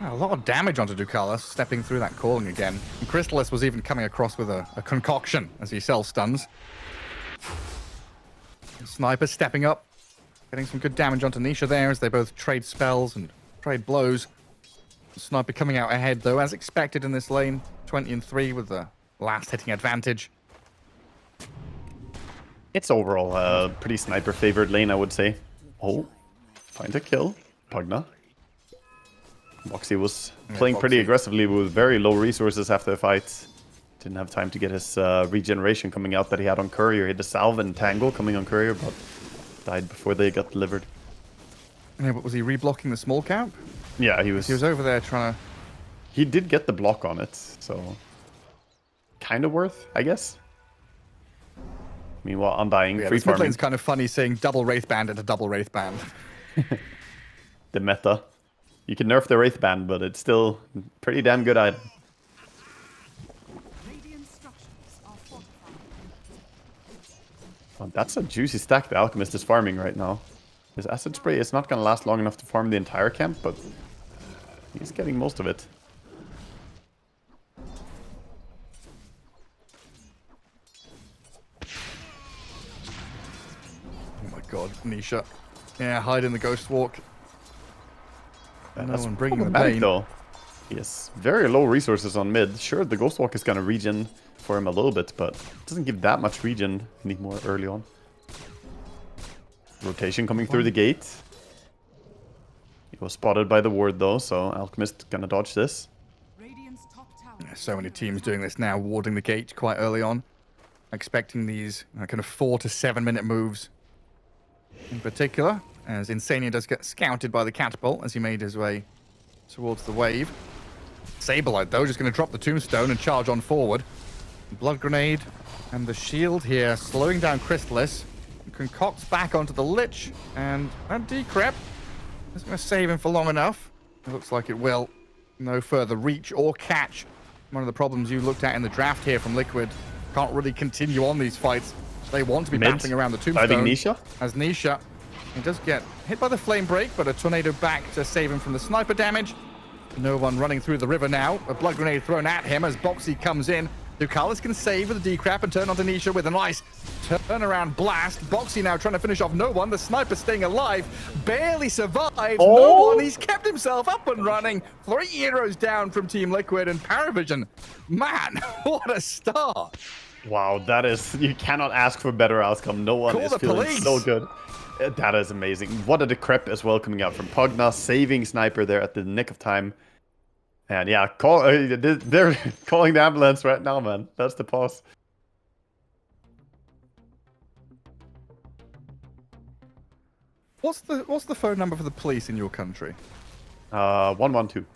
A lot of damage onto Ducalis, stepping through that calling again. And Crystallis was even coming across with a concoction as he self-stuns. Sniper stepping up, getting some good damage onto Nisha there as they both trade spells and trade blows. Sniper coming out ahead though, as expected in this lane. 20-3 with the last hitting advantage. It's overall a pretty sniper favored lane, I would say. Oh, find a kill. Pugna. Boxy was playing pretty aggressively with very low resources after the fight. Didn't have time to get his regeneration coming out that he had on Courier. He had the Salve and Tangle coming on Courier, but died before they got delivered. Yeah, but was he reblocking the small camp? Yeah, he was. He was over there trying to... He did get the block on it, so... Kind of worth, I guess. Meanwhile, Undying, Yeah, free this mid farming. lane's kind of funny seeing double Wraith Band into double Wraith Band. The meta. You can nerf the Wraith Band, but it's still a pretty damn good item. Oh, that's a juicy stack the Alchemist is farming right now. His Acid Spray is not going to last long enough to farm the entire camp, but he's getting most of it. Oh my god, Nisha. Yeah, hide in the Ghost Walk. No That's one bringing the problematic, pain. though. Yes, very low resources on mid. Sure, the Ghost Walk is gonna regen for him a little bit, but it doesn't give that much regen anymore early on. Rotation coming through the gate. He was spotted by the ward though, so Alchemist gonna dodge this. So many teams doing this now, warding the gate quite early on. Expecting these kind of 4 to 7 minute moves. In particular, as Insania does get scouted by the catapult as he made his way towards the wave. Saberlight, though, just going to drop the tombstone and charge on forward. Blood grenade and the shield here, slowing down Chrysalis. Concocts back onto the Lich, and that Decrep is going to save him for long enough. It looks like it will. No further reach or catch. One of the problems you looked at in the draft here from Liquid. Can't really continue on these fights. They want to be battling around the tombstone. Diving Nisha. As Nisha, he does get hit by the flame break, but a tornado back to save him from the sniper damage. No one running through the river now. A blood grenade thrown at him as Boxy comes in. Ducalis can save with the decrap and turn onto Nisha with a nice turnaround blast. Boxy now trying to finish off no one. The sniper staying alive. Barely survives. No one. He's kept himself up and running. 3 heroes down from Team Liquid and Paravision. Man, what a start. Wow, that is... You cannot ask for a better outcome. No one is feeling police. so good. That is amazing. What a decrep as well coming out from Pugna. Saving Sniper there at the nick of time. And yeah, they're calling the ambulance right now, man. That's the pause. What's the phone number for the police in your country? 112.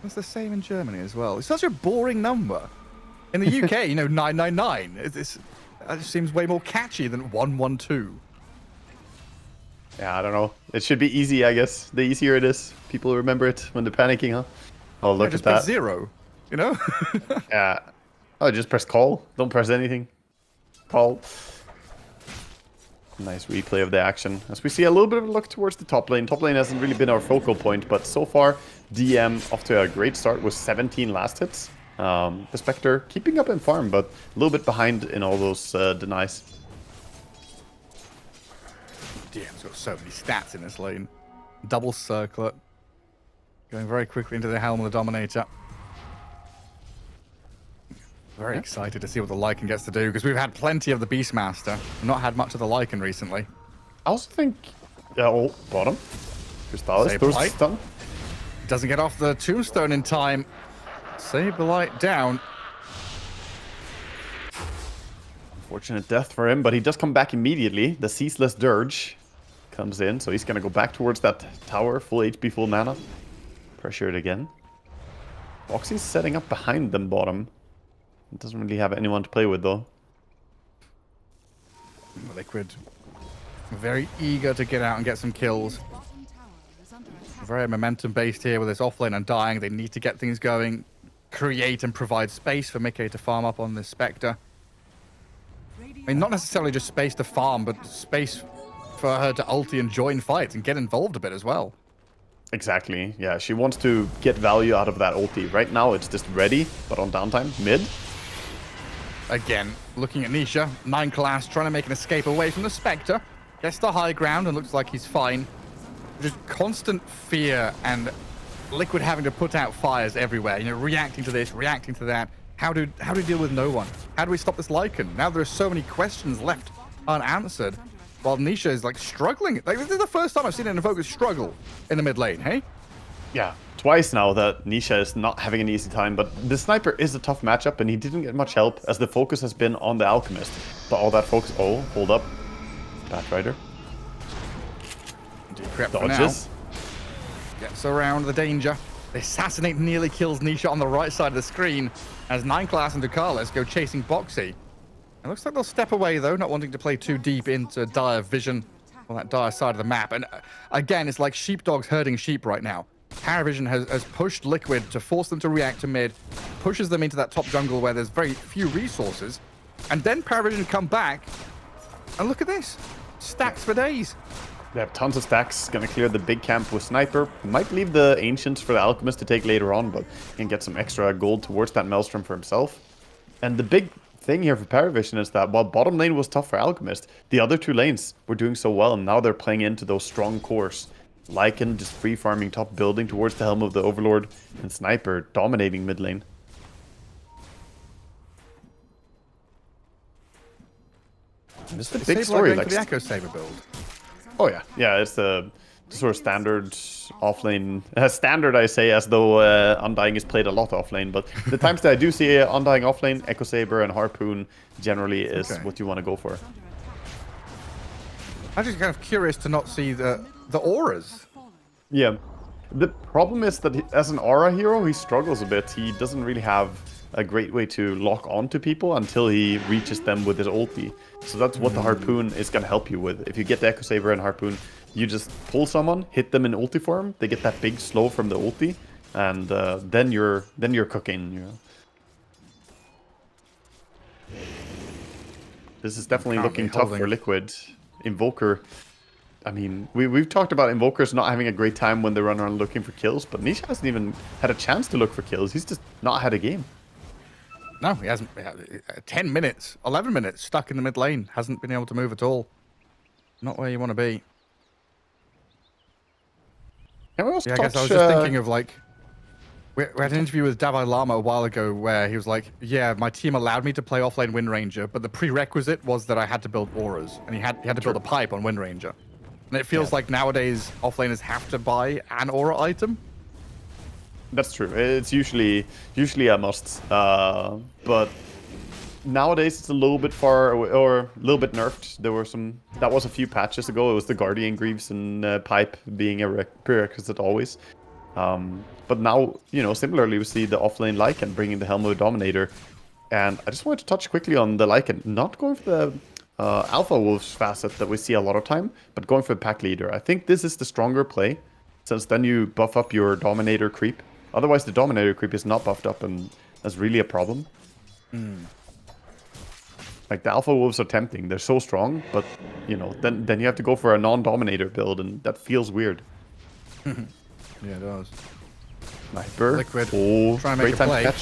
It's the same in Germany as well. It's such a boring number. In the UK, 999. That just seems way more catchy than 112. Yeah, I don't know. It should be easy, I guess. The easier it is, people remember it when they're panicking, huh? Oh, look just at that. press 0, Yeah. Oh, just press call. Don't press anything. Call. Nice replay of the action. As we see a little bit of a look towards the top lane. Top lane hasn't really been our focal point, but so far, DM off to a great start with 17 last hits. The Spectre keeping up in farm, but a little bit behind in all those denies. DM's got so many stats in this lane. Double circlet. Going very quickly into the Helm of the Dominator. Very excited to see what the Lycan gets to do, because we've had plenty of the Beastmaster. Not had much of the Lycan recently. I also think... oh, bottom. Crystallis throws the stun. Doesn't get off the tombstone in time. Saberlight down. Unfortunate death for him, but he does come back immediately. The Ceaseless Dirge comes in, so he's going to go back towards that tower. Full HP, full mana. Pressured again. Boxy's setting up behind them bottom. Doesn't really have anyone to play with, though. Liquid very eager to get out and get some kills. Very momentum-based here with this offlane Undying. They need to get things going. Create and provide space for Mickey to farm up on this Spectre. I mean, not necessarily just space to farm, but space for her to ulti and join fights and get involved a bit as well. Exactly. Yeah, she wants to get value out of that ulti. Right now, it's just ready, but on downtime, mid. Again, looking at Nisha. 9 class trying to make an escape away from the Spectre. Gets the high ground and looks like he's fine. Just constant fear and Liquid having to put out fires everywhere. Reacting to this, reacting to that. How do we deal with no one? How do we stop this Lycan? Now there are so many questions left unanswered. While Nisha is struggling. This is the first time I've seen an Invoker struggle in the mid lane, hey? Yeah, twice now that Nisha is not having an easy time, but the Sniper is a tough matchup and he didn't get much help as the focus has been on the Alchemist. But all that focus... Oh, hold up. Batrider. Dodges. Gets around the danger. The Assassinate nearly kills Nisha on the right side of the screen as 9 class and Ducalis go chasing Boxy. It looks like they'll step away, though, not wanting to play too deep into dire vision on that dire side of the map. And again, it's like sheepdogs herding sheep right now. Paravision has pushed Liquid to force them to react to mid, pushes them into that top jungle where there's very few resources. And then Paravision come back, and look at this. Stacks for days. They have tons of stacks. Gonna clear the big camp with Sniper. Might leave the Ancients for the Alchemist to take later on, but can get some extra gold towards that Maelstrom for himself. And the big thing here for Paravision is that while bottom lane was tough for Alchemist, the other two lanes were doing so well, and now they're playing into those strong cores. Lycan just free farming top, building towards the helm of the Overlord, and Sniper dominating mid lane. Just a big story, like the Echo Saber build. Oh yeah, yeah, it's the sort of standard offlane. Standard, I say, as though Undying is played a lot offlane. But the times that I do see Undying offlane, Echo Saber and Harpoon generally is what you want to go for. I'm just kind of curious to not see the auras. Yeah, the problem is that as an aura hero, he struggles a bit. He doesn't really have a great way to lock onto people until he reaches them with his ulti. So that's what the Harpoon is going to help you with. If you get the Echo Saber and Harpoon, you just pull someone, hit them in ulti form, they get that big slow from the ulti, and then you're cooking. You know. This is definitely looking tough for Liquid. Invoker, I mean, we've talked about Invokers not having a great time when they run around looking for kills, but Nisha hasn't even had a chance to look for kills. He's just not had a game. No, he hasn't. 10 minutes, 11 minutes stuck in the mid lane. Hasn't been able to move at all. Not where you want to be. Can we also I guess I was just thinking of like, we had an interview with Davai Lama a while ago where he was like, yeah, my team allowed me to play offlane Wind Ranger, but the prerequisite was that I had to build auras, and he had to build a pipe on Wind Ranger. And it feels like nowadays offlaners have to buy an aura item. That's true. It's usually a must, but nowadays it's a little bit far away, or a little bit nerfed. That was a few patches ago. It was the Guardian Greaves and Pipe being a prerequisite always. But now, similarly, we see the offlane Lycan bringing the Helm of the Dominator. And I just wanted to touch quickly on the Lycan, not going for the Alpha Wolves facet that we see a lot of time, but going for the Pack Leader. I think this is the stronger play, since then you buff up your Dominator creep. Otherwise, the Dominator creep is not buffed up, and that's really a problem. Like, the Alpha Wolves are tempting. They're so strong, but, then you have to go for a non-Dominator build, and that feels weird. Yeah, it does. Sniper. Liquid. Oh, trying to make a play.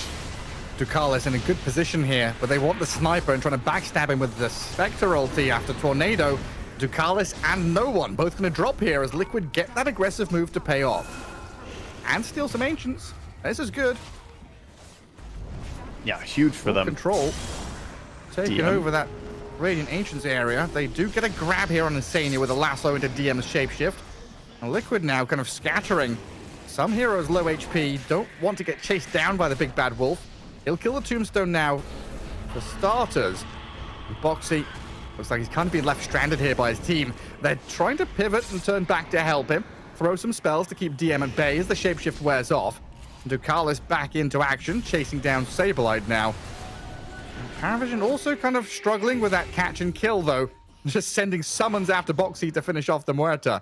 Ducalis in a good position here, but they want the Sniper and trying to backstab him with the Spectre ulti after Tornado. Ducalis and no one both going to drop here as Liquid get that aggressive move to pay off. And steal some Ancients. This is good. Yeah, huge for them. Control. Taking over that Radiant Ancients area. They do get a grab here on Insania with a lasso into DM's shapeshift. And Liquid now kind of scattering. Some heroes low HP, don't want to get chased down by the big bad wolf. He'll kill the Tombstone now. For starters, Boxy looks like he's kind of been left stranded here by his team. They're trying to pivot and turn back to help him. Throw some spells to keep DM at bay as the shapeshift wears off. Ducalis back into action, chasing down Saberlight now. Paravision also kind of struggling with that catch and kill, though. Just sending summons after Boxy to finish off the Muerta.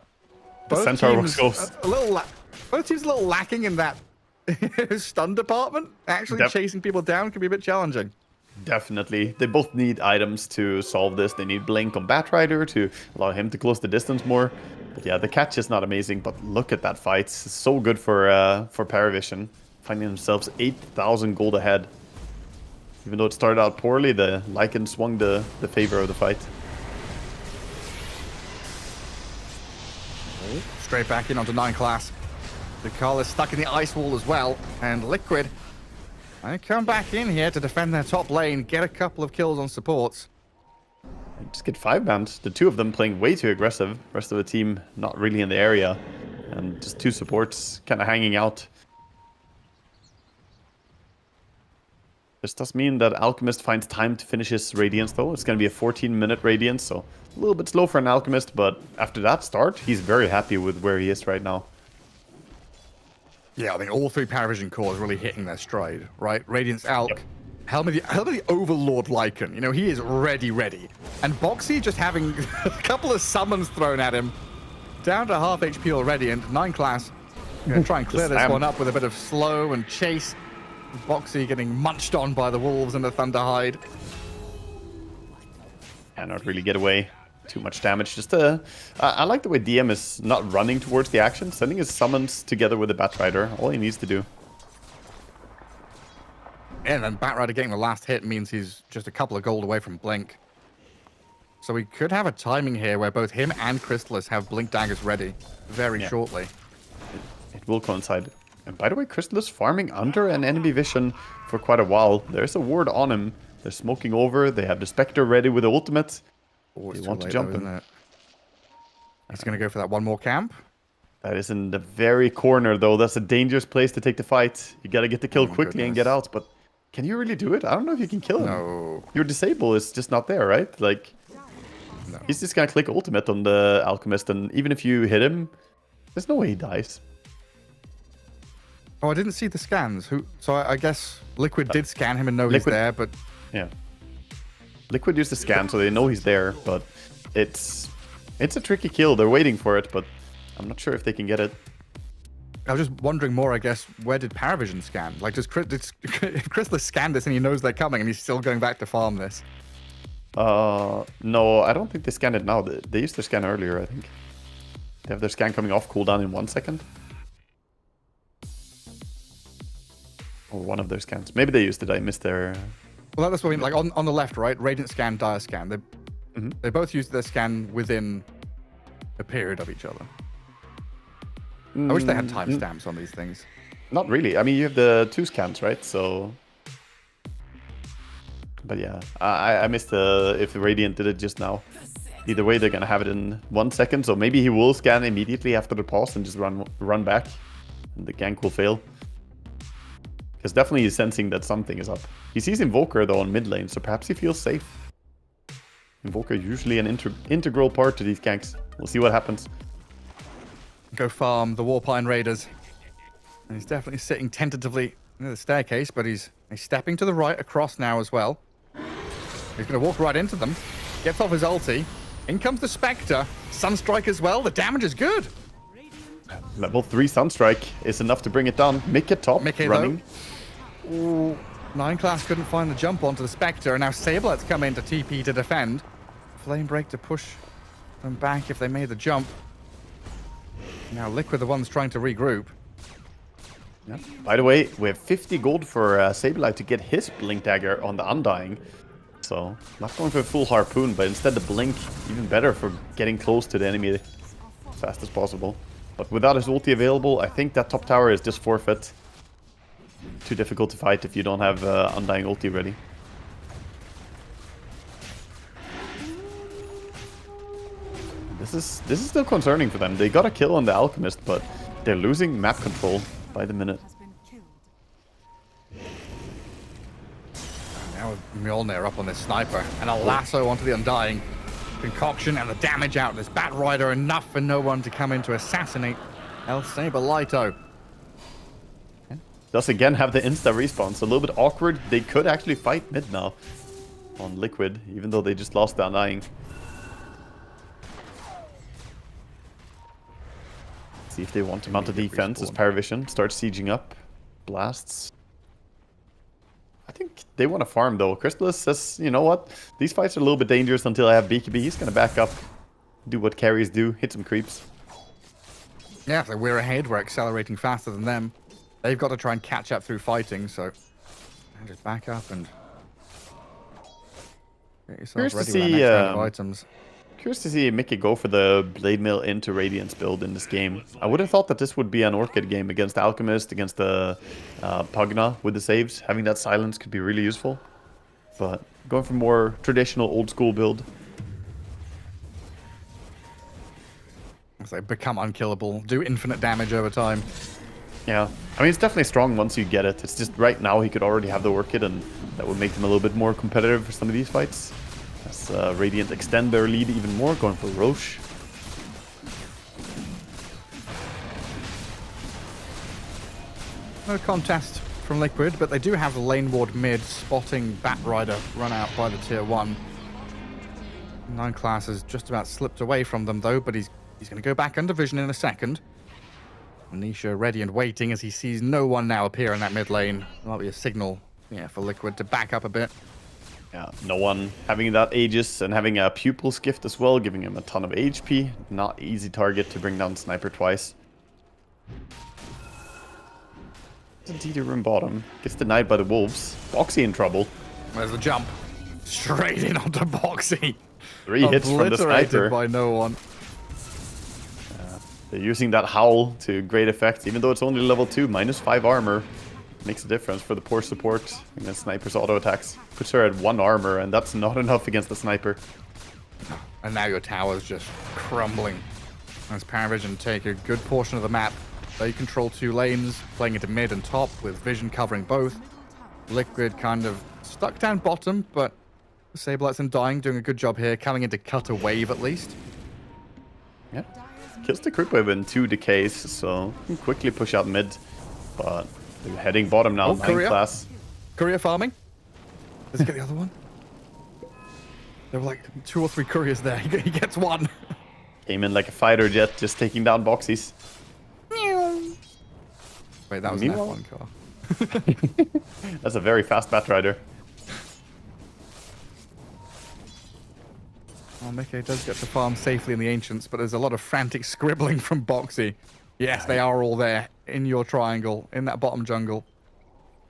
Both teams a little lacking in that stun department. Actually chasing people down can be a bit challenging. Definitely. They both need items to solve this. They need Blink on Batrider to allow him to close the distance more. But yeah, the catch is not amazing, but look at that fight. It's so good for Paravision. Finding themselves 8,000 gold ahead. Even though it started out poorly, the Lycan swung the favor of the fight. Straight back in onto 9 class. Ducalis stuck in the ice wall as well, and Liquid they come back in here to defend their top lane, get a couple of kills on supports. Just get 5 bans. The two of them playing way too aggressive. Rest of the team not really in the area, and just 2 supports kind of hanging out. This does mean that Alchemist finds time to finish his Radiance, though. It's going to be a 14-minute Radiance, so a little bit slow for an Alchemist, but after that start, he's very happy with where he is right now. Yeah, I mean, all 3 Paravision cores really hitting their stride, right? Radiance Alch, Helm of the Overlord Lycan. He is ready. And Boxy just having a couple of summons thrown at him. Down to half HP already, and 9 class. Going to try and clear this one up with a bit of slow and chase. Boxy getting munched on by the wolves and the Thunderhide. Cannot really get away. Too much damage. Just I like the way DM is not running towards the action, sending his summons together with the Batrider. All he needs to do. And then Batrider getting the last hit means he's just a couple of gold away from Blink. So we could have a timing here where both him and Crystallis have Blink daggers ready very shortly. It will coincide. And by the way, Crystallis farming under an enemy vision for quite a while. There's a ward on him. They're smoking over. They have the Spectre ready with the ultimate. They want to jump him. He's going to go for that one more camp. That is in the very corner, though. That's a dangerous place to take the fight. You got to get the kill quickly and get out. But can you really do it? I don't know if you can kill him. No. Your disable is just not there, right? Like, he's just going to click ultimate on the Alchemist. And even if you hit him, there's no way he dies. Oh, I didn't see the scans. So I guess Liquid did scan him and know he's there, but... Yeah. Liquid used the scan, so they know he's there, but it's a tricky kill. They're waiting for it, but I'm not sure if they can get it. I was just wondering more, I guess, where did Paravision scan? Like, if Crystallis scanned this and he knows they're coming and he's still going back to farm this? No, I don't think they scanned it now. They used their scan earlier, I think. They have their scan coming off cooldown in 1 second. Or one of their scans. Maybe they used it. I missed their... Well, that's what I mean. Like, on the left, right? Radiant scan, Dire scan. They both used their scan within a period of each other. I wish they had timestamps on these things. Not really. I mean, you have the 2 scans, right? So... But yeah, I missed if Radiant did it just now. Either way, they're going to have it in 1 second. So maybe he will scan immediately after the pause and just run back. And the gank will fail. Because definitely he's sensing that something is up. He sees Invoker, though, on mid lane, so perhaps he feels safe. Invoker is usually an integral part to these ganks. We'll see what happens. Go farm the Warpine Raiders. And he's definitely sitting tentatively near the staircase, but he's stepping to the right across now as well. He's going to walk right into them. Gets off his ulti. In comes the Spectre. Sunstrike as well. The damage is good. Level 3 Sunstrike is enough to bring it down. Mickey top, running. Ooh, 9 class couldn't find the jump onto the Spectre, and now Sablet's come in to TP to defend. Flame Break to push them back if they made the jump. Now Liquid the ones trying to regroup. Yeah. By the way, we have 50 gold for Sableye to get his Blink Dagger on the Undying. So, not going for a full Harpoon, but instead the Blink, even better for getting close to the enemy as fast as possible. But without his ulti available, I think that top tower is just forfeit. Too difficult to fight if you don't have Undying ulti ready. This is still concerning for them. They got a kill on the Alchemist, but they're losing map control by the minute. Now Mjolnir up on this sniper, and a lasso onto the Undying. Concoction and the damage out. This Batrider enough for no one to come in to assassinate El Saberlito. Does again have the insta respawn, so a little bit awkward. They could actually fight mid now on Liquid, even though they just lost the Undying. See if they want to mount a defense as Paravision starts sieging up. Blasts. I think they want to farm though. Crystallis says, you know what? These fights are a little bit dangerous until I have BKB. He's going to back up, do what carries do, hit some creeps. Yeah, so we're ahead. We're accelerating faster than them. They've got to try and catch up through fighting, so just back up and get yourself ready with the next round of items. Curious to see Mickey go for the Blade Mail into Radiance build in this game. I would have thought that this would be an Orchid game against Alchemist, against the Pugna with the saves. Having that silence could be really useful. But going for more traditional old school build. It's like become unkillable, do infinite damage over time. Yeah, I mean, it's definitely strong once you get it. It's just right now he could already have the Orchid, and that would make them a little bit more competitive for some of these fights. As Radiant extend their lead even more, going for Roche. No contest from Liquid, but they do have the lane ward mid, spotting Batrider run out by the tier 1. 9 class has just about slipped away from them though, but he's going to go back under vision in a second. Nisha ready and waiting as he sees no one now appear in that mid lane. There might be a signal, yeah, for Liquid to back up a bit. Yeah, no one having that Aegis and having a Pupil's Gift as well, giving him a ton of HP. Not easy target to bring down Sniper twice. The DD room bottom. Gets denied by the Wolves. Boxy in trouble. There's the jump. Straight in onto Boxy. 3 hits from the Obliterated sniper. by no one. They're using that howl to great effect, even though it's only level 2, -5 armor. Makes a difference for the poor support against Sniper's auto attacks. Puts her at 1 armor, and that's not enough against the Sniper. And now your tower's just crumbling. As Paravision take a good portion of the map. They control 2 lanes, playing into mid and top, with Vision covering both. Liquid kind of stuck down bottom, but Saberlight's and Dying doing a good job here, coming in to cut a wave at least. Yeah. Kills the creep wave in 2 decays, so can quickly push out mid. But they're heading bottom now, 9 Korea. class. Courier farming. Let's get the other one. There were like 2 or 3 couriers there. He gets 1. Came in like a fighter jet, just taking down boxies. Wait, that was an Meanwhile- F1 car. That's a very fast Batrider. Well, Mickey does get to farm safely in the Ancients, but there's a lot of frantic scribbling from Boxy. Yes, they are all there in your triangle, in that bottom jungle.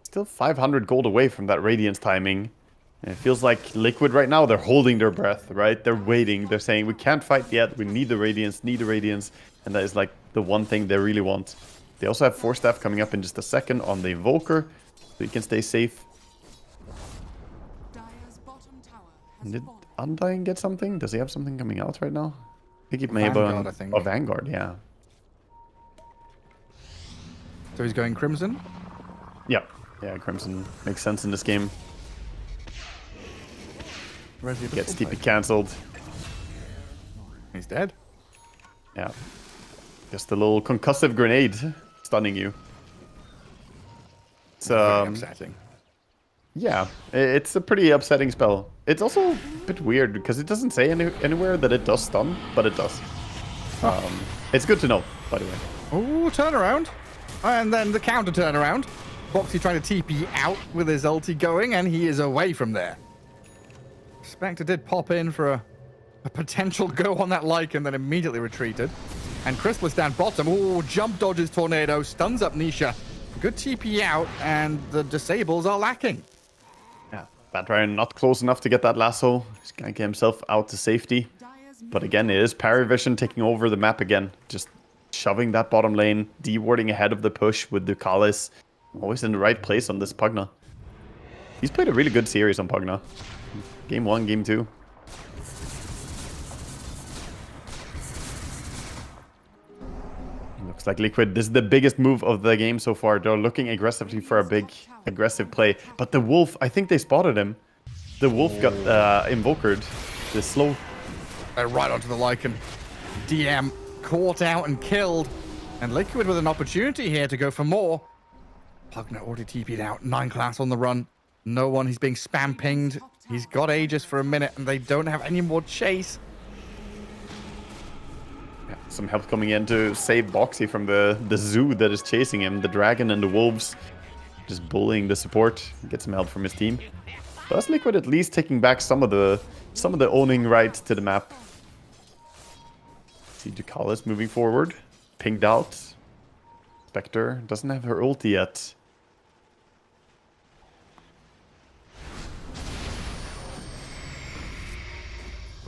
Still 500 gold away from that Radiance timing. And it feels like Liquid right now, they're holding their breath, right? They're waiting. They're saying, we can't fight yet. We need the Radiance, And that is like the one thing they really want. They also have 4 staff coming up in just a second on the Invoker, so you can stay safe. And did Undying get something? Does he have something coming out right now? I think he may have Vanguard, I think. a Vanguard, yeah. So he's going Crimson? Yeah, Crimson makes sense in this game. Gets TP cancelled. He's dead. Yeah. Just a little concussive grenade stunning you. It's Very upsetting. Yeah, it's a pretty upsetting spell. It's also a bit weird because it doesn't say anywhere that it does stun, but it does. It's good to know, by the way. Oh, turnaround. And then the counter turnaround. Boxy trying to TP out with his ulti going, and he is away from there. Spectre did pop in for a potential go on that Lycan, then immediately retreated. And Chrysalis down bottom. Oh, jump dodges Tornado, stuns up Nisha. Good TP out, and the disables are lacking. Yeah, Batrider not close enough to get that lasso. He's gonna get himself out to safety. But again, it is Paravision taking over the map again. Just shoving that bottom lane, dewarding ahead of the push with Ducalis. Always in the right place on this Pugna. He's played a really good series on Pugna. Game 1, Game 2. Looks like Liquid, this is the biggest move of the game so far. They're looking aggressively for a big, aggressive play. But the Wolf, I think they spotted him. The Wolf got invokered. The slow. Right onto the Lycan. DM caught out and killed. And Liquid with an opportunity here to go for more. Pugna already TP'd out. 9 class on the run. No one. He's being spam pinged. He's got Aegis for a minute, and they don't have any more chase. Yeah, some help coming in to save Boxy from the zoo that is chasing him. The dragon and the wolves just bullying the support. Get some help from his team. Plus Liquid at least taking back some of the owning rights to the map. See Ducalis moving forward. Pinged out. Spectre doesn't have her ulti yet.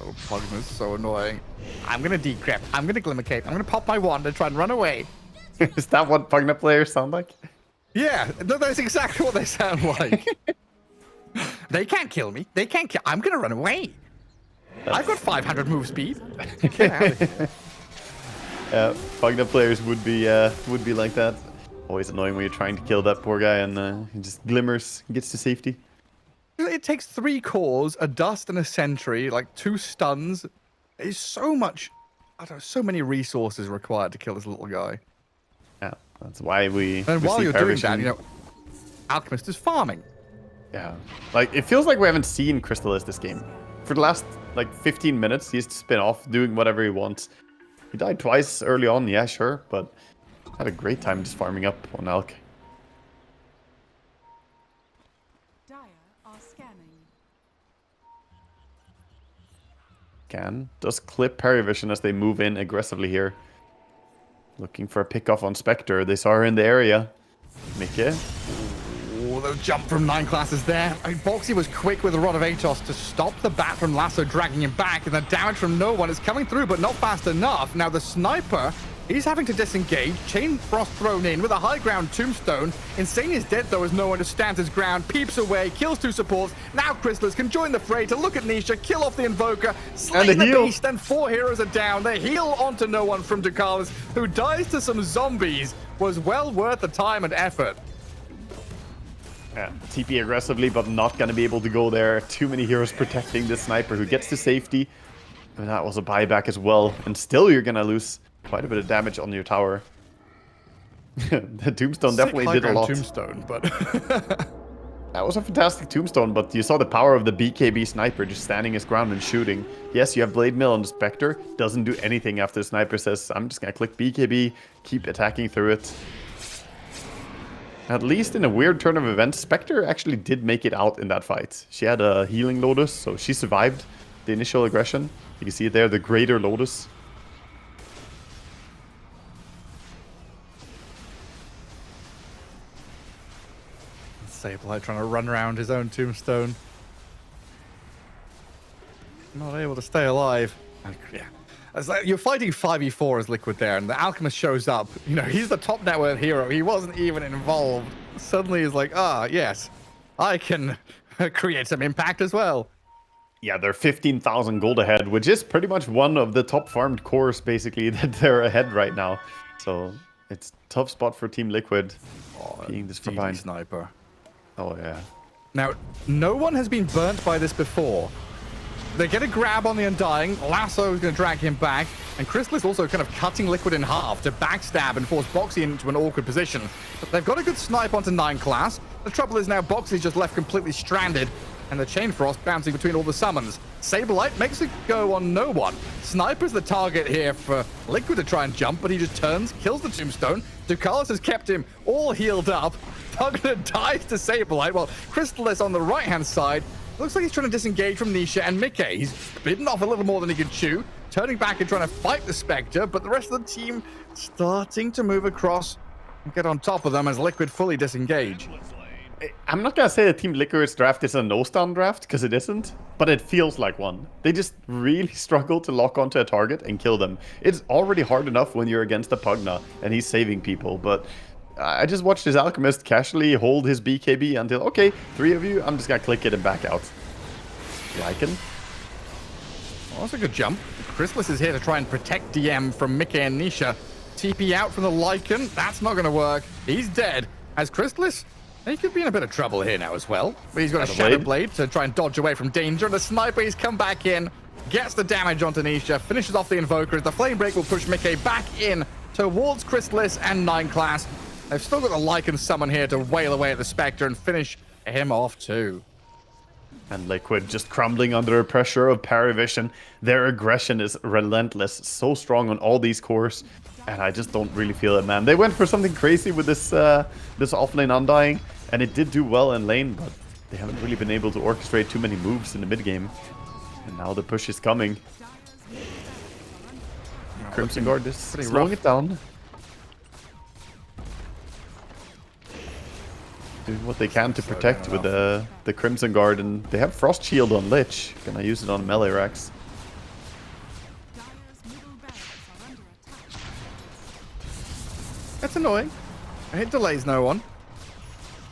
Oh, Pugna's so annoying. I'm gonna decrypt. I'm gonna Glimmer Cape. I'm gonna pop my wand and try and run away. Is that what Pugna players sound like? Yeah, that's exactly what they sound like. They can't kill me. They can't kill. I'm gonna run away. I've got 500 move speed. Get out of here. Pugna players would be like that. Always annoying when you're trying to kill that poor guy and he just glimmers, gets to safety. It takes 3 cores, a dust and a sentry, like 2 stuns. It's so much, I don't know, so many resources required to kill this little guy. Yeah, that's why we. And we while see you're doing Paravision. that, you know, Alchemist is farming. Yeah, like it feels like we haven't seen Crystalis this game. For the last like 15 minutes, he's just been off doing whatever he wants. He died twice early on, yeah, sure, but had a great time just farming up on Alk. Does clip Paravision as they move in aggressively here. Looking for a pickoff on Spectre. They saw her in the area. Mickey. Oh, the jump from 9 classes there. I mean, Boxy was quick with the Rod of Atos to stop the bat from Lasso dragging him back, and the damage from no one is coming through, but not fast enough. Now the sniper, he's having to disengage. Chain Frost thrown in with a high ground tombstone. Insane is dead though, as no one understands his ground. Peeps away, kills 2 supports. Now Chrysalis can join the fray to look at Nisha, kill off the Invoker, slay the beast, and 4 heroes are down. The heal onto no one from Ducalis, who dies to some zombies, was well worth the time and effort. Yeah, TP aggressively, but not going to be able to go there. Too many heroes protecting the sniper who gets to safety. And that was a buyback as well. And still you're going to lose quite a bit of damage on your tower. The tombstone definitely did a lot. Tombstone, but that was a fantastic tombstone, but you saw the power of the BKB sniper just standing his ground and shooting. Yes, you have Blade Mill on the Spectre. Doesn't do anything after the sniper says, I'm just going to click BKB, keep attacking through it. At least in a weird turn of events, Spectre actually did make it out in that fight. She had a healing Lotus, so she survived the initial aggression. You can see it there, the greater Lotus. Sableye trying to run around his own tombstone. Not able to stay alive. Yeah. It's like you're fighting 5v4 as Liquid there, and the Alchemist shows up. You know, he's the top net worth hero. He wasn't even involved. Suddenly he's like, yes, I can create some impact as well. Yeah, they're 15,000 gold ahead, which is pretty much one of the top farmed cores, basically, that they're ahead right now. So it's a tough spot for Team Liquid, being this behind. Sniper. Oh, yeah. Now, no one has been burnt by this before. They get a grab on the Undying. Lasso is going to drag him back. And Chrysalis also kind of cutting Liquid in half to backstab and force Boxy into an awkward position. But they've got a good snipe onto 9 class. The trouble is now Boxy's just left completely stranded. And the Chain Frost bouncing between all the summons. Sableye makes it go on no one. Sniper's the target here for Liquid to try and jump, but he just turns, kills the Tombstone. Ducalis has kept him all healed up. Thugner dies to Sableye. Well, Chrysalis on the right-hand side. Looks like he's trying to disengage from Nisha and Mickey. He's bitten off a little more than he can chew, turning back and trying to fight the Spectre, but the rest of the team starting to move across and get on top of them as Liquid fully disengage. I'm not going to say that Team Liquid's draft is a no-stun draft, because it isn't, but it feels like one. They just really struggle to lock onto a target and kill them. It's already hard enough when you're against a Pugna and he's saving people, but I just watched his Alchemist casually hold his BKB until, okay, 3 of you, I'm just going to click it and back out. Lycan. Well, that's a good jump. Chrysalis is here to try and protect DM from Mickey and Nisha. TP out from the Lycan. That's not going to work. He's dead. As Chrysalis, he could be in a bit of trouble here now as well. But he's got a Shadow Blade to try and dodge away from danger. And the Sniper, he's come back in, gets the damage onto Nisha, finishes off the Invoker. The Flame Break will push Mickey back in towards Chrysalis and 9 class. They've still got the Lycan summon here to wail away at the Spectre and finish him off too. And Liquid just crumbling under the pressure of Paravision. Their aggression is relentless, so strong on all these cores. And I just don't really feel it, man. They went for something crazy with this this offlane Undying, and it did do well in lane, but they haven't really been able to orchestrate too many moves in the mid game. And now the push is coming. Crimson Guard is slowing it down. Doing what they can to protect with the Crimson Guard, and they have Frost Shield on Lich. Gonna use it on melee racks. That's annoying. It delays no one.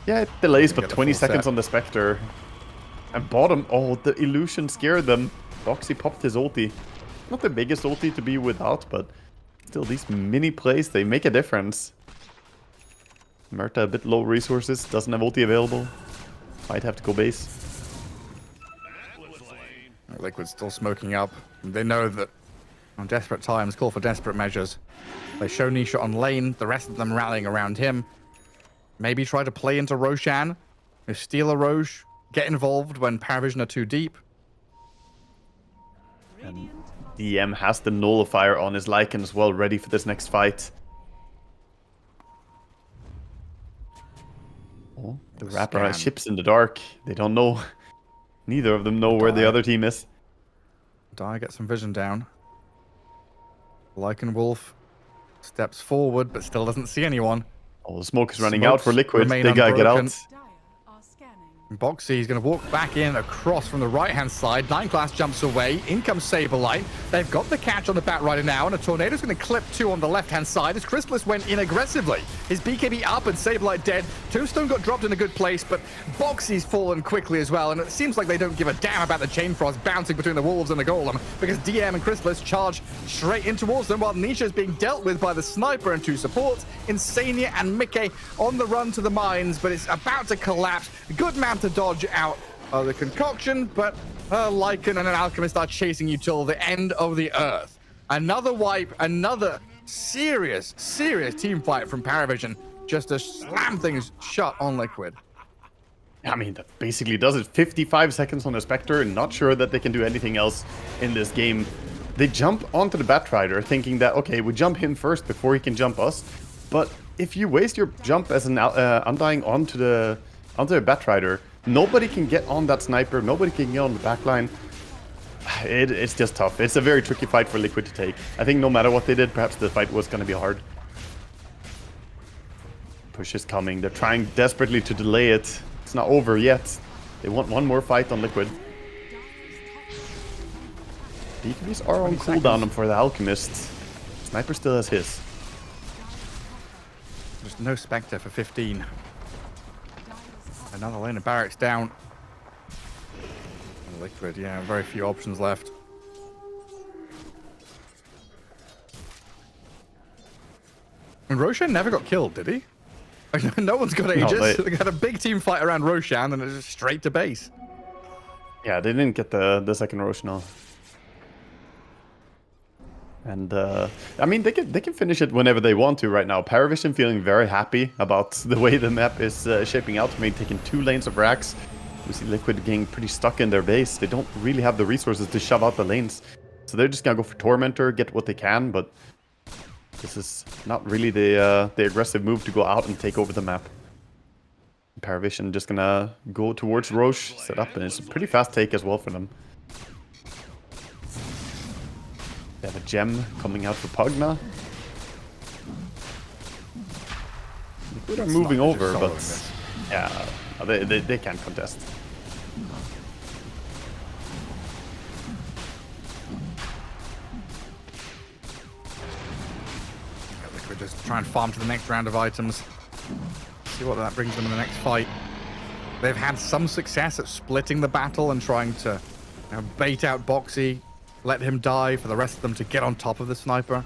Yeah, it delays, but 20 seconds on the Spectre. And bottom, oh, the illusion scared them. Boxy popped his ulti. Not the biggest ulti to be without, but still, these mini plays, they make a difference. Murta a bit low resources, doesn't have ulti available. Might have to go base. Liquid's still smoking up. They know that on desperate times call for desperate measures. They show Nisha on lane, the rest of them rallying around him. Maybe try to play into Roshan. If steal a Roche, get involved when Paravision are too deep. And DM has the Nullifier on his Lycan as well, ready for this next fight. Oh, the Rapper has ships in the dark. They don't know. Neither of them know where the other team is. Die, get some vision down. Lycan Wolf steps forward, but still doesn't see anyone. Oh, the smoke is running Smokes out for Liquid. remain They gotta get unbroken. out. Boxy is going to walk back in across from the right-hand side. 9class jumps away. In comes Saberlight. They've got the catch on the Batrider now, and a Tornado's going to clip 2 on the left-hand side as Chrysalis went in aggressively. His BKB up and Saberlight dead. Tombstone got dropped in a good place, but Boxy's fallen quickly as well, and it seems like they don't give a damn about the Chain Frost bouncing between the Wolves and the Golem, because DM and Chrysalis charge straight in towards them, while Nisha is being dealt with by the Sniper and 2 supports. Insania and Mickey on the run to the mines, but it's about to collapse. Good man to dodge out of the concoction, but Lycan and an Alchemist are chasing you till the end of the earth. Another wipe, another serious team fight from Paravision, just to slam things shut on Liquid. I mean, that basically does it. 55 seconds on the Spectre, not sure that they can do anything else in this game. They jump onto the Batrider thinking that, okay, we jump him first before he can jump us. But if you waste your jump as an Undying onto the Batrider, nobody can get on that Sniper, nobody can get on the backline. It's just tough. It's a very tricky fight for Liquid to take. I think no matter what they did, perhaps the fight was going to be hard. Push is coming. They're trying desperately to delay it. It's not over yet. They want one more fight on Liquid. BKBs are on cooldown for the Alchemist. Sniper still has his. There's no Spectre for 15. Another lane of barracks down. And Liquid, yeah, very few options left. And Roshan never got killed, did he? No one's got Aegis. No, they had a big team fight around Roshan and it's just straight to base. Yeah, they didn't get the second Roshan. And I mean, they can finish it whenever they want to right now. Paravision feeling very happy about the way the map is shaping out. Maybe taking 2 lanes of racks. We see Liquid getting pretty stuck in their base. They don't really have the resources to shove out the lanes. So they're just gonna go for Tormentor, get what they can, but this is not really the aggressive move to go out and take over the map. Paravision just gonna go towards Roche, set up, and it's a pretty fast take as well for them. They have a gem coming out for Pugna. Liquid are moving over, but yeah, they can't contest. Liquid just try and farm to the next round of items. See what that brings them in the next fight. They've had some success at splitting the battle and trying to bait out Boxy, let him die for the rest of them to get on top of the Sniper.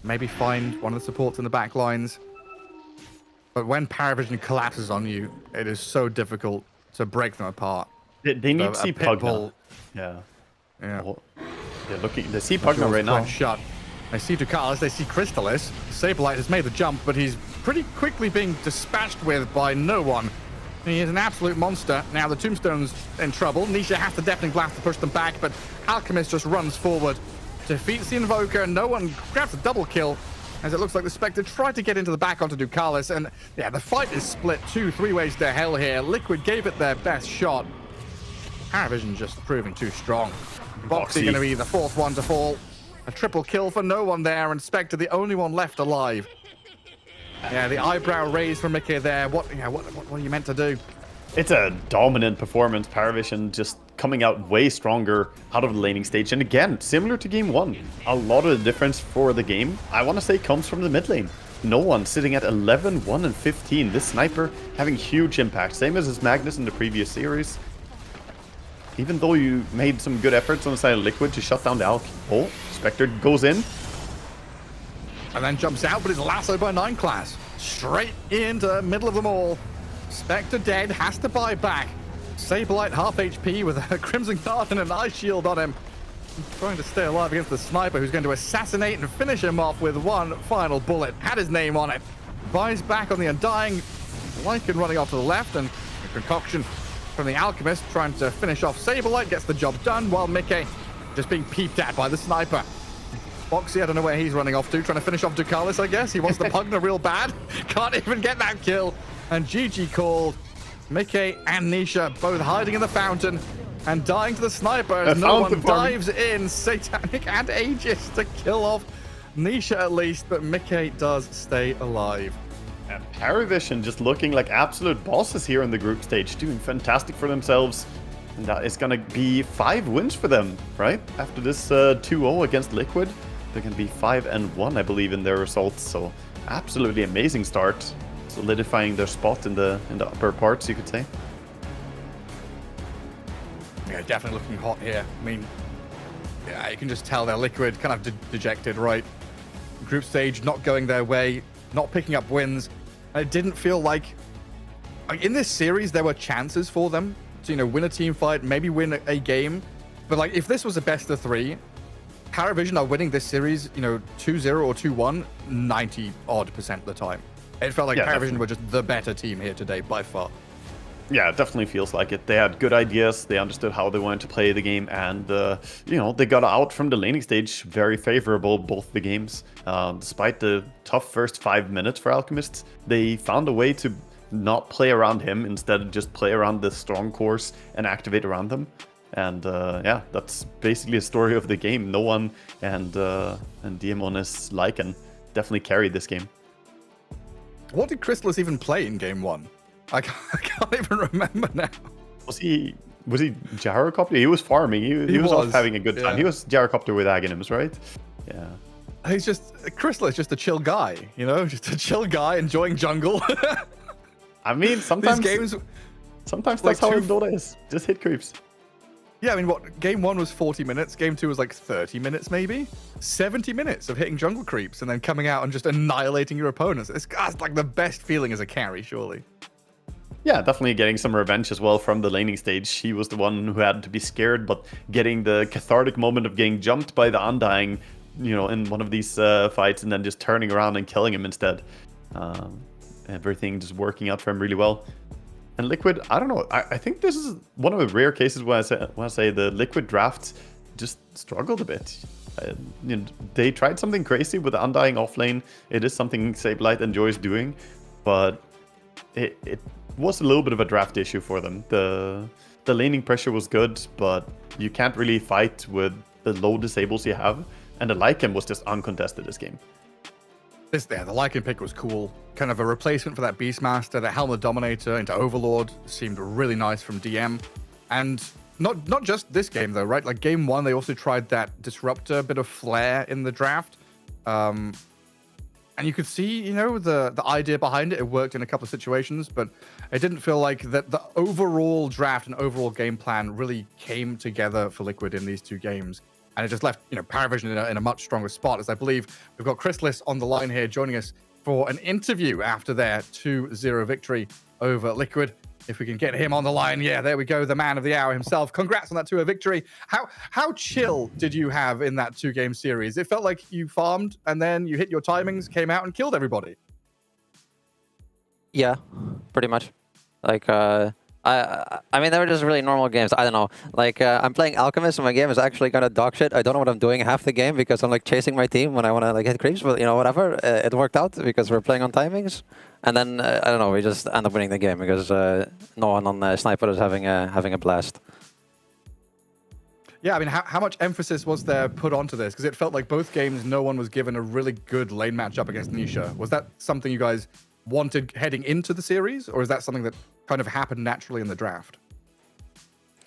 Maybe find one of the supports in the back lines. But when Paravision collapses on you, it is so difficult to break them apart. They need to see Pugna. Yeah. They're looking. They see Pugna right now. Shut. They see Ducalis, they see Crystalis. Saberlight has made the jump, but he's pretty quickly being dispatched with by no one. He is an absolute monster. Now the Tombstone's in trouble. Nisha has to Deafening Blast to push them back, but Alchemist just runs forward, defeats the Invoker. No one grabs a double kill, as it looks like the Spectre tried to get into the back onto Ducalis. And yeah, the fight is split 2-3 ways to hell here. Liquid gave it their best shot. Paravision just proving too strong. Boxy going to be the 4th one to fall. A triple kill for no one there, and Spectre the only one left alive. Yeah, the eyebrow raised from Mickey there. What are you meant to do? It's a dominant performance. Paravision just coming out way stronger out of the laning stage. And again, similar to game 1, a lot of the difference for the game, I want to say, comes from the mid lane. No one sitting at 11, 1, and 15. This Sniper having huge impact. Same as his Magnus in the previous series. Even though you made some good efforts on the side of Liquid to shut down the Alk. Oh, Spectre goes in. And then jumps out, but is lassoed by 9class. Straight into the middle of them all. Spectre dead, has to buy back. Saberlight half HP with a Crimson Guard and an Ice Shield on him. Trying to stay alive against the Sniper, who's going to assassinate and finish him off with one final bullet. Had his name on it. Buys back on the Undying. Lycan running off to the left, and a concoction from the Alchemist trying to finish off Saberlight. Gets the job done, while Mickey just being peeped at by the Sniper. Boxy, I don't know where he's running off to, trying to finish off Ducalis, I guess. He wants the Pugna real bad. Can't even get that kill. And GG called. Mickey and Nisha both hiding in the fountain and dying to the Sniper as no one dives in. Satanic and Aegis to kill off Nisha at least, but Mickey does stay alive. And Paravision just looking like absolute bosses here in the group stage, doing fantastic for themselves. And that is going to be 5 wins for them, right? After this 2-0 against Liquid, they're going to be 5-1, I believe, in their results. So absolutely amazing start, solidifying their spot in the upper parts, you could say. Yeah, definitely looking hot here. I mean, yeah, you can just tell they're Liquid, kind of dejected, right? Group stage not going their way, not picking up wins. And it didn't feel like in this series there were chances for them to, win a team fight, maybe win a game. But like, if this was a best of 3, Paravision are winning this series, 2-0 or 2-1, 90% of the time. It felt like Paravision were just the better team here today by far. Yeah, it definitely feels like it. They had good ideas, they understood how they wanted to play the game, and, they got out from the laning stage very favorable, both the games. Despite the tough first 5 minutes for Alchemists, they found a way to not play around him, instead just play around the strong cores and activate around them. And that's basically a story of the game. No one and Diemon's Lycan definitely carried this game. What did Chrysalis even play in game 1? I can't even remember now. Was he Gyrocopter? He was farming. He was off having a good time. He was Gyrocopter with Aghanims, right? Yeah. He's just Chrysalis, just a chill guy, just a chill guy enjoying jungle. I mean, sometimes these games, sometimes that's how Dota is. Just hit creeps. Yeah, I mean, game 1 was 40 minutes. Game 2 was like 30 minutes, maybe 70 minutes of hitting jungle creeps and then coming out and just annihilating your opponents. It's like the best feeling as a carry, surely. Yeah, definitely getting some revenge as well from the laning stage. He was the one who had to be scared, but getting the cathartic moment of getting jumped by the Undying, in one of these fights, and then just turning around and killing him instead. Everything just working out for him really well. And Liquid, I don't know. I think this is one of the rare cases when I say the Liquid draft just struggled a bit. They tried something crazy with the Undying offlane. It is something Sableye enjoys doing, but it was a little bit of a draft issue for them. The laning pressure was good, but you can't really fight with the low disables you have. And the Lycan was just uncontested this game. The Lycan pick was cool. Kind of a replacement for that Beastmaster. The Helm of Dominator into Overlord seemed really nice from DM. And not just this game, though, right? Like, game 1, they also tried that Disruptor, bit of flair in the draft. And you could see, the idea behind it. It worked in a couple of situations, but it didn't feel like that the overall draft and overall game plan really came together for Liquid in these 2 games. And it just left, Paravision in a much stronger spot, as I believe we've got Chrysalis on the line here joining us for an interview after their 2-0 victory over Liquid. If we can get him on the line, yeah, there we go, the man of the hour himself. Congrats on that 2-0 victory. How chill did you have in that 2-game series? It felt like you farmed and then you hit your timings, came out and killed everybody. Yeah, pretty much. Like, I mean, they were just really normal games. I don't know. Like, I'm playing Alchemist, and my game is actually kind of dog shit. I don't know what I'm doing half the game because I'm like chasing my team when I want to like hit creeps. But whatever. It worked out because we're playing on timings, and then I don't know. We just end up winning the game because no one on Sniper is having a blast. Yeah, I mean, how much emphasis was there put onto this? Because it felt like both games, no one was given a really good lane matchup against Nisha. Was that something you guys wanted heading into the series, or is that something that kind of happened naturally in the draft?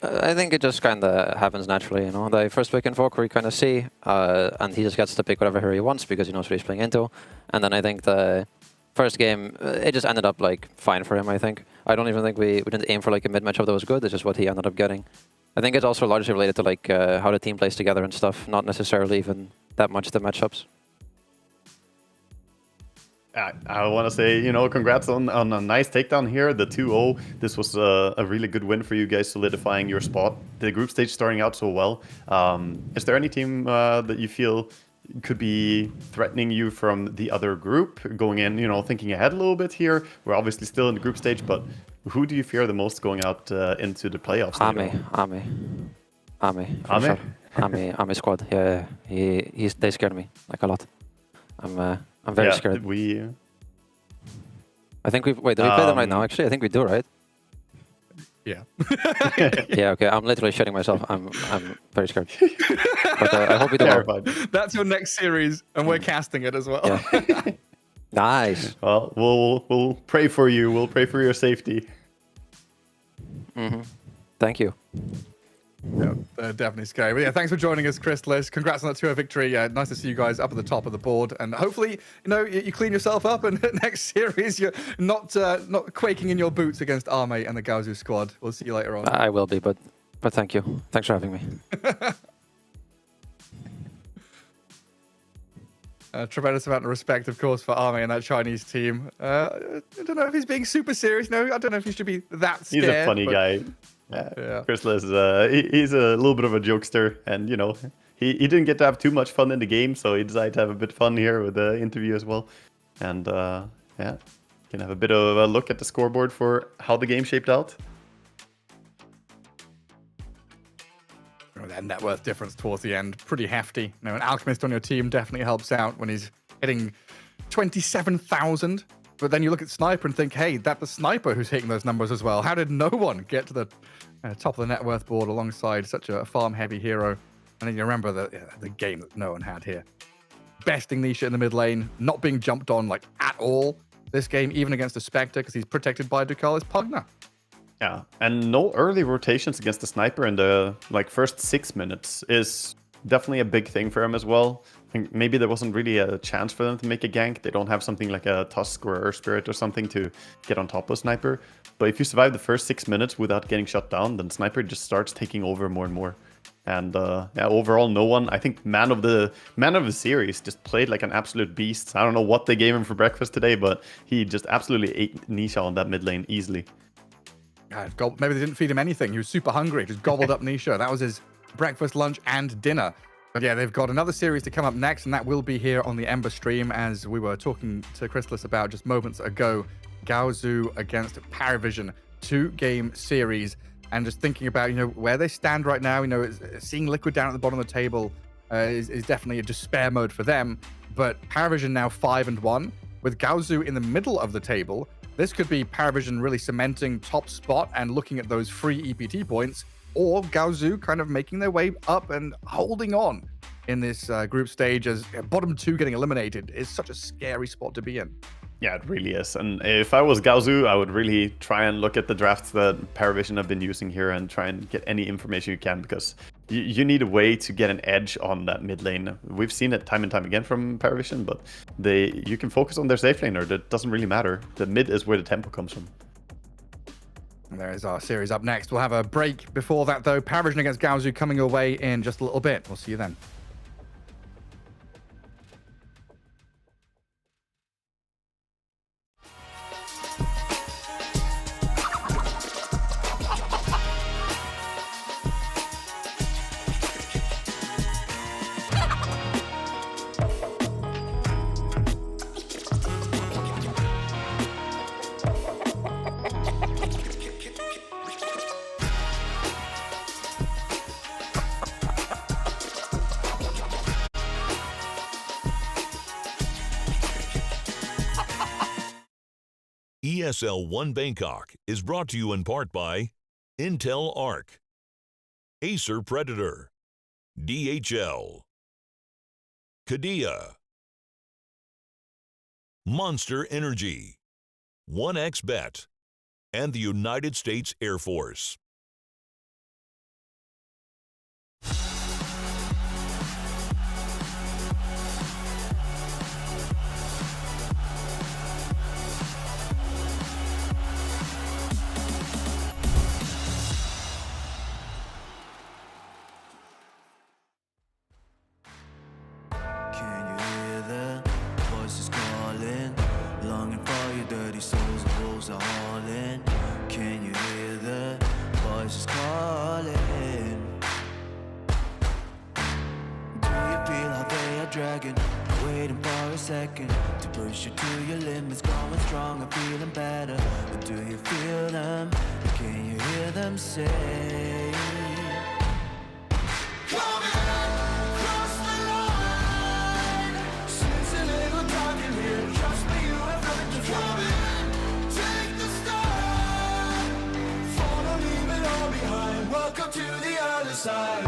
I think it just kind of happens naturally, The first pick Invoker we kind of see, and he just gets to pick whatever hero he wants because he knows what he's playing into. And then I think the first game, it just ended up like fine for him, I think. I don't even think we didn't aim for like a mid matchup that was good. It's just what he ended up getting. I think it's also largely related to like how the team plays together and stuff, not necessarily even that much the matchups. I want to say, congrats on a nice takedown here, the 2-0. This was a really good win for you guys, solidifying your spot. The group stage starting out so well. Is there any team that you feel could be threatening you from the other group going in, thinking ahead a little bit here? We're obviously still in the group stage, but who do you fear the most going out into the playoffs? Ami squad. Yeah, they scared me like a lot. I'm very scared. I think did we play them right now? Actually, I think we do, right? Yeah. Yeah. Okay. I'm literally shitting myself. I'm very scared. But I hope we do well. That's your next series, and we're casting it as well. Yeah. Nice. Well, we'll pray for you. We'll pray for your safety. Thank you. Yeah, definitely scary. But yeah, thanks for joining us, Chrysalis. Congrats on that 2-0 victory. Nice to see you guys up at the top of the board, and hopefully, you clean yourself up, and next series you're not quaking in your boots against Arme and the Gaozu squad. We'll see you later on. I will be, but thank you. Thanks for having me. Tremendous amount of respect, of course, for Arme and that Chinese team. I don't know if he's being super serious. No, I don't know if he should be that scared. He's a funny guy. Yeah. Chrysalis is he's a little bit of a jokester, and he didn't get to have too much fun in the game, so he decided to have a bit of fun here with the interview as well. And can have a bit of a look at the scoreboard for how the game shaped out. That net worth difference towards the end, pretty hefty. An Alchemist on your team definitely helps out when he's hitting 27,000. But then you look at Sniper and think, hey, that's the Sniper who's hitting those numbers as well. How did no one get to the top of the net worth board alongside such a farm-heavy hero? And then you remember the game that no one had here. Besting Nisha in the mid lane, not being jumped on at all this game, even against a Spectre, because he's protected by Ducalis Pugna. Yeah, and no early rotations against the Sniper in the first 6 minutes is definitely a big thing for him as well. I think maybe there wasn't really a chance for them to make a gank. They don't have something like a Tusk or Earth Spirit or something to get on top of Sniper. But if you survive the first 6 minutes without getting shut down, then Sniper just starts taking over more and more. And overall, no one. I think man of the series just played like an absolute beast. I don't know what they gave him for breakfast today, but he just absolutely ate Nisha on that mid lane easily. Maybe they didn't feed him anything. He was super hungry. Just gobbled up Nisha. That was his breakfast, lunch, and dinner. But yeah, they've got another series to come up next, and that will be here on the Ember stream, as we were talking to Chrysalis about just moments ago. Gaozu against Paravision, 2-game series, and just thinking about where they stand right now. Seeing Liquid down at the bottom of the table is definitely a despair mode for them. But Paravision now 5-1 with Gaozu in the middle of the table. This could be Paravision really cementing top spot and looking at those free EPT points, or Gaozu kind of making their way up and holding on in this group stage, as bottom 2 getting eliminated is such a scary spot to be in. Yeah, it really is. And if I was Gaozu, I would really try and look at the drafts that Paravision have been using here and try and get any information you can, because you need a way to get an edge on that mid lane. We've seen it time and time again from Paravision, but you can focus on their safe laner. That doesn't really matter. The mid is where the tempo comes from. And there is our series up next. We'll have a break before that, though. Paravision against Gaozu coming your way in just a little bit. We'll see you then. ESL One Bangkok is brought to you in part by Intel Arc, Acer Predator, DHL, Kadia, Monster Energy, 1xBet, and the United States Air Force. Are all in. Can you hear the voices calling? Do you feel how they are dragging, waiting for a second to push you to your limits, going strong and feeling better? Or do you feel them? Can you hear them say? Welcome to the other side.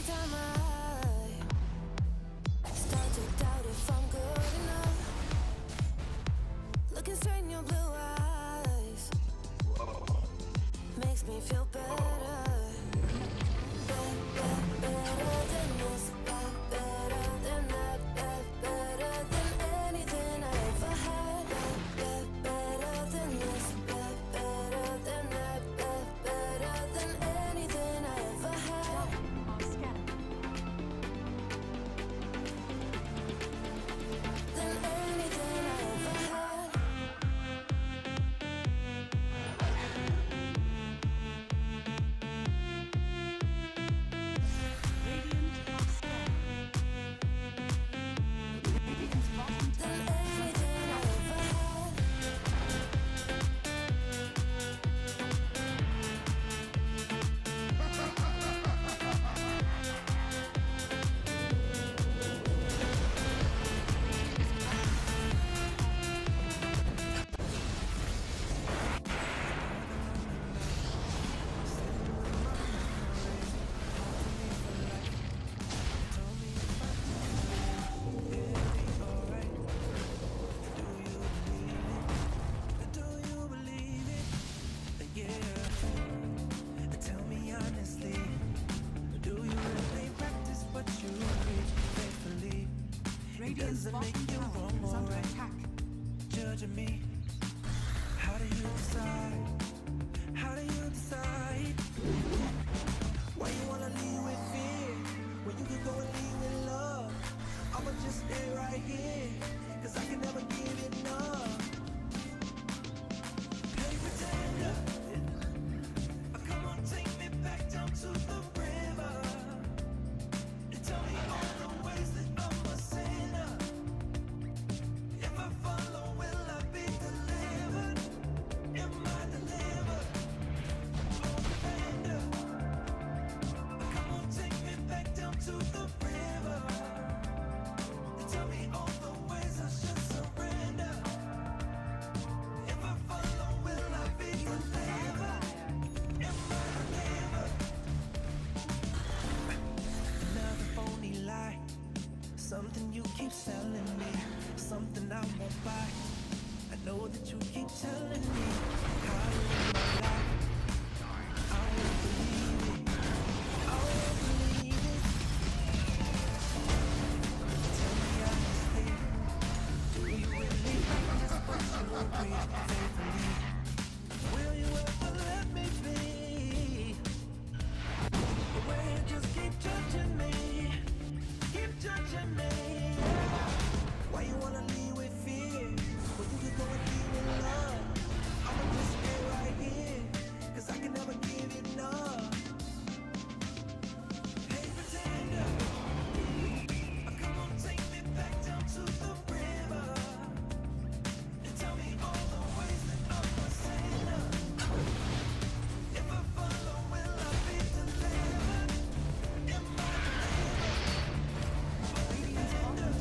Every time I start to doubt if I'm good enough, looking straight in your blue eyes makes me feel better. Better than this, better than that, better than anything I ever had. Better than this, better than that, better than anything I ever had. Than anything I ever had. Tell me honestly, do you really practice what you preach faithfully? It doesn't make you wrong or right. Judging me, how do you decide? How do you decide? Why you wanna lead with fear when you could go and lead with love? I'ma just stay right here, 'cause I can never give enough. Hey pretender, come on, take me back down to the river. And tell me all the ways that I'm a sinner. If I follow, will I be delivered? Am I delivered? Oh, defender, come on, take me back down to the river. And tell me all the ways I should surrender. If I follow, will I be delivered? Another phony lie, something you keep selling me, something I won't buy. I know that you keep telling me how to live my life. I won't believe it. I won't believe it. Tell me honestly, do you really practice what you preach faithfully? Will you ever let me be? Where you just keep judging me, keep judging me. Why you wanna lead with fear when you could go and lead with love? I'ma just stay right here, 'cause I can never give enough. Hey pretender, come on, take me back down to the river. And tell me all the ways that I'm a sinner. If I follow, will I be delivered? Am I delivered?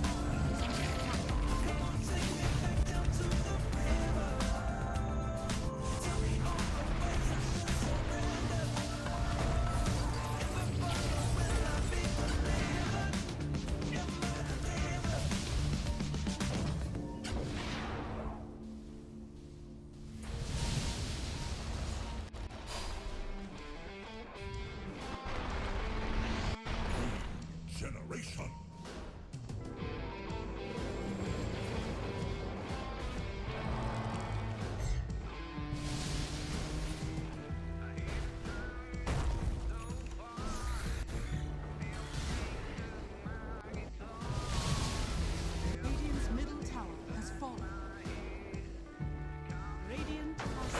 Come on, take me back down to the river. Tell me all the ways I should surrender. If I follow, will I be delivered? Am I delivered? Generation. Radiant's middle tower has fallen. Radiant has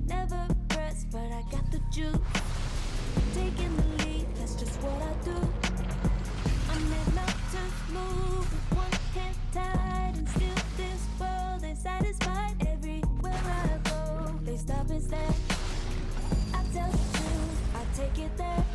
Never pressed, but I got the juice. Taking the lead, that's just what I do. I'm enough to move with one hand tied, and still this world ain't satisfied. Everywhere I go, they stop and stare. I tell the truth, I take it there.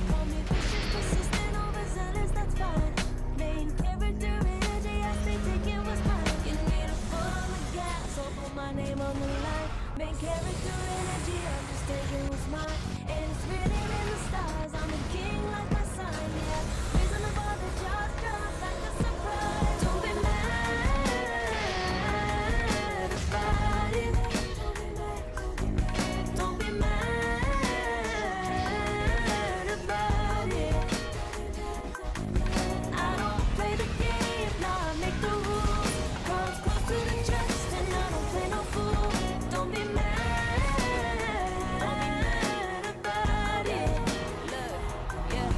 Call me vicious, persistent, overzealous, that's fine. Main character energy, I stay taking what's mine. You need a foot on the gas, so put my name on the line. Main character energy, I'm just taking what's mine. And it's written in the stars, I'm a king like my sign, yeah. Reason the bar, the jaws drop like a surprise. Don't be mad about it. Don't be mad about it. I don't play the game, now I make the rules. Cards close to the chest and I don't play no fool. Don't be mad about it. Look, yeah,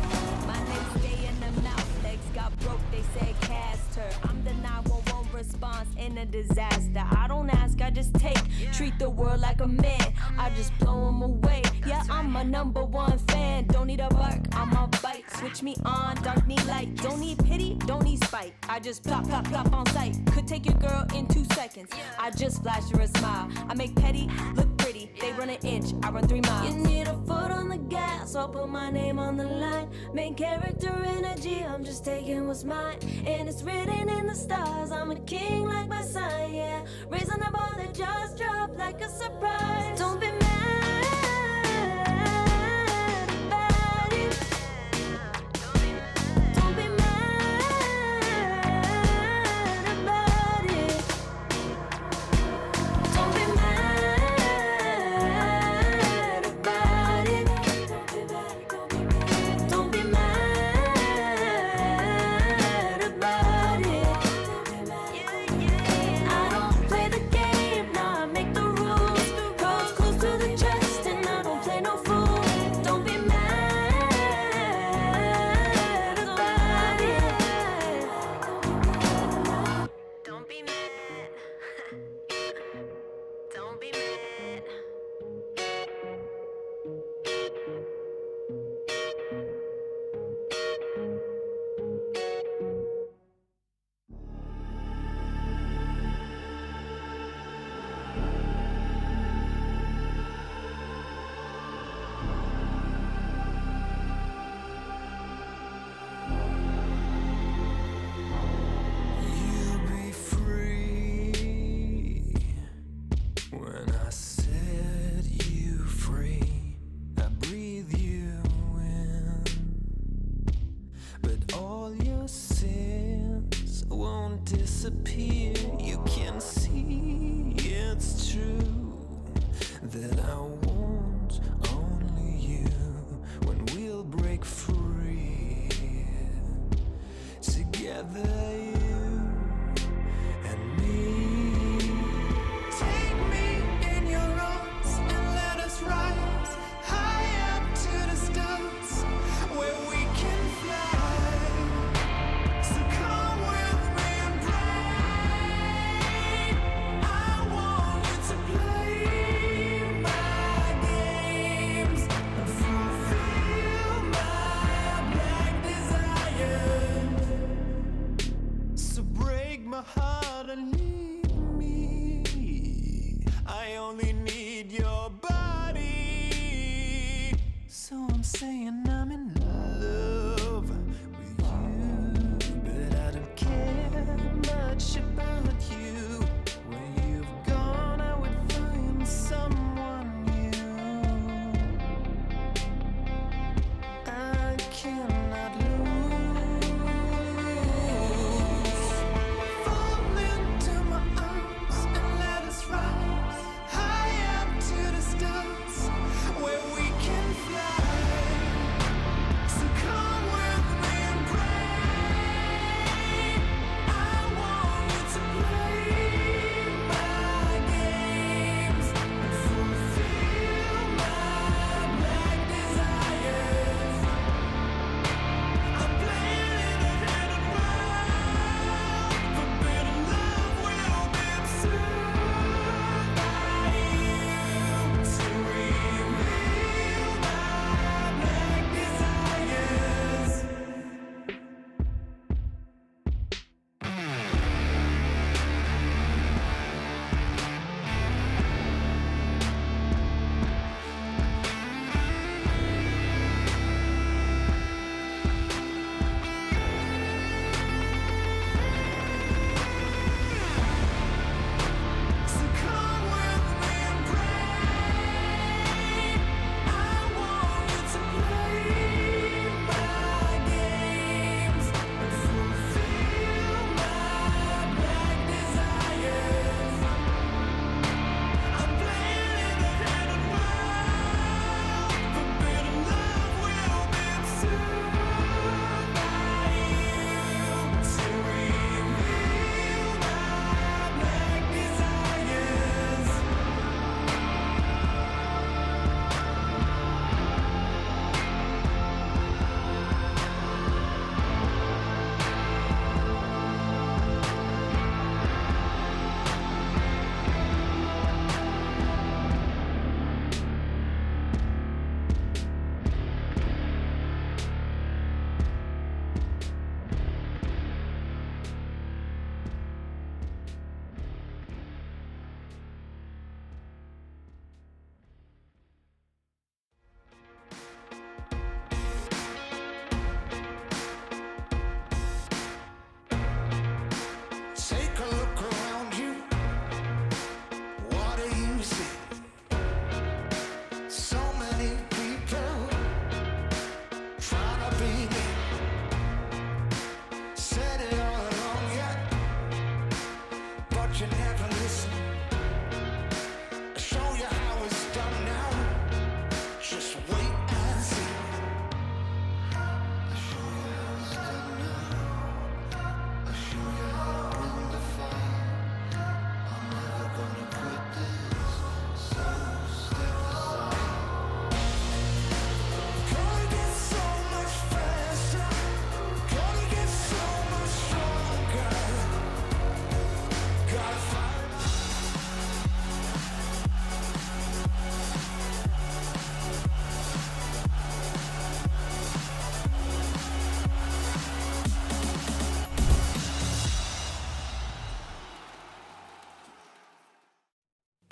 my name's Day in the mouth. Legs got broke, they said cast her. I'm the 911 response in a disaster. I don't ask, I just take. Treat the world like a man, I just blow him away. Yeah, I'm a #1 fan. Don't need a bark, I'm a bite. Switch me on, dark need light. Don't need pity, don't need spite. I just plop, plop, plop on sight. Could take your girl in 2 seconds. I just flash her a smile. I make petty look pretty. They run an inch, I run 3 miles. You need a foot on the gas, I'll put my name on the line. Main character energy, I'm just taking what's mine. And it's written in the stars, I'm a king like my sign, yeah. Raising the bar, the jaws drop like a surprise. Don't be mad about it. Don't be mad about it. Don't be mad about it. Don't be mad about it. I don't play the game, now I make the rules. Cards close to the chest and I don't play no fool. Don't be mad about it. Don't be mad. Don't be mad. You'll be free. When I set you free, I breathe you in. But all your sins won't disappear. You can see it's true that I want only you. When we'll break free together, you and me. Take me in your arms and let us rise high up to the stars where we can fly. So come with me and break. I want you to play my games and fulfill my black desires. So break my heart and leave me. I only need your body. So I'm saying I'm in love with you, but I don't care much about you. Where you've gone, I would find someone new. I cannot lose. Fall into my arms and let us rise high up to the stars where we can fly.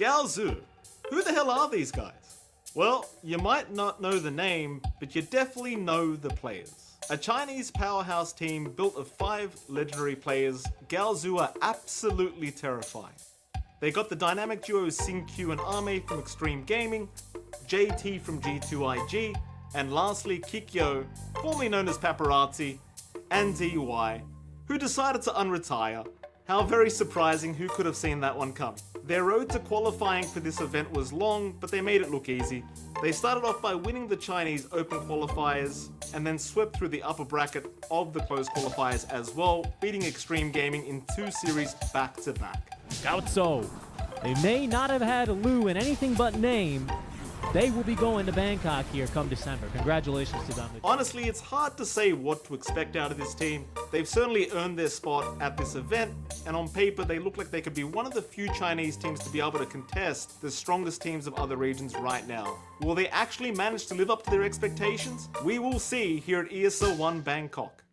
Gaozu. Who the hell are these guys? Well, you might not know the name, but you definitely know the players. A Chinese powerhouse team built of 5 legendary players, Gaozu are absolutely terrifying. They got the dynamic duos Xingqiu and Ame from Extreme Gaming, JT from G2IG, and lastly Kikyo, formerly known as Paparazzi, and DUI, who decided to unretire. How very surprising, who could have seen that one come? Their road to qualifying for this event was long, but they made it look easy. They started off by winning the Chinese Open qualifiers, and then swept through the upper bracket of the closed qualifiers as well, beating Extreme Gaming in 2 series back to back. Gaozu. They may not have had Lu in anything but name. They will be going to Bangkok here come December. Congratulations to them. Honestly, it's hard to say what to expect out of this team. They've certainly earned their spot at this event, and on paper they look like they could be one of the few Chinese teams to be able to contest the strongest teams of other regions right now. Will they actually manage to live up to their expectations? We will see here at ESL One Bangkok.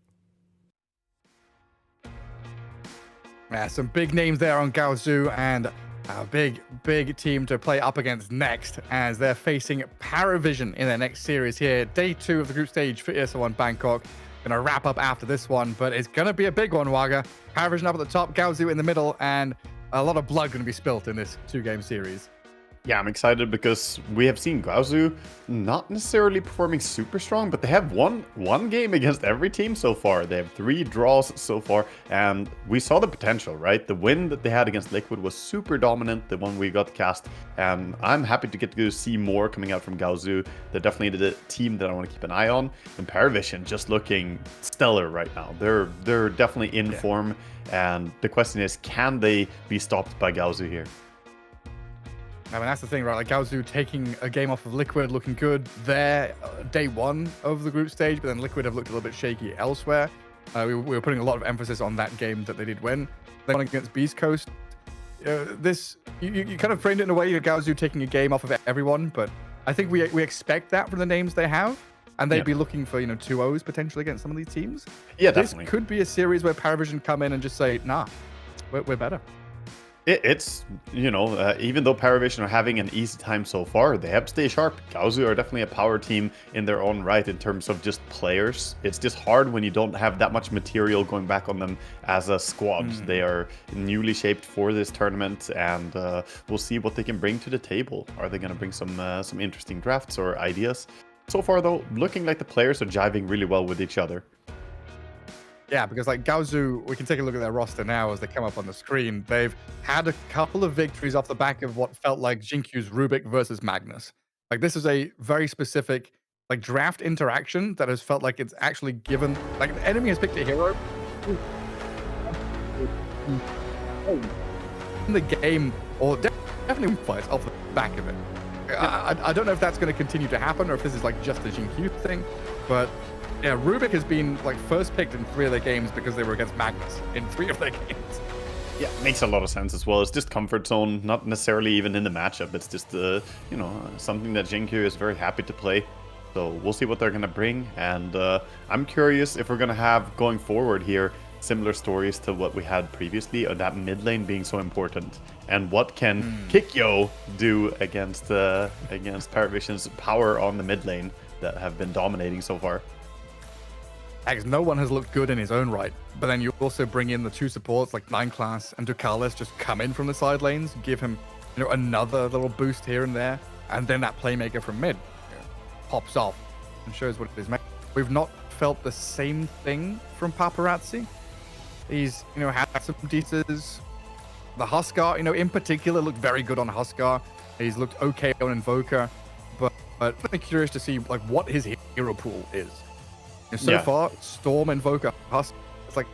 Yeah, some big names there on Gaozu, and a big team to play up against next, as they're facing Paravision in their next series here. Day 2 of the group stage for ESL One Bangkok. Gonna wrap up after this one, but it's gonna be a big one, Waga. Paravision up at the top, Gaozu in the middle, and a lot of blood gonna be spilt in this 2-game series. Yeah, I'm excited because we have seen Gaozu not necessarily performing super strong, but they have won one game against every team so far. They have 3 draws so far, and we saw the potential, right? The win that they had against Liquid was super dominant, the one we got cast, and I'm happy to get to see more coming out from Gaozu. They're definitely the team that I want to keep an eye on. And Paravision just looking stellar right now. They're definitely in form, and the question is, can they be stopped by Gaozu here? I mean, that's the thing, right? Like, Gaozu taking a game off of Liquid, looking good there, day 1 of the group stage, but then Liquid have looked a little bit shaky elsewhere. We were putting a lot of emphasis on that game that they did win. Then against Beast Coast, you kind of framed it in a way, Gaozu taking a game off of everyone, but I think we expect that from the names they have, and they'd be looking for, 2-0s potentially against some of these teams. Yeah, this definitely. could be a series where Paravision come in and just say, nah, we're better. It's, even though Paravision are having an easy time so far, they have to stay sharp. Gaozu are definitely a power team in their own right in terms of just players. It's just hard when you don't have that much material going back on them as a squad. They are newly shaped for this tournament, and we'll see what they can bring to the table. Are they going to bring some interesting drafts or ideas? So far, though, looking like the players are jiving really well with each other. Yeah, because like Gaozu, we can take a look at their roster now as they come up on the screen. They've had a couple of victories off the back of what felt like Xingqiu's Rubik versus Magnus. Like, this is a very specific like draft interaction that has felt like it's actually given, like, the enemy has picked a hero in the game, or definitely fights off the back of it. I don't know if that's going to continue to happen or if this is like just a Xingqiu thing, but yeah, Rubik has been like first picked in 3 of their games because they were against Magnus in 3 of their games. Yeah, makes a lot of sense as well. It's just comfort zone, not necessarily even in the matchup. It's just something that Xingqiu is very happy to play. So we'll see what they're gonna bring, and I'm curious if we're gonna have going forward here similar stories to what we had previously, or that mid lane being so important, and what can Kikyo do against Paravision's power on the mid lane that have been dominating so far. Because no one has looked good in his own right, but then you also bring in the 2 supports like 9class and Ducalis just come in from the side lanes, give him another little boost here and there, and then that playmaker from mid pops off and shows what it is made. We've not felt the same thing from Paparazzi. He's had some pieces. The Huskar, in particular, looked very good on Huskar. He's looked okay on Invoker, but I'm really curious to see like what his hero pool is. So far, Storm, Invoker, Husk, it's like,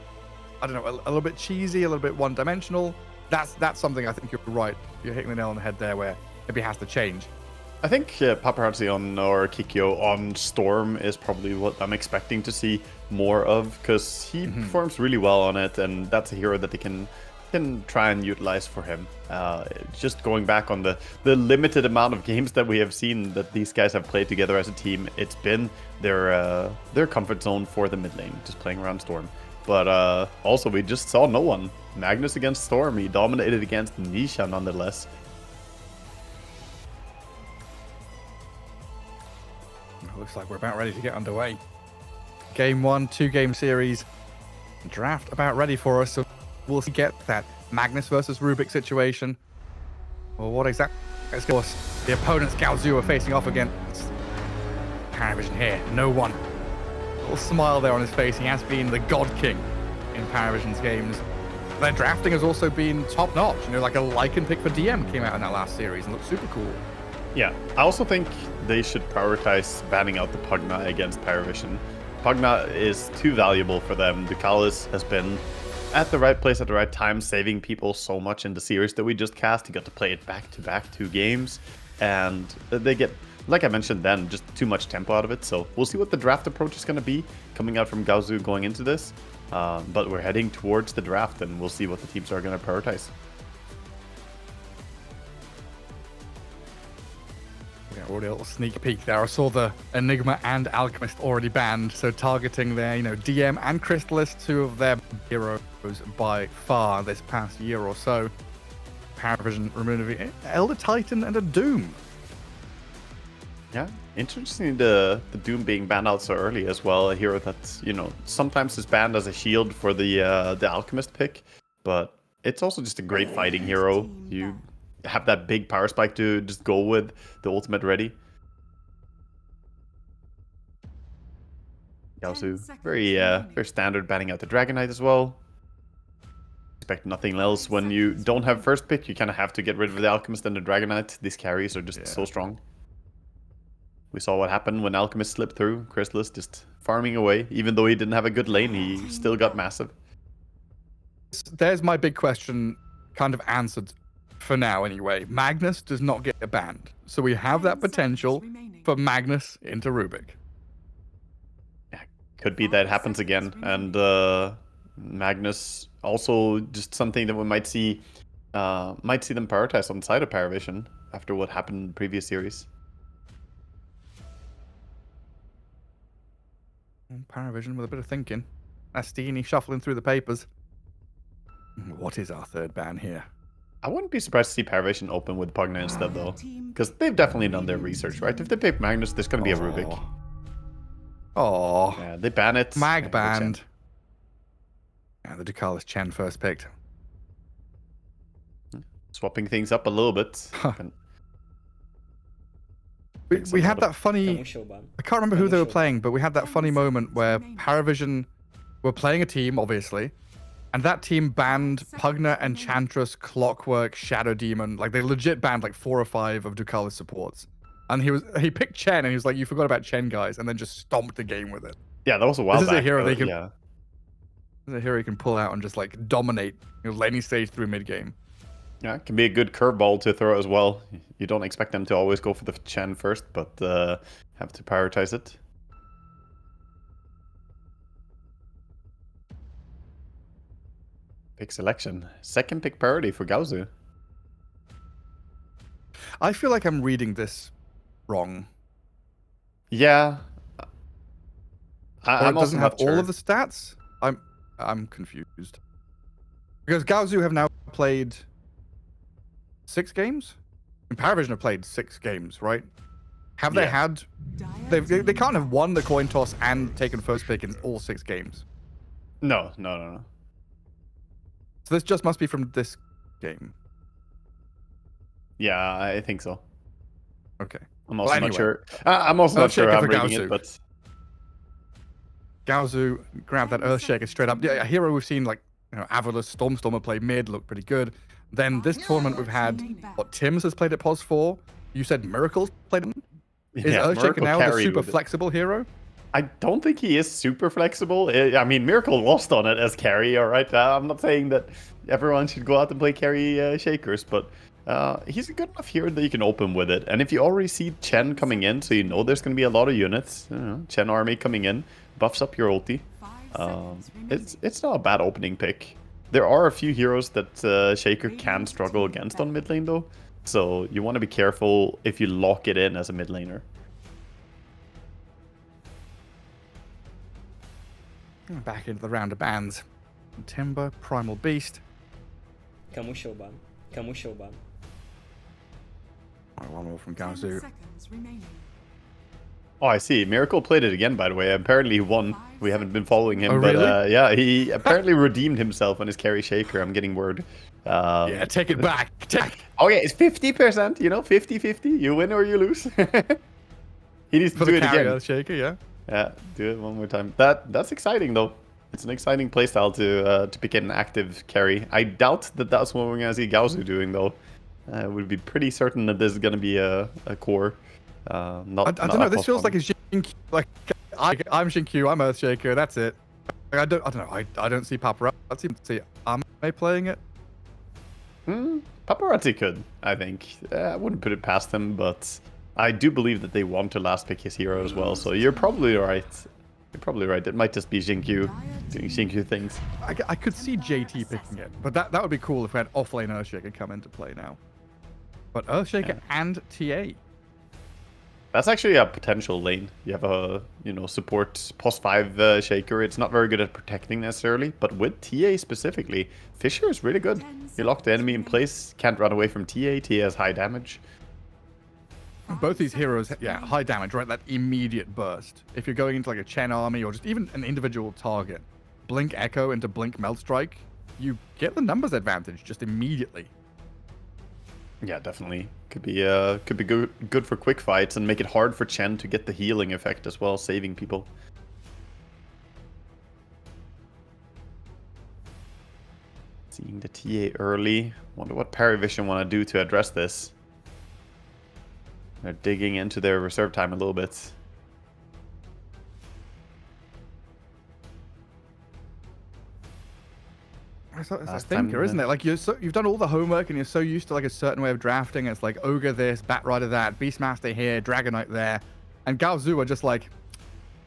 I don't know, a little bit cheesy, a little bit one-dimensional. That's something I think you're right. You're hitting the nail on the head there where maybe it has to change. I think Paparazzi or Kikyo on Storm is probably what I'm expecting to see more of, because he performs really well on it, and that's a hero that they can try and utilize for him. Just going back on the limited amount of games that we have seen that these guys have played together as a team, it's been their comfort zone for the mid lane, just playing around Storm. But also, we just saw no one. Magnus against Storm, he dominated against Nisha nonetheless. Looks like we're about ready to get underway. Game 1, 2-game series. Draft about ready for us, so we'll get that Magnus versus Rubik situation. Well, what exactly? Of course, the opponents Gaozu are facing off against Paravision here. No one. A little smile there on his face. He has been the God King in Paravision's games. Their drafting has also been top-notch. You know, like a Lycan pick for DM came out in that last series and looked super cool. Yeah, I also think they should prioritize banning out the Pugna against Paravision. Pugna is too valuable for them. Ducalis has been at the right place at the right time, saving people so much in the series that we just cast. He got to play it back-to-back 2 games, and they get, like I mentioned then, just too much tempo out of it. So we'll see what the draft approach is going to be coming out from Gaozu going into this. But we're heading towards the draft, and we'll see what the teams are going to prioritize. Yeah, already a little sneak peek there. I saw the Enigma and Alchemist already banned, so targeting their, DM and Crystalist, 2 of their heroes by far this past year or so. Paravision removing Elder Titan and a Doom. Yeah, interesting the Doom being banned out so early as well. A hero that, sometimes is banned as a shield for the Alchemist pick, but it's also just a great fighting hero. You have that big power spike to just go with, the ultimate ready. Also very standard banning out the Dragon Knight as well. Expect nothing else. When you don't have first pick, you kind of have to get rid of the Alchemist and the Dragon Knight. These carries are just so strong. We saw what happened when Alchemist slipped through. Crystalist just farming away. Even though he didn't have a good lane, he still got massive. There's my big question kind of answered for now anyway. Magnus does not get banned. So we have that potential for Magnus into Rubik. Yeah, could be that happens again. And Magnus also just something that we might see them prioritize on the side of Paravision after what happened in the previous series. Paravision with a bit of thinking. Astini shuffling through the papers. What is our third ban here? I wouldn't be surprised to see Paravision open with Pugna instead, though. Because they've definitely done their research, right? If they pick Magnus, there's going to be a Rubik. Oh. Yeah, they ban it. Mag banned. Yeah, the Ducalis Chen first picked. Swapping things up a little bit. We had that funny... I can't remember who they were playing, but we had that funny moment where Paravision were playing a team, obviously, and that team banned Pugna, Enchantress, Clockwork, Shadow Demon. Like, they legit banned like 4 or 5 of Ducalis supports. And he picked Chen, and he was like, "You forgot about Chen, guys," and then just stomped the game with it. Yeah, that was a while back. This is a hero they can... Yeah. This is a hero you can pull out and just, like, dominate laning stage through mid-game. Yeah, it can be a good curveball to throw as well. You don't expect them to always go for the Chen first, but have to prioritize it. Pick selection. Second pick priority for Gaozu. I feel like I'm reading this wrong. Yeah. It doesn't have all of the stats? I'm confused. Because Gaozu have now played 6 games? And Paravision have played 6 games, right? Have they had... They can't have won the coin toss and taken first pick in all 6 games. No. So this just must be from this game. Yeah, I think so. Okay. I'm also not sure. I'm also not sure how I'm reading it, but... Gaozu grabbed that Earthshaker straight up. Yeah, a hero we've seen, like, Avalus, Stormstormer play mid, look pretty good. Then this tournament we've had, Tim's has played at POS 4. You said Miracle's played him? Is Earthshaker now the super flexible hero? I don't think he is super flexible. I mean, Miracle lost on it as carry, alright? I'm not saying that everyone should go out and play carry shakers, but he's a good enough hero that you can open with it. And if you already see Chen coming in, so you know there's going to be a lot of units, Chen army coming in, buffs up your ulti. It's not a bad opening pick. There are a few heroes that Shaker can struggle against on mid lane though, so you want to be careful if you lock it in as a mid laner. Back into the round of bans. Timber, Primal Beast. Kamusho ban. One more from Gaozu. Oh, I see. Miracle played it again, by the way. Apparently he won. We haven't been following him, Oh, but really? yeah, he apparently redeemed himself on his carry shaker. I'm getting word. Yeah, take it back. Oh yeah, it's 50%. 50-50. You win or you lose. He needs to For do the it carry again. shaker, yeah. Yeah, do it one more time. That's exciting though. It's an exciting playstyle to pick an active carry. I doubt that that's what we're gonna see Gaozu doing though. I would be pretty certain that this is gonna be a core. I don't know. This feels like a Xingqiu. Like I'm Xingqiu. I'm Earthshaker. That's it. Like, I don't know. I don't see Paparazzi. See Ame playing it. Paparazzi could, I think. I wouldn't put it past him, but I do believe that they want to last pick his hero as well. So you're probably right. You're probably right. It might just be Xingqiu doing Xingqiu things. I could see JT picking it, but that would be cool if we had offlane Earthshaker come into play now. But Earthshaker and TA. That's actually a potential lane. You have a support post 5 shaker. It's not very good at protecting necessarily, but with TA specifically, Fisher is really good. You lock the enemy in place, can't run away from TA. TA has high damage. Both these heroes, yeah, high damage, right? That immediate burst. If you're going into like a Chen army or just even an individual target, Blink Echo into Blink Melt Strike, you get the numbers advantage just immediately. Yeah, definitely. Could be good for quick fights and make it hard for Chen to get the healing effect as well, saving people. Seeing the TA early. Wonder what Paravision want to do to address this. They're digging into their reserve time a little bit. It's a thinker, isn't it? Like you've done all the homework and you're so used to like a certain way of drafting. It's like Ogre this, Batrider that, Beastmaster here, Dragonite there, and Gaozu are just like,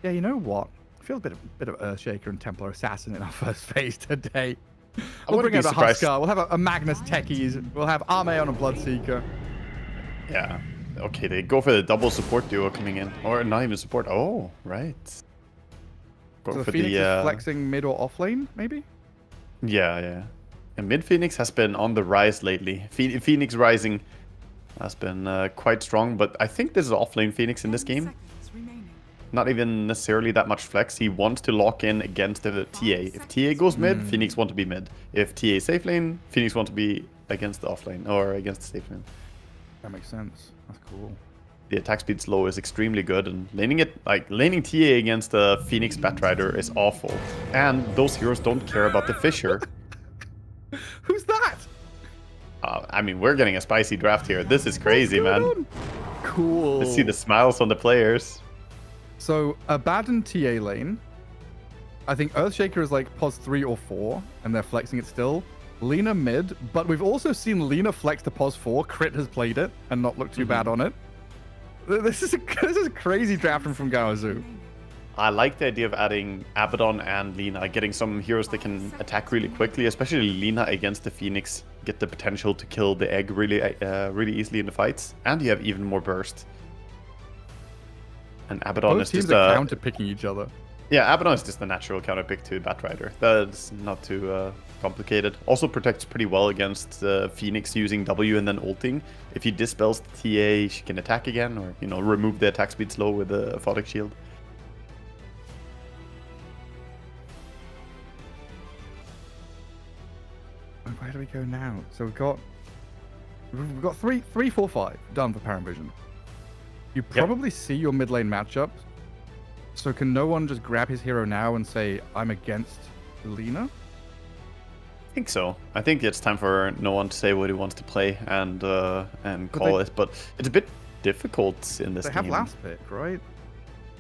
yeah, you know what? I feel a bit of Earthshaker and Templar Assassin in our first phase today. We'll bring out a Huskar. We'll have a Magnus Techies. We'll have Ame on a Bloodseeker. Yeah. Okay, they go for the double support duo coming in, or not even support. Oh, right. Go So for the Phoenix the is flexing mid or off lane, maybe. Yeah. And mid Phoenix has been on the rise lately. Phoenix Rising has been quite strong, but I think this is offlane Phoenix in this game. Not even necessarily that much flex. He wants to lock in against the TA. If TA goes mid, Phoenix want to be mid. If TA is safe lane, Phoenix want to be against the offlane or against the safe lane. That makes sense. That's cool. The attack speed slow is extremely good, and laning TA against the Phoenix Batrider is awful. And those heroes don't care about the Fisher. Who's that? I mean, we're getting a spicy draft here. This is crazy, man. Cool. Let's see the smiles on the players. So Abaddon TA lane. I think Earthshaker is like pos 3 or 4, and they're flexing it still. Lina mid, but we've also seen Lina flex to pos 4. Crit has played it and not looked too bad on it. This is a crazy drafting from Gaozu. I like the idea of adding Abaddon and Lina, getting some heroes that can attack really quickly, especially Lina against the Phoenix. Get the potential to kill the egg really easily in the fights, and you have even more burst. And Abaddon Both is teams just are counter picking each other. Yeah, Abaddon is just a natural counter pick to Batrider. That's not too complicated. Also protects pretty well against Phoenix using W and then ulting. If he dispels the TA, she can attack again, or remove the attack speed slow with the Aphotic Shield. Where do we go now? So we've got 3, 4, 5 done for Paravision. You probably see your mid lane matchups. So can no one just grab his hero now and say, I'm against Lina? I think so. I think it's time for no one to say what he wants to play and call it. But it's a bit difficult in this game. They have last pick, right?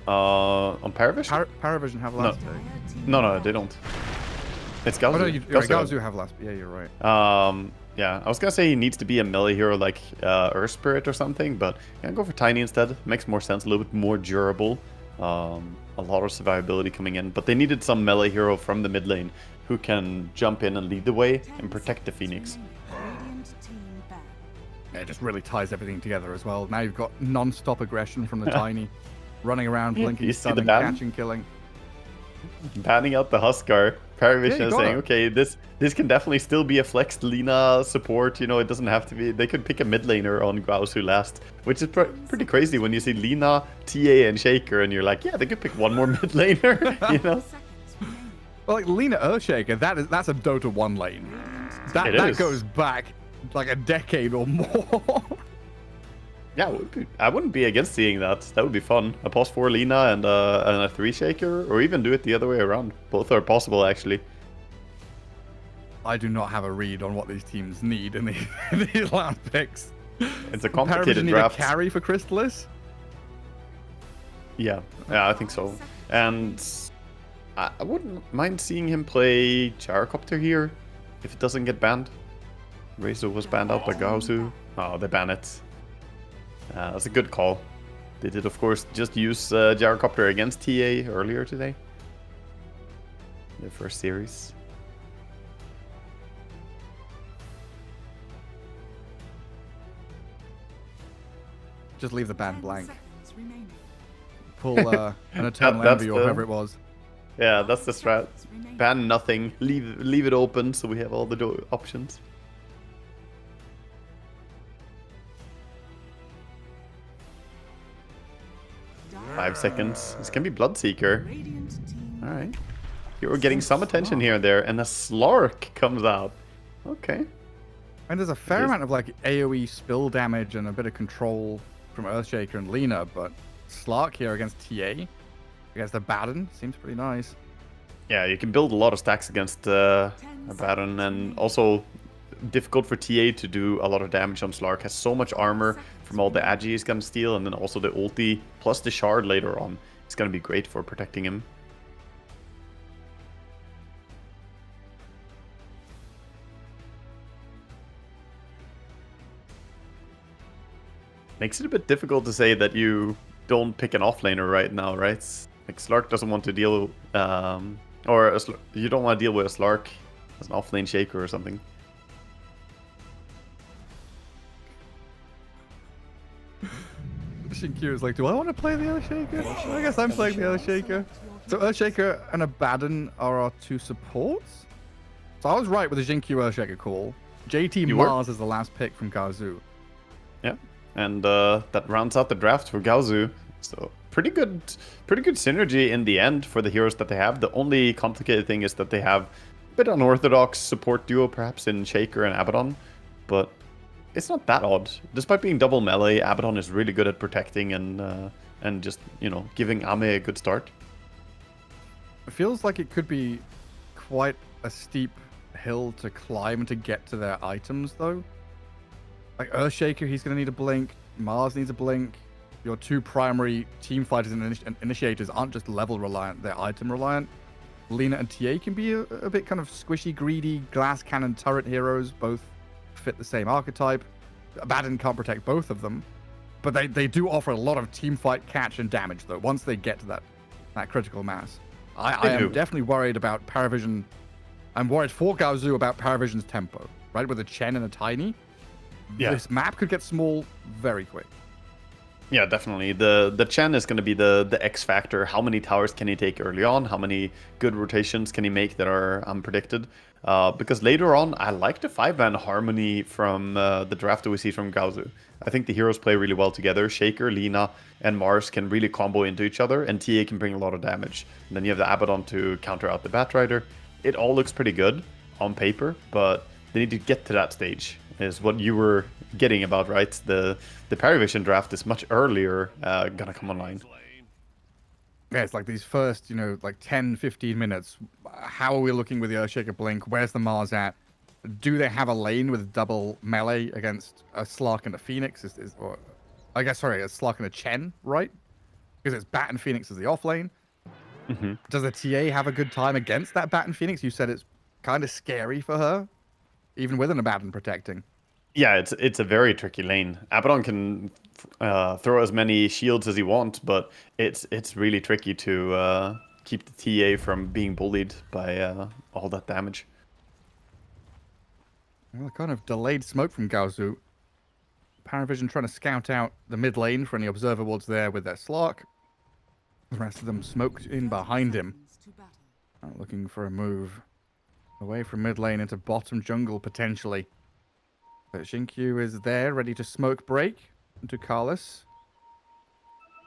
On Paravision? Paravision have last pick. No, they don't. It's Gaozu. Oh, no, Gaozu have last pick. Yeah, you're right. Yeah, I was gonna say he needs to be a melee hero like Earth Spirit or something, but yeah, go for Tiny instead. Makes more sense, a little bit more durable. A lot of survivability coming in, but they needed some melee hero from the mid lane who can jump in and lead the way and protect the Phoenix. Yeah, it just really ties everything together as well. Now you've got non-stop aggression from the Tiny, running around, blinking, stunning, catching, killing. Banning out the Huskar. Paravision you is got saying, it. okay, this can definitely still be a flexed Lina support. You know, it doesn't have to be. They could pick a mid laner on Guausu last, which is pretty crazy when you see Lina, TA, and Shaker, and you're like, yeah, they could pick one more mid laner. You know. Well, like Lina Earthshaker, that's a Dota 1 lane. That is. goes back like a decade or more. Yeah, I wouldn't be against seeing that. That would be fun. A pos 4 Lina and a 3 Shaker, or even do it the other way around. Both are possible, actually. I do not have a read on what these teams need in these last picks. It's a complicated need draft. a carry for Crystalis? Yeah, I think so. And I wouldn't mind seeing him play Gyrocopter here if it doesn't get banned. Razor was banned out by Gaozu. Oh, they ban it. That's a good call. They did, of course, just use Gyrocopter against TA earlier today. The first series. Just leave the ban blank. Pull an Eternal Envy or whatever it was. Yeah, that's the strat. Ban nothing. Leave it open so we have all the options. Five seconds. This can be Bloodseeker. Alright. You're getting some attention here and there, and a Slark comes out. Okay. And there's a fair amount of like AoE spill damage and a bit of control from Earthshaker and Lina, but Slark here against TA, against the Baden, seems pretty nice. Yeah, you can build a lot of stacks against a Baron, and also difficult for TA to do a lot of damage on Slark. Has so much armor from all the agi he's gonna steal, and then also the ulti plus the shard later on. It's gonna be great for protecting him. Makes it a bit difficult to say that you don't pick an offlaner right now, right? Like Slark doesn't want to deal, you don't want to deal with a Slark as an offlane Shaker or something. Shinkyu is like, do I want to play the Earthshaker? I guess I'm playing the Earthshaker. So Earthshaker and a Baden are our two supports. So I was right with the Jinkyu Earthshaker call. JT Mars is the last pick from Gaozu. Yeah, and that rounds out the draft for Gaozu. So pretty good synergy in the end for the heroes that they have. The only complicated thing is that they have a bit unorthodox support duo perhaps in Shaker and Abaddon, but it's not that odd. Despite being double melee, Abaddon is really good at protecting and just, you know, giving Ame a good start. It feels like it could be quite a steep hill to climb to get to their items, though. Like Earthshaker, he's going to need a blink. Mars needs a blink. Your two primary team fighters and initiators aren't just level reliant, they're item reliant. Lina and TA can be a bit kind of squishy, greedy, glass cannon turret heroes, both fit the same archetype. Abaddon can't protect both of them, but they do offer a lot of team fight catch and damage, though, once they get to that critical mass. I am definitely worried about Paravision. I'm worried for Gaozu about Paravision's tempo, right? With a Chen and a Tiny. Yeah. This map could get small very quick. Yeah, definitely. The Chen is going to be the X factor. How many towers can he take early on? How many good rotations can he make that are unpredicted? Because later on, I like the 5-man harmony from the draft that we see from Gaozu. I think the heroes play really well together. Shaker, Lina, and Mars can really combo into each other, and TA can bring a lot of damage. And then you have the Abaddon to counter out the Batrider. It all looks pretty good on paper, but they need to get to that stage, is what you were getting about, right? The Paravision draft is much earlier gonna come online. Yeah, it's like these first, like 10, 15 minutes. How are we looking with the Earthshaker Blink? Where's the Mars at? Do they have a lane with double melee against a Slark and a Phoenix? A Slark and a Chen, right? Because it's Bat and Phoenix as the off lane. Mm-hmm. Does the TA have a good time against that Bat and Phoenix? You said it's kind of scary for her, even with an Abaddon protecting. Yeah, it's a very tricky lane. Abaddon can throw as many shields as he wants, but it's really tricky to keep the TA from being bullied by all that damage. Well, kind of delayed smoke from Gaozu. Paravision trying to scout out the mid lane for any observer wards there with their Slark. The rest of them smoked in behind him. Looking for a move away from mid lane into bottom jungle, potentially. But Xinkyu is there, ready to smoke break into Carlos.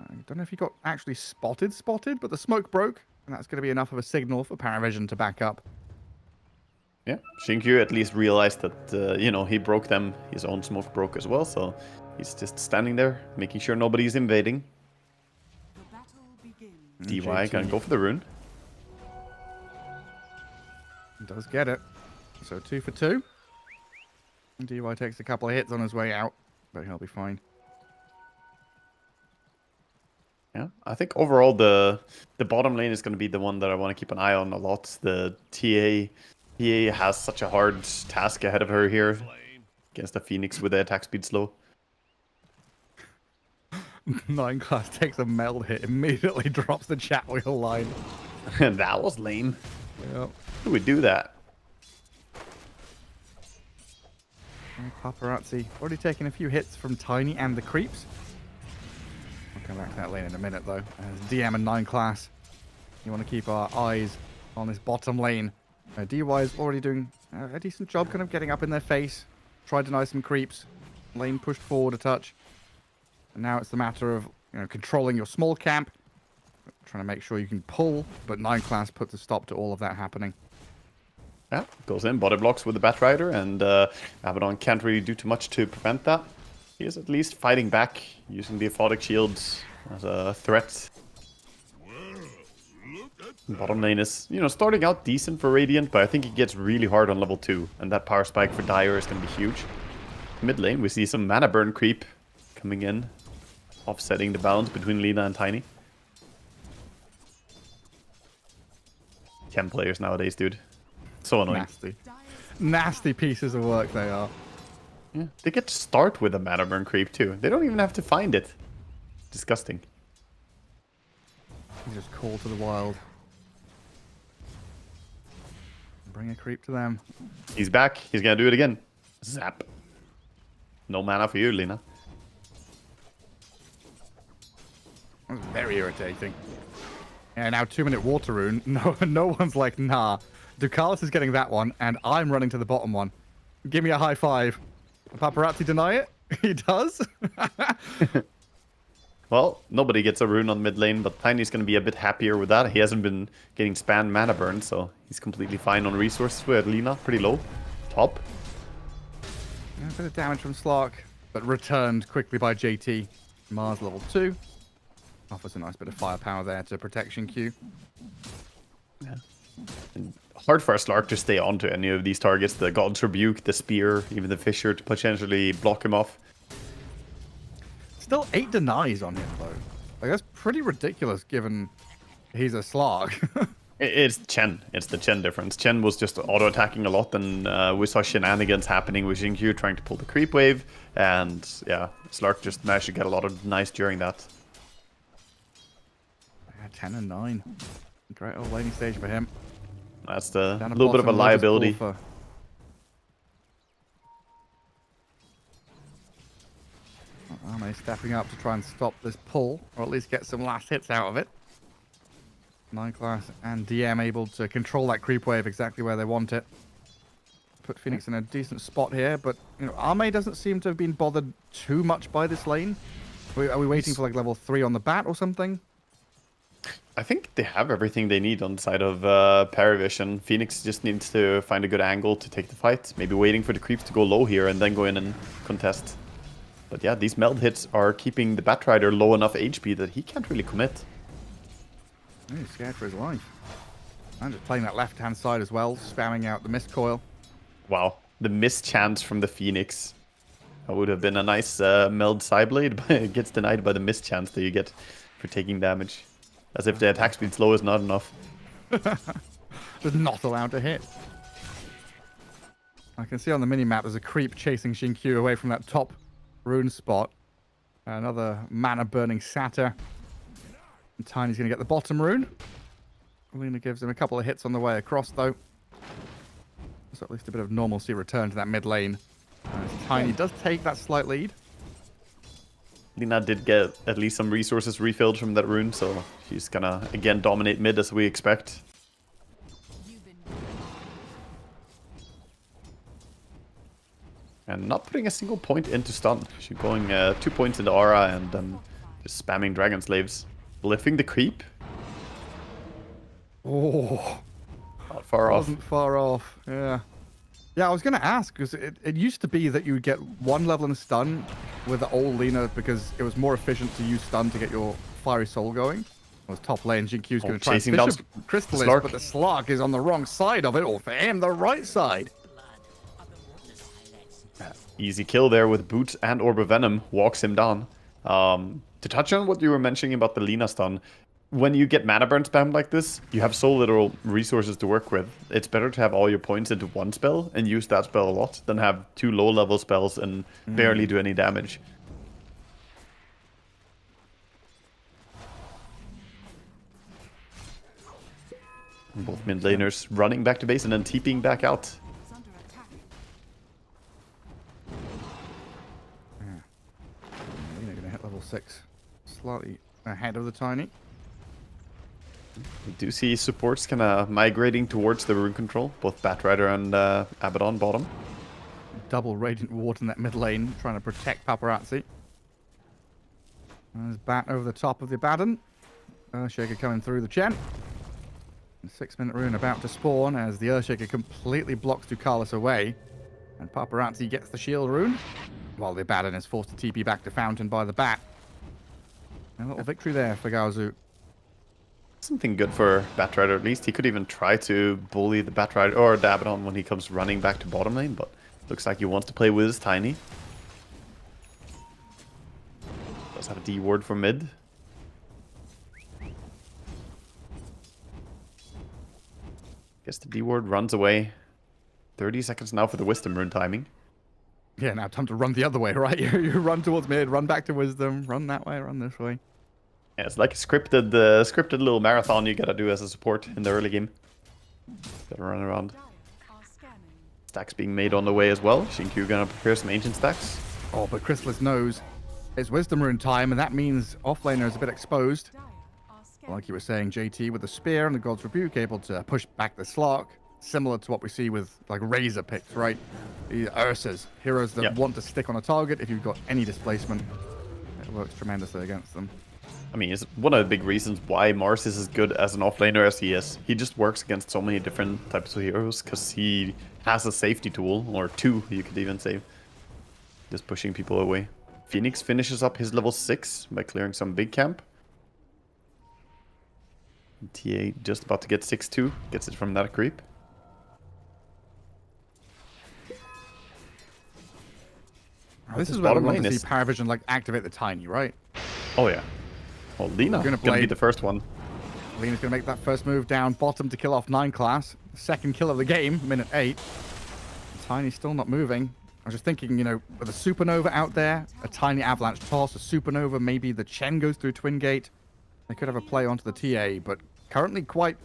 I don't know if he got actually spotted, but the smoke broke, and that's going to be enough of a signal for Paravision to back up. Yeah, Xinkyu at least realized that, you know, he broke them. His own smoke broke as well, so he's just standing there, making sure nobody's invading. DY can go for the rune. Does get it. So 2 for 2. DY takes a couple of hits on his way out, but he'll be fine. Yeah, I think overall the bottom lane is going to be the one that I want to keep an eye on a lot. The TA has such a hard task ahead of her here against the Phoenix with the attack speed slow. 9 class takes a meld hit, immediately drops the chat wheel line. That was lame. Yep. Who would do that? Paparazzi already taking a few hits from Tiny and the creeps. I'll come back to that lane in a minute though. As DM and 9 class, you want to keep our eyes on this bottom lane. DY is already doing a decent job kind of getting up in their face. Tried to deny some creeps. Lane pushed forward a touch. And now it's the matter of controlling your small camp. Trying to make sure you can pull, but 9 class puts a stop to all of that happening. Yeah, goes in, body blocks with the Batrider, and Abaddon can't really do too much to prevent that. He is at least fighting back, using the Aphotic Shields as a threat. Bottom lane is, starting out decent for Radiant, but I think it gets really hard on level 2, and that power spike for Dire is going to be huge. Mid lane, we see some mana burn creep coming in, offsetting the balance between Lina and Tiny. 10 players nowadays, dude. So annoying. Nasty pieces of work they are. Yeah, they get to start with a mana burn creep too. They don't even have to find it. Disgusting. You just call to the wild. Bring a creep to them. He's back. He's gonna do it again. Zap. No mana for you, Lina. That was very irritating. Yeah, now 2-minute water rune. No one's like, nah. Ducalis is getting that one, and I'm running to the bottom one. Give me a high five. Paparazzi deny it? He does? Well, nobody gets a rune on mid lane, but Tiny's going to be a bit happier with that. He hasn't been getting spammed mana burn, so he's completely fine on resources with Lina. Pretty low. Top. Yeah, a bit of damage from Slark, but returned quickly by JT. Mars level 2. Offers a nice bit of firepower there to protection Q. Yeah. And hard for a Slark to stay onto any of these targets. The God's Rebuke, the Spear, even the Fissure to potentially block him off. Still 8 denies on him, though. Like, that's pretty ridiculous given he's a Slark. It's Chen. It's the Chen difference. Chen was just auto-attacking a lot, and we saw shenanigans happening with Xinkyu trying to pull the creep wave. And yeah, Slark just managed to get a lot of denies during that. 10 and 9. Great old laning stage for him. That's the little bit of a liability. Ame stepping up to try and stop this pull, or at least get some last hits out of it. 9 class and DM able to control that creep wave exactly where they want it. Put Phoenix in a decent spot here, but Ame doesn't seem to have been bothered too much by this lane. Are we waiting for like level 3 on the bat or something? I think they have everything they need on the side of Paravision. Phoenix just needs to find a good angle to take the fight. Maybe waiting for the creeps to go low here and then go in and contest. But yeah, these meld hits are keeping the Batrider low enough HP that he can't really commit. He's scared for his life. And just playing that left-hand side as well, spamming out the mist coil. Wow, the missed chance from the Phoenix. That would have been a nice meld Psyblade, but it gets denied by the missed chance that you get for taking damage. As if the attack speed slow is not enough. Just not allowed to hit. I can see on the mini-map there's a creep chasing Xinkyu away from that top rune spot. Another mana-burning Satyr. And Tiny's going to get the bottom rune. Lina gives him a couple of hits on the way across, though. So at least a bit of normalcy return to that mid lane. Tiny does take that slight lead. Lina did get at least some resources refilled from that rune, so she's gonna again dominate mid as we expect. And not putting a single point into stun. She's going 2 points into aura and then just spamming Dragon Slaves. Lifting the creep. Oh, not far off. Wasn't far off. Yeah. Yeah, I was going to ask, because it used to be that you would get 1 level in stun with the old Lina because it was more efficient to use stun to get your Fiery Soul going. It was top lane, Jinkyu's going to try and chasing down fish a Crystallis, Slark. but the Slark is on the wrong side of it, or for him, the right side. Easy kill there with Boot and Orb of Venom. Walks him down. To touch on what you were mentioning about the Lina stun, when you get mana burn spam like this, you have so little resources to work with. It's better to have all your points into one spell and use that spell a lot than have 2 low-level spells and barely do any damage. Both mid laners running back to base and then TPing back out. Lina going to hit level 6. Slightly ahead of the Tiny. We do see supports kind of migrating towards the rune control, both Batrider and Abaddon bottom. Double Radiant Ward in that mid lane, trying to protect Paparazzi. There's Bat over the top of the Abaddon. Earthshaker coming through the Chen. 6-minute rune about to spawn as the Earthshaker completely blocks Ducalis away. And Paparazzi gets the shield rune, while the Abaddon is forced to TP back to Fountain by the Bat. A little victory there for Gaozu. Something good for Batrider at least. He could even try to bully the Batrider or the Abaddon when he comes running back to bottom lane, but looks like he wants to play with his Tiny. Does have a D ward for mid. Guess the D ward runs away. 30 seconds now for the Wisdom rune timing. Yeah, now time to run the other way, right? You run towards mid, run back to Wisdom, run that way, run this way. Yeah, it's like a scripted little marathon you gotta do as a support in the early game. Gotta run around. Stacks being made on the way as well. Xinkyu gonna prepare some ancient stacks. Oh, but Crystallis knows it's Wisdom rune time, and that means offlaner is a bit exposed. Like you were saying, JT with the spear and the God's Rebuke able to push back the Slark, similar to what we see with like Razor picks, right? The Ursas, heroes that want to stick on a target. If you've got any displacement, it works tremendously against them. I mean, it's one of the big reasons why Mars is as good as an offlaner as he is. He just works against so many different types of heroes because he has a safety tool, or 2, you could even say. Just pushing people away. Phoenix finishes up his level 6 by clearing some big camp. TA just about to get 6-2, gets it from that creep. This is where we want to see Paravision like activate the Tiny, right? Oh yeah. Well, Lina gonna be the first one. Lina's gonna make that first move down bottom to kill off 9 class. Second kill of the game, minute 8. Tiny's still not moving. I was just thinking, you know, with a Supernova out there, a Tiny Avalanche toss, a Supernova, maybe the Chen goes through Twin Gate. They could have a play onto the TA, but currently quite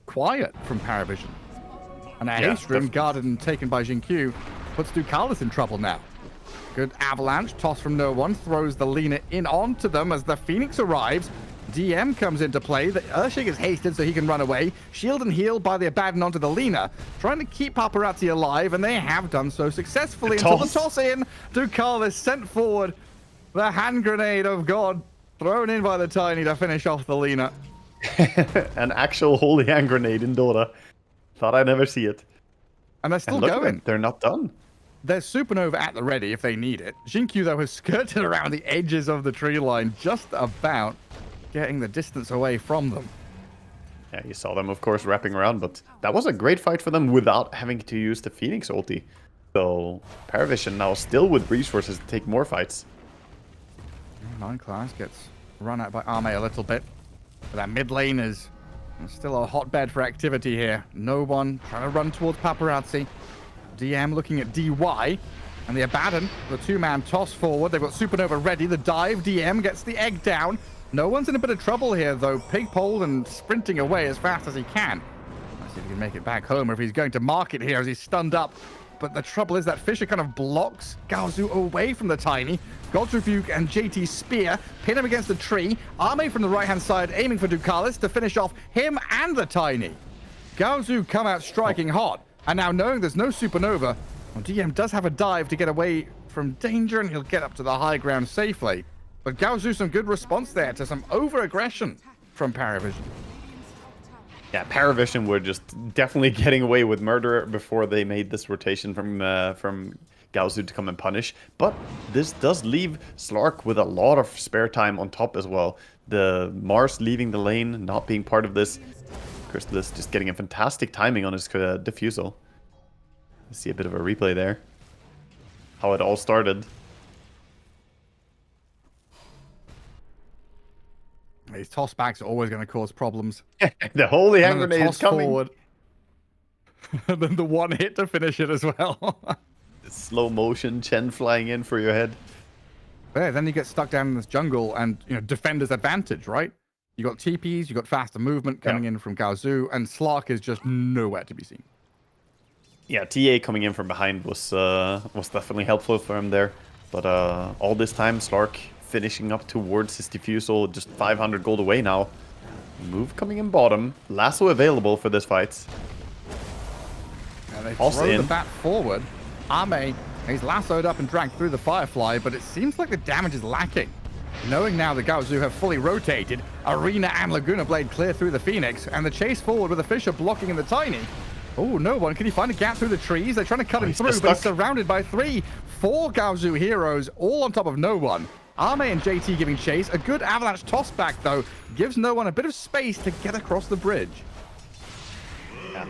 quiet from Paravision. And a haste room guarded and taken by Jinkyu puts Ducalis in trouble now. Good avalanche, toss from no one, throws the Lina in onto them as the Phoenix arrives. DM comes into play. The Earthshaker is hasted so he can run away. Shield and heal by the Abaddon onto the Lina, trying to keep Paparazzi alive, and they have done so successfully until the toss in. Ducalis sent forward. The hand grenade of God thrown in by the Tiny to finish off the Lina. An actual holy hand grenade in Dota. Thought I'd never see it. And they're still going. They're not done. There's Supernova at the ready if they need it. Jinkyu, though, has skirted around the edges of the tree line, just about getting the distance away from them. Yeah, you saw them, of course, wrapping around, but that was a great fight for them without having to use the Phoenix ulti. So, Paravision now still with resources to take more fights. 9 class gets run out by Ame a little bit. But that mid lane is still a hotbed for activity here. No one trying to run towards Paparazzi. DM looking at DY, and the Abaddon, the 2-man toss forward. They've got Supernova ready. The dive, DM gets the egg down. No one's in a bit of trouble here, though. Pigpole and sprinting away as fast as he can. Let's see if he can make it back home, or if he's going to mark it here as he's stunned up. But the trouble is that Fisher kind of blocks Gaozu away from the Tiny. God's Rebuke and JT's Spear pin him against the tree. Ame from the right-hand side aiming for Ducalis to finish off him and the Tiny. Gaozu come out striking hot. And now knowing there's no Supernova, Well, DM does have a dive to get away from danger, and he'll get up to the high ground safely. But Gaozu, some good response there to some over-aggression from Paravision. Yeah, Paravision were just definitely getting away with murder before they made this rotation from Gaozu to come and punish. But this does leave Slark with a lot of spare time on top as well. The Mars leaving the lane, not being part of this. Crystallis just getting a fantastic timing on his defusal. Let's see a bit of a replay there. How it all started. These tossbacks are always going to cause problems. The holy hand grenade is coming. Forward. And then the one hit to finish it as well. Slow motion, Chen flying in for your head. Yeah, then you get stuck down in this jungle and, you know, defender's advantage, right? You got TPs, you got faster movement coming in from Gaozu, and Slark is just nowhere to be seen. Yeah, TA coming in from behind was definitely helpful for him there. But all this time, Slark finishing up towards his defusal, just 500 gold away now. Move coming in bottom. Lasso available for this fight. And they throw the bat forward. Ame, he's lassoed up and dragged through the Firefly, but it seems like the damage is lacking. Knowing now that Gaozu have fully rotated, Arena and Laguna Blade clear through the Phoenix, and the chase forward with the Fisher blocking in the Tiny. Oh, no one. Can he find a gap through the trees? They're trying to cut him through, but he's surrounded by 4 Gaozu heroes, all on top of no one. Ame and JT giving chase. A good avalanche toss back, though, gives no one a bit of space to get across the bridge. Yeah.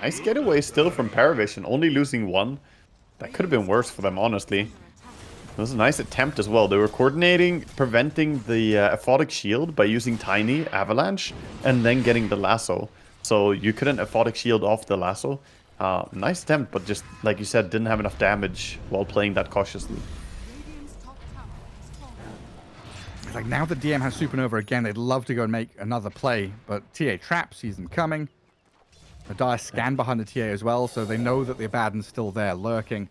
Nice getaway still from Paravision, only losing 1. That could have been worse for them, honestly. It was a nice attempt as well. They were coordinating, preventing the aphotic shield by using Tiny, Avalanche, and then getting the lasso. So you couldn't aphotic shield off the lasso. Nice attempt, but just, like you said, didn't have enough damage while playing that cautiously. It's like now the DM has Supernova again, they'd love to go and make another play, but TA Trap sees them coming. The Dire scan behind the TA as well, so they know that the Abaddon's still there, lurking.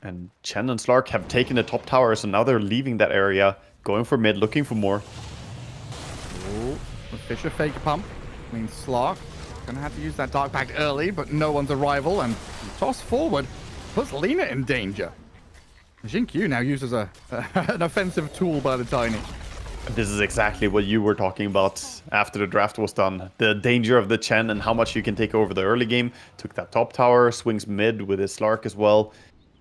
And Chen and Slark have taken the top tower, so now they're leaving that area, going for mid, looking for more. Ooh, the Fisher fake pump means Slark gonna have to use that Dark Pact early, but no one's arrival, and toss forward puts Lina in danger. Jinkyu now uses an offensive tool by the Tiny. This is exactly what you were talking about after the draft was done. The danger of the Chen and how much you can take over the early game. Took that top tower, swings mid with his Slark as well.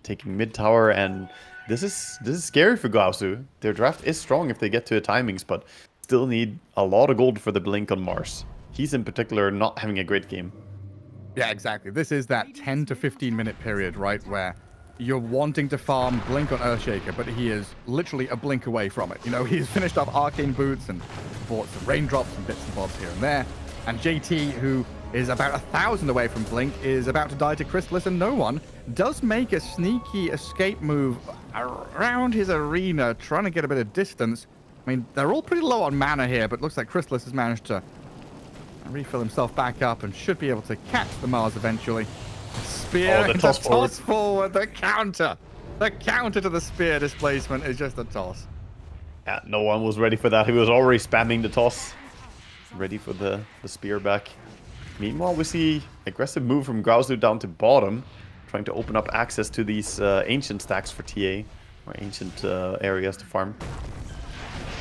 Taking mid tower, and this is scary for Gaozu. Their draft is strong if they get to the timings, but still need a lot of gold for the Blink on Mars. He's in particular not having a great game. Yeah, exactly. This is that 10 to 15 minute period, right, where you're wanting to farm Blink on Earthshaker, but he is literally a blink away from it. You know, he's finished off Arcane Boots and bought some Raindrops and bits and bobs here and there. And JT, who is about 1,000 away from Blink, is about to die to Crystallis, and no one does make a sneaky escape move around his arena, trying to get a bit of distance. I mean, they're all pretty low on mana here, but looks like Crystallis has managed to refill himself back up and should be able to catch the Mars eventually. Spear, the toss forward, the counter. The counter to the spear displacement is just a toss. Yeah, no one was ready for that. He was already spamming the toss. Ready for the spear back. Meanwhile, we see aggressive move from Gaozu down to bottom, trying to open up access to these ancient stacks for TA, or ancient areas to farm.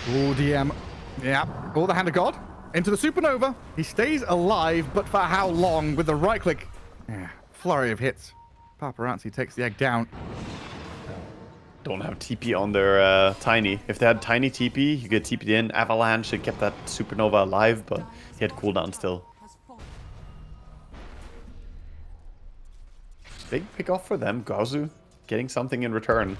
Ooh, DM. Yeah, all the Hand of God into the Supernova. He stays alive, but for how long with the right click? Yeah, flurry of hits. Paparazzi takes the egg down. Don't have TP on their Tiny. If they had Tiny TP, you get TP'd in. Avalanche and kept that Supernova alive, but he had cooldown still. Big pick off for them. Gaozu getting something in return.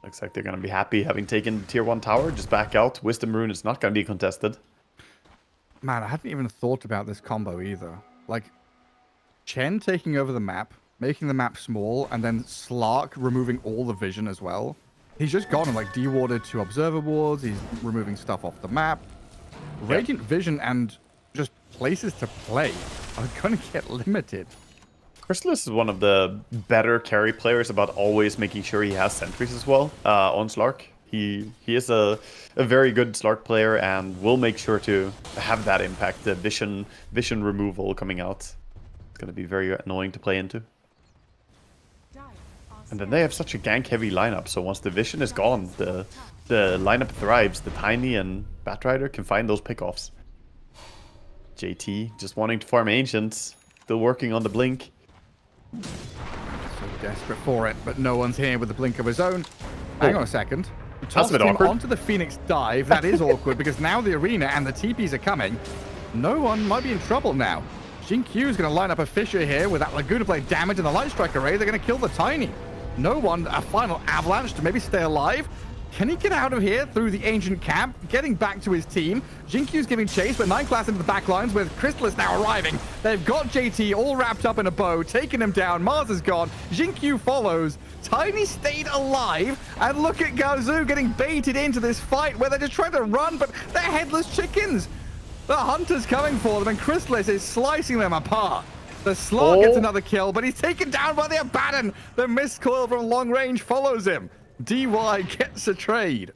Looks like they're going to be happy having taken the tier 1 tower. Just back out. Wisdom Rune is not going to be contested. Man, I hadn't even thought about this combo either. Like, Chen taking over the map, making the map small, and then Slark removing all the vision as well. He's just gone and, like, dewarded 2 observer wards. He's removing stuff off the map. Radiant vision and just places to play are going to get limited. Crystallis is one of the better carry players about always making sure he has sentries as well on Slark. He is a very good Slark player and will make sure to have that impact, the vision removal coming out. It's going to be very annoying to play into. And then they have such a gank-heavy lineup, so once the vision is gone, the lineup thrives. The Tiny and Batrider can find those pickoffs. JT just wanting to farm Ancients, still working on the Blink. So desperate for it, but no one's here with the Blink of his own. Hang on a second. That's a bit awkward. Onto the Phoenix dive. That is awkward because now the arena and the TPs are coming. No one might be in trouble now. Jin-Q is going to line up a Fissure here with that Laguna Blade damage and the Light Strike array. They're going to kill the Tiny. No one, a final avalanche to maybe stay alive. Can he get out of here through the ancient camp, getting back to his team? Jin-Q's giving chase, but 9 class into the back lines with Crystallis now arriving. They've got JT all wrapped up in a bow, taking him down. Mars is gone. Jin-Q follows. Tiny stayed alive, and look at Gaozu getting baited into this fight where they're just trying to run, but they're headless chickens. The Hunter's coming for them, and Crystallis is slicing them apart. The Slug gets another kill, but he's taken down by the Abaddon. The Mist Coil from long range follows him. DY gets a trade.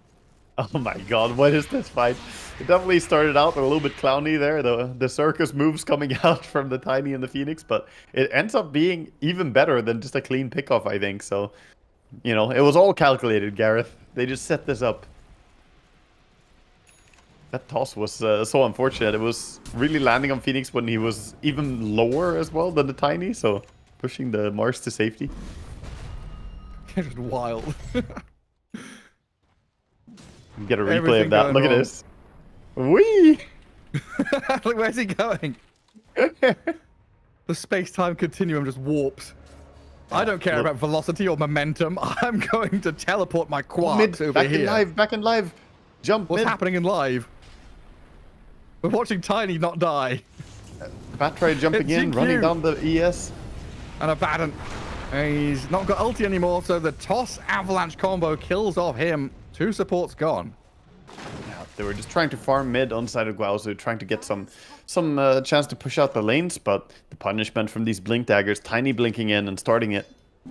Oh my god, what is this fight? It definitely started out a little bit clowny there, the circus moves coming out from the Tiny and the Phoenix, but it ends up being even better than just a clean pickoff, I think. So, you know, it was all calculated, Gareth. They just set this up. That toss was so unfortunate. It was really landing on Phoenix when he was even lower as well than the Tiny, so pushing the Mars to safety. Just wild. Get a replay of that. Look at this. Whee! Look, where's he going? The space-time continuum just warps. I don't care about velocity or momentum. I'm going to teleport my quarks over back here. Back in live. Jump. What's happening in live? We're watching Tiny not die. Batrider jumping in, running down the ES. And Abaddon. He's not got ulti anymore, so the toss avalanche combo kills off him. 2 supports gone. Yeah, they were just trying to farm mid on side of Guaozu, trying to get some chance to push out the lanes, but the punishment from these blink daggers, Tiny blinking in and starting it,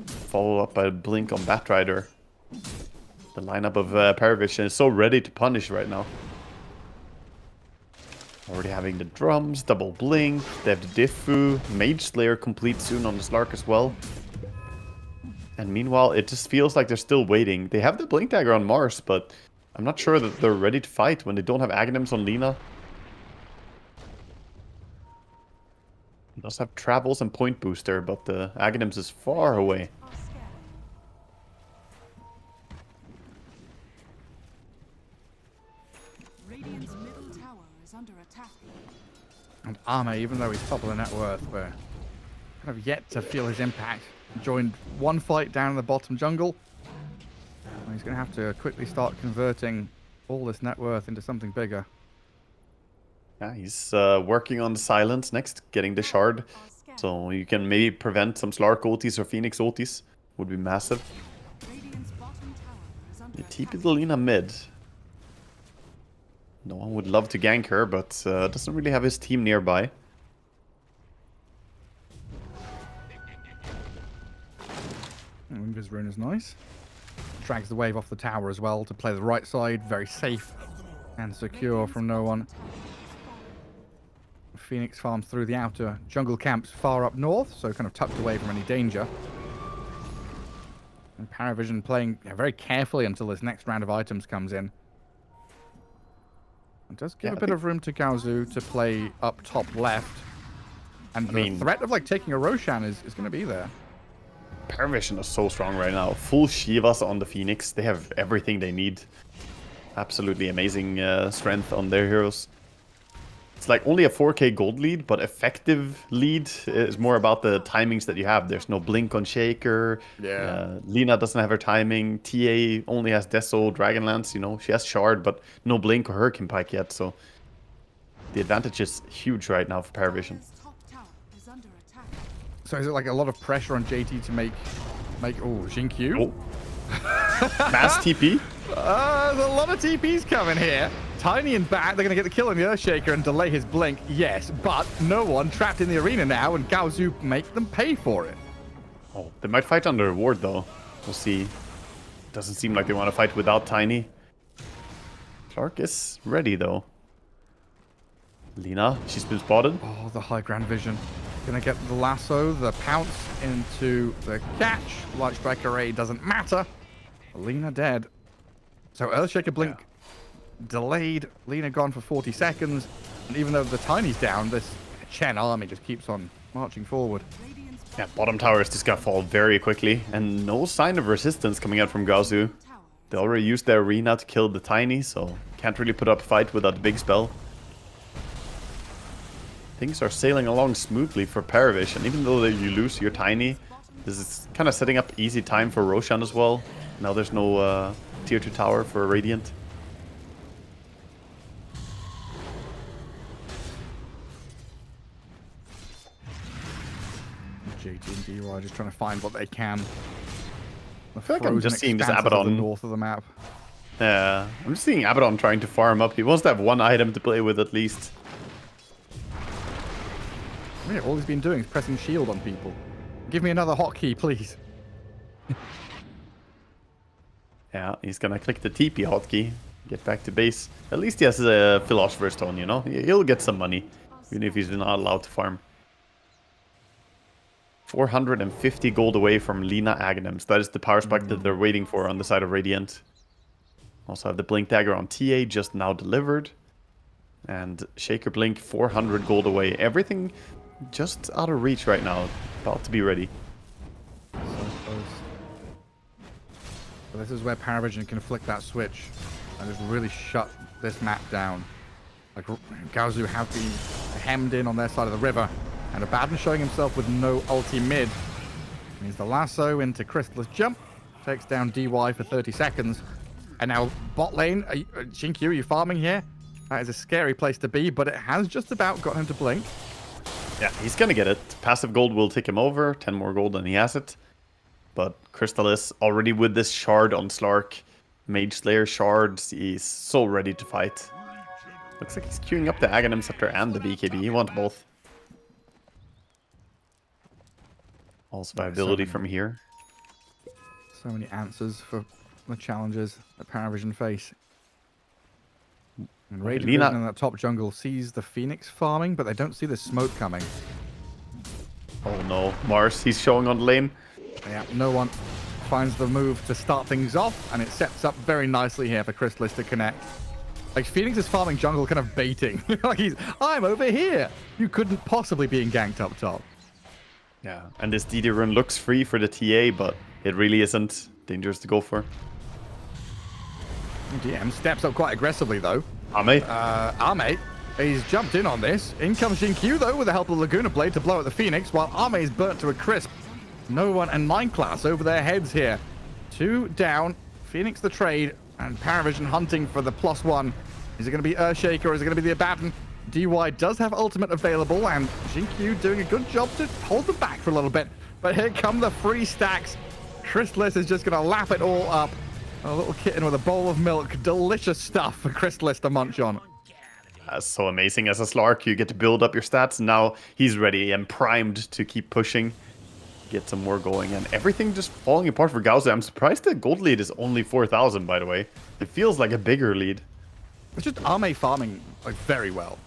follow up by a blink on Batrider. The lineup of Paravision is so ready to punish right now. Already having the drums, double blink, they have the Diffu, Mage Slayer complete soon on the Slark as well. And meanwhile, it just feels like they're still waiting. They have the Blink Dagger on Mars, but I'm not sure that they're ready to fight when they don't have Aghanims on Lina. It does have Travels and Point Booster, but the Aghanims is far away. Radiant's middle tower is under attack. And Arma, even though he's top of the net worth, we're kind of yet to feel his impact. Joined one fight down in the bottom jungle. He's going to have to quickly start converting all this net worth into something bigger. Yeah, he's working on the silence next, getting the shard. So you can maybe prevent some Slark ultis or Phoenix ultis. Would be massive. You TP the Lina mid. No one would love to gank her, but doesn't really have his team nearby. Invis rune is nice. Drags the wave off the tower as well to play the right side. Very safe and secure from no one. Phoenix farms through the outer jungle camps far up north, so kind of tucked away from any danger. And Paravision playing very carefully until this next round of items comes in. It does give a bit of room to Gaozu to play up top left. And the threat of like taking a Roshan is going to be there. Paravision is so strong right now. Full Shivas on the Phoenix. They have everything they need. Absolutely amazing strength on their heroes. It's like only a 4k gold lead, but effective lead is more about the timings that you have. There's no blink on Shaker. Yeah. Lina doesn't have her timing. TA only has Deso, Dragonlance, you know. She has Shard, but no blink or Hurricane Pike yet, so the advantage is huge right now for Paravision. So is it like a lot of pressure on JT to make Jin-Q? Mass TP? There's a lot of TPs coming here. Tiny and Bat, they're going to get the kill on the Earthshaker and delay his blink, yes, but no one trapped in the arena now, and Gaozu make them pay for it. Oh, they might fight under reward though. We'll see. Doesn't seem like they want to fight without Tiny. Clark is ready though. Lina, she's been spotted. Oh, the high ground vision. Gonna get the lasso, the pounce into the catch. Light strike array doesn't matter. Lina dead. So Earthshaker Blink delayed. Lina gone for 40 seconds. And even though the Tiny's down, this Chen army just keeps on marching forward. Yeah, bottom tower is just gonna fall very quickly. And no sign of resistance coming out from Gaozu. They already used their arena to kill the Tiny, so can't really put up a fight without the big spell. Things are sailing along smoothly for Paravish, and even though you lose your Tiny, this is kind of setting up easy time for Roshan as well. Now there's no tier 2 tower for Radiant. JT and DY just trying to find what they can. I feel like I'm just seeing this The Abaddon. north of the map. Yeah, I'm just seeing Abaddon trying to farm up. He wants to have one item to play with at least. Yeah, all he's been doing is pressing shield on people. Give me another hotkey, please. Yeah, he's gonna click the TP hotkey, get back to base. At least he has a Philosopher's Stone, you know? He'll get some money, even if he's not allowed to farm. 450 gold away from Lina Aghanims. That is the power spike that they're waiting for on the side of Radiant. Also have the Blink Dagger on TA just now delivered. And Shaker Blink 400 gold away. Everything just out of reach right now. About to be ready. So close. But this is where Paravision can flick that switch and just really shut this map down. Like, Gaozu have been hemmed in on their side of the river, and Abaddon showing himself with no ulti mid. Means the lasso into Crystal's jump, takes down DY for 30 seconds. And now bot lane, Shinkyu, are you farming here? That is a scary place to be, but it has just about got him to blink. Yeah, he's gonna get it. Passive gold will take him over. 10 more gold than he has it. But Crystal is already with this shard on Slark. Mage Slayer shards. He's so ready to fight. Looks like he's queuing up the Aghanim Scepter and the BKB. He wants both. All survivability from here. So many answers for the challenges that Paravision face. And Radiant Lina in that top jungle sees the Phoenix farming, but they don't see the smoke coming. Oh no, Mars, he's showing on the lane. Yeah, no one finds the move to start things off, and it sets up very nicely here for Chrysalis to connect. Like, Phoenix is farming jungle, kind of baiting. Like, I'm over here. You couldn't possibly be ganked up top. Yeah, and this DD run looks free for the TA, but it really isn't. Dangerous to go for. DM steps up quite aggressively, though. Ame. Ame, he's jumped in on this. In comes Jinkyu, though, with the help of Laguna Blade to blow at the Phoenix, while Ame is burnt to a crisp. No one and 9 class over their heads here. 2 down. Phoenix the trade, and Paravision hunting for the +1. Is it going to be Earthshaker, or is it going to be the Abaddon? DY does have ultimate available, and Jinkyu doing a good job to hold them back for a little bit. But here come the free stacks. Chrysalis is just going to lap it all up. A little kitten with a bowl of milk. Delicious stuff for Chrysalis to munch on. That's so amazing. As a Slark, you get to build up your stats. Now he's ready and primed to keep pushing. Get some more going, and everything just falling apart for Gaozu. I'm surprised the gold lead is only 4,000, by the way. It feels like a bigger lead. It's just Ame farming like very well.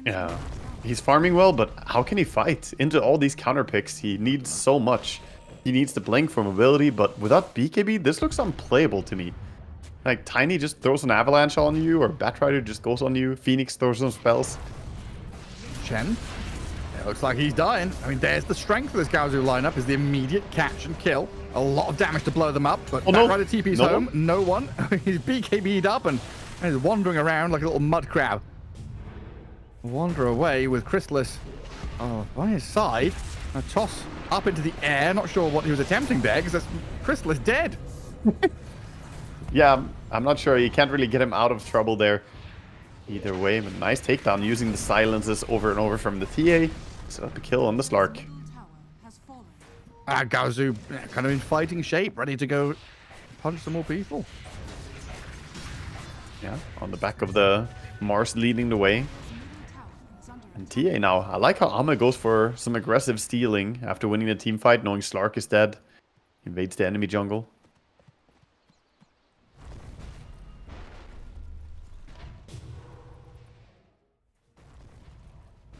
Yeah, he's farming well, but how can he fight into all these counter picks? He needs so much. He needs to blink for mobility, but without BKB, this looks unplayable to me. Like, Tiny just throws an avalanche on you, or Batrider just goes on you. Phoenix throws some spells. Chen, it looks like he's dying. I mean, there's the strength of this Gaozu lineup, is the immediate catch and kill. A lot of damage to blow them up, but Batrider TP's home. No one. He's BKB'd up and he's wandering around like a little mud crab. Wander away with Chrysalis by his side. A toss up into the air. Not sure what he was attempting there, because Chrysalis dead. Yeah, I'm not sure. You can't really get him out of trouble there. Either way, but nice takedown using the silences over and over from the TA. Set up a kill on the Slark. Gaozu kind of in fighting shape, ready to go punch some more people. Yeah, on the back of the Mars leading the way. And TA now. I like how Ame goes for some aggressive stealing after winning the team fight, knowing Slark is dead. Invades the enemy jungle.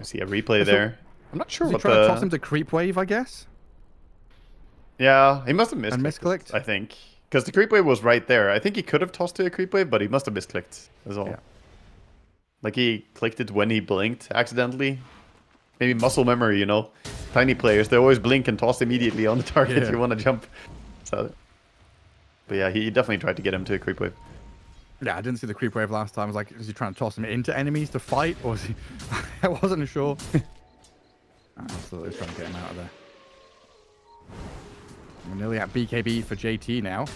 I see a replay there. I'm not sure Was what he trying to toss him to creep wave, I guess. Yeah, he must have misclicked. And misclicked? I think. Because the creep wave was right there. I think he could have tossed to a creep wave, but he must have misclicked as well. Yeah. Like he clicked it when he blinked accidentally. Maybe muscle memory, you know. Tiny players, they always blink and toss immediately on the target if you want to jump. So, but yeah, he definitely tried to get him to a creep wave. Yeah, I didn't see the creep wave last time. I was like, is he trying to toss him into enemies to fight? Or is he... I wasn't sure. Absolutely trying to get him out of there. We're nearly at BKB for JT now.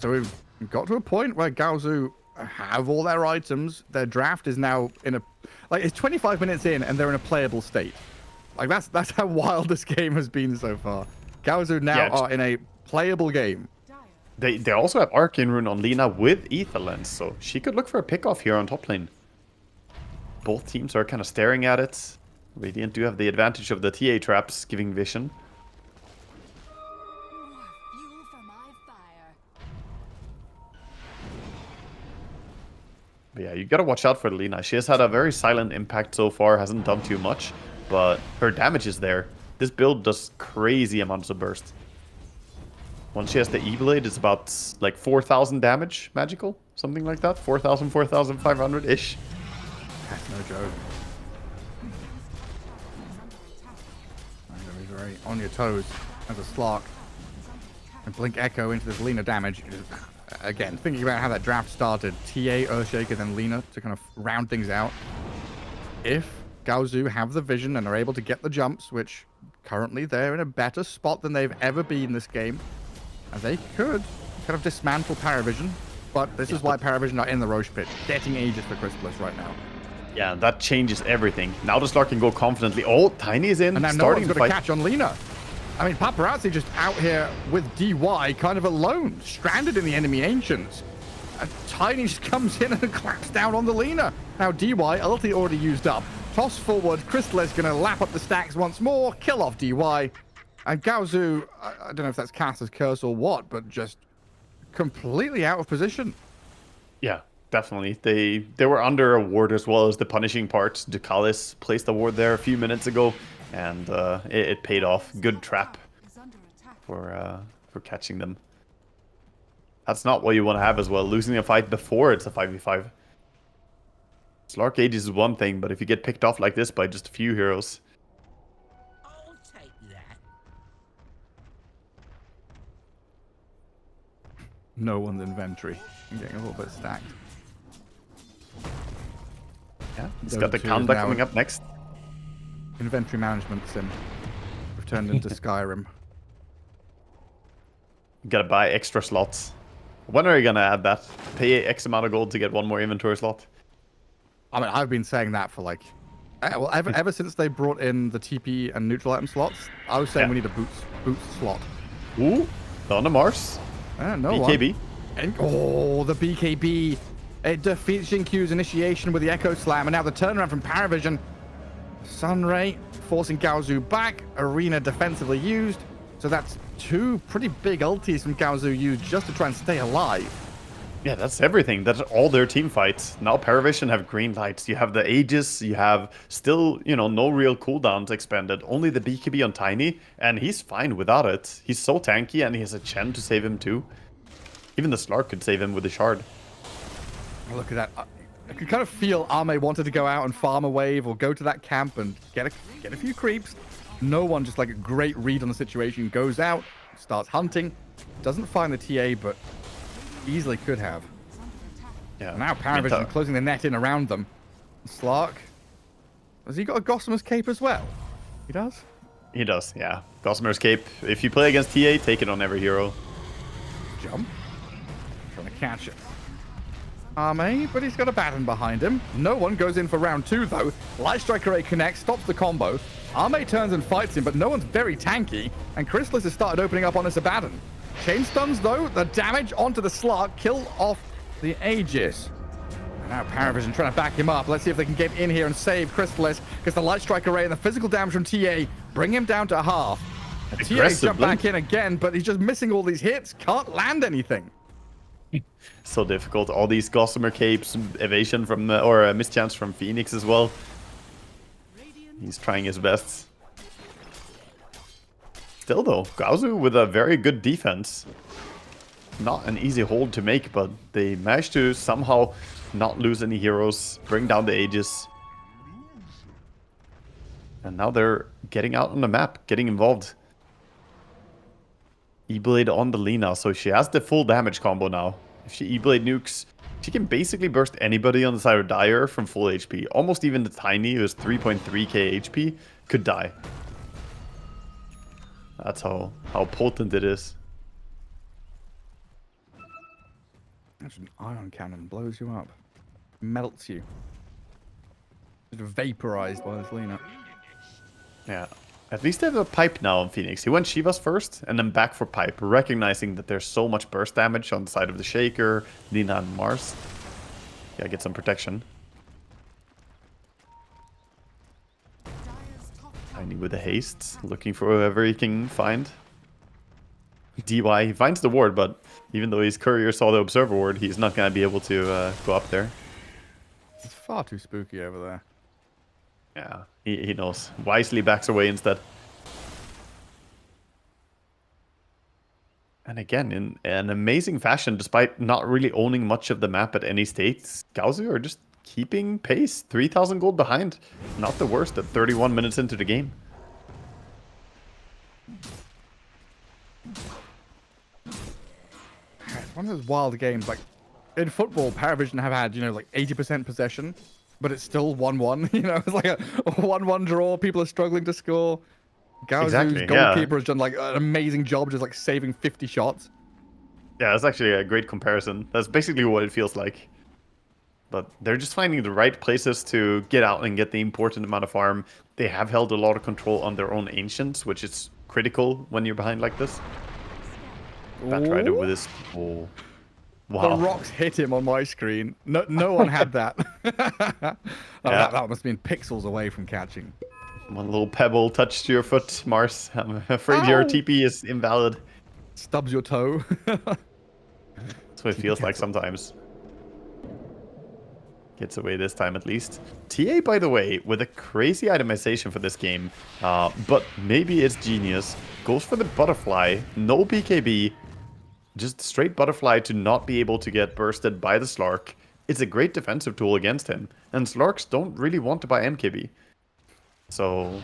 So we've got to a point where Gaozu have all their items. Their draft is now in a... Like, it's 25 minutes in and they're in a playable state. Like, that's how wild this game has been so far. Gaozu now are in a playable game. They also have Arcane Rune on Lina with Ether Lens, so she could look for a pick-off here on top lane. Both teams are kind of staring at it. Radiant do have the advantage of the TA traps giving vision. But yeah, you gotta watch out for Lina. She has had a very silent impact so far, hasn't done too much, but her damage is there. This build does crazy amounts of burst. Once she has the E-Blade, it's about like 4,000 damage magical, something like that. 4,000, 4,500-ish. That's no joke. Very, very on your toes as a Slark. And Blink Echo into this Lina damage. Again, thinking about how that draft started, TA, Earthshaker, then Lina to kind of round things out. If Gaozu have the vision and are able to get the jumps, which currently they're in a better spot than they've ever been this game, and they could kind of dismantle Paravision, but this is why Paravision are in the Roche pit, getting Aegis for Chrysalis right now. Yeah, that changes everything. Now the Slark can go confidently. Oh, Tiny is in, and now starting no one's got a catch on Lina. I mean, Paparazzi just out here with DY kind of alone, stranded in the enemy Ancients. And Tiny just comes in and claps down on the Lina. Now DY, ulti already used up. Toss forward, Chrysalis gonna lap up the stacks once more, kill off DY. And Gaozu, I don't know if that's cast as curse or what, but just completely out of position. Yeah, definitely. They were under a ward as well as the punishing part. Ducalis placed a ward there a few minutes ago, and it paid off. Good trap for catching them. That's not what you want to have as well. Losing a fight before it's a 5v5. Slark Aegis is one thing, but if you get picked off like this by just a few heroes... No one's inventory. I'm getting a little bit stacked. Yeah, he's got the Kanda coming up next. Inventory management sim. We've turned into Skyrim. You gotta buy extra slots. When are you gonna add that? Pay X amount of gold to get one more inventory slot? I mean, I've been saying that for like... Well, ever since they brought in the TP and neutral item slots, I was saying we need a boots slot. Ooh, on the Mars. No BKB. And, oh, the BKB. It defeats Xinqiu's initiation with the Echo Slam, and now the turnaround from Paravision. Sunray forcing Gaozu back. Arena defensively used. So that's two pretty big ultis from Gaozu used just to try and stay alive. Yeah, that's everything. That's all their team fights. Now Paravision have green lights. You have the Aegis. You have still, you know, no real cooldowns expended. Only the BKB on Tiny, and he's fine without it. He's so tanky, and he has a Chen to save him too. Even the Slark could save him with the Shard. Look at that. I could kind of feel Ame wanted to go out and farm a wave or go to that camp and get a few creeps. No one just like a great read on the situation. Goes out, starts hunting, doesn't find the TA, but easily could have. Yeah. Now Paravision closing the net in around them. Slark, has he got a Gossamer's Cape as well? He does? He does, yeah. Gossamer's Cape. If you play against TA, take it on every hero. Jump. Trying to catch it. Ame, but he's got a baton behind him. No one goes in for round 2 though. Light Striker A connects, stops the combo. Ame turns and fights him, but no one's very tanky, and Chrysalis has started opening up on us a baton. Chain stuns though, the damage onto the Slark, kill off the Aegis. And now Paravision trying to back him up. Let's see if they can get in here and save Chrysalis, because the Light Strike Array and the physical damage from TA bring him down to half. And TA jump back in again, but he's just missing all these hits, can't land anything. So difficult. All these Gossamer Capes, evasion from, or mischance from Phoenix as well. He's trying his best. Still though, Gaozu with a very good defense. Not an easy hold to make, but they managed to somehow not lose any heroes, bring down the Aegis. And now they're getting out on the map, getting involved. E-Blade on the Lina, so she has the full damage combo now. If she E-Blade nukes, she can basically burst anybody on the side of Dire from full HP. Almost even the Tiny, who has 3.3k HP, could die. That's how potent it is. That's an ion cannon, blows you up. Melts you. Just vaporized by this Lina. Yeah. At least they have a pipe now on Phoenix. He went Shivas first and then back for pipe, recognizing that there's so much burst damage on the side of the Shaker, Lina and Mars. Yeah, get some protection. Tiny with the haste, looking for whoever he can find. DY, he finds the ward, but even though his courier saw the observer ward, he's not going to be able to go up there. It's far too spooky over there. Yeah, he knows. Wisely backs away instead. And again, in an amazing fashion, despite not really owning much of the map at any state, Gaozu are just keeping pace. 3,000 gold behind. Not the worst at 31 minutes into the game. It's one of those wild games. Like, in football, Paravision have had, like 80% possession. But it's still 1-1, it's like a 1-1 draw. People are struggling to score. Gaozu's goalkeeper has done like an amazing job just like saving 50 shots. Yeah, that's actually a great comparison. That's basically what it feels like. But they're just finding the right places to get out and get the important amount of farm. They have held a lot of control on their own Ancients, which is critical when you're behind like this. Batrider with his... Oh. Wow. The rocks hit him on my screen. No one had that. That must have been pixels away from catching. One little pebble touched your foot, Mars. I'm afraid your TP is invalid. Stubs your toe. That's what it feels like sometimes. Gets away this time at least. TA, by the way, with a crazy itemization for this game, but maybe it's genius. Goes for the butterfly, no BKB. Just straight butterfly to not be able to get bursted by the Slark. It's a great defensive tool against him. And Slarks don't really want to buy MKB. So,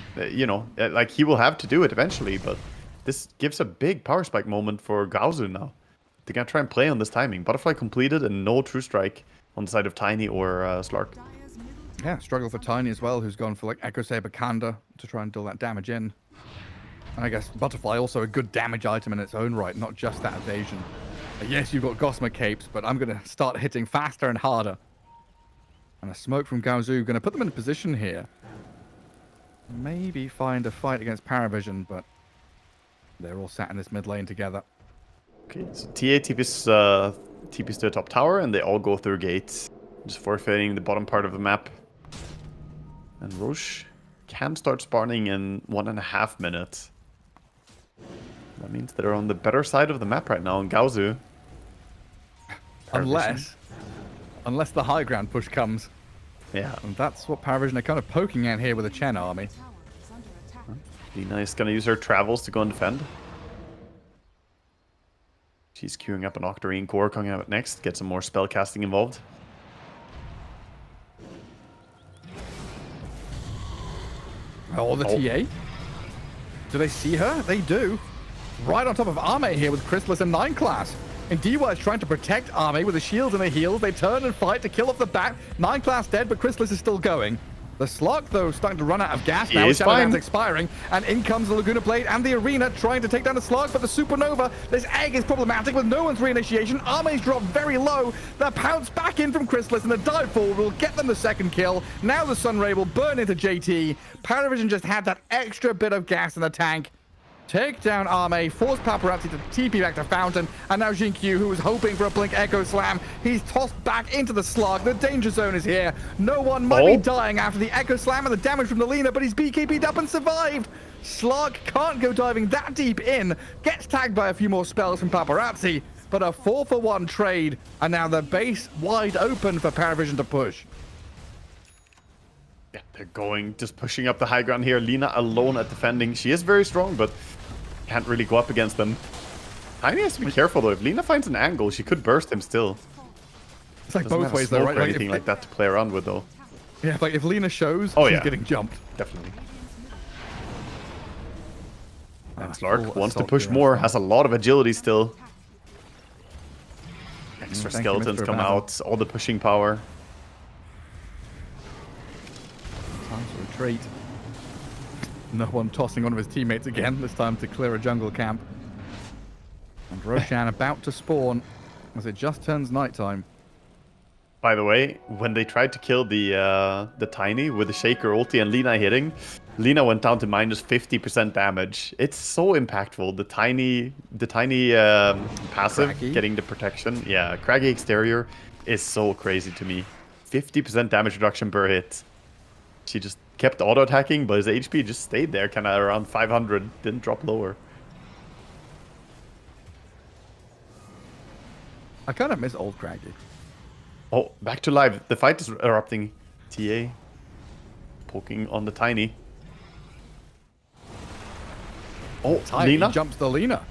like he will have to do it eventually, but this gives a big power spike moment for Gaozu now. They're going to try and play on this timing. Butterfly completed and no True Strike on the side of Tiny or Slark. Yeah, struggle for Tiny as well, who's gone for like Echo Saber Kanda to try and deal that damage in. And I guess Butterfly also a good damage item in its own right, not just that evasion. Yes, you've got Gossamer Capes, but I'm going to start hitting faster and harder. And a smoke from Gaozu, going to put them in a position here. Maybe find a fight against Paravision, but they're all sat in this mid lane together. Okay, so TA TP's to the top tower, and they all go through gates, just forfeiting the bottom part of the map. And Roche can start spawning in 1.5 minutes. That means they're on the better side of the map right now in Gaozu. Unless the high ground push comes. Yeah. And that's what Paravision are kind of poking at here with a Chen army. Lina is going to use her travels to go and defend. She's queuing up an Octarine core coming out next. Get some more spell casting involved. Oh, the TA? Do they see her? They do. Right on top of Arme here with Chrysalis and 9 class. And DY is trying to protect Arme with the shields and the heals. They turn and fight to kill off the back. 9 class dead, but Chrysalis is still going. The Slug, though, starting to run out of gas now. Shadow Dance expiring. And in comes the Laguna Blade and the Arena trying to take down the Slug. But the Supernova, this egg is problematic with no one's reinitiation. Arme's dropped very low. The pounce back in from Chrysalis and the dive forward will get them the second kill. Now the Sunray will burn into JT. Paravision just had that extra bit of gas in the tank. Take down Arme, force Paparazzi to TP back to Fountain, and now Jinkyu, who was hoping for a Blink Echo Slam, he's tossed back into the Slug. The danger zone is here. No one might be dying after the Echo Slam and the damage from the Lina, but he's BKB'd up and survived. Slug can't go diving that deep in, gets tagged by a few more spells from Paparazzi, but a 4-for-1 trade, and now the base wide open for Paravision to push. Yeah, they're going, just pushing up the high ground here. Lina alone at defending. She is very strong, but can't really go up against them. Tiny has to be careful though. If Lina finds an angle, she could burst him still. It's like Doesn't both have a ways though, smoke right? or Like, anything like that to play around with though. Yeah, like if Lina shows, Oh, she's yeah. getting jumped. Definitely. And full Slark wants to assault push here. more, has a lot of agility still. Extra Thank you, skeletons Mr. come Basil. out, all the pushing power. Time to retreat. No one tossing one of his teammates again, this time to clear a jungle camp. And Roshan about to spawn as it just turns nighttime. By the way, when they tried to kill the Tiny with the Shaker ulti and Lina hitting, Lina went down to minus 50% damage. It's so impactful. The tiny passive Craggy. getting the protection. Yeah, Craggy exterior is so crazy to me. 50% damage reduction per hit. She just kept auto attacking, but his HP just stayed there, kind of around 500. Didn't drop lower. I kind of miss old Craggy. Oh, back to live. The fight is erupting. TA poking on the Tiny. Oh, Tiny Lina. jumps the Lina.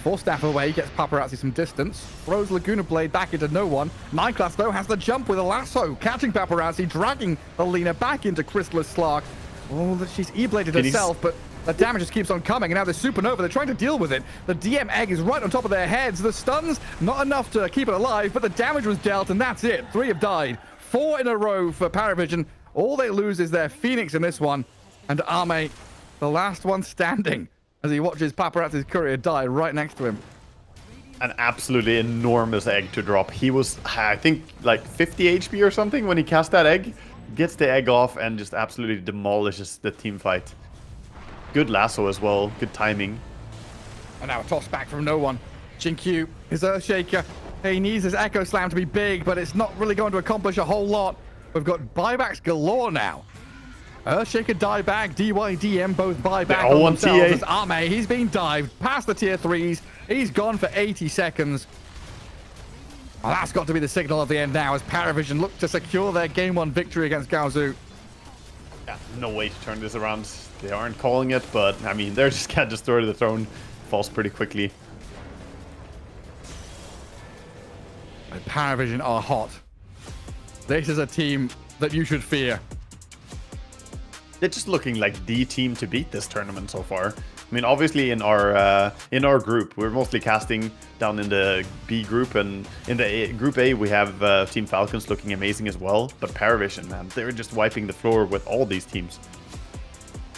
Four staff away, gets Paparazzi some distance, throws Laguna Blade back into no one. Nineclass, though, has the jump with a lasso, catching Paparazzi, dragging the Lina back into Chrysalis Slark. Oh, that she's E-bladed herself, but the damage just keeps on coming, and now there's Supernova. They're trying to deal with it. The DM egg is right on top of their heads. The stuns, not enough to keep it alive, but the damage was dealt, and that's it. 3 have died. 4 in a row for Paravision. All they lose is their Phoenix in this one, and Ame, the last one standing, as he watches Paparazzi's courier die right next to him. An absolutely enormous egg to drop. He was, I think, like 50 HP or something when he cast that egg. Gets the egg off and just absolutely demolishes the team fight. Good lasso as well. Good timing. And now a toss back from no one. Jinkyu is Earthshaker. He needs his Echo Slam to be big, but it's not really going to accomplish a whole lot. We've got buybacks galore now. Earthshaker dieback, DYDM both buyback all on on themselves. TA. As Ame, he's been dived past the tier 3s. He's gone for 80 seconds. Well, that's got to be the signal of the end now as Paravision look to secure their Game 1 victory against Gaozu. Yeah, no way to turn this around. They aren't calling it, but I mean, they're just can't destroy the throne. Falls pretty quickly. And Paravision are hot. This is a team that you should fear. They're just looking like the team to beat this tournament so far. I mean, obviously in our group, we're mostly casting down in the B group, and in the group A, we have Team Falcons looking amazing as well. But Paravision, man, they're just wiping the floor with all these teams.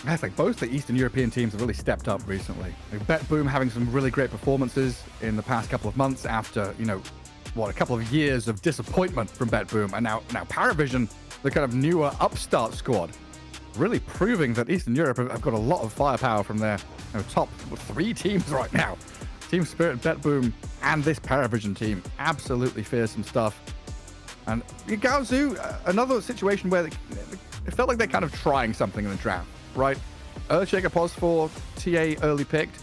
That's like both the Eastern European teams have really stepped up recently. Like Bet Boom having some really great performances in the past couple of months after, you know, what, a couple of years of disappointment from Bet Boom. And now Paravision, the kind of newer upstart squad, really proving that Eastern Europe have got a lot of firepower from their top 3 teams right now. Team Spirit, Bet Boom, and this Paravision team. Absolutely fearsome stuff. And Gaozu, another situation where it felt like they're kind of trying something in the draft, right? Earthshaker pos for TA early picked,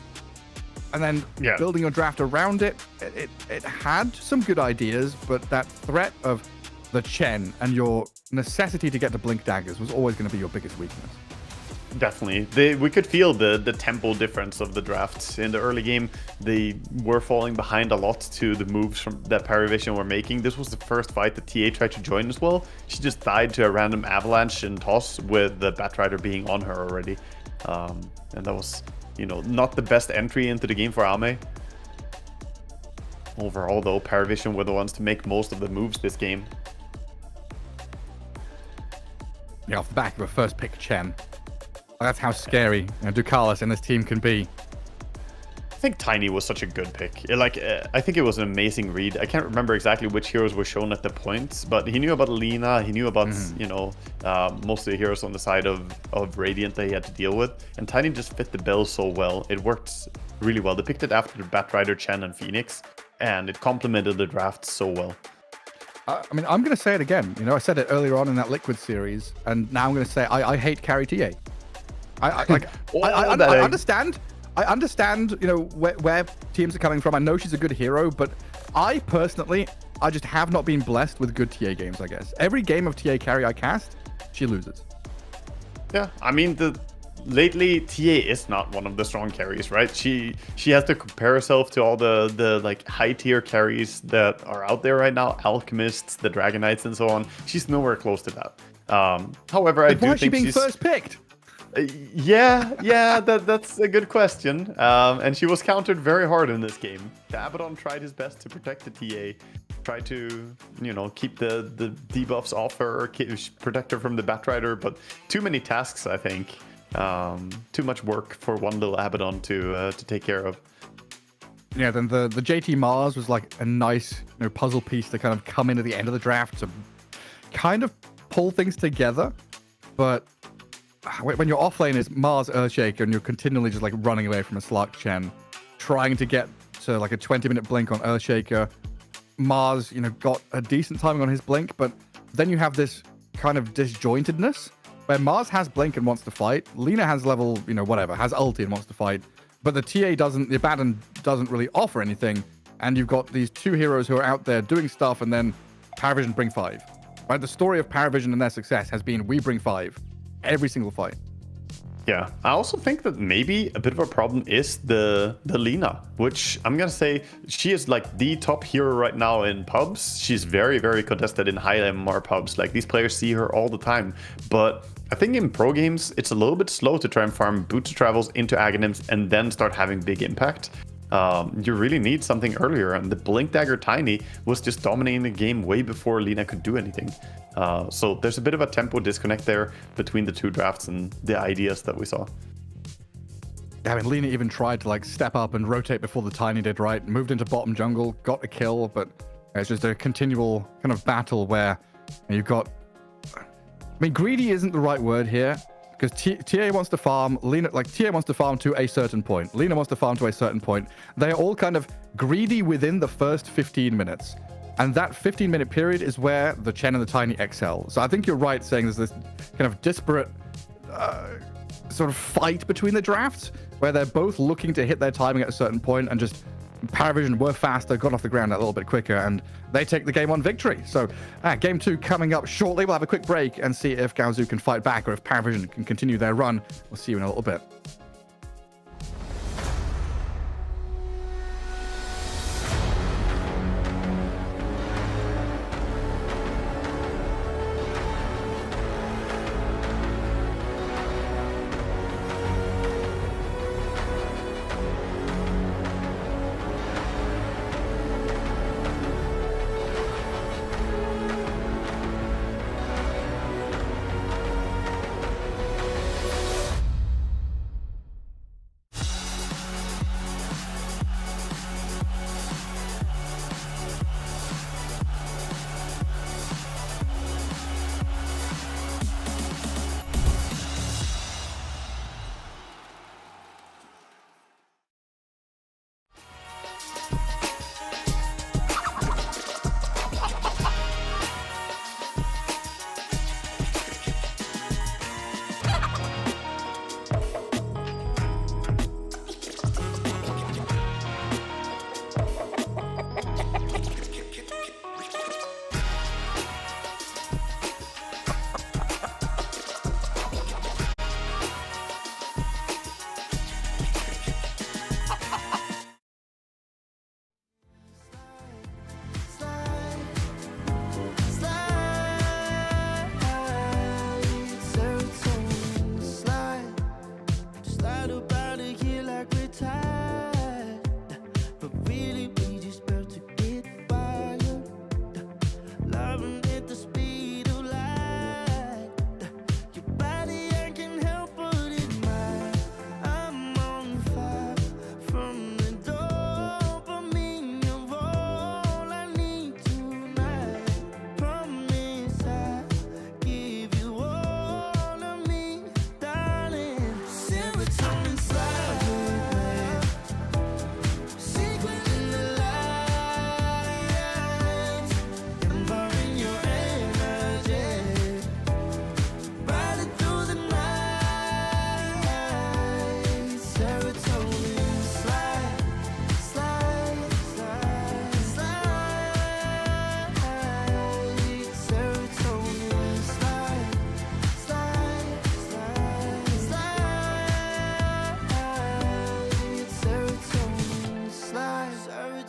and then building your draft around it. It had some good ideas, but that threat of the Chen and your necessity to get to blink daggers was always going to be your biggest weakness. Definitely. We could feel the tempo difference of the drafts. In the early game, they were falling behind a lot to the moves that Paravision were making. This was the first fight that TA tried to join as well. She just died to a random avalanche and toss with the Batrider being on her already. And that was, you know, not the best entry into the game for Ame. Overall, though, Paravision were the ones to make most of the moves this game. Yeah, off the back of a first pick Chen. That's how scary Ducalis and this team can be. I think Tiny was such a good pick. I think it was an amazing read. I can't remember exactly which heroes were shown at the points, but he knew about Lina. He knew about, you know, most of the heroes on the side of Radiant that he had to deal with. And Tiny just fit the bill so well. It worked really well. They picked it after the Batrider, Chen, and Phoenix, and it complemented the draft so well. I mean, I'm going to say it again. You know, I said it earlier on in that Liquid series, and now I'm going to say I hate carry TA. I understand. I understand, you know, where teams are coming from. I know she's a good hero, but I personally, I just have not been blessed with good TA games, I guess. Every game of TA carry I cast she loses. Yeah, I mean, lately TA is not one of the strong carries, right? She has to compare herself to all the like high tier carries that are out there right now, Alchemists, the Dragon Knights, and so on. She's nowhere close to that. However, I do why is she think being she's first picked? Yeah, that's a good question. And she was countered very hard in this game. The Abaddon tried his best to protect the TA, try to, keep the debuffs off her, protect her from the Batrider, but too many tasks, I think. Too much work for one little Abaddon to take care of. Yeah, then the JT Mars was like a nice puzzle piece to kind of come in at the end of the draft to kind of pull things together, but when your offlane is Mars Earthshaker and you're continually just like running away from a Slark Chen, trying to get to like a 20-minute blink on Earthshaker, Mars, got a decent timing on his blink, but then you have this kind of disjointedness where Mars has blink and wants to fight, Lina has level, whatever, has ulti and wants to fight, but the TA doesn't, the Abaddon doesn't really offer anything, and you've got these two heroes who are out there doing stuff, and then Paravision bring 5. Right? The story of Paravision and their success has been we bring 5 every single fight. Yeah, I also think that maybe a bit of a problem is the Lina, which I'm gonna say she is like the top hero right now in pubs. She's very, very contested in high MMR pubs. Like these players see her all the time. But I think in pro games, it's a little bit slow to try and farm boots travels into Aghanims and then start having big impact. You really need something earlier, and the Blink Dagger Tiny was just dominating the game way before Lina could do anything. So there's a bit of a tempo disconnect there between the two drafts and the ideas that we saw. Yeah, I mean, Lina even tried to like step up and rotate before the Tiny did, right? Moved into bottom jungle, got a kill, but it's just a continual kind of battle where you've got... I mean, greedy isn't the right word here, because TA wants to farm, Lina, like TA wants to farm to a certain point, Lina wants to farm to a certain point. They are all kind of greedy within the first 15 minutes. And that 15-minute period is where the Chen and the Tiny excel. So I think you're right saying there's this kind of disparate sort of fight between the drafts, where they're both looking to hit their timing at a certain point, and just Paravision were faster, got off the ground a little bit quicker, and they take the game on victory. So game 2 coming up shortly. We'll have a quick break and see if Gaozu can fight back or if Paravision can continue their run. We'll see you in a little bit.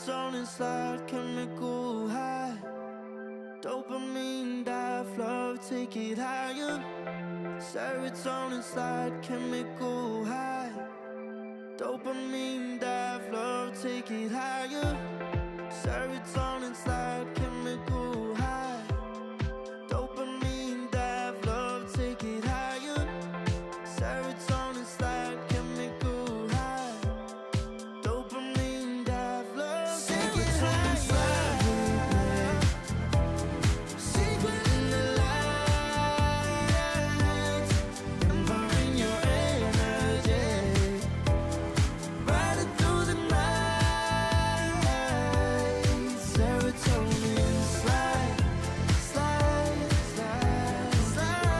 serotonin slide, chemical high. Dopamine dive, love, take it higher. Serotonin slide, chemical high. Dopamine dive, love, take it higher. Serotonin slide, chemical high. Dopamine dive, love, take it higher. Serotonin slide, chemical high. Dopamine dive, love, take it higher. Secret in the light, empowering your energy. Ride it through the night. Serotonin slide, slide, slide, slide.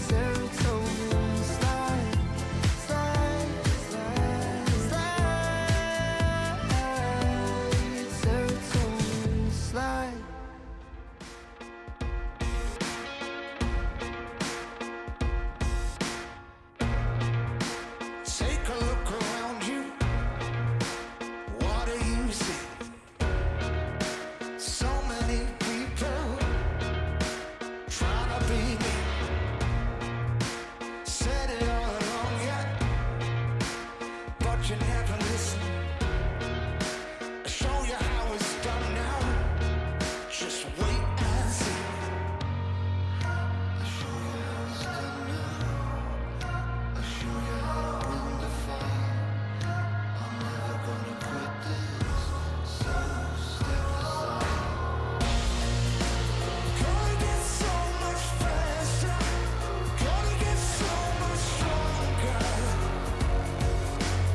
Serotonin slide, slide, slide, slide. Serotonin slide. Take a look around you. What do you see? So many people trying to be me. Said it all along, yeah, but you never listen. I'll show you how it's done now. Just wait and see. I'll show you how it's done now. I'll show you how to win the fight. I'm never gonna quit this, so step aside. Gonna get so much faster. Gonna get so much stronger.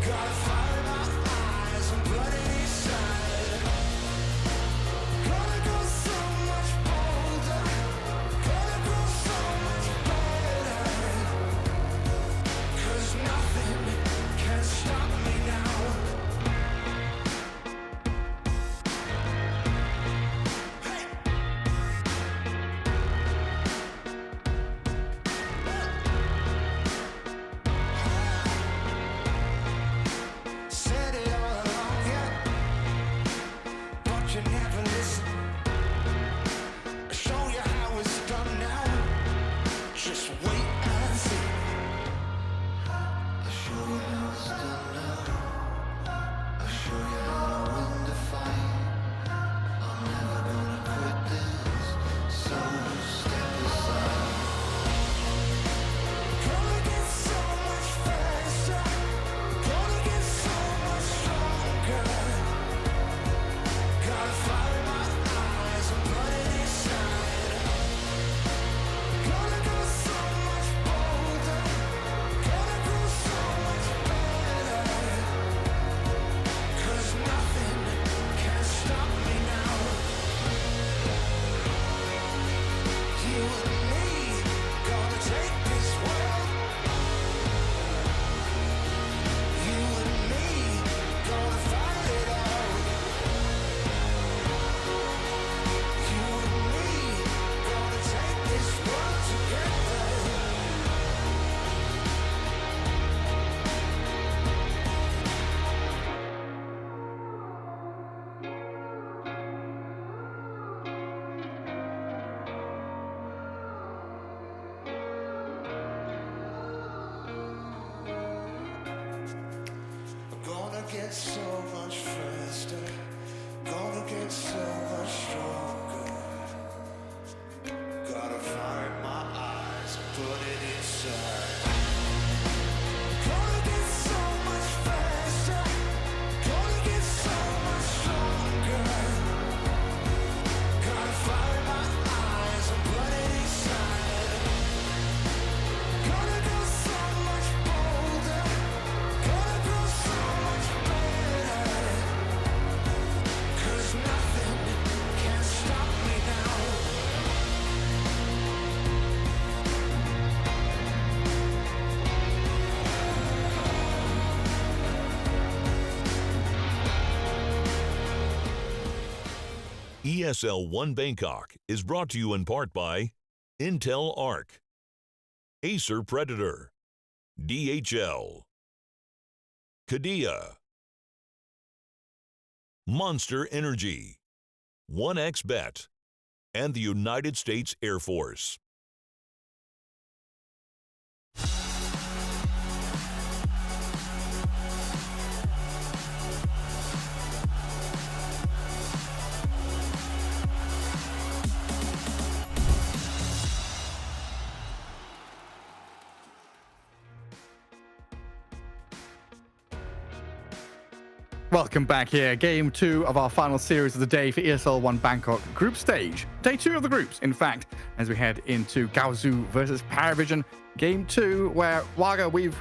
Gotta find my eyes and blood inside. Gonna go so much bolder. Gonna go so much better. 'Cause nothing can stop me now. Said it all along, yeah, but you never listen. I'll show you how it's done now. Just wait and see. I'll show you how it's done now. I'll show you how to win the fight. I'm never gonna quit this, so step aside. Gonna get so much faster. Gonna get so much stronger. Gotta find my eyes and put it inside. Gonna go so much bolder. Gonna go so much better. 'Cause nothing can stop me now. You and me gonna take this world. You and me gonna fight it out. You and me gonna take this world together. Gonna get so much faster. Gonna get so much stronger. Gotta find my eyes and put it inside. Gonna get so much faster. Gonna get so much stronger. Gotta find my eyes and put it inside. Gonna go so much bolder. Gonna go so much better. 'Cause nothing can stop me now. ESL One Bangkok is brought to you in part by Intel Arc, Acer Predator, DHL, Kadia, Monster Energy, 1xBet, and the United States Air Force. Welcome back here. Game 2 of our final series of the day for ESL One Bangkok group stage. Day 2 of the groups, in fact, as we head into Gaozu versus Paravision. Game 2, where Waga, we've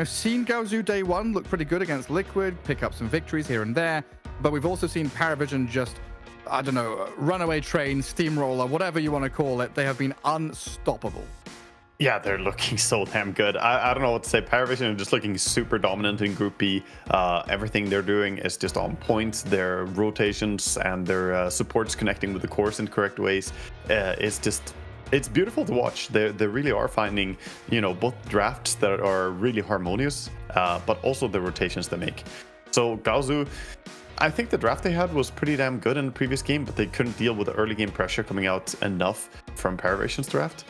seen Gaozu day 1 look pretty good against Liquid, pick up some victories here and there, but we've also seen Paravision just, I don't know, runaway train, steamroller, whatever you want to call it. They have been unstoppable. Yeah, they're looking so damn good. I don't know what to say. Paravision are just looking super dominant in Group B. Everything they're doing is just on point. Their rotations and their supports connecting with the course in correct ways. It's beautiful to watch. They really are finding, both drafts that are really harmonious, but also the rotations they make. So Gaozu, I think the draft they had was pretty damn good in the previous game, but they couldn't deal with the early game pressure coming out enough from Paravision's draft.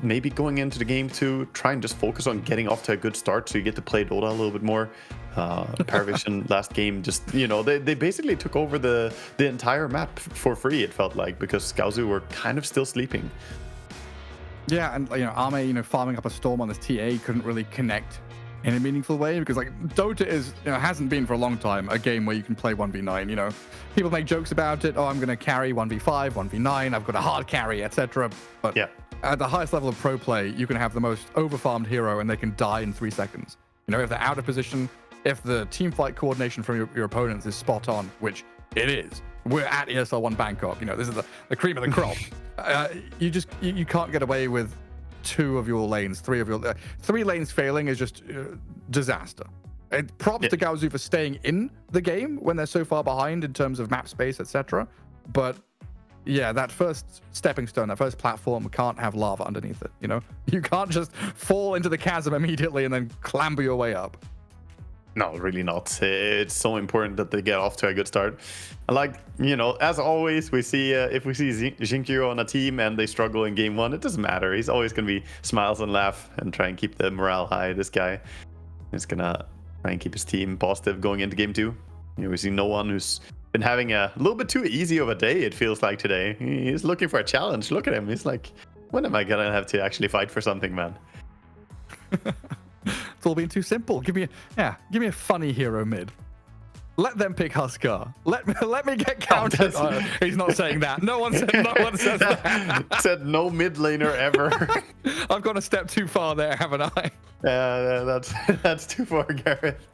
Maybe going into the game 2, try and just focus on getting off to a good start so you get to play Dota a little bit more. Paravision last game just, they basically took over the entire map for free, it felt like, because Gaozu were kind of still sleeping. Yeah, and Ame, farming up a storm on this TA couldn't really connect in a meaningful way, because Dota is, hasn't been for a long time a game where you can play 1v9. People make jokes about it. Oh, I'm going to carry 1v5, 1v9. I've got a hard carry, etc. But yeah, at the highest level of pro play, you can have the most overfarmed hero and they can die in 3 seconds. If they're out of position, if the team fight coordination from your opponents is spot on, which it is. We're at ESL One Bangkok. This is the cream of the crop. You can't get away with 2 of your lanes, 3 of your 3 lanes failing is just disaster. Props to Gaozu for staying in the game when they're so far behind in terms of map space, etc. But yeah, that first stepping stone, that first platform can't have lava underneath it. You can't just fall into the chasm immediately and then clamber your way up. No, really not. It's so important that they get off to a good start. As always, we see if we see Jinkyu on a team and they struggle in game 1, it doesn't matter. He's always going to be smiles and laugh and try and keep the morale high. This guy is going to try and keep his team positive going into game 2. We see no one who's been having a little bit too easy of a day, it feels like today. He's looking for a challenge. Look at him. He's like, when am I going to have to actually fight for something, man? It's all been too simple. Give me a funny hero mid. Let them pick Huskar. Let me get counted. Oh, he's not saying that. No one says that. Said no mid laner ever. I've gone a step too far there, haven't I? That's too far, Gareth.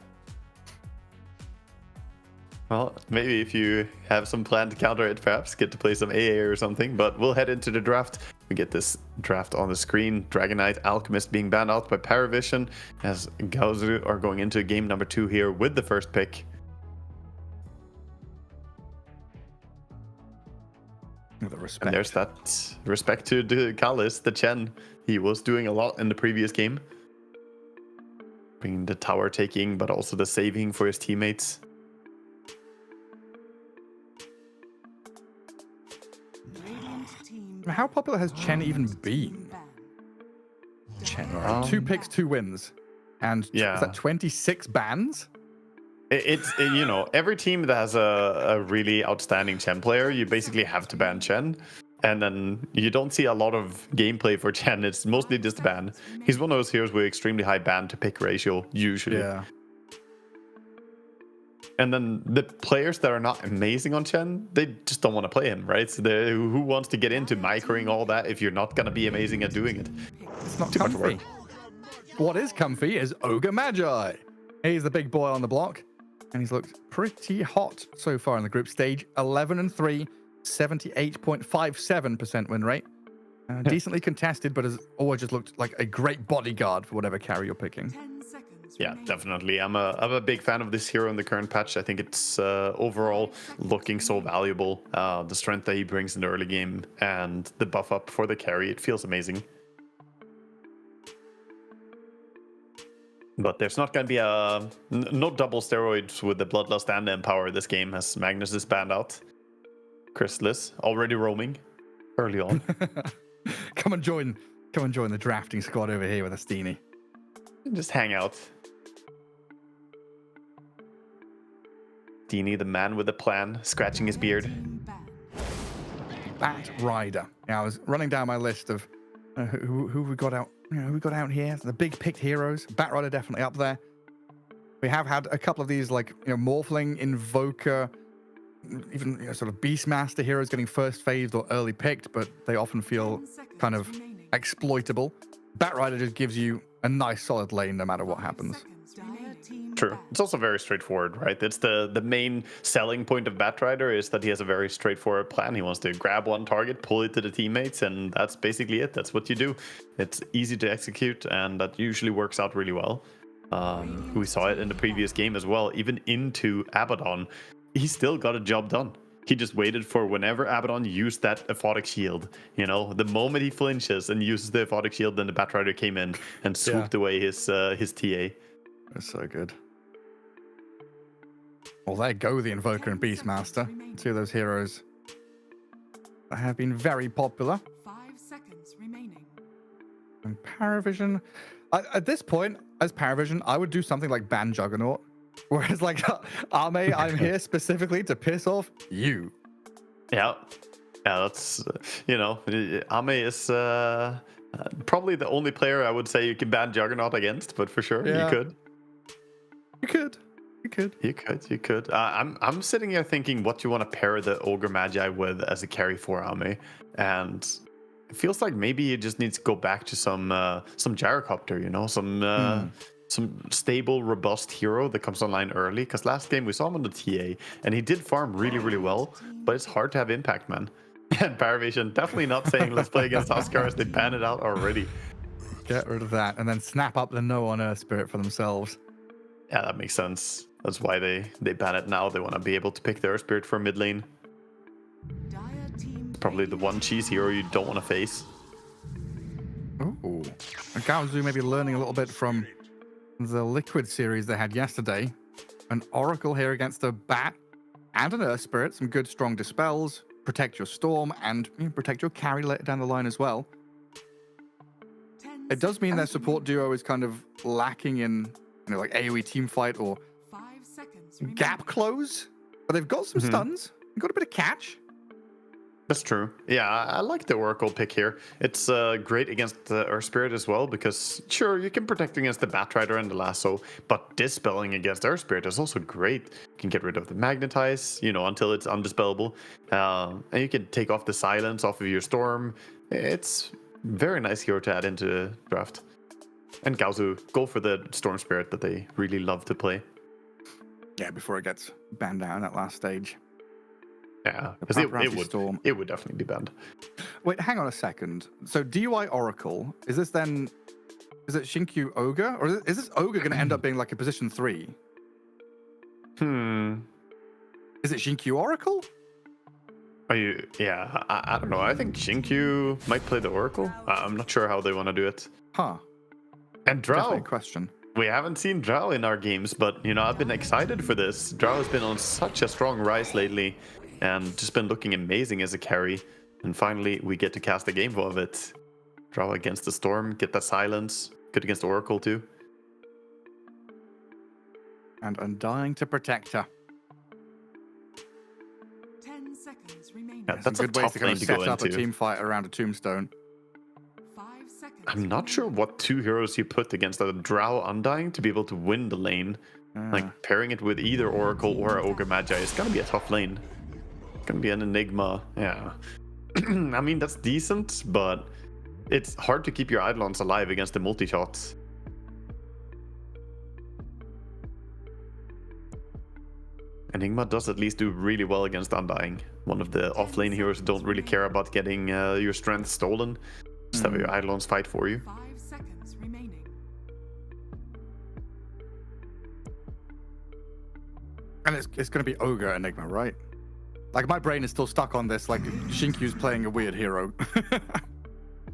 Well, maybe if you have some plan to counter it, perhaps get to play some AA or something. But we'll head into the draft. We get this draft on the screen. Dragon Knight, Alchemist being banned out by Paravision, as Gaozu are going into game number 2 here with the first pick. The respect. And there's that respect to the Kalis, the Chen. He was doing a lot in the previous game. Bringing the tower taking, but also the saving for his teammates. How popular has Chen even been? Chen, 2 picks, 2 wins. And is that 26 bans? It's every team that has a really outstanding Chen player, you basically have to ban Chen. And then you don't see a lot of gameplay for Chen. It's mostly just ban. He's one of those heroes with extremely high ban to pick ratio, usually. Yeah. And then the players that are not amazing on Chen, they just don't want to play him, right? So who wants to get into microing all that if you're not going to be amazing at doing it? It's not too comfy. much work. What is comfy is Ogre Magi. He's the big boy on the block, and he's looked pretty hot so far in the group stage. 11-3, 78.57% win rate. Decently contested, but has always just looked like a great bodyguard for whatever carry you're picking. Yeah, definitely. I'm a big fan of this hero in the current patch. I think it's overall looking so valuable. The strength that he brings in the early game and the buff up for the carry, it feels amazing. But there's not going to be no double steroids with the Bloodlust and the Empower this game, as Magnus is banned out. Chrysalis already roaming early on. Come and join the drafting squad over here with Astini. Just hang out. Dini, the man with a plan, scratching his beard. Bat Rider. Yeah, I was running down my list of who we got out. Who we got out here? The big picked heroes. Bat Rider definitely up there. We have had a couple of these, like Morphling, Invoker, even sort of Beastmaster heroes getting first phased or early picked, but they often feel kind of exploitable. Bat Rider just gives you a nice solid lane no matter what happens. True. It's also very straightforward, right? It's the main selling point of Batrider is that he has a very straightforward plan. He wants to grab one target, pull it to the teammates, and that's basically it. That's what you do. It's easy to execute, and that usually works out really well. We saw it in the previous game as well. Even into Abaddon, he still got a job done. He just waited for whenever Abaddon used that aphotic shield. The moment he flinches and uses the aphotic shield, then the Batrider came in and swooped away his TA. That's so good. Well, there go the Invoker and Beastmaster. Two of those heroes that have been very popular. 5 seconds remaining. And Paravision, at this point, as Paravision, I would do something like ban Juggernaut. Whereas, like, Ame, I'm here specifically to piss off you. Yeah, that's, Ame is probably the only player I would say you can ban Juggernaut against, but for sure, you could. You could. I'm sitting here thinking what you want to pair the Ogre Magi with as a carry for Ame, and it feels like maybe you just need to go back to some Gyrocopter, some stable, robust hero that comes online early. Because last game we saw him on the TA, and he did farm really, really well, but it's hard to have impact, man. And Paravision definitely not saying let's play against Huskars. They banned it out already. Get rid of that, and then snap up the No on Earth Spirit for themselves. Yeah, that makes sense. That's why they ban it now. They want to be able to pick their Spirit for mid lane. Probably the one cheese hero you don't want to face. Ooh. And Gaozu maybe learning a little bit from the Liquid series they had yesterday. An Oracle here against a Bat and an Earth Spirit. Some good strong dispels. Protect your Storm and protect your carry later down the line as well. It does mean their support duo is kind of lacking in like AoE teamfight or gap close, but they've got some stuns. They've got a bit of catch. That's true. Yeah, I like the Oracle pick here. It's great against the Earth Spirit as well, because sure, you can protect against the Batrider and the Lasso, but dispelling against Earth Spirit is also great. You can get rid of the Magnetize, until it's undispellable, and you can take off the silence off of your Storm. It's very nice hero to add into the draft. And Gaozu, go for the Storm Spirit that they really love to play. Yeah, before it gets banned out in that last stage. Yeah, because it would definitely be banned. Wait, hang on a second. So DUI Oracle, is it Shinkyu Ogre? Or is this Ogre going to end up being like a position 3? Is it Shinkyu Oracle? Yeah, I don't know. I think Shinkyu might play the Oracle. I'm not sure how they want to do it. Huh. And Drow. Definitely a question. We haven't seen Drow in our games, but I've been excited for this. Drow has been on such a strong rise lately, and just been looking amazing as a carry. And finally, we get to cast a game of it. Drow against the Storm, get that silence. Good against Oracle too. And Undying to protect her. 10 seconds remaining. Yeah, that's some good a ways tough to lane to go set up a into. team fight around a tombstone. 5 seconds. I'm not sure what two heroes you put against a Drow Undying to be able to win the lane. Like pairing it with either Oracle or Ogre Magi is gonna be a tough lane. It's gonna be an Enigma. Yeah. I mean, that's decent, but it's hard to keep your Eidolons alive against the multi-shots. Enigma does at least do really well against Undying. One of the off-lane heroes who don't really care about getting your strength stolen. Just have your Eidolons fight for you. 5 seconds remaining. And it's going to be Ogre Enigma, right? Like, my brain is still stuck on this, like, Shinkyu's playing a weird hero.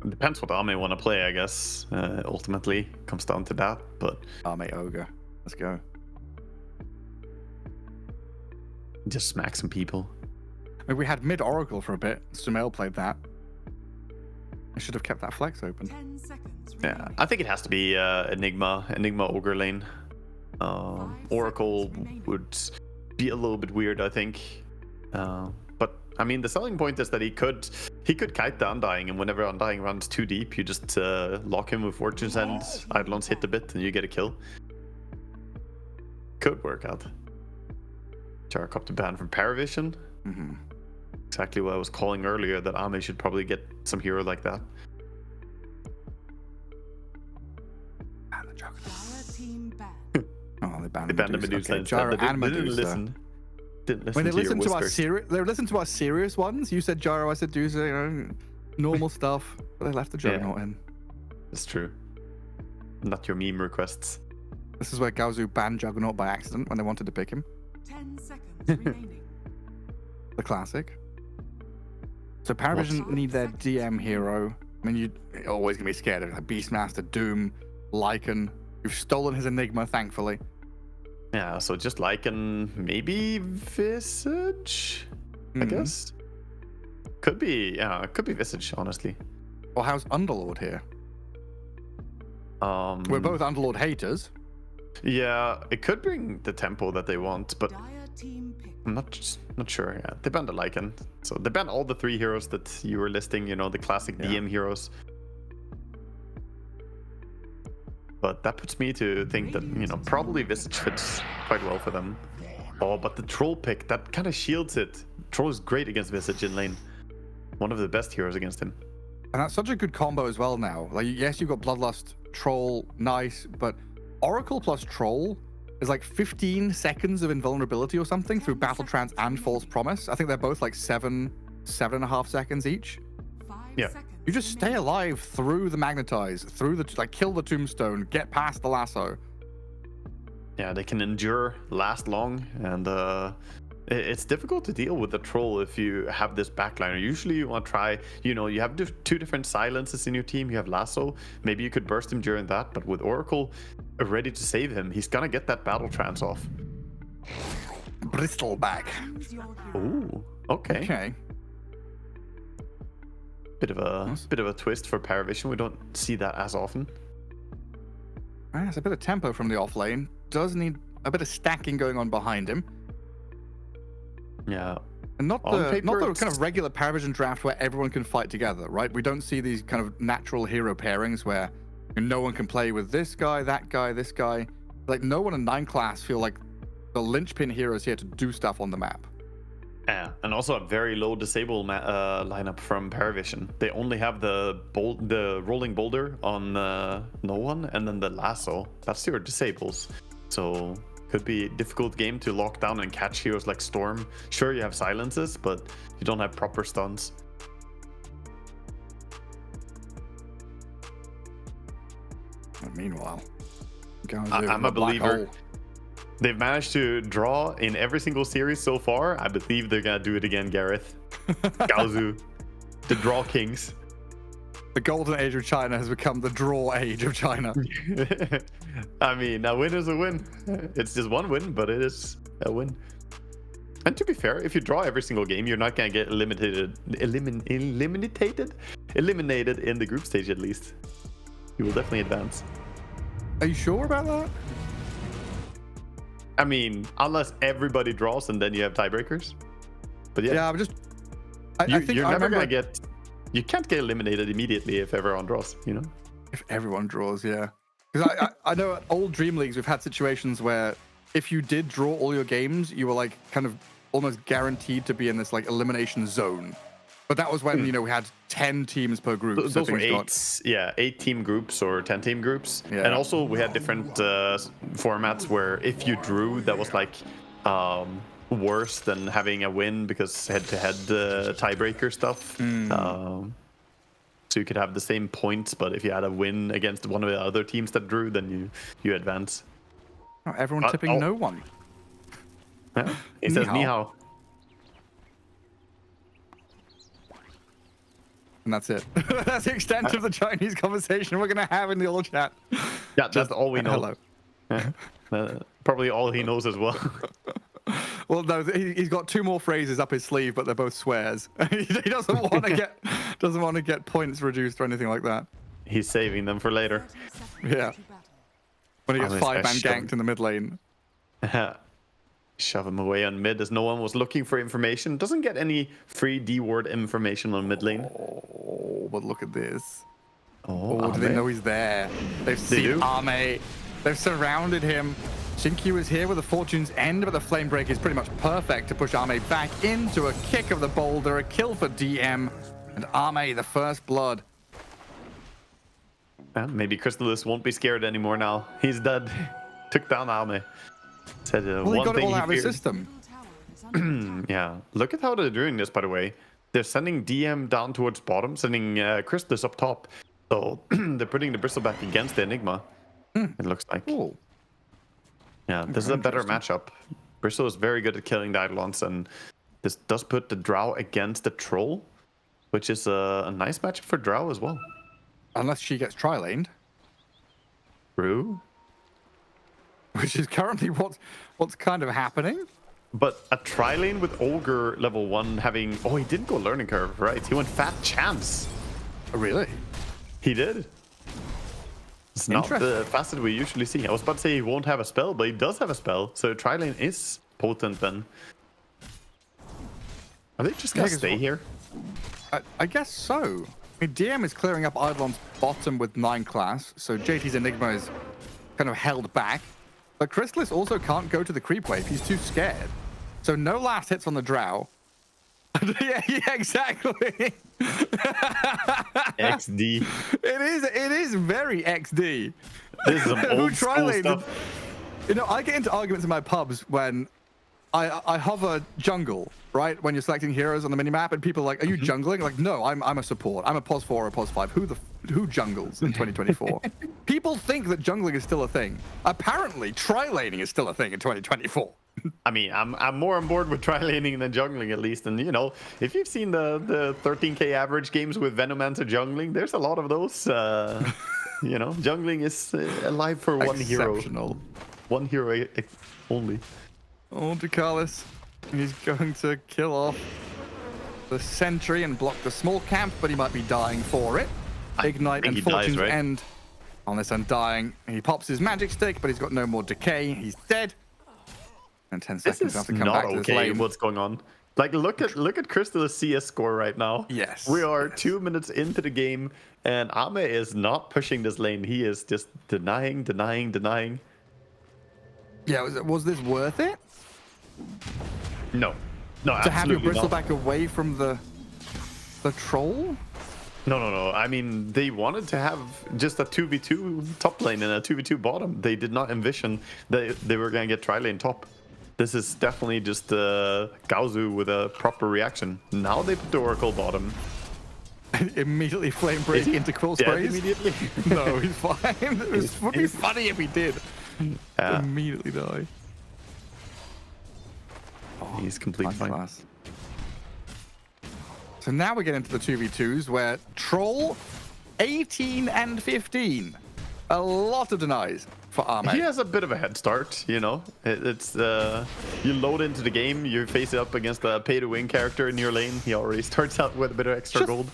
Depends what army want to play, I guess. Ultimately, comes down to that. But Army Ogre. Let's go. Just smack some people. I mean, we had mid Oracle for a bit. Sumail played that. I should have kept that flex open. 10 seconds. Yeah, I think it has to be Enigma Ogre lane. Oracle would be a little bit weird, I think. But I mean, the selling point is that he could kite the Undying, and whenever Undying runs too deep, you just lock him with Fortune's End, Eidolons hit a bit, and you get a kill. Could work out. Jark up to ban from Paravision. Mm-hmm. Exactly what I was calling earlier, that Ame should probably get some hero like that. Dire team ban. Oh, they banned the Medusa. Okay, Gyro and They didn't Medusa. listen. When they listened to our whispers. they listened to our serious ones. You said Gyro, I said Medusa, you know, normal stuff. But they left the Juggernaut in. It's true. Not your meme requests. This is where Gaozu banned Juggernaut by accident when they wanted to pick him. 10 seconds remaining. The classic. So Paravision need their DM hero. I mean, you're always going to be scared of like Beastmaster, Doom, Lycan. You've stolen his Enigma, thankfully. Yeah, so just Lycan, maybe Visage, I guess. Could be Visage, honestly. Or how's Underlord here? We're both Underlord haters. Yeah, it could bring the tempo that they want, but I'm not sure. Yeah, they banned the Lycan, so they banned all the 3 heroes that you were listing. You know, the classic DM heroes. But that puts me to think that, you know, probably Visage fits quite well for them. Oh, but the Troll pick, that kind of shields it. Troll is great against Visage in lane. One of the best heroes against him. And that's such a good combo as well now. Like, yes, you've got Bloodlust, Troll, nice, but Oracle plus Troll is like 15 seconds of invulnerability or something through Battle Trance and False Promise. I think they're both like 7.5 seconds each. Yeah. You just stay alive through the Magnetize, through the, like, kill the Tombstone, get past the lasso. Yeah, they can endure, last long, and it's difficult to deal with the Troll if you have this backliner. Usually you want to try, you know, you have 2 different silences in your team. You have Lasso, maybe you could burst him during that, but with Oracle ready to save him, he's gonna get that Battle Trance off. Bristleback. Ooh, okay. Okay. Bit of a twist for Paravision. We don't see that as often. It's a bit of tempo from the off lane. Does need a bit of stacking going on behind him. Yeah. And not the kind of regular Paravision draft where everyone can fight together, right? We don't see these kind of natural hero pairings where no one can play with this guy, that guy, this guy. Like, no one in 9 class feel like the linchpin heroes here to do stuff on the map. Yeah, and also a very low disable lineup from Paravision. They only have the rolling boulder on no one, and then the lasso. That's your disables. So could be a difficult game to lock down and catch heroes like Storm. Sure, you have silences, but you don't have proper stuns. And meanwhile, I'm a believer. They've managed to draw in every single series so far. I believe they're gonna do it again, Gareth. Gaozu, the draw kings. The golden age of China has become the draw age of China. I mean, a win is a win. It's just one win, but it is a win. And to be fair, if you draw every single game, you're not gonna get eliminated in the group stage at least. You will definitely advance. Are you sure about that? I mean, unless everybody draws and then you have tiebreakers. But yeah, I'm just. I think you're I never remember, gonna get. You can't get eliminated immediately if everyone draws. You know. If everyone draws, yeah. Because I know at old Dream Leagues we've had situations where if you did draw all your games, you were like kind of almost guaranteed to be in this like elimination zone. But that was when, you know, we had 10 teams per group. Those were 8 team groups or 10 team groups. Yeah. And also we had different formats where if you drew, that was like worse than having a win because head-to-head tiebreaker stuff. So you could have the same points, but if you had a win against one of the other teams that drew, then you advance. Oh, everyone tipping no one. Yeah. He says ni hao. And that's it. That's the extent of the Chinese conversation we're going to have in the all chat. Yeah, that's all we know. Hello. Probably all he knows as well. Well, no, he's got 2 more phrases up his sleeve, but they're both swears. He doesn't want to get points reduced or anything like that. He's saving them for later. Yeah. When he gets Honest, 5-man ganked in the mid lane. Shove him away on mid as no one was looking for information. Doesn't get any free D-word information on mid lane. Oh, but look at this. Oh, do they know he's there? They've seen Ame. They've surrounded him. Shinkyu is here with the Fortune's End, but the Flame Break is pretty much perfect to push Ame back into a kick of the boulder, a kill for DM, and Ame the first blood. Maybe Crystallis won't be scared anymore now. He's dead. Took down Ame. Said, well, he got it all out of his system. Yeah. Look at how they're doing this, by the way. They're sending DM down towards bottom, sending Crystallis up top. So they're putting the Bristleback against the Enigma. It looks like. Cool. Yeah, this is a better matchup. Bristol is very good at killing the Eidolons, and this does put the Drow against the Troll, which is a nice matchup for Drow as well. Unless she gets tri-laned. True. Which is currently what's kind of happening. But a tri-lane with Ogre level 1 having... Oh, he didn't go Learning Curve, right? He went Fat Chance. Oh, really? He did. It's not the facet we usually see. I was about to say he won't have a spell, but he does have a spell. So tri-lane is potent then. Are they just going to stay here? I guess so. I mean, DM is clearing up Eidolon's bottom with 9 class, so JT's Enigma is kind of held back. But Crystallis also can't go to the creep wave. He's too scared. So no last hits on the Drow. yeah, exactly. XD. It is very XD. This is some old school stuff. You know, I get into arguments in my pubs when I hover jungle, right? When you're selecting heroes on the minimap, and people are like, "Are you jungling?" Like, no, I'm a support. I'm a pos 4 or a pos 5. Who jungles in 2024? People think that jungling is still a thing. Apparently, tri-laning is still a thing in 2024. I mean, I'm more on board with tri-laning than jungling, at least. And, you know, if you've seen the 13k average games with Venomancer jungling, there's a lot of those. You know, jungling is alive for one hero. One hero only. Oh, Ducalis. He's going to kill off the sentry and block the small camp, but he might be dying for it. Ignite and Fortune's End on this Undying. He pops his magic stick, but he's got no more decay. He's dead. And 10 seconds have to come back to this lane. What's going on? Like, look at Crystal's CS score right now. Yes. We are 2 minutes into the game, and Ame is not pushing this lane. He is just denying. Yeah, was this worth it? No, to have your absolutely not. Bristleback away from the troll? No. I mean, they wanted to have just a 2v2 top lane and a 2v2 bottom. They did not envision that they were going to get tri-lane top. This is definitely just Gaozu with a proper reaction. Now they put the Oracle bottom. Immediately flame break into quill sprays? Immediately? No, he's fine. It would be funny if he did. Immediately die. He's completely fine. Class. So now we get into the 2v2s where Troll 18 and 15. A lot of denies for Ame. He has a bit of a head start, you know. It's you load into the game, you face it up against a pay-to-win character in your lane. He already starts out with a bit of extra gold.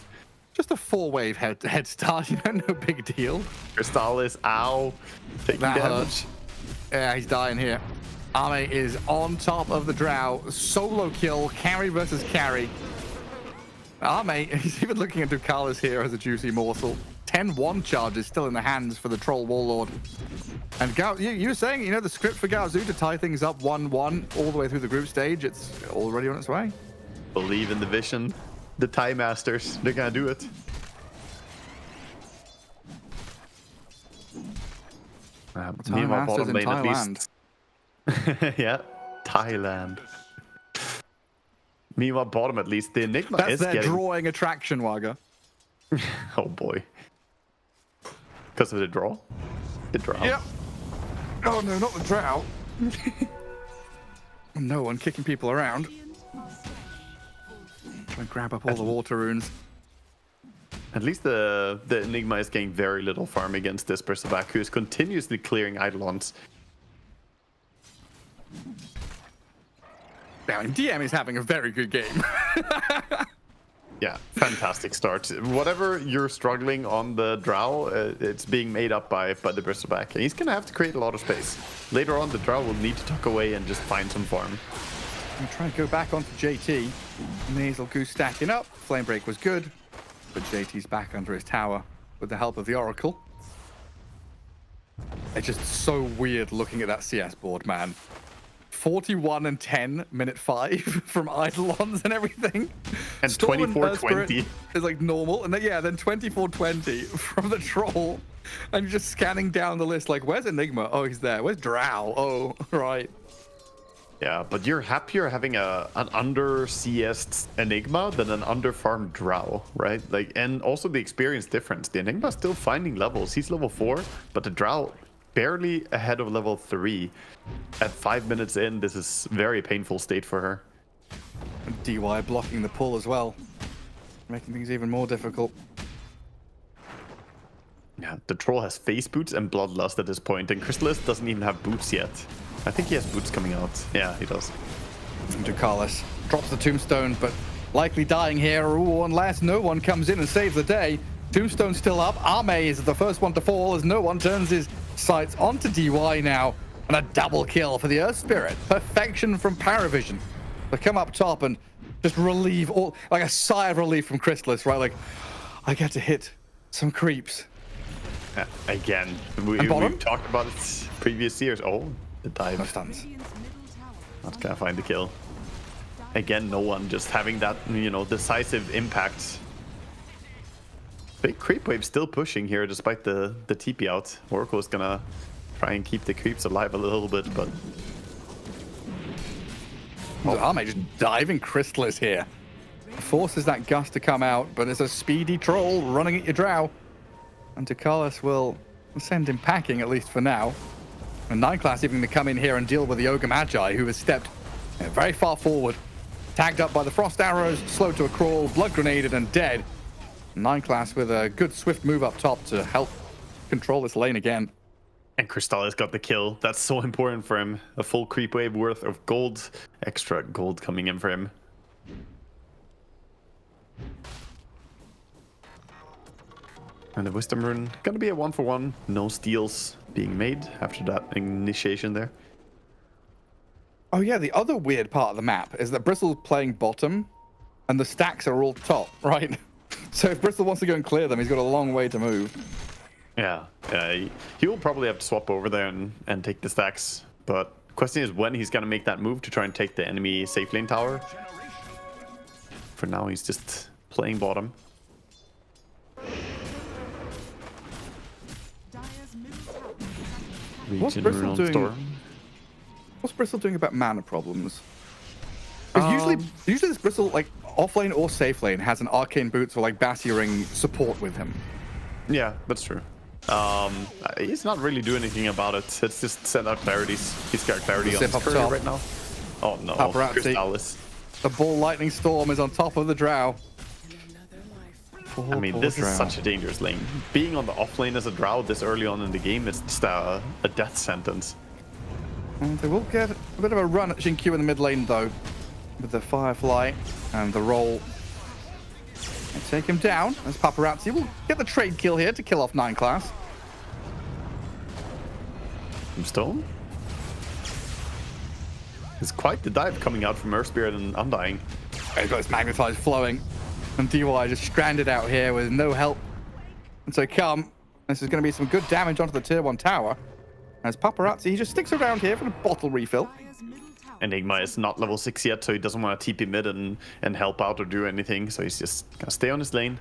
Just a 4-wave head start, you know, no big deal. Crystallis, ow. Taking that damage. Hurts. Yeah, he's dying here. Ame is on top of the Drow. Solo kill, carry versus carry. Ame, he's even looking at Ducalis here as a juicy morsel. 10-1 charges still in the hands for the Troll Warlord. And you were saying, you know, the script for Gaozu to tie things up 1-1 all the way through the group stage, it's already on its way. Believe in the vision. The Tie Masters, they're gonna do it. Tie Masters in Thailand. Yeah, Thailand. Meanwhile, bottom at least, the Enigma That's is their getting... drawing attraction, Waga. Oh boy. Because of the draw? The draw. Yep. Oh no, not the Drow. No one kicking people around. Try and grab up all the water runes. At least the Enigma is getting very little farm against this Bristleback, who is continuously clearing Eidolons. Now, DM is having a very good game. Yeah, fantastic start. Whatever you're struggling on the Drow, it's being made up by the Bristleback. And he's going to have to create a lot of space. Later on, the Drow will need to tuck away and just find some farm. I'm trying to go back onto JT. Nasal Goose stacking up. Flame Break was good. But JT's back under his tower with the help of the Oracle. It's just so weird looking at that CS board, man. 41 and 10, minute 5 from Eidolons and everything. And 24-20 is like normal. And then, yeah, then 24-20 from the Troll. And you're just scanning down the list like, where's Enigma? Oh, he's there. Where's Drow? Oh, right. Yeah, but you're happier having an under CS'd Enigma than an under farmed Drow, right? Like, and also the experience difference. The Enigma's still finding levels. He's level 4, but the Drow barely ahead of level 3. At 5 minutes in, this is very painful state for her. And DY blocking the pull as well, making things even more difficult. Yeah, the Troll has face boots and bloodlust at this point, and Chrysalis doesn't even have boots yet. I think he has boots coming out. Yeah, he does. And Ducalis drops the tombstone, but likely dying here. Ooh, unless no one comes in and saves the day. Tombstone's still up. Arme is the first one to fall as no one turns his sights onto DY now. And a double kill for the Earth Spirit. Perfection from Paravision. They come up top and just relieve all, like a sigh of relief from Chrysalis, right? Like, I get to hit some creeps. Again, we've talked about it previous years. Oh, the dive. No stuns. Not gonna find the kill. Again, no one just having that, you know, decisive impact. Big creep wave still pushing here despite the TP out. Oracle is gonna try and keep the creeps alive a little bit, but... Arme just diving Chrysalis here. Forces that gust to come out, but it's a speedy Troll running at your Drow. And Ducalis will send him packing, at least for now. And 9 class even to come in here and deal with the Ogre Magi, who has stepped very far forward. Tagged up by the Frost Arrows, slowed to a crawl, blood grenaded and dead. 9 class with a good swift move up top to help control this lane again. And Crystallis got the kill. That's so important for him. A full creep wave worth of gold. Extra gold coming in for him. And the Wisdom Rune gonna be a 1-for-1. No steals being made after that initiation there. Oh yeah, the other weird part of the map is that Bristle's playing bottom and the stacks are all top, right? So if Bristle wants to go and clear them, he's got a long way to move. Yeah, he will probably have to swap over there and take the stacks. But the question is when he's gonna make that move to try and take the enemy safe lane tower. For now, he's just playing bottom. What's Bristle doing? What's Bristle doing about mana problems? Because usually this Bristle, like offlane or safe lane, has an arcane boots or like Bassi Ring support with him. Yeah, that's true. He's not really doing anything about it. It's just send out clarities. He's got clarity on his courier right now. Oh no, Crystallis. The Ball Lightning Storm is on top of the Drow. I mean, this is such a dangerous lane. Being on the off lane as a Drow this early on in the game is just a death sentence. And they will get a bit of a run at Xingqiu in the mid lane though, with the Firefly and the roll. And take him down as Paparazzi will get the trade kill here to kill off 9 class. Tombstone? It's quite the dive coming out from Earth Spirit and Undying. He's got his Magnetize flowing. And DY just stranded out here with no help. And so this is going to be some good damage onto the tier 1 tower. As Paparazzi, he just sticks around here for the bottle refill. Enigma is not level 6 yet, so he doesn't want to TP mid and help out or do anything. So he's just going to stay on his lane.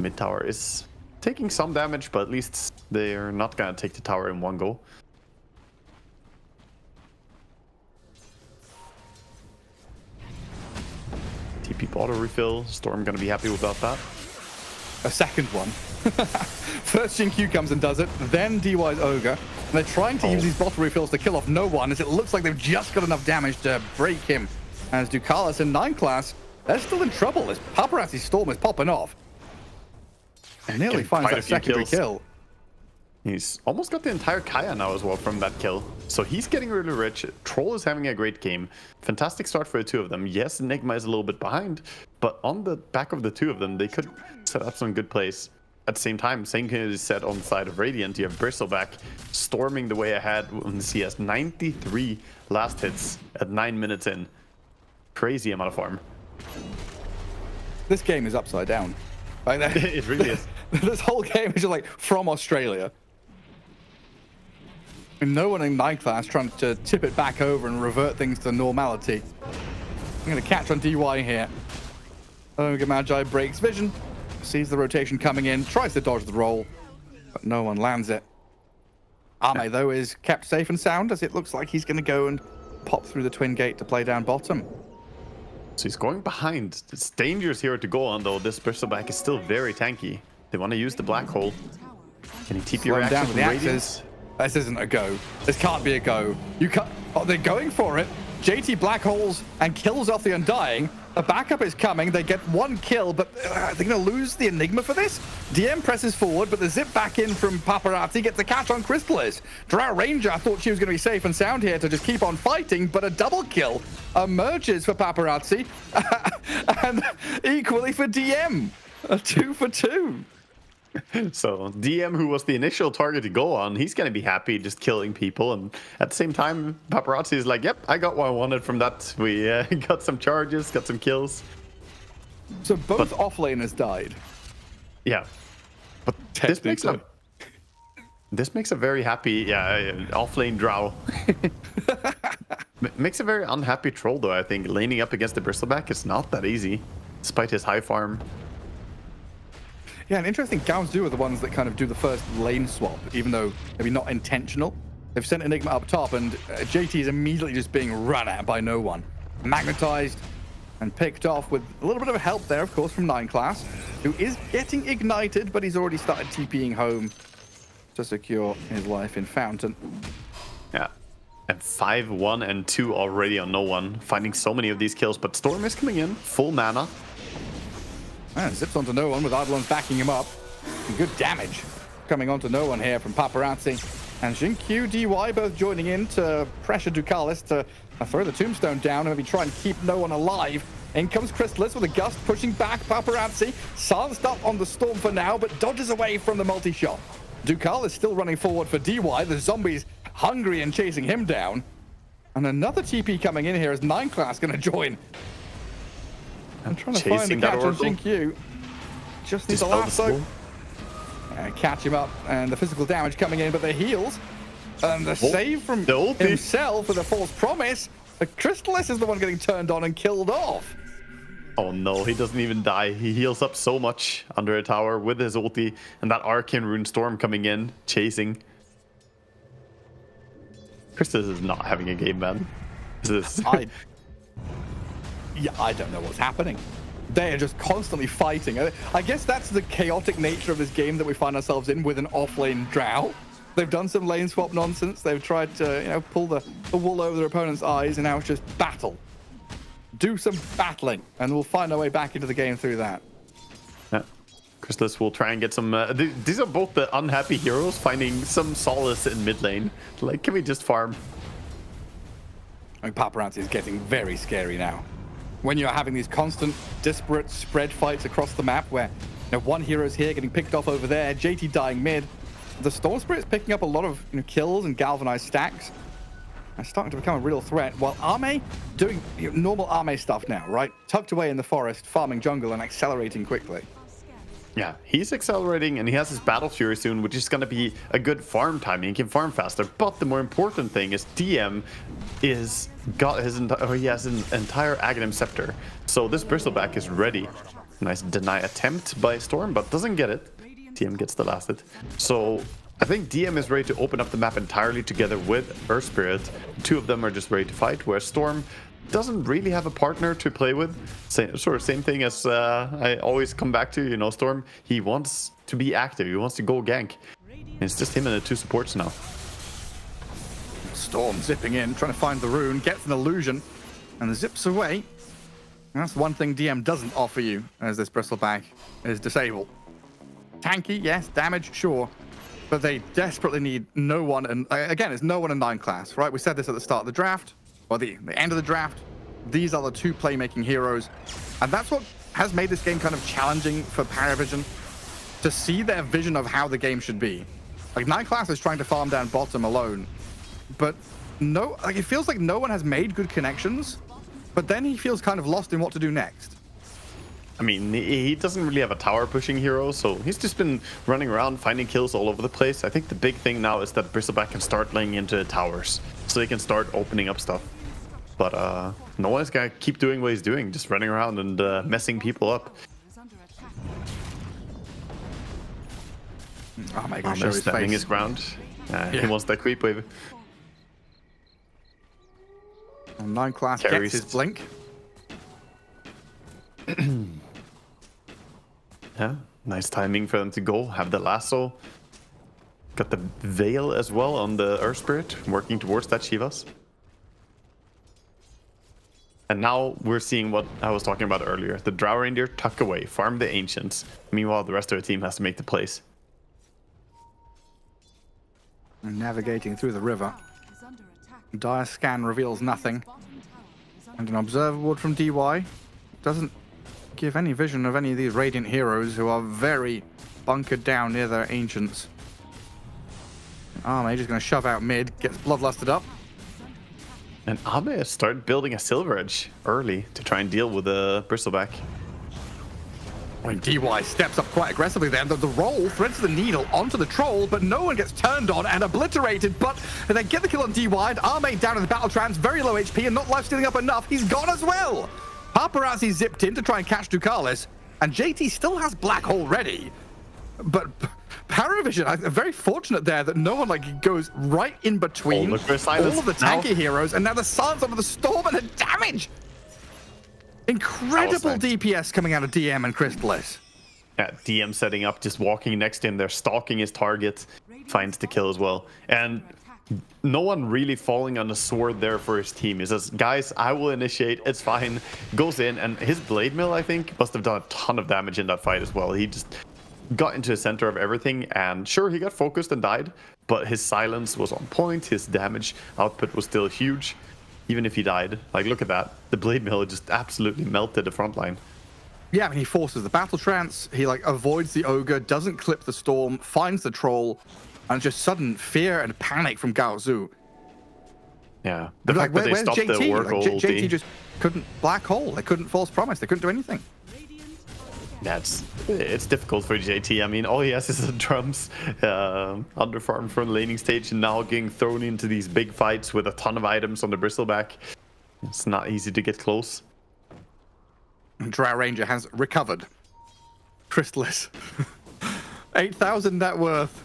Mid tower is taking some damage, but at least they're not going to take the tower in one go. TP auto refill. Storm going to be happy without that. A second one. First Xingqiu comes and does it, then DY's Ogre. And they're trying to use these bottle refills to kill off no one, as it looks like they've just got enough damage to break him. As Ducalis in 9 class, they're still in trouble as Paparazzi's Storm is popping off. Nearly Getting finds quite that a few secondary kills. kill. He's almost got the entire Kaya now as well from that kill. So he's getting really rich. Troll is having a great game. Fantastic start for the two of them. Yes, Enigma is a little bit behind, but on the back of the two of them, they could set up some good plays. At the same time, same thing is said on the side of Radiant. You have Bristleback storming the way ahead. He has 93 last hits at 9 minutes in. Crazy amount of farm. This game is upside down. Like, It really is. This whole game is just like from Australia. And no one in 9 class trying to tip it back over and revert things to normality. I'm going to catch on DY here. Omega Magi breaks vision. Sees the rotation coming in. Tries to dodge the roll. But no one lands it. Ame, though, is kept safe and sound as it looks like he's going to go and pop through the twin gate to play down bottom. So he's going behind. It's dangerous here to go on, though. This Bristleback is still very tanky. They want to use the black hole. Can he TP Slow him down reaction with the from axes. Radiance? This isn't a go. This can't be a go. You can't. Oh, they're going for it. JT black holes and kills off the Undying. A backup is coming. They get 1 kill, but they're going to lose the Enigma for this. DM presses forward, but the zip back in from Paparazzi gets the catch on Crystallis. Drow Ranger, I thought she was going to be safe and sound here to just keep on fighting, but a double kill emerges for Paparazzi. And equally for DM. A 2 for 2. So DM, who was the initial target to go on, he's going to be happy just killing people. And at the same time, Paparazzi is like, yep, I got what I wanted from that. We got some charges, got some kills. So both offlaners died. Yeah. But this makes a very happy, offlane Drow. Makes a very unhappy Troll, though, I think. Laning up against the Bristleback is not that easy, despite his high farm. Yeah, and interesting, Gaozu are the ones that kind of do the first lane swap, even though maybe not intentional. They've sent Enigma up top, and JT is immediately just being run at by no one. Magnetized and picked off with a little bit of help there, of course, from 9 class, who is getting ignited, but he's already started TPing home to secure his life in Fountain. Yeah. And 5, 1, and 2 already on no one, finding so many of these kills. But Storm is coming in, full mana. And zips onto no one with Eidolons backing him up. And good damage coming onto no one here from Paparazzi. And Xingqiu, DY both joining in to pressure Ducalis to throw the tombstone down and maybe try and keep no one alive. In comes Crystallis with a gust pushing back Paparazzi. Silenced up on the Storm for now, but dodges away from the multi-shot. Ducal is still running forward for DY. The zombies hungry and chasing him down. And another TP coming in here as 9 class going to join. I'm trying to find the catch on Xingqiu. Just needs a lasso. Catch him up, and the physical damage coming in, but the heals. And the save from himself with a false promise. The Crystallis is the one getting turned on and killed off. Oh no, he doesn't even die. He heals up so much under a tower with his ulti, and that Arcane Rune Storm coming in, chasing. Crystallis is not having a game, man. I don't know what's happening. They are just constantly fighting. I guess that's the chaotic nature of this game that we find ourselves in with an off-lane Drow. They've done some lane swap nonsense. They've tried to, pull the wool over their opponent's eyes, and now it's just battle. Do some battling, and we'll find our way back into the game through that. Yeah. Crystallis will try and get some... these are both the unhappy heroes finding some solace in mid lane. Like, can we just farm? I mean, Paparazzi is getting very scary now. When you're having these constant, disparate spread fights across the map where one hero's here getting picked off over there, JT dying mid, the Storm Spirit's picking up a lot of kills and galvanized stacks. It's starting to become a real threat, while Ame doing normal Ame stuff now, right? Tucked away in the forest, farming jungle and accelerating quickly. Yeah, he's accelerating, and he has his Battle Fury soon, which is going to be a good farm timing. He can farm faster, but the more important thing is DM he has an entire Aghanim Scepter. So this Bristleback is ready. Nice deny attempt by Storm, but doesn't get it. DM gets the last hit. So I think DM is ready to open up the map entirely together with Earth Spirit. The two of them are just ready to fight, whereas Storm doesn't really have a partner to play with. Same thing as I always come back to, Storm. He wants to be active. He wants to go gank. And it's just him and the 2 supports now. Storm zipping in, trying to find the rune, gets an illusion, and zips away. That's one thing DM doesn't offer you as this Bristleback is disabled. tanky, yes, damage, sure. But they desperately need no one, and again, it's no one in 9 class, right? We said this at the start of the draft, or the end of the draft. These are the 2 playmaking heroes, and that's what has made this game kind of challenging for Paravision, to see their vision of how the game should be. Like 9 class is trying to farm down bottom alone, but no, like it feels like no one has made good connections, but then he feels kind of lost in what to do next. I mean, he doesn't really have a tower pushing hero, so he's just been running around finding kills all over the place. I think the big thing now is that Bristleback can start laying into towers, so they can start opening up stuff. But no one's gonna keep doing what he's doing, just running around and messing people up. Oh my gosh, show his standing face. his ground. He wants that creep wave. 9 class Carries. gets his blink. Yeah, nice timing for them to go. Have the lasso. Got the veil as well on the Earth Spirit, working towards that Shivas. And now we're seeing what I was talking about earlier. The Drow Reindeer tuck away, farm the Ancients. Meanwhile, the rest of the team has to make the plays. And navigating through the river. Dire scan reveals nothing. And an observer ward from DY doesn't give any vision of any of these Radiant heroes who are very bunkered down near their Ancients. Mage is going to shove out mid, gets bloodlusted up. And Abe started building a Silver Edge early to try and deal with the Bristleback. When DY steps up quite aggressively then, the roll threads the needle onto the troll, but no one gets turned on and obliterated, but they get the kill on DY, and Armade down in the battle trance, very low HP and not life stealing up enough, he's gone as well! Paparazzi zipped in to try and catch Ducalis, and JT still has Black Hole ready, but Paravision are very fortunate there that no one goes right in between all of the tanky heroes, and now the silence over the storm and the damage! Incredible DPS coming out of DM and Crystalis. Yeah, DM setting up, just walking next to him. They're stalking his target, finds the kill as well. And no one really falling on the sword there for his team. He says, guys, I will initiate, it's fine. Goes in, and his Blade Mill, I think, must have done a ton of damage in that fight as well. He just got into the center of everything, and sure, he got focused and died, but his silence was on point, his damage output was still huge. Even if he died, look at that. The Blade Mill just absolutely melted the front line. Yeah, I mean, he forces the battle trance, he avoids the ogre, doesn't clip the storm, finds the troll, and just sudden fear and panic from Gao Zhu. Yeah, the fact that they stopped JT? the work ulti. JT just couldn't Black Hole, they couldn't False Promise, they couldn't do anything. It's difficult for JT. I mean, all he has is the drums, underfarm from the laning stage, and now getting thrown into these big fights with a ton of items on the Bristleback. It's not easy to get close. Drow Ranger has recovered. Crystalis. 8,000 net worth.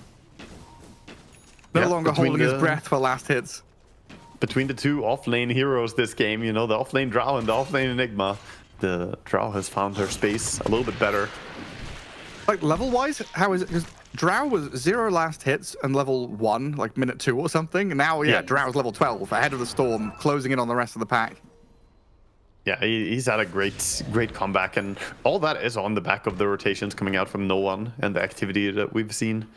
No longer holding his breath for last hits. Between the 2 off-lane heroes this game, the off-lane Drow and the off-lane Enigma, the Drow has found her space a little bit better. Level-wise, how is it? Because Drow was 0 last hits and level 1, minute 2 or something. And now, Drow's level 12, ahead of the Storm, closing in on the rest of the pack. Yeah, he's had a great comeback, and all that is on the back of the rotations coming out from No One and the activity that we've seen.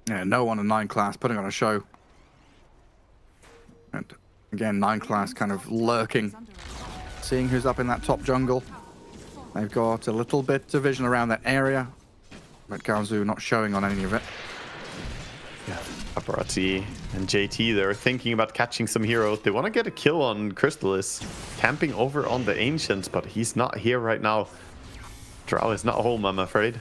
Yeah, No One in 9 class putting on a show. And again, 9 class kind of lurking, seeing who's up in that top jungle. They've got a little bit of vision around that area, but Gaozu not showing on any of it. Yeah, Paparazzi and JT, they're thinking about catching some heroes. They want to get a kill on Crystalis, camping over on the Ancients, but he's not here right now. Drow is not home, I'm afraid.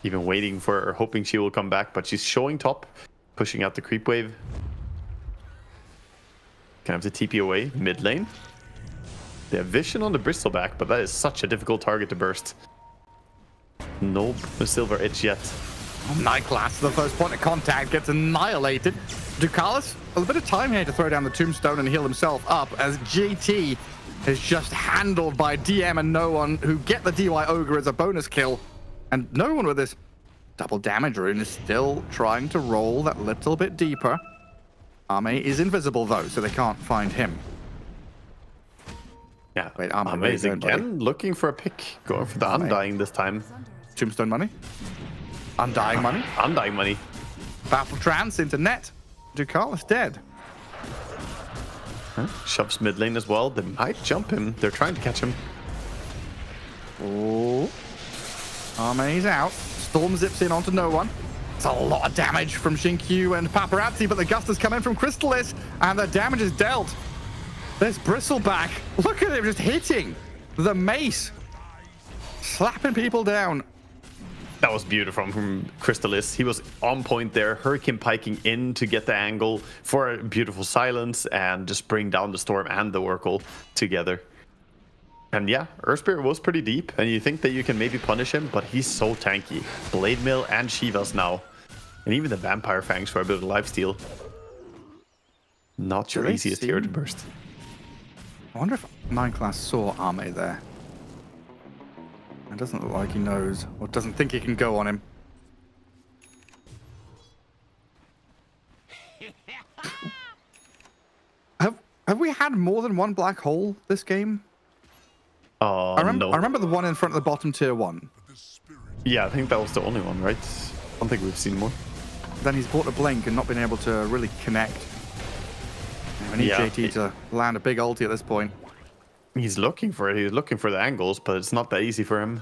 Even waiting for her, hoping she will come back, but she's showing top, pushing out the creep wave. Can have the TP away, mid lane. They have vision on the Bristleback, but that is such a difficult target to burst. No Silver Edge yet. 9 class, the first point of contact gets annihilated. Ducalis, a little bit of time here to throw down the tombstone and heal himself up, as GT is just handled by DM and No One, who get the DY Ogre as a bonus kill. And No One with this double damage rune is still trying to roll that little bit deeper. Arme is invisible though, so they can't find him. Yeah, Wait, Arme, amazing. buddy. Again, looking for a pick. Going for the Undying this time. Tombstone money. Undying money. Undying money. Battle trance into net. Ducalis dead. Huh? Shoves mid lane as well. They might jump him. They're trying to catch him. Oh. Arme's out. Storm zips in onto no one. It's a lot of damage from Xinkyu and Paparazzi, but the gust has come in from Crystalis, and the damage is dealt. There's Bristleback. Look at him just hitting the mace. Slapping people down. That was beautiful from Crystalis. He was on point there, Hurricane piking in to get the angle for a beautiful silence and just bring down the Storm and the Oracle together. And yeah, Earthspirit was pretty deep, and you think that you can maybe punish him, but he's so tanky. Blade Mill and Shivas now. And even the Vampire Fangs for a bit of lifesteal. Not your easiest hero to burst. I wonder if Mineclass saw Arme there. It doesn't look like he knows, or doesn't think he can go on him. Have we had more than one black hole this game? I remember the one in front of the bottom tier 1. Yeah, I think that was the only one, right? I don't think we've seen more. Then he's bought a blink and not been able to really connect. I need JT to land a big ulti at this point. He's looking for it. He's looking for the angles, but it's not that easy for him.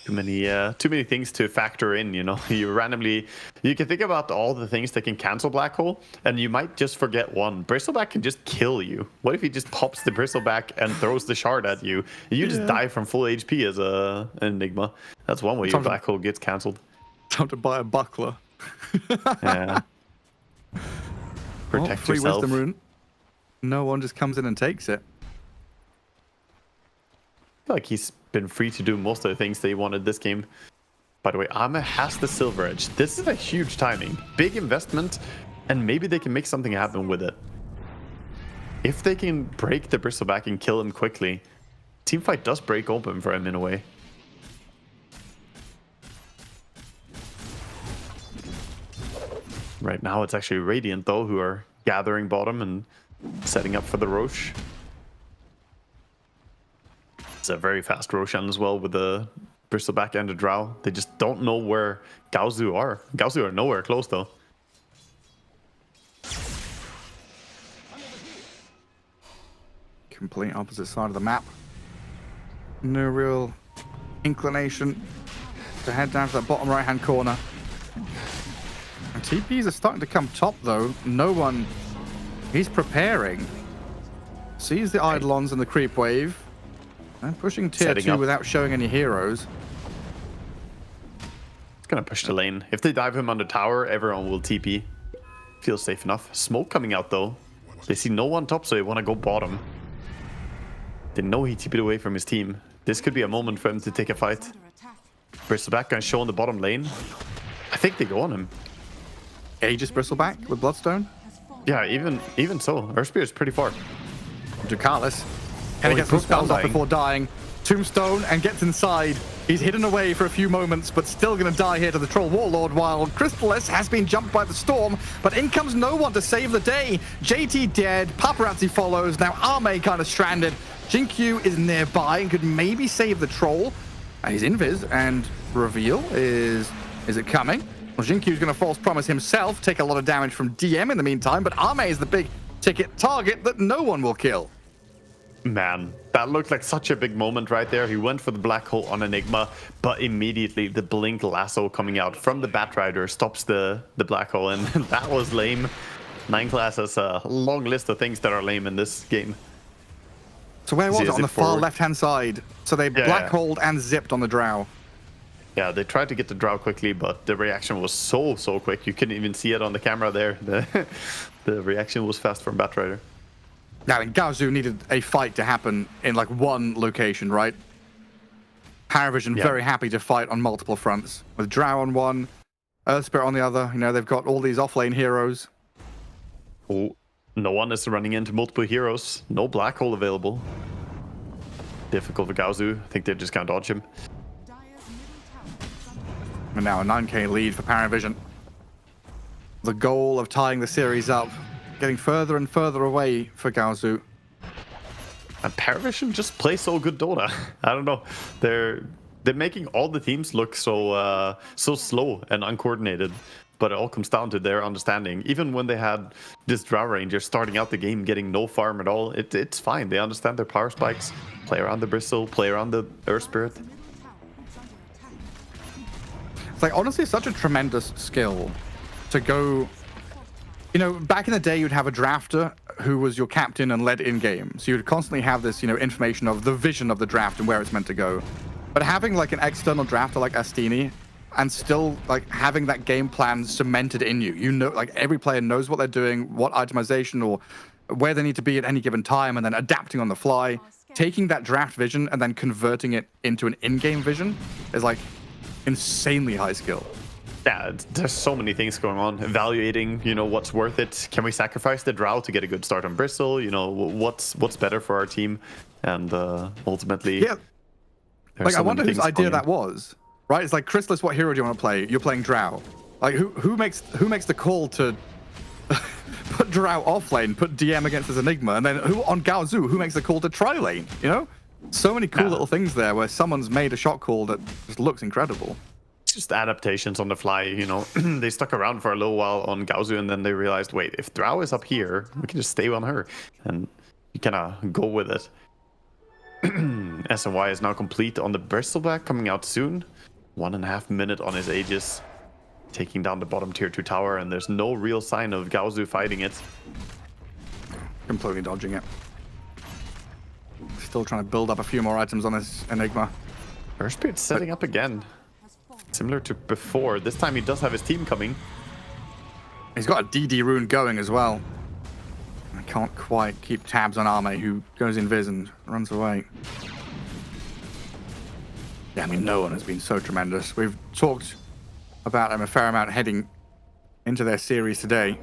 Too many things to factor in, you know. You can think about all the things that can cancel Black Hole, and you might just forget one. Bristleback can just kill you. What if he just pops the Bristleback and throws the shard at you? You just die from full HP as an Enigma. That's one way your Black Hole gets cancelled. Time to buy a buckler. Yeah. Protect free yourself. wisdom rune. No one just comes in and takes it. I feel like he's been free to do most of the things that he wanted this game. By the way, Arme has the Silver Edge. This is a huge timing. Big investment, and maybe they can make something happen with it. If they can break the Bristleback and kill him quickly, teamfight does break open for him in a way. Right now it's actually Radiant though who are gathering bottom and setting up for the Roche. It's a very fast Roshan as well with the Bristleback and the Drow. They just don't know where Gaozu are. Gaozu are nowhere close though. Complete opposite side of the map. No real inclination to head down to that bottom right hand corner. And TPs are starting to come top though. No one, he's preparing. Sees the Eidolons and the creep wave. And pushing tier 2 without showing any heroes. It's gonna push the lane. If they dive him on the tower, everyone will TP. Feels safe enough. Smoke coming out though. They see no one top, so they want to go bottom. They know he TP'd away from his team. This could be a moment for him to take a fight. Bristleback gonna show in the bottom lane. I think they go on him. Aegis Bristleback with Bloodstone? Yeah, even so. Earthspear is pretty far. Ducalis. Can he get some spells off before dying? Tombstone and gets inside. He's hidden away for a few moments, but still going to die here to the Troll Warlord, while Crystalis has been jumped by the Storm, but in comes no one to save the day. JT dead, Paparazzi follows, now Arme kind of stranded. Xinkyu is nearby and could maybe save the Troll. He's invis, and reveal is it coming? Well, Xinkyu's going to false promise himself, take a lot of damage from DM in the meantime, but Arme is the big ticket target that no one will kill. Man, that looked like such a big moment right there. He went for the Black Hole on Enigma, but immediately the Blink Lasso coming out from the Batrider stops the Black Hole, and that was lame. 9class has a long list of things that are lame in this game. So where was it? On the far left-hand side. So they Black Holed and zipped on the Drow. Yeah, they tried to get the Drow quickly, but the reaction was so quick. You couldn't even see it on the camera there. The reaction was fast from Batrider. Now, Gaozu needed a fight to happen in like one location, right? Paravision very happy to fight on multiple fronts. With Drow on one, Earthspirit on the other. You know, they've got all these offlane heroes. Oh, no one is running into multiple heroes. No Black Hole available. Difficult for Gaozu. I think they just can't dodge him. And now a 9k lead for Paravision. The goal of tying the series up getting further and further away for Gaozu. And Paravision just plays so good Dota. I don't know. They're making all the teams look so slow and uncoordinated. But it all comes down to their understanding. Even when they had this Drow Ranger starting out the game getting no farm at all, it's fine. They understand their power spikes, play around the Bristle, play around the Earth Spirit. It's like, honestly, such a tremendous skill to go... You know, back in the day, you'd have a drafter who was your captain and led in-game. So you'd constantly have this, you know, information of the vision of the draft and where it's meant to go. But having, like, an external drafter like Astini and still, like, having that game plan cemented in you. You know, like, every player knows what they're doing, what itemization or where they need to be at any given time, and then adapting on the fly. Taking that draft vision and then converting it into an in-game vision is, like, insanely high skill. Yeah, there's so many things going on. Evaluating, you know, what's worth it. Can we sacrifice the Drow to get a good start on Bristle? You know, what's better for our team? And ultimately... Yeah. Like, I wonder whose idea that was. Right? It's like, Chrysalis, what hero do you want to play? You're playing Drow. Like, who makes the call to put Drow off lane, put DM against his Enigma, and then who on Gaozu, who makes the call to try lane? You know? So many cool little things there where someone's made a shot call that just looks incredible. It's just adaptations on the fly, you know. They stuck around for a little while on Gaozu, and then they realized, wait, if Drow is up here, we can just stay on her. And you kind of go with it. SNY is now complete on the Bristleback, coming out soon. 1.5 minutes on his Aegis, taking down the bottom tier 2 tower, and there's no real sign of Gaozu fighting it. Completely dodging it. Still trying to build up a few more items on this Enigma. Earth Spirit's setting up again. Similar to before. This time he does have his team coming. He's got a DD rune going as well. I can't quite keep tabs on Arme, who goes invis and runs away. Yeah, I mean, no one has been so tremendous. We've talked about him a fair amount heading into their series today.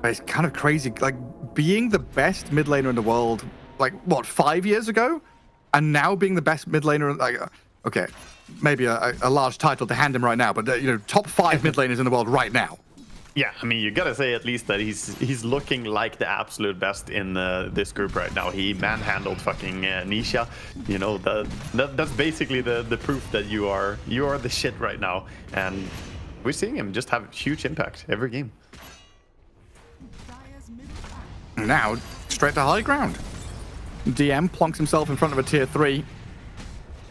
But it's kind of crazy, like, being the best mid laner in the world, like, what, 5 years ago? And now being the best mid laner, like, okay, maybe a large title to hand him right now, but, you know, top 5 mid laners in the world right now. Yeah, I mean, you gotta say at least that he's looking like the absolute best in this group right now. He manhandled fucking Nisha. You know, that's basically the proof that you are the shit right now. And we're seeing him just have huge impact every game. Now, straight to high ground. DM plonks himself in front of a tier 3.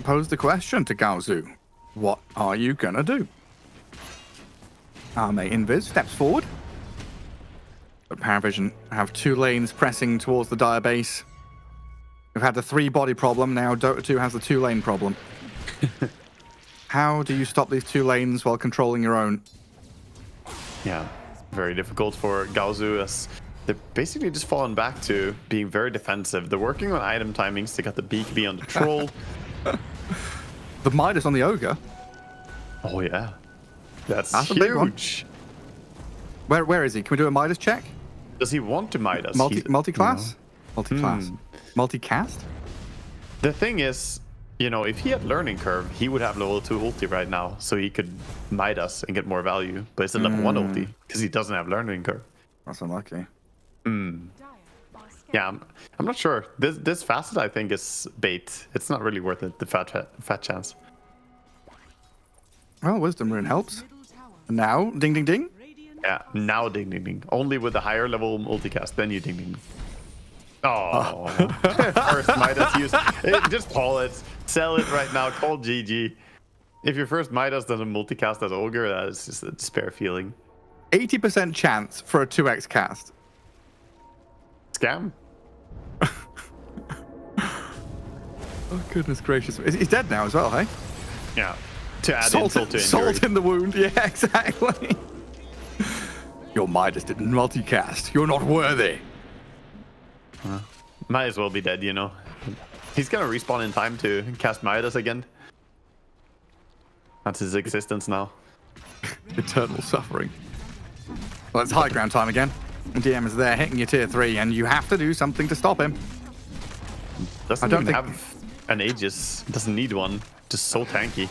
Posed the question to Gaozu. What are you gonna do? Arme invis steps forward. But Paravision have 2 lanes pressing towards the Dire base. We've had the 3 body problem, now Dota 2 has the 2 lane problem. How do you stop these 2 lanes while controlling your own? Yeah, very difficult for Gaozu as they're basically just fallen back to being very defensive. They're working on item timings. They got the BKB on the Troll. The Midas on the Ogre. Oh yeah. That's a big one. huge. Where is he? Can we do a Midas check? Does he want to Midas? Multi-class? Multi-class. Hmm. Multi-cast? The thing is, you know, if he had learning curve, he would have level 2 ulti right now, so he could Midas and get more value. But it's a level 1 ulti because he doesn't have learning curve. That's unlucky. Yeah, I'm not sure. This facet I think is bait. It's not really worth it. The fat chance. Well, Wisdom Rune helps. Now, ding ding ding. Yeah, now ding ding ding. Only with the higher level multicast, then you ding ding. Oh, first Midas use. Just call it. Sell it right now. Call GG. If your first Midas doesn't multicast as Ogre, that is just a despair feeling. 80% chance for a 2x cast. Scam. Oh, goodness gracious. He's dead now as well, hey? Yeah. To add insult to injury. Salt in the wound, yeah, exactly. Your Midas didn't multicast. You're not worthy. Might as well be dead, you know. He's gonna respawn in time to cast Midas again. That's his existence now. Eternal suffering. Well, it's high ground time again. DM is there hitting your tier 3, and you have to do something to stop him. Doesn't even have an Aegis. Doesn't need one. Just so tanky.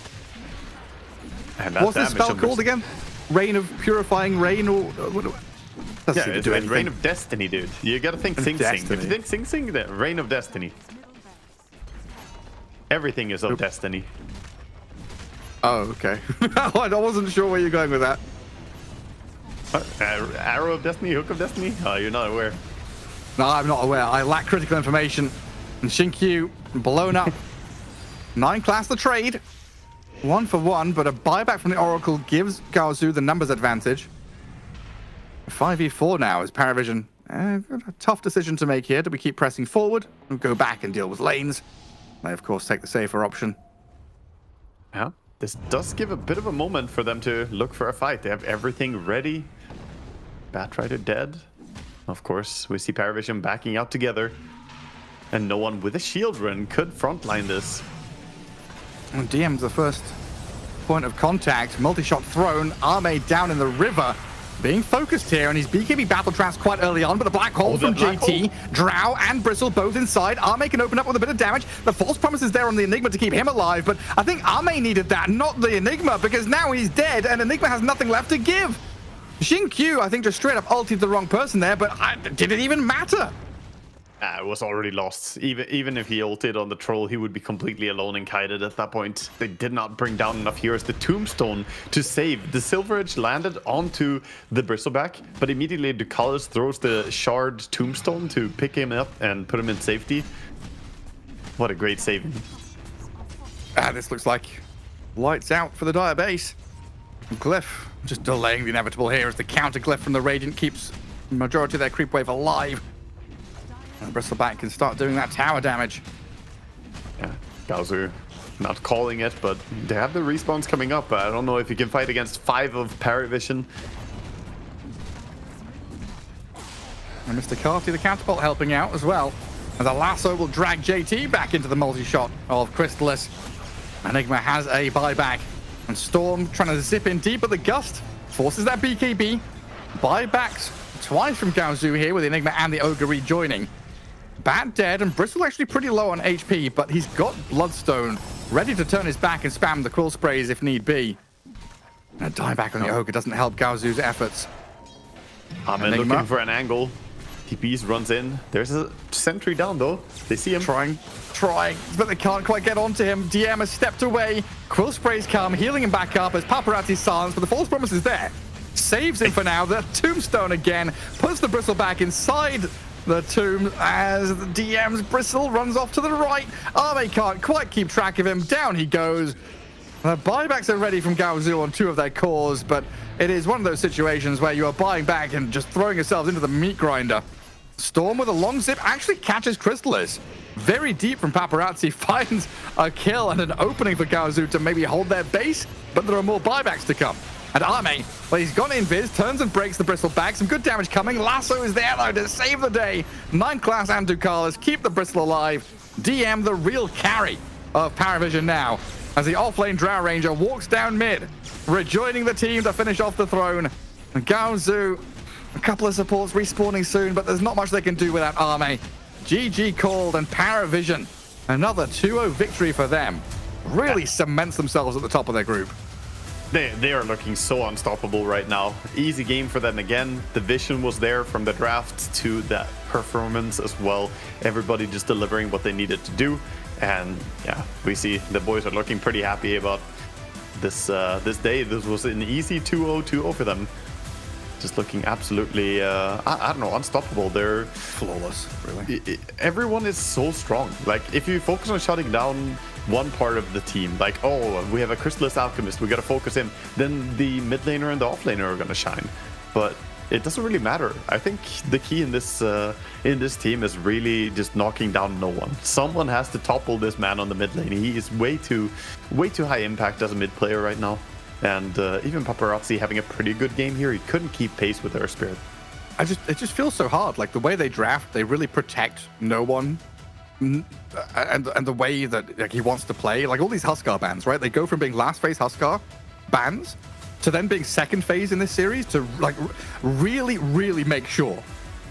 And that What's the spell called again? Rain of Purifying Rain, or Doesn't Yeah, seem to it's do a anything. Reign of Destiny, dude. You gotta think Sing Sing. If you Destiny. think Sing Sing, then Reign of Destiny. Everything is of Destiny. Oh, okay. I wasn't sure where you're going with that. Arrow of Destiny, Hook of Destiny? Oh, you're not aware. No, I'm not aware. I lack critical information. And Shinkyu blown up. 9 class the trade. 1 for 1, but a buyback from the Oracle gives Gaozu the numbers advantage. 5v4 now is Paravision. A tough decision to make here. Do we keep pressing forward and go back and deal with lanes? They, of course, take the safer option. Yeah, this does give a bit of a moment for them to look for a fight. They have everything ready. Batrider dead. Of course, we see Paravision backing out together. And no one with a shield run could frontline this. And DM's the first point of contact. Multi-shot thrown. Arme down in the river. Being focused here, and his BKB battle traps quite early on, but the black hole from JT, Drow and Bristle both inside. Arme can open up with a bit of damage. The false promise is there on the Enigma to keep him alive, but I think Arme needed that, not the Enigma, because now he's dead, and Enigma has nothing left to give. Xinkyu, I think, just straight up ulted the wrong person there, but did it even matter? It was already lost. Even if he ulted on the troll, he would be completely alone and kited at that point. They did not bring down enough heroes. The tombstone to save. The Silver Edge landed onto the Bristleback, but immediately Ducalis throws the shard tombstone to pick him up and put him in safety. What a great saving. This looks like lights out for the Dire base. Glyph just delaying the inevitable here as the counter Glyph from the Radiant keeps the majority of their creep wave alive. And Bristleback can start doing that tower damage. Yeah, Gaozu not calling it, but they have the respawns coming up. I don't know if you can fight against 5 of Paravision. And Mr. Carty, the catapult, helping out as well. And the lasso will drag JT back into the multi-shot of Crystalis. Enigma has a buyback. And Storm trying to zip in deep, but the Gust forces that BKB. Buybacks twice from Gaozu here with the Enigma and the Ogre rejoining. Bat dead, and Bristle actually pretty low on HP, but he's got Bloodstone ready to turn his back and spam the quill sprays if need be. And a dieback on the Ogre doesn't help Gaozu's efforts. Amen looking for an angle. TPs runs in. There's a sentry down though. They see him. Trying, but they can't quite get onto him. DM has stepped away. Quill sprays come, healing him back up as Paparazzi's silenced, but the false promise is there. Saves him for now. The tombstone again puts the Bristle back inside the tomb as the DM's Bristle runs off to the right. Arme can't quite keep track of him. Down he goes. The buybacks are ready from Gaozu on 2 of their cores, but it is one of those situations where you are buying back and just throwing yourselves into the meat grinder. Storm with a long zip actually catches Crystalis. Very deep from Paparazzi, finds a kill and an opening for Gaozu to maybe hold their base, but there are more buybacks to come. And Arme, well, he's gone invis, turns and breaks the Bristle back. Some good damage coming. Lasso is there, though, to save the day. 9 class and Ducalis keep the Bristle alive. DM, the real carry of Paravision now, as the offlane Drow Ranger walks down mid, rejoining the team to finish off the throne. And Gaozu, a couple of supports respawning soon, but there's not much they can do without Arme. GG called, and Paravision, another 2-0 victory for them. Really cements themselves at the top of their group. They are looking so unstoppable right now. Easy game for them again. The vision was there from the draft to that performance as well. Everybody just delivering what they needed to do. And yeah, we see the boys are looking pretty happy about this this day. This was an easy 2-0 for them. Just looking absolutely, I don't know, unstoppable. They're flawless, really. Everyone is so strong. Like, if you focus on shutting down one part of the team, like, oh, we have a Crystalis Alchemist, we got to focus him, then the mid laner and the off laner are going to shine. But it doesn't really matter. I think the key in this team is really just knocking down no one. Someone has to topple this man on the mid lane. He is way too high impact as a mid player right now. And even Paparazzi having a pretty good game here. He couldn't keep pace with Earth Spirit. It just feels so hard. Like, the way they draft, they really protect no one. And the way that, like, he wants to play, like all these Huskar bans, right? They go from being last phase Huskar bans to then being second phase in this series to, like, really, really make sure,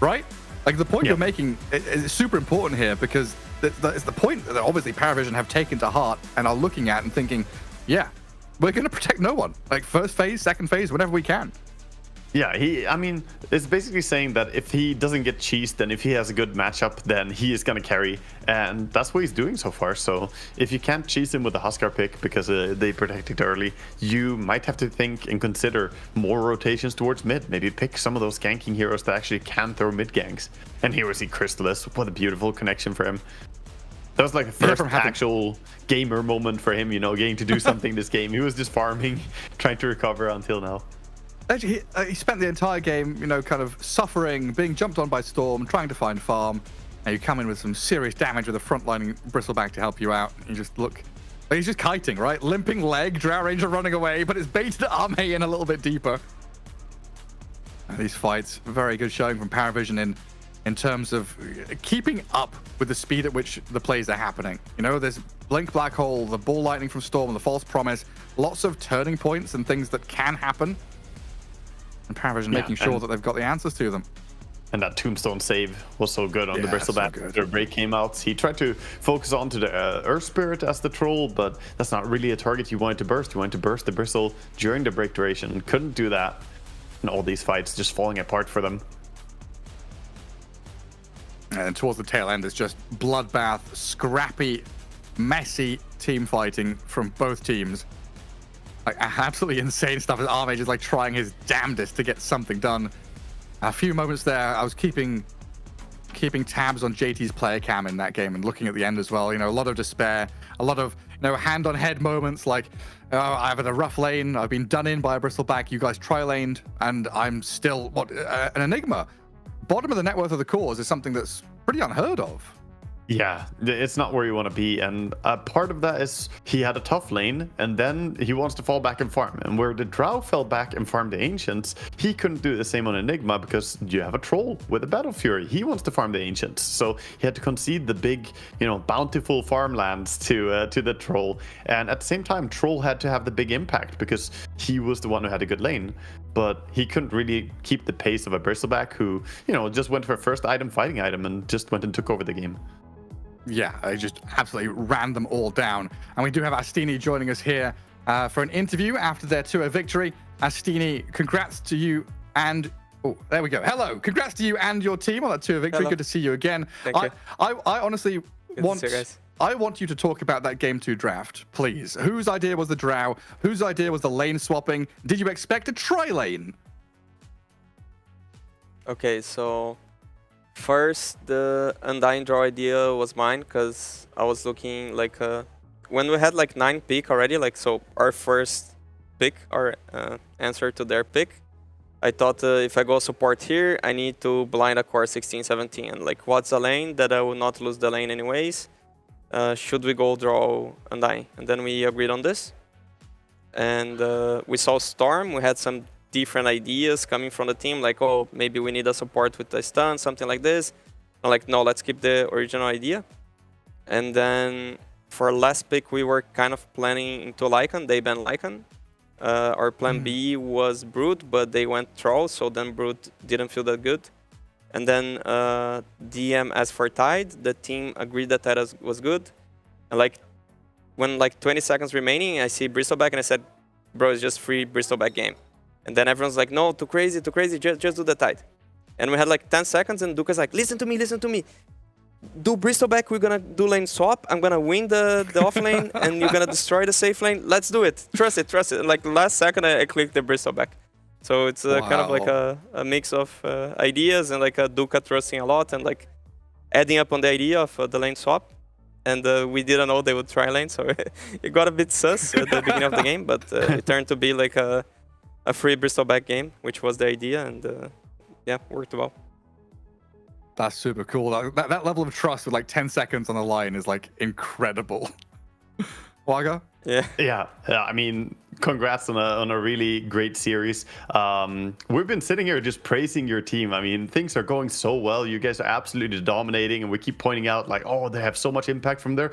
right? Like, the point you're making is super important here, because it's the point that obviously Paravision have taken to heart and are looking at and thinking, yeah, we're going to protect no one. Like, first phase, second phase, whenever we can. Yeah, I mean, it's basically saying that if he doesn't get cheesed, then if he has a good matchup, then he is going to carry. And that's what he's doing so far. So if you can't cheese him with the Huskar pick because they protected early, you might have to think and consider more rotations towards mid. Maybe pick some of those ganking heroes that actually can throw mid ganks. And here we see Crystallis. What a beautiful connection for him. That was like the first actual gamer moment for him, you know, getting to do something this game. He was just farming, trying to recover until now. Actually, he spent the entire game, you know, kind of suffering, being jumped on by Storm, trying to find farm. And you come in with some serious damage with a frontlining Bristleback to help you out. You just look... He's just kiting, right? Limping leg, Drow Ranger running away, but it's baited Arme in a little bit deeper. And these fights, very good showing from Paravision in terms of keeping up with the speed at which the plays are happening. You know, there's Blink Black Hole, the Ball Lightning from Storm, and the False Promise. Lots of turning points and things that can happen. And Paravision making sure that they've got the answers to them. And that Tombstone save was so good on the Bristleback. So the break came out. He tried to focus on to the Earth Spirit as the troll, but that's not really a target you wanted to burst. You wanted to burst the Bristle during the break duration. Couldn't do that. And all these fights just falling apart for them. And towards the tail end, it's just bloodbath, scrappy, messy team fighting from both teams. Like absolutely insane stuff as Arme just like trying his damnedest to get something done. A few moments there, I was keeping tabs on JT's player cam in that game and looking at the end as well. You know, a lot of despair, a lot of, you know, hand on head moments like, oh, I've had a rough lane, I've been done in by a Bristleback, you guys tri-laned, and I'm still, an enigma. Bottom of the net worth of the cause is something that's pretty unheard of. Yeah, it's not where you want to be, and part of that is he had a tough lane, and then he wants to fall back and farm. And where the Drow fell back and farmed the Ancients, he couldn't do the same on Enigma because you have a troll with a Battle Fury. He wants to farm the Ancients, so he had to concede the big, you know, bountiful farmlands to the Troll. And at the same time, Troll had to have the big impact because he was the one who had a good lane. But he couldn't really keep the pace of a Bristleback who, you know, just went for first item, fighting item, and just went and took over the game. Yeah, I just absolutely ran them all down. And we do have Astini joining us here for an interview after their 2-0 victory. Astini, congrats to you and... Oh, there we go. Hello. Congrats to you and your team on that 2-0 victory. Hello. Good to see you again. Thank you. I honestly want... to see you guys. I want you to talk about that Game 2 draft, please. Whose idea was the Drow? Whose idea was the lane swapping? Did you expect a tri-lane? Okay, so... First, the Undying Draw idea was mine because I was looking like when we had like 9 pick already, like so our first pick, our answer to their pick. I thought if I go support here, I need to blind a core 16, 17, and like what's the lane that I will not lose the lane anyways? Should we go draw Undying? And then we agreed on this, and we saw Storm. We had some different ideas coming from the team, like, oh, maybe we need a support with a stun, something like this. I'm like, no, let's keep the original idea. And then for last pick, we were kind of planning into Lycan. They banned Lycan. Our plan B was Brood, but they went Troll, so then Brood didn't feel that good. And then DM asked for Tide. The team agreed that Tide was good. And like, when like 20 seconds remaining, I see Bristleback, and I said, bro, it's just free Bristleback game. And then everyone's like, no, too crazy, just do the Tide. And we had like 10 seconds, and Duka's like, listen to me. Do Bristleback, we're gonna do lane swap. I'm gonna win the off lane, and you're gonna destroy the safe lane. Let's do it. Trust it. And like last second, I clicked the Bristleback. So it's kind of like a mix of ideas, and like Duka trusting a lot, and like adding up on the idea of the lane swap. And we didn't know they would try lane, so it got a bit sus at the beginning of the game, but it turned to be like a free Bristleback game, which was the idea, and yeah, worked well. That's super cool. That level of trust with like 10 seconds on the line is like incredible. Waga? Yeah. I mean, congrats on a really great series. We've been sitting here just praising your team. I mean, things are going so well. You guys are absolutely dominating, and we keep pointing out like, oh, they have so much impact from their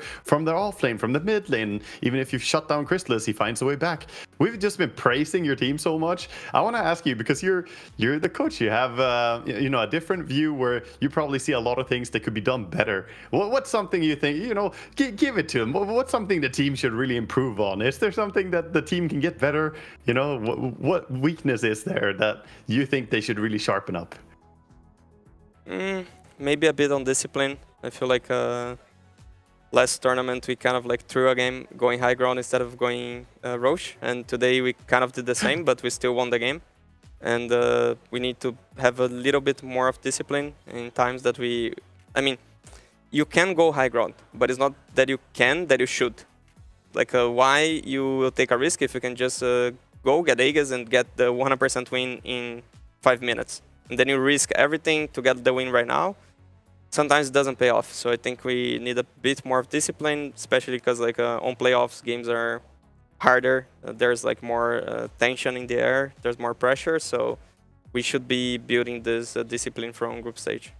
off lane, from the mid lane. Even if you've shut down Crystallis, he finds a way back. we've just been praising your team so much. I want to ask you, because you're the coach, you have a different view where you probably see a lot of things that could be done better. What's something you think, give it to them? What's something the team should really improve on? Is there something that the team can get better? What weakness is there that you think they should really sharpen up? Maybe a bit on discipline. I feel like last tournament we kind of like threw a game going high ground instead of going Roche, and today we kind of did the same, but we still won the game. And we need to have a little bit more of discipline in times that you can go high ground, but it's not that you can, that you should. Like why you will take a risk if you can just go get Aegis and get the 100% win in 5 minutes, and then you risk everything to get the win right now. Sometimes it doesn't pay off. So I think we need a bit more of discipline, especially because on playoffs games are harder. There's like more tension in the air. There's more pressure. So we should be building this discipline from group stage.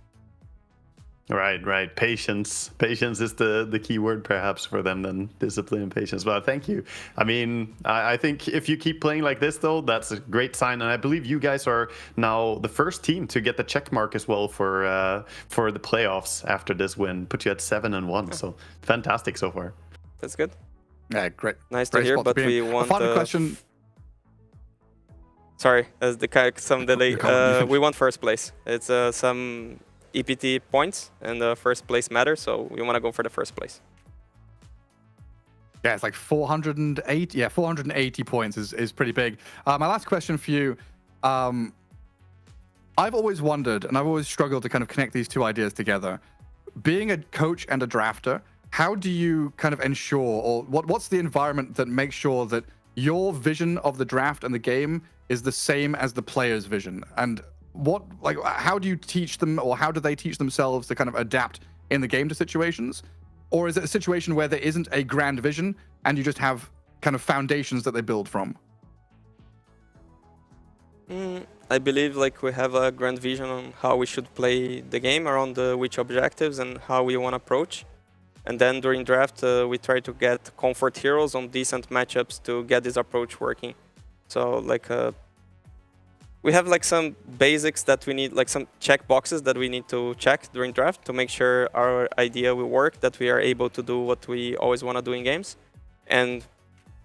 Right. Patience is the key word perhaps for them, then discipline and patience. But thank you. I think if you keep playing like this, though, that's a great sign. And I believe you guys are now the first team to get the check mark as well for the playoffs after this win. Put you at 7-1. So fantastic so far. That's good. Yeah, great. Nice to hear. But we want. Final question. Sorry, as some delay. We want first place. It's some EPT points, and the first place matters, so we want to go for the first place. Yeah, it's like 408. Yeah, 480 points is pretty big. My last question for you. I've always wondered, and I've always struggled to kind of connect these two ideas together. Being a coach and a drafter, how do you kind of ensure, or what's the environment that makes sure that your vision of the draft and the game is the same as the player's vision? And how do you teach them, or how do they teach themselves to kind of adapt in the game to situations? Or is it a situation where there isn't a grand vision and you just have kind of foundations that they build from? I believe we have a grand vision on how we should play the game around which objectives and how we want to approach. And then during draft, we try to get comfort heroes on decent matchups to get this approach working. So we have some basics that we need, some check boxes that we need to check during draft to make sure our idea will work, that we are able to do what we always want to do in games. And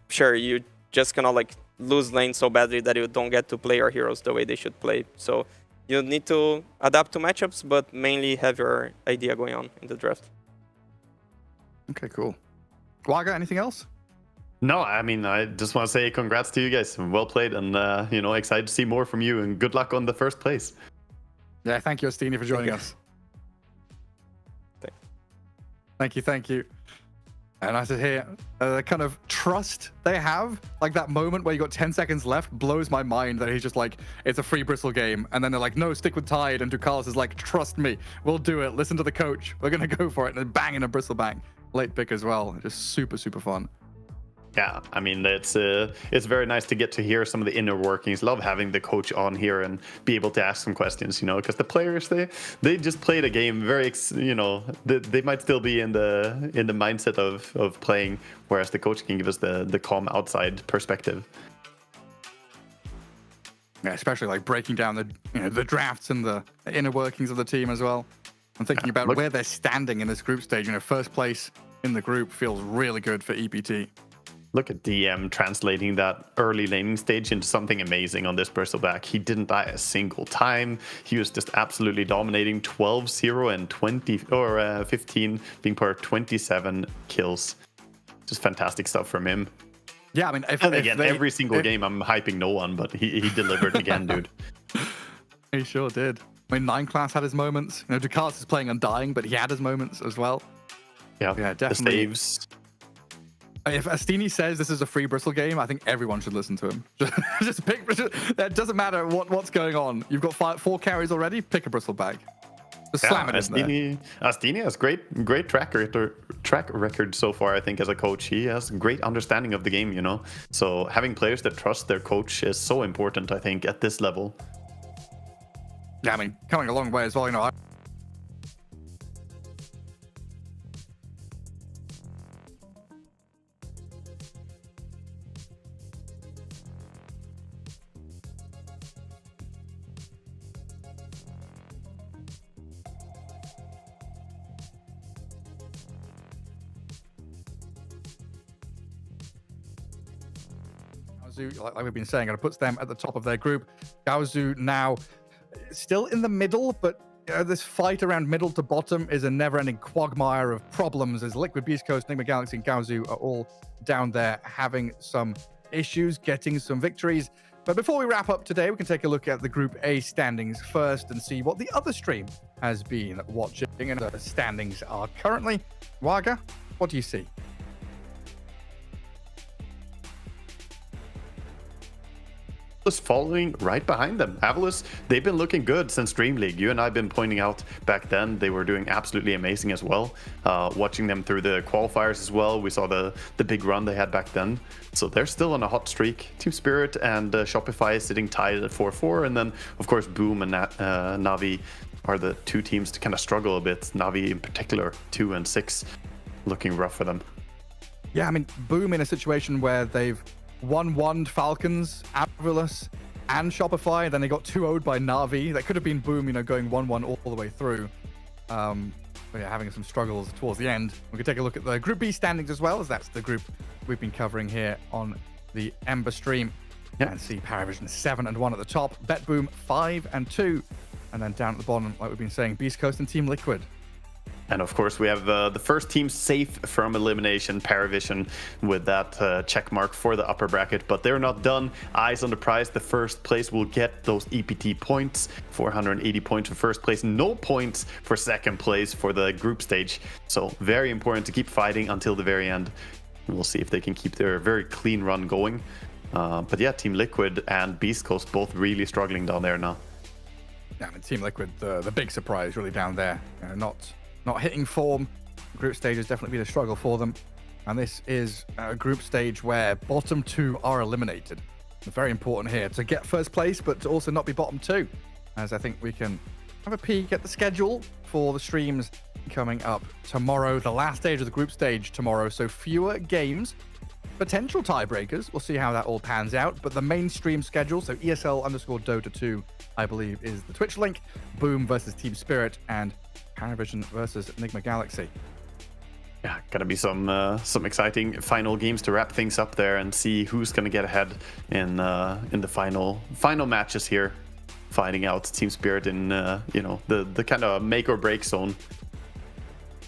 sure, you just cannot lose lane so badly that you don't get to play your heroes the way they should play. So you need to adapt to matchups, but mainly have your idea going on in the draft. Okay, cool. Waga, anything else? No, I just want to say congrats to you guys. Well played, and excited to see more from you, and good luck on the first place. Yeah, thank you, Astini, for joining us. Thank you. And I said here, the kind of trust they have, that moment where you got 10 seconds left, blows my mind that he's just it's a free bristle game. And then they're like, no, stick with Tide. And Ducalis is like, trust me, we'll do it. Listen to the coach. We're going to go for it. And then bang in a bristle bang. Late pick as well. Just super, super fun. Yeah, it's very nice to get to hear some of the inner workings. Love having the coach on here and be able to ask some questions, because the players, they just play the game very, they might still be in the mindset of playing, whereas the coach can give us the calm outside perspective. Yeah, especially breaking down the drafts and the inner workings of the team as well. I'm thinking about where they're standing in this group stage. First place in the group feels really good for EPT. Look at DM translating that early laning stage into something amazing on this bristleback. He didn't die a single time. He was just absolutely dominating. 12-0 and 15 being part of 27 kills. Just fantastic stuff from him. Yeah, every single game I'm hyping no one, but he delivered again, dude. He sure did. Nine Class had his moments. Ducalis is playing Undying, but he had his moments as well. Yeah, definitely. The saves. If Astini says this is a free bristle game, I think everyone should listen to him. Just pick. That doesn't matter what's going on. You've got 4 carries already. Pick a bristle bag. Just slam it in there. Astini has great track record so far. I think as a coach, he has great understanding of the game. So having players that trust their coach is so important. I think at this level. Yeah, coming a long way as well. Gaozu, like we've been saying, it puts them at the top of their group. Gaozu now still in the middle, but this fight around middle to bottom is a never-ending quagmire of problems as Liquid, Beast Coast, Enigma Galaxy, and Gaozu are all down there having some issues, getting some victories. But before we wrap up today, we can take a look at the Group A standings first and see what the other stream has been watching and the standings are currently. Waga, what do you see? Just following right behind them. Avalus, they've been looking good since Dream League. You and I have been pointing out back then they were doing absolutely amazing as well. Watching them through the qualifiers as well, we saw the big run they had back then. So they're still on a hot streak. Team Spirit and Shopify sitting tied at 4-4, and then of course Boom and Navi are the two teams to kind of struggle a bit. Navi in particular, 2 and 6, looking rough for them. Yeah, I mean, Boom in a situation where they've 1-1'd Falcons, Avalus, and Shopify. Then they got 2-0'd by Navi. That could have been Boom, going 1-1 all the way through. But yeah, having some struggles towards the end. We could take a look at the Group B standings as well, as that's the group we've been covering here on the Ember stream. Yeah, and see Paravision 7-1 at the top. BetBoom 5-2. And then down at the bottom, like we've been saying, Beast Coast and Team Liquid. And of course, we have the first team safe from elimination, Paravision, with that check mark for the upper bracket. But they're not done. Eyes on the prize. The first place will get those EPT points. 480 points for first place. No points for second place for the group stage. So very important to keep fighting until the very end. We'll see if they can keep their very clean run going. But yeah, Team Liquid and Beast Coast both really struggling down there now. Yeah, I mean, Team Liquid, the big surprise really down there. Not hitting form. Group stage has definitely been a struggle for them. And this is a group stage where bottom 2 are eliminated. It's very important here to get first place, but to also not be bottom 2. As I think we can have a peek at the schedule for the streams coming up tomorrow. The last stage of the group stage tomorrow, so fewer games. Potential tiebreakers. We'll see how that all pans out. But the mainstream schedule, so ESL_Dota 2, I believe, is the Twitch link. Boom versus Team Spirit and Paravision versus Enigma Galaxy. Yeah, gonna be some exciting final games to wrap things up there and see who's gonna get ahead in the final matches here, fighting out Team Spirit in the kind of make or break zone.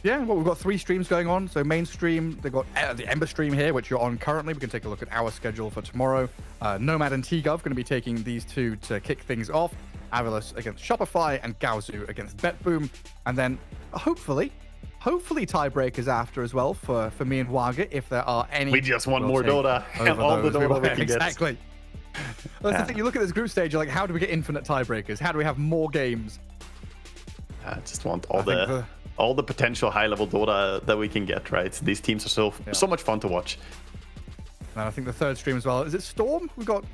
Yeah, well, we've got 3 streams going on. So mainstream, they've got the Ember stream here, which you're on currently. We can take a look at our schedule for tomorrow. Nomad and T-Gov going to be taking these two to kick things off. Avalus against Shopify and Gaozu against BetBoom. And then hopefully tiebreakers after as well for me and Waga, if there are any. We just want more Dota and all the Dota we can get. Exactly. That's the thing. You look at this group stage, you're like, how do we get infinite tiebreakers? How do we have more games? I just want all the potential high-level Dota that we can get, right? These teams are so much fun to watch. And I think the third stream as well. Is it Storm? We've got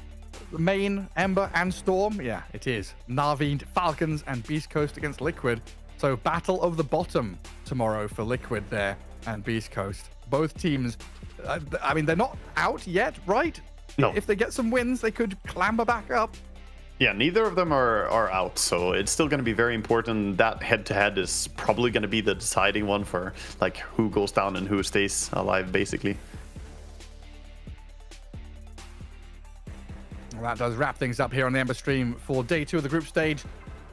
Main, Ember, and Storm. Yeah, it is. Navi, Falcons, and Beast Coast against Liquid. So battle of the bottom tomorrow for Liquid there and Beast Coast. Both teams, I mean, they're not out yet, right? No. If they get some wins, they could clamber back up. Yeah, neither of them are out, so it's still going to be very important. That head-to-head is probably going to be the deciding one for like who goes down and who stays alive, basically. Well, that does wrap things up here on the Ember stream for day 2 of the group stage.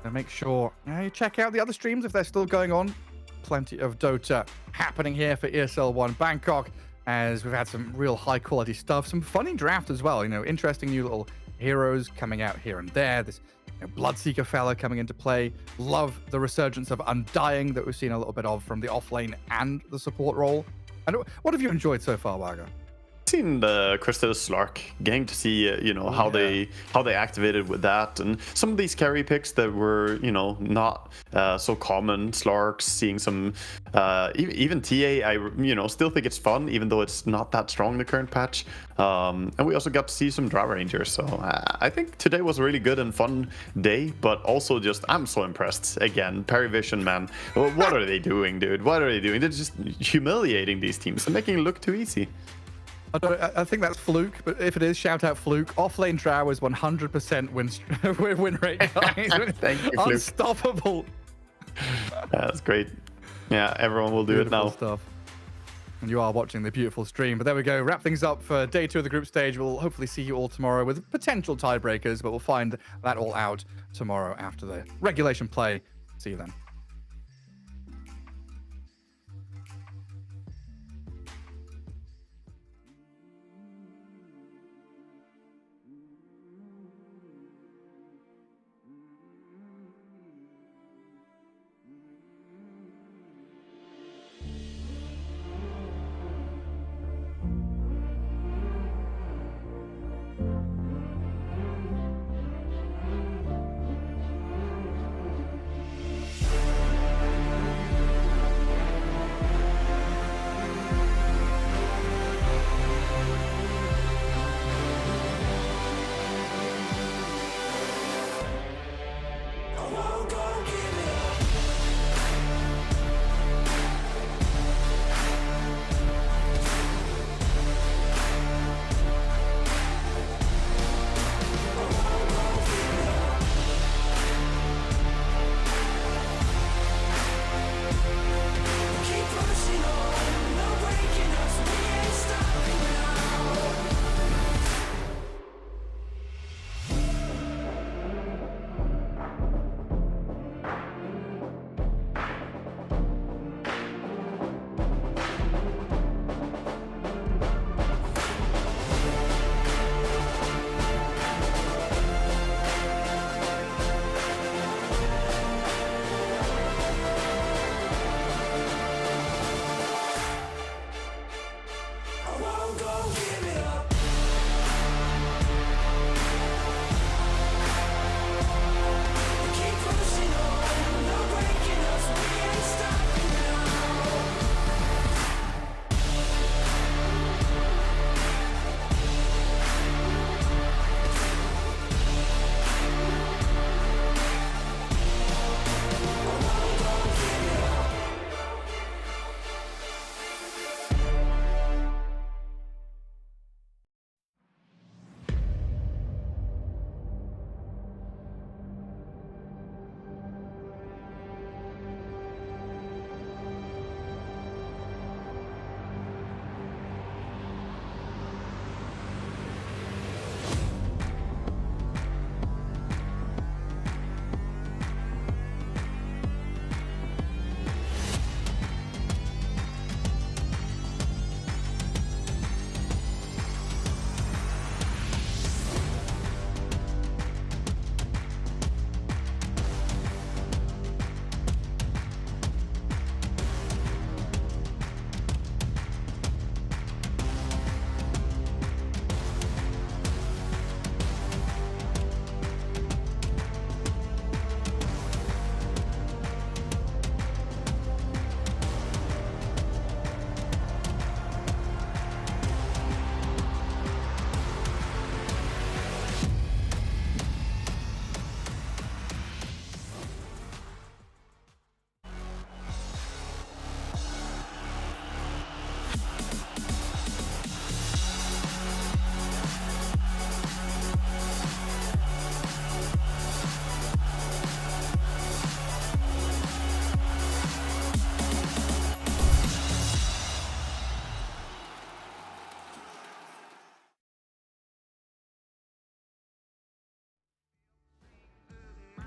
And make sure you check out the other streams if they're still going on. Plenty of Dota happening here for ESL One Bangkok, as we've had some real high-quality stuff, some funny draft as well. Interesting new little heroes coming out here and there. This Bloodseeker fella coming into play. Love the resurgence of Undying that we've seen a little bit of from the offlane and the support role. And what have you enjoyed so far, Waga? Seen the Crystal Slark, getting to see how they activated with that, and some of these carry picks that were not so common. Slarks, seeing some even TA, I still think it's fun, even though it's not that strong in the current patch. And we also got to see some Draw Rangers, so I think today was a really good and fun day. But also just I'm so impressed again. Paravision, man, what are they doing, dude? What are they doing? They're just humiliating these teams and making it look too easy. I think that's Fluke, but if it is, shout out Fluke. Offlane Drow is 100% win rate, guys. Thank you, Fluke. Unstoppable. That's great. Yeah, everyone will do Beautiful it now. Stuff. and you are watching the beautiful stream. But there we go. Wrap things up for day 2 of the group stage. We'll hopefully see you all tomorrow with potential tiebreakers, but we'll find that all out tomorrow after the regulation play. See you then.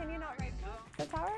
Can you not write the tower?